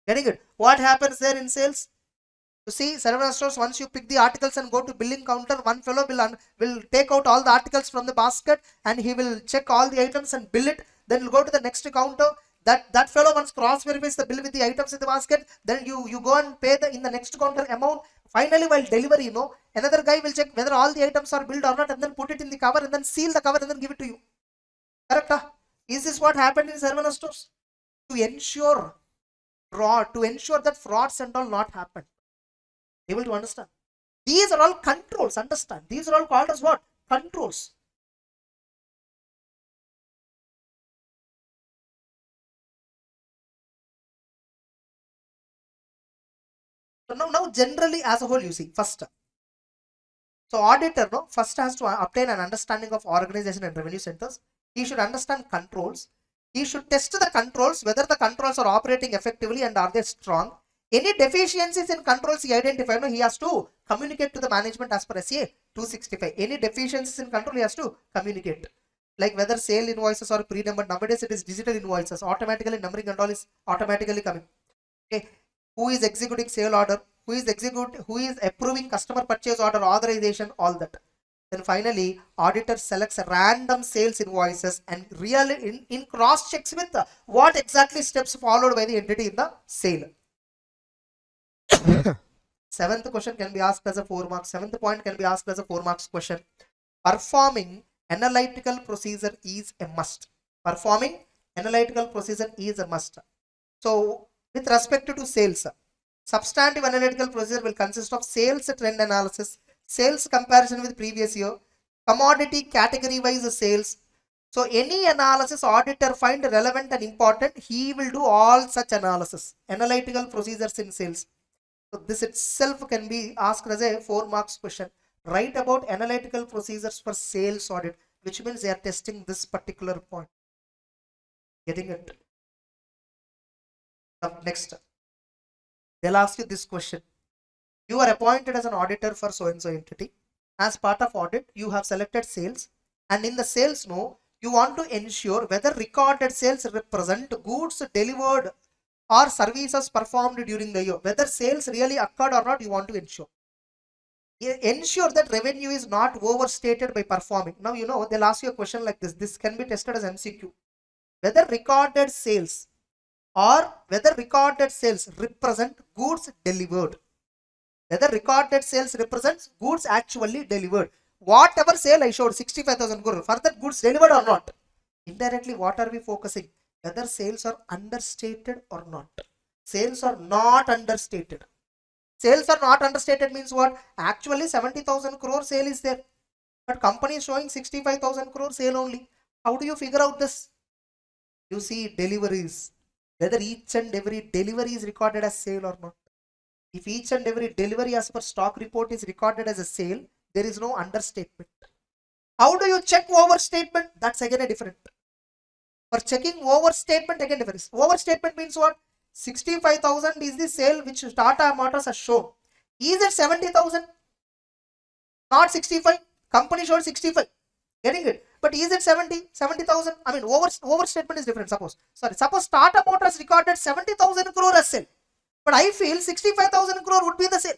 Getting it? What happens there in sales? You see, Saravana stores, once you pick the articles and go to billing counter, one fellow will take out all the articles from the basket and he will check all the items and bill it. Then he'll go to the next counter. That fellow once cross verifies the bill with the items in the basket. Then you go and pay in the next counter amount. Finally, while delivery, another guy will check whether all the items are billed or not, and then put it in the cover and then seal the cover and then give it to you. Correct? Is this what happened in Saravana stores? To ensure fraud, to ensure that frauds and all not happen. Able to understand? These are all controls. Understand? These are all called as what? Controls. So now generally as a whole, you see, first. So auditor first has to obtain an understanding of organization and revenue centers. He should understand controls. He should test the controls, whether the controls are operating effectively and are they strong. Any deficiencies in controls he identified, he has to communicate to the management as per SCA 265. Any deficiencies in control he has to communicate. Like whether sale invoices are pre-numbered. Nowadays it is digital invoices. Automatically numbering and all is automatically coming. Okay. Who is executing sale order? Who is approving customer purchase order authorization? All that. Then finally, auditor selects random sales invoices and really in cross checks with what exactly steps followed by the entity in the sale. 7th question can be asked as a 4 marks. 7th point can be asked as a 4 marks question. Performing analytical procedure is a must. Performing analytical procedure is a must. So with respect to sales, substantive analytical procedure will consist of sales trend analysis, sales comparison with previous year, commodity category wise sales. So any analysis auditor find relevant and important, he will do all such analysis. Analytical procedures in sales. So this itself can be asked as a 4 marks question. Write about analytical procedures for sales audit, which means they are testing this particular point. Getting it? Now next, they'll ask you this question. You are appointed as an auditor for so and so entity. As part of audit, you have selected sales, and in the sales you want to ensure whether recorded sales represent goods delivered or services performed during the year. Whether sales really occurred or not, you want to ensure. ensure that revenue is not overstated by performing. Now, they'll ask you a question like this. This can be tested as MCQ. Whether recorded sales represent goods delivered. Whether recorded sales represents goods actually delivered. Whatever sale I showed, 65,000 crore, for that goods delivered or not? Indirectly, what are we focusing? Whether sales are understated or not. Sales are not understated. Sales are not understated means what? Actually 70,000 crore sale is there, but company is showing 65,000 crore sale only. How do you figure out this? You see deliveries, whether each and every delivery is recorded as sale or not. If each and every delivery as per stock report is recorded as a sale, there is no understatement. How do you check overstatement? That's again a different. For checking overstatement, again difference. Overstatement means what? 65,000 is the sale which Tata Motors has shown. Is it 70,000? Not 65. Company showed 65. Getting it? But is it 70,000? I mean, overstatement is different. Suppose Tata Motors recorded 70,000 crore as sale, but I feel 65,000 crore would be the sale.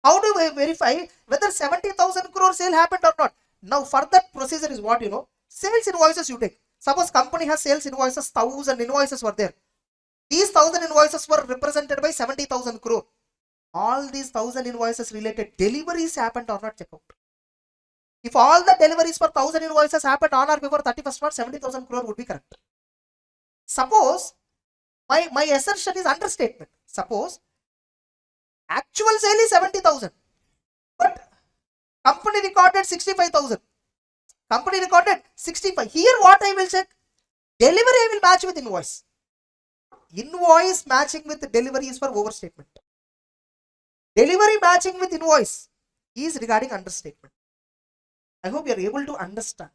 How do we verify whether 70,000 crore sale happened or not? Now, for that procedure is what sales invoices you take. Suppose company has sales invoices, 1,000 invoices were there. These 1,000 invoices were represented by 70,000 crore. All these 1,000 invoices related deliveries happened or not, check out. If all the deliveries for 1,000 invoices happened on or before 31st March, 70,000 crore would be correct. Suppose my assertion is understatement. Suppose actual sale is 70,000, but company recorded 65,000. Company recorded 65. Here what I will check? Delivery I will match with invoice. Invoice matching with delivery is for overstatement. Delivery matching with invoice is regarding understatement. I hope you are able to understand.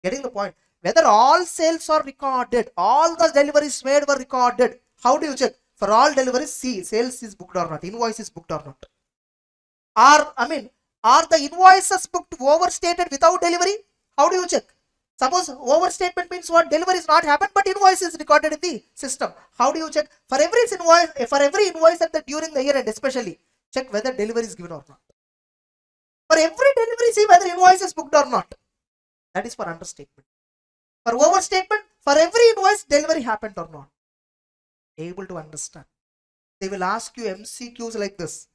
Getting the point? Whether all sales are recorded, all the deliveries made were recorded. How do you check? For all deliveries, see sales is booked or not, invoice is booked or not. Are the invoices booked overstated without delivery? How do you check? Suppose overstatement means what? Delivery is not happened, but invoice is recorded in the system. How do you check? For every invoice at during the year end, especially check whether delivery is given or not. For every delivery, see whether invoice is booked or not. That is for understatement. For overstatement, for every invoice, delivery happened or not. Able to understand. They will ask you MCQs like this.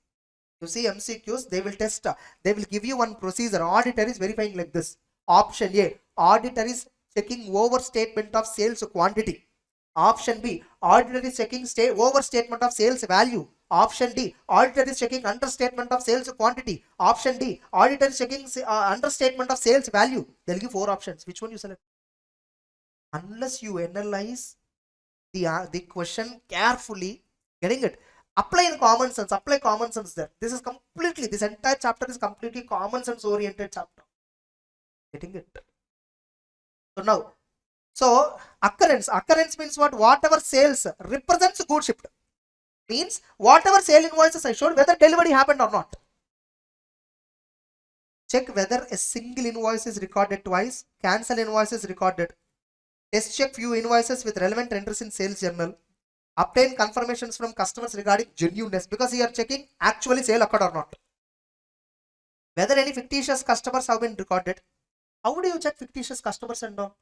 You see MCQs, they will test. They will give you one procedure. Auditor is verifying like this. Option A, auditor is checking overstatement of sales quantity. Option B, auditor is checking overstatement of sales value. Option D, auditor is checking understatement of sales quantity. Option D, auditor is checking understatement of sales value. They'll give 4 options. Which one you select? Unless you analyze the question carefully, getting it? Apply common sense there. This entire chapter is completely common sense oriented chapter. Getting it? So occurrence means what? Whatever sales represents good shipped. Means whatever sale invoices I showed, whether delivery happened or not. Check whether a single invoice is recorded twice, cancel invoice is recorded. Test check few invoices with relevant entries in sales journal. Obtain confirmations from customers regarding genuineness, because you are checking actually sale occurred or not. Whether any fictitious customers have been recorded. How do you check fictitious customers and all?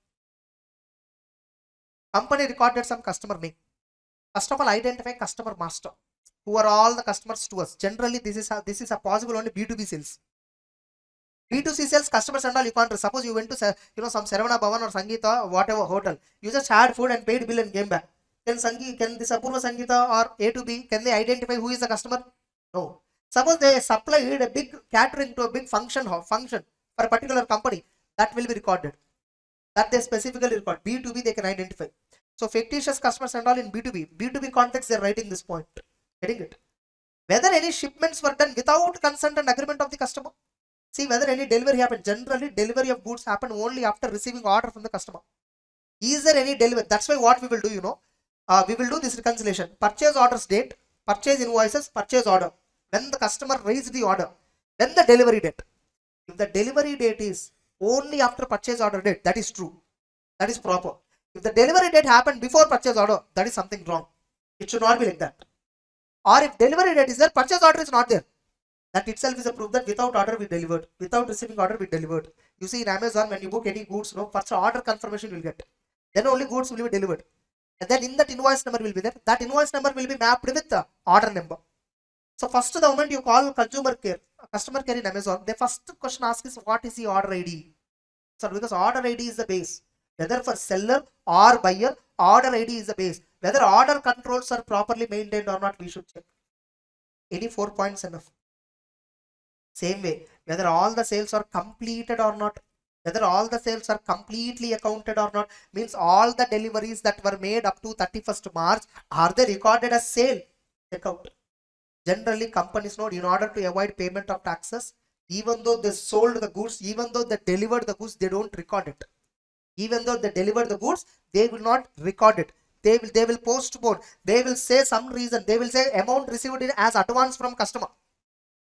Company recorded some customer name. First of all, identify customer master. Who are all the customers to us? Generally, this is a possible only B2B sales. B2C sales, customers and all you can't. Suppose you went to some Saravana Bhavan or Sangeeta, whatever hotel. You just had food and paid bill and came back. Can this Apurva Sangeeta or A to B, can they identify who is the customer? No. Suppose they supplied a big catering to a big function for a particular company, that will be recorded. That they specifically record. B2B they can identify. So fictitious customers and all in B2B context they are writing this point. Getting it? Whether any shipments were done without consent and agreement of the customer. See whether any delivery happened. Generally delivery of goods happen only after receiving order from the customer. Is there any delivery? That's why what we will do, we will do this reconciliation. Purchase orders date, purchase invoices, purchase order. When the customer raised the order, then the delivery date. If the delivery date is only after purchase order date, that is true. That is proper. If the delivery date happened before purchase order, that is something wrong. It should not be like that. Or if delivery date is there, purchase order is not there. That itself is a proof that without order we delivered. Without receiving order we delivered. You see in Amazon, when you book any goods, no, first order confirmation you will get. Then only goods will be delivered. And then in that invoice number will be there. That invoice number will be mapped with the order number. So first the moment you call customer care in Amazon, the first question asked is what is the order ID? So because order ID is the base. Whether for seller or buyer, order ID is the base. Whether order controls are properly maintained or not, we should check. Any 4 points enough. Same way, whether all the sales are completed or not, whether all the sales are completely accounted or not, means all the deliveries that were made up to 31st March, are they recorded as sale? Check out. Generally, companies know, in order to avoid payment of taxes, even though they sold the goods, even though they delivered the goods, they don't record it. Even though they delivered the goods, they will not record it. They will postpone. They will say some reason. They will say amount received as advance from customer.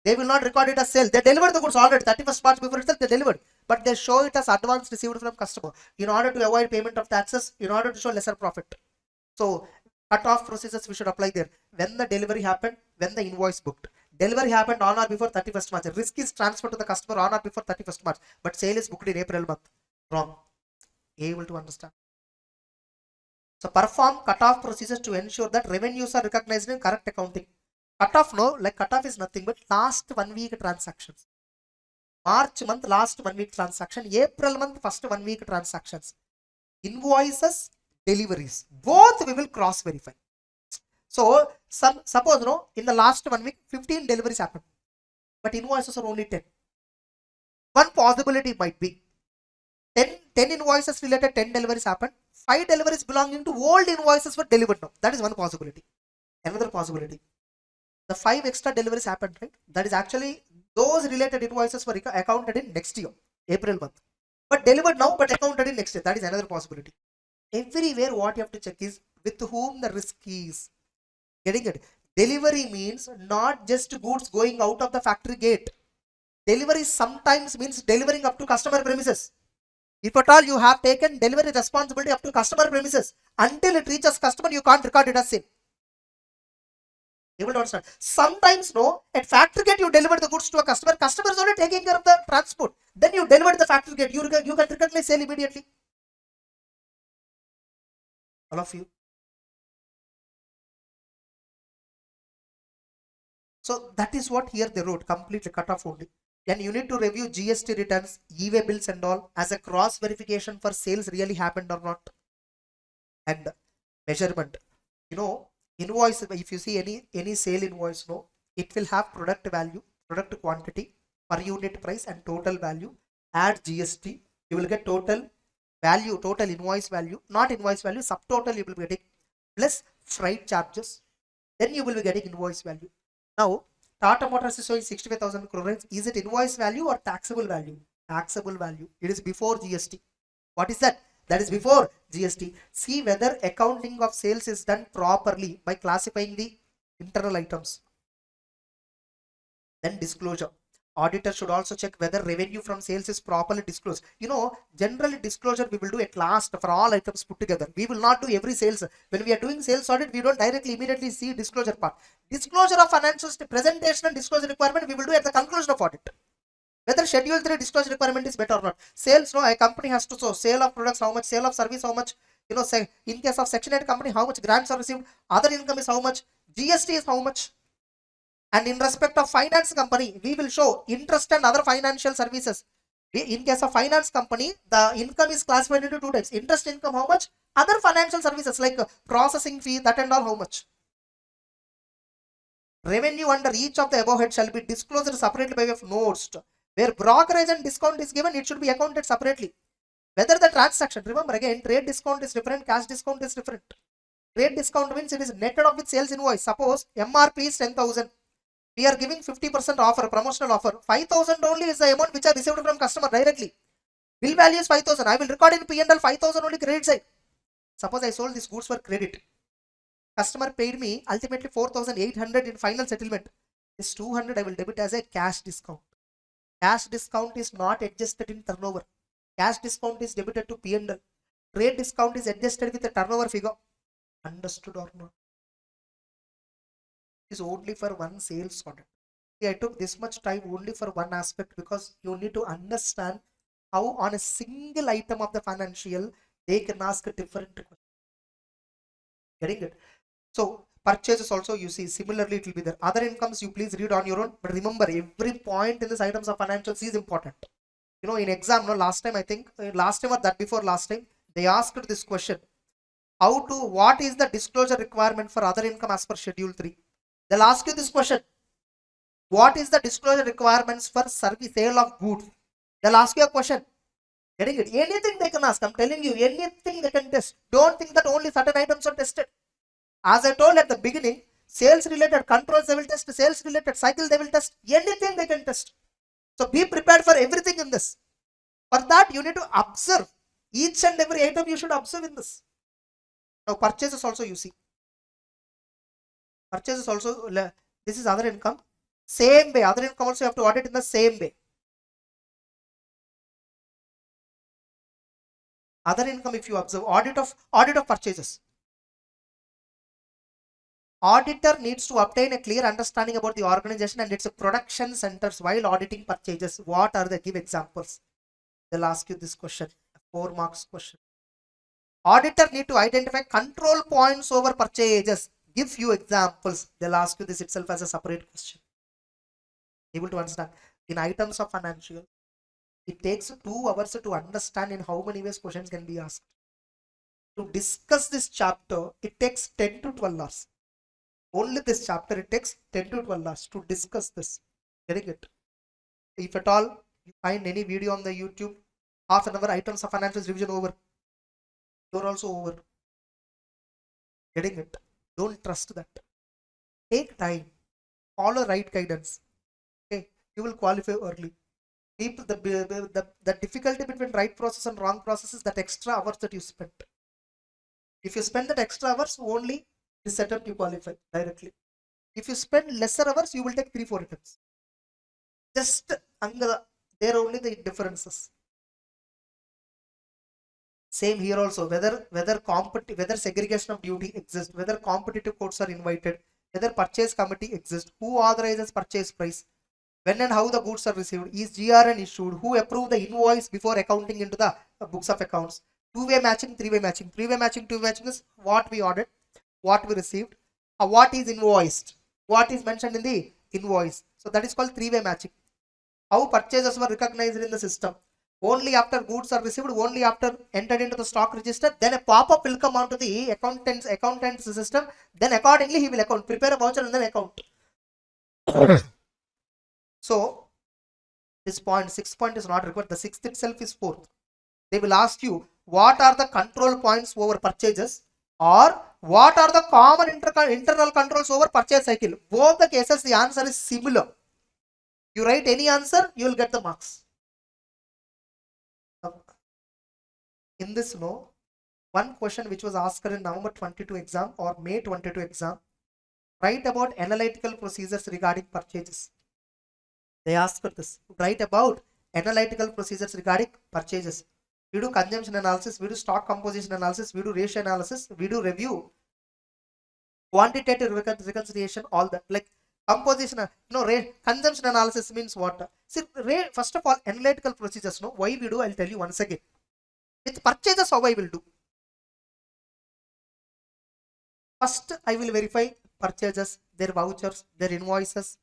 They will not record it as sale. They delivered the goods already 31st March before itself they delivered, but they show it as advance received from customer in order to avoid payment of taxes, in order to show lesser profit. So cut-off procedures we should apply there. When the delivery happened, when the invoice booked. Delivery happened on or before 31st March. Risk is transferred to the customer on or before 31st March, but sale is booked in April month. Wrong. Able to understand? So perform cut-off procedures to ensure that revenues are recognized in correct accounting. Cut-off, no, like cut-off is nothing but last 1 week transactions. March month last 1 week transaction, April month first 1 week transactions. Invoices, deliveries, both we will cross verify. So suppose no, in the last 1 week 15 deliveries happened, but invoices are only 10. One possibility might be 10 invoices related, 10 deliveries happened, 5 deliveries belonging to old invoices were delivered now. That is one possibility. Another possibility, the 5 extra deliveries happened, right? That is actually those related invoices were accounted in next year, April month, but delivered now, but accounted in next year. That is another possibility. Everywhere what you have to check is with whom the risk is. Getting it? Delivery means not just goods going out of the factory gate. Delivery sometimes means delivering up to customer premises. If at all you have taken delivery responsibility up to customer premises, until it reaches customer, you can't record it as sale. Able to understand? Sometimes no, at factory gate you deliver the goods to a customer. Customer is only taking care of the transport. Then you deliver the factory gate. You can recognize sale immediately. All of you. So that is what here they wrote, completely cut off only. Then you need to review GST returns, e-way bills and all as a cross verification for sales really happened or not. And measurement. You know, invoice, if you see any sale invoice, no, it will have product value, product quantity, per unit price and total value. Add GST, you will get total value, total invoice value, not invoice value, subtotal you will be getting, plus freight charges. Then you will be getting invoice value. Now, Tata Motors is showing 65,000 crore. Is it invoice value or taxable value? Taxable value. It is before GST. What is that? That is before GST. See whether accounting of sales is done properly by classifying the internal items. Then disclosure. Auditor should also check whether revenue from sales is properly disclosed. You know, generally disclosure we will do at last for all items put together. We will not do every sales. When we are doing sales audit, we don't directly immediately see disclosure part. Disclosure of financials, presentation and disclosure requirement we will do at the conclusion of audit. Whether schedule 3 disclosure requirement is better or not. Sales, no, a company has to show sale of products, how much, sale of service, how much, you know, say in case of section 8 company, how much grants are received, other income is how much, GST is how much. And in respect of finance company, we will show interest and other financial services. In case of finance company, the income is classified into 2 types. Interest income, how much? Other financial services like processing fee, that and all, how much? Revenue under each of the above head shall be disclosed separately by way of notes. Where brokerage and discount is given, it should be accounted separately. Whether the transaction, remember again, trade discount is different, cash discount is different. Trade discount means it is netted off with sales invoice. Suppose MRP is 10,000. We are giving 50% offer, promotional offer. 5,000 only is the amount which I received from customer directly. Bill value is 5,000. I will record in P&L 5,000 only credit side. Suppose I sold these goods for credit. Customer paid me ultimately 4,800 in final settlement. This 200 I will debit as a cash discount. Cash discount is not adjusted in turnover. Cash discount is debited to P&L. Trade discount is adjusted with the turnover figure. Understood or not? Is only for one sales audit. See, I took this much time only for one aspect because you need to understand how on a single item of the financial they can ask a different question. Getting it? So purchases also you see similarly it will be there. Other incomes you please read on your own. But remember every point in this items of financials is important. You know in exam, no, last time I think last time or that before last time they asked this question. What is the disclosure requirement for other income as per schedule 3? They'll ask you this question. What is the disclosure requirements for service sale of goods? They'll ask you a question. Getting it? Anything they can ask. I'm telling you, anything they can test. Don't think that only certain items are tested. As I told at the beginning, sales related controls they will test, sales related cycle they will test, anything they can test. So be prepared for everything in this. For that you need to observe. Each and every item you should observe in this. Now purchases also you see. Purchases also, this is other income. Same way, other income also you have to audit in the same way. Other income if you observe, audit of purchases. Auditor needs to obtain a clear understanding about the organization and its production centers while auditing purchases. What are the give examples? They'll ask you this question, a 4 marks question. Auditor need to identify control points over purchases. Give few examples. They'll ask you this itself as a separate question. Able to understand. In items of financial, it takes 2 hours to understand in how many ways questions can be asked. To discuss this chapter, it takes 10 to 12 hours. Only this chapter, it takes 10 to 12 hours to discuss this. Getting it? If at all you find any video on the YouTube, half an hour items of financials revision over, you're also over. Getting it? Don't trust that. Take time. Follow right guidance. Okay, you will qualify early. People, the difficulty between right process and wrong process is that extra hours that you spent. If you spend that extra hours, only the setup you qualify directly. If you spend lesser hours, you will take 3-4 attempts. Just there only the differences. Same here also, whether segregation of duty exists, whether competitive courts are invited, whether purchase committee exists, who authorizes purchase price, when and how the goods are received, is GRN issued, who approved the invoice before accounting into the books of accounts, two-way matching, three-way matching. Three-way matching, two-way matching is what we ordered, what we received, what is invoiced, what is mentioned in the invoice. So that is called three-way matching. How purchases were recognized in the system. Only after goods are received, only after entered into the stock register, then a pop-up will come onto the accountant's system. Then accordingly he will account, prepare a voucher and then account. So this point, 6th point is not required. The 6th itself is 4th. They will ask you what are the control points over purchases or what are the common internal controls over purchase cycle. Both the cases the answer is similar. You write any answer, you will get the marks. In this one question which was asked in November 22 exam or May 22 exam, write about analytical procedures regarding purchases. They asked this. Write about analytical procedures regarding purchases. We do consumption analysis, we do stock composition analysis, we do ratio analysis, we do review, quantitative reconciliation, all that. Like composition, consumption analysis means what? See, first of all, analytical procedures, why we do, I'll tell you once again. With purchases, how I will do. First, I will verify purchases, their vouchers, their invoices,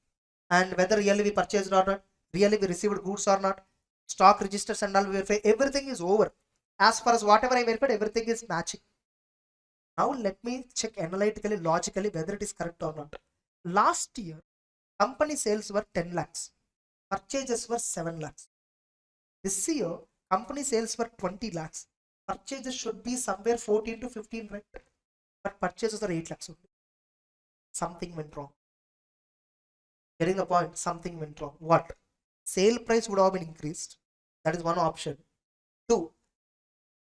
and whether really we purchased or not, really we received goods or not, stock registers and all we verify. Everything is over. As far as whatever I verified, everything is matching. Now let me check analytically, logically whether it is correct or not. Last year, company sales were 10 lakhs. Purchases were 7 lakhs. This year, company sales were 20 lakhs. Purchases should be somewhere 14 to 15, right? But purchases are 8 lakhs only. Something went wrong. Getting the point, something went wrong. What? Sale price would have been increased. That is one option. 2.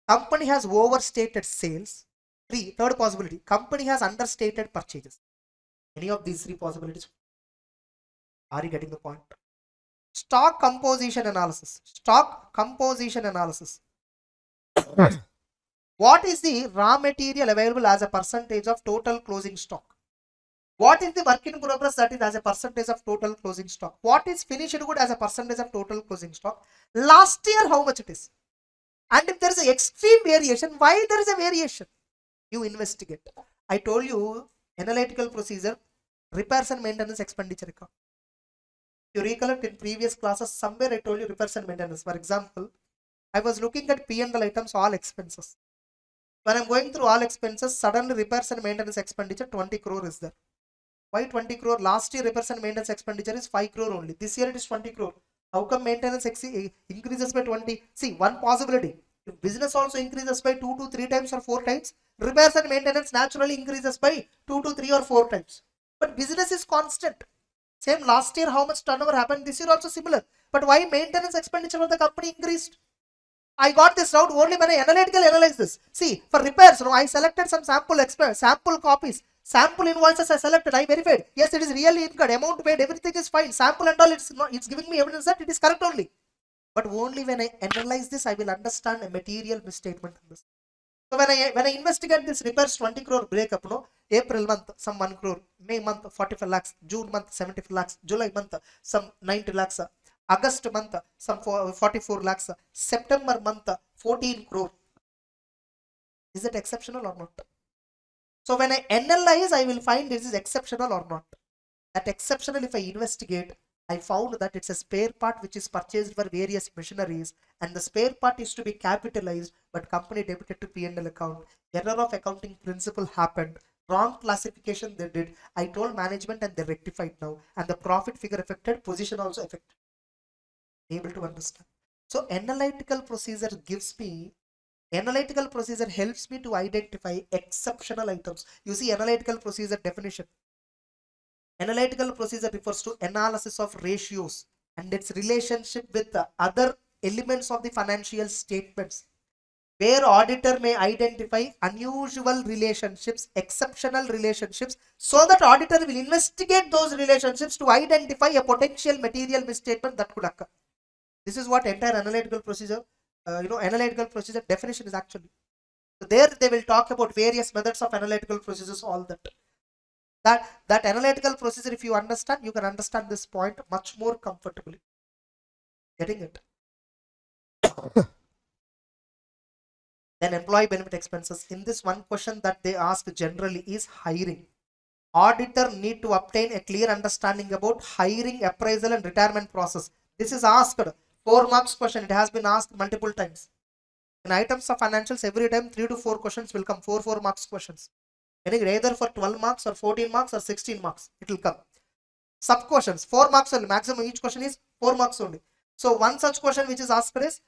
Company has overstated sales. 3. Third possibility. Company has understated purchases. Any of these 3 possibilities? Are you getting the point? Stock composition analysis. Stock composition analysis. What is the raw material available as a percentage of total closing stock? What is the work in progress? That is as a percentage of total closing stock. What is finished good as a percentage of total closing stock? Last year, how much it is? And if there is an extreme variation, why there is a variation? You investigate. I told you analytical procedure, repairs and maintenance expenditure account. You recollect in previous classes, somewhere I told you repairs and maintenance. For example, I was looking at P&L items, all expenses. When I'm going through all expenses, suddenly repairs and maintenance expenditure 20 crore is there. Why 20 crore? Last year repairs and maintenance expenditure is 5 crore only. This year it is 20 crore. How come maintenance increases by 20? See, one possibility. If business also increases by 2 to 3 times or 4 times, repairs and maintenance naturally increases by 2 to 3 or 4 times. But business is constant. Same last year, how much turnover happened? This year also similar. But why maintenance expenditure of the company increased? I got this out only when I analytically analyze this. See, for repairs, I selected some sample copies. Sample invoices I selected, I verified. Yes, it is really incurred. Amount paid, everything is fine. Sample and all, it's giving me evidence that it is correct only. But only when I analyze this, I will understand a material misstatement in this. So when I investigate this repairs 20 crore breakup, April month some 1 crore, May month 45 lakhs, June month 75 lakhs, July month some 90 lakhs, August month some 44 lakhs, September month 14 crore. Is it exceptional or not? So when I analyze, I will find this is exceptional or not. That exceptional, if I investigate, I found that it's a spare part which is purchased for various machineries, and the spare part is to be capitalized, but company debited to P&L account. Error of accounting principle happened. Wrong classification they did. I told management and they rectified now. And the profit figure affected, position also affected. Able to understand. So analytical procedure helps me to identify exceptional items. You see analytical procedure definition. Analytical procedure refers to analysis of ratios and its relationship with the other elements of the financial statements, where auditor may identify unusual relationships, exceptional relationships, so that auditor will investigate those relationships to identify a potential material misstatement that could occur. This is what entire analytical procedure, analytical procedure definition is actually. So there they will talk about various methods of analytical procedures, all that. That analytical procedure, if you understand, you can understand this point much more comfortably. Getting it? Then employee benefit expenses. In this, one question that they ask generally is hiring. Auditor need to obtain a clear understanding about hiring, appraisal and retirement process. This is asked 4 marks question. It has been asked multiple times. In items of financials, every time 3 to 4 questions will come, 4 marks questions. Either for 12 marks or 14 marks or 16 marks, it will come. Sub questions, 4 marks only, maximum each question is 4 marks only. So one such question which is asked is,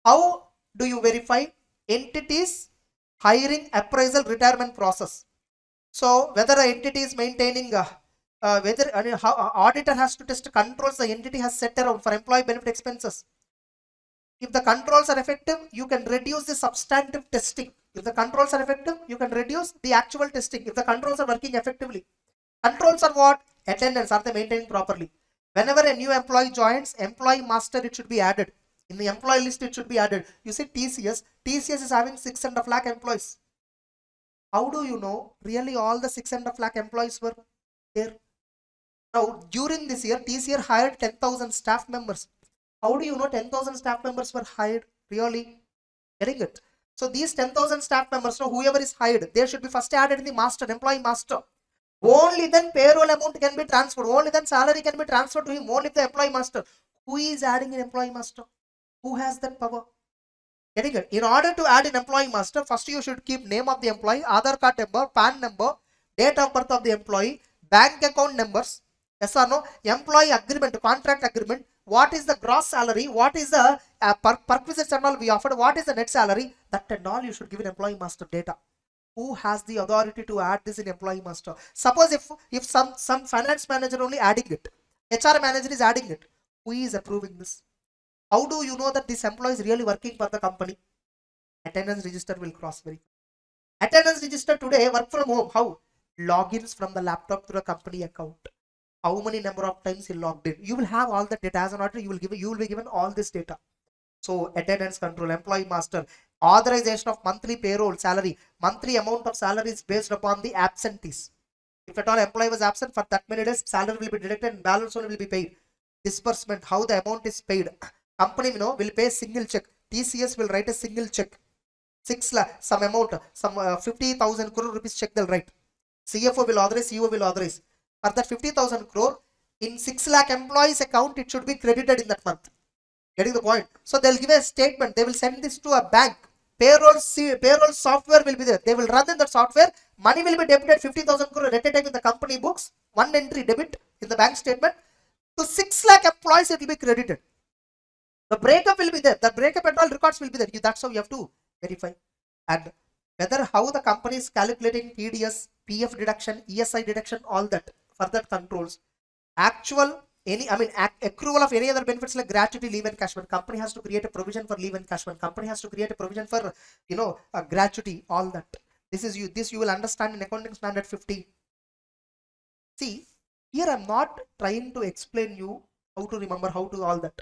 how do you verify entities hiring, appraisal, retirement process? So whether an entity is maintaining, how auditor has to test controls the entity has set around for employee benefit expenses. If the controls are effective, you can reduce the substantive testing. If the controls are effective, you can reduce the actual testing. If the controls are working effectively. Controls are what? Attendance. Are they maintained properly? Whenever a new employee joins, employee master, it should be added. In the employee list, it should be added. You see TCS is having 6.5 lakh employees. How do you know really all the 6.5 lakh employees were there? Now, during this year, TCS hired 10,000 staff members. How do you know 10,000 staff members were hired? Really? Getting it? So these 10,000 staff members, whoever is hired, they should be first added in the master, employee master. Only then payroll amount can be transferred. Only then salary can be transferred to him. Only the employee master. Who is adding an employee master? Who has that power? Getting it? In order to add an employee master, first you should keep name of the employee, Aadhaar card number, PAN number, date of birth of the employee, bank account numbers, yes or no, employee agreement, contract agreement, what is the gross salary, what is the perquisites and all we offered, what is the net salary, that and all you should give an employee master data. Who has the authority to add this in employee master? Suppose if some finance manager only adding it, HR manager is adding it, who is approving this? How do you know that this employee is really working for the company? Attendance register will cross verify. Attendance register today, work from home. How? Logins from the laptop to the company account. How many number of times he logged in? You will have all the data as an auditor. You will be given all this data. So attendance control, employee master, authorization of monthly payroll salary. Monthly amount of salary is based upon the absentees. If at all employee was absent for that many days, salary will be deducted and balance only will be paid. Disbursement, how the amount is paid. Company, will pay single check. TCS will write a single check. 6 lakh, some amount, some 50,000 crore rupees check they'll write. CFO will authorize, CEO will authorize. For that 50,000 crore, in 6 lakh employees account, it should be credited in that month. Getting the point? So they'll give a statement. They will send this to a bank. Payroll software will be there. They will run in that software. Money will be debited 50,000 crore at a time in the company books. One entry debit in the bank statement. To 6 lakh employees, it will be credited. The breakup will be there. The breakup and all records will be there. That's how you have to verify. And whether how the company is calculating TDS, PF deduction, ESI deduction, all that, further controls. Actual accrual of any other benefits like gratuity, leave encashment. Company has to create a provision for leave encashment. Company has to create a provision for gratuity, all that. This you will understand in accounting standard 50. See, here I'm not trying to explain you how to remember, how to all that.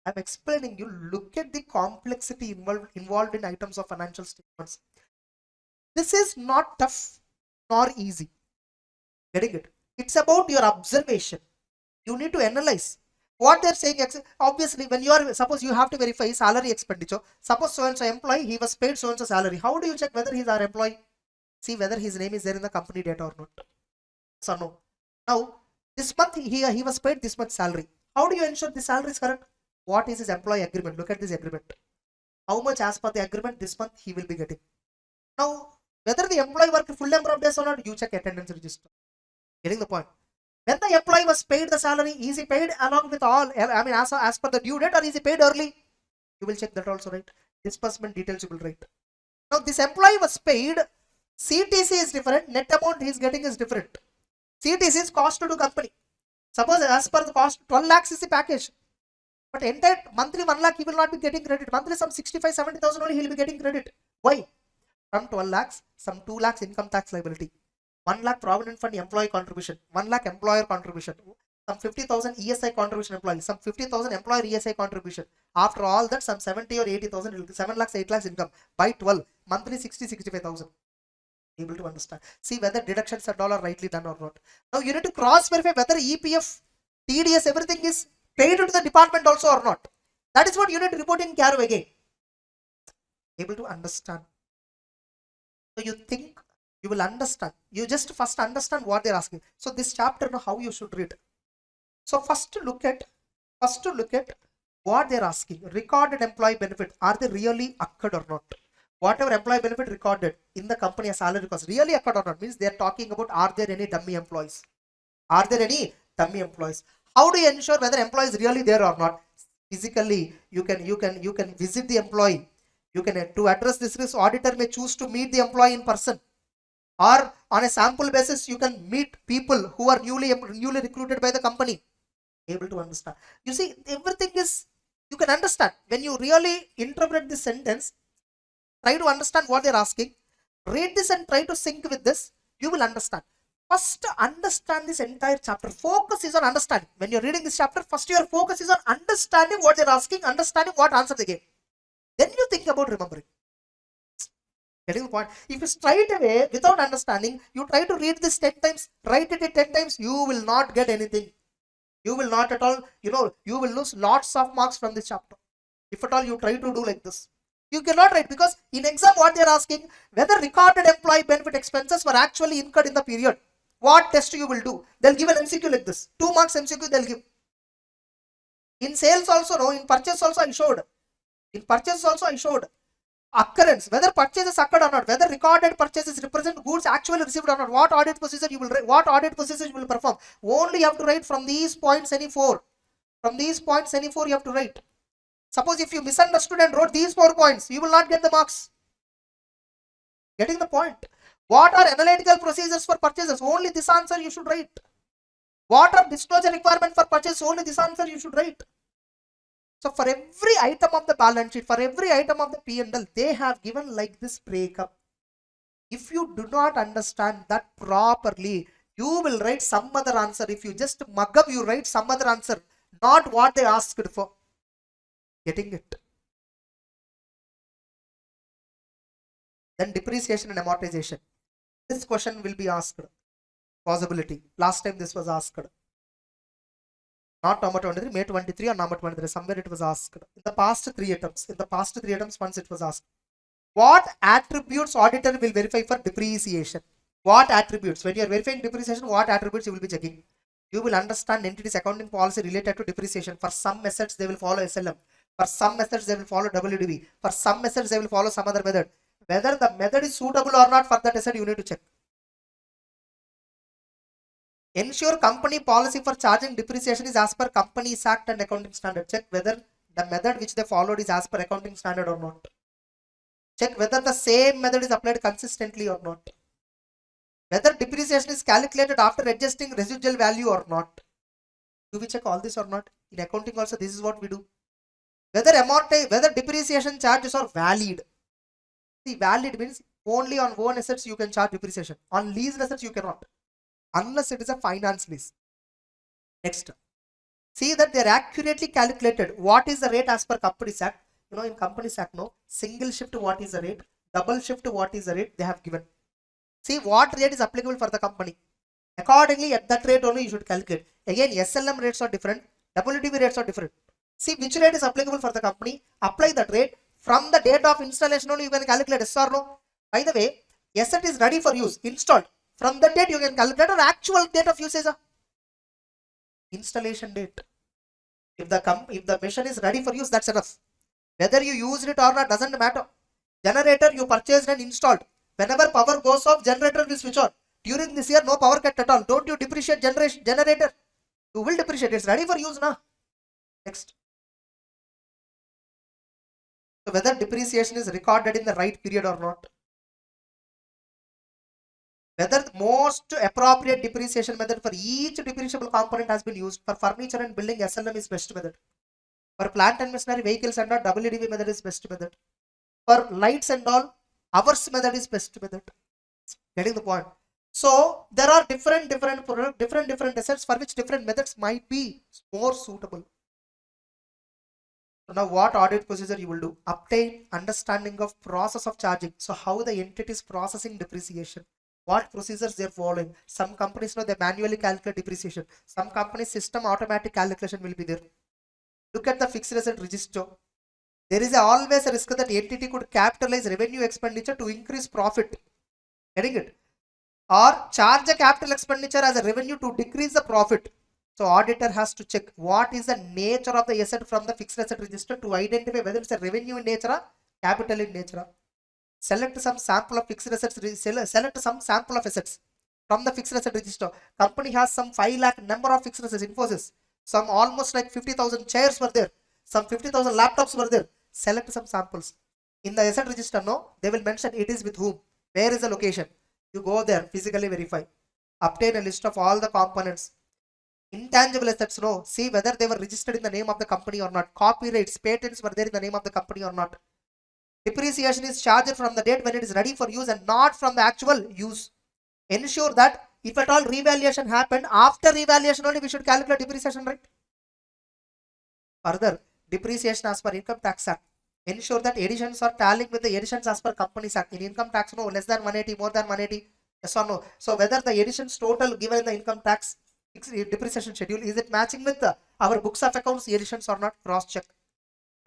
I'm explaining you, look at the complexity involved in items of financial statements. This is not tough nor easy. Getting it? It's about your observation. You need to analyze what they're saying. Obviously, when suppose you have to verify salary expenditure. Suppose so and so employee, he was paid so and so salary. How do you check whether he's our employee? See whether his name is there in the company data or not. So no. Now, this month he was paid this much salary. How do you ensure the salary is correct? What is his employee agreement? Look at this agreement. How much as per the agreement this month he will be getting. Now, whether the employee worked full number of days or not, you check attendance register. Getting the point? When the employee was paid the salary, is he paid along with all, as per the due date, or is he paid early? You will check that also, right? Disbursement details you will write. Now, this employee was paid, CTC is different, net amount he is getting is different. CTC is cost to company. Suppose as per the cost, 12 lakhs is the package. But entire monthly 1 lakh he will not be getting credit. Monthly some 65-70,000 only he will be getting credit. Why? From 12 lakhs, some 2 lakhs income tax liability. 1 lakh provident fund employee contribution, 1 lakh employer contribution, some 50,000 ESI contribution employee, some 50,000 employer ESI contribution. After all that, some 70 or 80,000, 7 lakhs, 8 lakhs income by 12, monthly 60-65,000. Able to understand. See whether deductions and all are rightly done or not. Now you need to cross verify whether EPF, TDS, everything is paid to the department also or not. That is what you need to report in CARO again. Able to understand. So you think you will understand. You just first understand what they're asking. So this chapter, how you should read. So first to look at what they're asking. Recorded employee benefit. Are they really occurred or not? Whatever employee benefit recorded in the company as salary cost really occurred or not, means they're talking about, are there any dummy employees? Are there any dummy employees? How do you ensure whether employee is really there or not? Physically, you can visit the employee. You can, to address this risk, auditor may choose to meet the employee in person, or on a sample basis you can meet people who are newly recruited by the company. Able to understand. You see, everything is, you can understand when you really interpret this sentence. Try to understand what they're asking. Read this and try to sync with this. You will understand. First, understand this entire chapter. Focus is on understanding. When you're reading this chapter, first your focus is on understanding what they're asking, understanding what answer they gave. Then you think about remembering. Getting the point? If you straight away, without understanding, you try to read this 10 times, write it 10 times, you will not get anything. You will not at all, you will lose lots of marks from this chapter. If at all you try to do like this. You cannot write, because in exam what they are asking, whether recorded employee benefit expenses were actually incurred in the period. What test you will do? They'll give an MCQ like this. 2 marks MCQ they'll give. In sales also, no, in purchase also I showed. In purchase also I showed. Occurrence, whether purchases occurred or not, whether recorded purchases represent goods actually received or not, what audit procedure you will write, what audit procedure you will perform. Only you have to write from these points any 4. From these points any 4 you have to write. Suppose if you misunderstood and wrote these 4 points, you will not get the marks. Getting the point? What are analytical procedures for purchases? Only this answer you should write. What are disclosure requirement for purchase? Only this answer you should write. So for every item of the balance sheet, for every item of the P&L, they have given like this breakup. If you do not understand that properly, you will write some other answer. If you just mug up, you write some other answer, not what they asked for. Getting it? Then depreciation and amortization. This question will be asked. possibility. Last time this was asked. Not number 23, May 23 or number 23. Somewhere it was asked. In the past 3 attempts. Once it was asked. What attributes auditor will verify for depreciation? What attributes? When you are verifying depreciation, what attributes you will be checking? You will understand entities accounting policy related to depreciation. For some methods, they will follow SLM. For some methods, they will follow WDV. For some methods, they will follow some other method. Whether the method is suitable or not for that asset, you need to check. Ensure company policy for charging depreciation is as per Companies Act and accounting standard. Check whether the method which they followed is as per accounting standard or not. Check whether the same method is applied consistently or not. Whether depreciation is calculated after adjusting residual value or not. Do we check all this or not? In accounting also, this is what we do. Whether depreciation charges are valid. See, valid means only on own assets you can charge depreciation. On leased assets you cannot, unless it is a finance lease. Next, see that they are accurately calculated. What is the rate as per Companies Act? You know, in Companies Act, no, single shift what is the rate, double shift what is the rate, they have given. See what rate is applicable for the company. Accordingly, at that rate only you should calculate. Again, SLM rates are different, WDV rates are different. See which rate is applicable for the company, apply that rate. From the date of installation only you can calculate, yes or no. By the way, asset is ready for use, installed. From that date you can calculate an actual date of usage. Installation date. If the machine is ready for use, that's enough. Whether you used it or not doesn't matter. Generator you purchased and installed. Whenever power goes off, generator will switch on. During this year, no power cut at all. Don't you depreciate generator? You will depreciate. It's ready for use now. Next. So whether depreciation is recorded in the right period or not. Whether the most appropriate depreciation method for each depreciable component has been used. For furniture and building, SLM is best method. For plant and machinery, vehicles and all, WDV method is best method. For lights and all, hours method is best method. Getting the point? So there are different assets for which different methods might be more suitable. So now what audit procedure you will do? Obtain understanding of process of charging. So how the entity is processing depreciation. What procedures they are following. Some companies know they manually calculate depreciation. Some companies system automatic calculation will be there. Look at the fixed asset register. There is always a risk that the entity could capitalize revenue expenditure to increase profit. Getting it? Or charge a capital expenditure as a revenue to decrease the profit. So auditor has to check what is the nature of the asset from the fixed asset register to identify whether it's a revenue in nature or capital in nature. Select some sample of fixed assets. Select some sample of assets from the fixed asset register. Company has some 5 lakh number of fixed assets. Infosys. Some almost like 50,000 chairs were there. Some 50,000 laptops were there. Select some samples. In the asset register, no, they will mention it is with whom. Where is the location? You go there, physically verify. Obtain a list of all the components. Intangible assets, no. See whether they were registered in the name of the company or not. Copyrights, patents were there in the name of the company or not. Depreciation is charged from the date when it is ready for use and not from the actual use. Ensure that if at all revaluation happened, after revaluation only we should calculate depreciation, right? Further, depreciation as per Income Tax Act. Ensure that additions are tallying with the additions as per Companies Act. In Income Tax, no, less than 180, more than 180, yes or no. So whether the additions total given in the Income Tax depreciation schedule, is it matching with our books of accounts additions or not? Cross check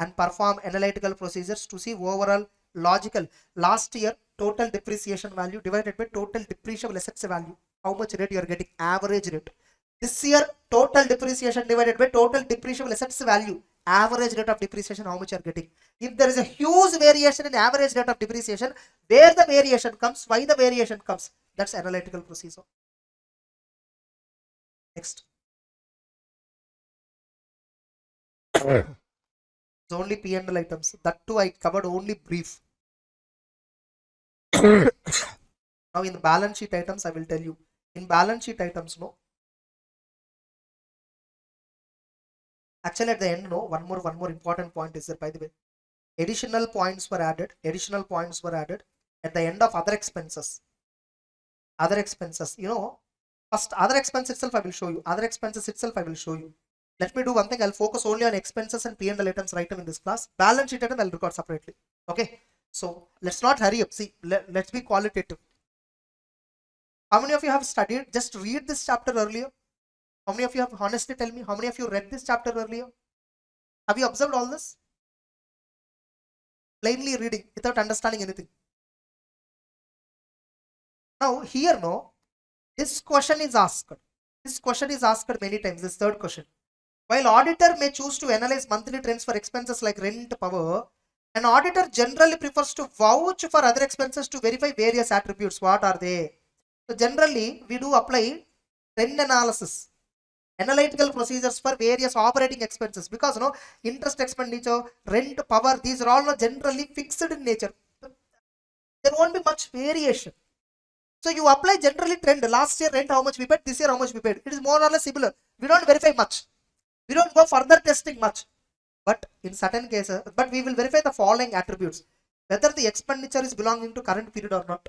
and perform analytical procedures to see overall logical. Last year total depreciation value divided by total depreciable assets value. How much rate you are getting? Average rate. This year total depreciation divided by total depreciable assets value. Average rate of depreciation, how much you are getting. If there is a huge variation in average rate of depreciation, where the variation comes, why the variation comes, that's analytical procedure. Next. It's only P&L items. That too I covered only brief. Now in the balance sheet items, I will tell you. In balance sheet items, no. Actually at the end, no, one more important point is there, by the way. Additional points were added. Additional points were added at the end of other expenses. Other expenses, you know, first other expense itself I will show you. Other expenses itself I will show you. Let me do one thing. I'll focus only on expenses and P&L items right now in this class. Balance sheet item I'll record separately. Okay. So let's not hurry up. See, let's be qualitative. How many of you have studied? Just read this chapter earlier. How many of you have, honestly tell me, how many of you read this chapter earlier? Have you observed all this? Plainly reading without understanding anything. Now here, no, this question is asked. This question is asked many times, this third question. While auditor may choose to analyze monthly trends for expenses like rent, power, an auditor generally prefers to vouch for other expenses to verify various attributes. What are they? So generally, we do apply trend analysis, analytical procedures for various operating expenses, because interest expenditure, rent, power, these are all generally fixed in nature. There won't be much variation. So you apply generally trend. Last year rent how much we paid, this year how much we paid. It is more or less similar. We don't verify much. We don't go further testing much. But in certain cases, but we will verify the following attributes: whether the expenditure is belonging to current period or not,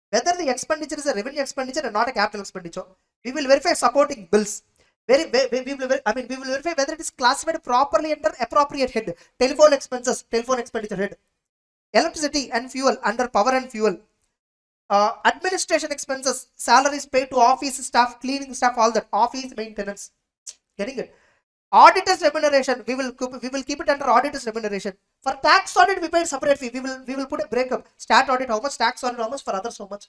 whether the expenditure is a revenue expenditure and not a capital expenditure. We will verify supporting bills. We will verify whether it is classified properly under appropriate head. Telephone expenses, telephone expenditure head. Electricity and fuel under power and fuel. Administration expenses, salaries paid to office staff, cleaning staff, all that, office maintenance. Getting it? Auditor's remuneration, we will keep it under auditor's remuneration. For tax audit, we paid separate fee. We will put a breakup. Stat audit how much, tax audit how much, for others how much.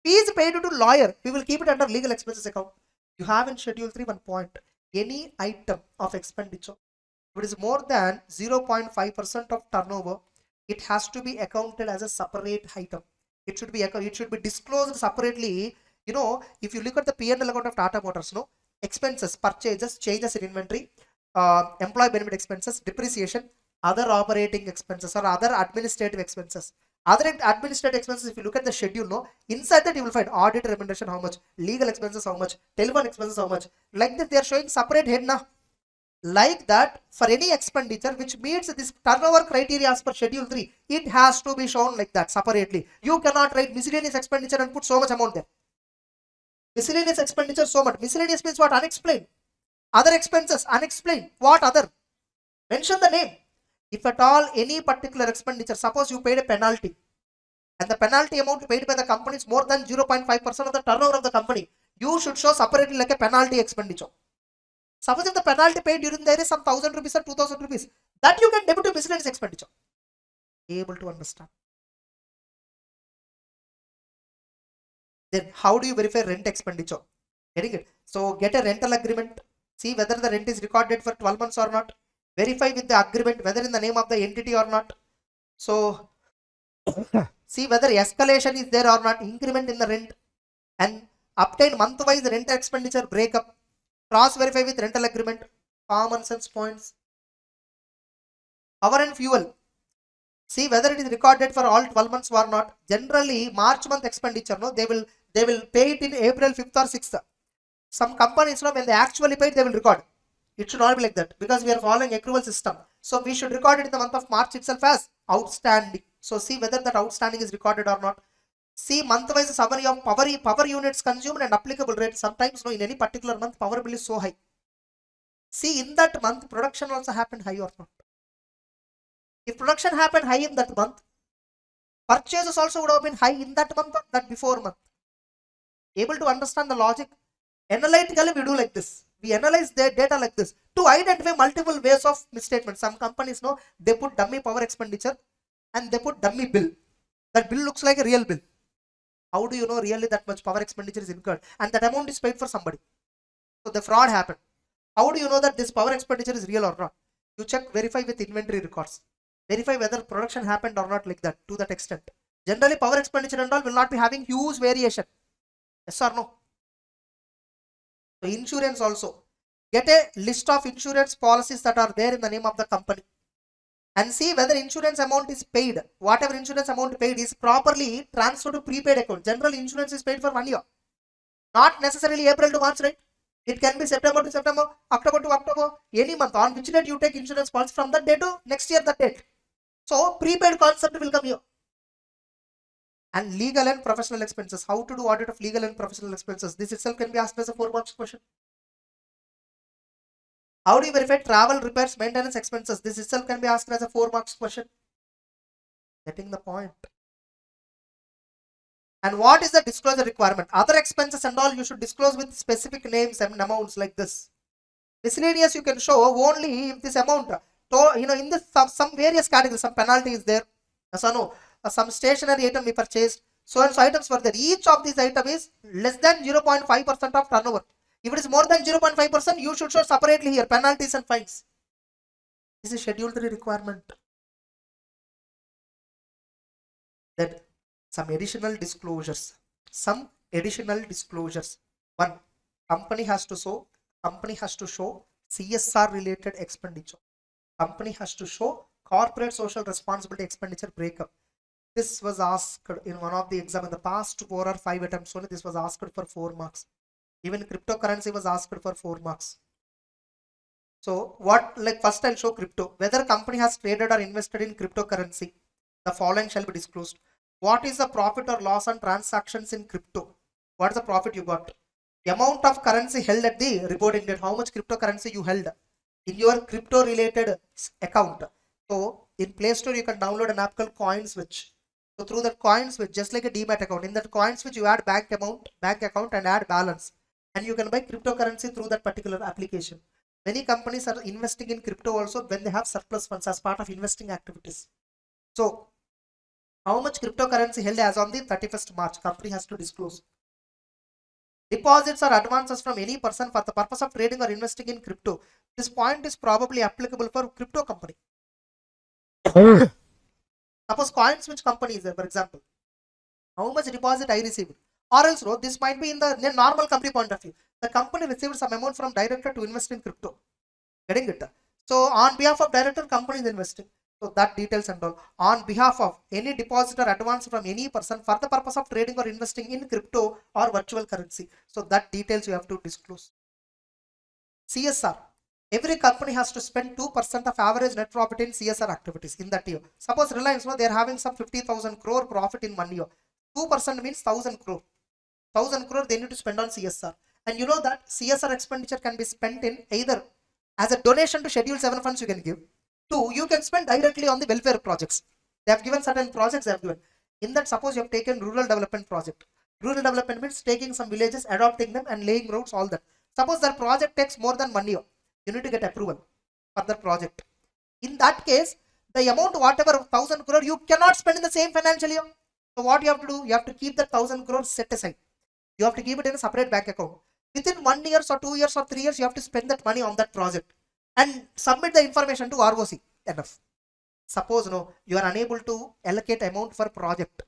Fees paid to lawyer, we will keep it under legal expenses account. You have in schedule 3 one point. Any item of expenditure, if it is more than 0.5% of turnover, it has to be accounted as a separate item. It should be disclosed separately. If you look at the P&L account of Tata Motors, expenses, purchases, changes in inventory, employee benefit expenses, depreciation, other operating expenses or other administrative expenses. Other administrative expenses, if you look at the schedule, inside that you will find audit remuneration how much, legal expenses how much, telephone expenses how much. Like this, they are showing separate head now. Like that, for any expenditure which meets this turnover criteria as per schedule 3, it has to be shown like that separately. You cannot write miscellaneous expenditure and put so much amount there. Miscellaneous expenditure so much. Miscellaneous means what? Unexplained. Other expenses unexplained. What other? Mention the name. If at all any particular expenditure, suppose you paid a penalty and the penalty amount paid by the company is more than 0.5% of the turnover of the company, you should show separately like a penalty expenditure. Suppose if the penalty paid during there is some 1,000 rupees or 2,000 rupees, that you can debit to miscellaneous expenditure. Able to understand. Then how do you verify rent expenditure? Getting it? So get a rental agreement. See whether the rent is recorded for 12 months or not. Verify with the agreement whether in the name of the entity or not. So see whether escalation is there or not, increment in the rent, and obtain month-wise rent expenditure breakup. Cross verify with rental agreement. Common sense points. Power and fuel. See whether it is recorded for all 12 months or not. Generally, March month expenditure, they will pay it in April 5th or 6th. Some companies, when they actually pay it, they will record. It should not be like that, because we are following accrual system. So we should record it in the month of March itself as outstanding. So see whether that outstanding is recorded or not. See month-wise summary of power units consumed and applicable rate. Sometimes in any particular month power bill is so high. See in that month production also happened high or not. If production happened high in that month, purchases also would have been high in that month or that before month. Able to understand the logic? Analytically we do like this. We analyze their data like this to identify multiple ways of misstatement. Some companies they put dummy power expenditure and they put dummy bill. That bill looks like a real bill. How do you know really that much power expenditure is incurred and that amount is paid for somebody? So the fraud happened. How do you know that this power expenditure is real or not? You check, verify with inventory records. Verify whether production happened or not, like that, to that extent. Generally power expenditure and all will not be having huge variation. Yes or no? So insurance also. Get a list of insurance policies that are there in the name of the company and see whether insurance amount is paid. Whatever insurance amount paid is properly transferred to prepaid account. Generally insurance is paid for 1 year. Not necessarily April to March, right? It can be September to September, October to October, any month. On which date you take insurance policy, from that date to next year that date. So prepaid concept will come here. And legal and professional expenses. How to do audit of legal and professional expenses? This itself can be asked as a 4-marks question. How do you verify travel, repairs, maintenance expenses? This itself can be asked as a 4-marks question. Getting the point. And what is the disclosure requirement? Other expenses and all you should disclose with specific names and amounts like this. Miscellaneous you can show only if this amount, in this some various categories, some penalty is there. So no, some stationary item we purchased. So and so items were there. Each of these item is less than 0.5% of turnover. If it is more than 0.5%, you should show separately here penalties and fines. This is Schedule 3 requirement. That some additional disclosures. One, company has to show CSR related expenditure. Company has to show corporate social responsibility expenditure breakup. This was asked in one of the exam in the past 4 or 5 attempts only. This was asked for 4 marks. Even cryptocurrency was asked for 4 marks. So first I'll show crypto. Whether company has traded or invested in cryptocurrency, the following shall be disclosed. What is the profit or loss on transactions in crypto? What is the profit you got? Amount of currency held at the reporting date. How much cryptocurrency you held in your crypto related account. So in Play Store you can download an app called CoinSwitch. So through that CoinSwitch, just like a demat account, in that CoinSwitch you add bank account and add balance, and you can buy cryptocurrency through that particular application. Many companies are investing in crypto also when they have surplus funds as part of investing activities. So how much cryptocurrency held as on the 31st March, company has to disclose. Deposits or advances from any person for the purpose of trading or investing in crypto. This point is probably applicable for crypto company. Suppose CoinSwitch company is there, for example. How much deposit I received? Or else, this might be in the normal company point of view. The company received some amount from director to invest in crypto. Getting it? So on behalf of director, company is investing. So that details and all. On behalf of any deposit or advance from any person for the purpose of trading or investing in crypto or virtual currency. So that details you have to disclose. CSR. Every company has to spend 2% of average net profit in CSR activities in that year. Suppose Reliance, they are having some 50,000 crore profit in 1 year. 2% means 1,000 crore. 1,000 crore they need to spend on CSR. And you know that CSR expenditure can be spent in either as a donation to Schedule 7 funds you can give. 2, you can spend directly on the welfare projects. They have given certain projects they have given. In that, suppose you have taken rural development project. Rural development means taking some villages, adopting them and laying roads, all that. Suppose that project takes more than 1 year. You need to get approval for the project. In that case, the amount whatever 1,000 crore you cannot spend in the same financial year. So what you have to do? You have to keep that 1,000 crore set aside. You have to keep it in a separate bank account. Within 1 year or 2 years or 3 years, you have to spend that money on that project and submit the information to ROC. Enough. Suppose you are unable to allocate amount for project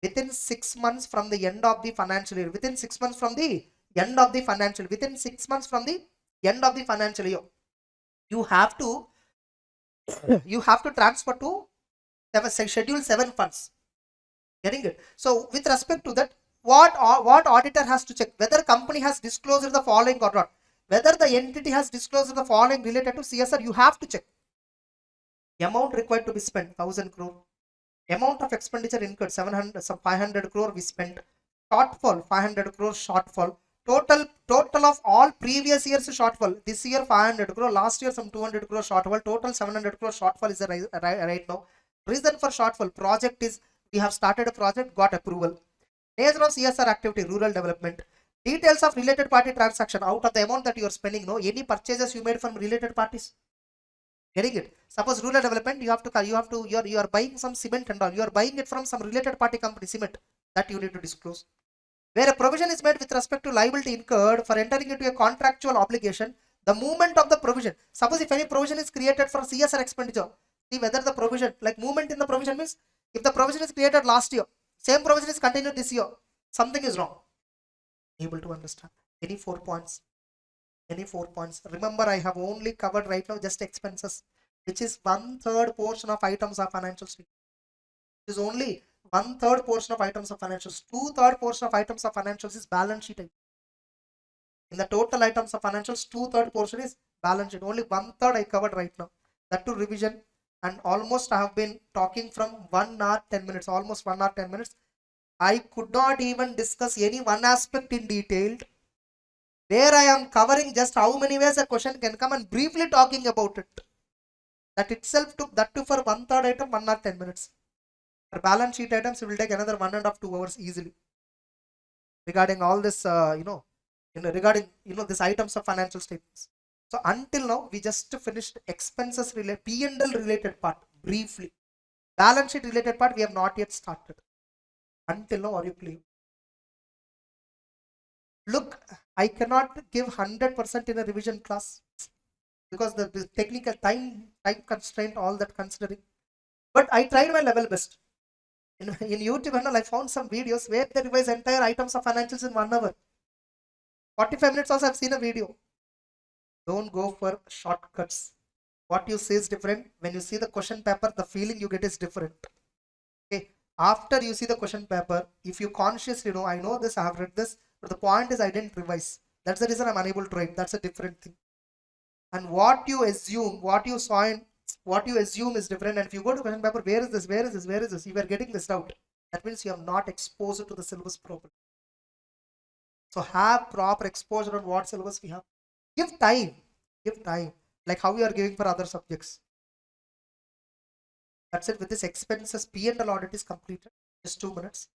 within 6 months from the end of the financial year. Within 6 months from the end of the financial. Within 6 months from the end of the financial year, you have to transfer to Schedule 7 funds. Getting it? So with respect to that, what auditor has to check? Whether company has disclosed the following or not. Whether the entity has disclosed the following related to CSR, you have to check. Amount required to be spent 1,000 crore. Amount of expenditure incurred 500 crore we spent. Shortfall 500 crore shortfall. Total of all previous years shortfall. This year 500 crore. Last year some 200 crore shortfall. Total 700 crore shortfall is right now. Reason for shortfall. Project is we have started a project, got approval. Nature of CSR activity, rural development. Details of related party transaction. Out of the amount that you are spending, any purchases you made from related parties. Getting it? Suppose rural development, you are buying some cement and all. You are buying it from some related party company, cement. That you need to disclose. Where a provision is made with respect to liability incurred for entering into a contractual obligation, the movement of the provision. Suppose if any provision is created for CSR expenditure, see whether the provision, like movement in the provision means, if the provision is created last year, same provision is continued this year, something is wrong. Able to understand? Any 4 points? Any 4 points? Remember, I have only covered right now just expenses, which is 1/3 portion of items of financial statement. It is only 1/3 portion of items of financials. 2/3 portion of items of financials is balance sheet. In the total items of financials, 2/3 portion is balance sheet. Only 1/3 I covered right now. That to revision, and almost I have been talking from 1 hour 10 minutes, almost 1 hour 10 minutes. I could not even discuss any one aspect in detail. Where I am covering just how many ways a question can come and briefly talking about it. That itself took that too for 1/3 item 1 hour 10 minutes. For balance sheet items, it will take another 1.5 to 2 hours easily. Regarding all this, regarding this items of financial statements. So until now, we just finished expenses related, P&L related part briefly. Balance sheet related part we have not yet started. Until now, are you clear? Look, I cannot give 100% in a revision class because the technical time constraint, all that considering. But I tried my level best. In YouTube and all, I found some videos where they revise entire items of financials in 1 hour. 45 minutes also I've seen a video. Don't go for shortcuts. What you see is different. When you see the question paper, the feeling you get is different. Okay. After you see the question paper, if you consciously know, I know this, I have read this, but the point is I didn't revise. That's the reason I'm unable to write. That's a different thing. And what you assume, what you saw in, what you assume is different. And if you go to question paper, where is this? Where is this? Where is this? You are getting this out. That means you have not exposed to the syllabus properly. So have proper exposure on what syllabus we have. Give time. Give time. Like how we are giving for other subjects. That's it. With this expenses, P&L audit is completed. Just 2 minutes.